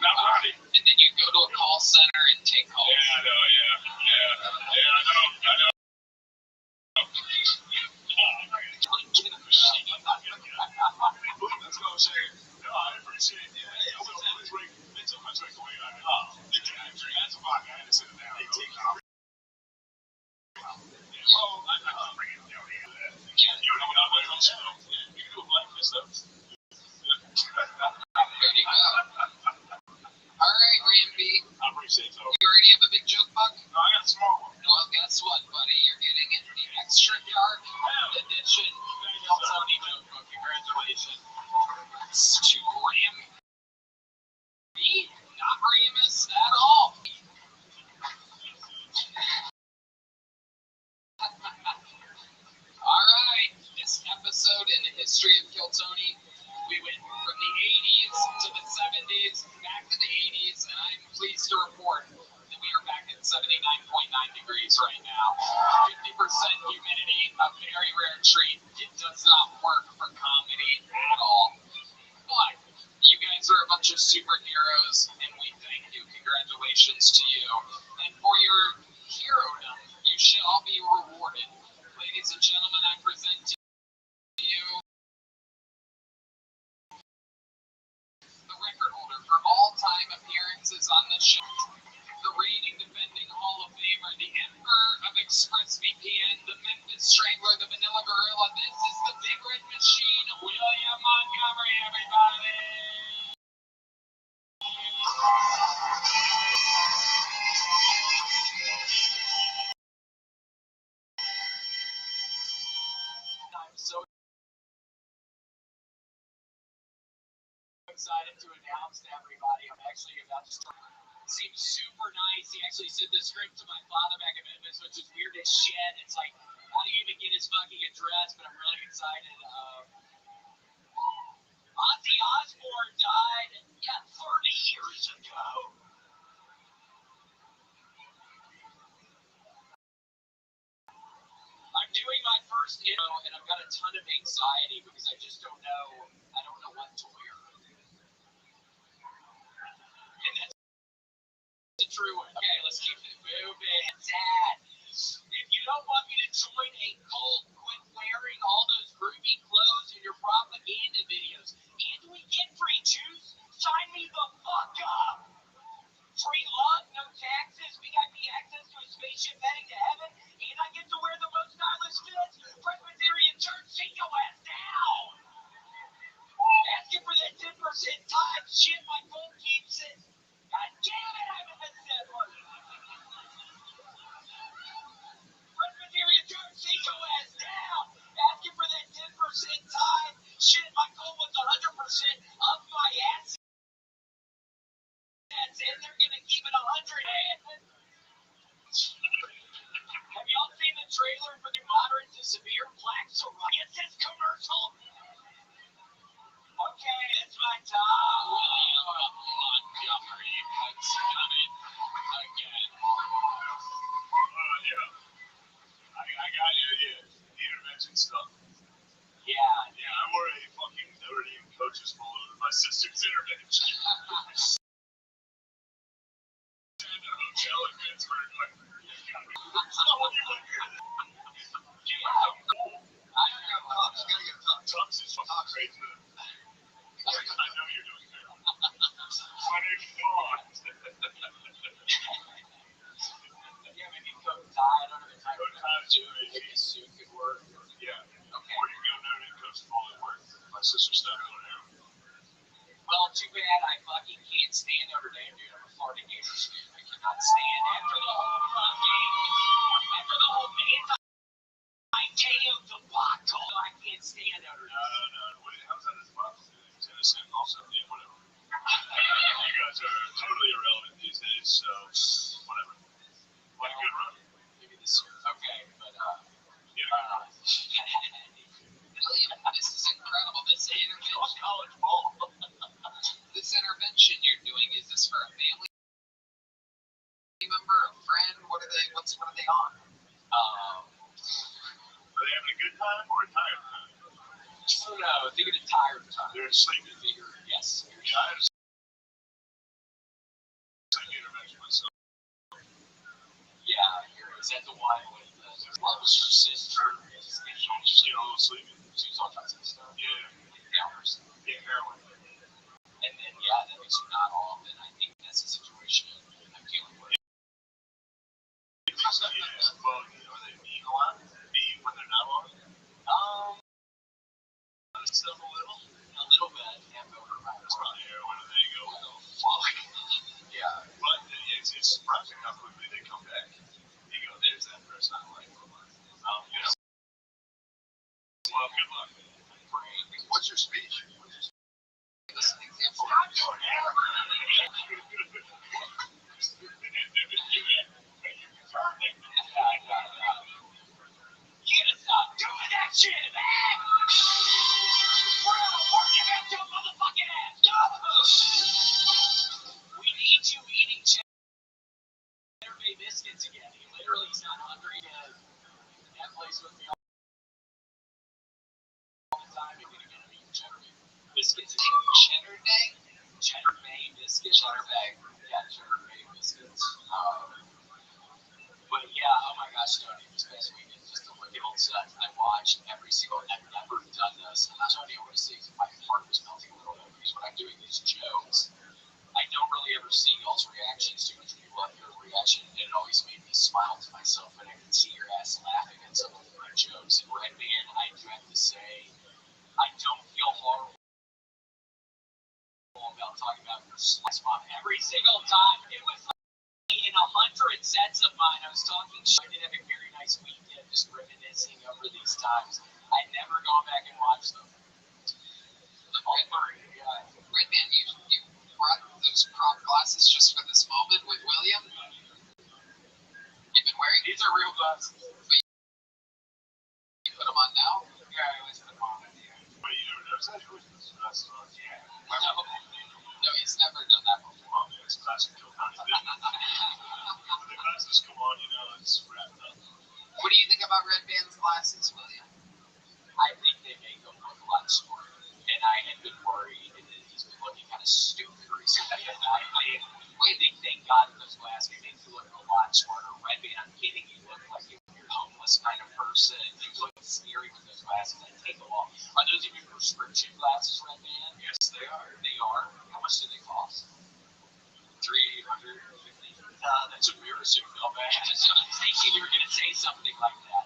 Not Ronnie. And then you go to a call center and take calls. Yeah, I know, I know. Let's go, Shay. No, I appreciate it. Yeah, hey, what's that? Let's drink. They took my drink away. That's a vodka. I had to sit it down. They take it. Well, I can bring it down here. You know what I'm saying? You can do a black fist up. There you go. All right, Ramby. I appreciate it. You already have a big joke book? No, I got a small one. Well, guess what, buddy? You're getting in the extra dark edition Keltoni joke book. Congratulations. To Ramby. Not Ramus at all. All right. This episode in the history of Keltoni, we went from the 80s to the 70s, back to the 80s, and I'm pleased to report that we are back at 79.9 degrees right now. 50% humidity, a very rare treat. It does not work for comedy at all. But you guys are a bunch of superheroes, and we thank you. Congratulations to you. And for your hero-dom, you shall be rewarded. Ladies and gentlemen, I present to you the record holder for all-time appearances on the show, the reigning defending Hall of Famer, the Emperor of ExpressVPN, the Memphis Strangler, the Vanilla Gorilla. This is the Big Red Machine, William Montgomery, everybody. I'm so excited to announce to everybody I'm actually about to start. Seems super nice. He actually sent the script to my father back in Memphis, which is weird as shit. It's like, how do you even get his fucking address? But I'm really excited. Ozzy Osbourne died, 30 years ago. I'm doing my first intro, and I've got a ton of anxiety because I just don't know. I don't know what to wear. And that's the true one. Okay, let's keep it moving. Dad, if you don't want me to join a cult, quit wearing all those groovy clothes in your propaganda videos. And we get free juice. Sign me the fuck up. Free love, no taxes, VIP access to a spaceship heading to heaven, and I get to wear the most stylish fits. Presbyterian Church, sit your ass down. Asking for that 10% time shit, my phone keeps it. God damn it, I'm in the sibling. Presbyterian Church, sit your ass down. Asking for that 10% time shit, my phone was 100% of my ass. And they're gonna keep it 100. Have y'all seen the trailer for the moderate to severe plaque psoriasis commercial? Okay, it's my time. William Montgomery has coming again. Yeah. I got you. Yeah. The intervention stuff. Yeah. Yeah, I'm already fucking Notre Dame coaches pulling with my sister's intervention. In a hotel in Pittsburgh. Like, Tux is fucking crazy. I know you're doing good. Honey, come on. Yeah, maybe coat tie. I don't know the type Coat of tie suit. is Maybe a suit could work. Yeah. Okay. Or you go Notre Dame coach fully work. My sister's stuck on him. Well, too bad I fucking can't stand Notre Dame, dude. I'm a Florida Gators fan. I cannot stand after the whole Mateo debacle. I can't stand Notre Dame. No. How's that his box? He's innocent also. Yeah, whatever. You guys are totally irrelevant these days, so whatever. What a good run. Maybe this year. Okay, but William, this is incredible. This intervention, college ball. this intervention you're doing, is this for a family member, a friend? What are they on? Are they having a good time or a tired time? Oh no, they're getting tired of time. They're sleeping. Yes. Yeah, I had a sleeping intervention myself. Yeah, is that the one with loves her sister? She's getting a little sleepy. She's all kinds of stuff. Yeah. Yeah, heroin. And then, that makes you not off, and I think that's the situation I'm dealing with. Yeah, well, are they being a lot? Being when they're not on? Stuff a little bit. Yeah, but that's probably heroin, and there you go. Fuck. Yeah. But it's surprising how quickly they come back. You go, there's that person I like. Yeah. Well, good luck. What's your speech? This is an example. You gotta stop doing that shit, man! We're gonna work you back to a motherfucking ass! Go! We need you eating Cheddar Bay biscuits again. He literally is not hungry, and that place with me all the time. You're gonna get him eating Cheddar Bay biscuits. Cheddar Day? Cheddar Bay biscuits? Cheddar Bay. Yeah, Cheddar Bay biscuits. But yeah, oh my gosh, Tony, this past weekend, just to look at old stuff, I watched every single, I've never done this. And Tony, I want to say, my heart was melting a little bit because when I'm doing these jokes, I don't really ever see y'all's reactions to each people have your reaction, and it always made me smile to myself when I could see your ass laughing at some of my jokes. And Red Man, I do have to say, I don't feel horrible about talking about your slice mom every single time. It was like in 100 sets of mine, I was talking shit. I did have a very nice weekend just reminiscing over these times. I'd never gone back and watched them. Red Man, you brought those prop glasses just for this moment with William? You've been wearing These are real glasses. You put them on now? Yeah, I always put them on. Wait, you never noticed that? Who was this? No, he's never done that before. Oh, man, it's classic Joe Connie. When the glasses come on, you know it's wrapped up. What do you think about Red Band's glasses, William? I think they make him look a lot smarter. And I had been worried that he's been looking kind of stupid recently. And I think, thank God, those glasses It's embarrassing, dumbass. I was thinking you were gonna say something like that.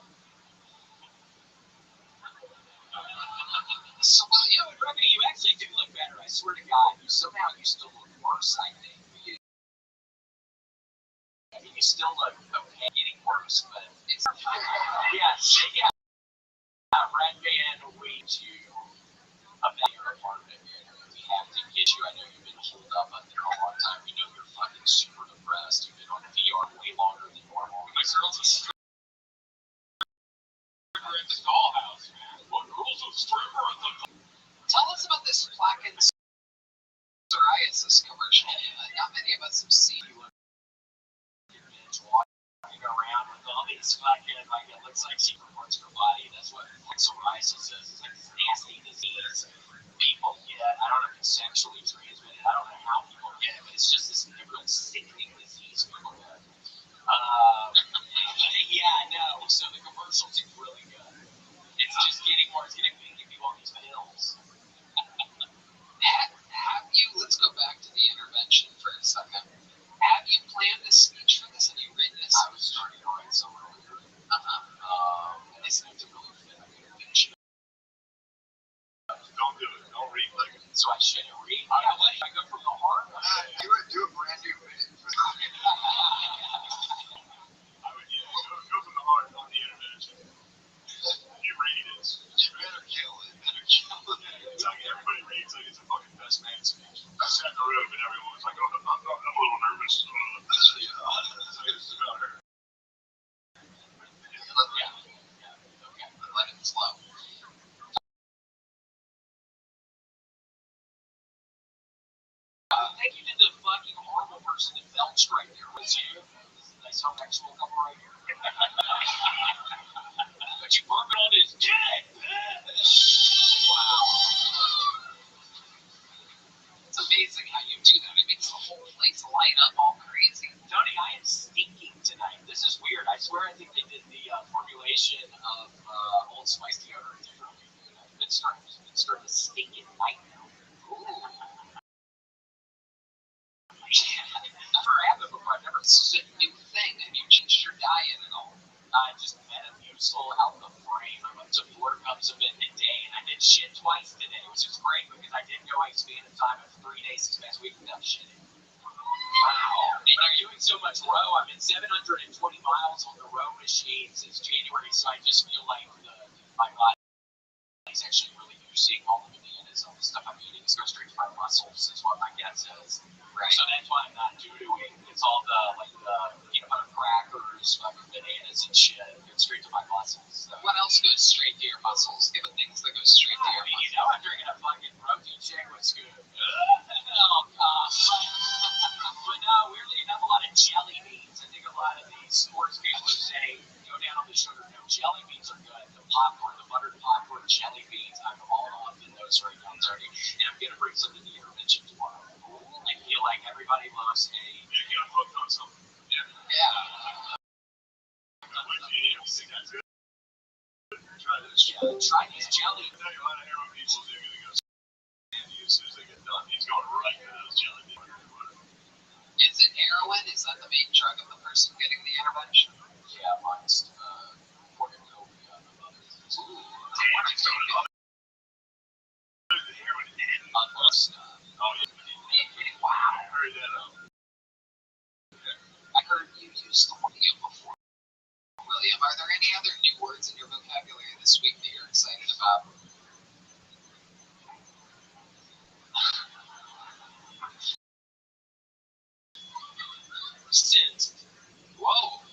So, well, you know, Rebecca, you actually do look better. I swear to God, you still look worse. I think. You still look okay, getting worse, but it's yeah. Red band way to about your apartment. We have to get you. I know you've been holed up there a long time. We know you're fucking super depressed. You've been on VR way longer than normal. My girl's a stripper at the dollhouse, man. What girl's a stripper at the dollhouse? Tell us about this plaque and psoriasis commercial. Not many of us have seen you. Walking around with all these fucking, like, it looks like secret parts of her body. That's what psoriasis is. It's like this nasty disease people get. I don't know if it's sexually transmitted. I don't know how people get it, but it's just this real sickening disease people get. Yeah, I know. So the commercials are really good. It's just getting more. It's getting me to give you all these pills. Have you, let's go back to the intervention for a second. Have you planned a speech for this? Have you written this? I was starting to write some earlier. And it's not to really fit an intervention. Don't do it. Don't read like it. So I shouldn't read. Yeah, what? I go from the heart? Do a brand new minute. I would, go from the heart on the intervention. You read it. You better kill it. It's like everybody reads like it's a fucking best man speech. I sat in the room and everyone was like, oh, I'm a little nervous. It's about her. Let it flow. Thank you to the fucking horrible person that belched right there. Was you? This is a nice homosexual couple right here. But you burp it on his dick. Wow. It's amazing how you do that. It makes the whole place light up all crazy. Tony, I am stinking tonight. This is weird. I swear I think they did the formulation of Old Spice deodorant differently. It's starting to stink at night now. Ooh. Never happened before. This is a new thing. Have you changed your diet at all? Just Metamucil out the frame. I went to 4 cups of it a day, and I did shit twice today, which is great because I didn't go a span of time of 3 days this past week without shitting. Wow. And I'm doing so much row. I've been 720 miles on the row machine since January, so I just feel like my body is actually really using all the bananas, all the stuff I'm eating is going straight to my muscles, is what my gut says. Right. So that's why I'm not doo-dooing. It's all the peanut butter crackers, fucking bananas and shit. It goes straight to my muscles. So. What else goes straight to your muscles? Give it things that go straight to your muscles. You know I'm drinking a fucking protein shake with scoop. Oh, God. But no, weirdly enough, a lot of jelly beans. I think a lot of these sports people would say, go down on the sugar. No, jelly beans are good. The popcorn, the buttered popcorn jelly beans, I'm all up in those right now, Tony. And I'm going to bring some to the intervention tomorrow. I feel like everybody loves a... You get hooked on something. Yeah. Try this. Yeah, try these jelly. I tell you, a lot of heroin people are going to go candy as soon as they get done. He's going right to those jelly beans. Is it heroin? Is that the main drug of the person getting the intervention? Yeah, mine's cornucopia and other things. Damn, it's going on. The heroin and other stuff. Oh, yeah. Wow. I heard that. I heard you use Thorium before. William, are there any other new words in your vocabulary this week that you're excited about? Sins. Whoa.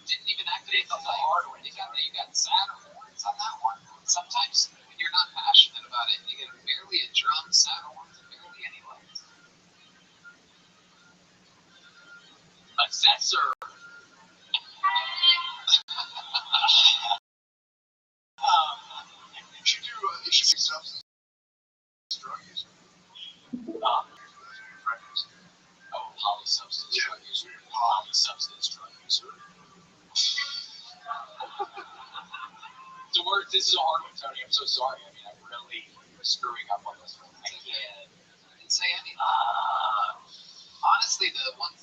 Didn't even activate the hard one. You got saddle words on that one. Sometimes when you're not passionate about it, you get barely a drum saddle words, barely any legs. Assessor. You should be substance drug user. Polysubstance drug user. Polysubstance drug user. The word, this is a hard one, Tony. I'm so sorry. I mean, I'm really screwing up on this one. I can't. I didn't say anything. Honestly, the ones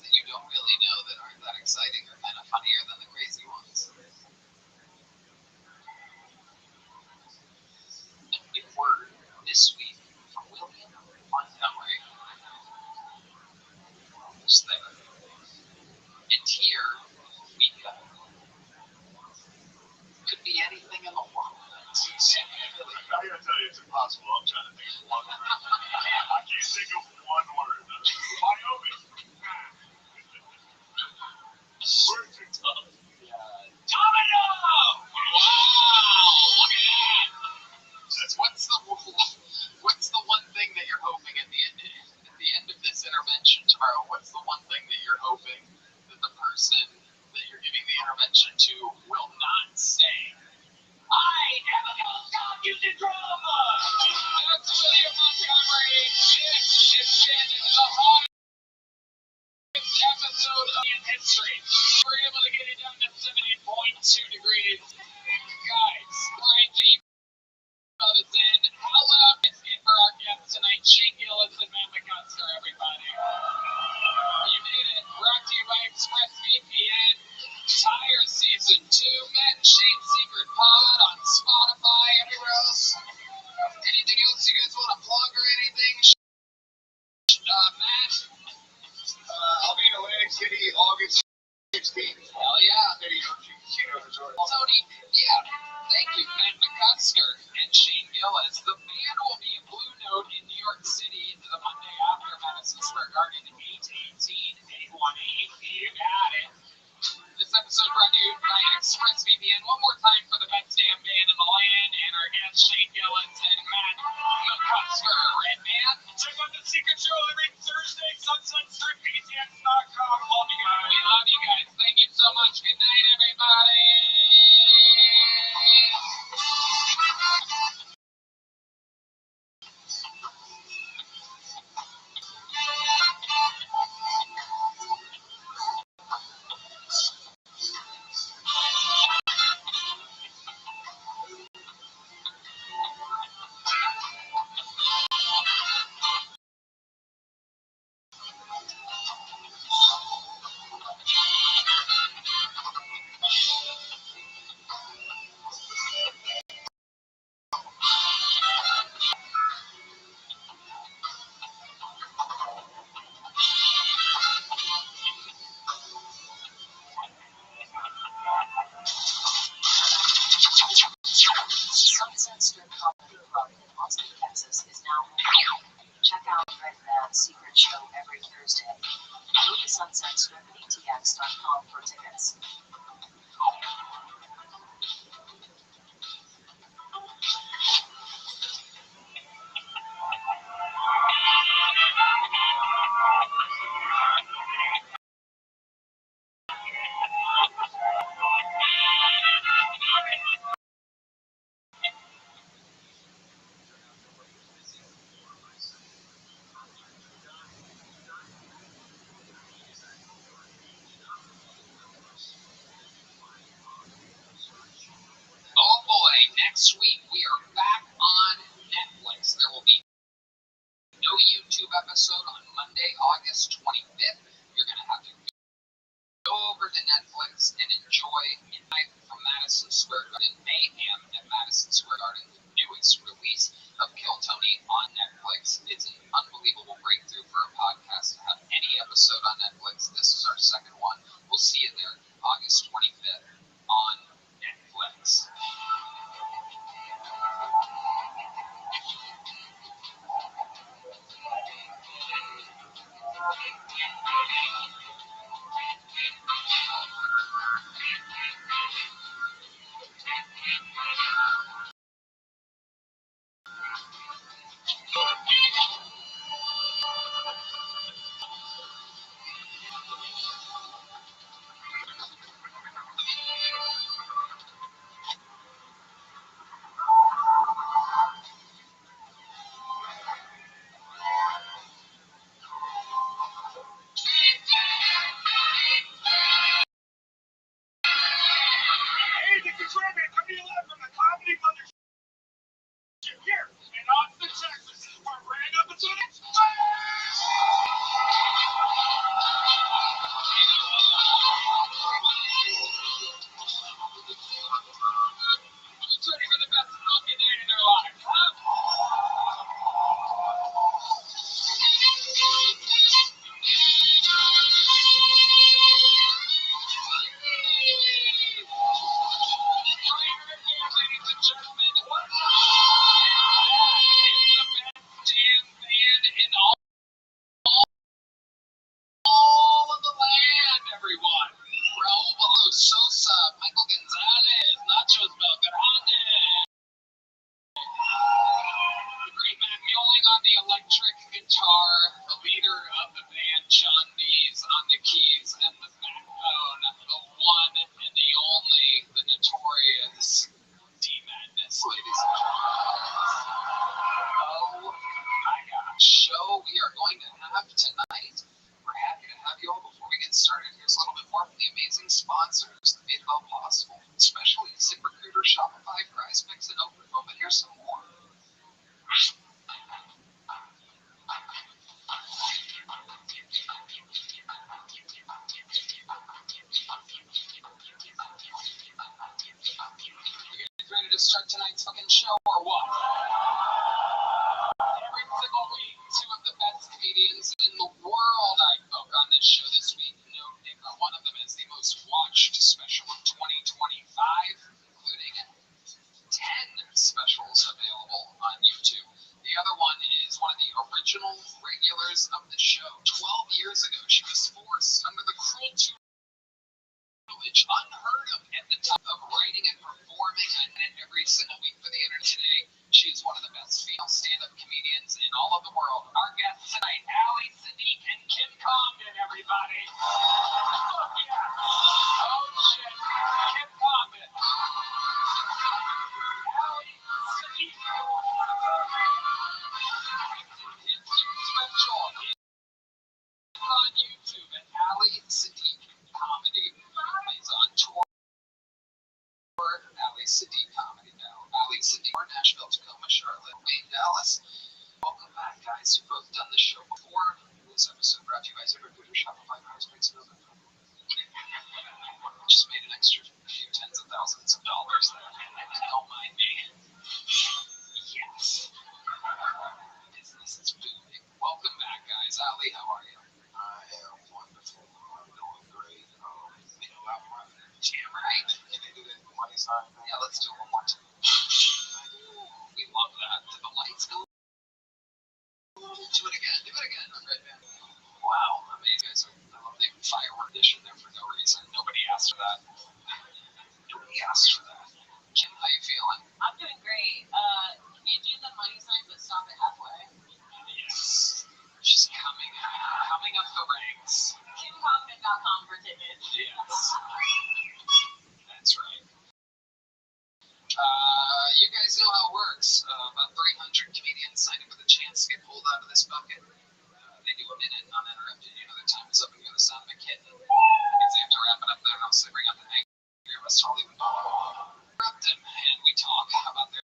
history. We're able to get it down to 70.2 degrees. Guys, Brian G. is in. How loud is it for our guests tonight? Shane Gillis and Matt McCusker, everybody. You made it. Brought to you by ExpressVPN. Tire Season 2. Matt and Shane's Secret Pod on Spotify. Everywhere else. Anything else you guys want to plug or anything? Matt? I'll be in Atlantic City August 16th. Hell yeah. Casino Resort. Tony, yeah. Thank you, Matt McCusker and Shane Gillis. The band will be in Blue Note in New York City the Monday after Madison Square Garden, 8/18/818. You got it. This episode brought to you by ExpressVPN. One more time for the best damn band in the land and our guests Shane Gillis and Matt McCusker. Right, man? Check out the Secret Show every Thursday, Sunset Strip, PTX.com. Love you guys. We love you guys. Thank you so much. Good night, everybody. Sunset Strip Comedy Club in Austin, Texas is now open. Check out Red Man's Secret Show every Thursday. Go to sunsetstripetx.com for tickets. Oh boy, next week we are back on Netflix. There will be no YouTube episode on Monday, August 25th. You're going to have to go over to Netflix and enjoy Midnight from Madison Square Garden, Mayhem at Madison Square Garden, the newest release of Kill Tony on Netflix. It's an unbelievable breakthrough for a podcast to have any episode on Netflix. This is our second one. We'll see you there, August 25th on Netflix. actress of the show. 12 years ago, she was forced under the cruel tutelage unheard of at the time of writing and performing every single week for the internet today. She is one of the best female stand-up comedians in all of the world. Our guests tonight, Ali Sadiq and Kim Congdon, everybody. Oh, yeah. Oh, shit. Kim Congdon. Ali Sadiq. Special on YouTube at Ali Sadiq Comedy. He's on tour. Ali Sadiq Comedy now. Ali Sadiq, Nashville, Tacoma, Charlotte, Wayne, Dallas. Welcome back, guys. You've both done this show before. This episode brought to you by ZipRecruiter, Shopify, Postmates, and other. Just made an extra few tens of thousands of dollars there. Don't mind me. Yes. Business is booming. Welcome back, guys. Ali, how are you? I am wonderful. I'm doing great. I'm running. Damn right. Can they do that money sign? Yeah, let's do it one more time. We love that. Did the lights go? Do it again. Do it again. Right, man. Wow, amazing. I love the firework edition there for no reason. Nobody asked for that. Nobody asked for that. Kim, how you feeling? I'm doing great. Can you do the money sign but stop it halfway? Yes. She's coming up the ranks. KimCongdon.com for tickets. Yes. That's right. You guys know how it works. About 300 comedians signed up with a chance to get pulled out of this bucket. They do a minute uninterrupted. You know their time is up and you hear the sound of a kitten. Because they have to wrap it up there, else they bring out the angry of us Hollywood. Interrupt them, and we talk about their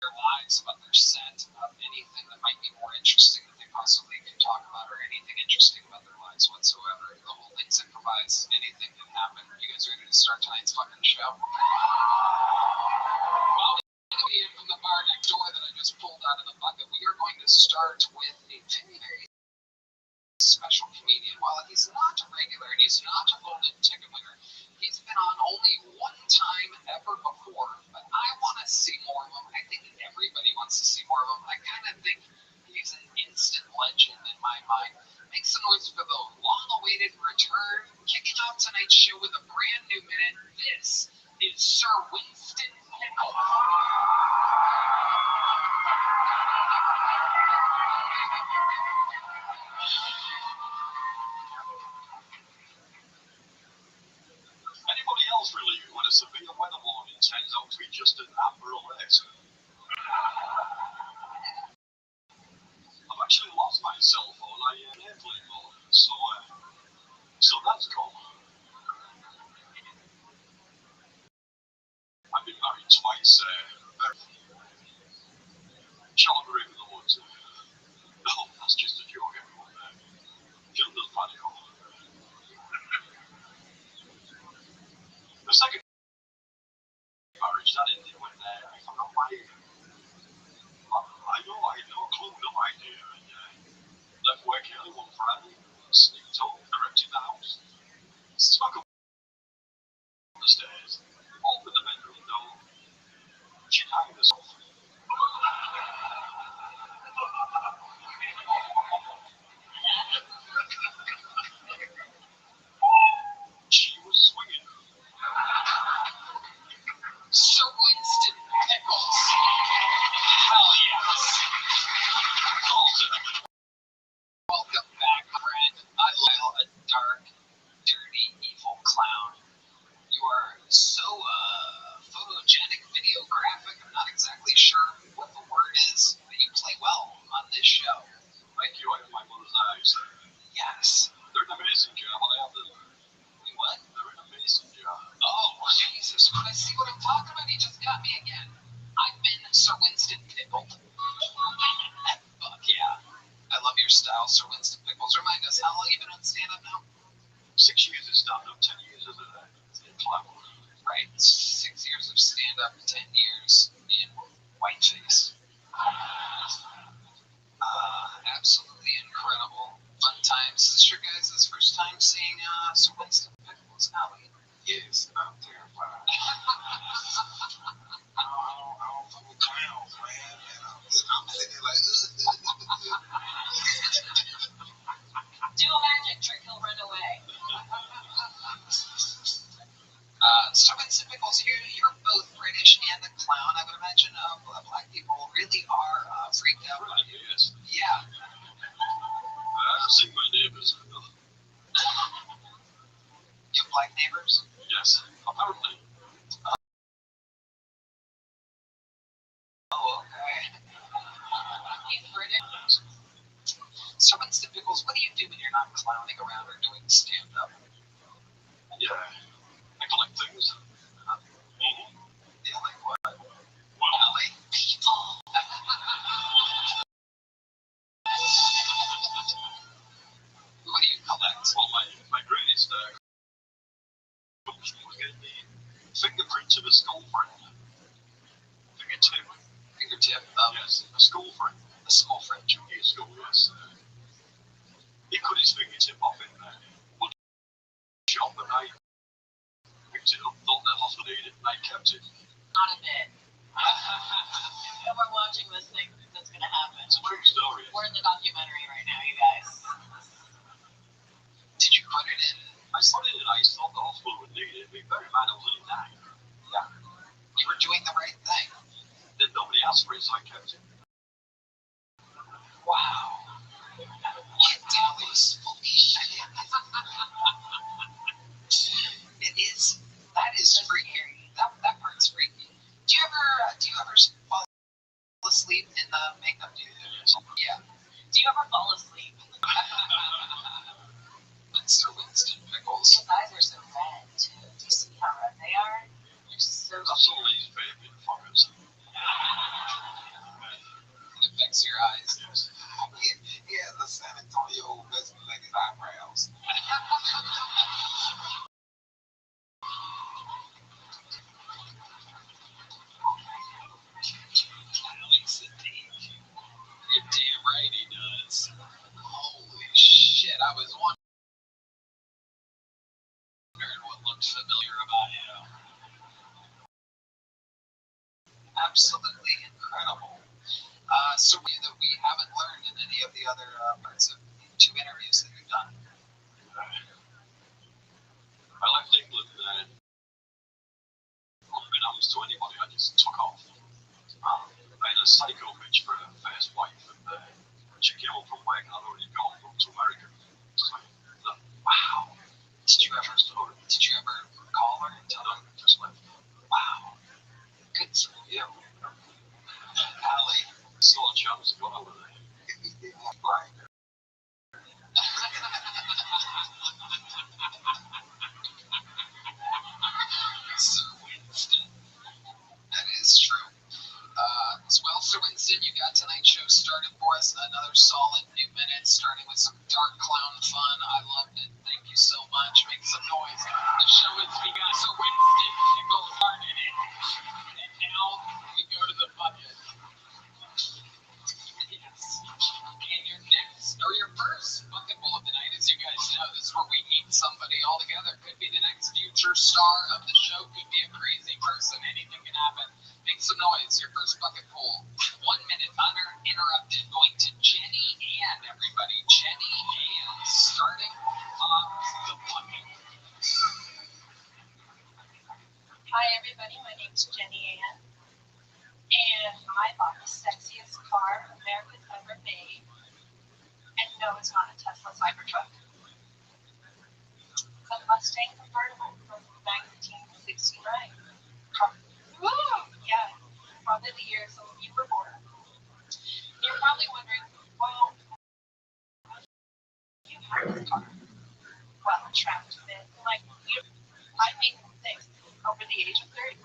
lives, about their set, about anything that might be more interesting that they possibly can talk about, or anything interesting about their lives whatsoever. The whole thing's improvised. Anything can happen. You guys ready to start tonight's fucking show? Well, from the bar next door that I just pulled out of the bucket, we are going to start with a very special comedian. While he's not a regular and he's not a golden ticket winner, he's been on only one time ever before, but I want to see more of him. I think everybody wants to see more of him. I kind of think he's an instant legend in my mind. Make some noise for the long-awaited return, kicking off tonight's show with a brand new minute. This is Sir Winston Pickle. Anybody else relieved when a severe weather warning turns out to be just an amber alert? I've actually lost my cell phone. I airplane mode, so that's gone. I've been married twice. Shall I break the woods? No, that's just a joke, everyone. Gilda's patio. The second marriage that ended when I forgot my. I had no clue, no idea. And left work early one Friday, sneaked home, crept in the house, snuck up the stairs, opened the bedroom door. She'd hanged herself. She was swinging. Sir Winston Pickles. Hell yes. Welcome back, friend. I love a dark, dirty, evil clown. You are so photogenic, videographic. I'm not exactly sure what the word is, but you play well on this show. Thank you, I have my mother's eyes. Yes. They're an amazing job. I have them. Wait, what? They're an amazing job. Oh, Jesus Christ. See what I'm talking about? He just got me again. I've been Sir Winston Pickled. Fuck yeah. I love your style, Sir Winston Pickles. Remind us, how long you been on stand-up now? 6 years as stand-up, 10 years as a clown. Right. 6 years of stand-up, 10 years in whiteface. Absolutely incredible. Fun times. Is this your guys' first time seeing Sir Winston Pickles? Ali? Yes, I'm terrified. I don't fuck with clowns, man. And I'm sitting there like, I've seen my neighbors. You have black neighbors? Yes, apparently. Oh, okay. He's British. So, Winston Pickles, what do you do when you're not clowning around or doing stand-up? Yeah, I collect things. Mm-hmm. Yeah, like what? Well, Like people. What do you collect? well, my greatest accomplishment was getting the fingerprint of a school friend. Fingertip. Fingertip. Yes, a school friend. A school friend. Junior school, yes. He cut his fingertip off in one shop, and I picked it up, thought the hospital needed it, and I kept it. Not a bit. And we're watching this thing that's gonna happen. It's a true story. We're in the documentary right now, you guys. Did you put it in? I put it in ice, thought the hospital would need it. Being very mad, I was only 9. Yeah. You were doing the right thing. Then nobody asked for it, so I kept it. Wow. That is holy shit. It is. That is freaky. That part's freaky. Do you ever fall asleep in the makeup? Yeah. Do you ever fall asleep? Sir Winston Pickles. His eyes are so red, too. Do you see how red they are? They're so That's all these vaping fuckers. It affects your eyes. Yes. He has a San Antonio best legged eyebrows. Alex indeed. You're damn right he does. Holy shit, I was wondering what looked familiar about him. Absolutely incredible. So that we haven't learned in any of the other parts of the 2 interviews that we've done. I left England and unbeknownst to anybody, I just took off. I had a psycho bitch for a first wife, and she came up from work and I'd already gone to America. So, Wow. Did you ever call her and tell her? just left. Wow. Good for you. Allie. Saw a chance to go over there. Right. Sir Winston. That is true. Well, Sir Winston, you got tonight's show started for us. Another solid few minutes, starting with some dark clown fun. I loved it. Thank you so much. Make some noise. The show has begun. Sir Winston, you go started it. And now we go to the bucket. Yes. And your next, or your first bucket full of the night, as you guys know, this is where we meet somebody all together. Could be the next future star of the show, could be a crazy person. Anything can happen. Make some noise. Your first bucket full. 1 minute uninterrupted. Going to Jenny Ann, everybody. Jenny Ann, starting on the bucket. Hi, everybody. My name's Jenny Ann, and I bought the sexiest car America's ever made. And no, it's not a Tesla Cybertruck. It's a Mustang convertible from 1969. Woo! Yeah, probably the year some of you were born. You're probably wondering, well, you have this car. Well, trapped a bit. Like, I make things over the age of 30.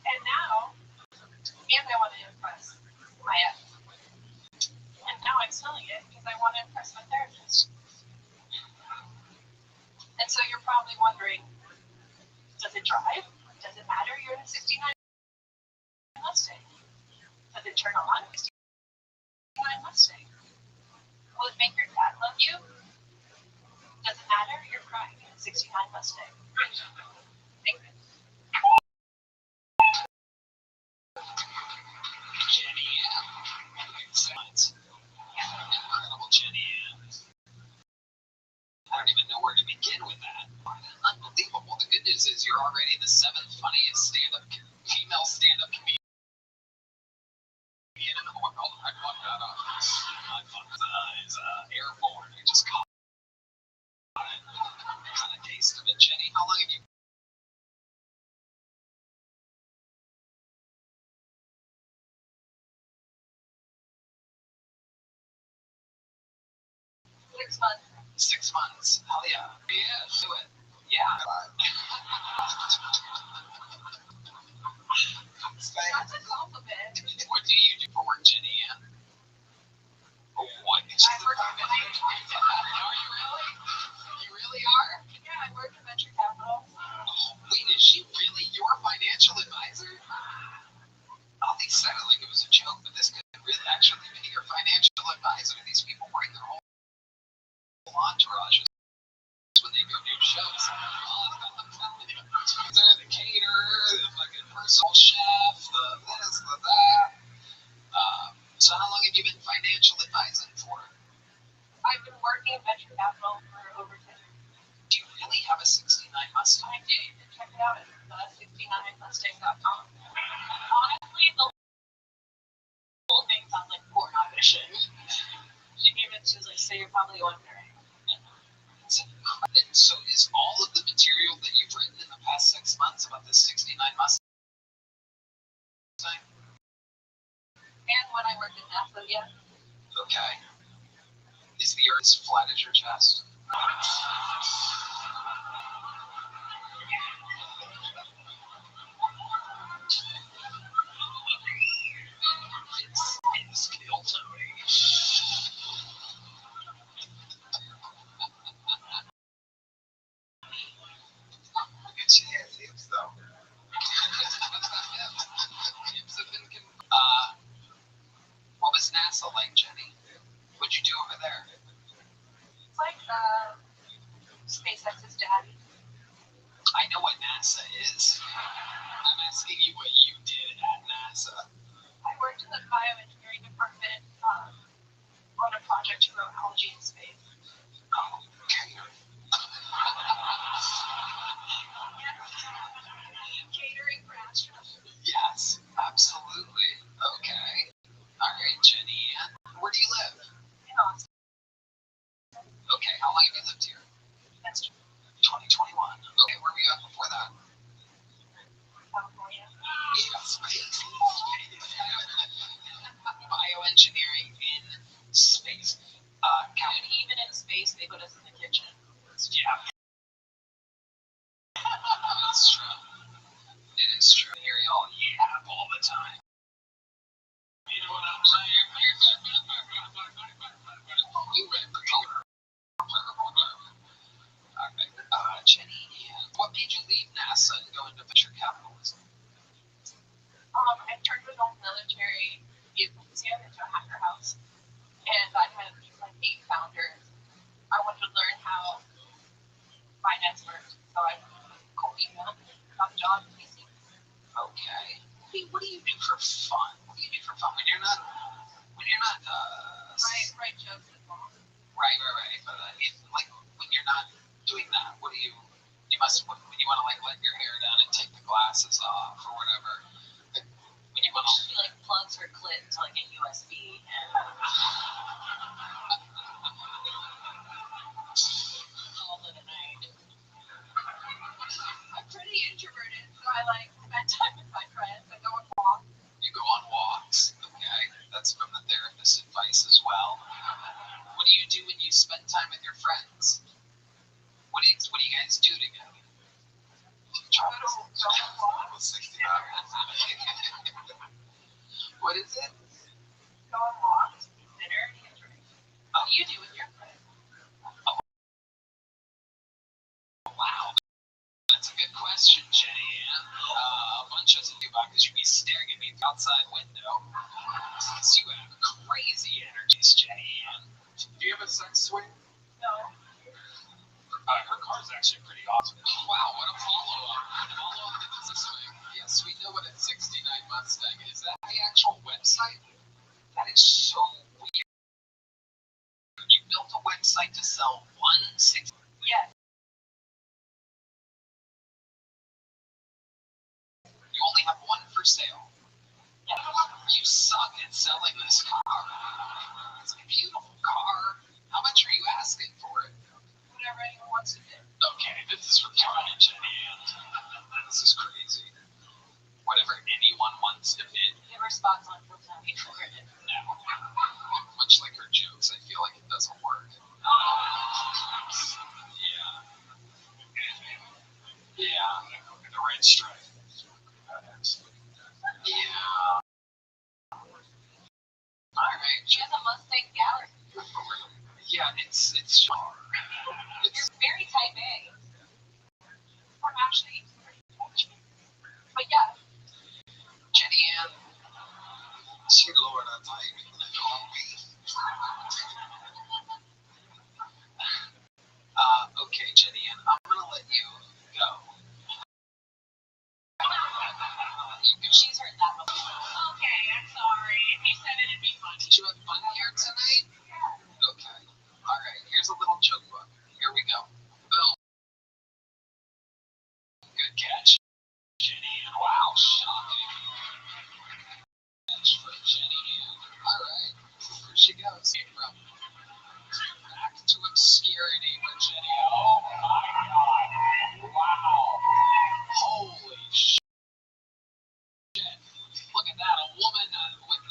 And now, I want to impress my ex. And now I'm selling it because I want to impress my therapist. And so you're probably wondering, does it drive? Does it matter? You're in a 69 Mustang. Does it turn on? 69 Mustang. Will it make your dad love you? Does it matter? You're crying in a 69 Mustang. Think it. Jenny Ann. Excellent. Incredible Jenny Ann. I don't even know where to begin with that. Unbelievable. The good news is you're already the 7th funniest female stand-up comedian in the world. I want got off my phone is airborne. I just caught it. Kind of taste of it, Jenny. How long have you? 6 months. 6 months. Hell yeah. Yeah, do it. Yeah. That's a compliment. What do you do for work, Jenny? Oh, what? I work in venture capital. Are you really? You really are? Yeah, I work in venture capital. Oh, wait, is she really your financial advisor? All these sounded like it was a joke, but this could really actually be your financial advisor. These people bring their whole entourages when they go do shows. They're the caterer, the fucking personal chef, the this, the that. So how long have you been financial advising for? I've been working in venture capital for over 10 years. Do you really have a 69 Mustang? I do. You can check it out at 69mustang.com. Honestly, the whole thing sounds like porn audition. She came in, she was like, so you're probably wondering. And so is all of the material that you've written in the past 6 months about this 69 Mustang? And when I worked at NASA, yeah. Okay. Is the earth as flat as your chest? It's kill Tony. It's hips though. What was NASA like, Jenny? What'd you do over there? It's like SpaceX's daddy. I know what NASA is. I'm asking you what you did at NASA. I worked in the bioengineering department on a project to grow algae in space. Oh, okay. Catering for astronauts. Yes, absolutely. Okay. All right, Jenny. Where do you live? In Austin. Okay, how long have you lived here? That's 2021. Okay, where were you at before that? California. Yes, bioengineering in space. And even in space, they put us in the kitchen. Yeah. It's true. It is true. I hear y'all yap all the time. You know what I'm saying? You read the color. Okay. Jenny, what made you leave NASA and go into venture capitalism? I turned an old military vehicle museum into a hacker house. And I had like 8 founders. I wanted to learn how finance works. So I called email, got a job in PC. Okay. What do you do for fun? What do you do for fun when you're not Write jokes as well. Right. But like when you're not doing that, what do you must when you want to like let your hair down and take the glasses off or whatever. When you want to She like plugs her clit to like a USB. Call it a night. I'm pretty introverted, so I like spend time with my friends. I go on walks. You go on walks. Okay, that's from the therapist's advice as well. What do you do when you spend time with your friends? What do you guys do together? What is it? Go on walks, eat dinner, and eat drinks. What do you do with your friends? Wow. That's a good question, Jenny. A bunch of because you'd be staring at me at the outside window. So you have crazy energies, Jenny. Do you have a sex swing? No. Her car's actually pretty awesome. Wow, what a follow-up. Follow-up to the sex swing. Yes, we know what a 69 Mustang is. Is that the actual website? That is so weird. You built a website to sell one 69. Yes. You only have one for sale. Yeah. You suck at selling this car. It's a beautiful car. How much are you asking for it? Whatever anyone wants to bid. Okay, this is retarded, Jenny. This is crazy. Whatever anyone wants to bid. Give her spots on full time for it. No. Much like her jokes, I feel like it doesn't work. Yeah. Yeah. The red stripe. Yeah. Alright. She has a Mustang Gallery. Yeah, it's You're very type A. Or actually, but yeah. Jenny Ann. Dear Lord, I thought you were gonna call me. Okay, Jenny Ann, I'm gonna let you go. She's heard that before. Okay, I'm sorry. If you said it, it'd be fun. Did you have fun here tonight? Okay. Alright, here's a little joke book. Here we go. Boom. Good catch. Jenny Ann. Wow, shocking. Catch for Jenny Ann. Alright, here she goes. From back to obscurity for Jenny Ann. Oh my god. Wow. Holy shit. Look at that. A woman with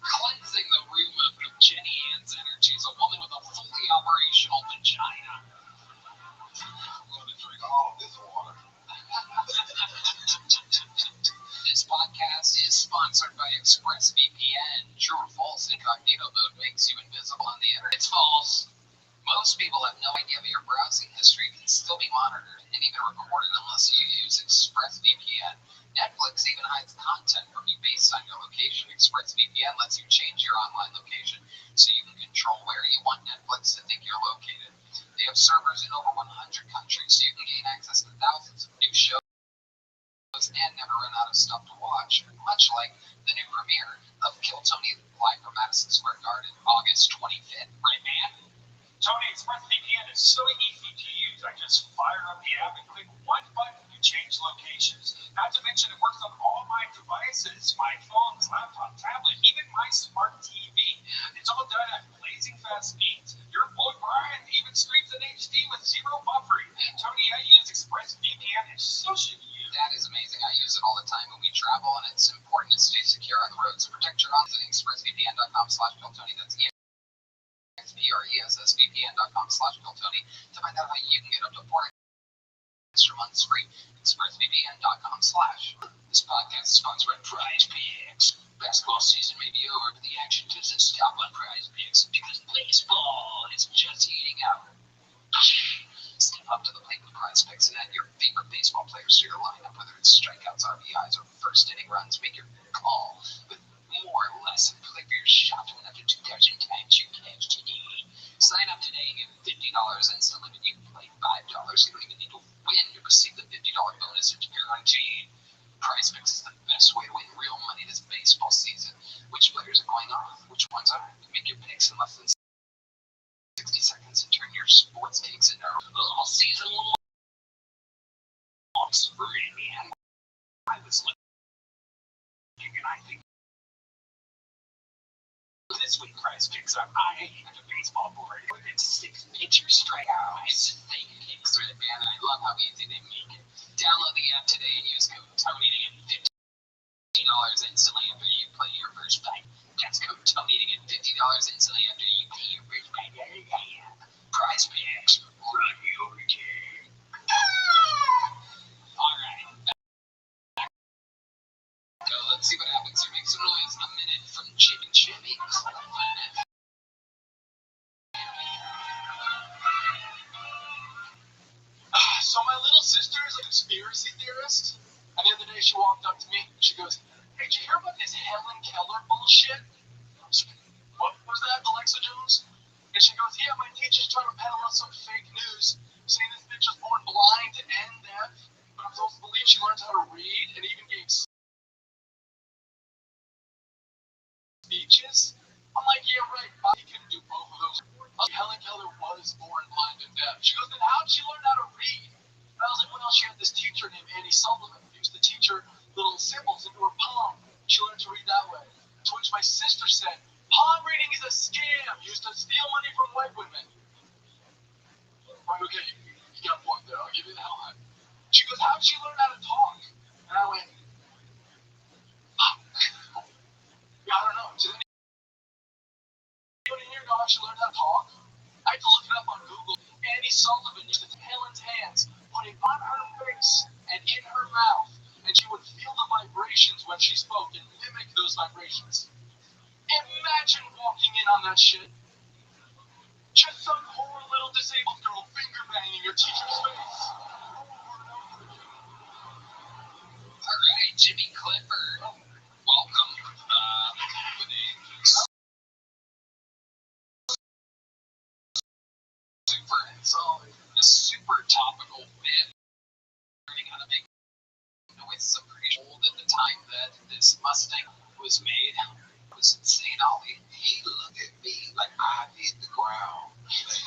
cleansing the room of Jenny Ann's energies. A woman with a fully operational vagina. I'm going to drink all of this water. This podcast is sponsored by ExpressVPN. True or false, incognito mode makes you invisible on the internet. It's false. Most people have no idea that your browsing history can still be monitored and even recorded unless you use ExpressVPN. Netflix even hides content from you based on your location. ExpressVPN lets you change your online location so you can control where you want Netflix to think you're located. They have servers in over 100 countries so you can gain access to thousands of new shows and never run out of stuff to watch, much like the new premiere of Kill Tony live from Madison Square Garden, August 25th. Right, man? Tony, ExpressVPN is so easy to use. I just fire up the app and click one button to change locations. Not to mention it works on all my devices, my phones, laptop, tablet, even my smart TV. It's all done at blazing fast speeds. Your boy Brian even streams in HD with zero buffering. Tony, I use ExpressVPN and so should you. That is amazing. I use it all the time when we travel, and it's important to stay secure on the road. So protect your own at expressvpn.com/BillTony. That's expressvpn.com/BillTony to find out how you can get up to 4 extra months free. expressvpn.com/. This podcast is sponsored by PrizePicks. Basketball season may be over, but the action doesn't stop on PrizePicks because baseball is just heating up. Step up to the plate with PrizePicks and add your favorite baseball players to your lineup, whether it's strikeouts, RBIs, or first inning runs. Make your call with more or less and play for your shot to win up to 2,000 times your cash today. Sign up today and get $50 instantly when you play $5. You don't even need to win. You receive the $50 bonus. It's guaranteed. PrizePicks is the best way to win real money this baseball season. Which players are going off? Which ones are? Make your picks in less than 60 seconds and turn your sports takes into all season long. Free, man. I was looking and I think this week PrizePicks up. I hate the baseball board. It's 6 pitchers straight out. I just think kicks through it, man. And I love how easy they make it. Download the app today and use code Tony to get $50 instantly after you play your first fight. That's code Tony to get $50 instantly after you play your first fight. PrizePicks, run your game. Alright. So let's see what happens here. Make some noise. A minute from Jimmy. So my little sister is a conspiracy theorist, and the other day she walked up to me and she goes, "Hey, did you hear about this Helen Keller bullshit?" I was like, "What was that, Alexa Jones?" And she goes, "Yeah, my teacher's trying to peddle out some fake news, saying this bitch was born blind and deaf, but I'm supposed to believe she learned how to read and even gave speeches." I'm like, "Yeah, right, Bobby can do both of those." Helen Keller was born blind and deaf. She goes, "Then how did she learn how to read?" And I was like, "Well, she had this teacher named Annie Sullivan who used to teach her little symbols into her palm. She learned to read that way." used to steal money from white women. Okay, you got a point there. I'll give you that. She goes, how'd she learn how to talk? And I went, yeah, I don't know. Did anyone here know how she learned how to talk? I had to look it up on Google. Annie Sullivan used to take Helen's hands, put it on her face and in her mouth, and she would feel the vibrations when she spoke and mimic those vibrations. Imagine walking in on that shit. Just some poor little disabled girl finger banging your teacher's face. Alright, Jimmy Clifford. Welcome. With a super topical bit. Learning how to make noises. I'm pretty old at the time that this Mustang was made. It was insane, Ollie. He looked at me like I hit the ground. He's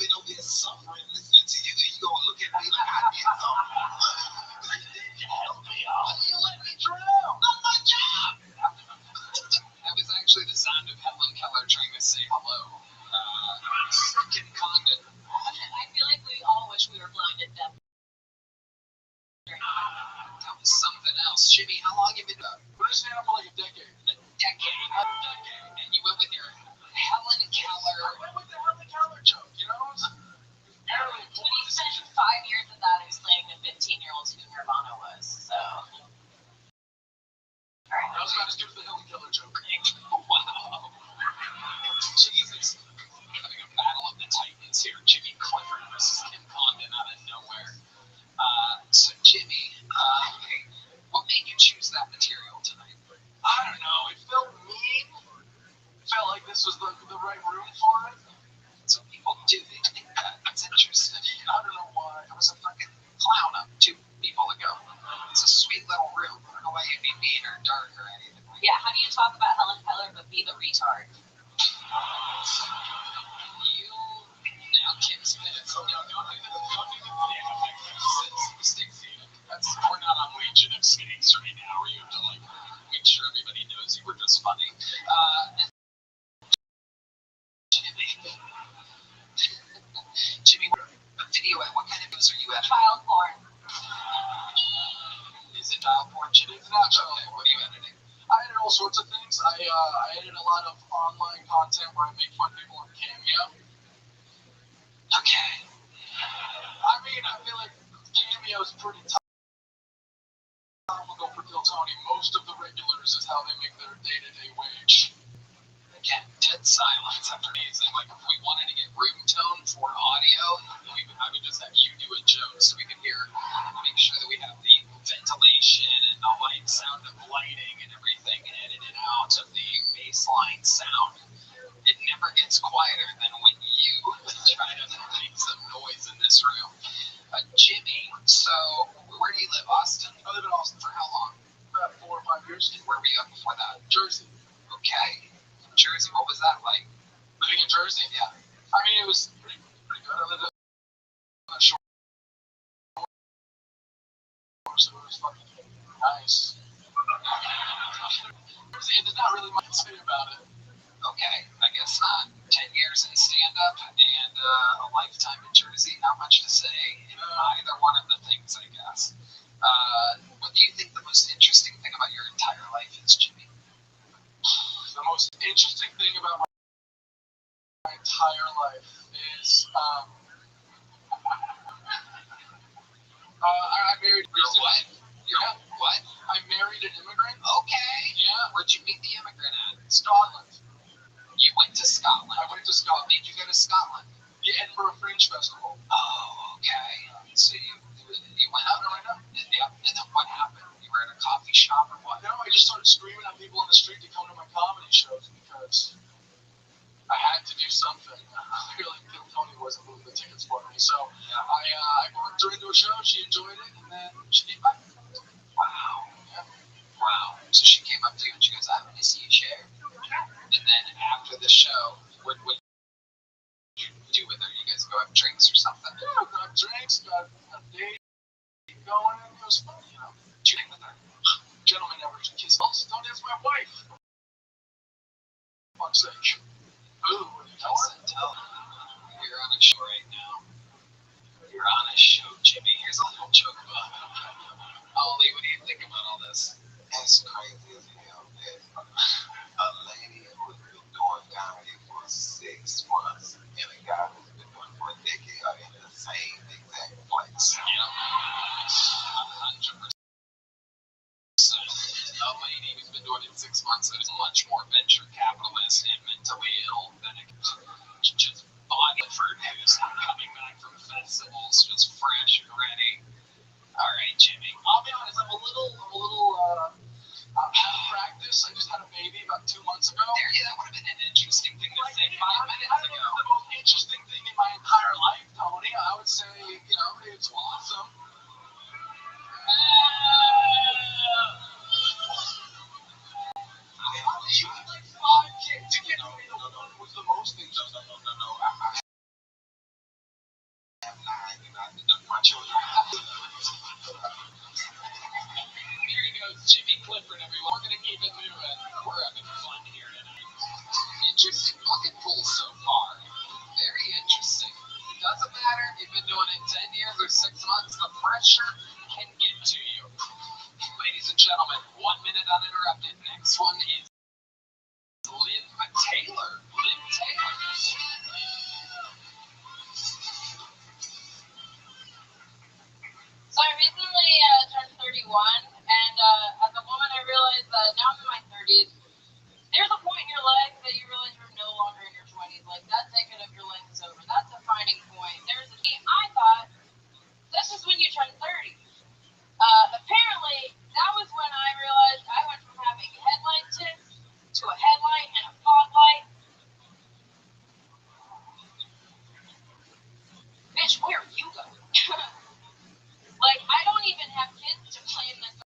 been over here suffering listening to you, and you gonna look at me like I did something. Help me out. You let me drown. That's my job. That was actually the sound of Helen Keller trying to say hello. Kim Condon. I feel like we all wish we were blown to death. That was something else. Jimmy, how long have you been up? We're just staying up for like a decade. A decade. And you went with your Helen Keller. I went with the Helen Keller joke, you know? It's barely a But poor he spent decision. 5 years of that explaining to 15-year-olds who Nirvana was, so. That was about as good as the Helen Keller joke. Wow. Jesus. Having a battle of the titans here. Jimmy Clifford versus Kim Condon out of nowhere. So Jimmy, what made you choose that material tonight? I don't know. It felt mean. It felt like this was the right room for it. Some people do think that. That's interesting. I don't know why. There was a fucking clown up 2 people ago. It's a sweet little room. I don't know why you'd be mean or dark or anything like Yeah, how do you talk about Helen Keller but be the retard? you. Now Kim's been a we're not on Legion of Snakes right now, where you have to like make sure everybody knows you were just funny. Jimmy, a video at what kind of videos are you at? Child porn. Is it child porn? It's not child porn. What are you editing? I edit all sorts of things. I edit a lot of online content where I make fun of people on Cameo. Okay. I mean, I feel like Cameo is pretty tough. We'll go for Kill Tony. Most of the regulars is how they make their day-to-day wage. Again, dead silence after amazing. Like, if we wanted to get room tone for audio, I would just have you do a joke so we could hear, make sure that we have the ventilation and the light sound of lighting and everything edited out of the baseline sound. It never gets quieter than when you try to make some noise in this room. Jimmy, so where do you live, Austin? I live in Austin. For how long? About 4 or 5 years. And where were you at before that? Jersey. Okay. Jersey, what was that like? Living in Jersey? Yeah. I mean, it was pretty good. I lived on the shore, so it was fucking nice. Jersey, there's not really much to say about it. Okay, I guess not. 10 years in stand-up and a lifetime in Jersey, not much to say in either one of the things, I guess. What do you think the most interesting thing about your entire life is, Jimmy? The most interesting thing about my entire life is I married. You're what? Yeah. What? I married an immigrant. Okay. Yeah. Where'd you meet the immigrant at? Scotland. You went to Scotland. I went to What Scotland. made you go to Scotland? The Edinburgh Fringe Festival. Oh, okay. So you went out right now? Yeah. And then what happened? You were at a coffee shop or what? No, I just started screaming at people in the street to come to my comedy shows because I had to do something. Clearly, Kill Tony wasn't moving the tickets for me, so I worked her into a show. She enjoyed it, and then she came back. Wow. Yeah. Wow. So she came up to you and she goes, I want to see you share. And then after the show, what did you do with her? You guys go have drinks or something? Yeah, got drinks, got a date going, and it was fun, you know. Did you hang with her? Gentlemen never kiss. Also, don't ask my wife. fuck's sake. Ooh, tell you're on a show right now. You're on a show, Jimmy. Here's a little joke about it. Ollie, what do you think about all this? It's crazy as hell that a lady who's been doing comedy for 6 months and a guy who's been doing it for a decade are in the same exact place. Yep. 100%. A lady who's been doing it 6 months and is much more venture capitalist and mentally ill than a just Bonneford who's coming back from festivals just fresh and ready. All right, Jimmy. I'll be honest, I'm a little out of practice. I just had a baby about 2 months ago. That would have been an interesting thing to say 5 minutes ago. It's the most interesting thing in my entire life, Tony. I would say, it's awesome. You had like 5 kids. You can't tell me one was the most thing. No. I have 9 and I deduct my children. Here he goes, Jimmy Clifford, everyone. We're going to keep it moving. We're having fun here tonight. Interesting bucket pool so far. Very interesting. Doesn't matter if you've been doing it 10 years or 6 months, the pressure can get to you. Ladies and gentlemen, 1 minute uninterrupted. Next one is Liv Taylor. So I recently turned 31, and as a woman, I realized that now I'm in my 30s. There's a point in your life that you realize you're no longer in your 20s. Like, that decade of your life is over. That's a defining point. I thought this is when you turn 30. Apparently, that was when I realized I went from having headlight tips to a headlight and a fog light. Bitch, where are you going? Like, I don't even have kids to claim this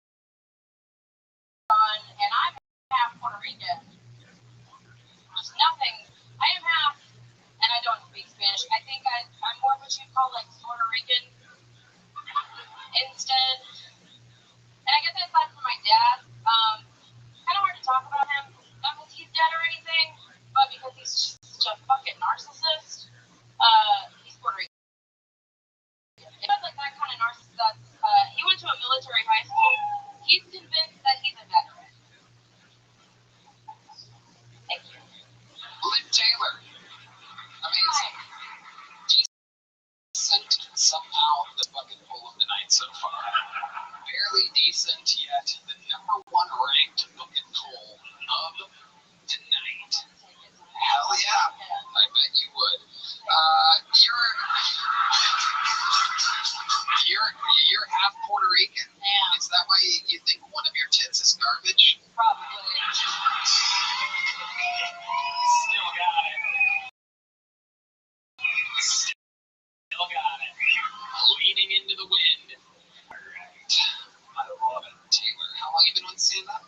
on, and I'm half Puerto Rican. There's nothing. I am half, and I don't speak Spanish. I think I'm more what you'd call, like, Puerto Rican instead. And I guess aside from my dad, kind of hard to talk about him. Not because he's dead or anything, but because he's just a fucking narcissist. He's Puerto Rican. It was like that kind of narcissist. He went to a military high school. He's convinced that he's a veteran. Thank you. Liv Taylor. Amazing. Decent somehow the bucket full of the night so far. Barely decent yet the number 1 ranked bucket full of the night. Hell yeah. I bet you would. You're half Puerto Rican. Yeah. Is that why you think one of your tits is garbage? Probably. Still got it. Leaning into the wind. Alright. I love it. Taylor, how long have you been on stand-up?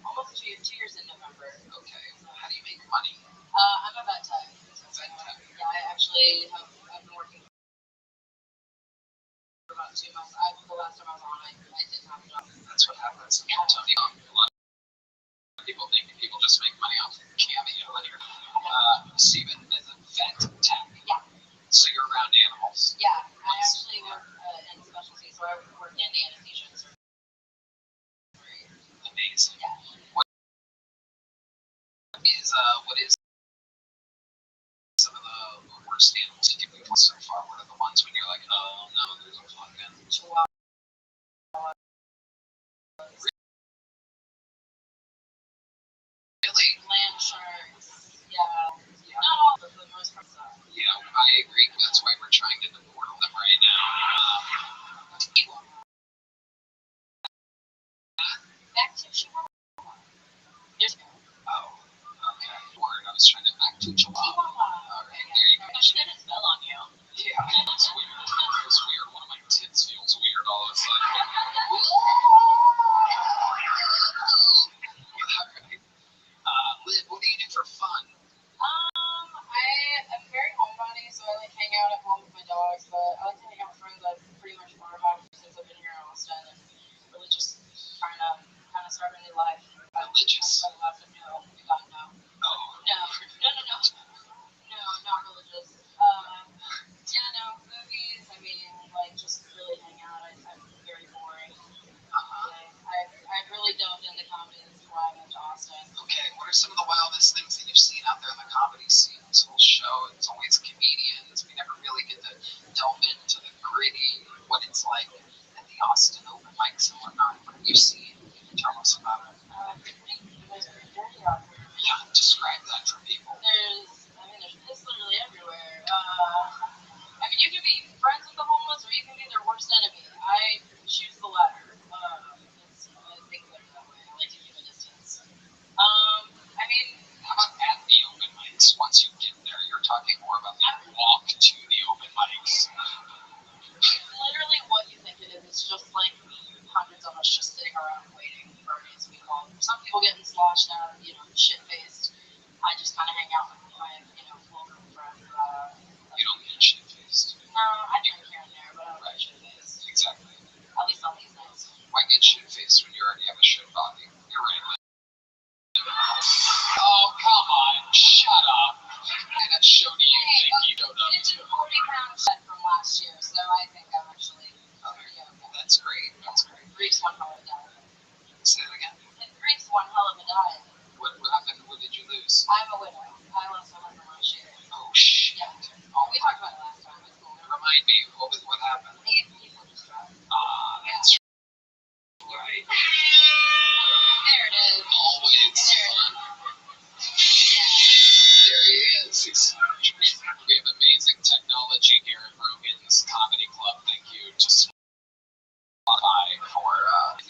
Almost 2 years in November. Okay. How do you make money? I'm a vet tech. Yeah, I actually I've been working for about 2 months. The last time I was on, I didn't have a job. That's what happens. A lot of people think people just make money off Cameo on here. Steven is a vet tech. Yeah. So you're around animals. Yeah, I actually work in specialty, so I work in anesthesia and surgery. Amazing. Yeah. What is some of the worst animals you've been so far? What are the ones when you're like, oh no, there's a fucking Chihuahua. Really? Land sharks. Yeah. Not all, but for the most part. Yeah, I agree. That's why we're trying to deport them right now. Back to Chihuahua. Oh, okay. Word. I was trying to back to Chihuahua. All right, there you go. I should have spell on you. Yeah, it's weird. It's weird. One of my tits feels weird all of a sudden. Liv, what do you do for fun? I am very homebody, so I like hang out at home with my dogs, but I like to hang out with friends I've pretty much known about since I've been here in Austin, and really just trying to kind of start a new life. Religious. That's the last of we got to know. Oh. kind of hang out with my, full group friends. You don't get shit-faced. No, I drink here and there, but I don't get shit-faced. Exactly. At least on these nights. Why get shit-faced when you already have a shit body? You're right. Oh, come on. Shut up. And that show do you think you don't know? It's 40 pounds shed from last year, so I think I'm actually pretty okay. That's great. That's great. Greece one hell of a diet. Say that again. Greece one hell of a diet. What happened? What did you lose? I'm a widow. I lost 100 last year. Oh, shit. Yeah. Oh, we talked about it last time. It's cool. Remind me, what happened? People just dropped. That's right. There it is. Always fun. There he is. We have amazing technology here at Rogan's Comedy Club. Thank you to Spotify for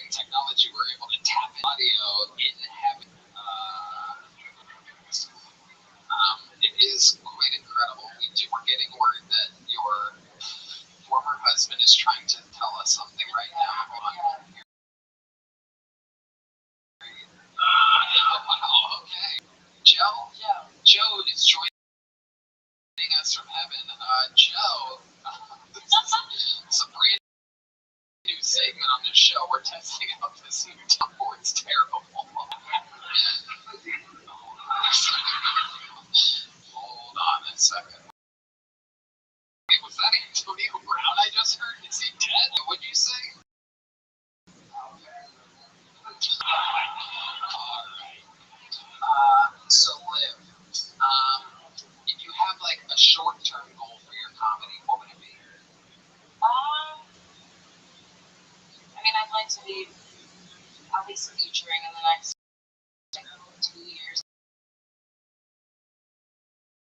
technology. We're able to tap in audio in heaven. It is quite incredible. We're getting word that your former husband is trying to tell us something right now. Wow, okay. Joe is joining us from heaven. Joe, it's a brand new segment on this show. We're testing out this new top board. It's terrible. Hold on a second. Wait, was that Antonio Brown I just heard? Is he dead? What'd you say? Alright. So Liv, if you have like a short-term goal for your comedy, what would it be? I'd like to be at least featuring in the next 2 years.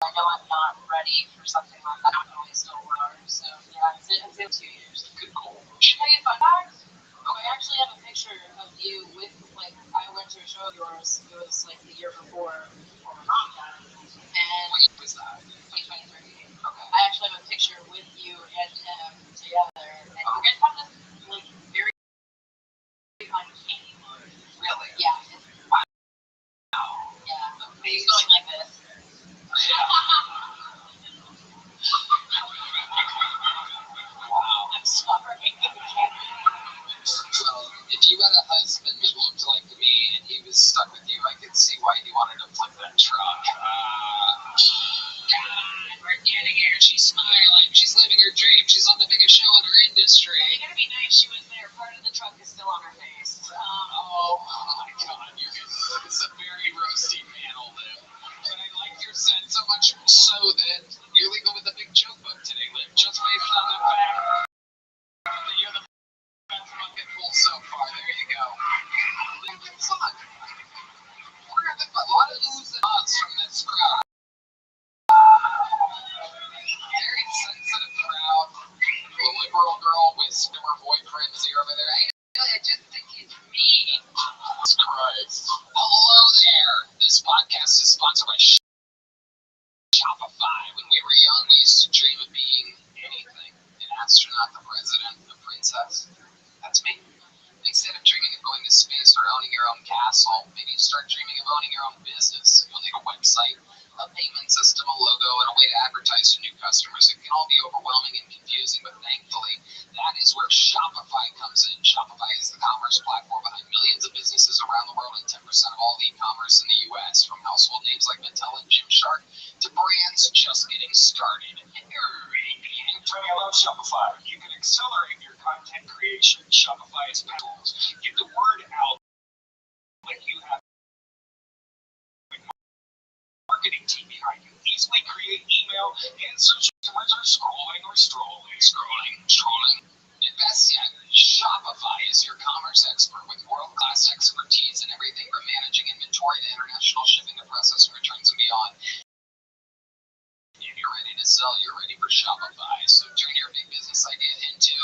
I know I'm not ready for something like that. I'm always still learning. So yeah, I'd say 2 years. Good goal. Should I get fun facts? I actually have a picture of you with, I went to a show of yours. It was the year before my mom died. And what year was that? 2023. Okay. I actually have a picture with you and him together. And you guys have this very uncanny look. Really? Yeah. Wow. Yeah. Amazing. He's going like this. Wow. I'm sorry. Well, if you had a husband that looked like me and he was stuck with you, I could see why he wanted to flip that truck. God, we're getting here. She's smiling. She's living her dream. She's on the biggest show in her industry. You gotta be nice. She was there. Part of the truck is still on her face. Oh my God, this is a very roasty panel, Liv. But I like your set so much so that you're leaving with a big joke book today, Liv. Just based on the fact that you're the best bucket full so far. There you go. Liv, it's fun. We're having a lot of oohs and ahs from this crowd. Very sensitive crowd. The liberal girl with her boyfriends here over there. I just think he's mean. Jesus Christ. Hello there. This podcast is sponsored by Shopify. When we were young, we used to dream of being anything. An astronaut, the president, a princess. That's me. Instead of dreaming of going to space or owning your own castle, maybe start dreaming of owning your own business. You'll need a website, a payment system, a logo, and a way to advertise to new customers. It can all be overwhelming and confusing, but thankfully, that is where Shopify comes in. Shopify is the commerce platform behind millions of businesses around the world and 10% of all e-commerce in the U.S., from household names like Mattel and Gymshark to brands just getting started. Antonio loves Shopify. You can accelerate your content creation with Shopify's tools. Get the word out like you have a marketing team behind you. Easily create email and social customers are scrolling. And best yet, Shopify is your commerce expert with world-class expertise in everything from managing inventory to international shipping to processing returns and beyond. If you're ready to sell, you're ready for Shopify. So turn your big business idea into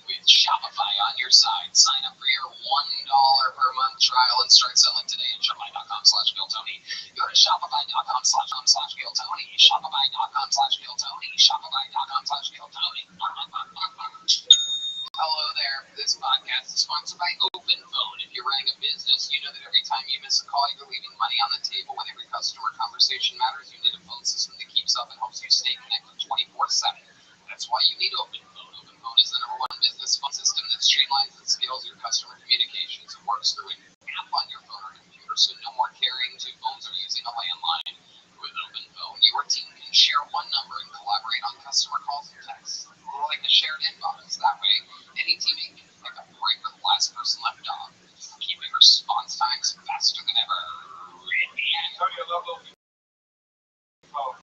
with Shopify on your side. Sign up for your $1 per month trial and start selling today at Shopify.com/GilTony. Go to Shopify.com/GilTony. Shopify.com/GilTony. Shopify.com/GilTony. Hello there. This podcast is sponsored by Oak open phone. If you're running a business, you know that every time you miss a call, you're leaving money on the table. When every customer conversation matters, you need a phone system that keeps up and helps you stay connected 24/7. That's why you need open phone. Open phone is the #1 business phone system that streamlines and scales your customer communications. It works through an app on your phone or computer, so no more carrying two phones or using a landline. With Open Phone, your team can share one number and collaborate on customer calls and texts, like a shared inbox. That way, any teammate can pick up right where the last person left off, keeping response times faster than ever. Antonio, I love Open Phone.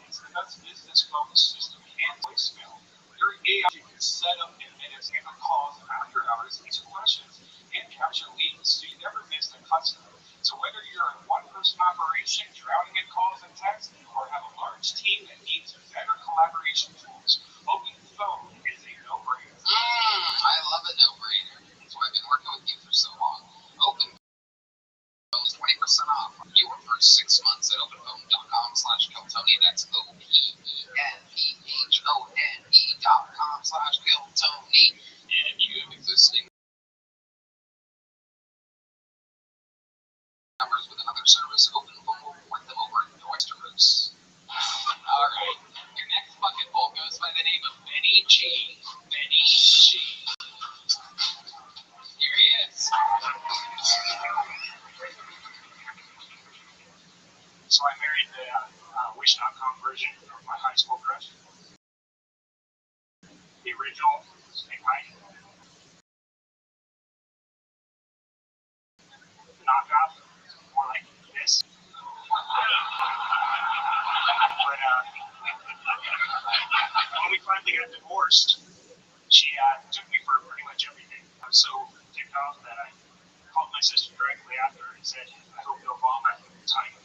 It's the best business phone system and voicemail. Your AI can set up in minutes, handle calls after hours, answer questions, and capture leads, so you never miss a customer. So whether you're a one-person operation drowning in calls and texts, or have a large team that needs better collaboration tools, Open Phone is a no-brainer. I love a no-brainer. That's why I've been working with you for so long. Open Phone is 20% off your first 6 months at openphone.com/Kiltony. That's OPENPHONE.com/Kiltony. And if you have existing numbers with another service, Open Phone will port them over to Oysterverse. Alright, your next bucket bowl goes by the name of Benny G. Benny G. Here he is. So I married the Wish.com version of my high school crush. The original Snake High. The knockoff, more like this. But when we finally got divorced, she took me for pretty much everything. I was so ticked off that I called my sister directly after and said, I hope Obama at the time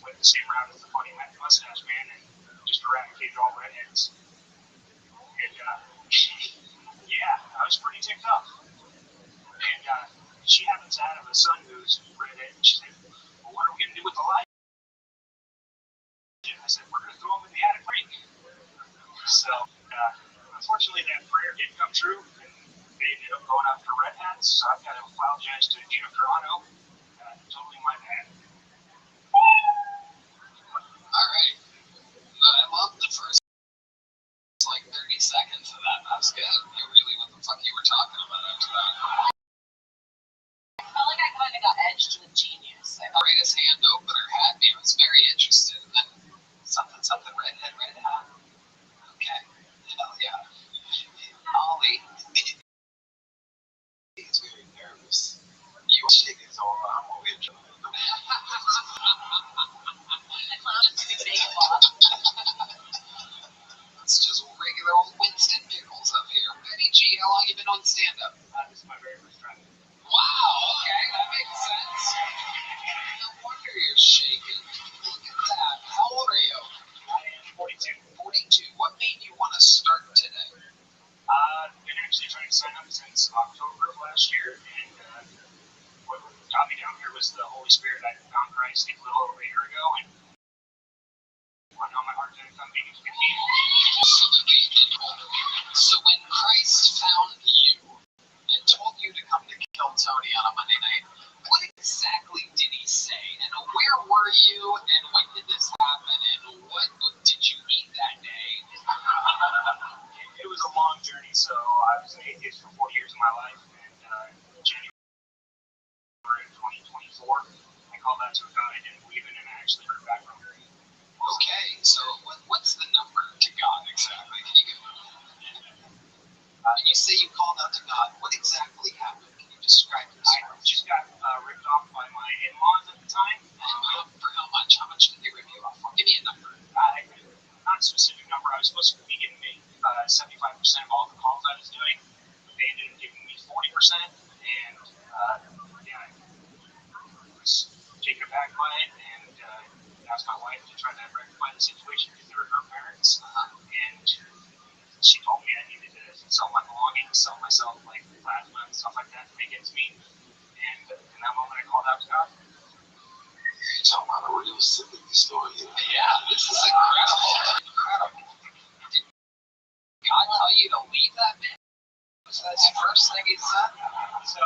went the same route as the funny mustache man and just eradicated all redheads. And yeah, I was pretty ticked off. And she happens to have a son who's redhead, and she said, well, what are we going to do with the light? I said, we're going to throw him in the attic break. So, unfortunately, that prayer didn't come true, and they ended up going after red hats, so I've got to apologize to Gina Carano. Totally my bad. Alright. I love the first, 30 seconds of that. That's good. I really what the fuck you were talking about after that. I felt like I kind of got edged with genius. The greatest hand opener had me. I was very interested. And then something, redhead, red hat. Okay. Hell yeah. Ollie. He's very nervous. You are shaking so I'm over here trying to It's just regular old Winston Pickles up here. Benny G, how long you been on stand-up? This is my very first time. Wow, okay, that makes sense. No wonder you're shaking. Look at that. How old are you? I am 42. 42. What made you want to start today? I've been actually trying to sign up since October of last year, and what got me down here was the Holy Spirit. I found Christ a little over a year ago, and put on my heart to come being comedian. So when Christ found you and told you to come to Kill Tony on a Monday night, what exactly did he say? And where were you? And when did this happen? And what did you eat that day? It was a long journey. So I was an atheist for 4 years of my life, and January of 2024, I called out to a God I didn't believe in, and I actually heard back from her. Okay, so what's the number to God exactly? Can you give me you say you called out to God. What exactly happened? Can you describe this? I just got ripped off by my in-laws at the time. For how much? How much did they rip you off for? Give me a number. Not a specific number. I was supposed to be getting me 75% of all the calls I was doing. They ended up giving me 40%, and yeah, I was taken aback by it, and asked my wife to try to rectify the situation because they were her parents, and she told me I needed to sell my belongings, sell myself like plasma and stuff like that to make ends meet. And in that moment, I called out to God. You're talking about a real sympathy story here. Yeah, this is incredible. Incredible. Did God tell you to leave that man? That's the first thing he said. So,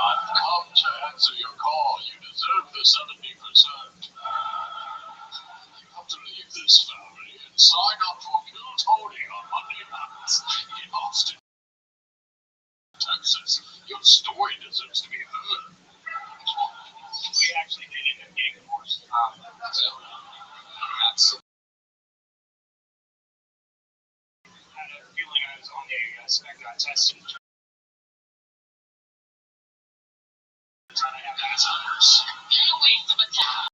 I've come to answer your call. You deserve the 70%. You have to leave this family and sign up for Kill Tony on Monday nights in Austin, Texas. Your story deserves to be heard. We actually did end up getting divorced. Absolutely. I had a feeling I was on the spec test and trying to have Asperger's. You're a waste of a time.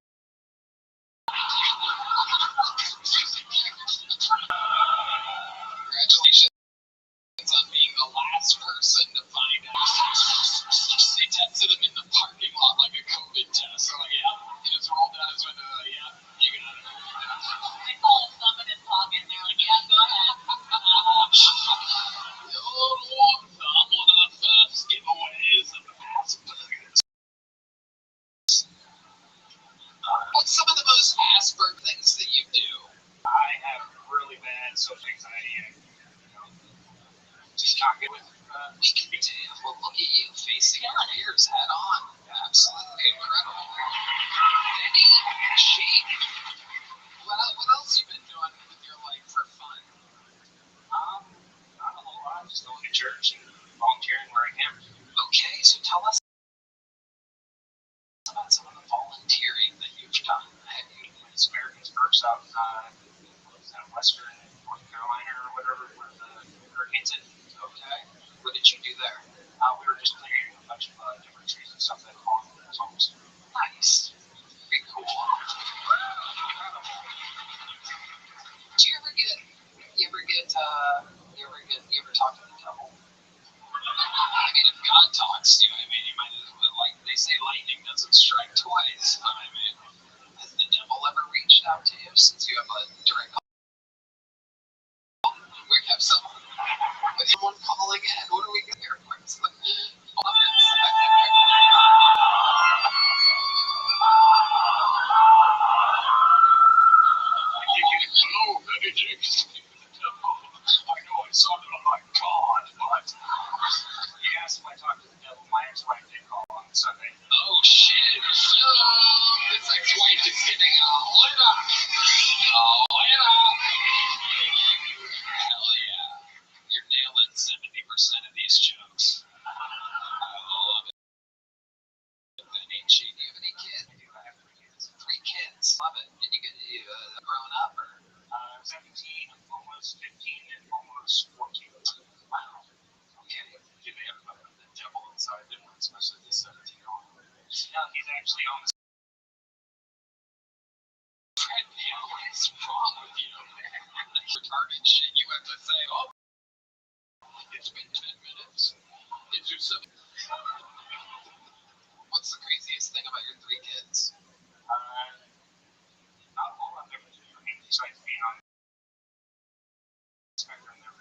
Congratulations on being the last person to find out. They tested him in the parking lot like a COVID test. So like, yeah, he just rolled down his window. Yeah, you got it. I saw his thumb in his pocket and they're like, yeah, go ahead. The old warm thumb, one of the first giveaways of Asperger's. What's some of the most Asperger things that you do? I have really bad social anxiety. Just not good with We can be damn. Well, look at you facing your fears head on. Absolutely incredible. Benny, Shane, what else you been doing with your life for fun? not a whole lot. Just going to church and volunteering where I can. Okay, so tell us about some of the volunteering that you've done. Have you It's Americans First out in Western North Carolina or whatever, where the hurricanes hit. okay? What did you do there? We were just clearing a bunch of different trees and stuff that had fallen from those homes. Nice. Very cool. Do you ever talk to the devil? I mean, if God talks to you, I mean, you might as well, like they say, lightning doesn't strike twice. But I mean, has the devil ever reached out to you since you have a direct call? We have someone calling in. What are we going here? Where's the Hello, Benedict. I know I sounded like God, but He asked if I talked to the devil. My ex-wife did call on Sunday. oh shit. This ex-wife is getting a lit up. Hell yeah. You're nailing 70% of these jokes. I love it. Benny, do you have any kids? I do. I have 3 kids. 3 kids. Love it. And you grown up or? 17, almost 15, and almost 14. Wow. Okay. Do they have the devil inside them, especially the 17-year-old? No, he's actually on the Treadmill. What is wrong with you? Retarded shit. You have to say, oh, it's been 10 minutes. Did you some? What's the craziest thing about your 3 kids? not a whole lot different for me besides being on the spectrum. They're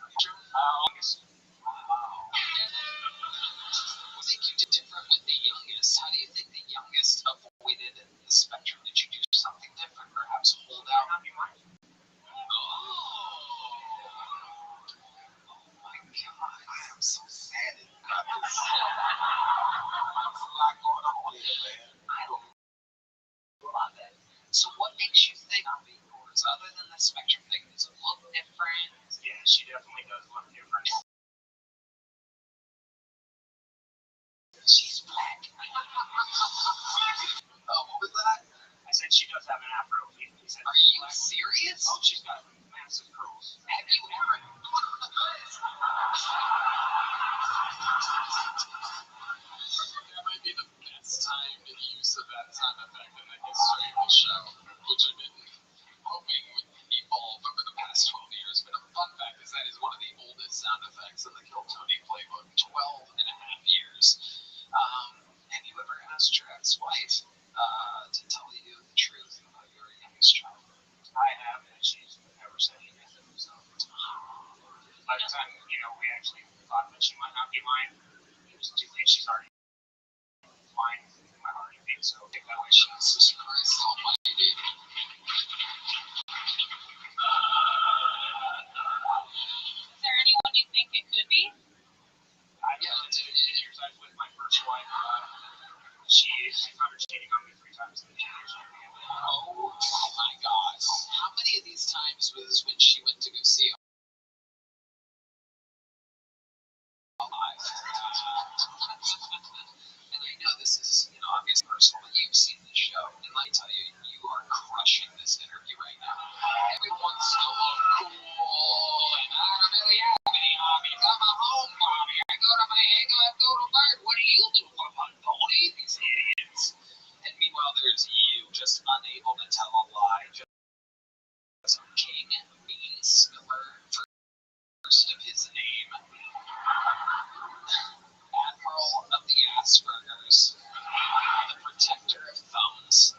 longest. Wow. What think you did different with the youngest? How do you think the youngest avoided the spectrum? Did you do something different? Perhaps hold out? Not be mine. Oh my god. I am so sad. There's a lot going on here, man. I love it. So what makes you think I'll be yours? Other than the spectrum thing, does it look different? Yeah, she definitely does look different. She's black. Oh, what was that? I said she does have an afro. He said, Are you serious? oh, she's got massive curls. Have you ever? That might be the best timed use of that sound effect in the history of the show, which I've been hoping would evolve over the past 12 years. But a fun fact is that is one of the oldest sound effects in the Kill Tony playbook, 12 and a half years. Have you ever asked your ex-wife to tell you the truth about your youngest child? I have, and she's never said anything. So by the time we actually thought that she might not be mine, it was too late. She's already mine in my heart. So take that way. Jesus Christ Almighty. her cheating on me 3 times in the teenage year. Oh my God. How many of these times was when she went to go see him live? And I know this is, obviously personal, but you've seen this show, and let me tell you, you are crushing this interview right now. Everyone's so cool, and I don't really have any hobbies. I'm a homebody. I go to work. What do you do for fun? Don't eat these idiots. And meanwhile, there's you, just unable to tell a lie. Just King Bean Spiller, first of his name, Admiral of the Aspergers, the protector of thumbs.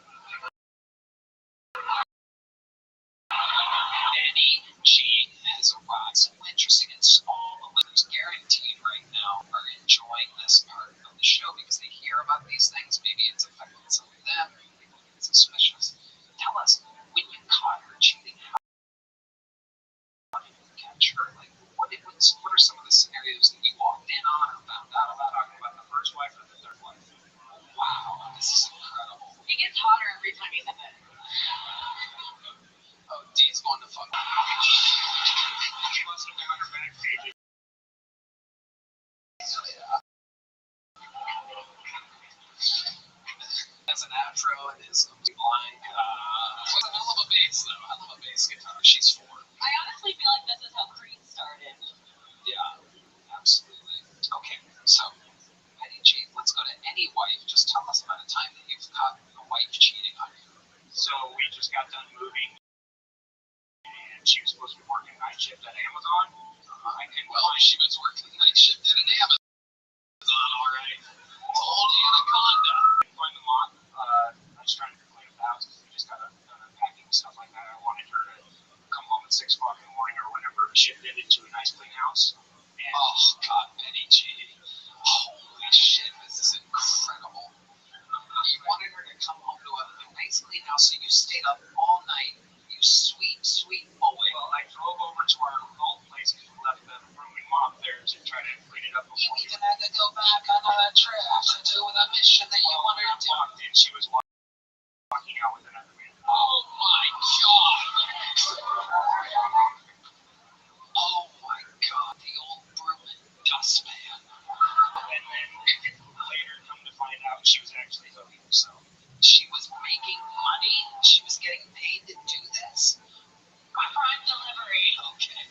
Benny G has arrived. So interesting, and all the listeners guaranteed right now are enjoying this part of the show because they hear about these things. Maybe it's affecting some of them. Maybe they get suspicious. Tell us, when you caught her cheating, how did you catch her? Like, what are some of the scenarios that you walked in on or found out about? Talking about the first wife or the third wife? Wow, this is incredible. He gets hotter every time he's in it. Oh, Dee's going to fuck. She must have been on her back page. So, yeah. Has an afro and is blind. I love a bass, though. I love a bass guitar. She's 4. I honestly feel like this is how Creed started. Yeah, absolutely. Okay, so, Eddie G, let's go to any wife. Just tell us about a time that you've caught a wife cheating on you. So we just got done moving, and she was supposed to be working night shift at Amazon. She was working night shift at an Amazon, all right. Old Anaconda. Find the mom. I was trying to clean up the house because we just got done unpacking and stuff like that. I wanted her to come home at 6 o'clock in the morning or whenever shift ended to a nice clean house. And Oh, God, Benny G. Holy shit, this is incredible. You wanted her to come home to a nice clean house, so you stayed up all night. You sweet, sweet boy. well, I drove over to our old place because we left the room and mop there to try to clean it up You before we even had to go back on a trash to do with a mission that you wanted to do. walked in. She was walking out with another man. Oh my God. Oh my God, the old broom and dustpan. And then later, come to find out, she was actually hooking herself. She was making money. She was getting paid to do this. Prime delivery. Okay.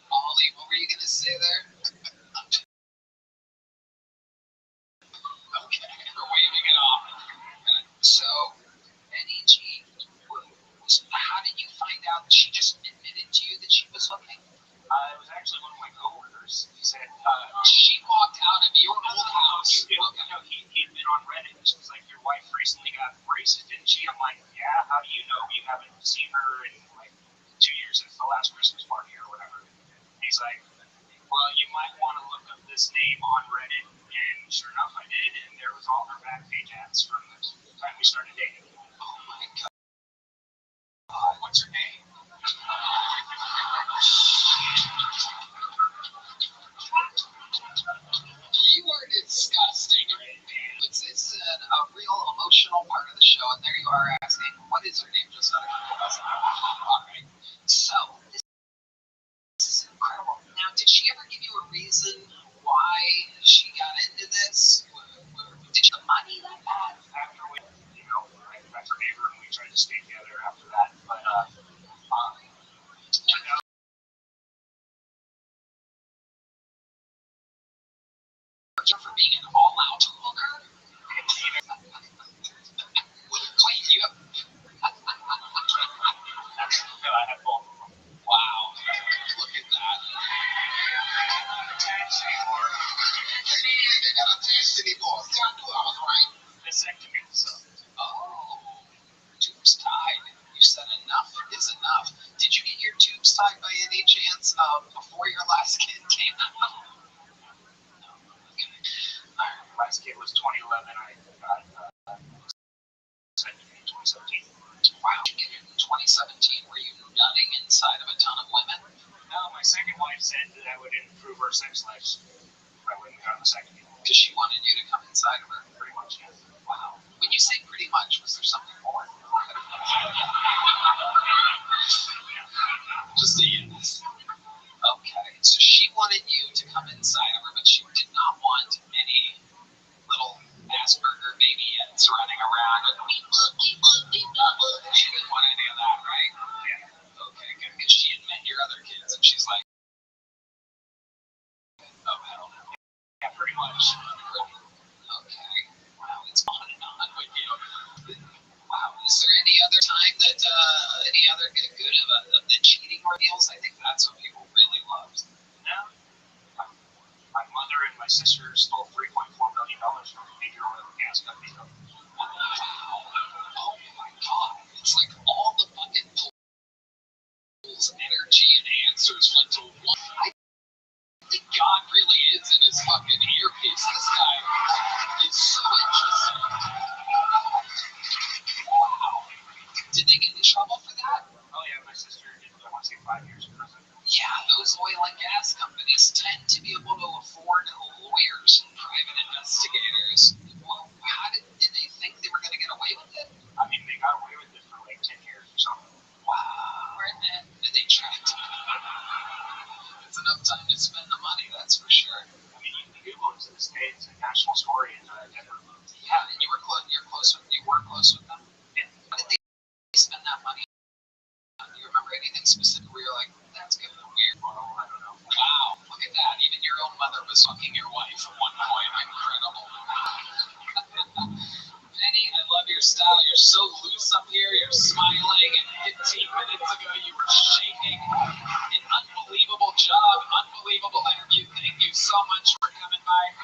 Ollie, what were you gonna say there? Okay, we're waving it off. So, NEG, how did you find out that she just admitted to you that she was hooking? It was actually one of my coworkers. He said, She walked out of your old house. he had been on Reddit, and she was like, your wife recently got braces, didn't she? I'm like, yeah, how do you know? You haven't seen her in like 2 years since the last Christmas party or whatever. And he's like, well, you might want to look up this name on Reddit. And sure enough, I did, and there was all her back page ads from the time we started dating. Oh my God. What's her name? You are disgusting. This is a real emotional part of the show, and there you are asking, what is her name? Just out of curiosity. All right. So, this is incredible. Now, did she ever give you a reason why she got into this? Did she have money that bad? After we, I forgave her and we tried to stay together after that. But, for being an all-out hooker? Wait, you have... I had both of them. Wow. Look at that. They got a tax anymore. See, I knew I was right. Vasectomy, so. Oh, tubes tied. You said enough is enough. Did you get your tubes tied by any chance before your last kid came out? No. Okay. Last kid was 2011. I got vasectomy in 2017. Wow. Did you get it in 2017? Were you nutting inside of a ton of women? No, my second wife said that I would improve her sex life. on the second year. Because she wanted you to come inside of her. Pretty much, yeah. Wow. When you say pretty much, was there something more? Just a yes. Okay, so she wanted you to come inside of her, but she did not want any little Asperger babyets running around. She didn't want any of that, right? Yeah. Okay, good. Because she had met your other kids, and she's like, oh, hell no. Yeah, pretty much. Okay. Wow, it's on and on with you. Wow. Is there any other time that, any other good of the cheating ordeals? I think that's what people really loved. No. My mother and my sister stole $3.4 million from a major oil and gas company. Wow. Oh my God. It's like all the fucking pools, energy, and answers went to one. I think God really is in his fucking earpiece. This guy is so interesting. Wow. Did they get in trouble for that? Oh, yeah, my sister did, I want to say 5 years in prison. Yeah, those oil and gas companies tend to be able to afford lawyers and private investigators. Well, how did they think they were going to get away with it? I mean, they got away with it for like 10 years or something. Wow. Worth it. And they tracked it. It's enough time to spend the money, that's for sure. I mean, you can Google it to this day. It's a national story in Denver. Yeah, and you were close with them? Yeah. How did they spend that money on? Do you remember anything specific where you're like, that's kind of weird? Well, I don't know. Wow, look at that. Even your own mother was fucking your wife at one point. Incredible. Penny, I love your style. You're so loose up here. You're smiling. And 15 minutes ago, you were shaking. An unbelievable job. Unbelievable interview. Thank you so much for coming by.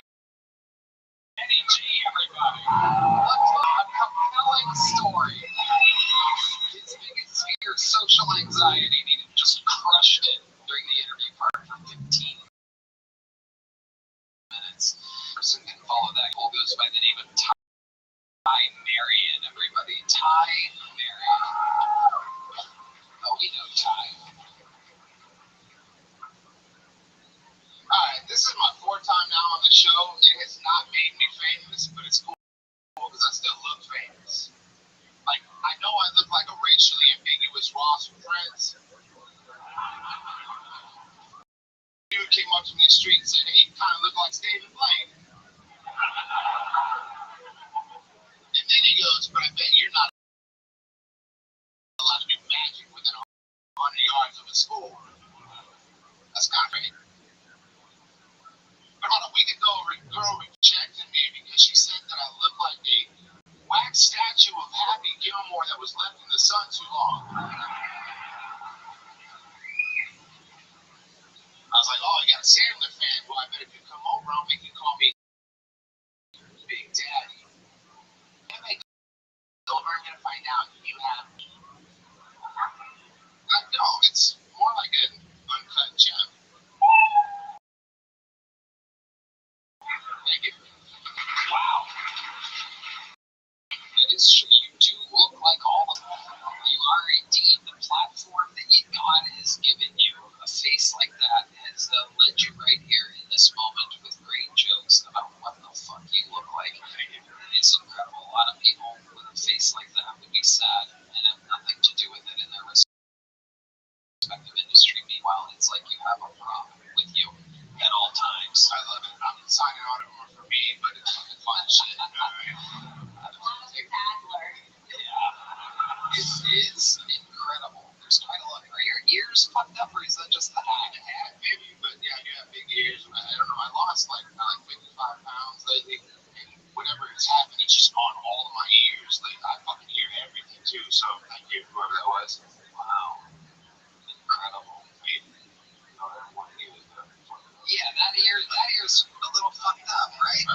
Penny G, everybody. A compelling story. His biggest fear, social anxiety, and he just crushed it during the interview part for 15 minutes. Person can follow that. Who goes by the name of Ty Marion, everybody. Ty Marion. Oh, we know Ty. Alright, this is my fourth time now on the show. It has not made me famous, but it's cool because I still look famous. Like, I know I look like a racially ambiguous Ross from Friends. Dude came up to me in the street and said, hey, you kind of look like David Blaine. And then he goes, but I bet you're not allowed to do magic within 100 yards of a school. That's kind of crazy. But about a week ago, a girl rejected me because she said that I look like a wax statue of Happy Gilmore that was left in the sun too long. I was like, oh, you got a Sandler fan. Well, I bet if you come over, I'll make you call me Big Daddy. And I go over, I'm going to find out you have... No, it's more like an uncut gem. Thank you. Wow. It is true. You do look like all of them. You are indeed. The platform that God has given you, a face like that, has led you right here in this moment with great jokes about what the fuck you look like. It is incredible. A lot of people with a face like that would be sad and have nothing to do with it in their respective industry. Meanwhile, it's like you have a prop with you at all times. I love it. I'm signing on for me, but it's fucking fun shit. Yeah, it is incredible. There's quite a lot. Are your ears fucked up, or is that just the hat? Maybe, but yeah, I do have big ears. I don't know. I lost like 55 pounds lately, and whenever it's happened, it's just on all of my ears. Like I fucking hear everything too. So thank you, whoever that was. Wow, incredible. Yeah, that ear's a little fucked up, right?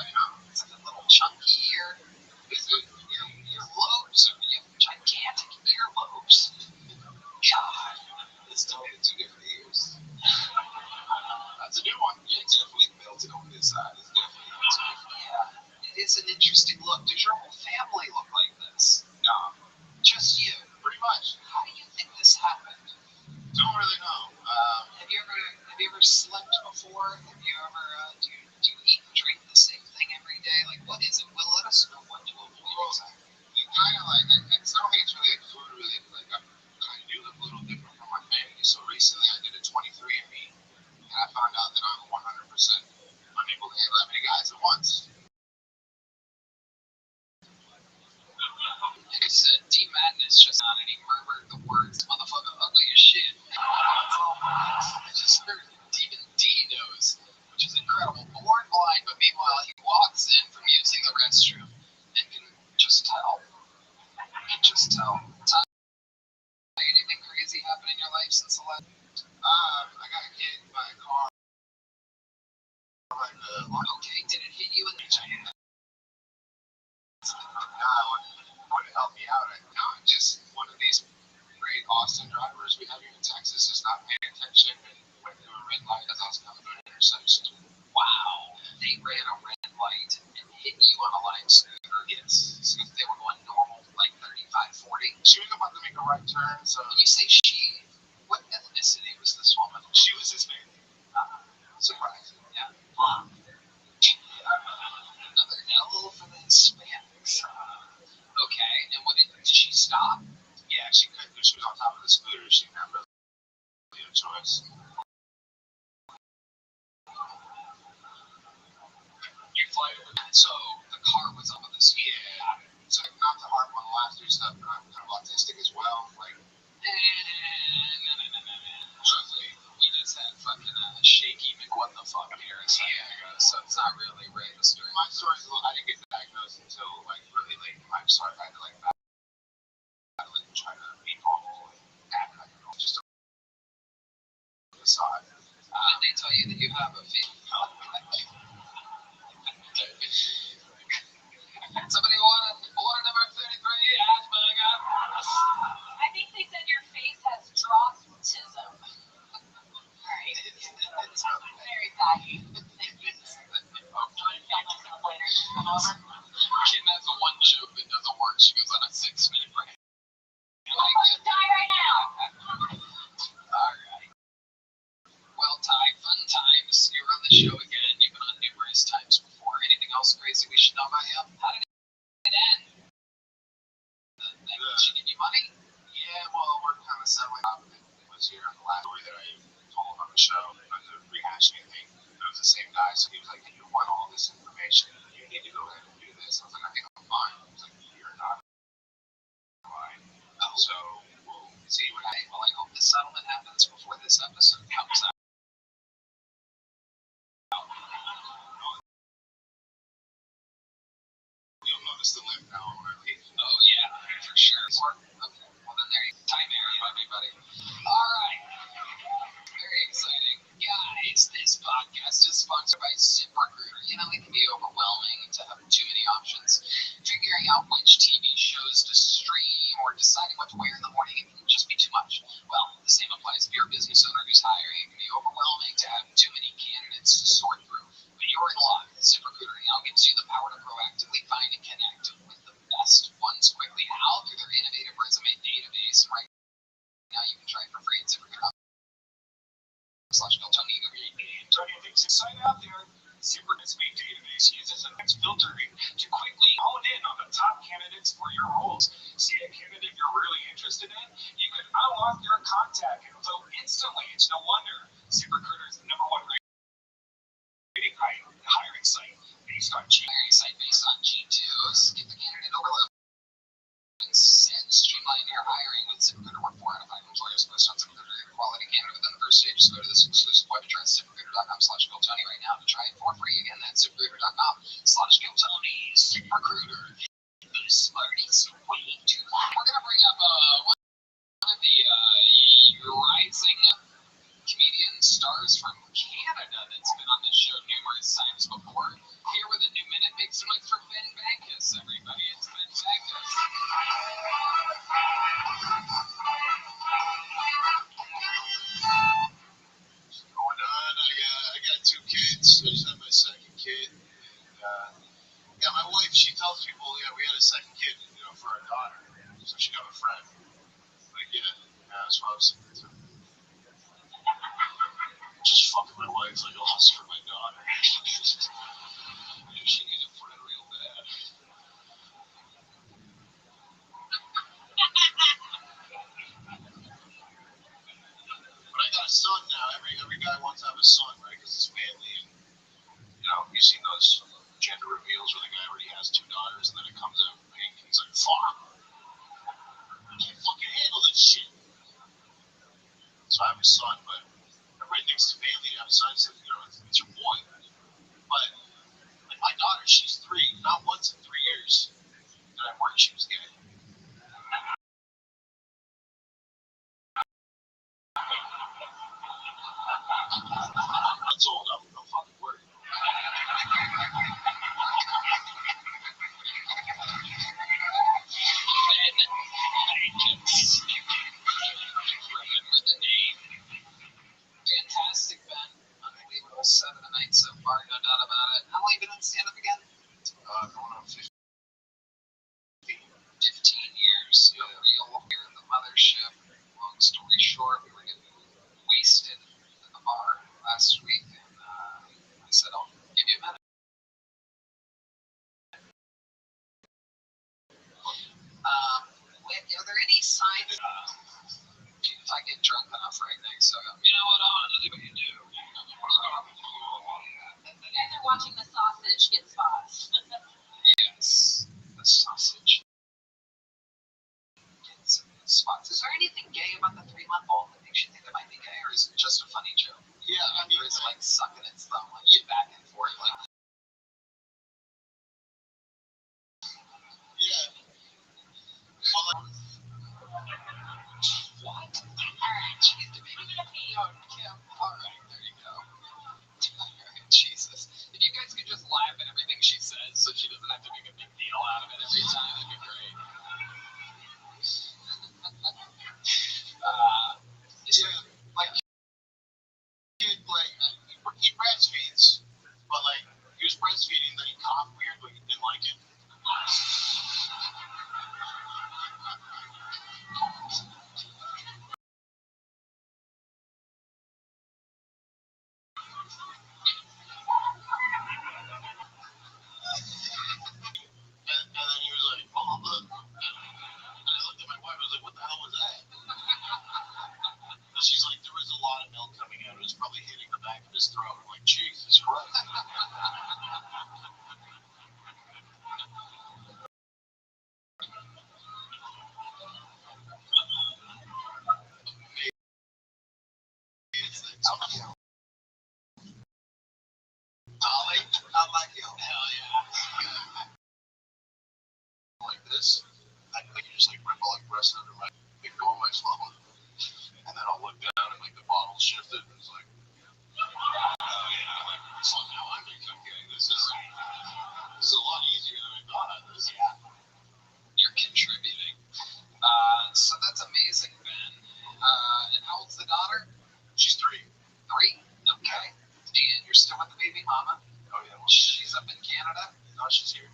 It's like a little chunky ear. Your lobes, you have gigantic earlobes. God, it's totally 2 different ears. That's a new one. Yeah, definitely melted on this side. It's definitely yeah. It is an interesting look. Does your whole family look like this? No, just you. Pretty much. How do you think this happened? Don't really know. Have you ever slept before? Have you ever do you eat and drink? that many guys at once. Like I said, D Madness just on and he murmured the words, motherfucker ugly as shit. That's all. I just heard Demon D knows, which is incredible. Born blind, but meanwhile he walks in from using the restroom and can just tell. Anything crazy happen in your life since the last? I got hit by a car. Okay, did it hit you in the vagina? Would it help me out? Just one of these great Austin drivers we have here in Texas is not paying attention and went through a red light as I was coming to an intersection. Wow, they ran a red light and hit you on a live scooter. Yes. So they were going normal, like 35, 40. She was about to make a right turn, so When you say she, what ethnicity was this woman? she was Hispanic. Surprising, yeah. Another L for the Hispanics. Okay, and what did she stop? Yeah, she couldn't. She was on top of the scooter. She didn't have really a choice. You fly over. So the car was up with the scooter. Yeah. So not to harp on the last three stuff, but I'm kind of autistic as well. Like, Truthfully, we just had fucking shaky what the fuck here a second ago, so it's not really registering. my story's a little. I didn't get diagnosed until like really late in life, so I had to like battle it and try to be normal and act like normal. Just a facade. And they tell you that you have a face. Somebody order number 33, Asperger. I think they said your face has drostism. Alright. It's Very saggy. Thank you. Join myself later. Come over. Kim has the one joke that doesn't work. She goes on a 6-minute break. Let's die right now. Alright. Well, Ty, fun times. You're on the show again. You've been on numerous times before. Anything else crazy we should know about you? How did it end? Did she give you money? Yeah, well, we're kind of settling up. It was here on the last story that I told on the show. I was rehashing anything. It was the same guy, so he was like, "You want all this information? You need to go ahead and do this." I was like, "I think I'm fine." He was like, "You're not fine." So we'll see what happens. Well, I hope the settlement happens before this episode comes out. You'll notice the limp now when I leave. Oh, yeah, for sure. Okay, well, then there you go. Time area, everybody. All right. Very exciting. Guys, this podcast is sponsored by ZipRecruiter. You know, it can be overwhelming to have too many options. Figuring out which TV shows to stream or deciding what to wear in the morning, it can just be too much. Well, the same applies if you're a business owner who's hiring. It can be overwhelming to have too many candidates to sort through. But you're in luck. ZipRecruiter now gives you the power to proactively find and connect with the best ones quickly. How? Through their innovative resume database. Right now, you can try it for free at ZipRecruiter.com/Tony. Tony thinks his site out there. ZipRecruiter's main database uses advanced filtering to quickly hone in on the top candidates for your roles. See a candidate you're really interested in? You can unlock their contact info instantly. It's no wonder ZipRecruiter is the #1 rated hiring site based on Hiring site based on G2s. Get the candidate overload. And streamline your hiring with ZipRecruiter. Where 4 out of 5 employers post on ZipRecruiter your quality candidate within the first day. Just go to this exclusive web address, ZipRecruiter.com/GoTony right now to try it for free. Again, that's ZipRecruiter.com/GoTony. ZipRecruiter. The smartest way to lie. We're going to bring up one of the rising comedian stars from Canada that's been on the show numerous times before. Here with a new minute, make some noise for Ben Bankus, everybody. It's Ben Bankus. What's going on? I got 2 kids. I just had my second kid. And, yeah, my wife, she tells people, yeah, we had a second kid, for our daughter. So she got a friend. Like, yeah, that's what I was thinking. Just fucking my wife like a loss for my daughter. She needs a friend real bad. But I got a son now. Every guy wants to have a son, right? Because it's manly. And, you've seen those gender reveals where the guy already has 2 daughters, and then it comes out pink, and he's like, fuck, I can't fucking handle this shit. So I have a son, but everybody thinks it's manly to have a son, so, you know, it's your boy. But, like, my daughter, she's 3, not once in 3 years did I worry she was gay. That's old enough, no fucking worry. Remember the name. Fantastic, Ben. Unbelievable 7 a night so far, no doubt about it. How long have you been in stand-up again? Going on 15. 15 years. Yeah. Real here in the mothership. Long story short, we were getting wasted at the bar last week, and I said, I'll give you a minute. Are there any signs if I get drunk enough right next, so I go, you know what, I want to do what you do. And they're watching the sausage get spots. Yes, the sausage. Gets spots. Is there anything gay about the 3-month-old that makes you think it might be gay, or is it just a funny joke? Yeah, I mean, Or is it like sucking its thumb, like back and forth, like? yeah. Well, like, What? Alright, jeez, the baby gonna pee on Kim. Alright, there you go. Alright, Jesus. If you guys could just laugh at everything she says so she doesn't have to make a big deal out of it every time, that'd be great. like, he breastfeeds, but like, he was breastfeeding, then he coughed weird, but he didn't like it. And then he was like, oh, look. And I looked at my wife, I was like, what the hell was that? And she's like, there was a lot of milk coming out. It was probably hitting the back of his throat. I'm like, Jesus Christ. Dolly, I'm like, yo, hell yeah. Like this, I think you just like rip all like rest under my, like go on my phone, and then I'll look down and like the bottle's shifted, and it's like, oh yeah, like, so now I'm become gay. This is a lot easier than I thought it was. Yeah. You're contributing. So that's amazing, Ben. And how old's the daughter? She's 3. 3? Okay. And you're still with the baby mama? Oh yeah. She's up in Canada? No, she's here.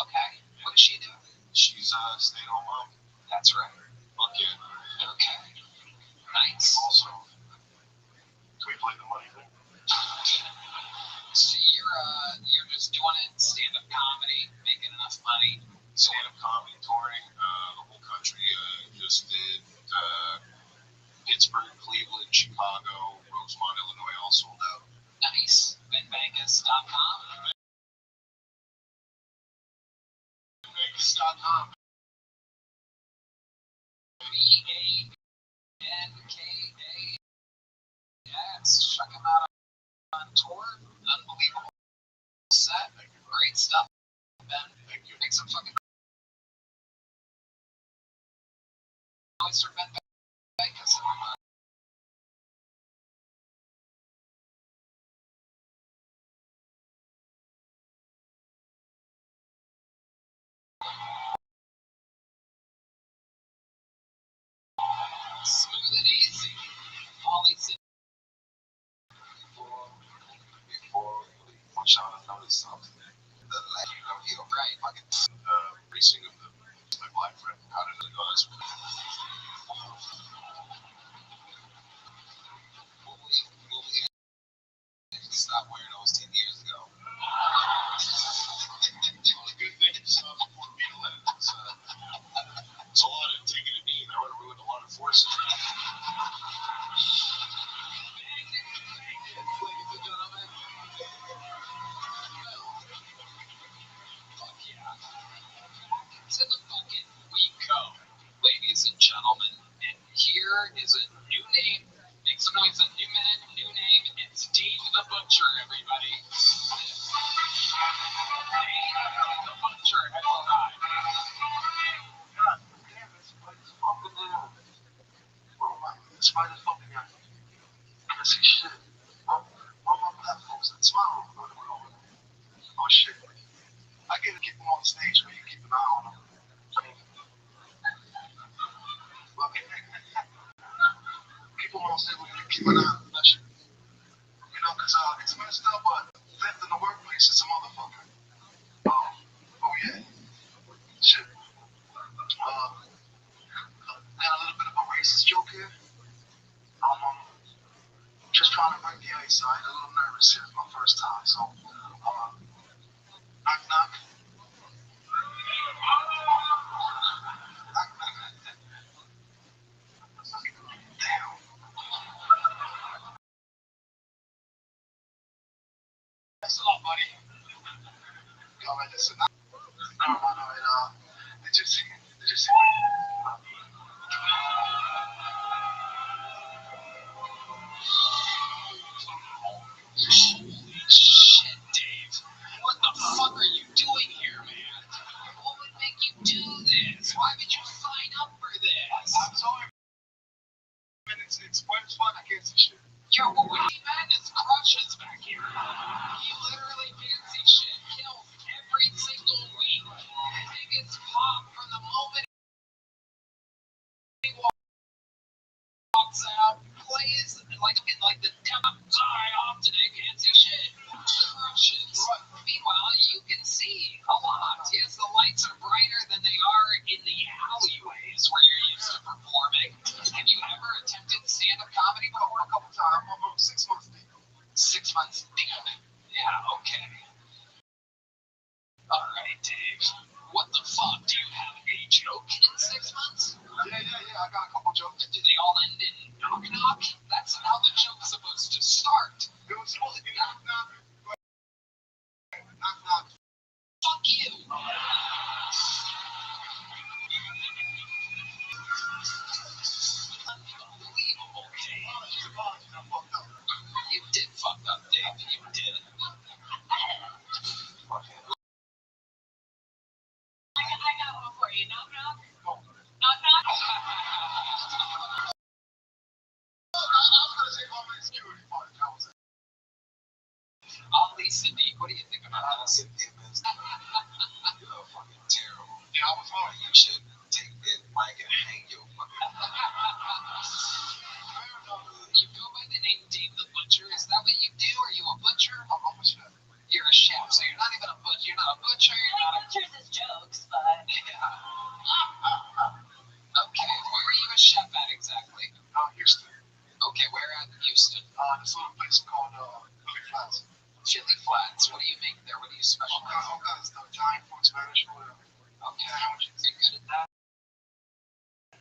Okay. What does she do? She's a stay-at-home mom. That's right. Fuck yeah. Okay. Nice. Also, can we play the money thing? So you're just doing it stand-up comedy, making enough money. Stand-up comedy, touring the whole country. Just did Pittsburgh, Cleveland, Chicago, Rosemont, Illinois, all sold out. Nice. BenBankus.com. Vegas.com. BANKAS. Check him out on tour. Unbelievable set. Great stuff, Ben. Thank you. Make some fucking noise for Ben Bankus. Smooth and easy. Ollie said Before Sean noticed something. you're right. Fucking Racing of my black friend. How did it go? Will we stop wearing those 10 years ago? The only good thing is before being elected. It's a lot of taking a knee. That would have ruined a lot of forces. Ladies and gentlemen, shit. I get to keep them on the stage where you keep an eye on them. Keep them on stage where you keep an eye on that shit. You know, because it's messed up, but theft in the workplace is a motherfucker. Oh yeah. Shit. Got a little bit of a racist joke here. Just trying to break the ice. I'm a little nervous here. It's my first time, so knock knock. Damn. Thanks a lot, buddy. All right, listen. Alright, did you see Holy shit, Dave. What the fuck are you doing here, man? What would make you do this? Why would you sign up for this? I'm sorry, man. It's fun. I can't see shit. Your witty madness crushes back here. He literally can't see shit. Kills every single week. Biggest pop from the moment he walks out. Plays like the devil die off today. Can't see shit. Crushes. Meanwhile, you can see a lot. Yes, the lights are brighter than they are in the alleyways where you're used to performing. Have you ever attempted stand-up comedy before? A couple times. I'm 6 months deep. 6 months deep. Yeah, okay. Alright, Dave. What the fuck? Do you have a joke in 6 months? Yeah. I got a couple jokes. Do they all end in knock knock? That's how the joke's supposed to start. It was supposed to be knock knock. Knock knock. Fuck you. Unbelievable, Dave. Apologies, I fucked up. You did fuck up, Dave. You did. I got one for you. Knock knock. Knock knock. I was gonna say my main security part. That was it. Ollie Sadiq, what do you think about that? You're fucking terrible. Yeah, I was wrong. You should take that mic and hang your fucking. You go by the name Dave the Butcher. Is that what you do? Are you a butcher? I'm a chef. You're a chef, so you're not even a butcher. You're not a butcher. You're not a Butchers his jokes, but Okay, where are you a chef at exactly? Houston. Okay, where at Houston? This little place called Chili Flats. Chili Flats. What do you make there? What do you specialize All kinds of stuff. Italian food, Spanish food, everything. Okay, Sandwiches. you're good at that?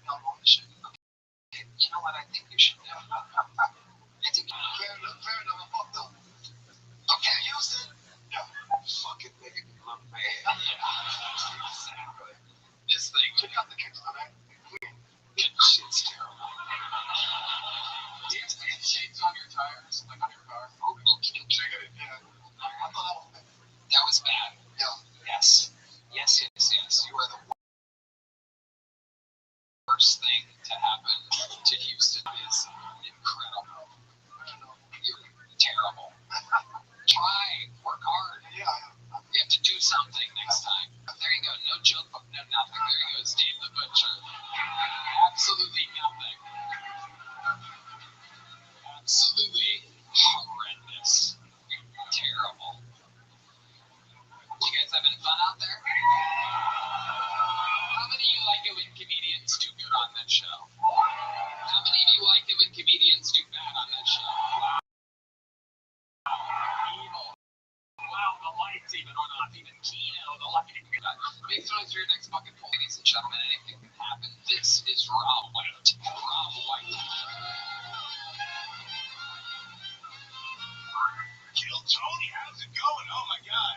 I'm on the shit. Okay, you know what I think you should do? I think you Fair enough. I fucked up. Okay, Houston. Yeah. Fucking making me look bad. Yeah, exactly. This thing, Check out the kitchen, man. shit's terrible. Do you have shades on your tires, like on your car? Okay. Check it. Yeah. I thought that was bad. That was bad. Yeah. Yes. You are the worst thing to happen to Houston. Is incredible. You're terrible. Try. Work hard. Yeah. You have to do something next time. There you go. No joke book, no nothing. There you go. Dave the Butcher. Absolutely nothing. Absolutely horrendous. Terrible. You guys having fun out there? How many of you like it when comedians do good on that show? How many of you like it when comedians do bad on that show? Evil. Wow, the lights even are not even keen out. The lucky to get that. Make some noise for your next fucking point, ladies and gentlemen. Anything can happen. This is Rob White. Rob White. Kill Tony, how's it going? Oh my god.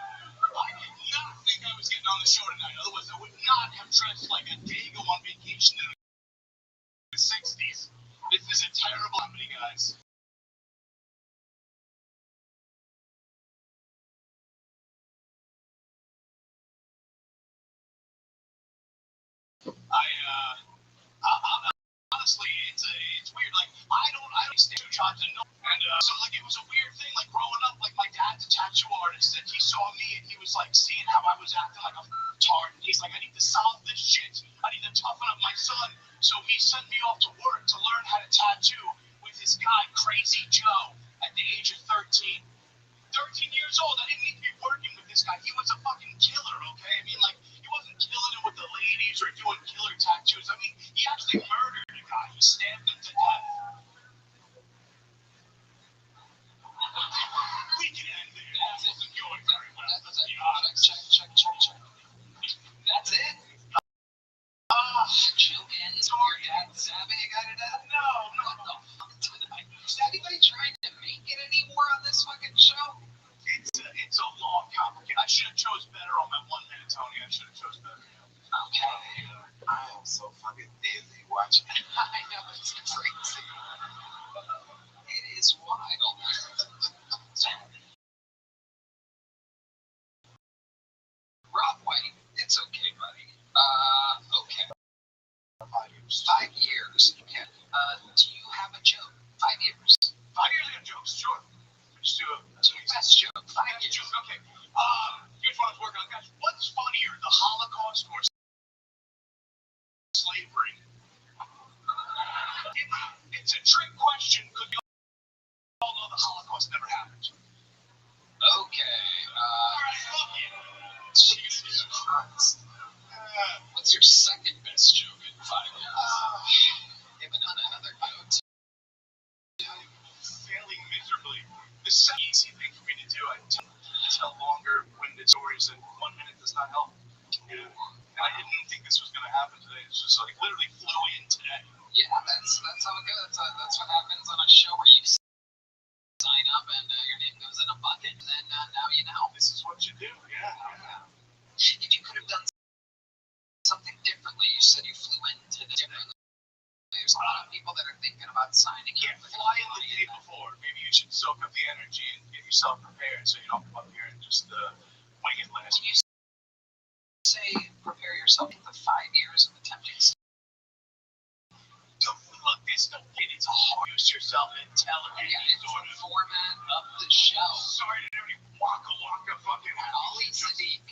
I did not think I was getting on the show tonight. Otherwise, I would not have dressed like a Dago on vacation in the 60s. This is a terrible comedy, guys. Honestly, it's weird. Like, I don't stay two jobs and no. And so, like, it was a weird thing. Like, growing up, like, my dad's a tattoo artist, and he saw me, and he was, like, seeing how I was acting like a tart. And he's like, I need to solve this shit. I need to toughen up my son. So he sent me off to work to learn how to tattoo with this guy, Crazy Joe, at the age of 13. 13 years old, I didn't need to be working with this guy. He was a fucking killer, okay? I mean, like, he wasn't killing it with the ladies or doing killer tattoos. I mean, he actually murdered a guy. He stabbed him to death. We can end there. That wasn't going very well. Let's be honest. Check. That's it? Joke ends with your dad stabbing a guy to death? No. What the fuck tonight? Is anybody trying to make it anymore on this fucking show? It's a long, complicated. I should have chose better on my 1 minute, Tony. I should have chose better. Okay. I am so fucking dizzy watching. I know, it's crazy. It is wild. Rob White, it's okay, buddy. Okay. 5 years. Okay. Do you have a joke? 5 years. 5 years ago, jokes, sure. Just do a Best joke. 5 years. joke. Okay. Here's what I was working on, guys. What's funnier, the Holocaust or slavery? It's a trick question because we all know the Holocaust never happened. Okay. Jesus Christ. What's your second best joke in 5 years? Even on another note. Failing miserably. This is an easy thing for me to do. I tell longer-winded stories, and 1 minute does not help. Yeah. And I didn't think this was going to happen today. It's just like literally flew in today. Yeah, that's how it goes. That's what happens on a show where you sign up and your name goes in a bucket. And then now you know. This is what you do. Yeah. If you could have done something differently, you said you flew into the differently. There's a lot of people that are thinking about signing Yeah, up. fly in the day before. Maybe you should soak up the energy and get yourself prepared so you don't come up here and just wing it last When you say prepare yourself for the 5 years of attempting Look, it's a hard use yourself in television. it's the format of the show. Sorry to every waka fucking Ali Sadiq.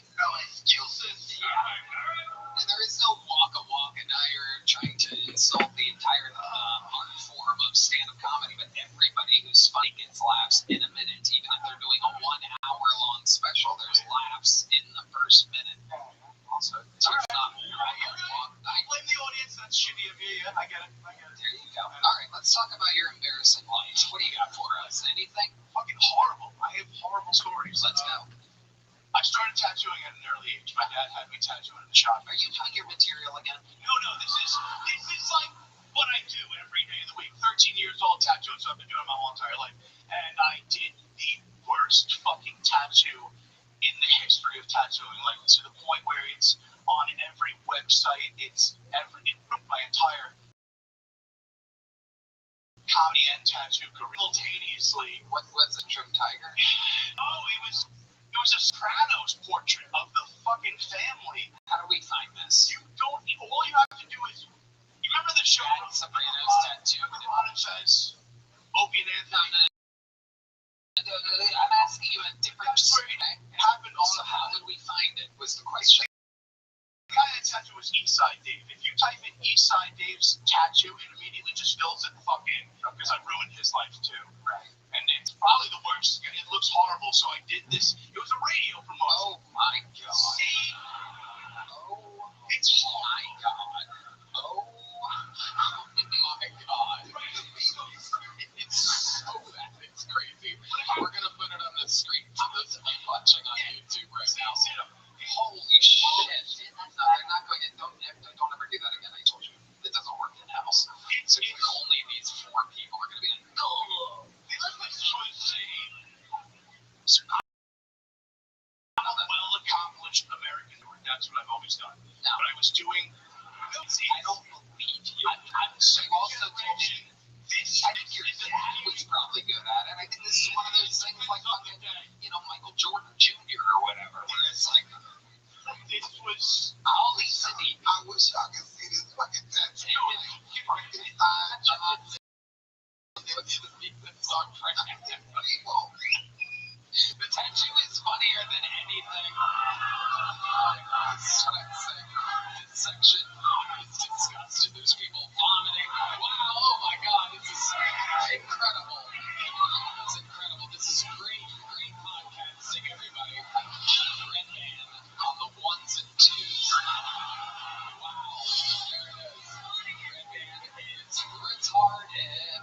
Gilson. And there is no waka. Now you're trying to insult the entire art form of stand-up comedy, but everybody who's funny gets laughs in a minute. Even if they're doing a 1 hour long special, there's laughs in the first minute. Also, it's not I blame the audience. That's shitty of you. Yeah, I get it. There you go. All right, let's talk about your embarrassing life. What do you got for us? Anything? Fucking horrible. I have horrible stories. Let's go. I started tattooing at an early age. My dad had me tattooing in the shop. Are you doing your material again? No, this is like what I do every day of the week. 13 years old, tattooing, so I've been doing it my whole entire life. And I did the worst fucking tattoo in the history of tattooing, like to the point where it's on every website. It ruined my entire comedy and tattoo career simultaneously. What was it, Trim Tiger? No, it was a Sopranos portrait of the fucking family. How do we find this? All you have to do is, you remember the show Sopranos tattoo? It says Opie and Anthony. I'm asking you a different Happened Also, how would we find it was the question. The guy that tattoo was Eastside Dave. If you type in Eastside Dave's tattoo, it immediately just fills it the fuck in, because I ruined his life too. Right. And it's probably the worst. It looks horrible, so I did this. It was a radio promotion. Oh my god. See? Oh, It's horrible. my god. Oh my god. It's so bad. It's crazy. We're gonna put it on the screen for those of you watching on YouTube right now. Holy shit. No, they're not going to. Don't ever do that again. I told you. It doesn't work in house. So only these 4 people are going to be like, oh. This was a well-accomplished American. That's what I've always done. No. But I was doing. I don't believe you. You also told me this. I think your dad was probably good at it. I think this is one of those things like fucking, Michael Jordan Jr. or whatever, where it's like, This was. Ali Sadiq. I wish y'all could see this fucking tattoo. than anything. This section is disgusting. There's people vomiting. Wow, oh my god, this is incredible. It's incredible. This is great, great podcasting, everybody. Red Man on the ones and twos. Wow, there it is. Red Man is retarded.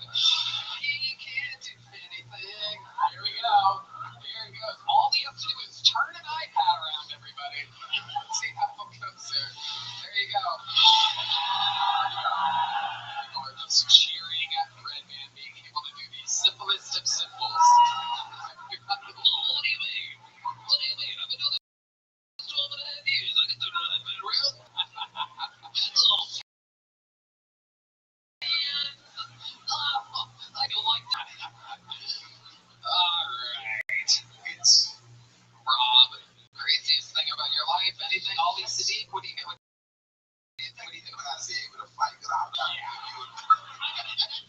He can't do anything. Here we go. Here he goes. All he has to do is turn an iPad around, everybody. Let's see how it goes there. There you go. People are just cheering at Red Man being able to do the simplest of simples. What do you mean? What do you mean? I've been doing this 12 and a half years. I can turn an iPad around. I don't like that. Alright. It's Rob. Craziest thing about your life? Anything? Ollie Sadiq? What do you think? What do you think about that? Able to fight without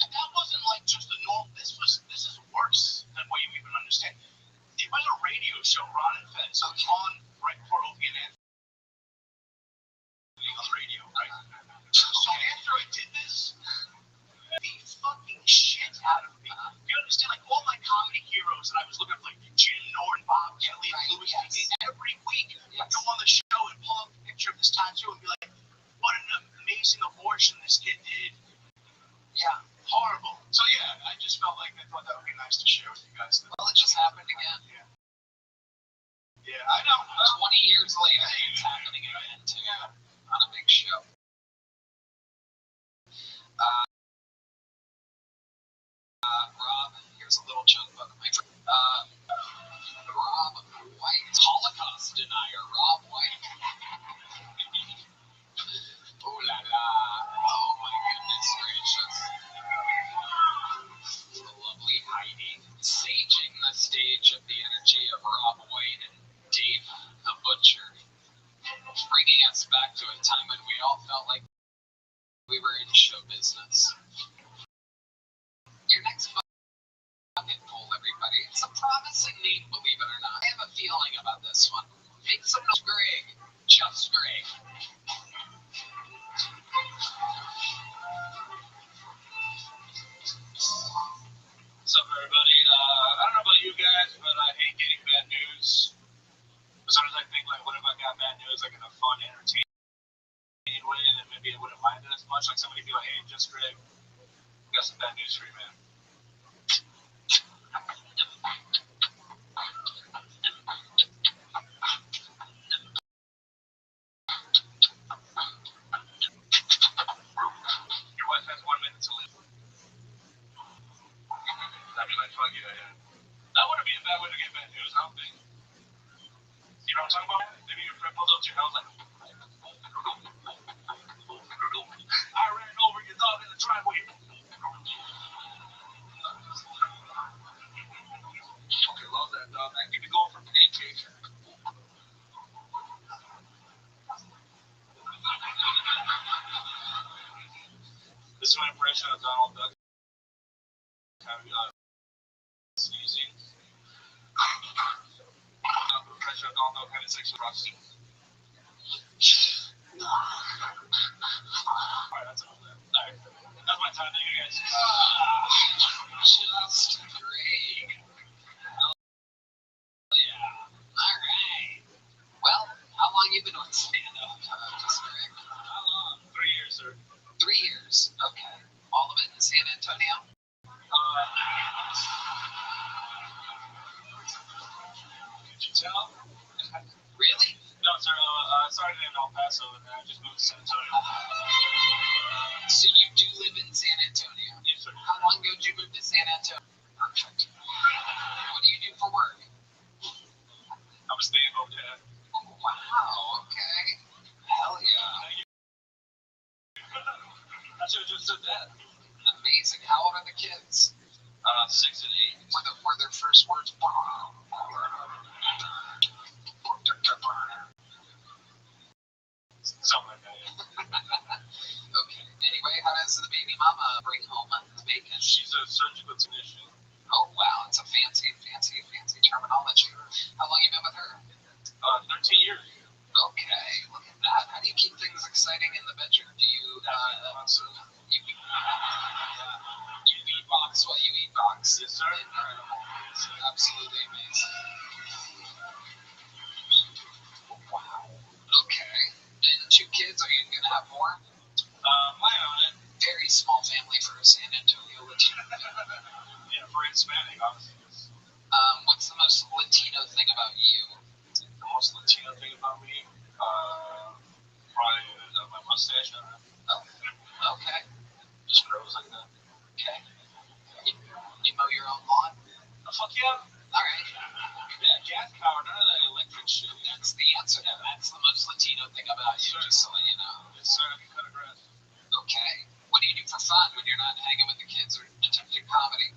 That wasn't like just a normal. This is worse than what you even understand. It was a radio show, Ron and Fez. So it's on right before Opie and Anthony on the radio, right? So after I did this, the fucking shit out of me. You understand? Like all my comedy heroes, and I was looking at like Jim Norton, Bob Kelly, Louis C.K. Every week, I'd go on the show and pull up a picture of this tattoo and be like, what an amazing abortion this kid did. Yeah, horrible. So yeah, I just felt like I thought that would be nice to share with you guys. Well, it just happened again. Yeah, I know. 20 years later, it's happening again, too. On a big show. Rob, here's a little joke about the microphone. Rob White, Holocaust denier, Rob White. Oh la la. Oh my goodness gracious. The lovely Heidi saging the stage of the energy of Rob White and Dave the Butcher. Bringing us back to a time when we all felt like we were in show business. Your next bucket full, everybody. It's a promising name, believe it or not. I have a feeling about this one. Make some noise, Greg. Just Greg. What's up, everybody? I don't know about you guys, but I hate getting bad news. But sometimes I think, like, what if I got bad news, like, in a fun, entertaining way, and then maybe I wouldn't mind it as much? Like, somebody be like, hey, just Greg, we got some bad news for you, man. Your wife has 1 minute to live. I'd be like, fuck yeah, yeah. That wouldn't be a bad way to get bad news, I don't think. You know what I'm talking about? Maybe your friend pulls up to your house like, I ran over your dog in the driveway. Okay, love that dog, man. Keep it going for pancake. This is my impression of Donald Duck. Sneezing. Impression of Donald Duck having sex with Rothschild. Alright, that's enough of that. Alright. That's my time. Thank you guys. Just Greg. Oh, yeah. Alright. Well, how long you been on stand-up, just Greg? How long? 3 years, sir. 3 years. Okay. All of it in San Antonio? Could you tell? Really? No, sir. I started in El Paso and then I just moved to San Antonio. So you do live in San Antonio? Yes, sir. How long ago did you move to San Antonio? Perfect. What do you do for work? I'm a stay-at-home dad. Oh, wow. Okay. Hell yeah. I should have just said that. Amazing. How old are the kids? 6 and 8. Were their first words? Something like that, yeah. Okay. Anyway, how does the baby mama bring home the bacon? She's a surgical technician. Oh, wow. It's a fancy terminology. How long you been with her? year. Okay, look at that. How do you keep things exciting in the bedroom? Do you you beatbox while you eat box? Yes, sir. Incredible. It's absolutely amazing. Wow. Okay. And 2 kids, are you going to have more? Plan on it. Very small family for a San Antonio Latino. Yeah, for Hispanic, obviously. What's the most Latino thing about you? The most Latino thing about me, probably my mustache. Oh, okay. Just grows like that. Okay. You mow your own lawn? Oh, fuck yeah. All right. Yeah, gas power, none of that electric shit. That's the answer. That's the most Latino thing about you, just to let you know. Yes, sir. I can cut a grass. Okay. What do you do for fun when you're not hanging with the kids or attempting comedy?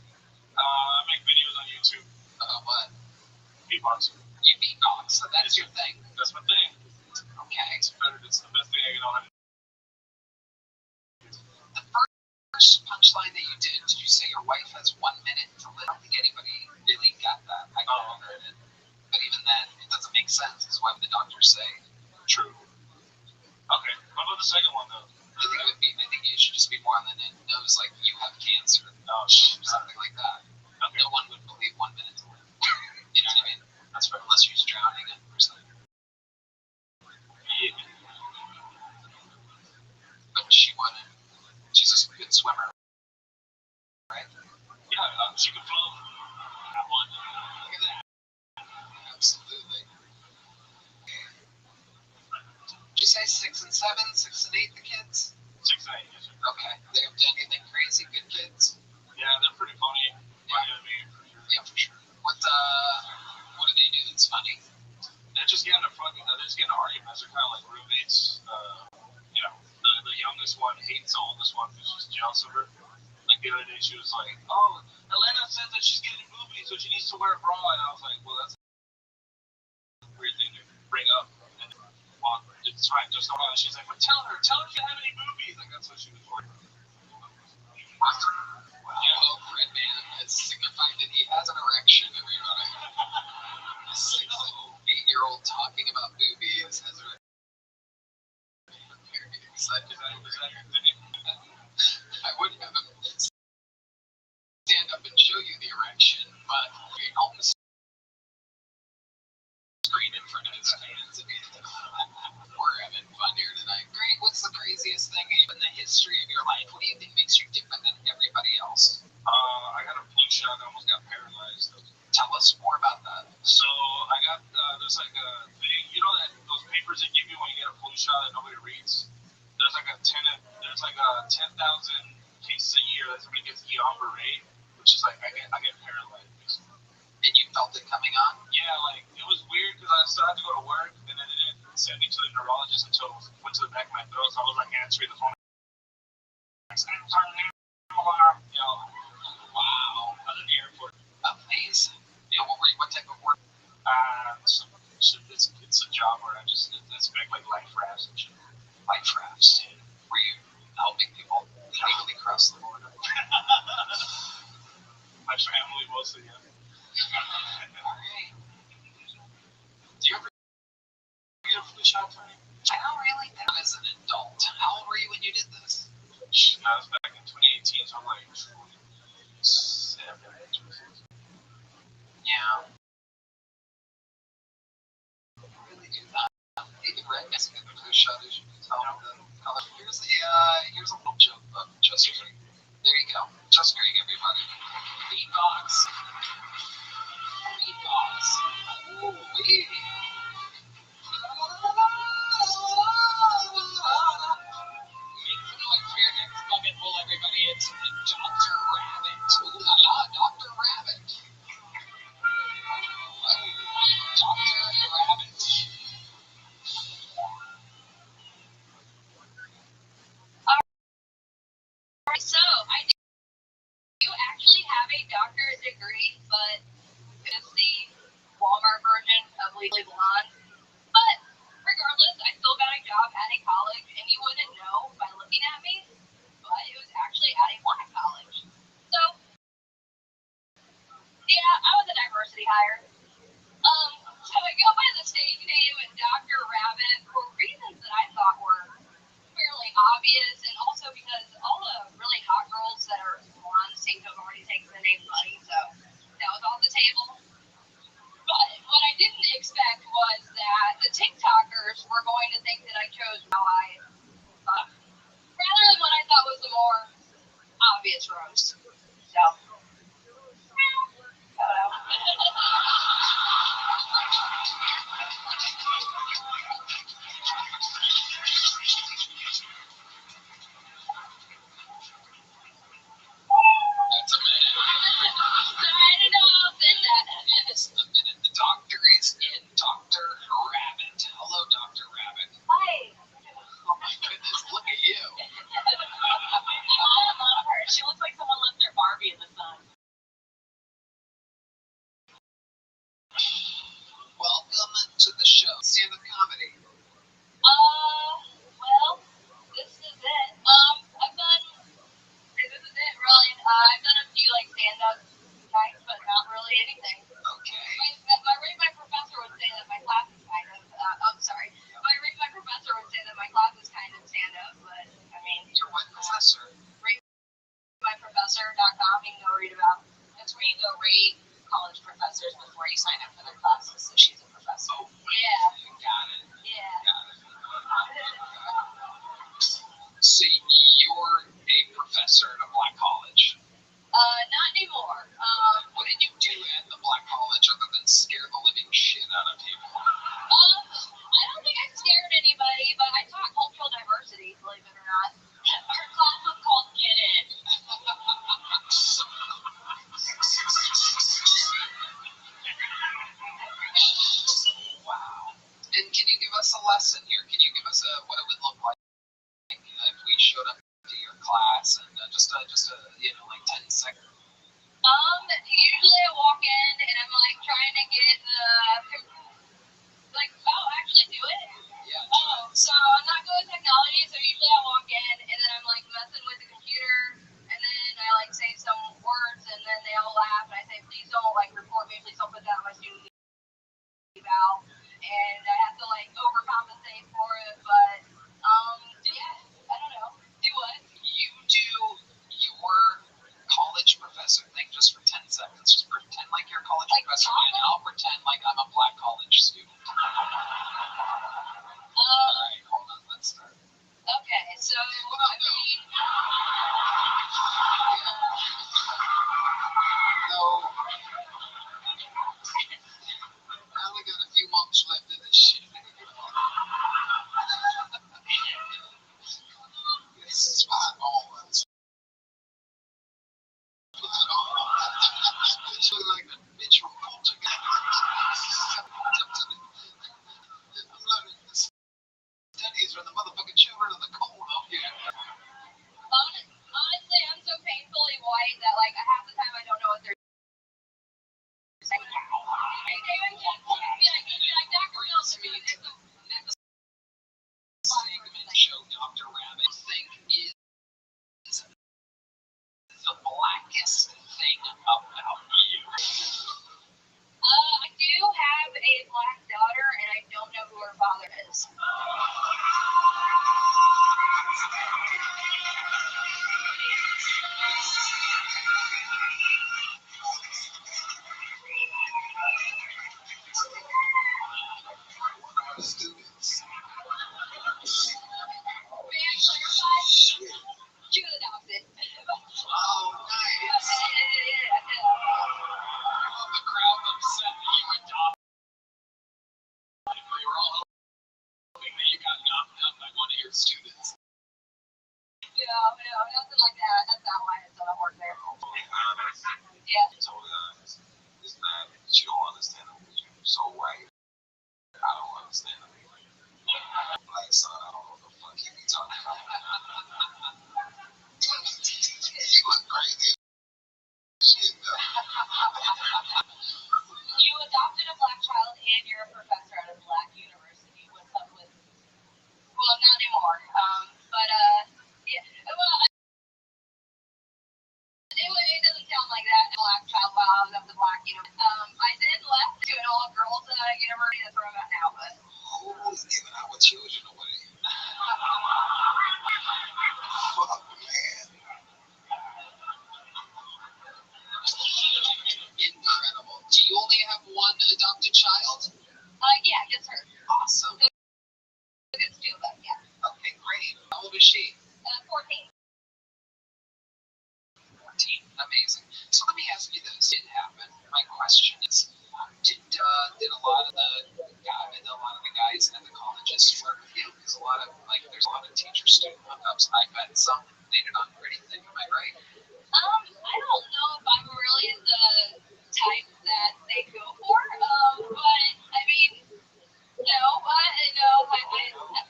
I make videos on YouTube. About what? Beatboxing. You beatbox, so that's your thing. That's my thing. Okay. It's the best thing I can know. The first punchline that you did you say your wife has 1 minute to live? I don't think anybody really got that. I heard it. But even then, it doesn't make sense, because why would the doctors say? True. Okay. What about the second one, though? I think you should just be more on the nose, like you have cancer. Oh, something like that. Okay. No one would believe 1 minute to live. You know what I mean? That's right. Unless you're just drowning it or something. Yeah. But she wouldn't. She's a good swimmer, right? Yeah, she can float. That one. Look at that. Absolutely. Did you say 6 and 7, 6 and 8, the kids? 6 and 8, yes, sir. Okay. They haven't done anything crazy, good kids? Yeah, they're pretty funny. Funny to me. Yeah, for sure. What do they do that's funny? They just get in arguments. They're kind of like roommates. The youngest one hates the oldest one because she's jealous of her. Like the other day, she was like, "Oh, Elena says that she's getting boobies, so she needs to wear a bra." And I was like, "Well, that's a weird thing to bring up." And well, it's fine, just go on. She's like, "But tell her she doesn't have any boobies." Like that's what she was worried. Wow, Red Man has signified that he has an erection, everybody. A 6 and 8-year-old talking about boobies has a very excited. I would have him stand up and show you the erection, but you're on the screen in front of his fans. We're having fun here tonight. Great. What's the craziest thing in the history of your life? What do you think makes you different than everybody else? I got a flu shot and almost got paralyzed. Tell us more about that. So I got there's like a thing, those papers they give you when you get a flu shot that nobody reads. There's like 10,000 cases a year that somebody gets Guillain-Barré, which is like I get paralyzed. And you felt it coming on? Yeah, like it was weird because I still had to go to work, and then they didn't send me to the neurologist until it went to the back of my throat. So I was like answering the phone. Wow. I was in the airport. Amazing. What type of work? It's a job where it's make like life rafts and shit. Life rafts. Were you helping people legally cross the border? My family mostly, yeah. Alright. Do you ever get a flu shot, Tony? I don't really think as an adult. How old were you when you did this? I was back in 2018, so I'm like 27. Yeah. Really do that. Even Red gets a flu shot, as you can tell. Here's a little joke of Just Greg. There you go. Just Greg, everybody. Beatbox. Ooh-wee. Make some noise for your next bucket full, everybody. It's Dr. Rabbit. Ooh la la, Dr. Rabbit. Dr. Rabbit. So I do actually have a doctorate degree, but it's the Walmart version of Legally Blonde. But regardless, I still got a job at a college, and you wouldn't know by looking at me, but it was actually at a black college. So yeah, I was a diversity hire. So I go by the stage name Dr. TikTokers were going to think that I chose how I thought, rather than what I thought was the more obvious roast. So, I don't know. That's a minute. Signing off and Yes, a minute. The doctor is in. Dr. Rabbit. Hello, Dr. Rabbit. hi. Oh my goodness, look at you. I love her. She looks like someone left their Barbie in the sun. Welcome to the show. Stand-up comedy. Well, this is it. This is it, really. I've done a few, like, stand-up nights, but not really anything. Okay. My professor would say that my class is kind of, my professor would say that my class is kind of stand-up, but, I mean. You're what professor? RateMyProfessor.com, you can go read about. That's where you go rate college professors before you sign up for their classes, so she's a professor. Oh, Yeah. you got it. Yeah. Got it. So you're a professor at a black college. Not anymore. What did you do at the black college other than scare the living shit out of people? I don't think I scared anybody, but I taught cultural diversity, believe it or not. Her class was called Get In. Wow. And can you give us a lesson here? Can you give us what it would look like if we showed up to your class and just like 10 seconds? Usually I walk in and I'm like trying to get actually do it. Yeah. Oh, so I'm not good with technology, so usually I walk in and then I'm like messing with the computer and then I like say some words and then they all laugh and I say, please don't like report me, please don't put that on my student eval. And I have to like overcompensate for it, but I don't know. Do what? You do your college professor thing just for 10 seconds. Just pretend like you're a college professor, and I'll pretend like I'm a black college student. Alright, hold on, let's start. Okay, so I mean, No. I only got a few months left of this shit. This is spot on. It's like a bitch from Poltergeist. I'm learning the studies from the motherfucking children of the cold up here. honestly, I'm so painfully white that like half the time I don't know what they're saying. Be like Dr. Wilson. Next segment show Dr. Rabbit think is the blackest thing about you. I do have a black daughter, and I don't know who her father is. One of my students. May I clarify? Shit. She was adopted. Oh, nice. Yeah. Oh, the crowd upset that you adopted. We were all hoping that you got knocked up by one of your students. No, nothing like that. That's not why I still don't work there. Totally honest. Yeah. Totally honest. It's not that you don't understand them because you're so white. I don't understand them. Like, son, I don't know what the fuck you be talking about. You look crazy. Shit, though. You adopted a black child and you're a professor at a black university. What's up with? Well, not anymore. But yeah. Well, it doesn't sound like that. Black child. Wow, I was up the black. I then left to an all girls kids at the colleges work with you? Because there's a lot of teacher-student hookups. I bet some dated on pretty thick. Am I right? I don't know if I'm really the type that they go for, but I mean, no, I'm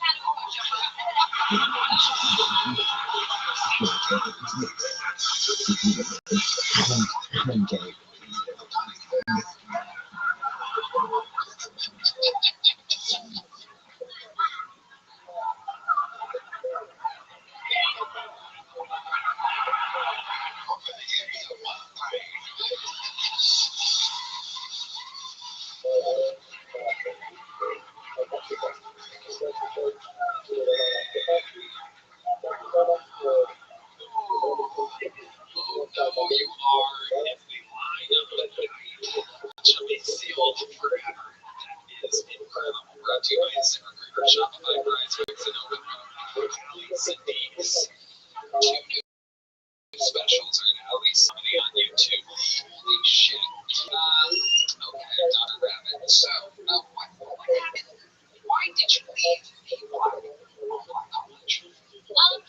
kind of a pushover. Okay. Oh, you are in the line of the night. Shall be sealed forever. That is incredible. Brought to you by ZipRecruiter, Shopify, Prize Picks, and Overthrow. Ali Sadiq's two new specials are now recently on YouTube. Holy shit. Okay, Dr. Rabbit. So, what happened? Why did you leave a black college?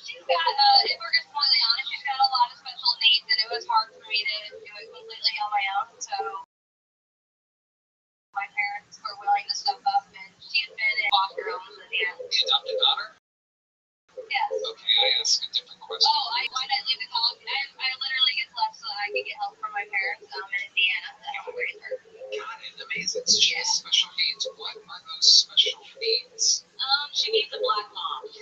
She's got, if we're just completely honest, she's got a lot of special needs, and it was hard for me to do it completely on my own, so my parents were willing to step up, and she's been in foster homes in the end. The adopted daughter? Yes. Okay, I asked a different question. Why did I leave the college? I literally just left so that I could get help from my parents in Indiana that helped raise her. Got it, amazing. So she has special needs. What are those special needs? She needs a black mom. I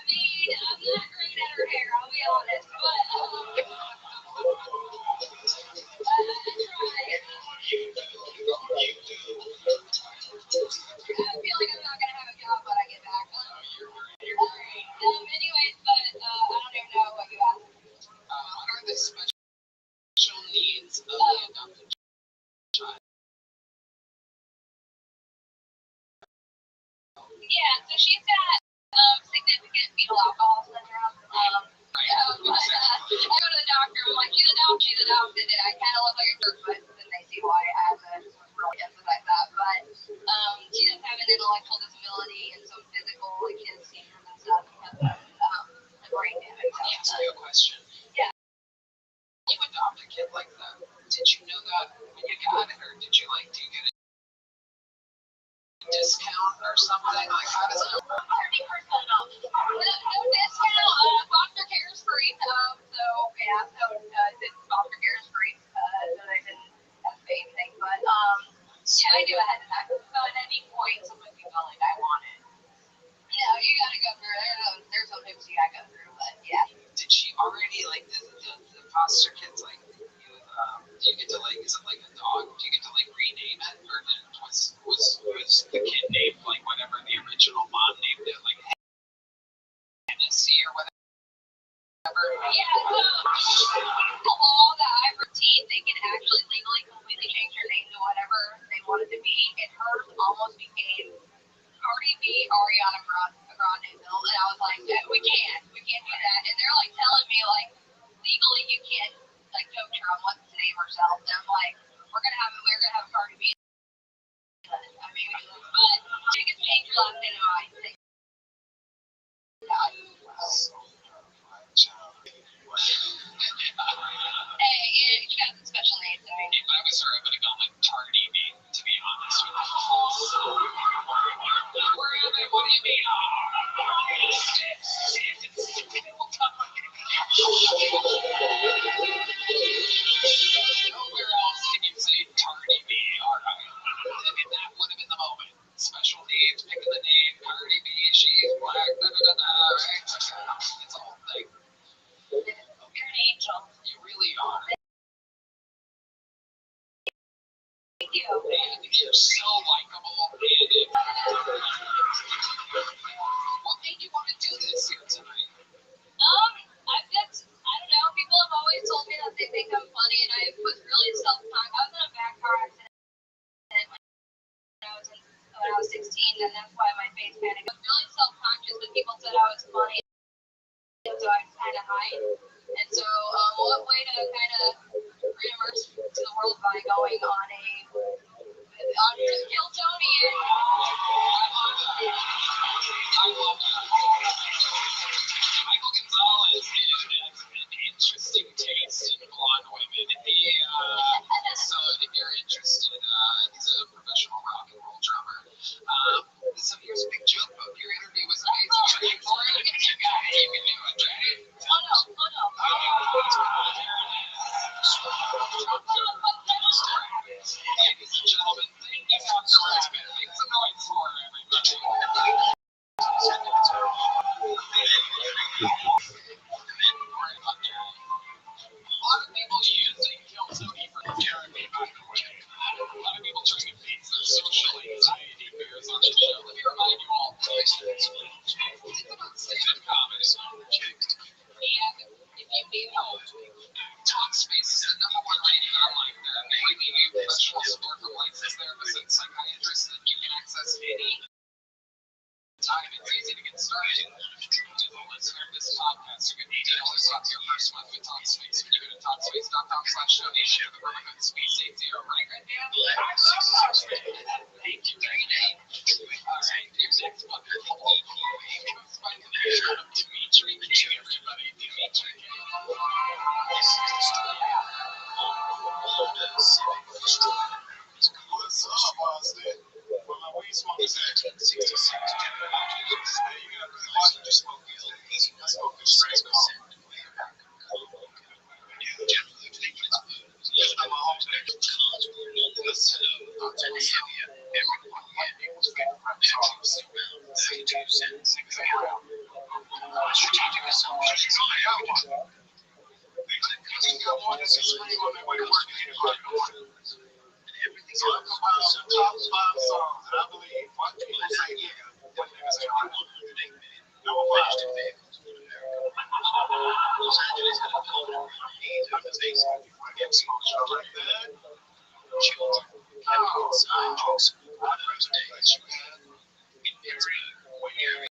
mean, I'm not great at her hair, I'll be honest, but I feel like I'm not gonna have a job when I get back. Anyways, but I don't even know what you asked. What are the special needs of the adopted child? Yeah, so she's got significant fetal alcohol syndrome. I go to the doctor, I'm like, she's adopted, and I kind of look like a jerk, but then they see why I have to really emphasize that. But she does have an intellectual disability and some physical, like she has seizures and stuff because of the brain damage. Can I ask you a question? Yeah. When you adopt a kid like that, did you know that when you got it, or do you get a discount or something? Like, how does it work? 30% off. No discount. Foster care is free. So yeah, foster care is free. So they didn't have to pay anything. But yeah, I do ahead of time. So at any point, someone can go like, I want it. No, you gotta go through. There's some hoops you gotta go through, but yeah. Did she already like the foster kids like? Do you get to like? Is it like a dog? Do you get to like rename it, or was the kid named like whatever the original mom named it, like Hennessy or whatever? Yeah, so the law that I've retained, they can actually legally completely change their name to whatever they want it to be. And hers almost became Cardi B, Ariana Grande Bill, and I was like, we can't do that. And they're like telling me like legally you can't like coach her on what to name herself. And I'm like, we're gonna have Cardi B. I mean, but she can change her last name to mine. Hey, yeah, she got some special needs. I mean, If I was her, I would have gone like Cardi B, to be honest with you. Where am I? What do you mean? Nowhere else can you say Cardi B. All right. I mean, that would have been the moment. Special needs, picking the name, Cardi B, she's black, right? It's a whole thing. you're an angel. You really are. Thank you. And you're so likable. What made you want to do this here tonight? I don't know. People have always told me that they think I'm funny, and I was really self-conscious. I was in a bad car accident when I was 16, and that's why my face kind of got really self-conscious when people said I was funny, and so I was kind of hide. And so, what way to kind of reimmerse to the world by going on using one of Trump's bullets. This podcast are going to be your first month with Talk Sweets. When you go to TalkSweets.com/donation, the Brotherhood Sweet Safety are running right now. Black 66 Thank you, Renee. Alright, here's next month. Dimitri, everybody. Dimitri. This is the story of the civic destroyer. What's up, Austin? Well, my weed smoke is at 1966 General Motors. Hey, you got really watch you smoke these. I smoke this straight cold. That's not my home state. Cars were longer, slower, and heavier. Everyone was getting petrol around 32 cents a gallon. Strategic assumptions. They got one that's just scream on their way to work at 8 o'clock in the morning. Everything's So let's compile some top 5 songs that I believe white people say yeah, but niggas say right. Number 5. Los Angeles had a golden run over the base of Get exposure like that. children kept inside during school on those days. In Pittsburgh, When you're in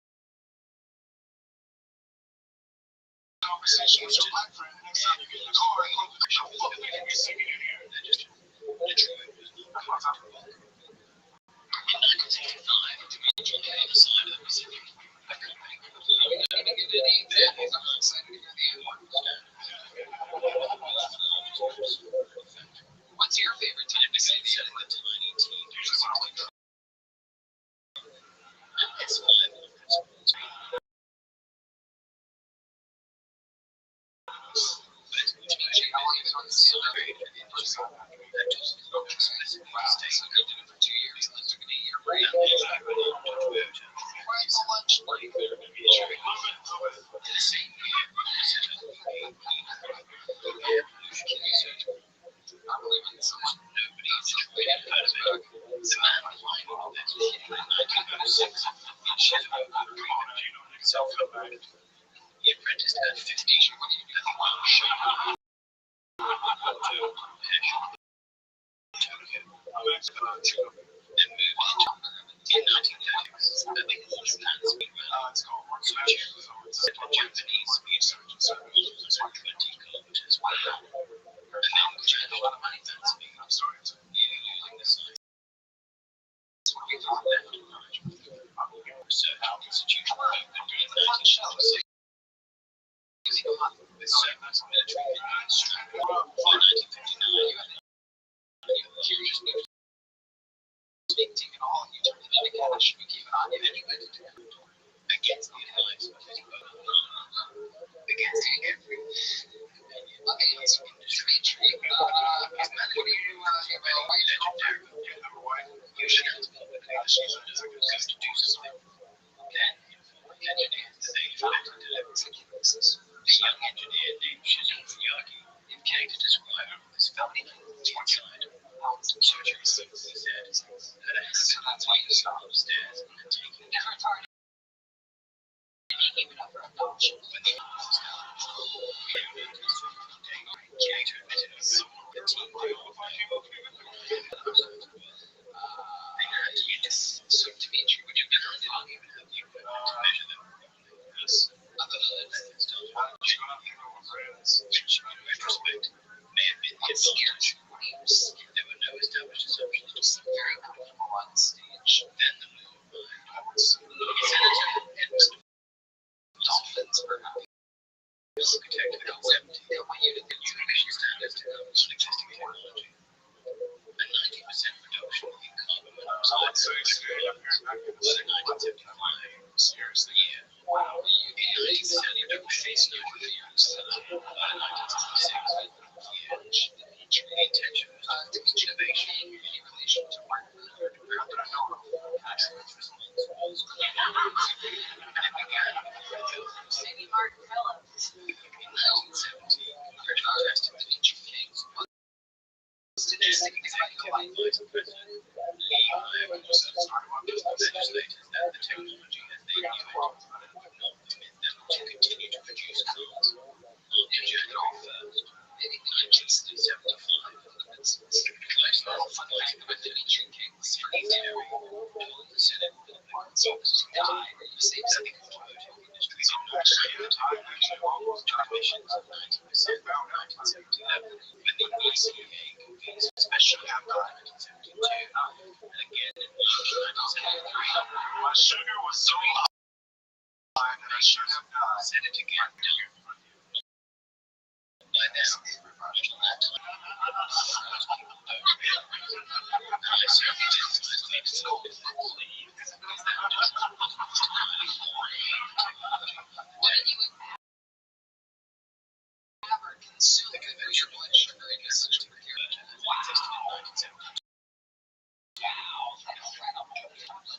conversation with your black friend, next time you get in the car and close the door, fuck, they can be singing in here. Detroit was not far from Baltimore. In 1965, Dimitri came aside of the Pacific. A company completely unrelated examples. I'm not excited to hear the end one. What's your favorite time to say the end? The tiny teenagers are like it's fun. But Dimitri always on the celebrate for the first time. That just explicitly states he did it for 2 years and then took an 8-year break. Why so much like Dimitri? In the same year, evolution research. I believe in someone nobody in Detroit had heard about. The man behind all this was in 1906 in Sheffield. Self-help. He apprenticed at 15 at the Wild Show. Tokyo. Then moved to in 1936. I think it's Japan's big man. The Japanese research was 20 kilometers away. And then gradually the money that's being absorbed, nearly losing the size. That's what we thought left of management. Research institute opened during 1976. Using a lot with surplus military strategy. By 1959, curious news. Taking all you turned it into cash, we keep it on you anyway to do it. Against the advice of his brother, against every against industry, his manager, he ran away legendary. You should have to know that the season is a good to do something. Then, engineer, the day for delivery sequences. A young engineer named Shizu Fuyaki indicated to describe his family inside. Surgery simply said, that's why you stop upstairs and take it down. Even up for a notch. When the Gator admitted it was the team they had to be this. So Dimitri, would you ever not even have you to measure them? Yes. Other methods don't have which in retrospect may have been the advantage. There were no established assumptions, just very comfortable on stage. Then the move Senator Dolphins were happy. Architect of the concept, they want you to get new emission standards to cover existing technology. A 90% reduction in carbon monoxide by 1975. Seriously, yeah. Wow. The 80% reduction in CO2 by 1966. The intention was to teach innovation in relation to market. Maybe Mark Phillips. In 1970, Richard tested the Nietzsche Kings. Statistic executive vice president Lee Ivan started on those legislators that the technology as they knew it would not permit them to continue to produce cars. In January 1st, in 1975, Chrysler funding with the Nietzsche Kings for the theory told the Senate that the consultants died. the same setting as the automotive industry. So time actually almost emissions of 19% by 1977 when the ECA convenes a special outline in 1972 and again in March 1973. My sugar was so high that I should have Said it again. By now, until that time, most people don't realize, and I certainly didn't when I think so, is that Never consume the conventional blood sugar in a system here existed in 1972.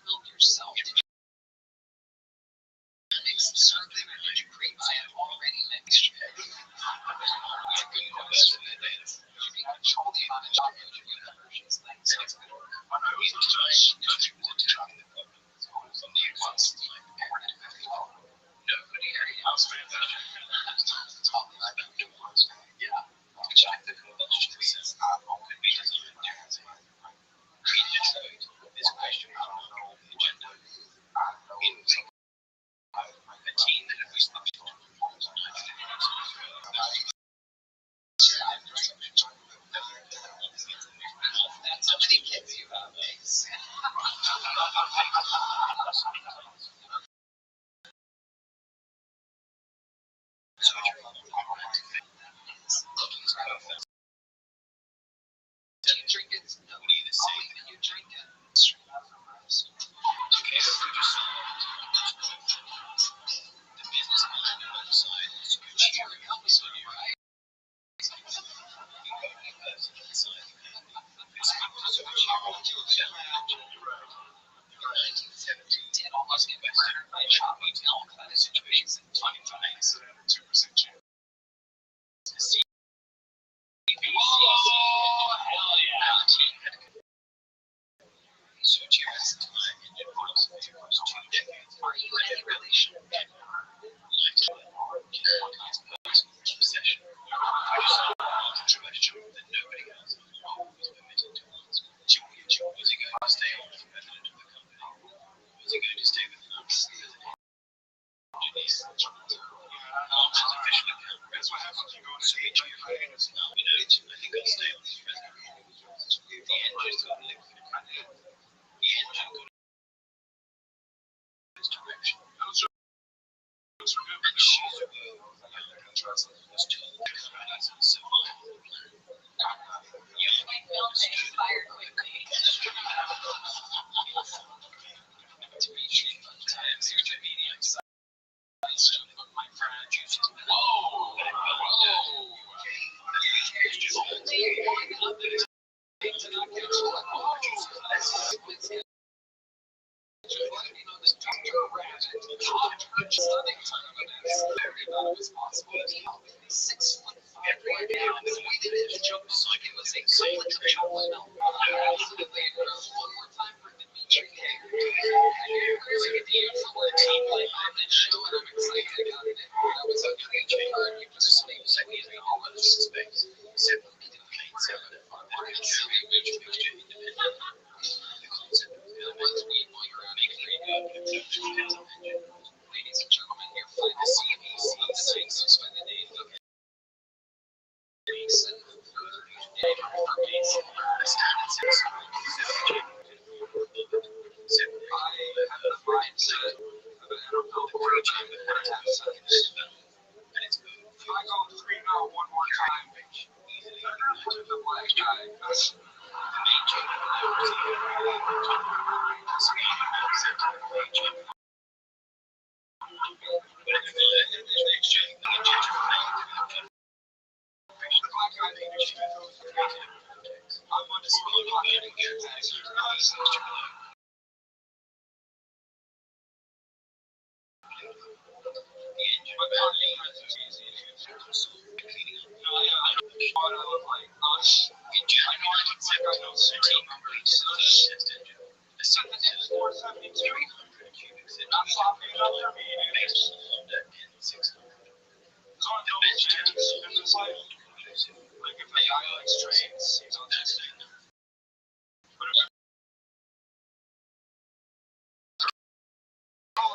build yourself. Did you mix serve them or did you create an already mixed? You can control the amount of chocolate you put in versions like so it's good. When I was a child, nothing was attacking the problem. From the advanced like nobody else made that. Yeah. Check the combustion says all could be designed differently. In Detroit, this question was on the agenda. In a team that had recently been to performance on nitrogen That's how many kids you have. Do you drink it? No, you drink it. to care for yourself. The business mind on one side is to go cheering up the study, right? The only person inside the company who's supposed to cheer up to in 1970, Did almost get murdered by chocolate milk. That is situations in 25. 2% chance. the CBC Hell yeah. team had so cheering at the time in advance of the first 2 decades. Are you in any relation? Recession. I just saw a controversial that nobody else was permitted to ask. Was he going to stay on as president of the company? Was he going to stay with us as an engineer? His official account. That's what happens when you go into HIA. I think I'll stay on as president. The engine got liquid. The engine got this direction. And she's a was told the companies and so on. Young My film may expire quickly. to be treated on time, social media sites, but my friend chooses Ladies and gentlemen, your flight to CBC sings by the name of Mason. I go 3 now one more time. The black guy.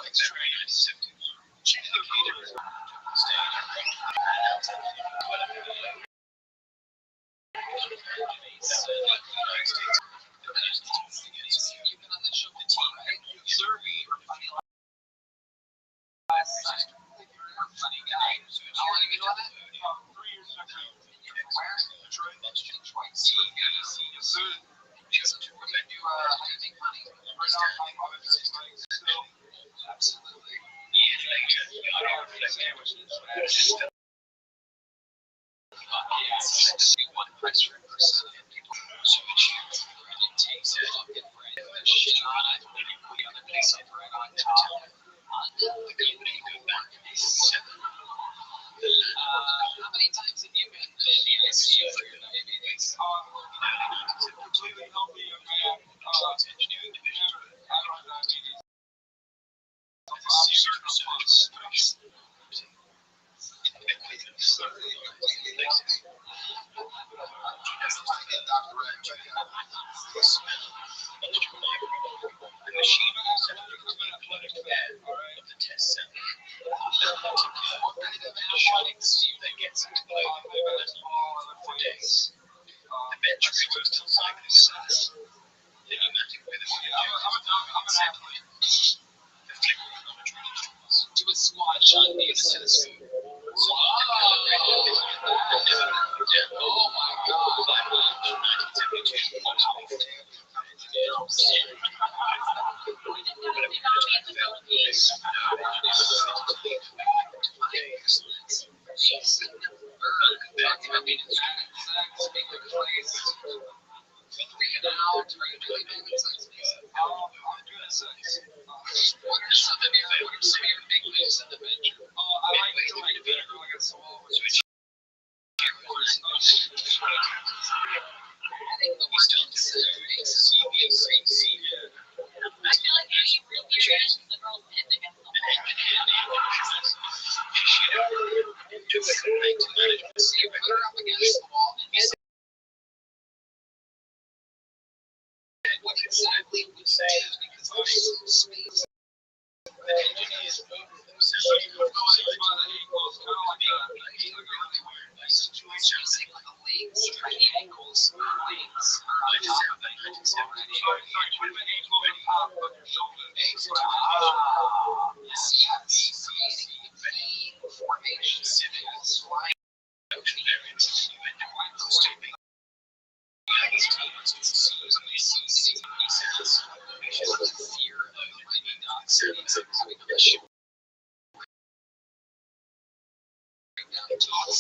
You've been on the show with team, right? Funny guy. How long have you been doing that? 3 years next week. Where? Detroit. Detroit. See, yes, sir. What do you do? How do you make money? Right now, I'm on it. Still. Absolutely. One price for a person, and people so much it takes it up and shit on it, and you put the other piece up right on top. The company go back and they sell it. How many times have you been in the ICU for your diabetes? Completely healthy young man. I don't have diabetes. I'm certain I'm close. Do a squat shot in the stethoscope. Oh my What are some of your big moves in the venture? I like to vinegar like a swallow, which Adding the word makes I feel like any real reactions, the girls pinned against the wall. So you put her up against the wall and you say, what exactly would you do? Because there's space. The engineers move themselves. Using like a legs, ankles, legs are on top of it already. Yes, creating the formation. That's why Competition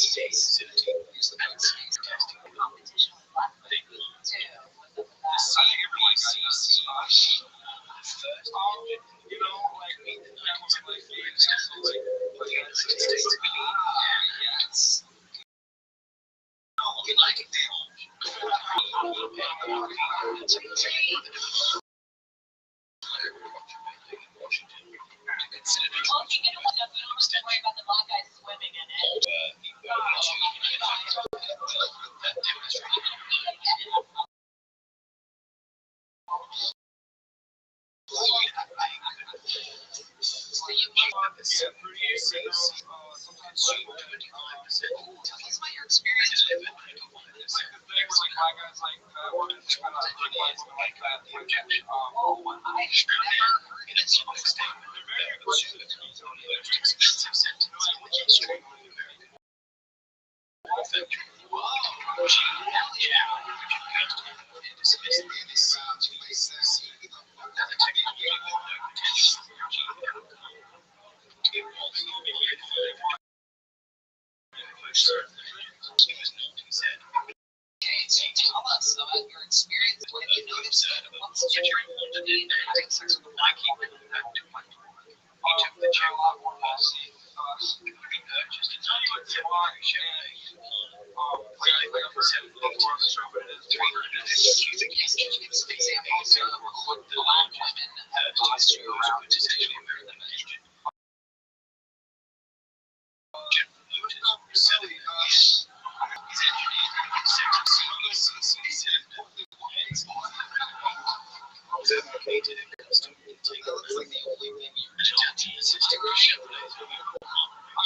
was left too. With that. I think everyone got this. You know, like that was like me, and also like yes. We like it now. Oh, if you get it one up, you don't have to worry about the black guys swimming in it. Tell us about your experience with it. Okay, so tell us about your experience. What have you noticed once you're having sex with a black keeper? That looks like the only thing you would do to the situation. I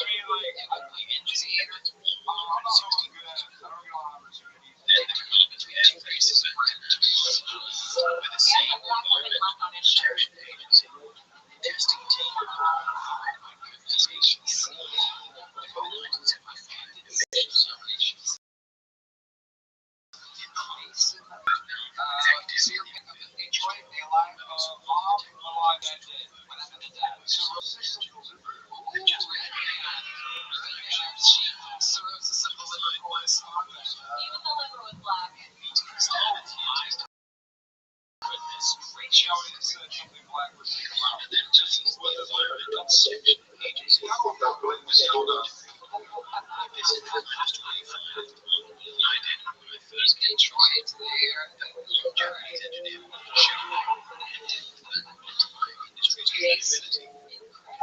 mean, like, I don't like NGC. I'm not so good at, I don't get a lot of opportunities. Then the code between two races of with the same environmental protection agency. Testing team. Before 1975, emissions operations. So you're picking up in Detroit, they aligned mom, aligned that day. What happened to dad? So Cirrhosis of the liver correspondent. Even the liver was black. great show and said something black was taken out. And then just was environmental protection agency. This is the last 25. I did my first Detroit there. Japanese engineer.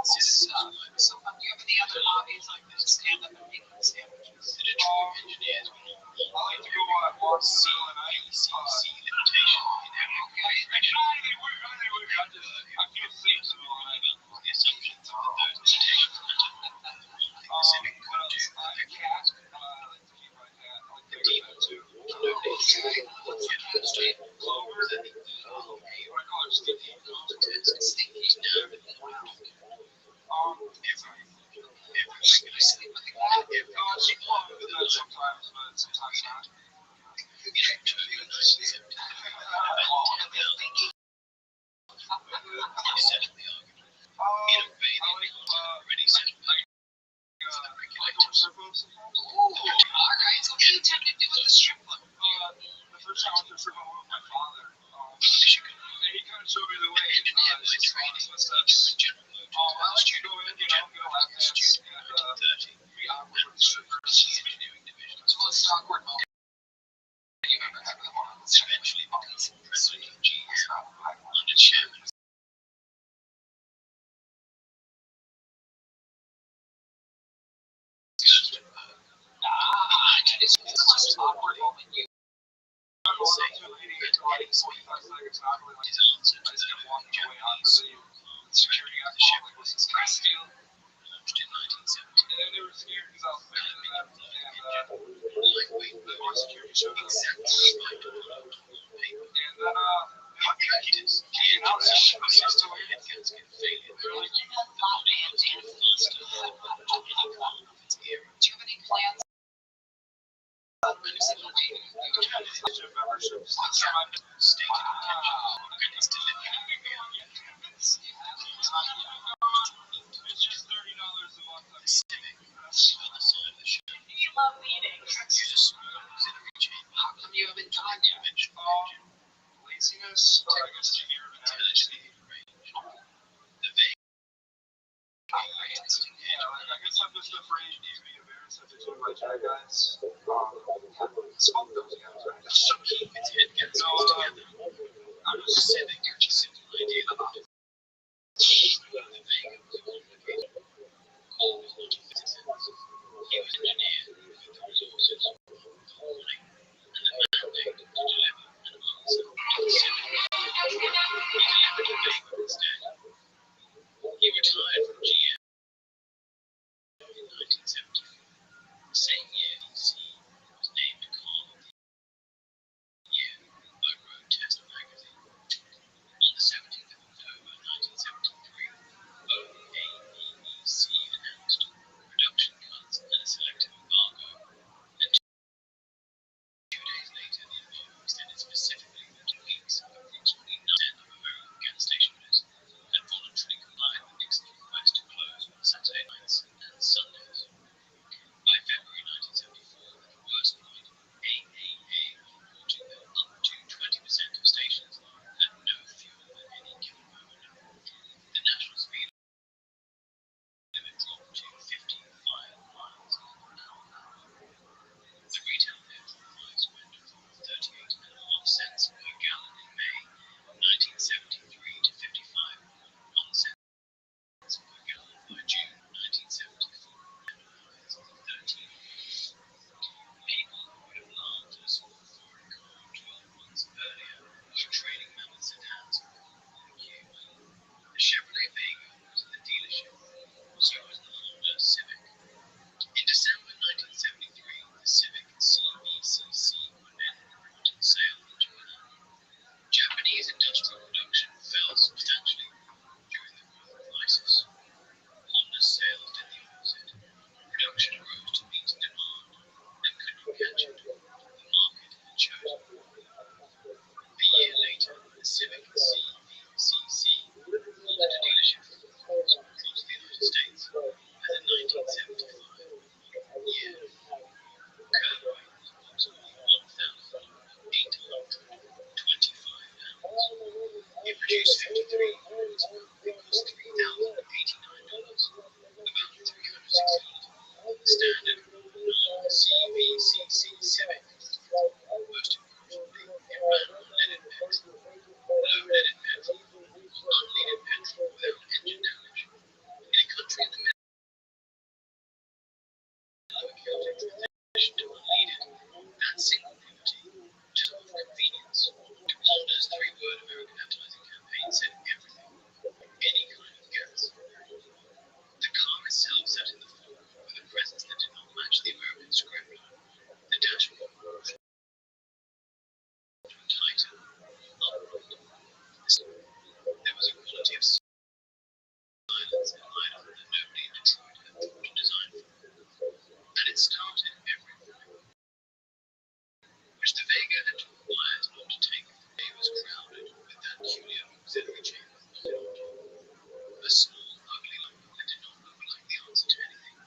So, do you have any other hobbies like this? Stand up and make sandwiches. The Detroit engineers I like to go on walks in the middle of the night. CC limitation in every I feel safe in the middle of the night. the assumptions of those limitations. Pacific What else? A cat. I like to keep my cat. I like to keep that too. Clover than the What I call her Sticky. Sticky now in the wild. Sorry. Every sleep with the cat. She closes with that sometimes, but sometimes not. Alright, what do you tend to do with the strip club? The first time I went to a strip club with my father, and he kind of showed me the way. Just all this stuff. I like to go in, get a lap dance, and be awkward with the strippers. It's most awkward moment you've ever had with one. Eventually becomes president of GM under chairman. It's the most awkward moment you say. Getting 45 seconds, not really like his answer. I just kept walking away on the security guy following me. This is Crestfield. Launched in 1970. And then they were scared because I was bigger than them. And the more security showed up. And then, Practice. and I was just to Head guns get failure. really It does not band dance. Too many plans. gym memberships. State of attention. It's It's just $30 a month. Pacific. Other side of the show. You love meetings. Use a smooth auxiliary chain. How come you haven't done yet? Laziness, or I guess to hear of Intelligently arranged. The vague. yeah, like, I guess I'm just afraid to be embarrassed if it's one of my chat guys. Smoke those guys, right? So keep its head guns together. I'm just Pacific. You're just an idea about it. The vague was complicated. Cole was not a physicist. He was an engineer with the resources, calling, and the mandate to deliver an answer. Pacific. He delivered a vague instead. He retired from GM in 1974. The same year, DC was named Car of the Year by Road Test magazine. On the 17th of October 1973, OAEEC announced production cuts and a selective embargo, and 2 days later the embargo extended specifically for 2 weeks, approximately 9% of American produced 53 units, it cost $3,089, about $360 for the standard non-CVCC Civic. Most importantly, it ran on leaded petrol, low-leaded petrol, unleaded petrol without engine damage. In a country in the middle of a chaotic transition to unleaded, that single property, just of convenience. DuPonter's three-word American advertising campaign said everything, any kind of gas. The car itself sat in the forecourt with a presence that did not match the American script. The dashboard was tighter, upright. There was a quality of silence and idle that nobody in Detroit had thought to design for. And it started everywhere, which the Vega had told wires not to take. It was crowded with that peculiar auxiliary chamber plot. A small, ugly lump that did not look like the answer to anything.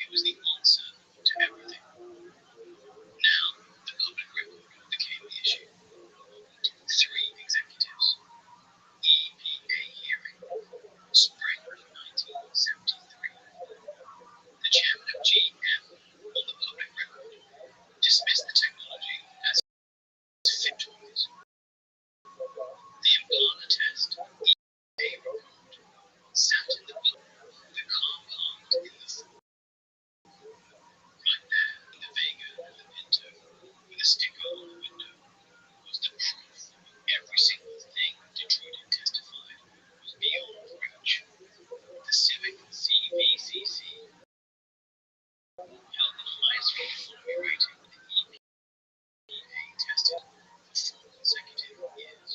It was the answer to everything. Now, the public record became the issue. 3 executives. EPA hearing. Spring of 1973. The chairman of GM, on the public record, dismissed the technology as fit toys. The Impala test, EPA report, sat in the car parked in the right there in the Vega and the Pinto, with a sticker on the window, was the proof that every single thing Detroit had testified was beyond reach. The Civic CVCC held the highest autonomy rating the EPA tested for 4 consecutive years.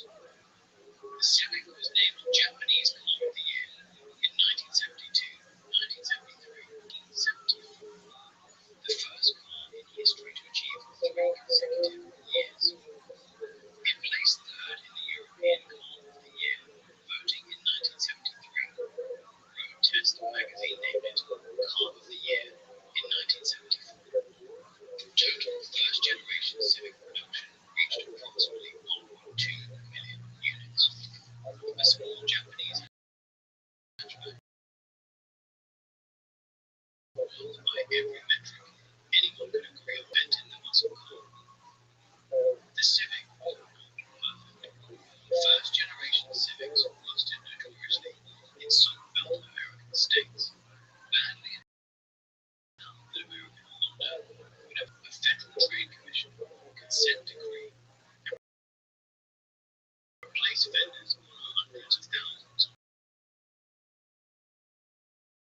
The Civic was named Japanese Car of the Year in 1972, 1973, 1974. The first car in history to achieve 3 consecutive years. It placed third in the European Car of the Year voting in 1973. Road Test magazine named it Car of the Year in 1974. Total first-generation Civic production reached approximately 1.2 million units. A small Japanese hatchback. By every metric, anyone could agree on inventing the muscle car. The Civic was not perfect. First-generation Civics rusted notoriously in Sun Belt American states, badly enough that American Honda would have a Federal Trade Commission consent decree and replace vendors on hundreds of thousands.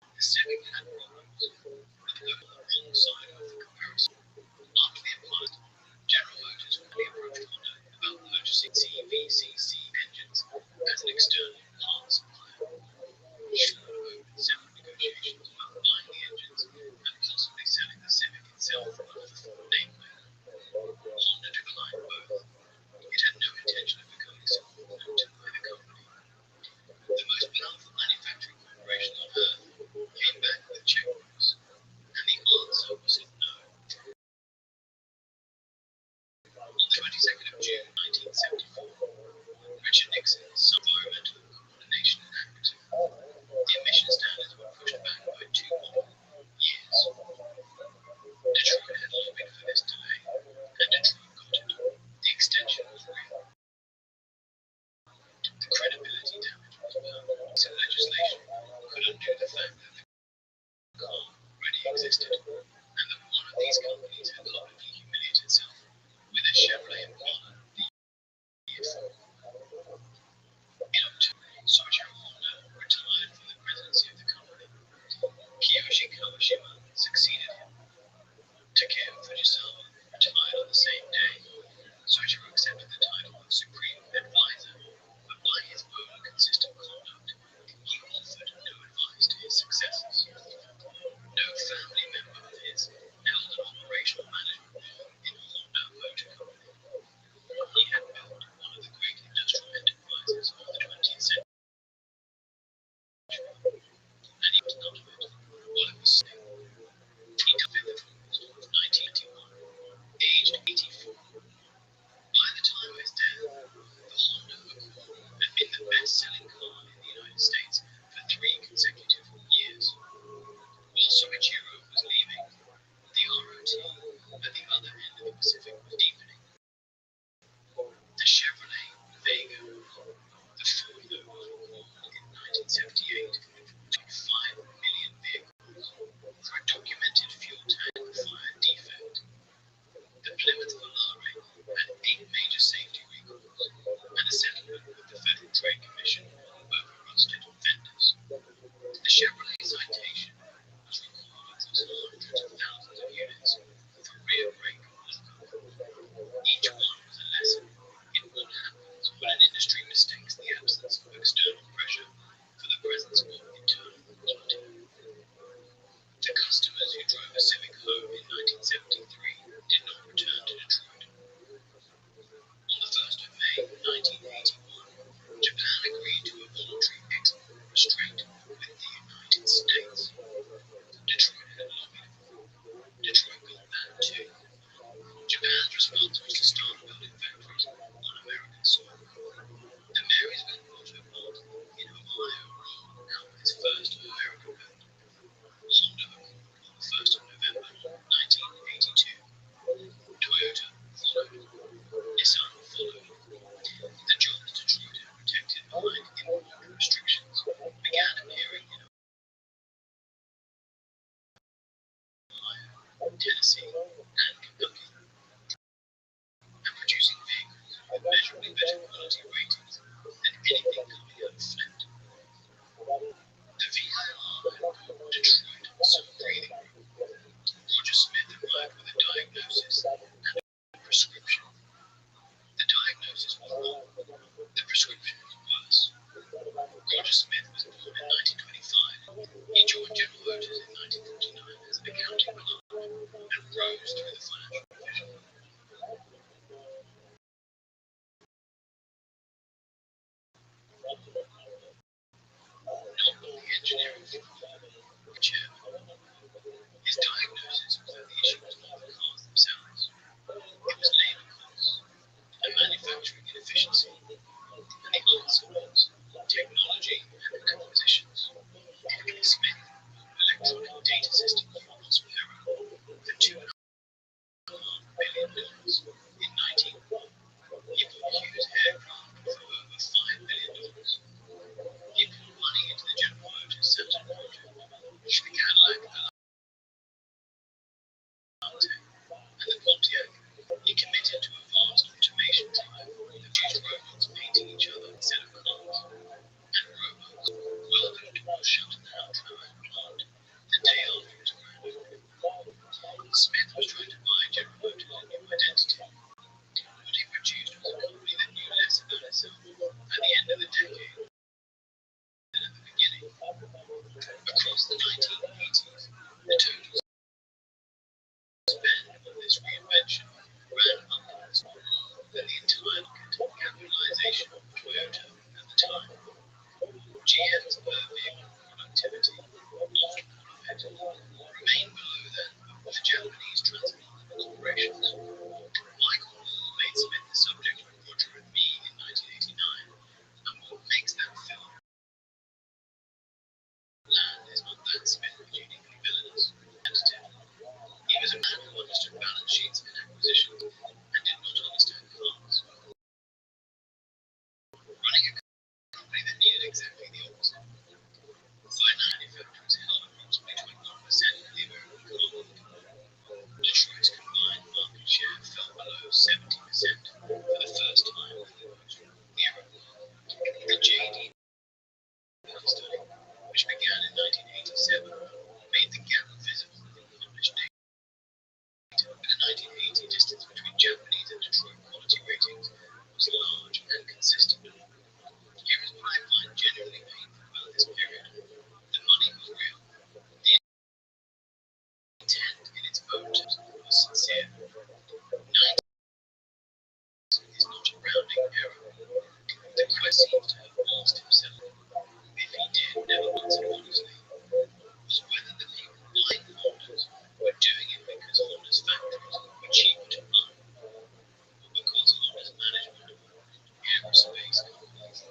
The Civic had problems, but they were on the wrong side of the comparison. After the appliance, General Motors quickly approached Honda about purchasing CVCC engines as an external parts supplier. Ford opened several negotiations about buying the engines and possibly selling the Civic itself under the Ford nameplate. Honda declined both. It had no intention of becoming subordinate to either company. The most powerful manufacturing corporation on earth came back with checkbooks, and the answer was no. On the 22nd of June 1974, best-selling car in the United States for 3 consecutive years. While Soichiro was leaving, the ROT at the other end of the Pacific was deepening. The Chevrolet Vega, the Ford that was recalled in 1978, 5 million vehicles for a documented fuel tank fire defect. The Plymouth Volare had 8 major safety recalls and a settlement with the Federal Trade Commission over rusted fenders. The Chevrolet Citation was recalled across hundreds of thousands of units with a rear brake lockup. Each one was a lesson in what happens when an industry mistakes the absence of external pressure for the presence of internal quality. The customers who drove a Civic home in 1973 did not return to Detroit. On the 1st of May 1981, Japan agreed to a voluntary export restraint with the United States. Detroit had lobbied for it. Detroit got that too. Japan's response was to start building factories on American soil. The Marysville Auto Plant in Ohio rolled out its first American build. Honda Accord on the 1st of November 1982. Toyota followed. Nissan followed. The jobs Detroit had protected behind import restrictions began appearing in Ohio, Tennessee, and Kentucky, and producing vehicles with measurably better quality ratings than anything coming out of Flint. The VIR had put Detroit some breathing room. Roger Smith arrived with a diagnosis and a prescription. The diagnosis was wrong. The prescription was worse. Roger Smith was born in 1925. He joined General Motors in 1949 as an accounting clerk and rose through the financial division. Not on the engineering floor, chairman. His diagnosis was that the issue was not the cars themselves. It was labor costs and manufacturing inefficiency. And the answer was technology and acquisitions. Edwin Smith, electronic data systems for Prospero, for $2.5 billion in 1901. He put Hughes Aircraft for over $5 billion. He put money into the General Motors Saturn project, which the Cadillac and the Pontiac. He committed to a vast automation drive that used robots painting each other instead of cars, and robots welcomed or shut down Tramway plant the day after its grand opening. Smith was trying to buy General Motors a new identity. What he produced was a company that knew less about itself at the end of the decade than at the beginning. Across the 1980s, the total spend on this reinvention ran upwards more than the entire market capitalization of Toyota at the time. GM's per vehicle productivity, often profit, remained below that of the Japanese transport corporations. Michael Moore made Smith the subject of Roger and Me in 1989, and what makes that film land is not that Smith was uniquely villainous, competitive. He was a man who understood balance sheets and acquisitions and did not understand cars. Running a company that needed exactly the opposite. Finite manufacturers held approximately 21% of the American car market. Detroit's combined market share fell below 70% for the first time in the post-war era. The J.D. study, which began in 1987, made the gap visible in published data. The 1980 distance between Japanese and Detroit quality ratings was large and consistent. Here is what I find genuinely painful about this period. The money was real. The intent in its motives was sincere. 90 is not a rounding error. The Christ seems to have asked himself, if he did never answer honestly, was whether the people buying Hondas were doing it because Honda's factories were cheaper to run, or because Honda's management, aerospace companies,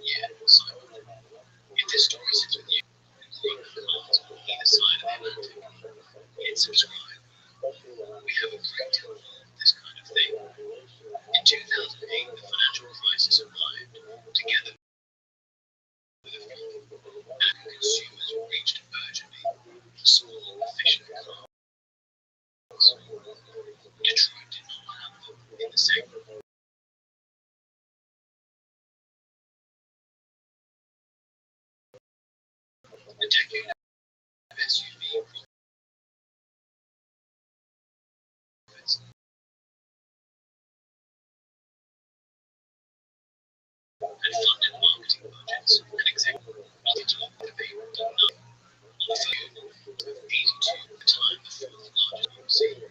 Yeah, Simon. If this story sits with you, grow up the cards on either side of the Atlantic, hit subscribe. We have a great deal of this kind of thing. In 2008, the financial crisis arrived, together with a few and consumers reached urgently for small, efficient cars. Detroit did not have them in the segment. The decade of SUV profits and funded marketing budgets and executive activate enough on the phone of 82 at the time, the fourth largest UFC.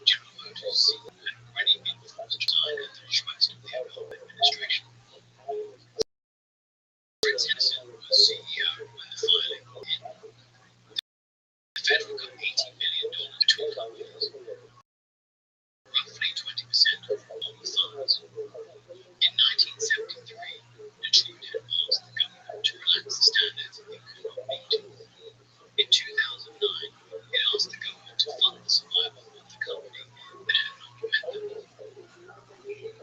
General Motors had already been forced to resign at the request of the Obama administration. Fred Henderson was CEO when the filing in. The federal got $80 million between companies, roughly 20% of all the funds. In 1973, Detroit had asked the government to relax the standards it could not meet. In 2009, it asked the government to fund the survival of the company that had not met them.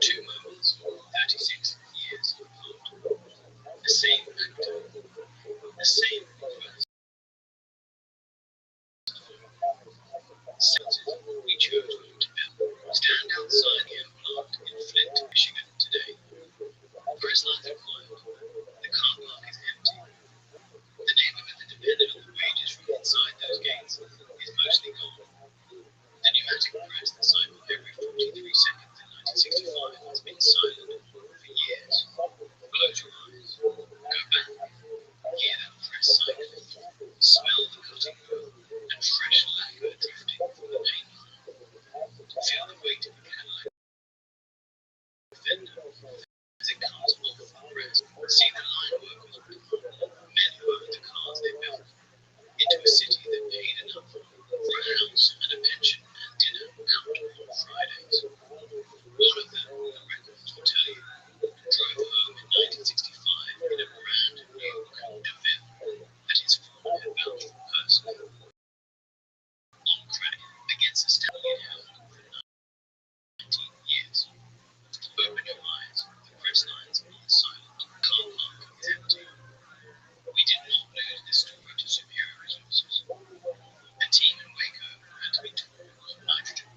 Two moments, 36 years apart. The same actor, the same request. We chose to stand outside the plant in Flint, Michigan today. Press lines are quiet. The car park is empty. The neighborhood that depended on the wages from inside those gates is mostly gone. The pneumatic press that cycled every 43 seconds in 1965 has been silent for years. Close your eyes. Go back. Hear that press cycling. Smell the cutting roll and fresh lacquer drifting from the paint line. Feel the weight of the Cadillac fender as it comes off the press. See the line workers men who owned the cars they built into a city that paid enough for a house and a pension and dinner out on Fridays. One of them, the records will tell you, drove home in 1965 in a brand new DeVille that his father had vouched for personally, on credit against a stand he had held for 19 years. Open your eyes, the press lines are silent, car park is empty. We did not lose this story to superior resources. A team in Waco had to be taught on nitrogen.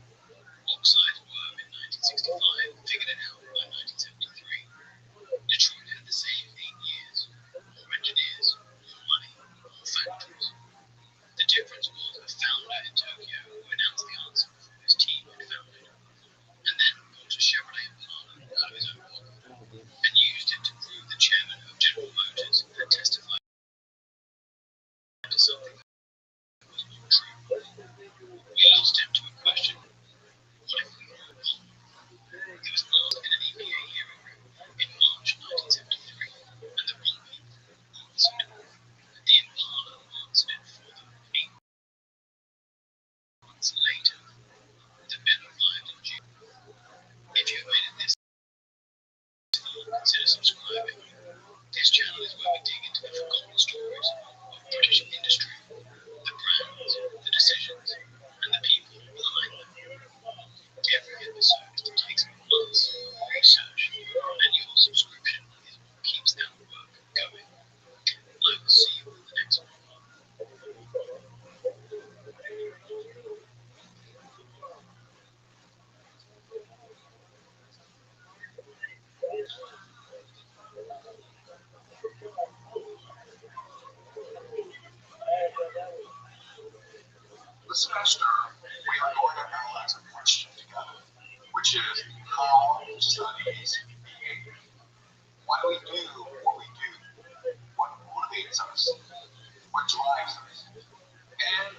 Oxides worm in 1965 figured it out by 1973. Detroit had the same 8 years. More engineers, more money, more factories. The difference was a founder in Tokyo who announced the answer before his team had found it, and then bought a Chevrolet Impala out of his own pocket and used it to prove the chairman of General Motors had testified to something that was not true. We lost him to a question. What if we were all wrong? He was asked in an EPA hearing room in March 1973, and the wrong people answered. The Impala answered it for them 8 months later. The bill arrived in June. If you've made it this far, consider subscribing. This channel is where we dig into the forgotten stories of British industry, the brands, the decisions, and the people behind them. Every episode takes months of research, and your subscription is what keeps that work going. I will see you on the next one. This semester, we are going to analyze a question together, which is how studies behave. Why do we do what we do? What motivates us? What drives us? And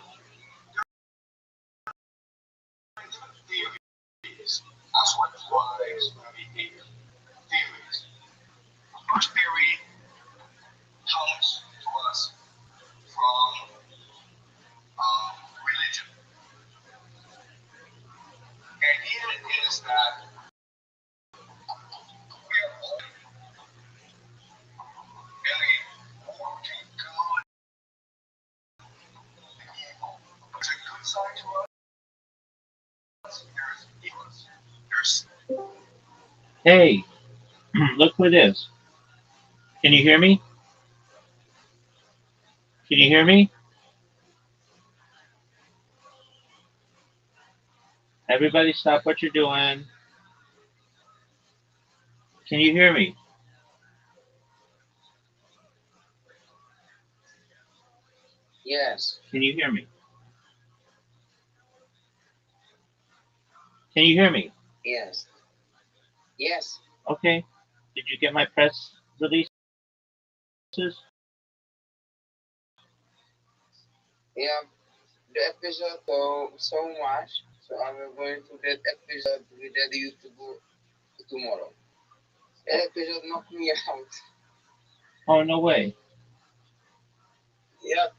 theories. That's what drives behavior. Theories. The first theory comes to us from religion. And here is is that we are all really working good and evil. There's a good side to us. There's evil. There's Hey, look who it is. Can you hear me? Can you hear me? Everybody stop what you're doing. Can you hear me? Yes. Can you hear me? Can you hear me? Yes. Yes. Okay. Did you get my press releases? Yeah. The episode so much. So I'm going to that episode with the YouTube tomorrow. That episode knocked me out. Oh, no way. Yeah.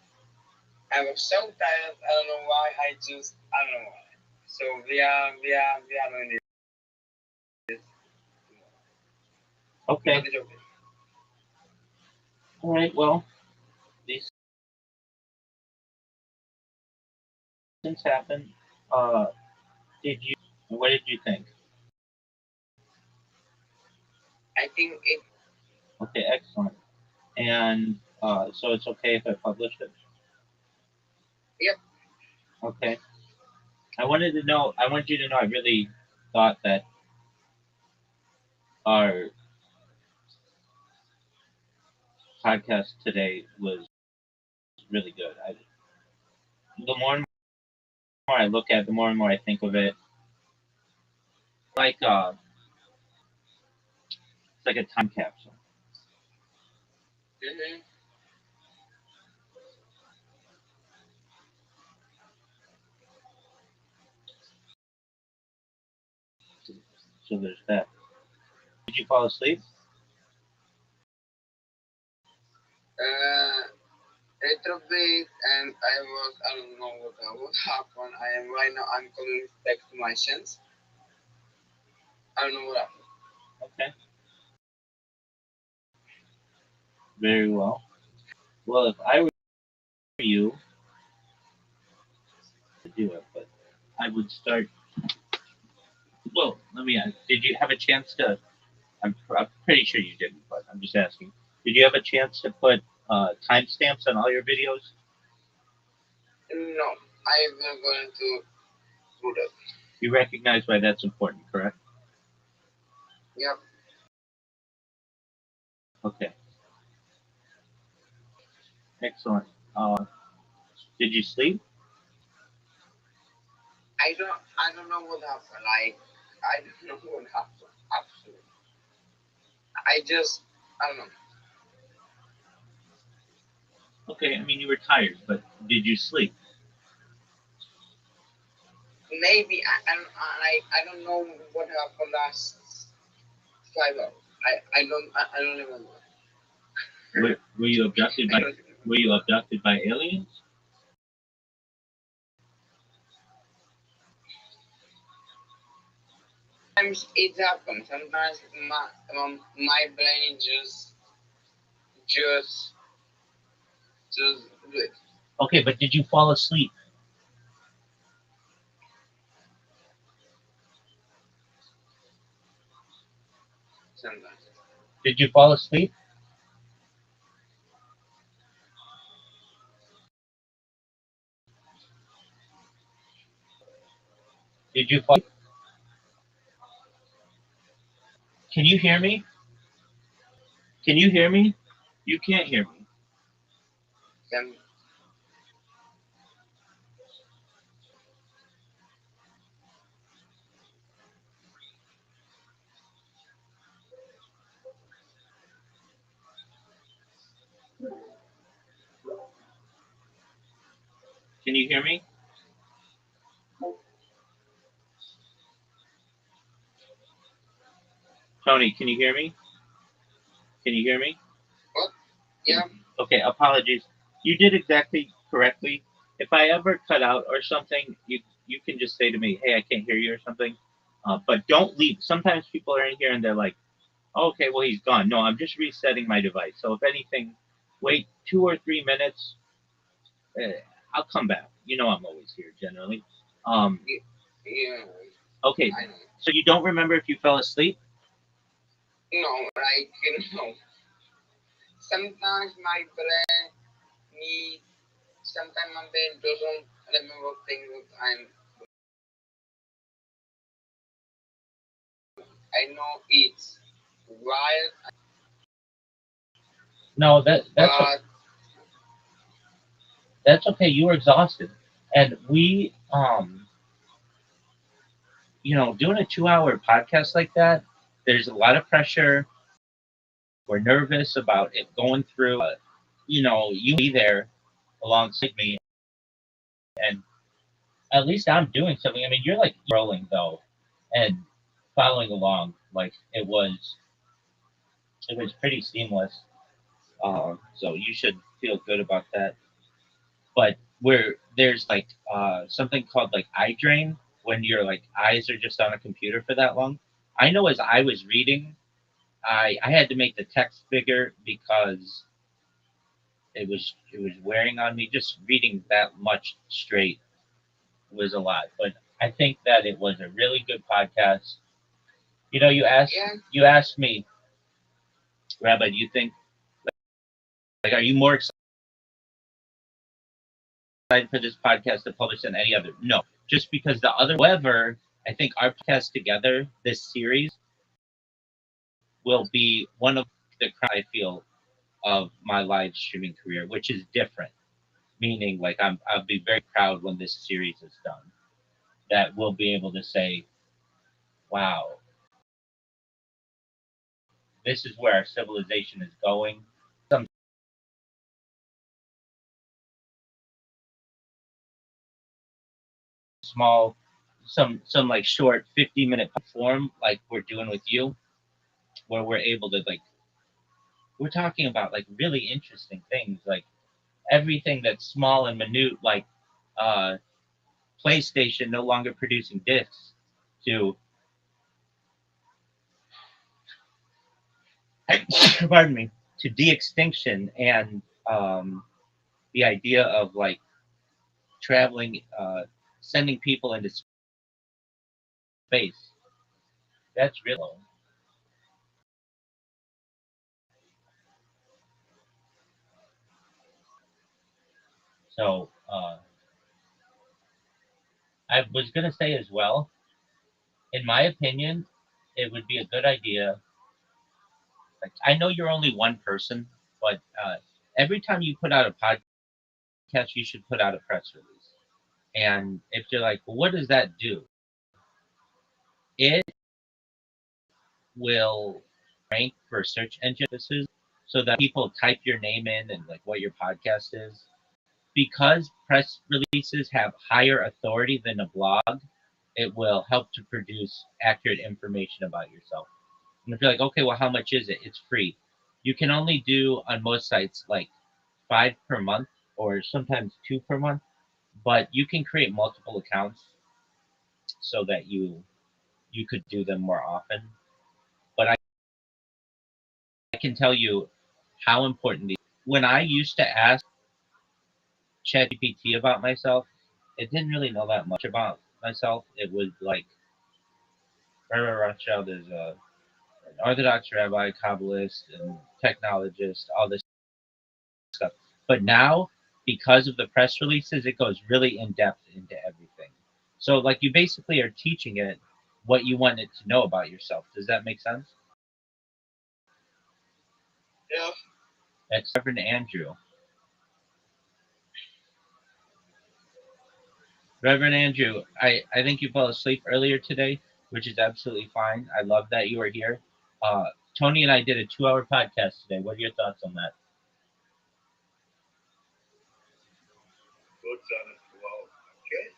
I was so tired. I don't know why. I don't know why. So we are doing this tomorrow. Okay. It's okay. All right. Well, these things happen. What did you think? I think it. Okay, excellent. And so it's okay if I publish it? Yep. Okay. I wanted you to know I really thought that our podcast today was really good. The more and more I look at it, the more and more I think of it. Like it's like a time capsule. Mm-hmm. So there's that. Did you fall asleep? A little bit, and I don't know what happened. I am right now. I'm coming back to my sense. I don't know what happened. Okay. Very well. Well, if I were you, to do it, but I would start. Well, let me ask. Did you have a chance to? I'm pretty sure you didn't, but I'm just asking. Did you have a chance to put timestamps on all your videos? No, I'm not going to do that. You recognize why that's important, correct? Yep. Okay. Excellent. Did you sleep? I don't know what happened. Like I don't know what happened. Absolutely. I don't know. Okay. I mean, you were tired, but did you sleep? Maybe I don't know what happened last 5 hours. I don't remember. Were you abducted by aliens? Sometimes it happens. Sometimes my brain just do it. Okay, but did you fall asleep? Sometimes. Did you fall asleep? Did you fall? Can you hear me? Can you hear me? You can't hear me. Some, Can you hear me? Tony, can you hear me? Can you hear me? what? Yeah. Okay, apologies. You did exactly correctly. If I ever cut out or something, you can just say to me, "Hey, I can't hear you" or something. But don't leave. Sometimes people are in here and they're like, oh, okay, well, he's gone. No, I'm just resetting my device. So if anything, wait 2 or 3 minutes. Uh, I'll come back. You know I'm always here generally. Um, Yeah, okay, I know. so you don't remember if you fell asleep? No, like, sometimes my brain me, sometimes my brain doesn't remember things that I know it's wild, No, but that's okay. You were exhausted, and we doing a 2-hour podcast like that. There's a lot of pressure. We're nervous about it going through. You be there alongside me, and at least I'm doing something. I mean, you're like rolling though, and following along. Like it was pretty seamless. So you should feel good about that. But where there's like something called like eye drain when your like eyes are just on a computer for that long. I know as I was reading, I had to make the text bigger because it was wearing on me. Just reading that much straight was a lot. But I think that it was a really good podcast. yeah, You asked me, Rabbi, do you think like are you more excited for this podcast to publish than any other? No, just because the other. However, I think our podcast together, this series, will be one of the I feel of my live streaming career, which is different. Meaning, like I'll be very proud when this series is done. That we'll be able to say, "Wow, this is where our civilization is going." Some small, some like short 50-minute form, like we're doing with you, where we're able to like we're talking about like really interesting things, like everything that's small and minute, like uh, PlayStation no longer producing discs, to pardon me, to de-extinction and the idea of like traveling, sending people into space. That's real. So I was gonna say as well, in my opinion, it would be a good idea. Like I know you're only one person, but every time you put out a podcast, you should put out a press release. And if you're like, well, what does that do? It will rank for search engine services so that people type your name in and like what your podcast is. Because press releases have higher authority than a blog, it will help to produce accurate information about yourself. And if you're like, okay, well, how much is it? It's free. You can only do on most sites like 5 per month or sometimes 2 per month, but you can create multiple accounts so that you could do them more often. But I can tell you how important these. When I used to ask ChatGPT about myself, it didn't really know that much about myself. It was like Rabbi Rothschild is an Orthodox rabbi, Kabbalist, and technologist, all this stuff. But now, because of the press releases, it goes really in depth into everything. So, like, you basically are teaching it what you want it to know about yourself. Does that make sense? yeah, That's Reverend Andrew. Reverend Andrew, I think you fell asleep earlier today, which is absolutely fine. I love that you are here. Tony and I did a 2-hour podcast today. What are your thoughts on that? What's on it? Well, okay.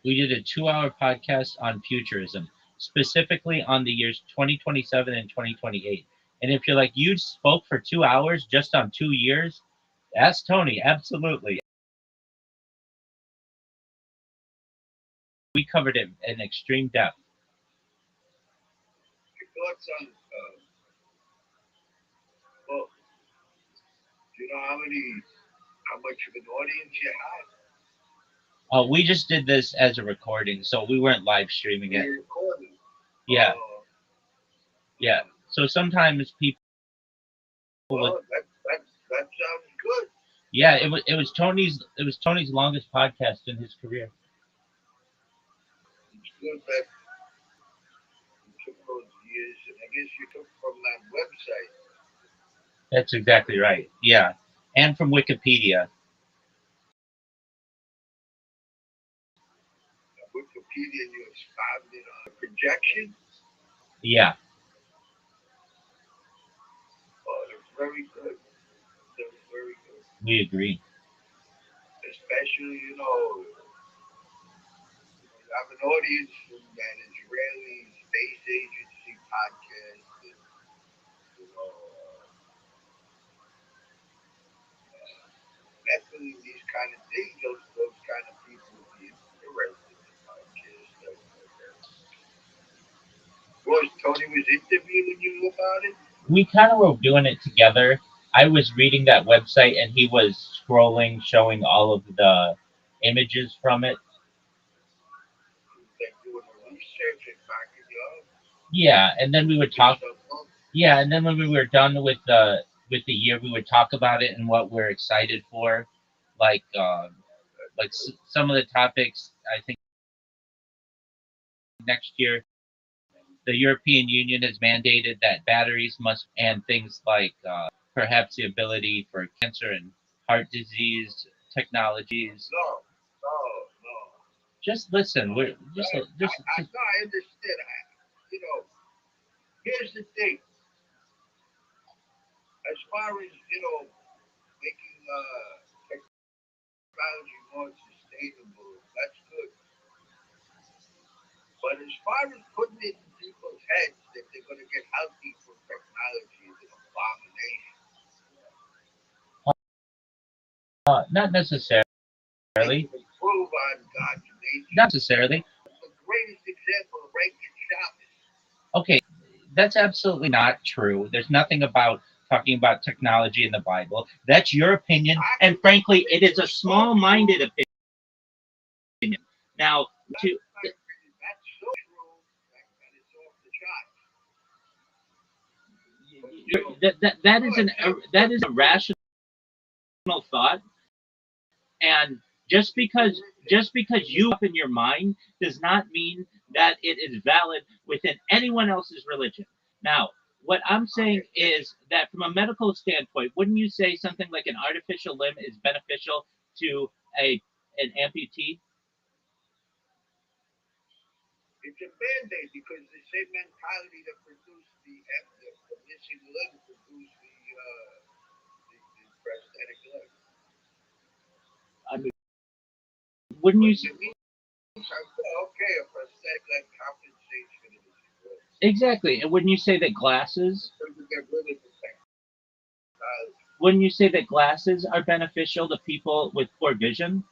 We did a 2-hour podcast on futurism, specifically on the years 2027 and 2028. And if you're like, you spoke for 2 hours just on 2 years, ask Tony. Absolutely. We covered it in extreme depth. thoughts on, well, do you know how much of an audience you had? We just did this as a recording, so we weren't live streaming it. You recorded? Yeah, yeah. So sometimes people would. Well, that sounds good. Yeah, it was Tony's longest podcast in his career. It's good that you took those years, and I guess you took from that website. That's exactly right. Yeah, and from Wikipedia. Wikipedia, you expounded on projection. Yeah. Oh, that's very good. That's very good. We agree. Especially, you have an audience from that Israeli space agency podcast. And, definitely these kind of things, those kind of people would be interested in podcasts. Tony was interviewing you about it? We kind of were doing it together. I was reading that website and he was scrolling, showing all of the images from it. Like doing the research and backing you up. Yeah, and then we would talk. Yeah, and then when we were done with the year, we would talk about it and what we're excited for, like some of the topics. I think next year, the European Union has mandated that batteries must, and things like perhaps the ability for cancer and heart disease technologies. No. Just listen. We're just. No, I understand. Here's the thing. As far as making technology more sustainable, that's good. But as far as putting it in people's heads that they're going to get healthy from technology is an abomination. Not necessarily. Improve on God's nature. Not necessarily. The greatest example of Rankin Shabbos. Okay, that's absolutely not true. There's nothing about talking about technology in the Bible. That's your opinion, and frankly, it is a small-minded opinion. Now, that's so true that it's off the charts. That is a rational thought, and just because you up in your mind does not mean that it is valid within anyone else's religion. Now, what I'm saying is that from a medical standpoint, wouldn't you say something like an artificial limb is beneficial to an amputee? It's a band-aid because the same mentality that produced the missing leg produced the prosthetic leg. I mean, wouldn't you say? Okay, a prosthetic leg compensates for the missing leg. Exactly. And wouldn't you say that glasses? Wouldn't you say that glasses are beneficial to people with poor vision?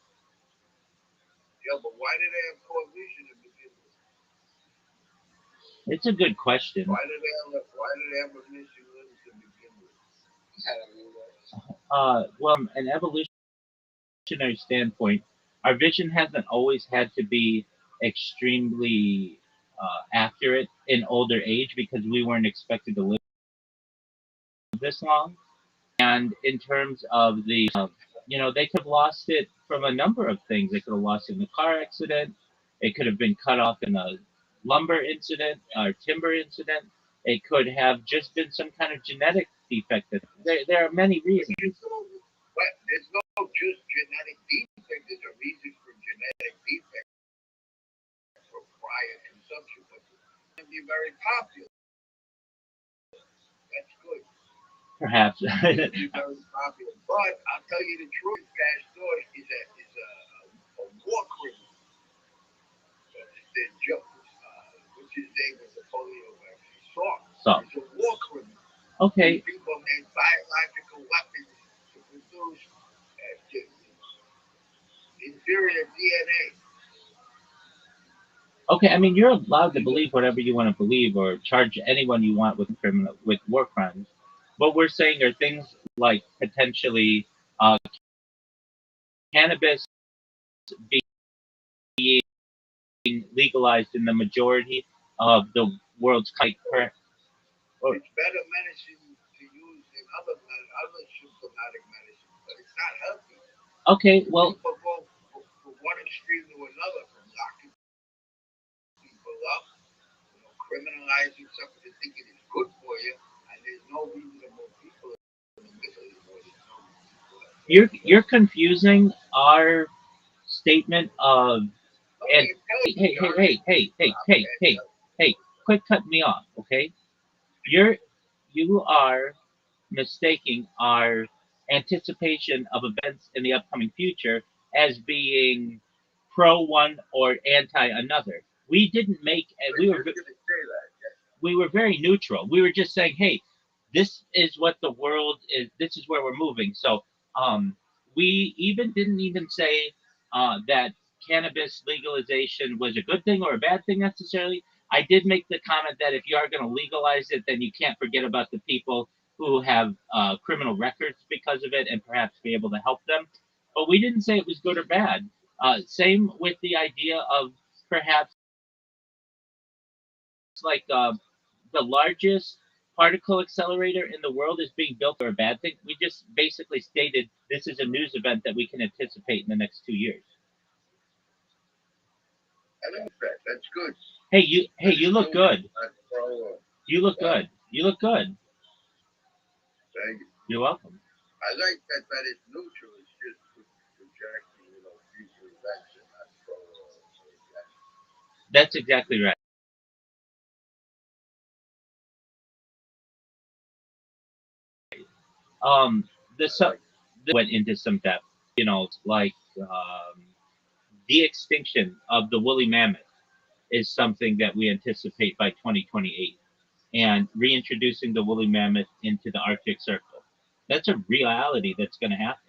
Yeah, but why do they have poor vision to begin with? It's a good question. Why do they have a missing limb to begin with? Well, from an evolutionary standpoint, our vision hasn't always had to be extremely accurate in older age because we weren't expected to live this long. And in terms of they could have lost it from a number of things. They could have lost it in a car accident. It could have been cut off in a lumber incident or timber incident. It could have just been some kind of genetic defect. There are many reasons. But there's no just genetic defect. There's a reason for genetic defect for prior consumption. But it's going to be very popular. That's good. Perhaps. It's very popular. But I'll tell you the truth, Pastor is a war criminal. What's his name was a polio vaccine? Saw. He's a war criminal. Okay. People made biological weapons to produce inferior DNA. Okay, I mean you're allowed to believe whatever you want to believe or charge anyone you want with war crimes. What we're saying are things like potentially cannabis being legalized in the majority of the world's countries. It's better medicine to use than other symptomatic medicine, but it's not healthy. Okay, well, People go from one extreme to another, from locking people up, criminalizing something and thinking it's good for you, and there's no reasonable people in the middle anymore. you're confusing our statement of and hey, quit cutting me off, okay? You are mistaking our anticipation of events in the upcoming future as being pro one or anti another. We didn't make, and we were very neutral. We were just saying, hey, this is what the world is. This is where we're moving. So we didn't even say that cannabis legalization was a good thing or a bad thing necessarily. I did make the comment that if you are going to legalize it, then you can't forget about the people who have criminal records because of it and perhaps be able to help them. But we didn't say it was good or bad. Same with the idea of perhaps like the largest particle accelerator in the world is being built or a bad thing. We just basically stated this is a news event that we can anticipate in the next 2 years. I like that. That's good. Hey, you look good. You look good. You look good. Thank you. You're welcome. I like that it's neutral. It's just projecting, future events and not pro. That's exactly right. This went into some depth, like the extinction of the woolly mammoth is something that we anticipate by 2028, and reintroducing the woolly mammoth into the Arctic Circle. That's a reality that's going to happen.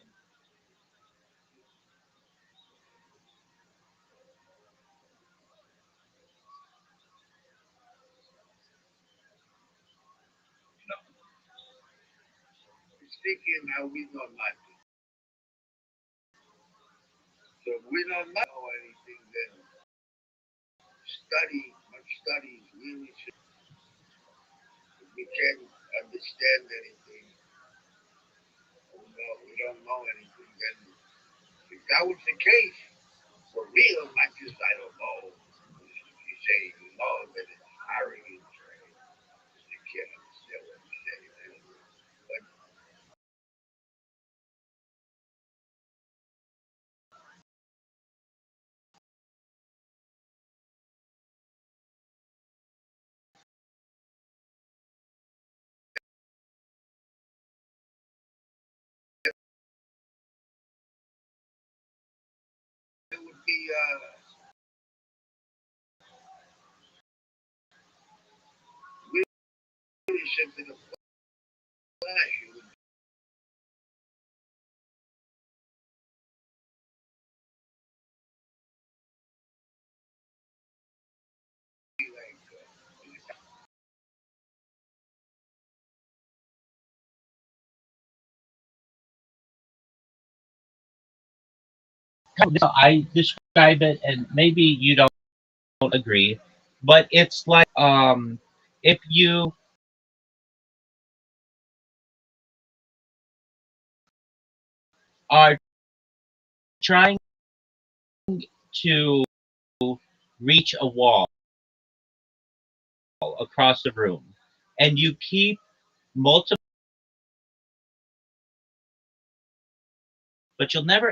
Speaking how we know not to. So if we don't know anything, then much study really should. If we can't understand anything, we don't know anything, then if that was the case, for real, not just I don't know. You say you know that it's arrogance, right? You can't understand what you're saying. But it would be leadership in the flesh. It would be like I describe it, and maybe you don't agree, but it's like if you are trying to reach a wall across the room, and you keep multiple, but you'll never